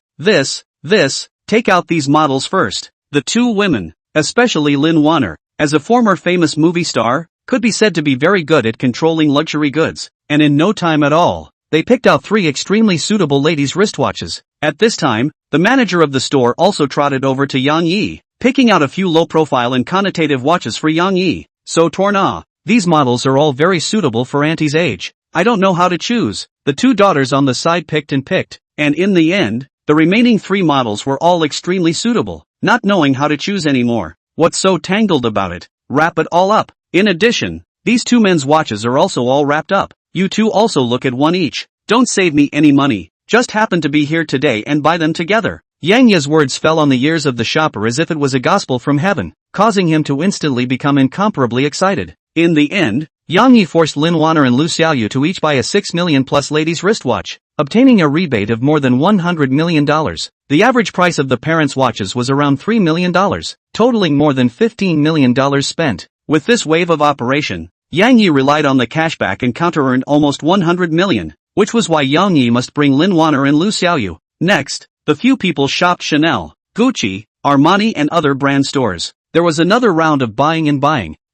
Take out these models first. The 2 women, especially Lin Wanner, as a former famous movie star, could be said to be very good at controlling luxury goods, and in no time at all, they picked out 3 extremely suitable ladies' wristwatches. At this time, the manager of the store also trotted over to Yang Yi, picking out a few low-profile and connotative watches for Yang Yi. So Torna, these models are all very suitable for Auntie's age. I don't know how to choose. The 2 daughters on the side picked, and in the end, the remaining 3 models were all extremely suitable, not knowing how to choose anymore. What's so tangled about it? Wrap it all up. In addition, these 2 men's watches are also all wrapped up. You 2 also look at 1 each. Don't save me any money, just happen to be here today and buy them together. Yang Yi's words fell on the ears of the shopper as if it was a gospel from heaven, causing him to instantly become incomparably excited. In the end, Yang Yi forced Lin Wanner and Lu Xiaoyu to each buy a 6 million plus ladies' wristwatch, obtaining a rebate of more than $100 million. The average price of the parents' watches was around $3 million, totaling more than $15 million spent. With this wave of operation, Yang Yi relied on the cashback and counter-earned almost $100 million, which was why Yang Yi must bring Lin Wanner and Lu Xiaoyu. Next, the few people shopped Chanel, Gucci, Armani and other brand stores. There was another round of buying,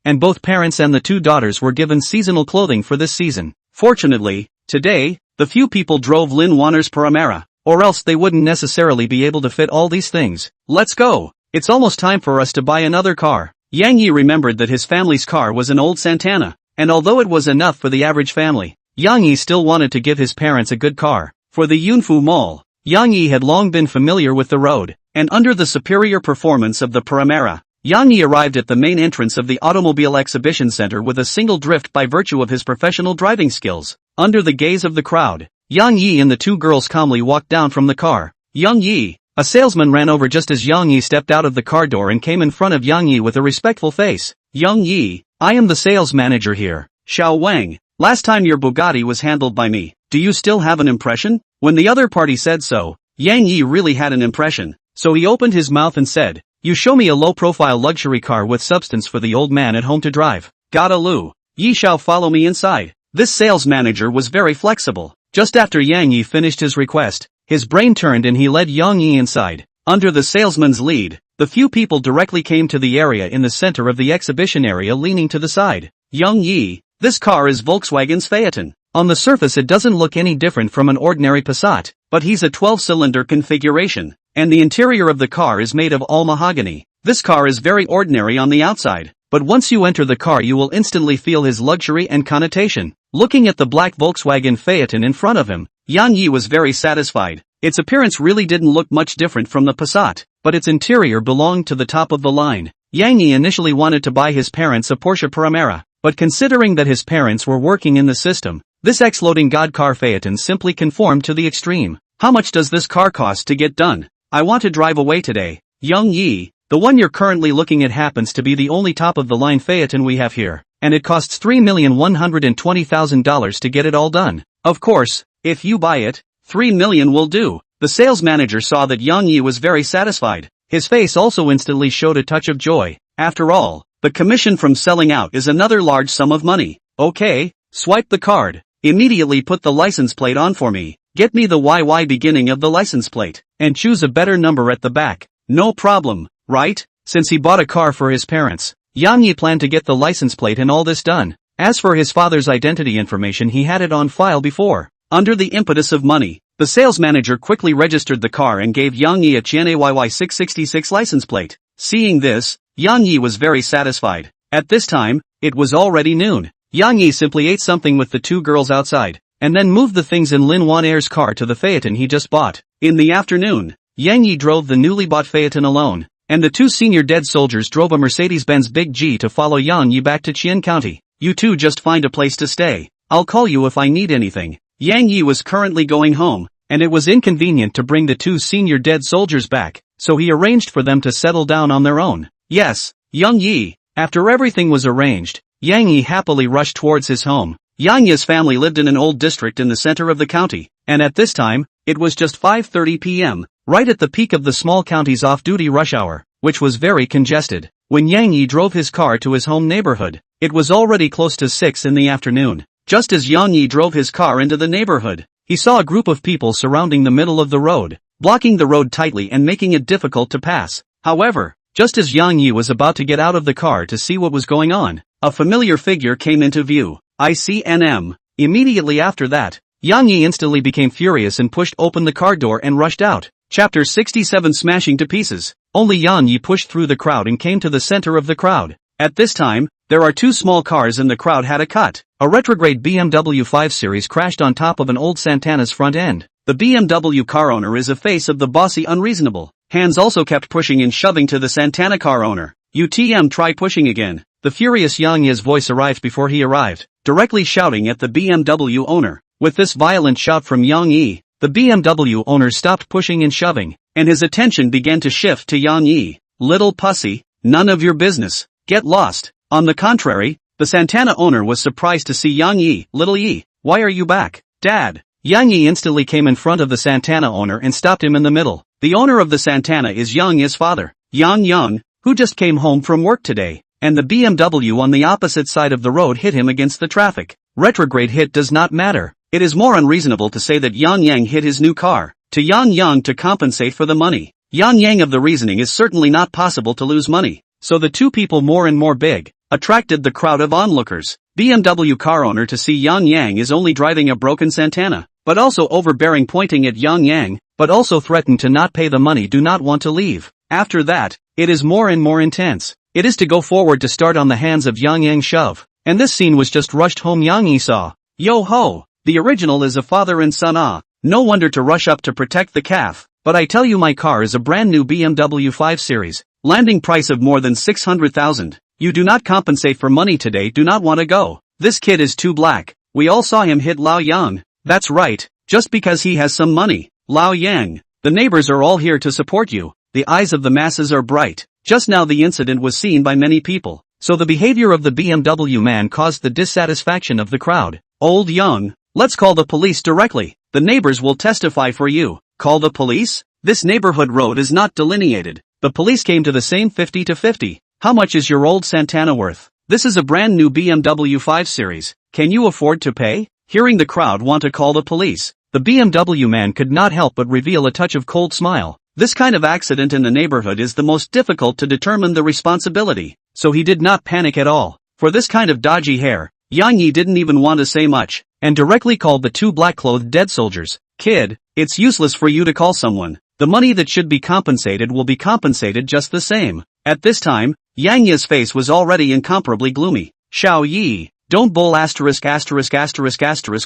and both parents and the two daughters were given seasonal clothing for this season. Fortunately, today, the few people drove Lin Wanner's Panamera, or else they wouldn't necessarily be able to fit all these things. Let's go! It's almost time for us to buy another car. Yang Yi remembered that his family's car was an old Santana, and although it was enough for the average family, Yang Yi still wanted to give his parents a good car. For the Yunfu Mall, Yang Yi had long been familiar with the road, and under the superior performance of the Panamera, Yang Yi arrived at the main entrance of the Automobile Exhibition Center with a single drift by virtue of his professional driving skills. Under the gaze of the crowd, Yang Yi and the two girls calmly walked down from the car. Yang Yi, a salesman ran over just as Yang Yi stepped out of the car door and came in front of Yang Yi with a respectful face. Yang Yi, I am the sales manager here, Xiao Wang. Last time your Bugatti was handled by me. Do you still have an impression? When the other party said so, Yang Yi really had an impression, so he opened his mouth and said, you show me a low-profile luxury car with substance for the old man at home to drive. Gotta Lu, Yi shall follow me inside. This sales manager was very flexible. Just after Yang Yi finished his request, his brain turned and he led Yang Yi inside. Under the salesman's lead, the few people directly came to the area in the center of the exhibition area leaning to the side. Yang Yi, this car is Volkswagen's Phaeton. On the surface it doesn't look any different from an ordinary Passat, but he's a 12-cylinder configuration, and the interior of the car is made of all mahogany. This car is very ordinary on the outside, but once you enter the car you will instantly feel his luxury and connotation. Looking at the black Volkswagen Phaeton in front of him, Yang Yi was very satisfied. Its appearance really didn't look much different from the Passat, but its interior belonged to the top of the line. Yang Yi initially wanted to buy his parents a Porsche Panamera, but considering that his parents were working in the system, this ex-loading god car Phaeton simply conformed to the extreme. How much does this car cost to get done? I want to drive away today. Yang Yi, the one you're currently looking at happens to be the only top-of-the-line Phaeton we have here, and it costs $3,120,000 to get it all done. Of course, if you buy it, $3 million will do. The sales manager saw that Yang Yi was very satisfied. His face also instantly showed a touch of joy. After all, the commission from selling out is another large sum of money. Okay, swipe the card. Immediately put the license plate on for me. Get me the YY beginning of the license plate, and choose a better number at the back. No problem, right? Since he bought a car for his parents, Yang Yi planned to get the license plate and all this done. As for his father's identity information, he had it on file before. Under the impetus of money, the sales manager quickly registered the car and gave Yang Yi a Qian AYY 666 license plate. Seeing this, Yang Yi was very satisfied. At this time, it was already noon. Yang Yi simply ate something with the two girls outside, and then moved the things in Lin Wanner's car to the Phaeton he just bought. In the afternoon, Yang Yi drove the newly bought Phaeton alone, and the two senior dead soldiers drove a Mercedes-Benz Big G to follow Yang Yi back to Qian County. You two just find a place to stay. I'll call you if I need anything. Yang Yi was currently going home, and it was inconvenient to bring the two senior dead soldiers back, so he arranged for them to settle down on their own. Yes, Yang Yi. After everything was arranged, Yang Yi happily rushed towards his home. Yang Yi's family lived in an old district in the center of the county, and at this time, it was just 5:30 p.m., right at the peak of the small county's off-duty rush hour, which was very congested. When Yang Yi drove his car to his home neighborhood, it was already close to 6 in the afternoon. Just as Yang Yi drove his car into the neighborhood, he saw a group of people surrounding the middle of the road, blocking the road tightly and making it difficult to pass. However, just as Yang Yi was about to get out of the car to see what was going on, a familiar figure came into view. ICNM. Immediately after that, Yang Yi instantly became furious and pushed open the car door and rushed out. Chapter 67 Smashing to Pieces. Only Yang Yi pushed through the crowd and came to the center of the crowd. At this time, there are two small cars and the crowd had a cut. A retrograde BMW 5 Series crashed on top of an old Santana's front end. The BMW car owner is a face of the bossy unreasonable. Hands also kept pushing and shoving to the Santana car owner. UTM, try pushing again. The furious Yang Yi's voice arrived before he arrived, directly shouting at the BMW owner. With this violent shout from Yang Yi, the BMW owner stopped pushing and shoving, and his attention began to shift to Yang Yi. Little pussy, none of your business. Get lost. On the contrary, The Santana owner was surprised to see Yang Yi. Little Yi, why are you back, Dad? Yang Yi instantly came in front of the Santana owner and stopped him in the middle. The owner of the Santana is Yang Yi's father, Yang, who just came home from work today, and the BMW on the opposite side of the road hit him against the traffic. Retrograde hit does not matter. It is more unreasonable to say that Yang hit his new car, to Yang to compensate for the money. Yang of the reasoning is certainly not possible to lose money, so the two people more and more big, attracted the crowd of onlookers. BMW car owner to see Yang is only driving a broken Santana, but also overbearing, pointing at Yang, but also threatened to not pay the money, do not want to leave. After that, it is more and more intense. It is to go forward to start on the hands of Yang shove, and this scene was just rushed home. Yang saw. Yo ho! The original is a father and son. No wonder to rush up to protect the calf, but I tell you my car is a brand new BMW 5 Series, landing price of more than 600,000. You do not compensate for money today, do not want to go. This kid is too black. We all saw him hit Lao Yang. That's right, just because he has some money. Lao Yang, the neighbors are all here to support you. The eyes of the masses are bright. Just now the incident was seen by many people, so the behavior of the BMW man caused the dissatisfaction of the crowd. Old Young, let's call the police directly. The neighbors will testify for you. Call the police? This neighborhood road is not delineated. The police came to the same 50-50. How much is your old Santana worth? This is a brand new BMW 5 Series. Can you afford to pay? Hearing the crowd want to call the police, the BMW man could not help but reveal a touch of cold smile. This kind of accident in the neighborhood is the most difficult to determine the responsibility, so he did not panic at all. For this kind of dodgy hair, Yang Yi didn't even want to say much, and directly called the two black-clothed dead soldiers. Kid, it's useless for you to call someone. The money that should be compensated will be compensated just the same. At this time, Yang Yi's face was already incomparably gloomy. Xiao Yi, don't bull asterisk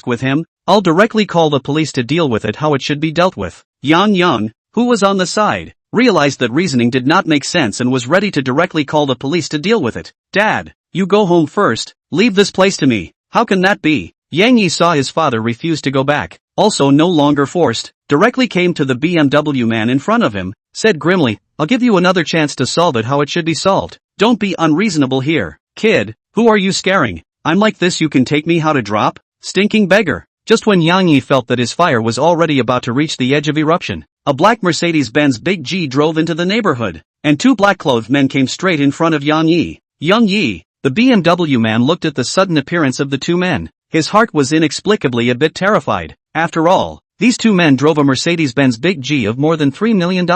with him. I'll directly call the police to deal with it how it should be dealt with. Yang, who was on the side, realized that reasoning did not make sense and was ready to directly call the police to deal with it. Dad, you go home first, leave this place to me. How can that be? Yang Yi saw his father refuse to go back, also no longer forced, directly came to the BMW man in front of him, said grimly, I'll give you another chance to solve it how it should be solved. Don't be unreasonable here. Kid, who are you scaring? I'm like this, you can take me how to drop? Stinking beggar. Just when Yang Yi felt that his fire was already about to reach the edge of eruption, a black Mercedes-Benz Big G drove into the neighborhood, and two black-clothed men came straight in front of Yang Yi. Yang Yi, the BMW man looked at the sudden appearance of the two men. His heart was inexplicably a bit terrified. After all, these two men drove a Mercedes-Benz Big G of more than $3 million.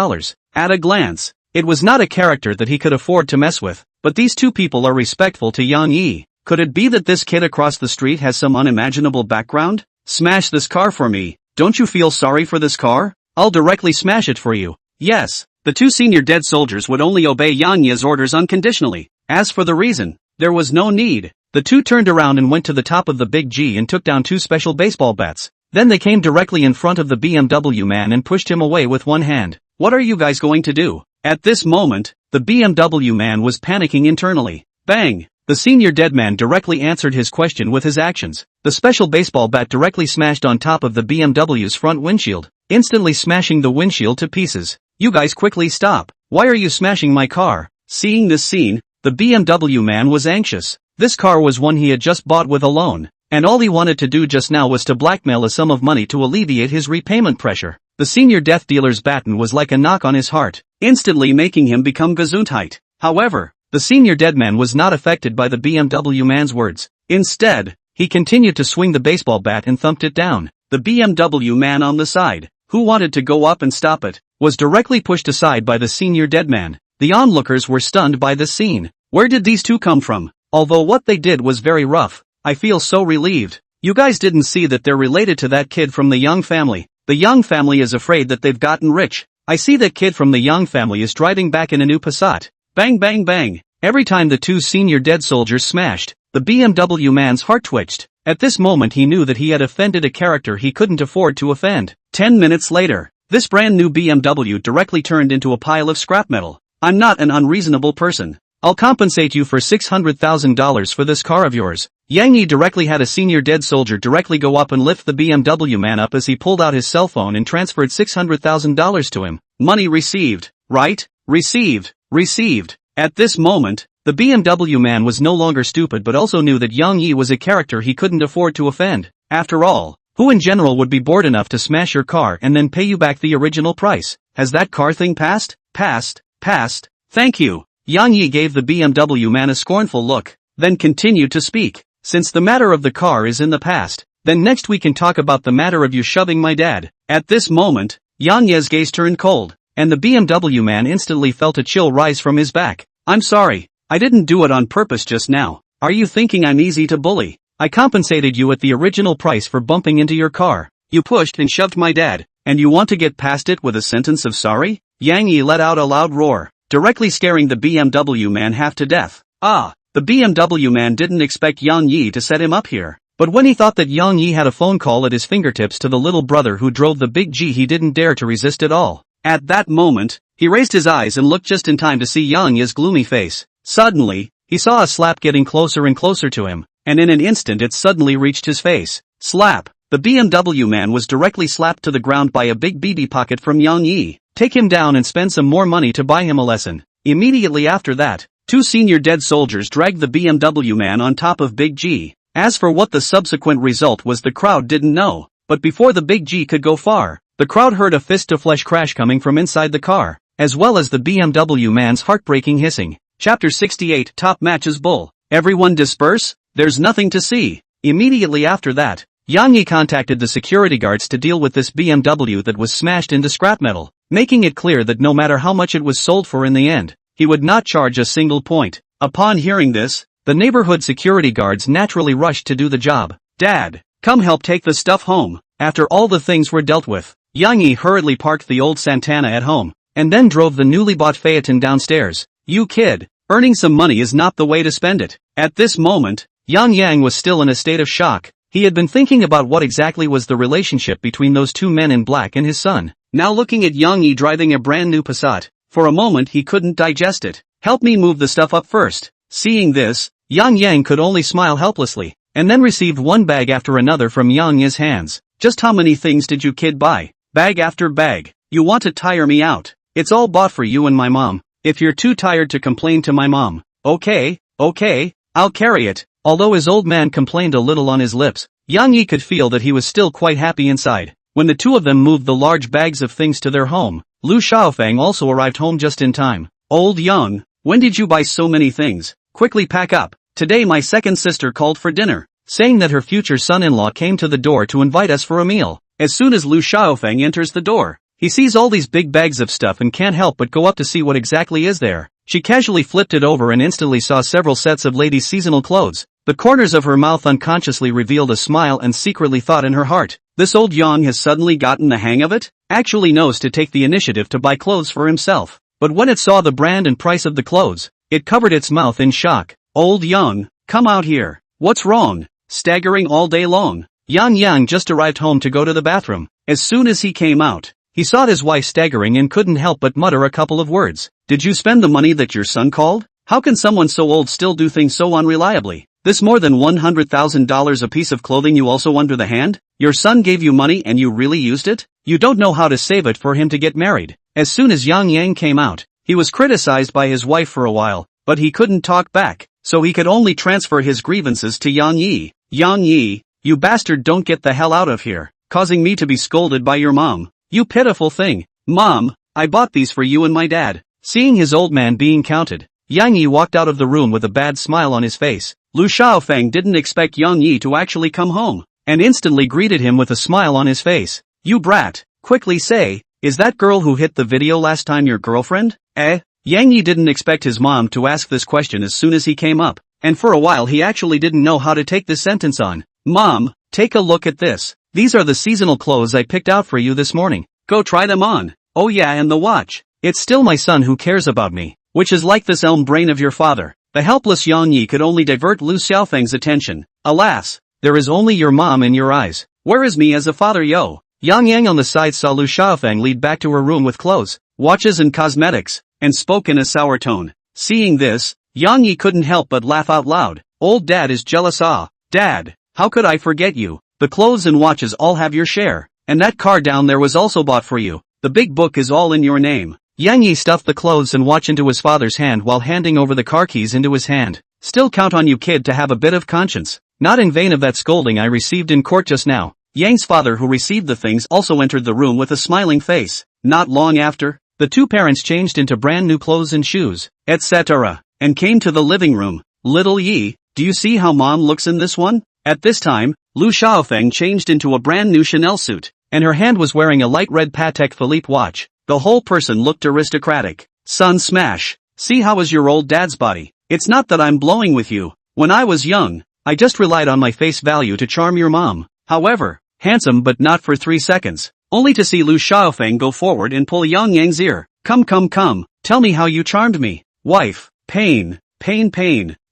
At a glance, it was not a character that he could afford to mess with, but these two people are respectful to Yang Yi. Could it be that this kid across the street has some unimaginable background? Smash this car for me. Don't you feel sorry for this car? I'll directly smash it for you. Yes, the two senior dead soldiers would only obey Yang Yi's orders unconditionally. As for the reason, there was no need. The two turned around and went to the top of the Big G and took down two special baseball bats. Then they came directly in front of the BMW man and pushed him away with one hand. What are you guys going to do? At this moment, the BMW man was panicking internally. Bang! The senior dead man directly answered his question with his actions. The special baseball bat directly smashed on top of the BMW's front windshield, instantly smashing the windshield to pieces. You guys quickly stop. Why are you smashing my car? Seeing this scene, the BMW man was anxious. This car was one he had just bought with a loan, and all he wanted to do just now was to blackmail a sum of money to alleviate his repayment pressure. The senior death dealer's baton was like a knock on his heart, instantly making him become Gesundheit. However, the senior dead man was not affected by the BMW man's words. Instead, he continued to swing the baseball bat and thumped it down. The BMW man on the side, who wanted to go up and stop it, was directly pushed aside by the senior dead man. The onlookers were stunned by this scene. Where did these two come from? Although what they did was very rough, I feel so relieved. You guys didn't see that they're related to that kid from the Young family. The Young family is afraid that they've gotten rich. I see that kid from the Young family is driving back in a new Passat. Bang bang bang. Every time the two senior dead soldiers smashed, the BMW man's heart twitched. At this moment he knew that he had offended a character he couldn't afford to offend. 10 minutes later, this brand new BMW directly turned into a pile of scrap metal. I'm not an unreasonable person. I'll compensate you for $600,000 for this car of yours. Yang Yi directly had a senior dead soldier directly go up and lift the BMW man up as he pulled out his cell phone and transferred $600,000 to him. Money received. Right? Received. At this moment, The BMW man was no longer stupid but also knew that Yang Yi was a character he couldn't afford to offend. After all, who in general would be bored enough to smash your car and then pay you back the original price? Has that car thing passed? Passed. Thank you. Yang Yi gave the BMW man a scornful look, then continued to speak. Since the matter of the car is in the past, then next we can talk about the matter of you shoving my dad. At this moment, Yang Ye's gaze turned cold, and the BMW man instantly felt a chill rise from his back. I'm sorry, I didn't do it on purpose just now. Are you thinking I'm easy to bully? I compensated you at the original price for bumping into your car. You pushed and shoved my dad, and you want to get past it with a sentence of sorry? Yang Yi let out a loud roar, directly scaring the BMW man half to death. The BMW man didn't expect Yang Yi to set him up here. But when he thought that Yang Yi had a phone call at his fingertips to the little brother who drove the big G, he didn't dare to resist at all. At that moment, he raised his eyes and looked just in time to see Yang Yi's gloomy face. Suddenly, he saw a slap getting closer and closer to him, and in an instant it suddenly reached his face. Slap! The BMW man was directly slapped to the ground by a big BB pocket from Yang Yi. Take him down and spend some more money to buy him a lesson. Immediately after that, two senior dead soldiers dragged the BMW man on top of Big G. As for what the subsequent result was, the crowd didn't know. But before the Big G could go far, the crowd heard a fist-to-flesh crash coming from inside the car, as well as the BMW man's heartbreaking hissing. Chapter 68 Top Matches Bull. Everyone disperse? There's nothing to see. Immediately after that, Yang Yi contacted the security guards to deal with this BMW that was smashed into scrap metal, making it clear that no matter how much it was sold for in the end, he would not charge a single point. Upon hearing this, the neighborhood security guards naturally rushed to do the job. Dad, come help take the stuff home. After all the things were dealt with, Yang Yi hurriedly parked the old Santana at home, and then drove the newly bought Phaeton downstairs. You kid, earning some money is not the way to spend it. At this moment, Yang was still in a state of shock. He had been thinking about what exactly was the relationship between those two men in black and his son. Now looking at Yang Yi driving a brand new Passat, for a moment he couldn't digest it. Help me move the stuff up first. Seeing this, Yang could only smile helplessly, and then received one bag after another from Yang Yi's hands. Just how many things did you kid buy? Bag after bag. You want to tire me out. It's all bought for you and my mom. If you're too tired to complain to my mom. Okay, I'll carry it. Although his old man complained a little on his lips, Yang Yi could feel that he was still quite happy inside. When the two of them moved the large bags of things to their home, Lu Xiaofeng also arrived home just in time. Old Yang, when did you buy so many things? Quickly pack up. Today my second sister called for dinner, saying that her future son-in-law came to the door to invite us for a meal. As soon as Lu Xiaofeng enters the door, he sees all these big bags of stuff and can't help but go up to see what exactly is there. She casually flipped it over and instantly saw several sets of ladies' seasonal clothes. The corners of her mouth unconsciously revealed a smile and secretly thought in her heart, this old Yang has suddenly gotten the hang of it? Actually knows to take the initiative to buy clothes for himself. But when it saw the brand and price of the clothes, it covered its mouth in shock. Old Yang, come out here. What's wrong? Staggering all day long. Yang just arrived home to go to the bathroom. As soon as he came out, he saw his wife staggering and couldn't help but mutter a couple of words. Did you spend the money that your son called? How can someone so old still do things so unreliably? This more than $100,000 a piece of clothing you also under the hand? Your son gave you money and you really used it? You don't know how to save it for him to get married. As soon as Yang came out, he was criticized by his wife for a while, but he couldn't talk back, so he could only transfer his grievances to Yang Yi. Yang Yi, you bastard, don't get the hell out of here, causing me to be scolded by your mom. You pitiful thing. Mom, I bought these for you and my dad. Seeing his old man being counted, Yang Yi walked out of the room with a bad smile on his face. Lu Xiaofeng didn't expect Yang Yi to actually come home, and instantly greeted him with a smile on his face. You brat, quickly say, is that girl who hit the video last time your girlfriend? Yang Yi didn't expect his mom to ask this question as soon as he came up, and for a while he actually didn't know how to take this sentence on. Mom, take a look at this. These are the seasonal clothes I picked out for you this morning. Go try them on. Oh yeah, and the watch. It's still my son who cares about me, which is like this elm brain of your father. The helpless Yang Yi could only divert Lu Xiaofeng's attention. Alas, there is only your mom in your eyes. Where is me as a father, yo? Yang on the side saw Lu Xiaofeng lead back to her room with clothes, watches and cosmetics, and spoke in a sour tone. Seeing this, Yang Yi couldn't help but laugh out loud. Old dad is jealous. Dad, how could I forget you? The clothes and watches all have your share, and that car down there was also bought for you. The big book is all in your name. Yang Yi stuffed the clothes and watched into his father's hand while handing over the car keys into his hand. Still count on you, kid, to have a bit of conscience. Not in vain of that scolding I received in court just now. Yang's father, who received the things, also entered the room with a smiling face. Not long after, the two parents changed into brand new clothes and shoes, etc., and came to the living room. Little Yi, do you see how mom looks in this one? At this time, Lu Xiaofeng changed into a brand new Chanel suit, and her hand was wearing a light red Patek Philippe watch. The whole person looked aristocratic. Son, smash. See how is your old dad's body? It's not that I'm blowing with you. When I was young, I just relied on my face value to charm your mom. However, handsome but not for 3 seconds. Only to see Lu Xiaofeng go forward and pull Yang Yang's ear. Come, tell me how you charmed me. Wife, pain.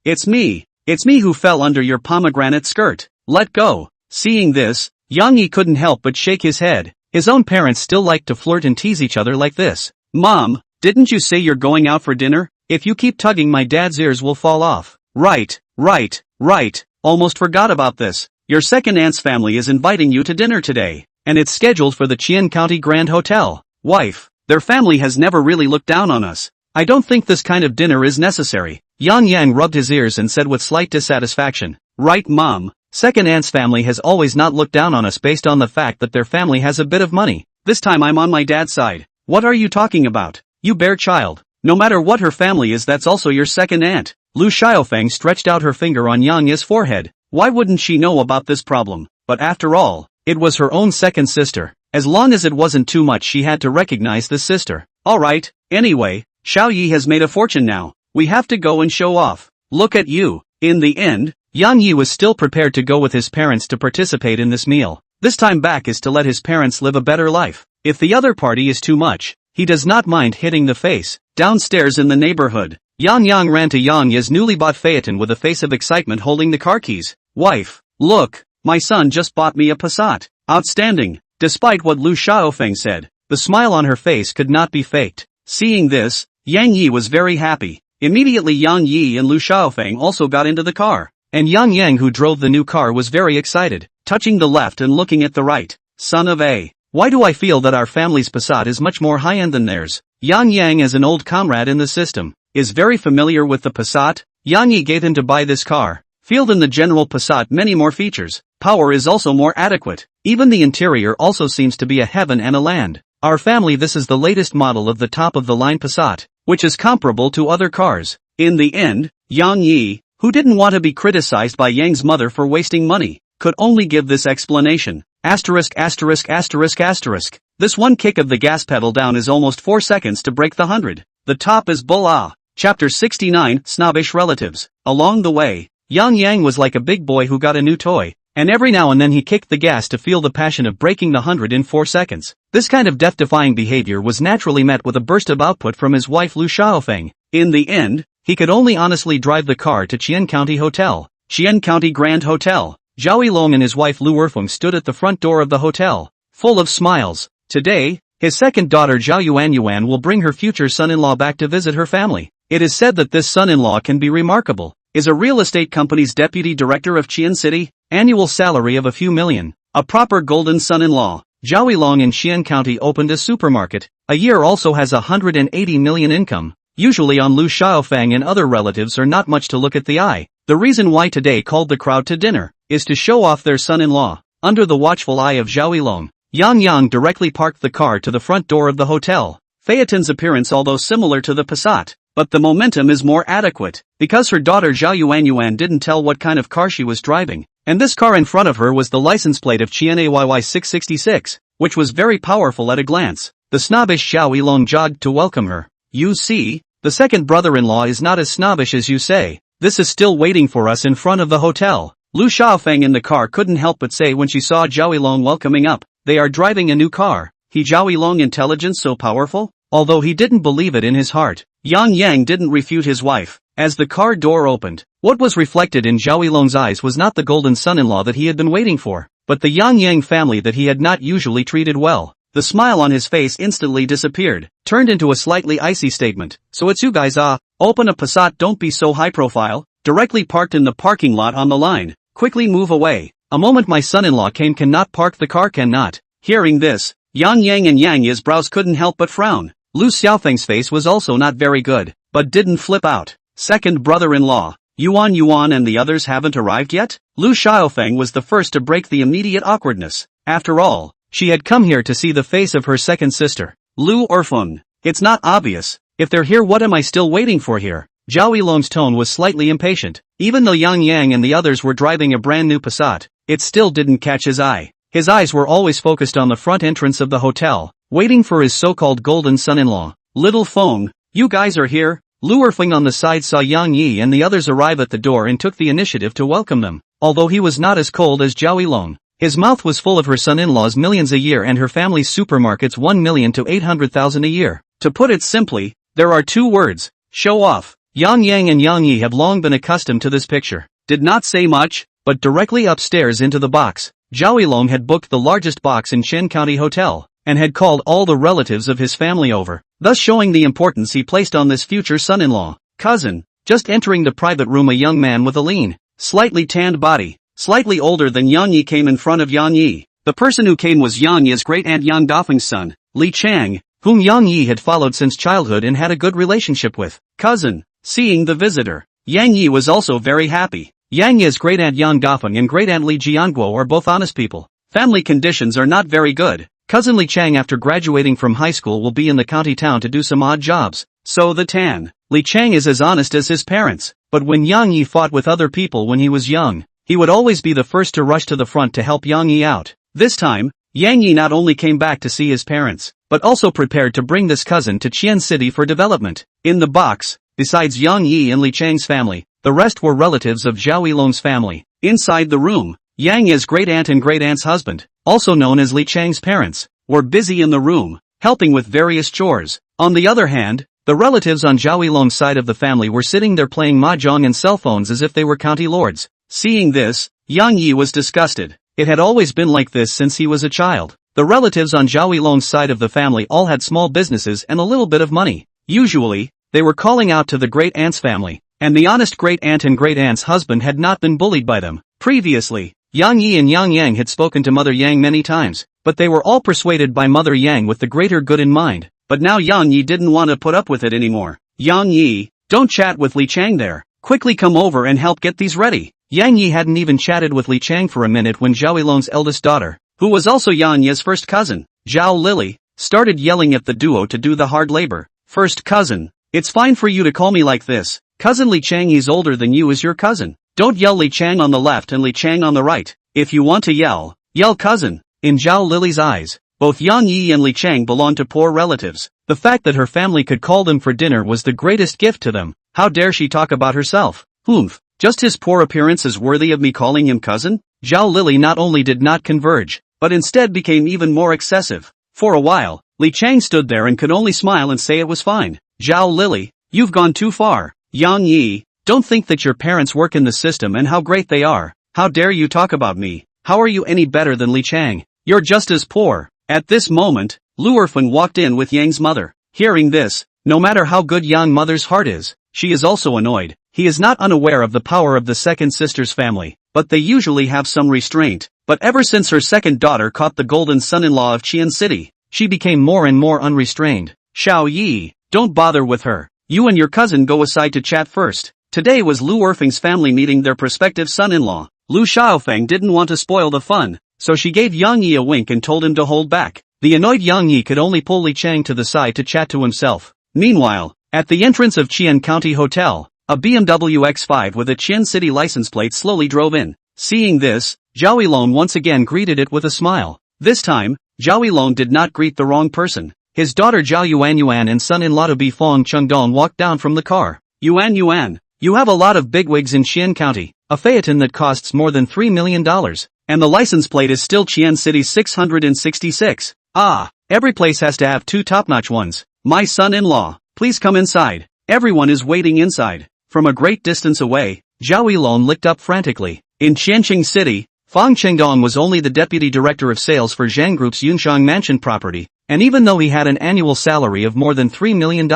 It's me who fell under your pomegranate skirt. Let go. Seeing this, Yang Yi couldn't help but shake his head. His own parents still like to flirt and tease each other like this. Mom, didn't you say you're going out for dinner? If you keep tugging, my dad's ears will fall off. Right. Almost forgot about this. Your second aunt's family is inviting you to dinner today, and it's scheduled for the Qian County Grand Hotel. Wife, their family has never really looked down on us. I don't think this kind of dinner is necessary. Yang Yang rubbed his ears and said with slight dissatisfaction. Right, Mom. Second aunt's family has always not looked down on us based on the fact that their family has a bit of money. This time I'm on my dad's side. What are you talking about? You bare child. No matter what her family is, that's also your second aunt. Lu Xiaofeng stretched out her finger on Yang Yi's forehead. Why wouldn't she know about this problem? But after all, it was her own second sister. As long as it wasn't too much, she had to recognize this sister. Alright, anyway, Xiao Yi has made a fortune now. We have to go and show off. Look at you. In the end, Yang Yi was still prepared to go with his parents to participate in this meal. This time back is to let his parents live a better life. If the other party is too much, he does not mind hitting the face. Downstairs in the neighborhood, Yang Yang ran to Yang Yi's newly bought phaeton with a face of excitement holding the car keys. Wife, look, my son just bought me a Passat. Outstanding. Despite what Lu Xiaofeng said, the smile on her face could not be faked. Seeing this, Yang Yi was very happy. Immediately Yang Yi and Lu Xiaofeng also got into the car, and Yang Yang, who drove the new car, was very excited, touching the left and looking at the right. Son of a, why do I feel that our family's Passat is much more high-end than theirs? Yang Yang, as an old comrade in the system, is very familiar with the Passat. Yang Yi gave him to buy this car. Field in the general Passat many more features. Power is also more adequate. Even the interior also seems to be a heaven and a land. Our family, this is the latest model of the top-of-the-line Passat, which is comparable to other cars. In the end, Yang Yi, who didn't want to be criticized by Yang's mother for wasting money, could only give this explanation. Asterisk. This one kick of the gas pedal down is almost 4 seconds to break the 100. The top is bull ah. Chapter 69, Snobbish Relatives. Along the way, Yang Yang was like a big boy who got a new toy, and every now and then he kicked the gas to feel the passion of breaking the 100 in 4 seconds. This kind of death-defying behavior was naturally met with a burst of output from his wife Lu Xiaofeng. In the end, he could only honestly drive the car to Qian County Grand Hotel. Zhao Yilong and his wife Lu Erfeng stood at the front door of the hotel, full of smiles. Today, his second daughter Zhao Yuan will bring her future son-in-law back to visit her family. It is said that this son-in-law can be remarkable. Is a real estate company's deputy director of Qian City, annual salary of a few million, a proper golden son-in-law. Zhao Yilong in Qian County opened a supermarket. A year also has 180 million income. Usually on Lu Xiaofeng and other relatives are not much to look at the eye. The reason why today called the crowd to dinner is to show off their son-in-law. Under the watchful eye of Zhao Yilong, Yang Yang directly parked the car to the front door of the hotel. Phaeton's appearance although similar to the Passat, but the momentum is more adequate, because her daughter Zhao Yuan didn't tell what kind of car she was driving, and this car in front of her was the license plate of Qian Ayy 666, which was very powerful at a glance. The snobbish Zhao Yilong jogged to welcome her. You see, the second brother-in-law is not as snobbish as you say. This is still waiting for us in front of the hotel. Lu Xiaofeng in the car couldn't help but say when she saw Zhao Yilong welcoming up, they are driving a new car. Zhao Yilong intelligence so powerful? Although he didn't believe it in his heart, Yang Yang didn't refute his wife. As the car door opened, what was reflected in Zhao Yilong's eyes was not the golden son-in-law that he had been waiting for, but the Yang Yang family that he had not usually treated well. The smile on his face instantly disappeared, turned into a slightly icy statement. So it's you guys open a Passat, don't be so high profile, directly parked in the parking lot on the line, quickly move away. A moment my son-in-law cannot park the car cannot. Hearing this, Yang Yang and Yang Yi's brows couldn't help but frown. Lu Xiaofeng's face was also not very good, but didn't flip out. Second brother-in-law, Yuan and the others haven't arrived yet? Lu Xiaofeng was the first to break the immediate awkwardness. After all, she had come here to see the face of her second sister, Lu Erfeng. It's not obvious. If they're here, what am I still waiting for here? Zhao Yilong's tone was slightly impatient. Even though Yang Yang and the others were driving a brand new Passat, it still didn't catch his eye. His eyes were always focused on the front entrance of the hotel, waiting for his so-called golden son-in-law. Little Feng, you guys are here? Lu Erfeng on the side saw Yang Yi and the others arrive at the door and took the initiative to welcome them. Although he was not as cold as Zhao Yilong, his mouth was full of her son-in-law's millions a year and her family's supermarket's 1 million to 800,000 a year. To put it simply, there are two words: show off. Yang Yang and Yang Yi have long been accustomed to this picture. Did not say much, but directly upstairs into the box, Zhao Yilong had booked the largest box in Chen County Hotel, and had called all the relatives of his family over, thus showing the importance he placed on this future son-in-law. Cousin. Just entering the private room, a young man with a lean, slightly tanned body, slightly older than Yang Yi, came in front of Yang Yi. The person who came was Yang Yi's great-aunt Yang Dafeng's son, Li Chang, whom Yang Yi had followed since childhood and had a good relationship with. Cousin. Seeing the visitor, Yang Yi was also very happy. Yang Yi's great-aunt Yang Dafeng and great-aunt Li Jianguo are both honest people. Family conditions are not very good. Cousin Li Chang, after graduating from high school, will be in the county town to do some odd jobs. So the Tan Li Chang is as honest as his parents. But when Yang Yi fought with other people when he was young, he would always be the first to rush to the front to help Yang Yi out. This time, Yang Yi not only came back to see his parents, but also prepared to bring this cousin to Qian City for development. In the box, besides Yang Yi and Li Chang's family, the rest were relatives of Zhao Yilong's family. Inside the room, Yang Yi's great-aunt and great-aunt's husband, also known as Li Chang's parents, were busy in the room, helping with various chores. On the other hand, the relatives on Zhao Yilong's side of the family were sitting there playing mahjong and cell phones as if they were county lords. Seeing this, Yang Yi was disgusted. It had always been like this since he was a child. The relatives on Zhao Yilong's side of the family all had small businesses and a little bit of money. Usually, they were calling out to the great-aunt's family, and the honest great-aunt and great-aunt's husband had not been bullied by them. Previously, Yang Yi and Yang Yang had spoken to Mother Yang many times, but they were all persuaded by Mother Yang with the greater good in mind. But now Yang Yi didn't want to put up with it anymore. Yang Yi, don't chat with Li Chang there. Quickly come over and help get these ready. Yang Yi hadn't even chatted with Li Chang for a minute when Zhao Yilong's eldest daughter, who was also Yang Yi's first cousin, Zhao Lily, started yelling at the duo to do the hard labor. First cousin, it's fine for you to call me like this. Cousin Li Chang, he's older than you, is your cousin. Don't yell Li Chang on the left and Li Chang on the right. If you want to yell, yell cousin. In Zhao Lily's eyes, both Yang Yi and Li Chang belonged to poor relatives. The fact that her family could call them for dinner was the greatest gift to them. How dare she talk about herself? Humph, just his poor appearance is worthy of me calling him cousin? Zhao Lily not only did not converge, but instead became even more excessive. For a while, Li Chang stood there and could only smile and say it was fine. Zhao Lily, you've gone too far. Yang Yi, don't think that your parents work in the system and how great they are. How dare you talk about me? How are you any better than Li Chang? You're just as poor. At this moment, Lu Erfeng walked in with Yang's mother. Hearing this, no matter how good Yang mother's heart is, she is also annoyed. He is not unaware of the power of the second sister's family, but they usually have some restraint. But ever since her second daughter caught the golden son-in-law of Qian City, she became more and more unrestrained. Xiao Yi, don't bother with her. You and your cousin go aside to chat first. Today was Lu Erfeng's family meeting their prospective son-in-law. Lu Xiaofeng didn't want to spoil the fun, so she gave Yang Yi a wink and told him to hold back. The annoyed Yang Yi could only pull Li Chang to the side to chat to himself. Meanwhile, at the entrance of Qian County Hotel, a BMW X5 with a Qian City license plate slowly drove in. Seeing this, Zhao Yilong once again greeted it with a smile. This time, Zhao Yilong did not greet the wrong person. His daughter Zhao Yuan and son-in-law to be Feng Chengdong walked down from the car. Yuan, you have a lot of bigwigs in Qian County, a phaeton that costs more than $3 million, and the license plate is still Qian City 666. Ah, every place has to have two top-notch ones. My son-in-law, please come inside. Everyone is waiting inside. From a great distance away, Zhao Yilong looked up frantically. In Qianqing City, Feng Chengdong was only the deputy director of sales for Zhang Group's Yunshang Mansion property, and even though he had an annual salary of more than $3 million,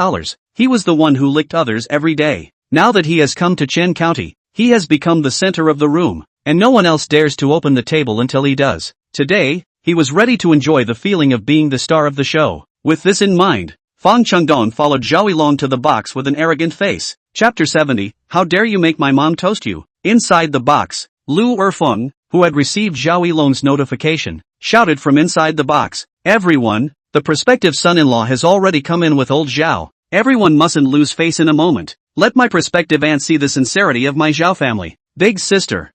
he was the one who licked others every day. Now that he has come to Chen County, he has become the center of the room, and no one else dares to open the table until he does. Today, he was ready to enjoy the feeling of being the star of the show. With this in mind, Fang Chengdong followed Zhao Yilong to the box with an arrogant face. Chapter 70, How dare you make my mom toast you? Inside the box, Lu Erfeng, who had received Zhao Yilong's notification, shouted from inside the box, "Everyone, the prospective son-in-law has already come in with old Zhao. Everyone mustn't lose face in a moment. Let my prospective aunt see the sincerity of my Zhao family. Big sister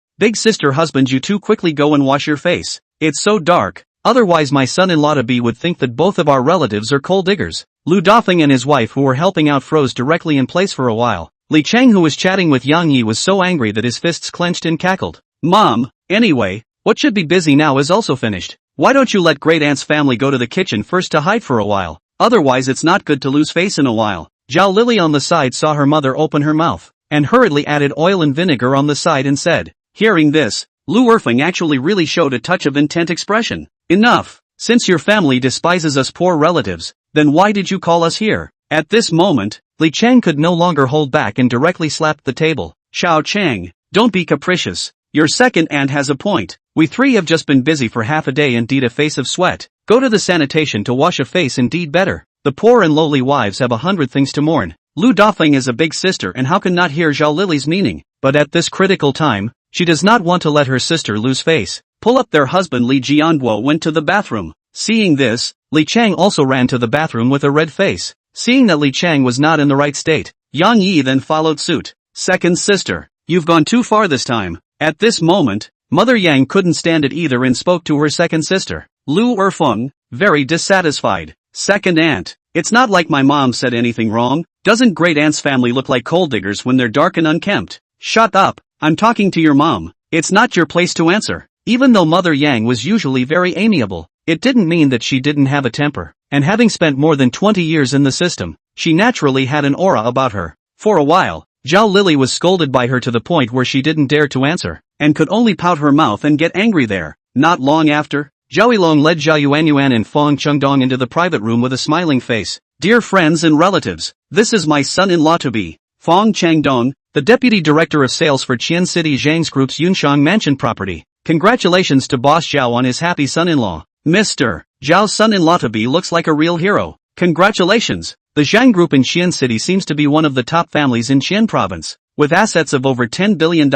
husband, you two quickly go and wash your face. It's so dark, otherwise my son-in-law-to-be would think that both of our relatives are coal diggers." Lu Dafeng and his wife who were helping out froze directly in place for a while. Li Cheng who was chatting with Yang Yi was so angry that his fists clenched and cackled. "Mom, anyway, what should be busy now is also finished. Why don't you let great aunt's family go to the kitchen first to hide for a while? Otherwise it's not good to lose face in a while." Zhao Lily on the side saw her mother open her mouth, and hurriedly added oil and vinegar on the side and said. Hearing this, Lu Erfeng actually really showed a touch of intent expression. "Enough, since your family despises us poor relatives, then why did you call us here?" At this moment, Li Cheng could no longer hold back and directly slapped the table. "Xiao Cheng, don't be capricious. Your second aunt has a point. We three have just been busy for half a day, indeed a face of sweat. Go to the sanitation to wash a face, indeed better. The poor and lowly wives have 100 things to mourn." Lu Dafeng is a big sister and how can not hear Zhao Lily's meaning, but at this critical time, she does not want to let her sister lose face. Pull up their husband Li Jianguo went to the bathroom. Seeing this, Li Chang also ran to the bathroom with a red face. Seeing that Li Chang was not in the right state, Yang Yi then followed suit. "Second sister, you've gone too far this time." At this moment, Mother Yang couldn't stand it either and spoke to her second sister. Lu Erfeng, very dissatisfied. "Second aunt, it's not like my mom said anything wrong. Doesn't great aunt's family look like coal diggers when they're dark and unkempt?" "Shut up, I'm talking to your mom. It's not your place to answer." Even though Mother Yang was usually very amiable, it didn't mean that she didn't have a temper, and having spent more than 20 years in the system, she naturally had an aura about her. For a while, Zhao Lily was scolded by her to the point where she didn't dare to answer, and could only pout her mouth and get angry there. Not long after, Zhao Yilong led Zhao Yuanyuan and Fang Chengdong into the private room with a smiling face. "Dear friends and relatives, this is my son-in-law-to-be, Fang Chengdong, the deputy director of sales for Qian City Zhang's Group's Yunshang Mansion property. Congratulations to Boss Zhao on his happy son-in-law. Mr. Zhao's son-in-law-to-be looks like a real hero. Congratulations." The Zhang Group in Qian City seems to be one of the top families in Qian province, with assets of over $10 billion.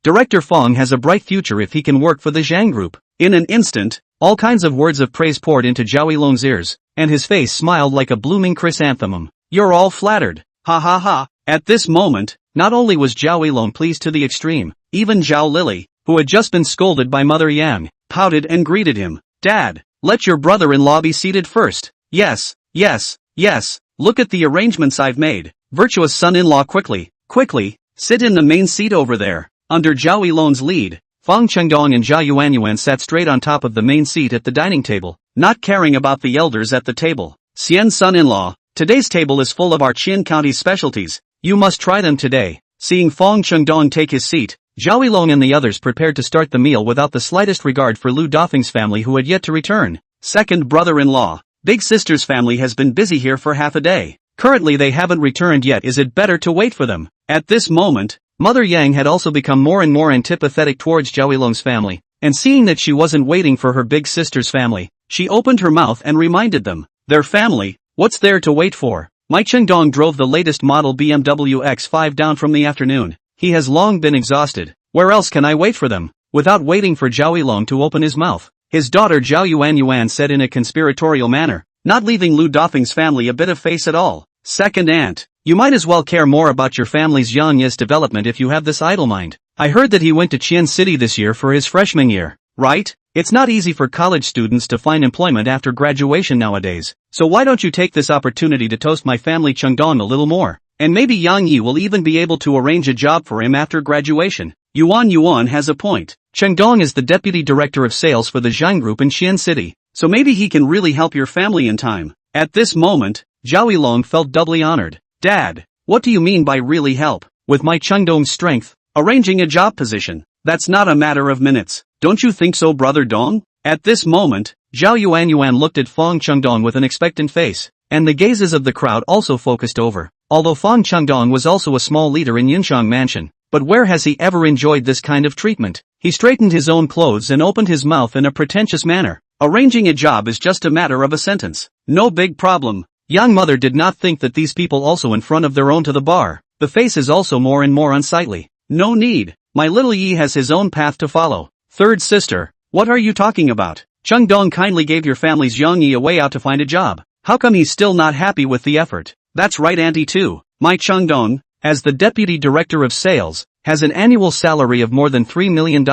Director Fang has a bright future if he can work for the Zhang Group. In an instant, all kinds of words of praise poured into Zhao Yilong's ears, and his face smiled like a blooming chrysanthemum. "You're all flattered. Ha ha ha." At this moment, not only was Zhao Yilong pleased to the extreme, even Zhao Lily, who had just been scolded by Mother Yang, pouted and greeted him. "Dad, let your brother-in-law be seated first." "Yes, yes, yes, look at the arrangements I've made." Virtuous son-in-law, quickly, sit in the main seat over there. Under Zhao Yilong's lead, Fang Chengdong and Zhao Yuanyuan sat straight on top of the main seat at the dining table, not caring about the elders at the table. "Xian son-in-law, today's table is full of our Qian County specialties. You must try them today." Seeing Fang Chengdong take his seat, Zhao Yilong and the others prepared to start the meal without the slightest regard for Lu Dafeng's family who had yet to return. "Second brother-in-law, big sister's family has been busy here for half a day. Currently they haven't returned yet. Is it better to wait for them?" At this moment, Mother Yang had also become more and more antipathetic towards Zhao Yilong's family, and seeing that she wasn't waiting for her big sister's family, she opened her mouth and reminded them. "Their family? What's there to wait for? My Chengdong drove the latest model BMW X5 down from the afternoon. He has long been exhausted. Where else can I wait for them?" Without waiting for Zhao Yilong to open his mouth, his daughter Zhao Yuanyuan said in a conspiratorial manner, not leaving Lu Dafeng's family a bit of face at all. "Second aunt, you might as well care more about your family's youngest development if you have this idle mind. I heard that he went to Qian City this year for his freshman year, right? It's not easy for college students to find employment after graduation nowadays, so why don't you take this opportunity to toast my family Chengdong a little more? And maybe Yang Yi will even be able to arrange a job for him after graduation." Yuan has a point. Chengdong is the deputy director of sales for the Zhang Group in Qian City, so maybe he can really help your family in time. At this moment, Zhao Yilong felt doubly honored. "Dad, what do you mean by really help? With my Chengdong's strength, arranging a job position, that's not a matter of minutes. Don't you think so, brother Dong?" At this moment, Zhao Yuanyuan looked at Fang Chengdong with an expectant face, and the gazes of the crowd also focused over. Although Fang Chengdong was also a small leader in Yunshang Mansion, but where has he ever enjoyed this kind of treatment? He straightened his own clothes and opened his mouth in a pretentious manner. "Arranging a job is just a matter of a sentence. No big problem. Young mother did not think that these people also in front of their own to the bar. The face is also more and more unsightly. No need. My little Yi has his own path to follow. Third sister, what are you talking about? Chung Dong kindly gave your family's Yang Yi a way out to find a job. How come he's still not happy with the effort? That's right, auntie too. My Chung Dong, as the deputy director of sales, has an annual salary of more than $3 million,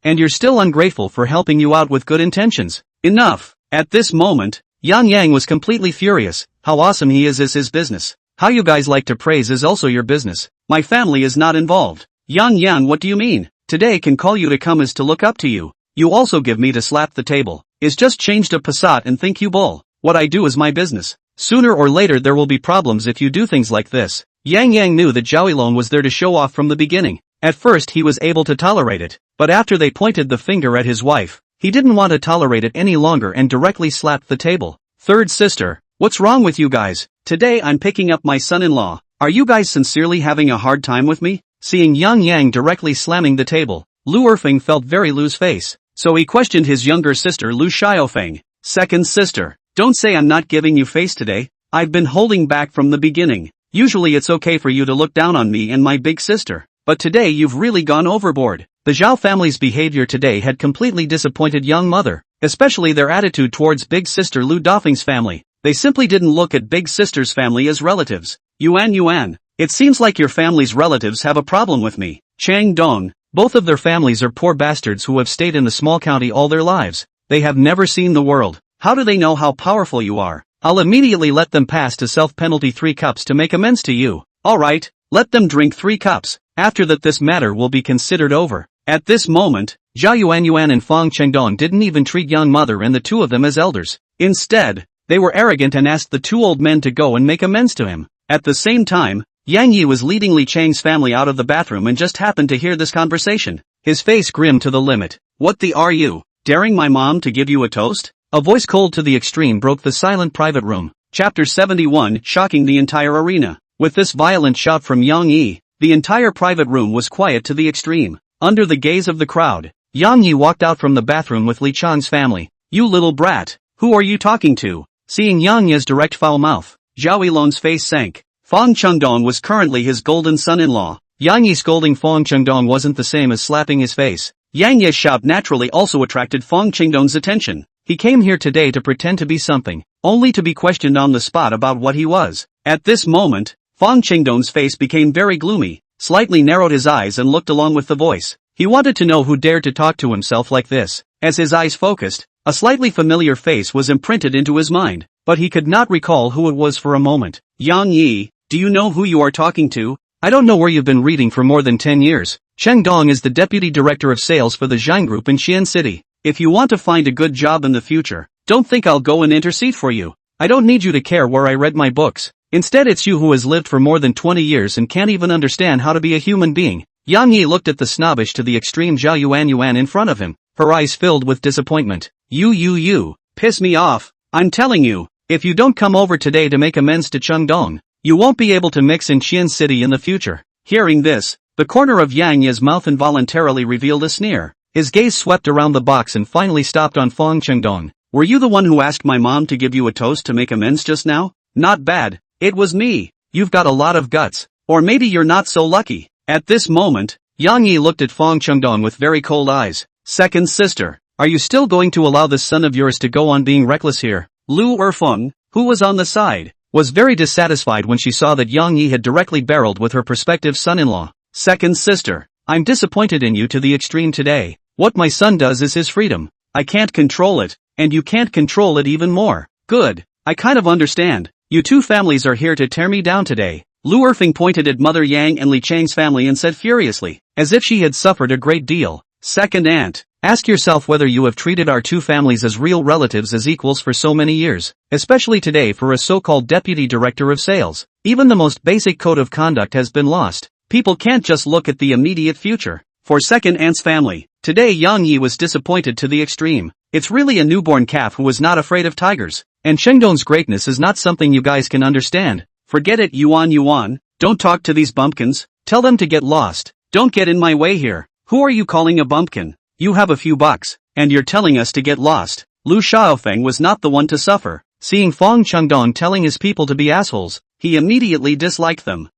and you're still ungrateful for helping you out with good intentions. Enough. At this moment, Yang was completely furious. How awesome he is his business. How you guys like to praise is also your business. My family is not involved. Yang, what do you mean? Today can call you to come is to look up to you. You also give me to slap the table. Is just changed a passat and think you bull. What I do is my business. Sooner or later there will be problems if you do things like this. Yang knew that Zhao Yilong was there to show off from the beginning. At first he was able to tolerate it, but after they pointed the finger at his wife, he didn't want to tolerate it any longer and directly slapped the table. Third sister, what's wrong with you guys? Today I'm picking up my son-in-law. Are you guys sincerely having a hard time with me? Seeing Yang directly slamming the table, Lu Erfeng felt very Lu's face, so he questioned his younger sister Lu Xiaofeng. Second sister, don't say I'm not giving you face today. I've been holding back from the beginning. Usually it's okay for you to look down on me and my big sister, but today you've really gone overboard. The Zhao family's behavior today had completely disappointed young mother, especially their attitude towards big sister Lu Dafeng's family. They simply didn't look at big sister's family as relatives. Yuan, it seems like your family's relatives have a problem with me. Chang Dong, both of their families are poor bastards who have stayed in the small county all their lives. They have never seen the world. How do they know how powerful you are? I'll immediately let them pass to self-penalty 3 cups to make amends to you. Alright, let them drink 3 cups. After that this matter will be considered over. At this moment, Zhao Yuan and Fang Chengdong didn't even treat young mother and the two of them as elders. Instead, they were arrogant and asked the 2 old men to go and make amends to him. At the same time, Yang Yi was leading Li Chang's family out of the bathroom and just happened to hear this conversation. His face grim to the limit. What the are you? Daring my mom to give you a toast? A voice cold to the extreme broke the silent private room. Chapter 71, shocking the entire arena. With this violent shout from Yang Yi, the entire private room was quiet to the extreme. Under the gaze of the crowd, Yang Yi walked out from the bathroom with Li Chang's family. You little brat, who are you talking to? Seeing Yang Yi's direct foul mouth, Zhao Yilong's face sank. Fang Chengdong was currently his golden son-in-law. Yang Yi scolding Fang Chengdong wasn't the same as slapping his face. Yang Yi's shout naturally also attracted Fang Chengdong's attention. He came here today to pretend to be something, only to be questioned on the spot about what he was. At this moment, Fang Chengdong's face became very gloomy, slightly narrowed his eyes and looked along with the voice. He wanted to know who dared to talk to himself like this. As his eyes focused, a slightly familiar face was imprinted into his mind, but he could not recall who it was for a moment. Yang Yi, do you know who you are talking to? I don't know where you've been reading for more than 10 years. Cheng Dong is the deputy director of sales for the Zhang Group in Xi'an City. If you want to find a good job in the future, don't think I'll go and intercede for you. I don't need you to care where I read my books. Instead it's you who has lived for more than 20 years and can't even understand how to be a human being. Yang Yi looked at the snobbish to the extreme Zhao Yuan in front of him, her eyes filled with disappointment. You, piss me off. I'm telling you, if you don't come over today to make amends to Cheng Dong, you won't be able to mix in Xi'an City in the future. Hearing this, the corner of Yang Yi's mouth involuntarily revealed a sneer. His gaze swept around the box and finally stopped on Fang Chengdong. Were you the one who asked my mom to give you a toast to make amends just now? Not bad. It was me. You've got a lot of guts. Or maybe you're not so lucky. At this moment, Yang Yi looked at Fang Chengdong with very cold eyes. Second sister, are you still going to allow this son of yours to go on being reckless here? Lu Erfeng, who was on the side, was very dissatisfied when she saw that Yang Yi had directly barreled with her prospective son-in-law. Second sister, I'm disappointed in you to the extreme today. What my son does is his freedom. I can't control it, and you can't control it even more. Good, I kind of understand. You two families are here to tear me down today. Lu Erfeng pointed at Mother Yang and Li Chang's family and said furiously, as if she had suffered a great deal. Second aunt, ask yourself whether you have treated our two families as real relatives as equals for so many years, especially today for a so-called deputy director of sales. Even the most basic code of conduct has been lost. People can't just look at the immediate future. For second aunt's family, today Yang Yi was disappointed to the extreme. It's really a newborn calf who is not afraid of tigers. And Chengdong's greatness is not something you guys can understand. Forget it, Yuan. Don't talk to these bumpkins. Tell them to get lost. Don't get in my way here. Who are you calling a bumpkin? You have a few bucks, and you're telling us to get lost. Lu Xiaofeng was not the one to suffer. Seeing Fong Chengdong telling his people to be assholes, he immediately disliked them.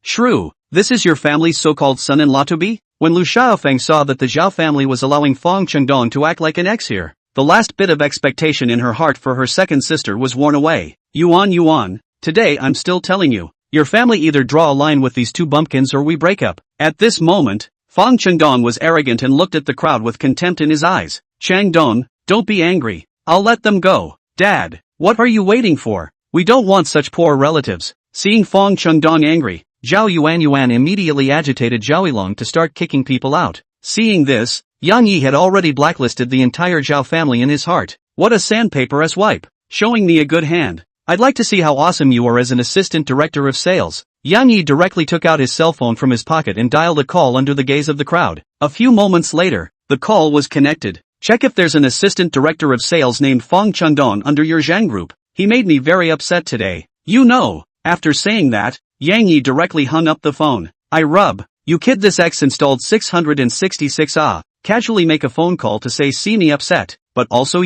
Shrew, this is your family's so-called son-in-law to be? When Lu Xiaofeng saw that the Zhao family was allowing Fong Chengdong to act like an ex here, the last bit of expectation in her heart for her second sister was worn away. Yuan, today I'm still telling you, your family either draw a line with these two bumpkins or we break up. At this moment, Fong Chengdong was arrogant and looked at the crowd with contempt in his eyes. Chengdong, don't be angry. I'll let them go. Dad, what are you waiting for? We don't want such poor relatives. Seeing Fong Chengdong angry, Zhao Yuan immediately agitated Zhao Yilong to start kicking people out. Seeing this, Yang Yi had already blacklisted the entire Zhao family in his heart. What a sandpaper swipe. Showing me a good hand. I'd like to see how awesome you are as an assistant director of sales. Yang Yi directly took out his cell phone from his pocket and dialed a call under the gaze of the crowd. A few moments later, the call was connected. Check if there's an assistant director of sales named Fong Chengdong under your Zhang group. He made me very upset today. After saying that, Yang Yi directly hung up the phone. You kid, this X installed 666 casually make a phone call to say see me upset, but also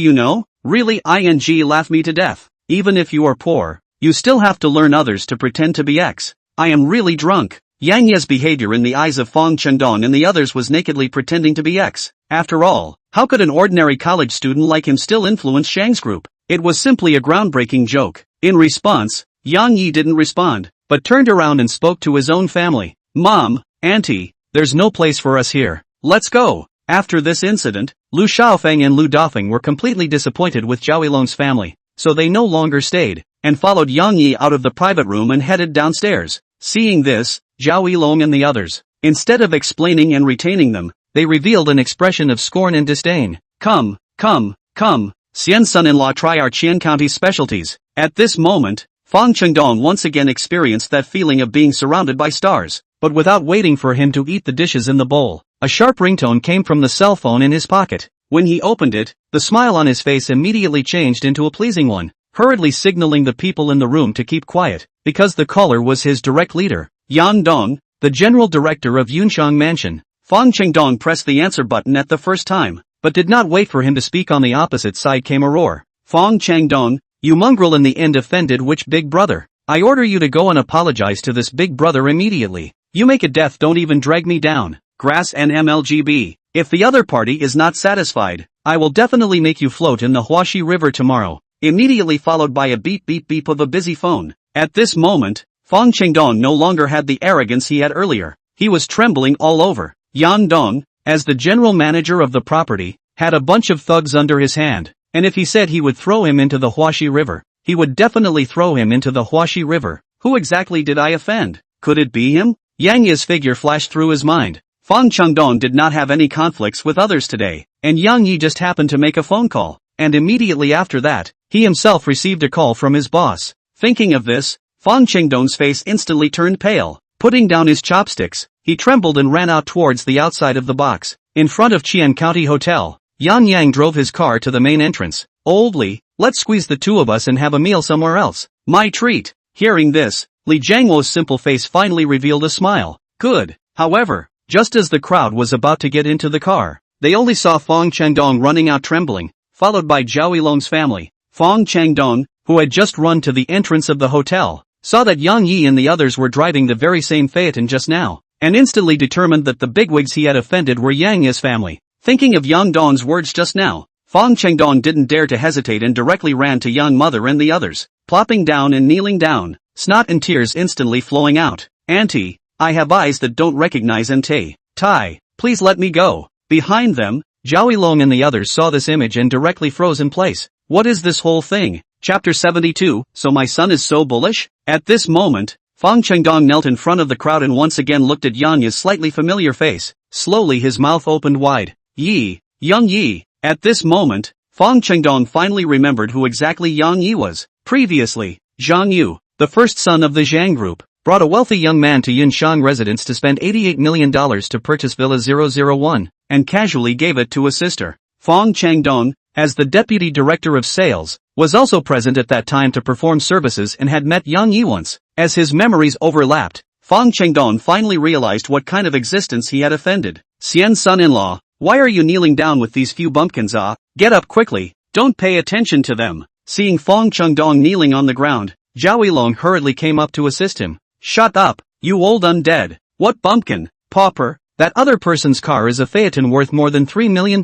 really laugh me to death. Even if you are poor, you still have to learn others to pretend to be X. I am really drunk. Yang Yi's behavior in the eyes of Fong Chengdong and the others was nakedly pretending to be X. After all, how could an ordinary college student like him still influence Shang's group? It was simply a groundbreaking joke. In response, Yang Yi didn't respond, but turned around and spoke to his own family. Mom, Auntie, there's no place for us here. Let's go. After this incident, Lu Xiaofeng and Lu Dafeng were completely disappointed with Zhao Yilong's family, so they no longer stayed, and followed Yang Yi out of the private room and headed downstairs. Seeing this, Zhao Yilong and the others, instead of explaining and retaining them, they revealed an expression of scorn and disdain. Come, Xian son-in-law, try our Qian County's specialties. At this moment, Fong Chengdong once again experienced that feeling of being surrounded by stars, but without waiting for him to eat the dishes in the bowl, a sharp ringtone came from the cell phone in his pocket. When he opened it, the smile on his face immediately changed into a pleasing one, hurriedly signaling the people in the room to keep quiet, because the caller was his direct leader, Yan Dong, the general director of Yunxiang Mansion. Fong Chengdong pressed the answer button at the first time, but did not wait for him to speak. On the opposite side came a roar. Fong Chengdong, you mongrel, in the end offended which big brother? I order you to go and apologize to this big brother immediately. You make a death, don't even drag me down. Grass and MLGB. If the other party is not satisfied, I will definitely make you float in the Huaxi River tomorrow. Immediately followed by a beep beep beep of a busy phone. At this moment, Fong Chengdong no longer had the arrogance he had earlier. He was trembling all over. Yan Dong, as the general manager of the property, had a bunch of thugs under his hand, and if he said he would throw him into the Huaxi River, he would definitely throw him into the Huaxi River. Who exactly did I offend? Could it be him? Yang Yi's figure flashed through his mind. Fong Chengdong did not have any conflicts with others today, and Yang Yi just happened to make a phone call, and immediately after that, he himself received a call from his boss. Thinking of this, Fong Chengdong's face instantly turned pale. Putting down his chopsticks, he trembled and ran out towards the outside of the box. In front of Qian County Hotel, Yan Yang drove his car to the main entrance. Oldly, let's squeeze the two of us and have a meal somewhere else. My treat. Hearing this, Li Jiangwo's simple face finally revealed a smile. Good. However, just as the crowd was about to get into the car, they only saw Fong Chengdong running out trembling, followed by Zhao Yilong's family. Fong Chengdong, who had just run to the entrance of the hotel, saw that Yang Yi and the others were driving the very same phaeton just now, and instantly determined that the bigwigs he had offended were Yang Yi's family. Thinking of Yang Dong's words just now, Fong Chengdong didn't dare to hesitate and directly ran to Yang Mother and the others, plopping down and kneeling down, snot and tears instantly flowing out. Auntie, I have eyes that don't recognize Auntie. Tai, please let me go. Behind them, Zhao Yilong and the others saw this image and directly froze in place. What is this whole thing? Chapter 72, so my son is so bullish? At this moment, Fong Chengdong knelt in front of the crowd and once again looked at Yang Yi's slightly familiar face. Slowly his mouth opened wide. Yi, Yang Yi. At this moment, Fong Chengdong finally remembered who exactly Yang Yi was. Previously, Zhang Yu, the first son of the Zhang group, brought a wealthy young man to Yunxiang residence to spend $88 million to purchase Villa 001, and casually gave it to a sister. Fong Chengdong, as the deputy director of sales, was also present at that time to perform services and had met Yang Yi once. As his memories overlapped, Fong Chengdong finally realized what kind of existence he had offended. Xian son-in-law, why are you kneeling down with these few bumpkins? Get up quickly, don't pay attention to them. Seeing Fong Chengdong kneeling on the ground, Zhao Yilong hurriedly came up to assist him. Shut up, you old undead. What bumpkin, pauper, that other person's car is a Phaeton worth more than $3 million.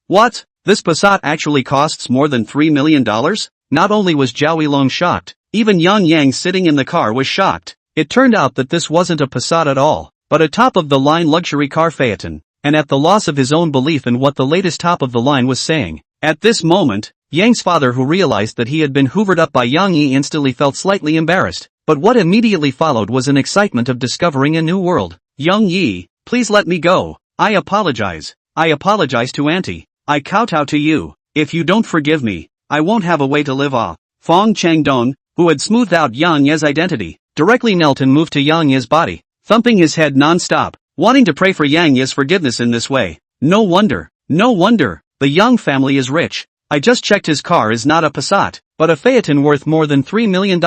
What? This Passat actually costs more than $3 million? Not only was Zhao Yilong shocked, even Yang Yang sitting in the car was shocked. It turned out that this wasn't a Passat at all, but a top-of-the-line luxury car Phaeton, and at the loss of his own belief in what the latest top-of-the-line was saying. At this moment, Yang's father, who realized that he had been hoovered up by Yang Yi, instantly felt slightly embarrassed, but what immediately followed was an excitement of discovering a new world. Yang Yi, please let me go. I apologize. I apologize to Auntie. I kowtow to you. If you don't forgive me, I won't have a way to live off. Fong Chengdong, who had smoothed out Yang Ye's identity, directly knelt and moved to Yang Ye's body, thumping his head non-stop, wanting to pray for Yang Ye's forgiveness in this way. No wonder. The Yang family is rich. I just checked, his car is not a Passat, but a Phaeton worth more than $3 million.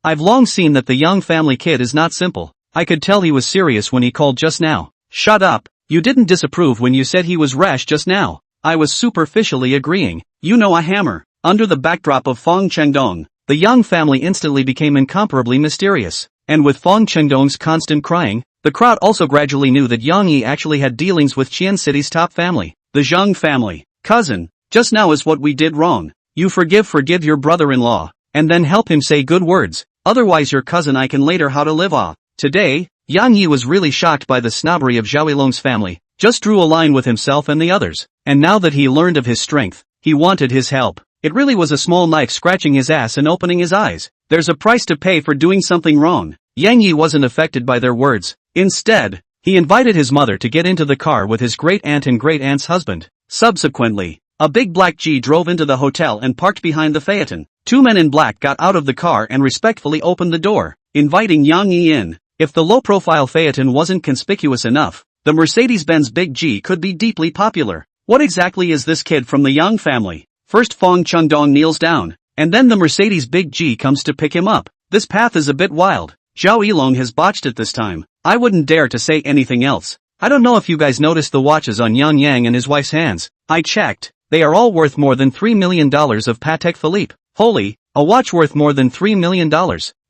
I've long seen that the Yang family kid is not simple. I could tell he was serious when he called just now. Shut up. You didn't disapprove when you said he was rash just now. I was superficially agreeing. You know, a hammer. Under the backdrop of Fong Chengdong, the Yang family instantly became incomparably mysterious. And with Fong Chengdong's constant crying, the crowd also gradually knew that Yang Yi actually had dealings with Qian City's top family. The Zhang family. Cousin, just now is what we did wrong. You forgive your brother-in-law, and then help him say good words. Otherwise your cousin I can later how to live off. Today, Yang Yi was really shocked by the snobbery of Zhao Yilong's family, just drew a line with himself and the others, and now that he learned of his strength, he wanted his help. It really was a small knife scratching his ass and opening his eyes. There's a price to pay for doing something wrong. Yang Yi wasn't affected by their words. Instead, he invited his mother to get into the car with his great-aunt and great-aunt's husband. Subsequently, a big black Jeep drove into the hotel and parked behind the Phaeton. Two men in black got out of the car and respectfully opened the door, inviting Yang Yi in. If the low-profile Phaeton wasn't conspicuous enough, the Mercedes-Benz Big G could be deeply popular. What exactly is this kid from the Yang family? First Fong Chengdong kneels down, and then the Mercedes Big G comes to pick him up. This path is a bit wild. Zhao Yilong has botched it this time. I wouldn't dare to say anything else. I don't know if you guys noticed the watches on Yang Yang and his wife's hands. I checked. They are all worth more than $3 million of Patek Philippe. Holy, a watch worth more than $3 million.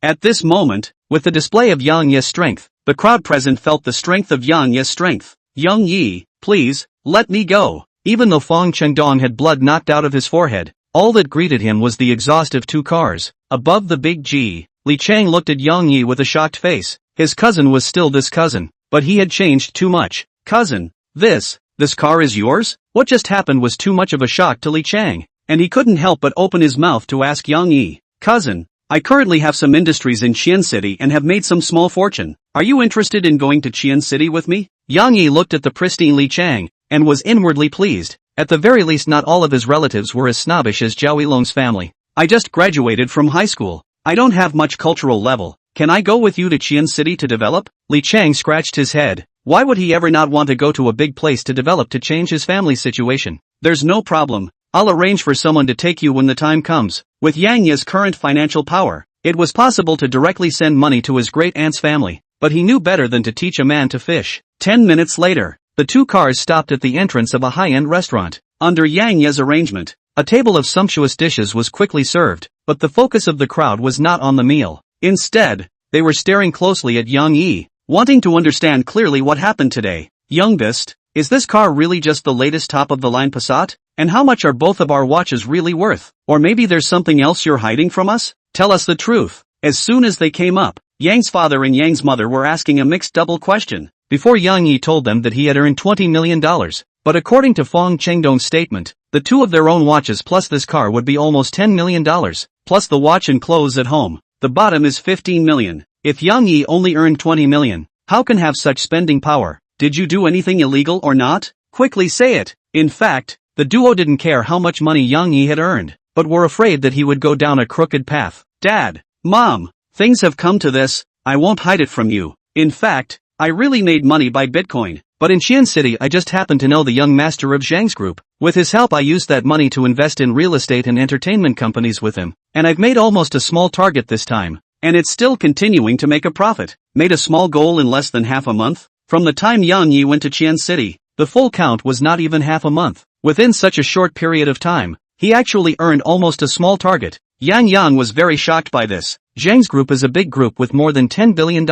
At this moment, with the display of Yang Yi's strength, the crowd present felt the strength of Yang Yi's strength. Yang Yi, please, let me go. Even though Fong Chengdong had blood knocked out of his forehead, all that greeted him was the exhaust of two cars. Above the Big G, Li Chang looked at Yang Yi with a shocked face. His cousin was still this cousin, but he had changed too much. Cousin, this car is yours? What just happened was too much of a shock to Li Chang, and he couldn't help but open his mouth to ask Yang Yi. Cousin, I currently have some industries in Qian City and have made some small fortune. Are you interested in going to Qian City with me? Yang Yi looked at the pristine Li Chang, and was inwardly pleased. At the very least not all of his relatives were as snobbish as Zhao Yilong's family. I just graduated from high school. I don't have much cultural level. Can I go with you to Qian City to develop? Li Chang scratched his head. Why would he ever not want to go to a big place to develop to change his family's situation? There's no problem. I'll arrange for someone to take you when the time comes. With Yang Yi's current financial power, it was possible to directly send money to his great-aunt's family, but he knew better than to teach a man to fish. 10 minutes later, the two cars stopped at the entrance of a high-end restaurant. Under Yang Yi's arrangement, a table of sumptuous dishes was quickly served, but the focus of the crowd was not on the meal. Instead, they were staring closely at Yang Yi, wanting to understand clearly what happened today. Youngest, is this car really just the latest top-of-the-line Passat? And how much are both of our watches really worth? Or maybe there's something else you're hiding from us? Tell us the truth. As soon as they came up, Yang's father and Yang's mother were asking a mixed double question. Before Yang Yi told them that he had earned $20 million. But according to Fong Chengdong's statement, the two of their own watches plus this car would be almost $10 million, plus the watch and clothes at home. The bottom is $15 million. If Yang Yi only earned $20 million, how can have such spending power? Did you do anything illegal or not? Quickly say it. In fact, the duo didn't care how much money Yang Yi had earned, but were afraid that he would go down a crooked path. Dad, Mom, things have come to this. I won't hide it from you. In fact, I really made money by Bitcoin. But in Qian City I just happened to know the young master of Zhang's group. With his help I used that money to invest in real estate and entertainment companies with him. And I've made almost a small target this time. And it's still continuing to make a profit. Made a small goal in less than half a month? From the time Yang Yi went to Qian City, the full count was not even half a month. Within such a short period of time, He actually earned almost a small target. Yang Yang was very shocked by this. Zhang's group is a big group with more than $10 billion.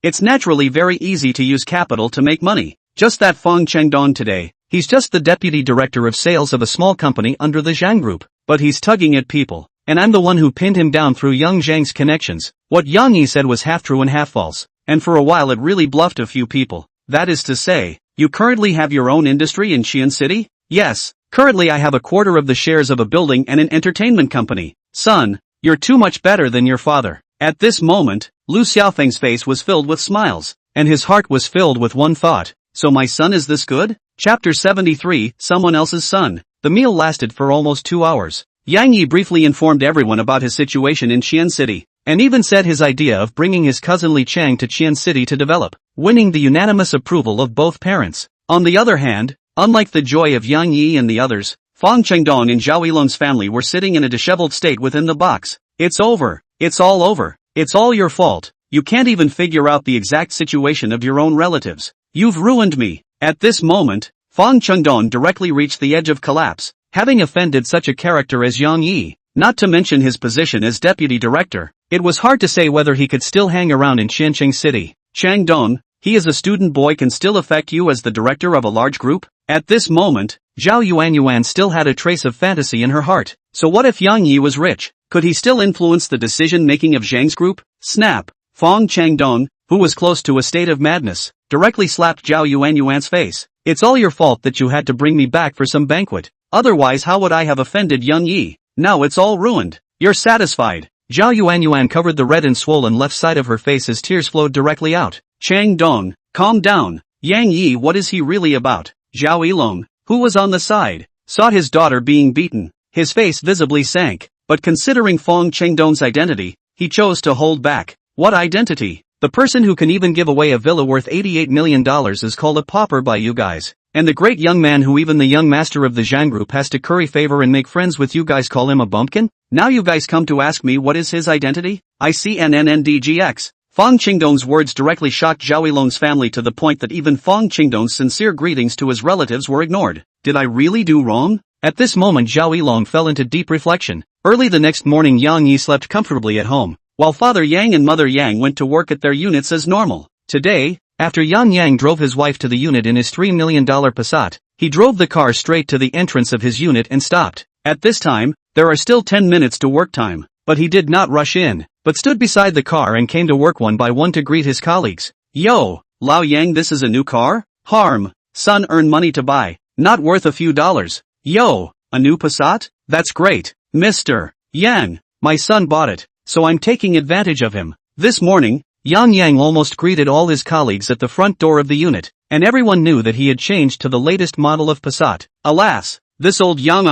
It's naturally very easy to use capital to make money. Just that Fong Chengdong today, he's just the deputy director of sales of a small company under the Zhang group. But he's tugging at people. And I'm the one who pinned him down through Yang Zhang's connections. What Yang Yi said was half true and half false. And for a while it really bluffed a few people. That is to say, you currently have your own industry in Xi'an City? Yes, currently I have a quarter of the shares of a building and an entertainment company. Son, you're too much better than your father. At this moment, Lu Xiaofeng's face was filled with smiles, and his heart was filled with one thought. So my son is this good? Chapter 73, Someone Else's Son. The meal lasted for almost 2 hours. Yang Yi briefly informed everyone about his situation in Xi'an City, and even said his idea of bringing his cousin Li Chang to Xi'an City to develop, winning the unanimous approval of both parents. On the other hand, unlike the joy of Yang Yi and the others, Fong Chengdong and Zhao Yilong's family were sitting in a disheveled state within the box. It's over. It's all over. It's all your fault. You can't even figure out the exact situation of your own relatives. You've ruined me. At this moment, Fong Chengdong directly reached the edge of collapse, having offended such a character as Yang Yi, not to mention his position as deputy director. It was hard to say whether he could still hang around in Xiancheng City. Changdong, he is a student boy, can still affect you as the director of a large group? At this moment, Zhao Yuan still had a trace of fantasy in her heart. So what if Yang Yi was rich? Could he still influence the decision-making of Zhang's group? Snap! Fong Changdong, who was close to a state of madness, directly slapped Zhao Yuan's face. It's all your fault that you had to bring me back for some banquet. Otherwise how would I have offended Yang Yi? Now it's all ruined. You're satisfied. Zhao Yuan covered the red and swollen left side of her face as tears flowed directly out. Changdong, calm down. Yang Yi, what is he really about? Zhao Yilong, who was on the side, saw his daughter being beaten. His face visibly sank, but considering Fong Chengdong's identity, he chose to hold back. What identity? The person who can even give away a villa worth $88 million is called a pauper by you guys. And the great young man who even the young master of the Zhang group has to curry favor and make friends with, you guys call him a bumpkin? Now you guys come to ask me what is his identity? ICNNNDGX. Fong Chengdong's words directly shocked Zhao Yilong's family to the point that even Fong Chengdong's sincere greetings to his relatives were ignored. Did I really do wrong? At this moment Zhao Yilong fell into deep reflection. Early the next morning Yang Yi slept comfortably at home, while Father Yang and Mother Yang went to work at their units as normal. Today, after Yang drove his wife to the unit in his $3 million Passat, he drove the car straight to the entrance of his unit and stopped. At this time, there are still 10 minutes to work time, but he did not rush in, but stood beside the car and came to work one by one to greet his colleagues. Yo, Lao Yang, this is a new car? Harm, son, earn money to buy, not worth a few dollars. Yo, a new Passat? That's great. Mr. Yang, my son bought it, so I'm taking advantage of him. This morning, Yang almost greeted all his colleagues at the front door of the unit, and everyone knew that he had changed to the latest model of Passat. Alas, this old Yang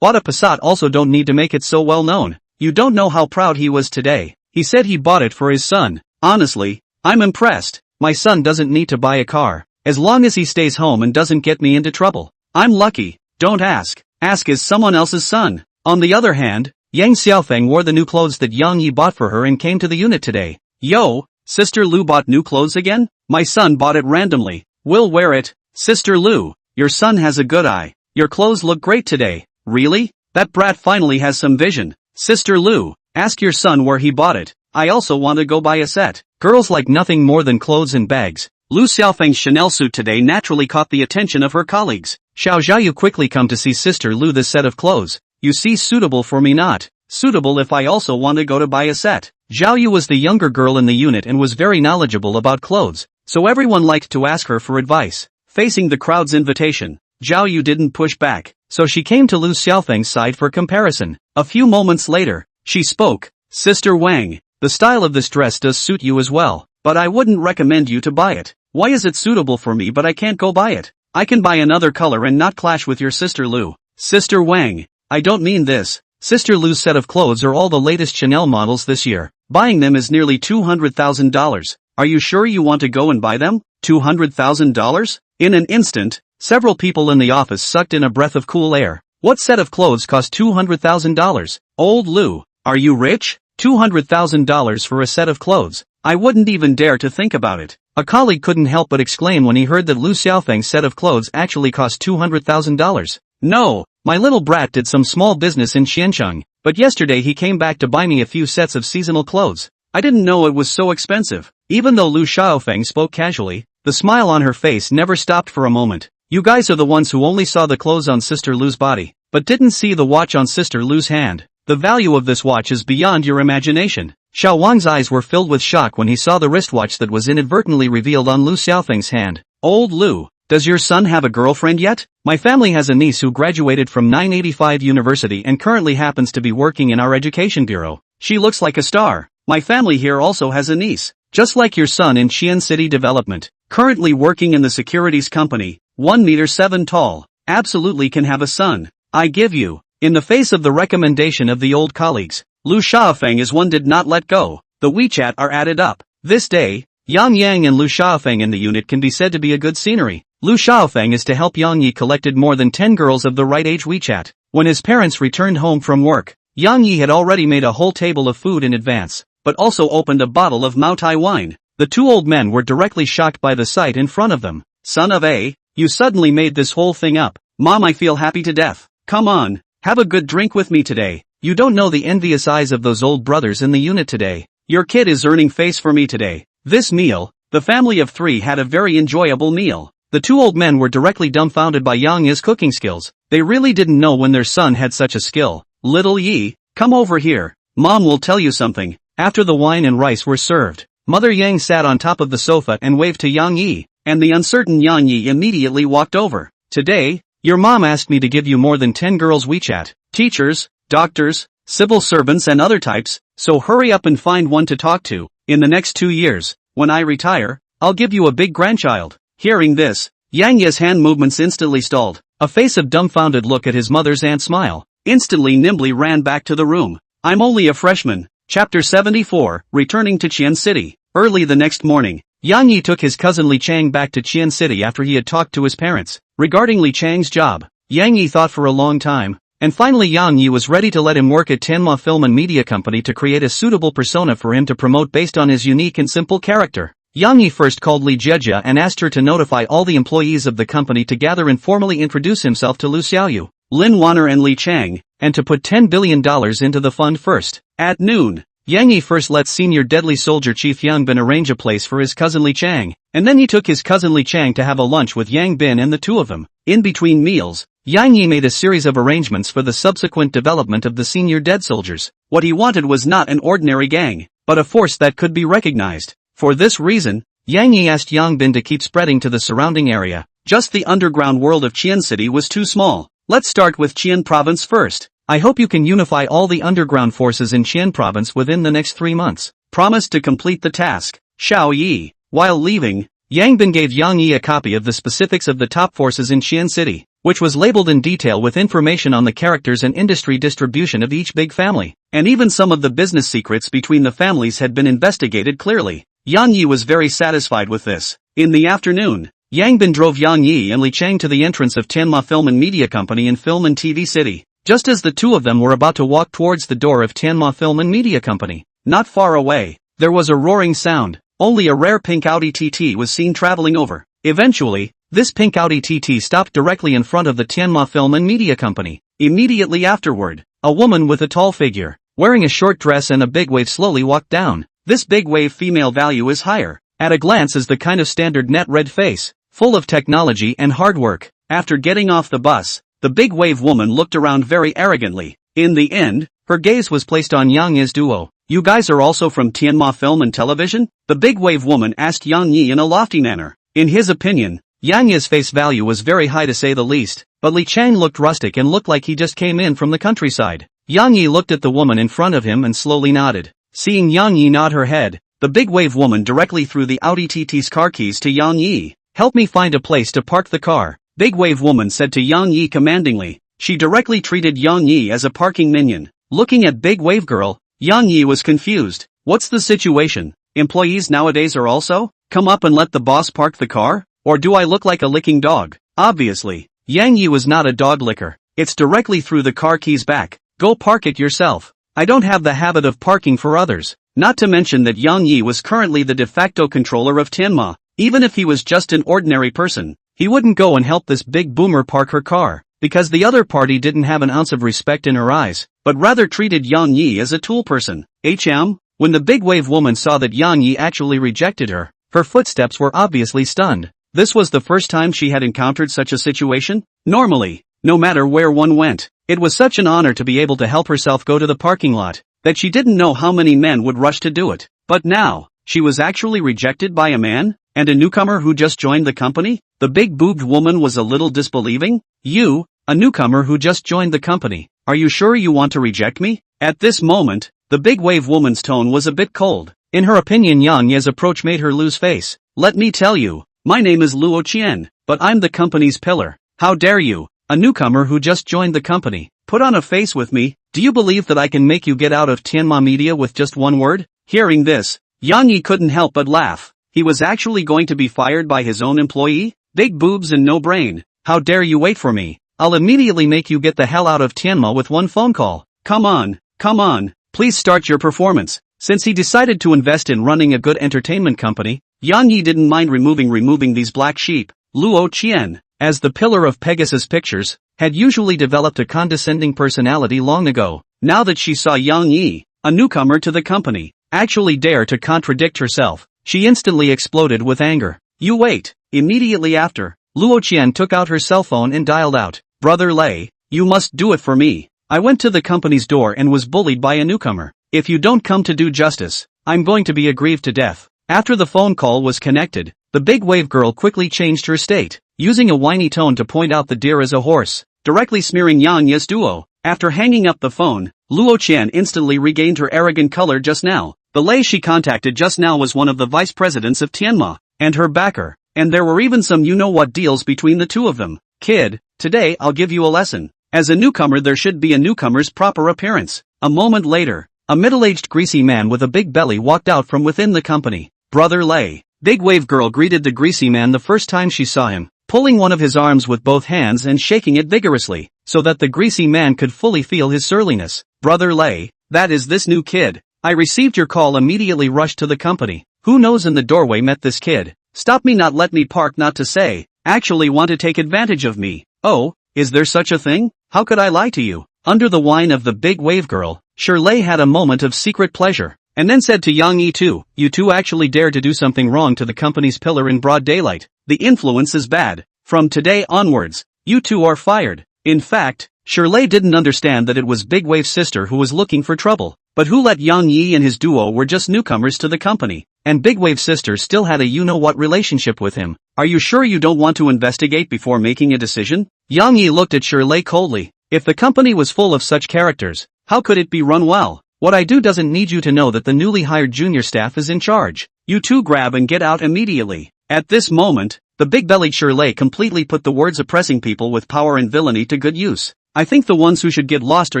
bought a Passat also don't need to make it so well known. You don't know how proud he was today. He said he bought it for his son. Honestly, I'm impressed. My son doesn't need to buy a car, as long as he stays home and doesn't get me into trouble. I'm lucky. Don't ask. Ask is someone else's son. On the other hand, Yang Xiaofeng wore the new clothes that Yang Yi bought for her and came to the unit today. Yo, Sister Lu bought new clothes again? My son bought it randomly. We'll wear it. Sister Lu, your son has a good eye. Your clothes look great today. Really? That brat finally has some vision. Sister Lu, ask your son where he bought it. I also want to go buy a set. Girls like nothing more than clothes and bags. Lu Xiaofeng's Chanel suit today naturally caught the attention of her colleagues. Xiao Zhaoyu quickly come to see Sister Lu this set of clothes. You see, suitable for me, not suitable if I also want to go to buy a set. Zhaoyu was the younger girl in the unit and was very knowledgeable about clothes, so everyone liked to ask her for advice. Facing the crowd's invitation, Zhaoyu didn't push back, so she came to Lu Xiaofeng's side for comparison. A few moments later, she spoke. Sister Wang, the style of this dress does suit you as well, but I wouldn't recommend you to buy it. Why is it suitable for me but I can't go buy it? I can buy another color and not clash with your Sister Lu. Sister Wang, I don't mean this. Sister Lu's set of clothes are all the latest Chanel models this year. Buying them is nearly $200,000. Are you sure you want to go and buy them? $200,000? In an instant, several people in the office sucked in a breath of cool air. What set of clothes cost $200,000? Old Lu, are you rich? $200,000 for a set of clothes? I wouldn't even dare to think about it. A colleague couldn't help but exclaim when he heard that Lu Xiaofeng's set of clothes actually cost $200,000. No, My little brat did some small business in Xiancheng, but yesterday he came back to buy me a few sets of seasonal clothes. I didn't know it was so expensive." Even though Lu Xiaofeng spoke casually, the smile on her face never stopped for a moment. "You guys are the ones who only saw the clothes on Sister Lu's body, but didn't see the watch on Sister Lu's hand. The value of this watch is beyond your imagination." Xiao Wang's eyes were filled with shock when he saw the wristwatch that was inadvertently revealed on Lu Xiaofeng's hand. "Old Lu, does your son have a girlfriend yet?" "My family has a niece who graduated from 985 University and currently happens to be working in our education bureau. She looks like a star. My family here also has a niece, just like your son in Xian City Development, currently working in the securities company, 1 meter 7 tall, absolutely can have a son. I give you." In the face of the recommendation of the old colleagues, Lu Xiaofeng as one did not let go. The WeChat are added up. This day, Yang Yang and Lu Xiaofeng in the unit can be said to be a good scenery. Lu Xiaofeng is to help Yang Yi collected more than 10 girls of the right age WeChat. When his parents returned home from work, Yang Yi had already made a whole table of food in advance, but also opened a bottle of Maotai wine. The two old men were directly shocked by the sight in front of them. "Son of a, you suddenly made this whole thing up. Mom, I feel happy to death. Come on, have a good drink with me today. You don't know the envious eyes of those old brothers in the unit today. Your kid is earning face for me today." This meal, the family of 3 had a very enjoyable meal. The two old men were directly dumbfounded by Yang Yi's cooking skills. They really didn't know when their son had such a skill. "Little Yi, come over here. Mom will tell you something." After the wine and rice were served, Mother Yang sat on top of the sofa and waved to Yang Yi, and the uncertain Yang Yi immediately walked over. "Today, your mom asked me to give you more than 10 girls WeChat, teachers, doctors, civil servants and other types, so hurry up and find one to talk to. In the next 2 years, when I retire, I'll give you a big grandchild." Hearing this, Yang Yi's hand movements instantly stalled. A face of dumbfounded look at his mother's aunt smile. Instantly nimbly ran back to the room. "I'm only a freshman." Chapter 74, Returning to Qian City. Early the next morning, Yang Yi took his cousin Li Chang back to Qian City after he had talked to his parents. Regarding Li Chang's job, Yang Yi thought for a long time, and finally Yang Yi was ready to let him work at Tianma Film and Media Company to create a suitable persona for him to promote based on his unique and simple character. Yang Yi first called Li Jieja and asked her to notify all the employees of the company to gather and formally introduce himself to Lu Xiaoyu, Lin Wanner and Li Chang, and to put $10 billion into the fund first. At noon, Yang Yi first let senior deadly soldier Chief Yang Bin arrange a place for his cousin Li Chang, and then he took his cousin Li Chang to have a lunch with Yang Bin and the two of them. In between meals, Yang Yi made a series of arrangements for the subsequent development of the senior dead soldiers. What he wanted was not an ordinary gang, but a force that could be recognized. For this reason, Yang Yi asked Yang Bin to keep spreading to the surrounding area. Just the underground world of Qian City was too small. Let's start with Qian Province first. I hope you can unify all the underground forces in Qian Province within the next 3 months. Promise to complete the task. Xiao Yi. While leaving, Yang Bin gave Yang Yi a copy of the specifics of the top forces in Qian City, which was labeled in detail with information on the characters and industry distribution of each big family, and even some of the business secrets between the families had been investigated clearly. Yang Yi was very satisfied with this. In the afternoon, Yang Bin drove Yang Yi and Li Chang to the entrance of Tianma Film and Media Company in Film and TV City. Just as the two of them were about to walk towards the door of Tianma Film and Media Company, not far away, there was a roaring sound. Only a rare pink Audi TT was seen traveling over. Eventually, this pink Audi TT stopped directly in front of the Tianma Film and Media Company. Immediately afterward, a woman with a tall figure, wearing a short dress and a big wave slowly walked down. This big wave female value is higher, at a glance is the kind of standard net red face, full of technology and hard work. After getting off the bus, the big wave woman looked around very arrogantly. In the end, her gaze was placed on Yang Yi's duo. You guys are also from Tianma Film and Television? The big wave woman asked Yang Yi in a lofty manner. In his opinion, Yang Yi's face value was very high to say the least, but Li Chang looked rustic and looked like he just came in from the countryside. Yang Yi looked at the woman in front of him and slowly nodded. Seeing Yang Yi nod her head, the big wave woman directly threw the Audi TT's car keys to Yang Yi. Help me find a place to park the car, big wave woman said to Yang Yi commandingly. She directly treated Yang Yi as a parking minion. Looking at big wave girl, Yang Yi was confused. What's the situation? Employees nowadays are also? Come up and let the boss park the car? Or do I look like a licking dog? Obviously, Yang Yi was not a dog licker. It's directly threw the car keys back. Go park it yourself. I don't have the habit of parking for others. Not to mention that Yang Yi was currently the de facto controller of Tianma. Even if he was just an ordinary person, he wouldn't go and help this big boomer park her car. because the other party didn't have an ounce of respect in her eyes, but rather treated Yang Yi as a tool person. When the big wave woman saw that Yang Yi actually rejected her, her footsteps were obviously stunned. This was the first time she had encountered such a situation. Normally, no matter where one went, it was such an honor to be able to help herself go to the parking lot, that she didn't know how many men would rush to do it. But now, she was actually rejected by a man, and a newcomer who just joined the company? The big-boobed woman was a little disbelieving. You, a newcomer who just joined the company, are you sure you want to reject me? At this moment, the big wave woman's tone was a bit cold. In her opinion, Yang Ye's approach made her lose face. Let me tell you, my name is Luo Qian, but I'm the company's pillar. How dare you, a newcomer who just joined the company, put on a face with me? Do you believe that I can make you get out of Tianma Media with just one word? Hearing this, Yang Yi couldn't help but laugh. He was actually going to be fired by his own employee? Big boobs and no brain. How dare you wait for me? I'll immediately make you get the hell out of Tianma with one phone call. Come on, please start your performance. Since he decided to invest in running a good entertainment company, Yang Yi didn't mind removing these black sheep. Luo Qian, as the pillar of Pegasus Pictures, had usually developed a condescending personality long ago. Now that she saw Yang Yi, a newcomer to the company, actually dare to contradict herself, she instantly exploded with anger. You wait. Immediately after, Luo Qian took out her cell phone and dialed out. Brother Lei, you must do it for me. I went to the company's door and was bullied by a newcomer. If you don't come to do justice, I'm going to be aggrieved to death. After the phone call was connected, the big wave girl quickly changed her state, using a whiny tone to point out the deer as a horse, directly smearing Yang Ye's duo. After hanging up the phone, Luo Qian instantly regained her arrogant color just now. The Lei she contacted just now was one of the vice presidents of Tianma, and her backer, and there were even some you-know-what deals between the two of them. Kid, today I'll give you a lesson. As a newcomer there should be a newcomer's proper appearance. A moment later, a middle-aged greasy man with a big belly walked out from within the company. Brother Lei. Big wave girl greeted the greasy man the first time she saw him, pulling one of his arms with both hands and shaking it vigorously, so that the greasy man could fully feel his surliness. Brother Lei, that is this new kid. I received your call, immediately rushed to the company. Who knows in the doorway met this kid. Stop me, not let me park, not to say, actually want to take advantage of me. Oh, is there such a thing? How could I lie to you? Under the whine of the big wave girl, Shirley had a moment of secret pleasure, and then said to Yang Yi too, you two actually dared to do something wrong to the company's pillar in broad daylight. The influence is bad. From today onwards, you two are fired. In fact, Shirley didn't understand that it was Big Wave's sister who was looking for trouble. But who let Yang Yi and his duo were just newcomers to the company, and Big Wave's sister still had a you-know-what relationship with him. Are you sure you don't want to investigate before making a decision? Yang Yi looked at Shirley coldly. If the company was full of such characters, how could it be run well? What I do doesn't need you to know that the newly hired junior staff is in charge. You two grab and get out immediately. At this moment, the big-bellied Shirley completely put the words oppressing people with power and villainy to good use. I think the ones who should get lost are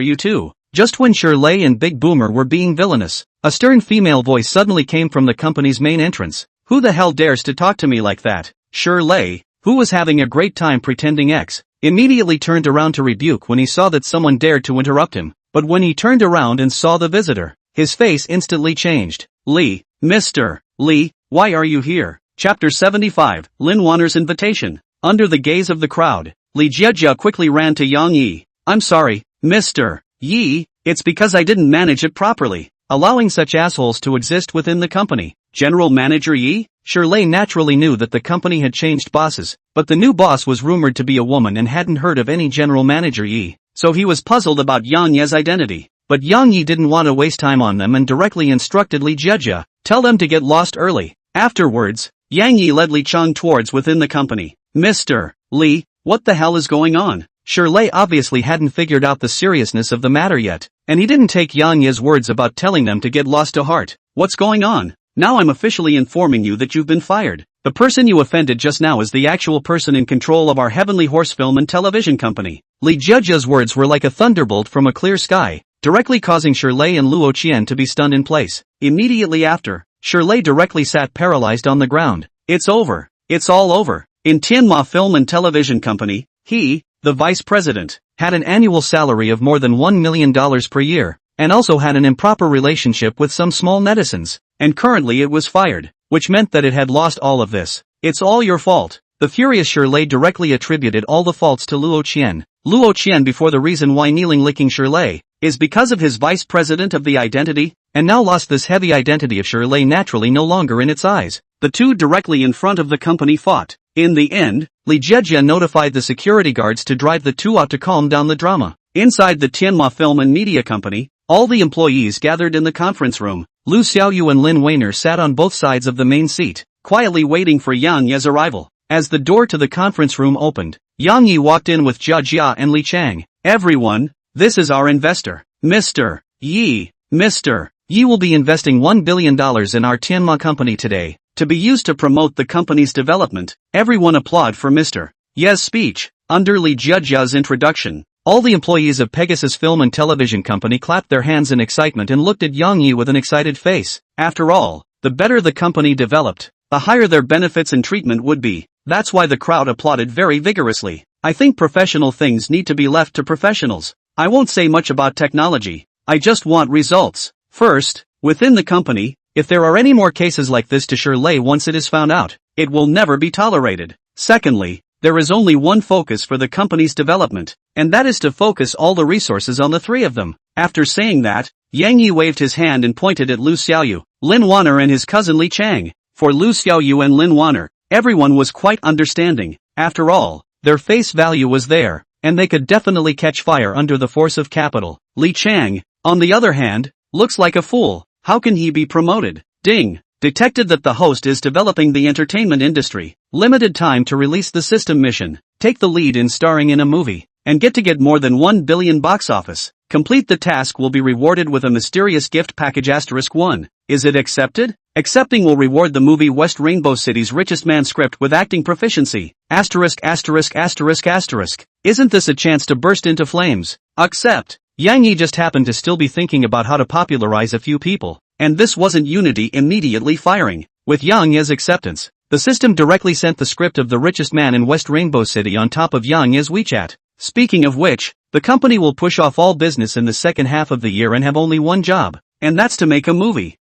you two. Just when Shirley and Big Boomer were being villainous, a stern female voice suddenly came from the company's main entrance. Who the hell dares to talk to me like that? Shirley, who was having a great time pretending X, immediately turned around to rebuke when he saw that someone dared to interrupt him. But when he turned around and saw the visitor, his face instantly changed. Li, Mr. Li, why are you here? Chapter 75, Lin Wanner's Invitation. Under the gaze of the crowd, Li Jiejia quickly ran to Yang Yi. I'm sorry, Mr. Yi, it's because I didn't manage it properly, allowing such assholes to exist within the company. General Manager Yi? Shirley naturally knew that the company had changed bosses, but the new boss was rumored to be a woman and hadn't heard of any General Manager Yi, so he was puzzled about Yang Ye's identity. But Yang Yi didn't want to waste time on them and directly instructed Li Jiejia, tell them to get lost early. Afterwards, Yang Yi led Li Cheng towards within the company. Mr. Li, what the hell is going on? Shirley obviously hadn't figured out the seriousness of the matter yet, and he didn't take Yang Ye's words about telling them to get lost to heart. What's going on? Now I'm officially informing you that you've been fired. The person you offended just now is the actual person in control of our Heavenly Horse Film and Television Company. Li Jiejia's words were like a thunderbolt from a clear sky, directly causing Shirley and Luo Qian to be stunned in place. Immediately after, Shirley directly sat paralyzed on the ground. It's over. It's all over. In Tianma Film and Television Company, he, the vice president, had an annual salary of more than $1 million per year, and also had an improper relationship with some small netizens, and currently it was fired, which meant that it had lost all of this. It's all your fault. The furious Shirley directly attributed all the faults to Luo Qian, Luo Qian before the reason why kneeling licking Shirley is because of his vice president of the identity, and now lost this heavy identity of Shirley naturally no longer in its eyes. The two directly in front of the company fought. In the end, Li Jiejia notified the security guards to drive the two out to calm down the drama. Inside the Tianma Film and Media Company, all the employees gathered in the conference room. Lu Xiaoyu and Lin Weiner sat on both sides of the main seat, quietly waiting for Yang Ye's arrival. As the door to the conference room opened, Yang Yi walked in with Jia Jia and Li Chang. Everyone, this is our investor, Mr. Yi. Mr. Yi will be investing $1 billion in our Tianma company today, to be used to promote the company's development. Everyone applaud for Mr. Ye's speech. Under Li Jiajia's introduction, all the employees of Pegasus Film and Television Company clapped their hands in excitement and looked at Yang Yi with an excited face. After all, the better the company developed, the higher their benefits and treatment would be. That's why the crowd applauded very vigorously. I think professional things need to be left to professionals. I won't say much about technology. I just want results. First, within the company, if there are any more cases like this to Shirley once it is found out, it will never be tolerated. Secondly, there is only one focus for the company's development, and that is to focus all the resources on the three of them. After saying that, Yang Yi waved his hand and pointed at Lu Xiaoyu, Lin Wanner and his cousin Li Chang. For Lu Xiaoyu and Lin Wanner, everyone was quite understanding. After all, their face value was there, and they could definitely catch fire under the force of capital. Li Chang, on the other hand, looks like a fool. How can he be promoted? Ding! Detected that the host is developing the entertainment industry. Limited time to release the system mission. Take the lead in starring in a movie, and get more than 1 billion box office. Complete the task will be rewarded with a mysterious gift package *1. Is it accepted? Accepting will reward the movie West Rainbow City's Richest Man script with acting proficiency. Isn't this a chance to burst into flames? Accept. Yang Yi just happened to still be thinking about how to popularize a few people, and this wasn't Unity immediately firing. With Yang Ye's acceptance, the system directly sent the script of The Richest Man in West Rainbow City on top of Yang Ye's WeChat. Speaking of which, the company will push off all business in the second half of the year and have only one job, and that's to make a movie.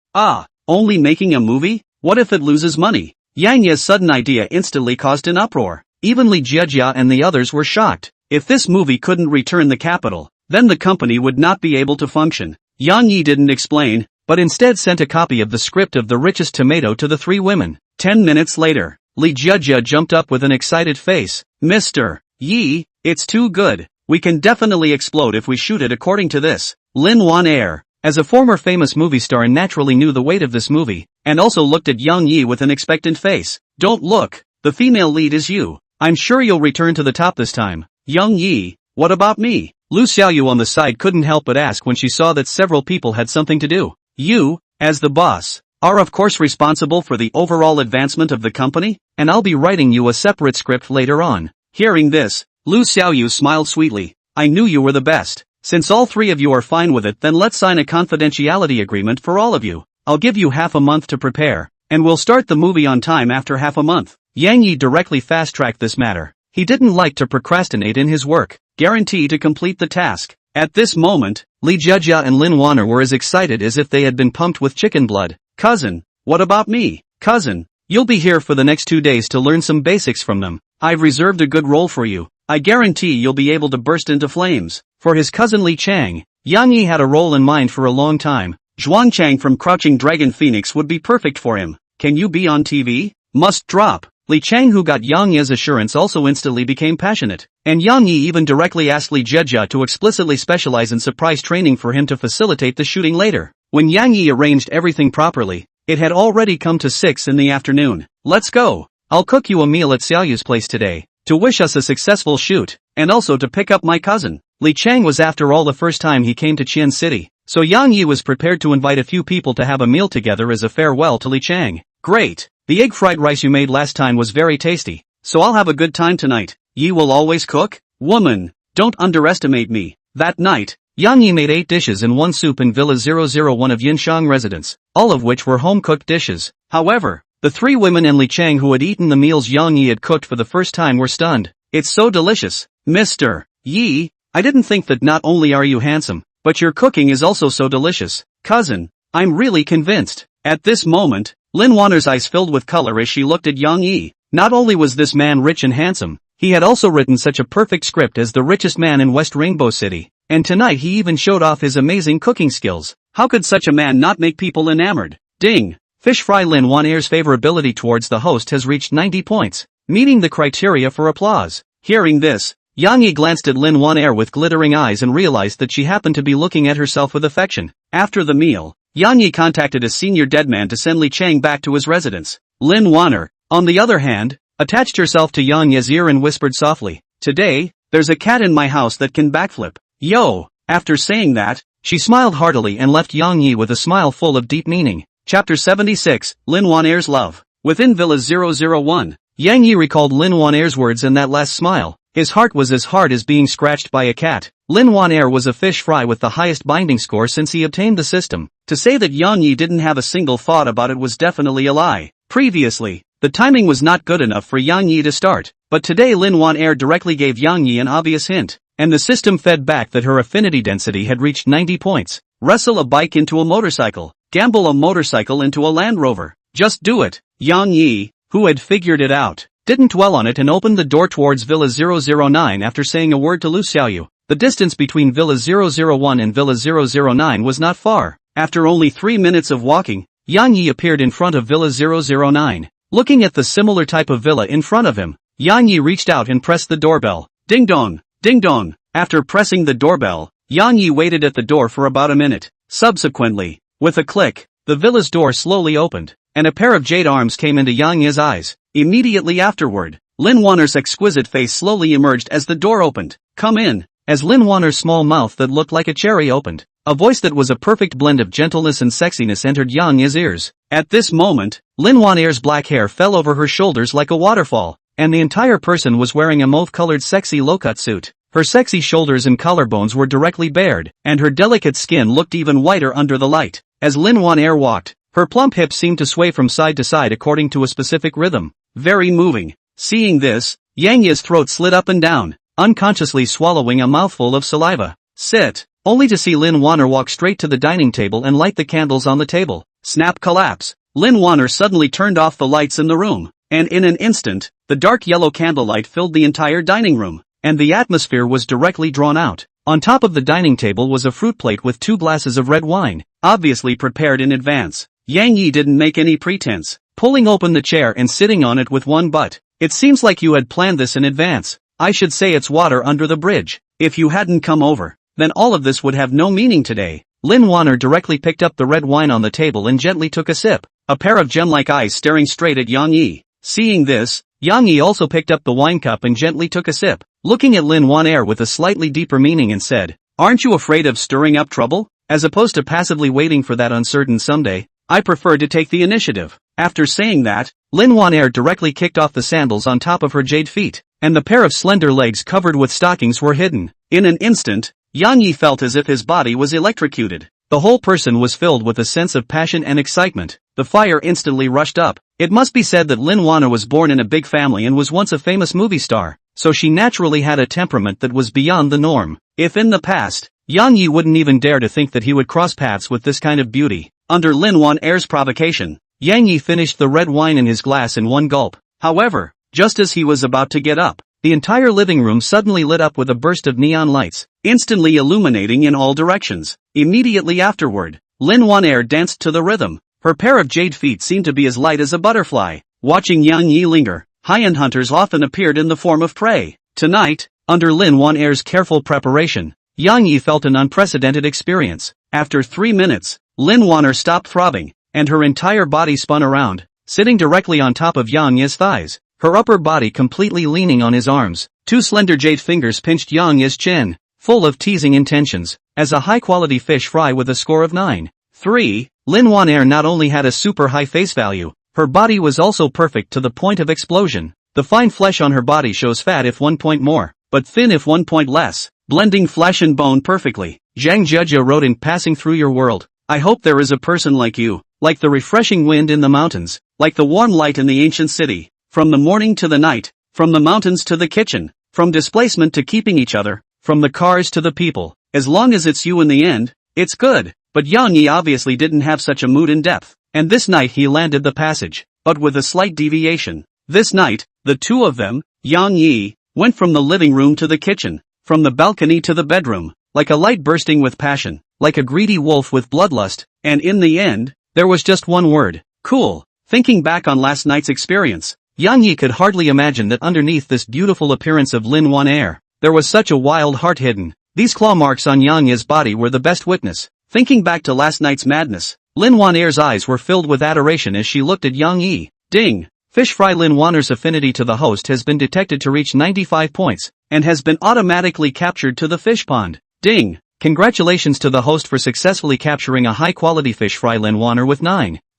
Only making a movie? What if it loses money? Yang Ye's sudden idea instantly caused an uproar. Even Li Jiejia and the others were shocked. If this movie couldn't return the capital, then the company would not be able to function. Yang Yi didn't explain, but instead sent a copy of the script of The Richest Tomato to the three women. 10 minutes later, Li Jiejia jumped up with an excited face. Mr. Yi, it's too good. We can definitely explode if we shoot it according to this. Lin Wanner, as a former famous movie star, naturally knew the weight of this movie, and also looked at Yang Yi with an expectant face. Don't look, the female lead is you. I'm sure you'll return to the top this time. Yang Yi, what about me? Lu Xiaoyu on the side couldn't help but ask when she saw that several people had something to do. You, as the boss, are of course responsible for the overall advancement of the company, and I'll be writing you a separate script later on. Hearing this, Lu Xiaoyu smiled sweetly. I knew you were the best. Since all three of you are fine with it, then let's sign a confidentiality agreement for all of you. I'll give you half a month to prepare, and we'll start the movie on time after half a month. Yang Yi directly fast-tracked this matter. He didn't like to procrastinate in his work. Guarantee to complete the task. At this moment, Li Jiejia and Lin Wanner were as excited as if they had been pumped with chicken blood. Cousin, what about me? Cousin, you'll be here for the next 2 days to learn some basics from them. I've reserved a good role for you. I guarantee you'll be able to burst into flames. For his cousin Li Chang, Yang Yi had a role in mind for a long time. Zhuang Chang from Crouching Dragon Phoenix would be perfect for him. Can you be on TV? Must drop. Li Chang, who got Yang Yi's assurance, also instantly became passionate, and Yang Yi even directly asked Li Jiejia to explicitly specialize in surprise training for him to facilitate the shooting later. When Yang Yi arranged everything properly, it had already come to 6 in the afternoon. Let's go. I'll cook you a meal at Xiaoyu's place today, to wish us a successful shoot, and also to pick up my cousin. Li Chang was after all the first time he came to Qian City, so Yang Yi was prepared to invite a few people to have a meal together as a farewell to Li Chang. Great. The egg fried rice you made last time was very tasty, so I'll have a good time tonight. Yi will always cook? Woman, don't underestimate me. That night, Yang Yi made 8 dishes and 1 soup in Villa 001 of Yinshang residence, all of which were home-cooked dishes. However, the 3 women and Li Chang who had eaten the meals Yang Yi had cooked for the first time were stunned. It's so delicious. Mr. Yi, I didn't think that not only are you handsome, but your cooking is also so delicious. Cousin, I'm really convinced. At this moment, Lin Wanner's eyes filled with color as she looked at Yang Yi. Not only was this man rich and handsome, He had also written such a perfect script as the richest man in West Rainbow City, and tonight he even showed off his amazing cooking skills. How could such a man not make people enamored? Ding! Fish fry Lin Juanair's favorability towards the host has reached 90 points, meeting the criteria for applause. Hearing this, Yang Yi glanced at Lin Juanair with glittering eyes and realized that she happened to be looking at herself with affection. After the meal, Yang Yi contacted a senior deadman to send Li Chang back to his residence. Lin Juanair, on the other hand, attached herself to Yang Yi's ear and whispered softly, "Today, there's a cat in my house that can backflip. Yo!" After saying that, she smiled heartily and left Yang Yi with a smile full of deep meaning. Chapter 76, Lin Juanair's Love. Within Villa 001, Yang Yi recalled Lin Juanair's words and that last smile. His heart was as hard as being scratched by a cat. Lin Juanair was a fish fry with the highest binding score since he obtained the system. To say that Yang Yi didn't have a single thought about it was definitely a lie. Previously, the timing was not good enough for Yang Yi to start, but today Lin Juanair directly gave Yang Yi an obvious hint, and the system fed back that her affinity density had reached 90 points. Wrestle a bike into a motorcycle. Gamble a motorcycle into a Land Rover. Just do it. Yang Yi, who had figured it out, didn't dwell on it and opened the door towards Villa 009 after saying a word to Lu Xiaoyu. The distance between Villa 001 and Villa 009 was not far. After only 3 minutes of walking, Yang Yi appeared in front of Villa 009. Looking at the similar type of villa in front of him, Yang Yi reached out and pressed the doorbell. Ding dong, ding dong. After pressing the doorbell, Yang Yi waited at the door for about a minute. Subsequently, with a click, the villa's door slowly opened, and a pair of jade arms came into Yang Yi's eyes. Immediately afterward, Lin Juanair's exquisite face slowly emerged as the door opened. Come in. As Lin Juanair's small mouth that looked like a cherry opened, a voice that was a perfect blend of gentleness and sexiness entered Yang Yi's ears. At this moment, Lin Juanair's black hair fell over her shoulders like a waterfall, and the entire person was wearing a mauve-colored sexy low-cut suit. Her sexy shoulders and collarbones were directly bared, and her delicate skin looked even whiter under the light. As Lin Juanair walked, her plump hips seemed to sway from side to side according to a specific rhythm. Very moving. Seeing this, Yang Yi's throat slid up and down, unconsciously swallowing a mouthful of saliva. Sit, only to see Lin Juanair walk straight to the dining table and light the candles on the table. Snap collapse. Lin Juanair suddenly turned off the lights in the room, and in an instant, the dark yellow candlelight filled the entire dining room, and the atmosphere was directly drawn out. On top of the dining table was a fruit plate with 2 glasses of red wine, obviously prepared in advance. Yang Yi didn't make any pretense, pulling open the chair and sitting on it with one butt. It seems like you had planned this in advance. I should say it's water under the bridge. If you hadn't come over, then all of this would have no meaning today. Lin Juanair directly picked up the red wine on the table and gently took a sip, a pair of gem-like eyes staring straight at Yang Yi. Seeing this, Yang Yi also picked up the wine cup and gently took a sip, looking at Lin Juanair with a slightly deeper meaning and said, "Aren't you afraid of stirring up trouble? As opposed to passively waiting for that uncertain someday, I prefer to take the initiative." After saying that, Lin Juanair directly kicked off the sandals on top of her jade feet, and the pair of slender legs covered with stockings were hidden. In an instant, Yang Yi felt as if his body was electrocuted. The whole person was filled with a sense of passion and excitement. The fire instantly rushed up. It must be said that Lin Juanair was born in a big family and was once a famous movie star, so she naturally had a temperament that was beyond the norm. If in the past, Yang Yi wouldn't even dare to think that he would cross paths with this kind of beauty. Under Lin Juanair's provocation, Yang Yi finished the red wine in his glass in one gulp. However, just as he was about to get up, the entire living room suddenly lit up with a burst of neon lights, instantly illuminating in all directions. Immediately afterward, Lin Juanair danced to the rhythm. Her pair of jade feet seemed to be as light as a butterfly. Watching Yang Yi linger, high-end hunters often appeared in the form of prey. Tonight, under Lin Juanair's careful preparation, Yang Yi felt an unprecedented experience. After 3 minutes, Lin Juanair stopped throbbing, and her entire body spun around, sitting directly on top of Yang Yi's thighs, her upper body completely leaning on his arms. 2 slender jade fingers pinched Yang Yi's chin, full of teasing intentions, as a high-quality fish fry with a score of 9.3. Lin Juanair not only had a super high face value, her body was also perfect to the point of explosion. The fine flesh on her body shows fat if 1 point more, but thin if 1 point less, blending flesh and bone perfectly. Zhang Jia wrote in Passing Through Your World, "I hope there is a person like you, like the refreshing wind in the mountains, like the warm light in the ancient city, from the morning to the night, from the mountains to the kitchen, from displacement to keeping each other, from the cars to the people. As long as it's you in the end, it's good." But Yang Yi obviously didn't have such a mood in depth, and this night he landed the passage, but with a slight deviation. This night, the two of them, Yang Yi, went from the living room to the kitchen, from the balcony to the bedroom, like a light bursting with passion, like a greedy wolf with bloodlust, and in the end, there was just one word: cool. Thinking back on last night's experience, Yang Yi could hardly imagine that underneath this beautiful appearance of Lin Wan-er, there was such a wild heart hidden. These claw marks on Yang Yi's body were the best witness. Thinking back to last night's madness, Lin Wan-er's eyes were filled with adoration as she looked at Yang Yi. Ding! Fish fry Lin Wan-er's affinity to the host has been detected to reach 95 points, and has been automatically captured to the fish pond. Ding! Congratulations to the host for successfully capturing a high-quality fish fry Lin Wan-er with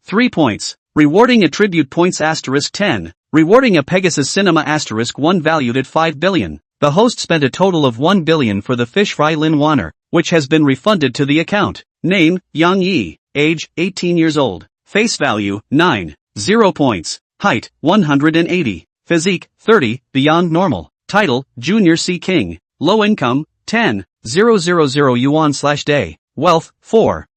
3 points. Rewarding attribute points *10. Rewarding a Pegasus Cinema *1 valued at 5 billion. The host spent a total of 1 billion for the fish fry Lin Wan-er, which has been refunded to the account. Name, Yang Yi. Age, 18 years old. Face value, 0 points. Height, 180. Physique, 30, beyond normal. Title, Junior Sea King. Low income, 10,000 yuan/day. Wealth,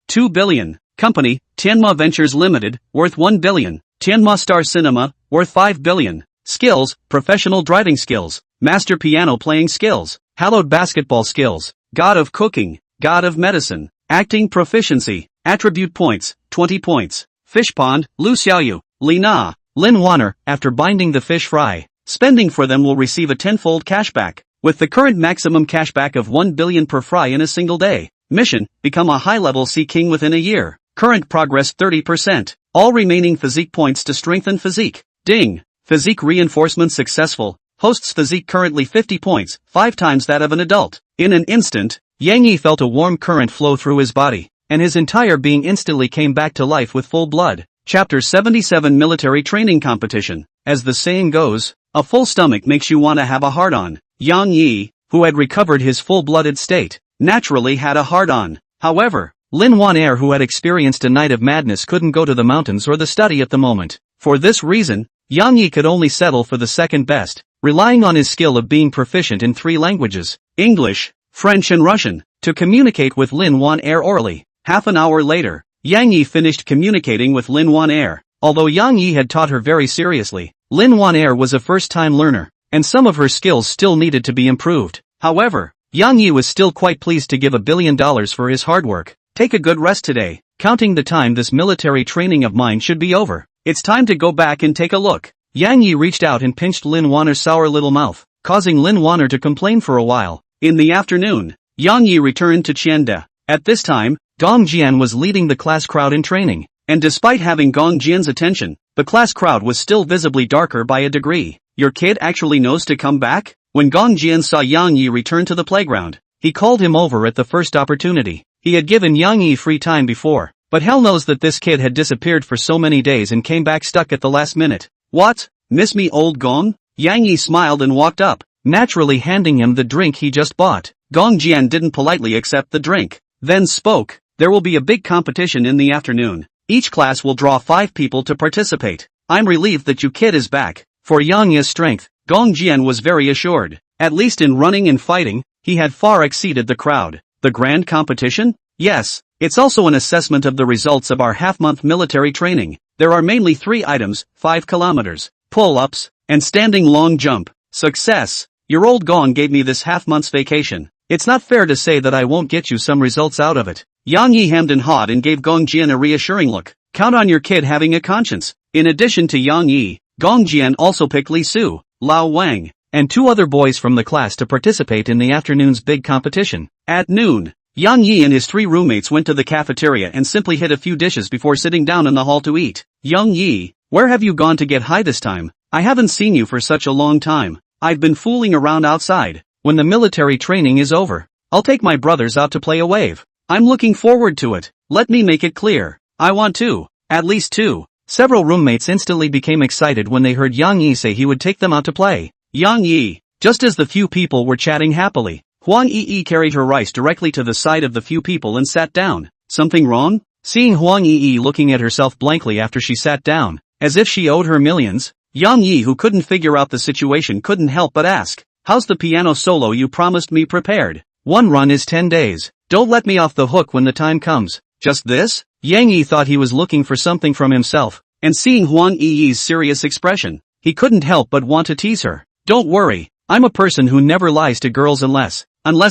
2 billion. Company, Tianma Ventures Limited, worth 1 billion. Tianma Star Cinema, worth 5 billion. Skills, professional driving skills, master piano playing skills, hallowed basketball skills, god of cooking, god of medicine, acting proficiency, attribute points, 20 points. Fish pond, Lu Xiaoyu, Li Na, Lin Wan-er, after binding the fish fry, spending for them will receive a tenfold cashback, with the current maximum cashback of 1 billion per fry in a single day. Mission, become a high-level Sea King within a year. Current progress 30%. All remaining physique points to strengthen physique. Ding! Physique reinforcement successful. Host's physique currently 50 points, 5 times that of an adult. In an instant, Yang Yi felt a warm current flow through his body, and his entire being instantly came back to life with full blood. Chapter 77 Military Training Competition. As the saying goes, a full stomach makes you want to have a hard-on. Yang Yi, who had recovered his full-blooded state, naturally had a hard-on. However, Lin Wan-er, who had experienced a night of madness, couldn't go to the mountains or the study at the moment. For this reason, Yang Yi could only settle for the second best, relying on his skill of being proficient in 3 languages, English, French and Russian, to communicate with Lin Wan-er orally. Half an hour later, Yang Yi finished communicating with Lin Wan-er. Although Yang Yi had taught her very seriously, Lin Wan-er was a first-time learner, and some of her skills still needed to be improved. However, Yang Yi was still quite pleased to give $1 billion for his hard work. Take a good rest today. Counting the time this military training of mine should be over. It's time to go back and take a look. Yang Yi reached out and pinched Lin Wan-er's sour little mouth, causing Lin Wan-er to complain for a while. In the afternoon, Yang Yi returned to Qiande. At this time, Gong Jian was leading the class crowd in training, and despite having Gong Jian's attention, the class crowd was still visibly darker by a degree. Your kid actually knows to come back? When Gong Jian saw Yang Yi return to the playground, he called him over at the first opportunity. He had given Yang Yi free time before, but hell knows that this kid had disappeared for so many days and came back stuck at the last minute. What? Miss me, old Gong? Yang Yi smiled and walked up, naturally handing him the drink he just bought. Gong Jian didn't politely accept the drink, then spoke. There will be a big competition in the afternoon. Each class will draw 5 people to participate. I'm relieved that you kid is back. For Yang Yi's strength, Gong Jian was very assured. At least in running and fighting, he had far exceeded the crowd. The grand competition? Yes, it's also an assessment of the results of our half-month military training. There are mainly 3 items, 5 kilometers, pull-ups, and standing long jump. Success! Your old Gong gave me this half-month's vacation. It's not fair to say that I won't get you some results out of it. Yang Yi hemmed and hawed and gave Gong Jian a reassuring look. Count on your kid having a conscience. In addition to Yang Yi, Gong Jian also picked Li Su, Lao Wang, and 2 other boys from the class to participate in the afternoon's big competition. At noon, Yang Yi and his 3 roommates went to the cafeteria and simply hit a few dishes before sitting down in the hall to eat. Yang Yi, where have you gone to get high this time? I haven't seen you for such a long time. I've been fooling around outside. When the military training is over, I'll take my brothers out to play a wave. I'm looking forward to it. Let me make it clear. I want 2. At least 2. Several roommates instantly became excited when they heard Yang Yi say he would take them out to play. Yang Yi, just as the few people were chatting happily, Huang Yi carried her rice directly to the side of the few people and sat down. Something wrong? Seeing Huang Yi looking at herself blankly after she sat down, as if she owed her millions, Yang Yi, who couldn't figure out the situation, couldn't help but ask, how's the piano solo you promised me prepared? 1 run is 10 days. Don't let me off the hook when the time comes. Just this? Yang Yi thought he was looking for something from himself, and seeing Huang Yi's serious expression, he couldn't help but want to tease her. Don't worry, I'm a person who never lies to girls unless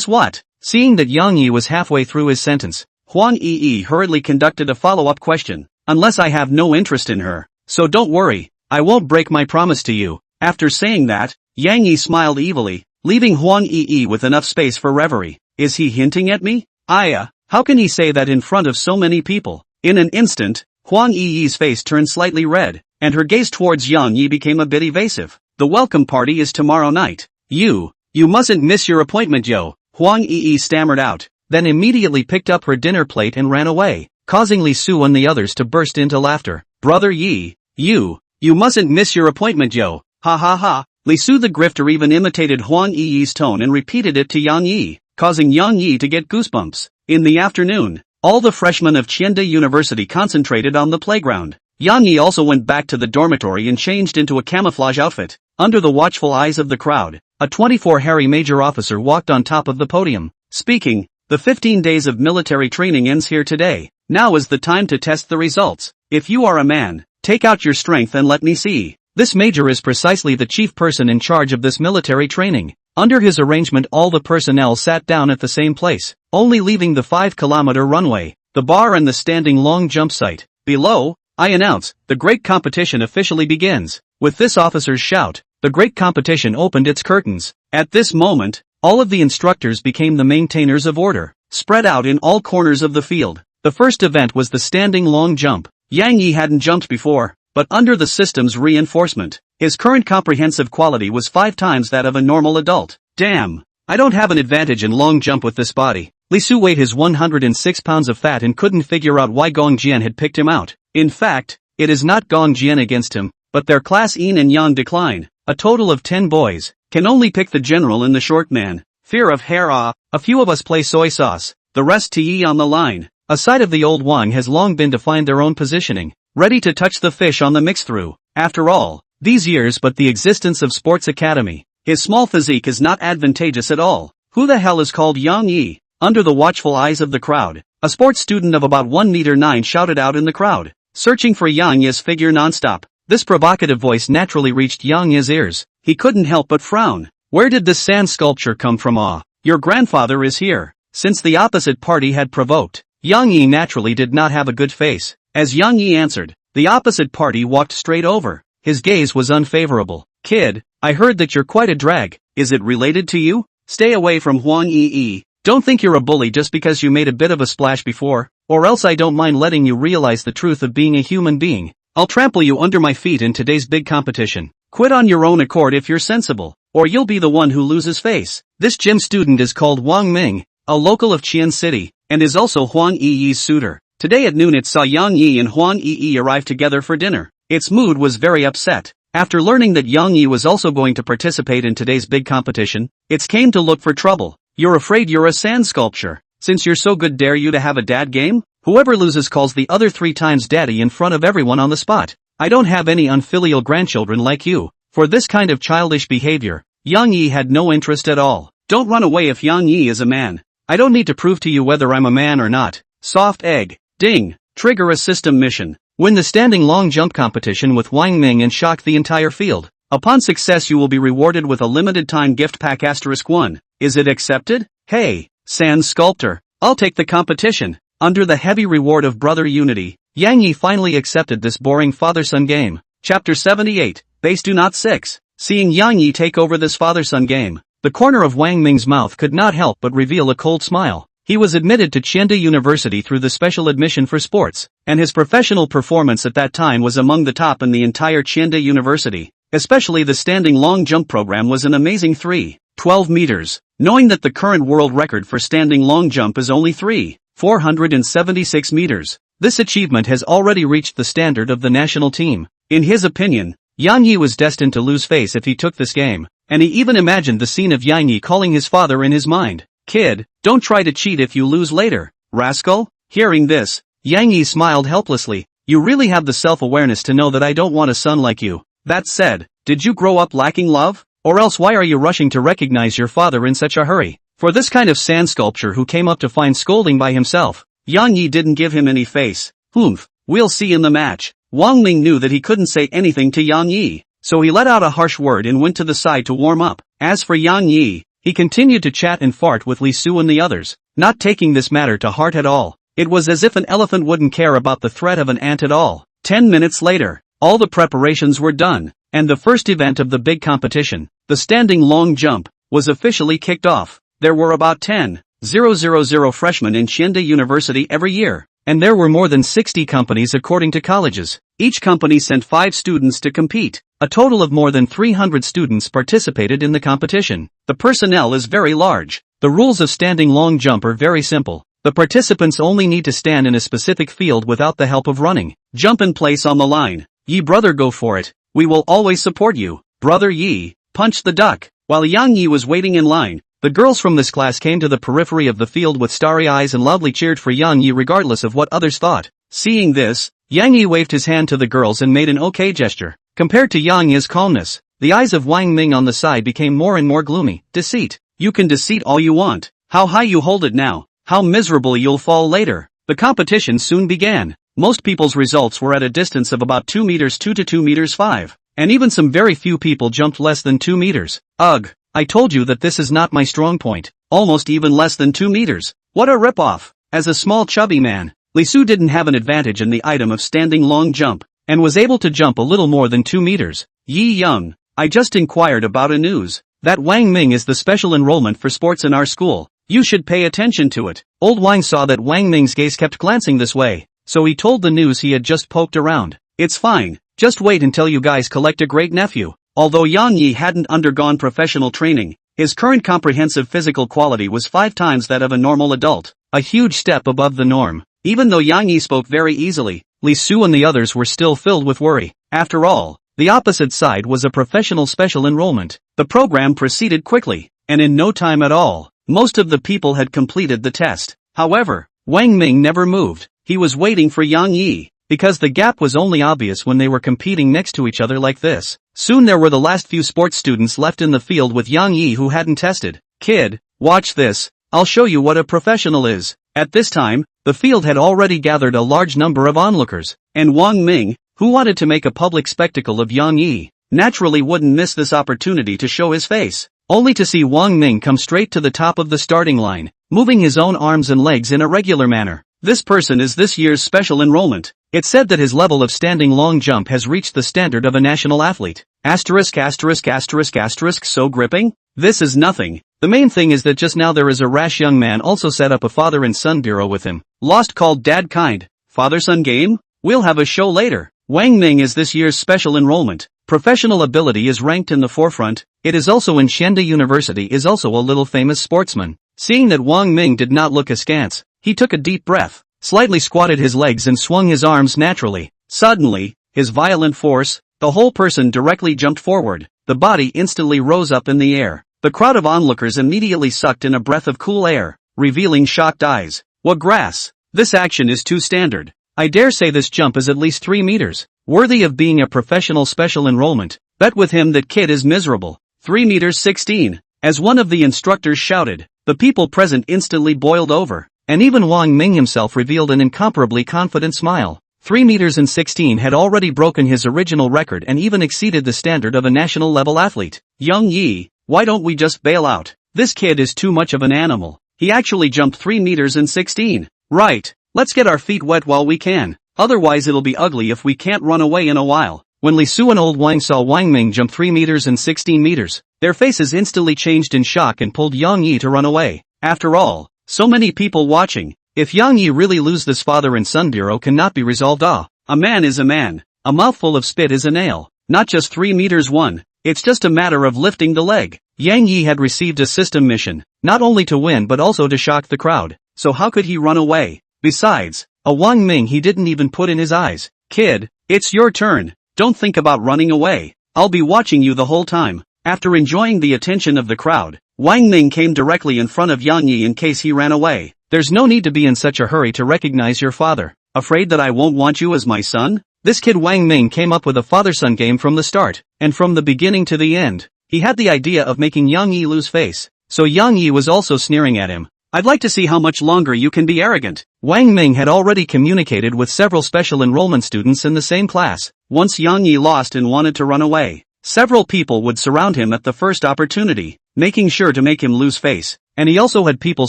what? Seeing that Yang Yi was halfway through his sentence, Huang Yi hurriedly conducted a follow-up question. Unless I have no interest in her. So don't worry, I won't break my promise to you. After saying that, Yang Yi smiled evilly, leaving Huang Yi with enough space for reverie. Is he hinting at me? How can he say that in front of so many people? In an instant, Huang Yi's face turned slightly red, and her gaze towards Yang Yi became a bit evasive. The welcome party is tomorrow night. You mustn't miss your appointment, yo, Huang Yi stammered out, then immediately picked up her dinner plate and ran away, causing Li Su and the others to burst into laughter. Brother Yi, you mustn't miss your appointment, yo, ha ha ha. Li Su the grifter even imitated Huang Yi's tone and repeated it to Yang Yi, causing Yang Yi to get goosebumps. In the afternoon, all the freshmen of Qiande University concentrated on the playground. Yang Yi also went back to the dormitory and changed into a camouflage outfit. Under the watchful eyes of the crowd, a 24 hairy major officer walked on top of the podium, speaking, "The 15 days of military training ends here today. Now is the time to test the results. If you are a man, take out your strength and let me see." This major is precisely the chief person in charge of this military training. Under his arrangement, all the personnel sat down at the same place, only leaving the 5-kilometer runway, the bar and the standing long jump site. Below, I announce, the great competition officially begins. With this officer's shout, the great competition opened its curtains. At this moment, all of the instructors became the maintainers of order, spread out in all corners of the field. The first event was the standing long jump. Yang Yi hadn't jumped before, but under the system's reinforcement, his current comprehensive quality was 5 times that of a normal adult. Damn, I don't have an advantage in long jump with this body. Li Su weighed his 106 pounds of fat and couldn't figure out why Gong Jian had picked him out. In fact, it is not Gong Jian against him, but their class yin and yang decline. A total of 10 boys can only pick the general and the short man. Fear of hair. A few of us play soy sauce, the rest Ti on the line. A side of the old Wang has long been to find their own positioning, ready to touch the fish on the mix-through. After all, these years but the existence of Sports Academy. His small physique is not advantageous at all. Who the hell is called Yang Yi? Under the watchful eyes of the crowd, a sports student of about 1 meter 9 shouted out in the crowd, searching for Yang Yi's figure nonstop. This provocative voice naturally reached Yang Yi's ears. He couldn't help but frown. Where did this sand sculpture come from? Your grandfather is here. Since the opposite party had provoked, Yang Yi naturally did not have a good face. As Yang Yi answered, the opposite party walked straight over. His gaze was unfavorable. Kid, I heard that you're quite a drag. Is it related to you? Stay away from Huang Yi. Don't think you're a bully just because you made a bit of a splash before, or else I don't mind letting you realize the truth of being a human being. I'll trample you under my feet in today's big competition. Quit on your own accord if you're sensible, or you'll be the one who loses face. This gym student is called Wang Ming, a local of Qian City, and is also Huang Yi's suitor. Today at noon it saw Yang Yi and Huang Yi arrive together for dinner. Its mood was very upset. After learning that Yang Yi was also going to participate in today's big competition, it came to look for trouble. You're afraid you're a sand sculpture. Since you're so good, dare you to have a dad game? Whoever loses calls the other 3 times daddy in front of everyone on the spot. I don't have any unfilial grandchildren like you. For this kind of childish behavior, Yang Yi had no interest at all. Don't run away if Yang Yi is a man. I don't need to prove to you whether I'm a man or not. Soft egg. Ding. Trigger a system mission. Win the standing long jump competition with Wang Ming and shock the entire field. Upon success you will be rewarded with a limited time gift pack *1. Is it accepted? Hey, sand sculptor, I'll take the competition. Under the heavy reward of brother unity, Yang Yi finally accepted this boring father-son game. Chapter 78, Base Do Not 6. Seeing Yang Yi take over this father-son game, the corner of Wang Ming's mouth could not help but reveal a cold smile. He was admitted to Qiande University through the special admission for sports, and his professional performance at that time was among the top in the entire Qiande University. Especially the standing long jump program was an amazing 3.12 meters. Knowing that the current world record for standing long jump is only 3.476 meters, this achievement has already reached the standard of the national team. In his opinion, Yang Yi was destined to lose face if he took this game, and he even imagined the scene of Yang Yi calling his father in his mind. Kid, don't try to cheat if you lose later, rascal. Hearing this, Yang Yi smiled helplessly. You really have the self-awareness to know that I don't want a son like you. That said, did you grow up lacking love? Or else why are you rushing to recognize your father in such a hurry? For this kind of sand sculpture who came up to find scolding by himself, Yang Yi didn't give him any face. We'll see in the match. Wang Ming knew that he couldn't say anything to Yang Yi. so he let out a harsh word and went to the side to warm up. As for Yang Yi, he continued to chat and fart with Li Su and the others, not taking this matter to heart at all. It was as if an elephant wouldn't care about the threat of an ant at all. 10 minutes later, all the preparations were done, and the first event of the big competition, the standing long jump, was officially kicked off. There were about 10,000 freshmen in Xianda University every year, and there were more than 60 companies according to colleges. Each company sent 5 students to compete. A total of more than 300 students participated in the competition. The personnel is very large. The rules of standing long jump are very simple. The participants only need to stand in a specific field without the help of running. Jump in place on the line. Yi brother, go for it. We will always support you. Brother Yi, punch the duck. While Yang Yi was waiting in line, the girls from this class came to the periphery of the field with starry eyes and loudly cheered for Yang Yi regardless of what others thought. Seeing this, Yang Yi waved his hand to the girls and made an okay gesture. Compared to Yang Yi's calmness, the eyes of Wang Ming on the side became more and more gloomy. Deceit. You can deceit all you want. How high you hold it now. How miserably you'll fall later. The competition soon began. Most people's results were at a distance of about 2 meters 2 to 2 meters 5. And even some very few people jumped less than 2 meters. Ugh, I told you that this is not my strong point. Almost even less than 2 meters. What a rip-off. As a small chubby man, Li Su didn't have an advantage in the item of standing long jump, and was able to jump a little more than 2 meters. Yi Young, I just inquired about a news. That Wang Ming is the special enrollment for sports in our school. You should pay attention to it. Old Wang saw that Wang Ming's gaze kept glancing this way, so he told the news he had just poked around. It's fine, just wait until you guys collect a great nephew. Although Yang Yi hadn't undergone professional training, his current comprehensive physical quality was 5 times that of a normal adult, a huge step above the norm. Even though Yang Yi spoke very easily, Li Su and the others were still filled with worry. After all, the opposite side was a professional special enrollment. The program proceeded quickly, and in no time at all, most of the people had completed the test. However, Wang Ming never moved. He was waiting for Yang Yi, because the gap was only obvious when they were competing next to each other like this. Soon there were the last few sports students left in the field with Yang Yi who hadn't tested. Kid, watch this, I'll show you what a professional is. At this time, the field had already gathered a large number of onlookers, and Wang Ming, who wanted to make a public spectacle of Yang Yi, naturally wouldn't miss this opportunity to show his face. Only to see Wang Ming come straight to the top of the starting line, moving his own arms and legs in a regular manner. This person is this year's special enrollment. It's said that his level of standing long jump has reached the standard of a national athlete. Asterisk asterisk asterisk asterisk, so gripping? This is nothing. The main thing is that just now there is a rash young man also set up a father and son duo with him. Lost called Dad Kind. Father-son game? We'll have a show later. Wang Ming is this year's special enrollment. Professional ability is ranked in the forefront. It is also in Xianda University is also a little famous sportsman. Seeing that Wang Ming did not look askance, he took a deep breath, slightly squatted his legs and swung his arms naturally. Suddenly, his violent force, the whole person directly jumped forward. The body instantly rose up in the air. The crowd of onlookers immediately sucked in a breath of cool air, revealing shocked eyes. What grass! This action is too standard. I dare say this jump is at least 3 meters. Worthy of being a professional special enrollment. Bet with him that kid is miserable. 3 meters 16. As one of the instructors shouted, the people present instantly boiled over, and even Wang Ming himself revealed an incomparably confident smile. 3 meters and 16 had already broken his original record and even exceeded the standard of a national level athlete. Young Yi, why don't we just bail out? This kid is too much of an animal. He actually jumped 3 meters and 16. Right, let's get our feet wet while we can. Otherwise it'll be ugly if we can't run away in a while. When Li Su and Old Wang saw Wang Ming jump 3 meters and 16 meters, their faces instantly changed in shock and pulled Yang Yi to run away. After all, so many people watching. If Yang Yi really lose this father and son duo cannot be resolved. A man is a man. A mouthful of spit is a nail. Not just 3 meters 1. It's just a matter of lifting the leg. Yang Yi had received a system mission, not only to win but also to shock the crowd. So how could he run away? Besides, a Wang Ming he didn't even put in his eyes. Kid, it's your turn. Don't think about running away. I'll be watching you the whole time. After enjoying the attention of the crowd, Wang Ming came directly in front of Yang Yi in case he ran away. There's no need to be in such a hurry to recognize your father. Afraid that I won't want you as my son? This kid Wang Ming came up with a father-son game from the start, and from the beginning to the end. He had the idea of making Yang Yi lose face, so Yang Yi was also sneering at him. I'd like to see how much longer you can be arrogant. Wang Ming had already communicated with several special enrollment students in the same class. Once Yang Yi lost and wanted to run away, Several people would surround him at the first opportunity, making sure to make him lose face, and he also had people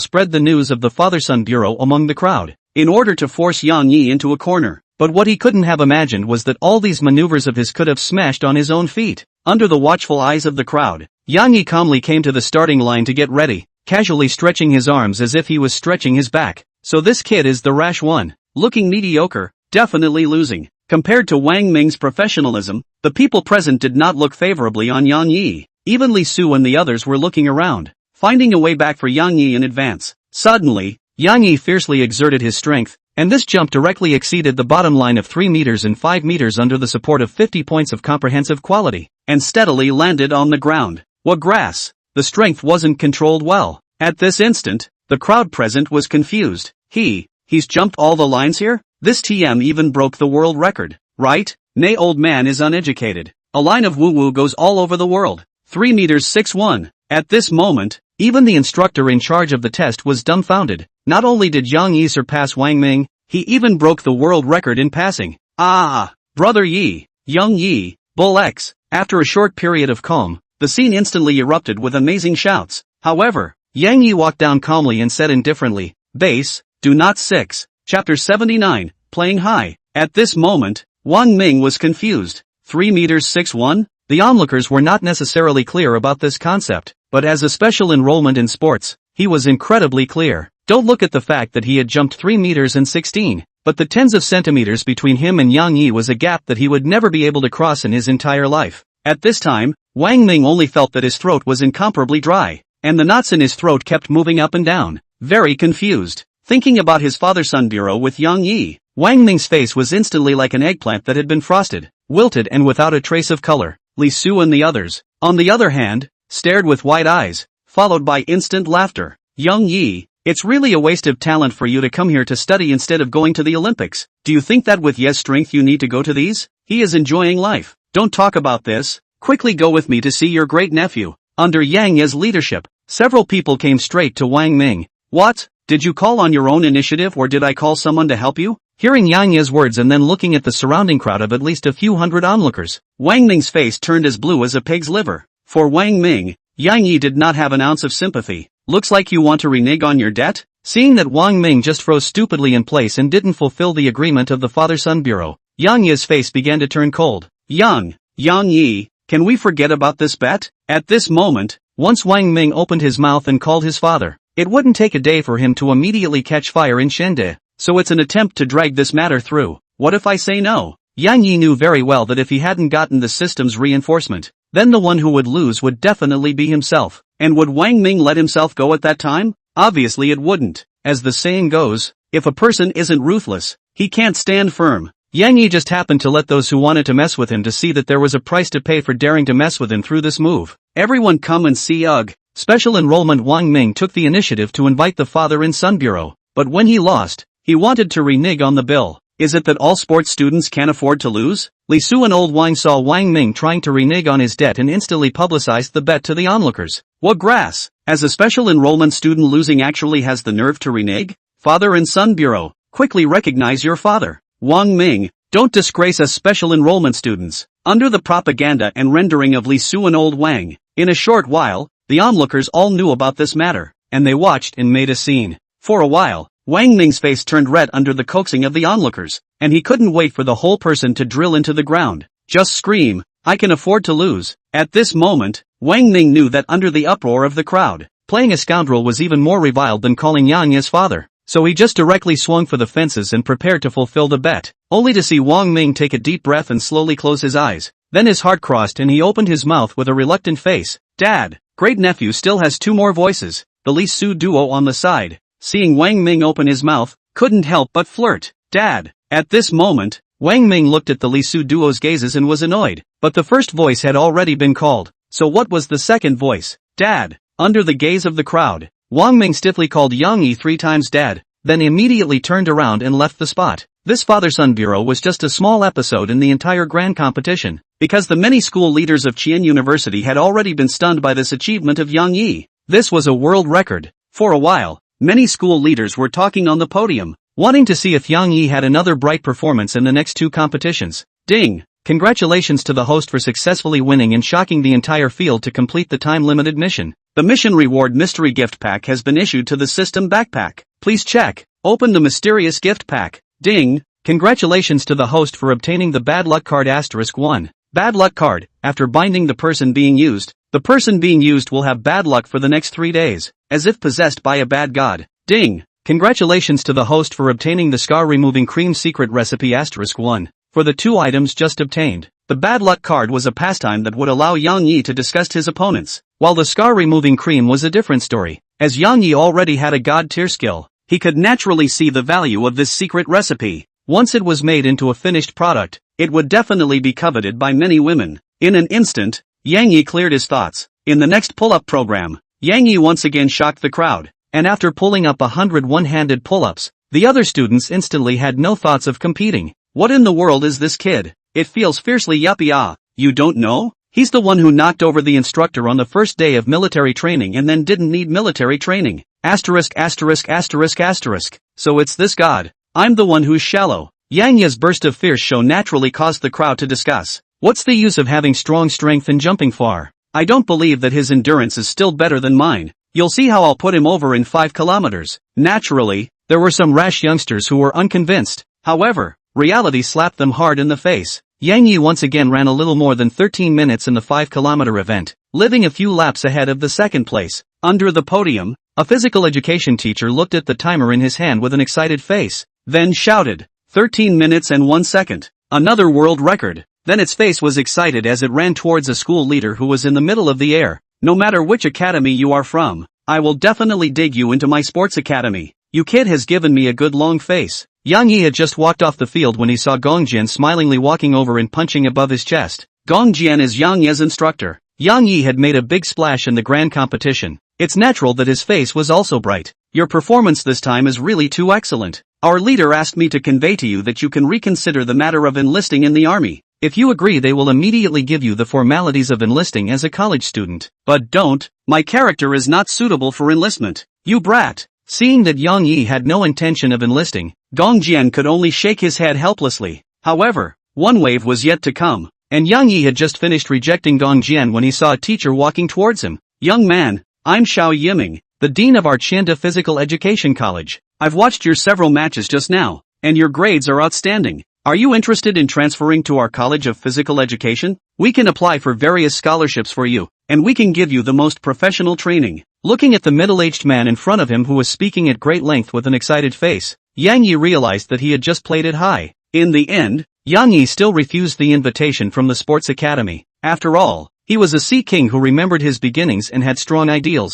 spread the news of the father-son bureau among the crowd, in order to force Yang Yi into a corner. But what he couldn't have imagined was that all these maneuvers of his could have smashed on his own feet. Under the watchful eyes of the crowd, Yang Yi calmly came to the starting line to get ready, casually stretching his arms as if he was stretching his back. So this kid is the rash one, looking mediocre, definitely losing. Compared to Wang Ming's professionalism, the people present did not look favorably on Yang Yi. Even Li Su and the others were looking around, finding a way back for Yang Yi in advance. Suddenly, Yang Yi fiercely exerted his strength, and this jump directly exceeded the bottom line of 3 meters and 5 meters under the support of 50 points of comprehensive quality, and steadily landed on the ground. What grass? The strength wasn't controlled well. At this instant, the crowd present was confused. He's jumped all the lines here? This TM even broke the world record, right? Nay, old man is uneducated. A line of woo-woo goes all over the world. 3 meters 6'1". At this moment, even the instructor in charge of the test was dumbfounded. Not only did Yang Yi surpass Wang Ming, he even broke the world record in passing. Ah! Brother Yi, Young Yi, Bull X. After a short period of calm, the scene instantly erupted with amazing shouts. However, Yang Yi walked down calmly and said indifferently, "Base, do not 6. Chapter 79, Playing High." At this moment, Wang Ming was confused. 3 meters 6'1"? The onlookers were not necessarily clear about this concept, but as a special enrollment in sports, he was incredibly clear. Don't look at the fact that he had jumped 3 meters and 16, but the tens of centimeters between him and Yang Yi was a gap that he would never be able to cross in his entire life. At this time, Wang Ming only felt that his throat was incomparably dry, and the knots in his throat kept moving up and down, very confused. Thinking about his father-son bureau with Yang Yi, Wang Ming's face was instantly like an eggplant that had been frosted, wilted and without a trace of color. Li Su and the others, on the other hand, stared with wide eyes, followed by instant laughter. Yang Yi, it's really a waste of talent for you to come here to study instead of going to the Olympics. Do you think that with Ye's strength you need to go to these? He is enjoying life. Don't talk about this. Quickly go with me to see your great nephew. Under Yang Ye's leadership, several people came straight to Wang Ming. What? Did you call on your own initiative or did I call someone to help you? Hearing Yang Ye's words and then looking at the surrounding crowd of at least a few hundred onlookers, Wang Ming's face turned as blue as a pig's liver. For Wang Ming, Yang Yi did not have an ounce of sympathy. Looks like you want to renege on your debt? Seeing that Wang Ming just froze stupidly in place and didn't fulfill the agreement of the father-son bureau, Yang Yi's face began to turn cold. Yang Yi, can we forget about this bet? At this moment, once Wang Ming opened his mouth and called his father, it wouldn't take a day for him to immediately catch fire in Shende. So it's an attempt to drag this matter through. What if I say no? Yang Yi knew very well that if he hadn't gotten the system's reinforcement, then the one who would lose would definitely be himself. And would Wang Ming let himself go at that time? Obviously it wouldn't. As the saying goes, if a person isn't ruthless, he can't stand firm. Yang Yi just happened to let those who wanted to mess with him to see that there was a price to pay for daring to mess with him through this move. Everyone come and see Ugh. Special enrollment Wang Ming took the initiative to invite the father and son bureau, but when he lost, he wanted to renege on the bill. Is it that all sports students can't afford to lose? Li Su and Old Wang saw Wang Ming trying to renege on his debt and instantly publicized the bet to the onlookers. What grass? As a special enrollment student losing actually has the nerve to renege? Father and son bureau, quickly recognize your father. Wang Ming, don't disgrace us special enrollment students. Under the propaganda and rendering of Li Su and Old Wang, in a short while, the onlookers all knew about this matter, and they watched and made a scene. For a while, Wang Ming's face turned red under the coaxing of the onlookers, and he couldn't wait for the whole person to drill into the ground. Just scream, I can afford to lose. At this moment, Wang Ming knew that under the uproar of the crowd, playing a scoundrel was even more reviled than calling Yang his father. So he just directly swung for the fences and prepared to fulfill the bet, only to see Wang Ming take a deep breath and slowly close his eyes. Then his heart crossed and he opened his mouth with a reluctant face. Dad, great nephew still has 2 more voices. The Li Su duo on the side, seeing Wang Ming open his mouth, couldn't help but flirt. Dad. At this moment, Wang Ming looked at the Li Su duo's gazes and was annoyed, but the first voice had already been called. So what was the second voice? Dad. Under the gaze of the crowd, Wang Ming stiffly called Yang Yi 3 times dad, then immediately turned around and left the spot. This father-son bureau was just a small episode in the entire grand competition, because the many school leaders of Qian University had already been stunned by this achievement of Yang Yi. This was a world record. For a while, many school leaders were talking on the podium, wanting to see if Yang Yi had another bright performance in the next 2 competitions. Ding! congratulations to the host for successfully winning and shocking the entire field to complete the time-limited mission. The mission reward mystery gift pack has been issued to the system backpack. Please check. Open the mysterious gift pack. Ding! Congratulations to the host for obtaining the bad luck card *1. Bad luck card. After binding the person being used will have bad luck for the next 3 days, as if possessed by a bad god. Ding! Congratulations to the host for obtaining the scar removing cream secret recipe *1. For the 2 items just obtained, the bad luck card was a pastime that would allow Yang Yi to disgust his opponents, while the scar removing cream was a different story. As Yang Yi already had a god tier skill, he could naturally see the value of this secret recipe. Once it was made into a finished product, it would definitely be coveted by many women. In an instant, Yang Yi cleared his thoughts. In the next pull-up program, Yang Yi once again shocked the crowd, and after pulling up 100 one-handed pull-ups, the other students instantly had no thoughts of competing. What in the world is this kid? It feels fiercely yuppie. You don't know? He's the one who knocked over the instructor on the first day of military training and then didn't need military training. So it's this god. I'm the one who's shallow. Yang Yi's burst of fierce show naturally caused the crowd to discuss. What's the use of having strong strength and jumping far? I don't believe that his endurance is still better than mine. You'll see how I'll put him over in 5 kilometers. Naturally, there were some rash youngsters who were unconvinced. However, reality slapped them hard in the face. Yang Yi once again ran a little more than 13 minutes in the 5-kilometer event, living a few laps ahead of the second place. Under the podium, a physical education teacher looked at the timer in his hand with an excited face, then shouted, 13 minutes and 1 second. Another world record. Then its face was excited as it ran towards a school leader who was in the middle of the air. No matter which academy you are from, I will definitely dig you into my sports academy. You kid has given me a good long face. Yang Yi had just walked off the field when he saw Gongjian smilingly walking over and punching above his chest. Gongjian is Yang Yi's instructor. Yang Yi had made a big splash in the grand competition. It's natural that his face was also bright. Your performance this time is really too excellent. Our leader asked me to convey to you that you can reconsider the matter of enlisting in the army. If you agree, they will immediately give you the formalities of enlisting as a college student. But don't, my character is not suitable for enlistment. You brat. Seeing that Yang Yi had no intention of enlisting, Gongjian could only shake his head helplessly. However, one wave was yet to come, and Yang Yi had just finished rejecting Gongjian when he saw a teacher walking towards him. Young man, I'm Xiao Yiming, the dean of our Chianda Physical Education College. I've watched your several matches just now, and your grades are outstanding. Are you interested in transferring to our College of Physical Education? We can apply for various scholarships for you, and we can give you the most professional training. Looking at the middle-aged man in front of him who was speaking at great length with an excited face, Yang Yi realized that he had just played it high. In the end, Yang Yi still refused the invitation from the sports academy. After all, he was a sea king who remembered his beginnings and had strong ideals.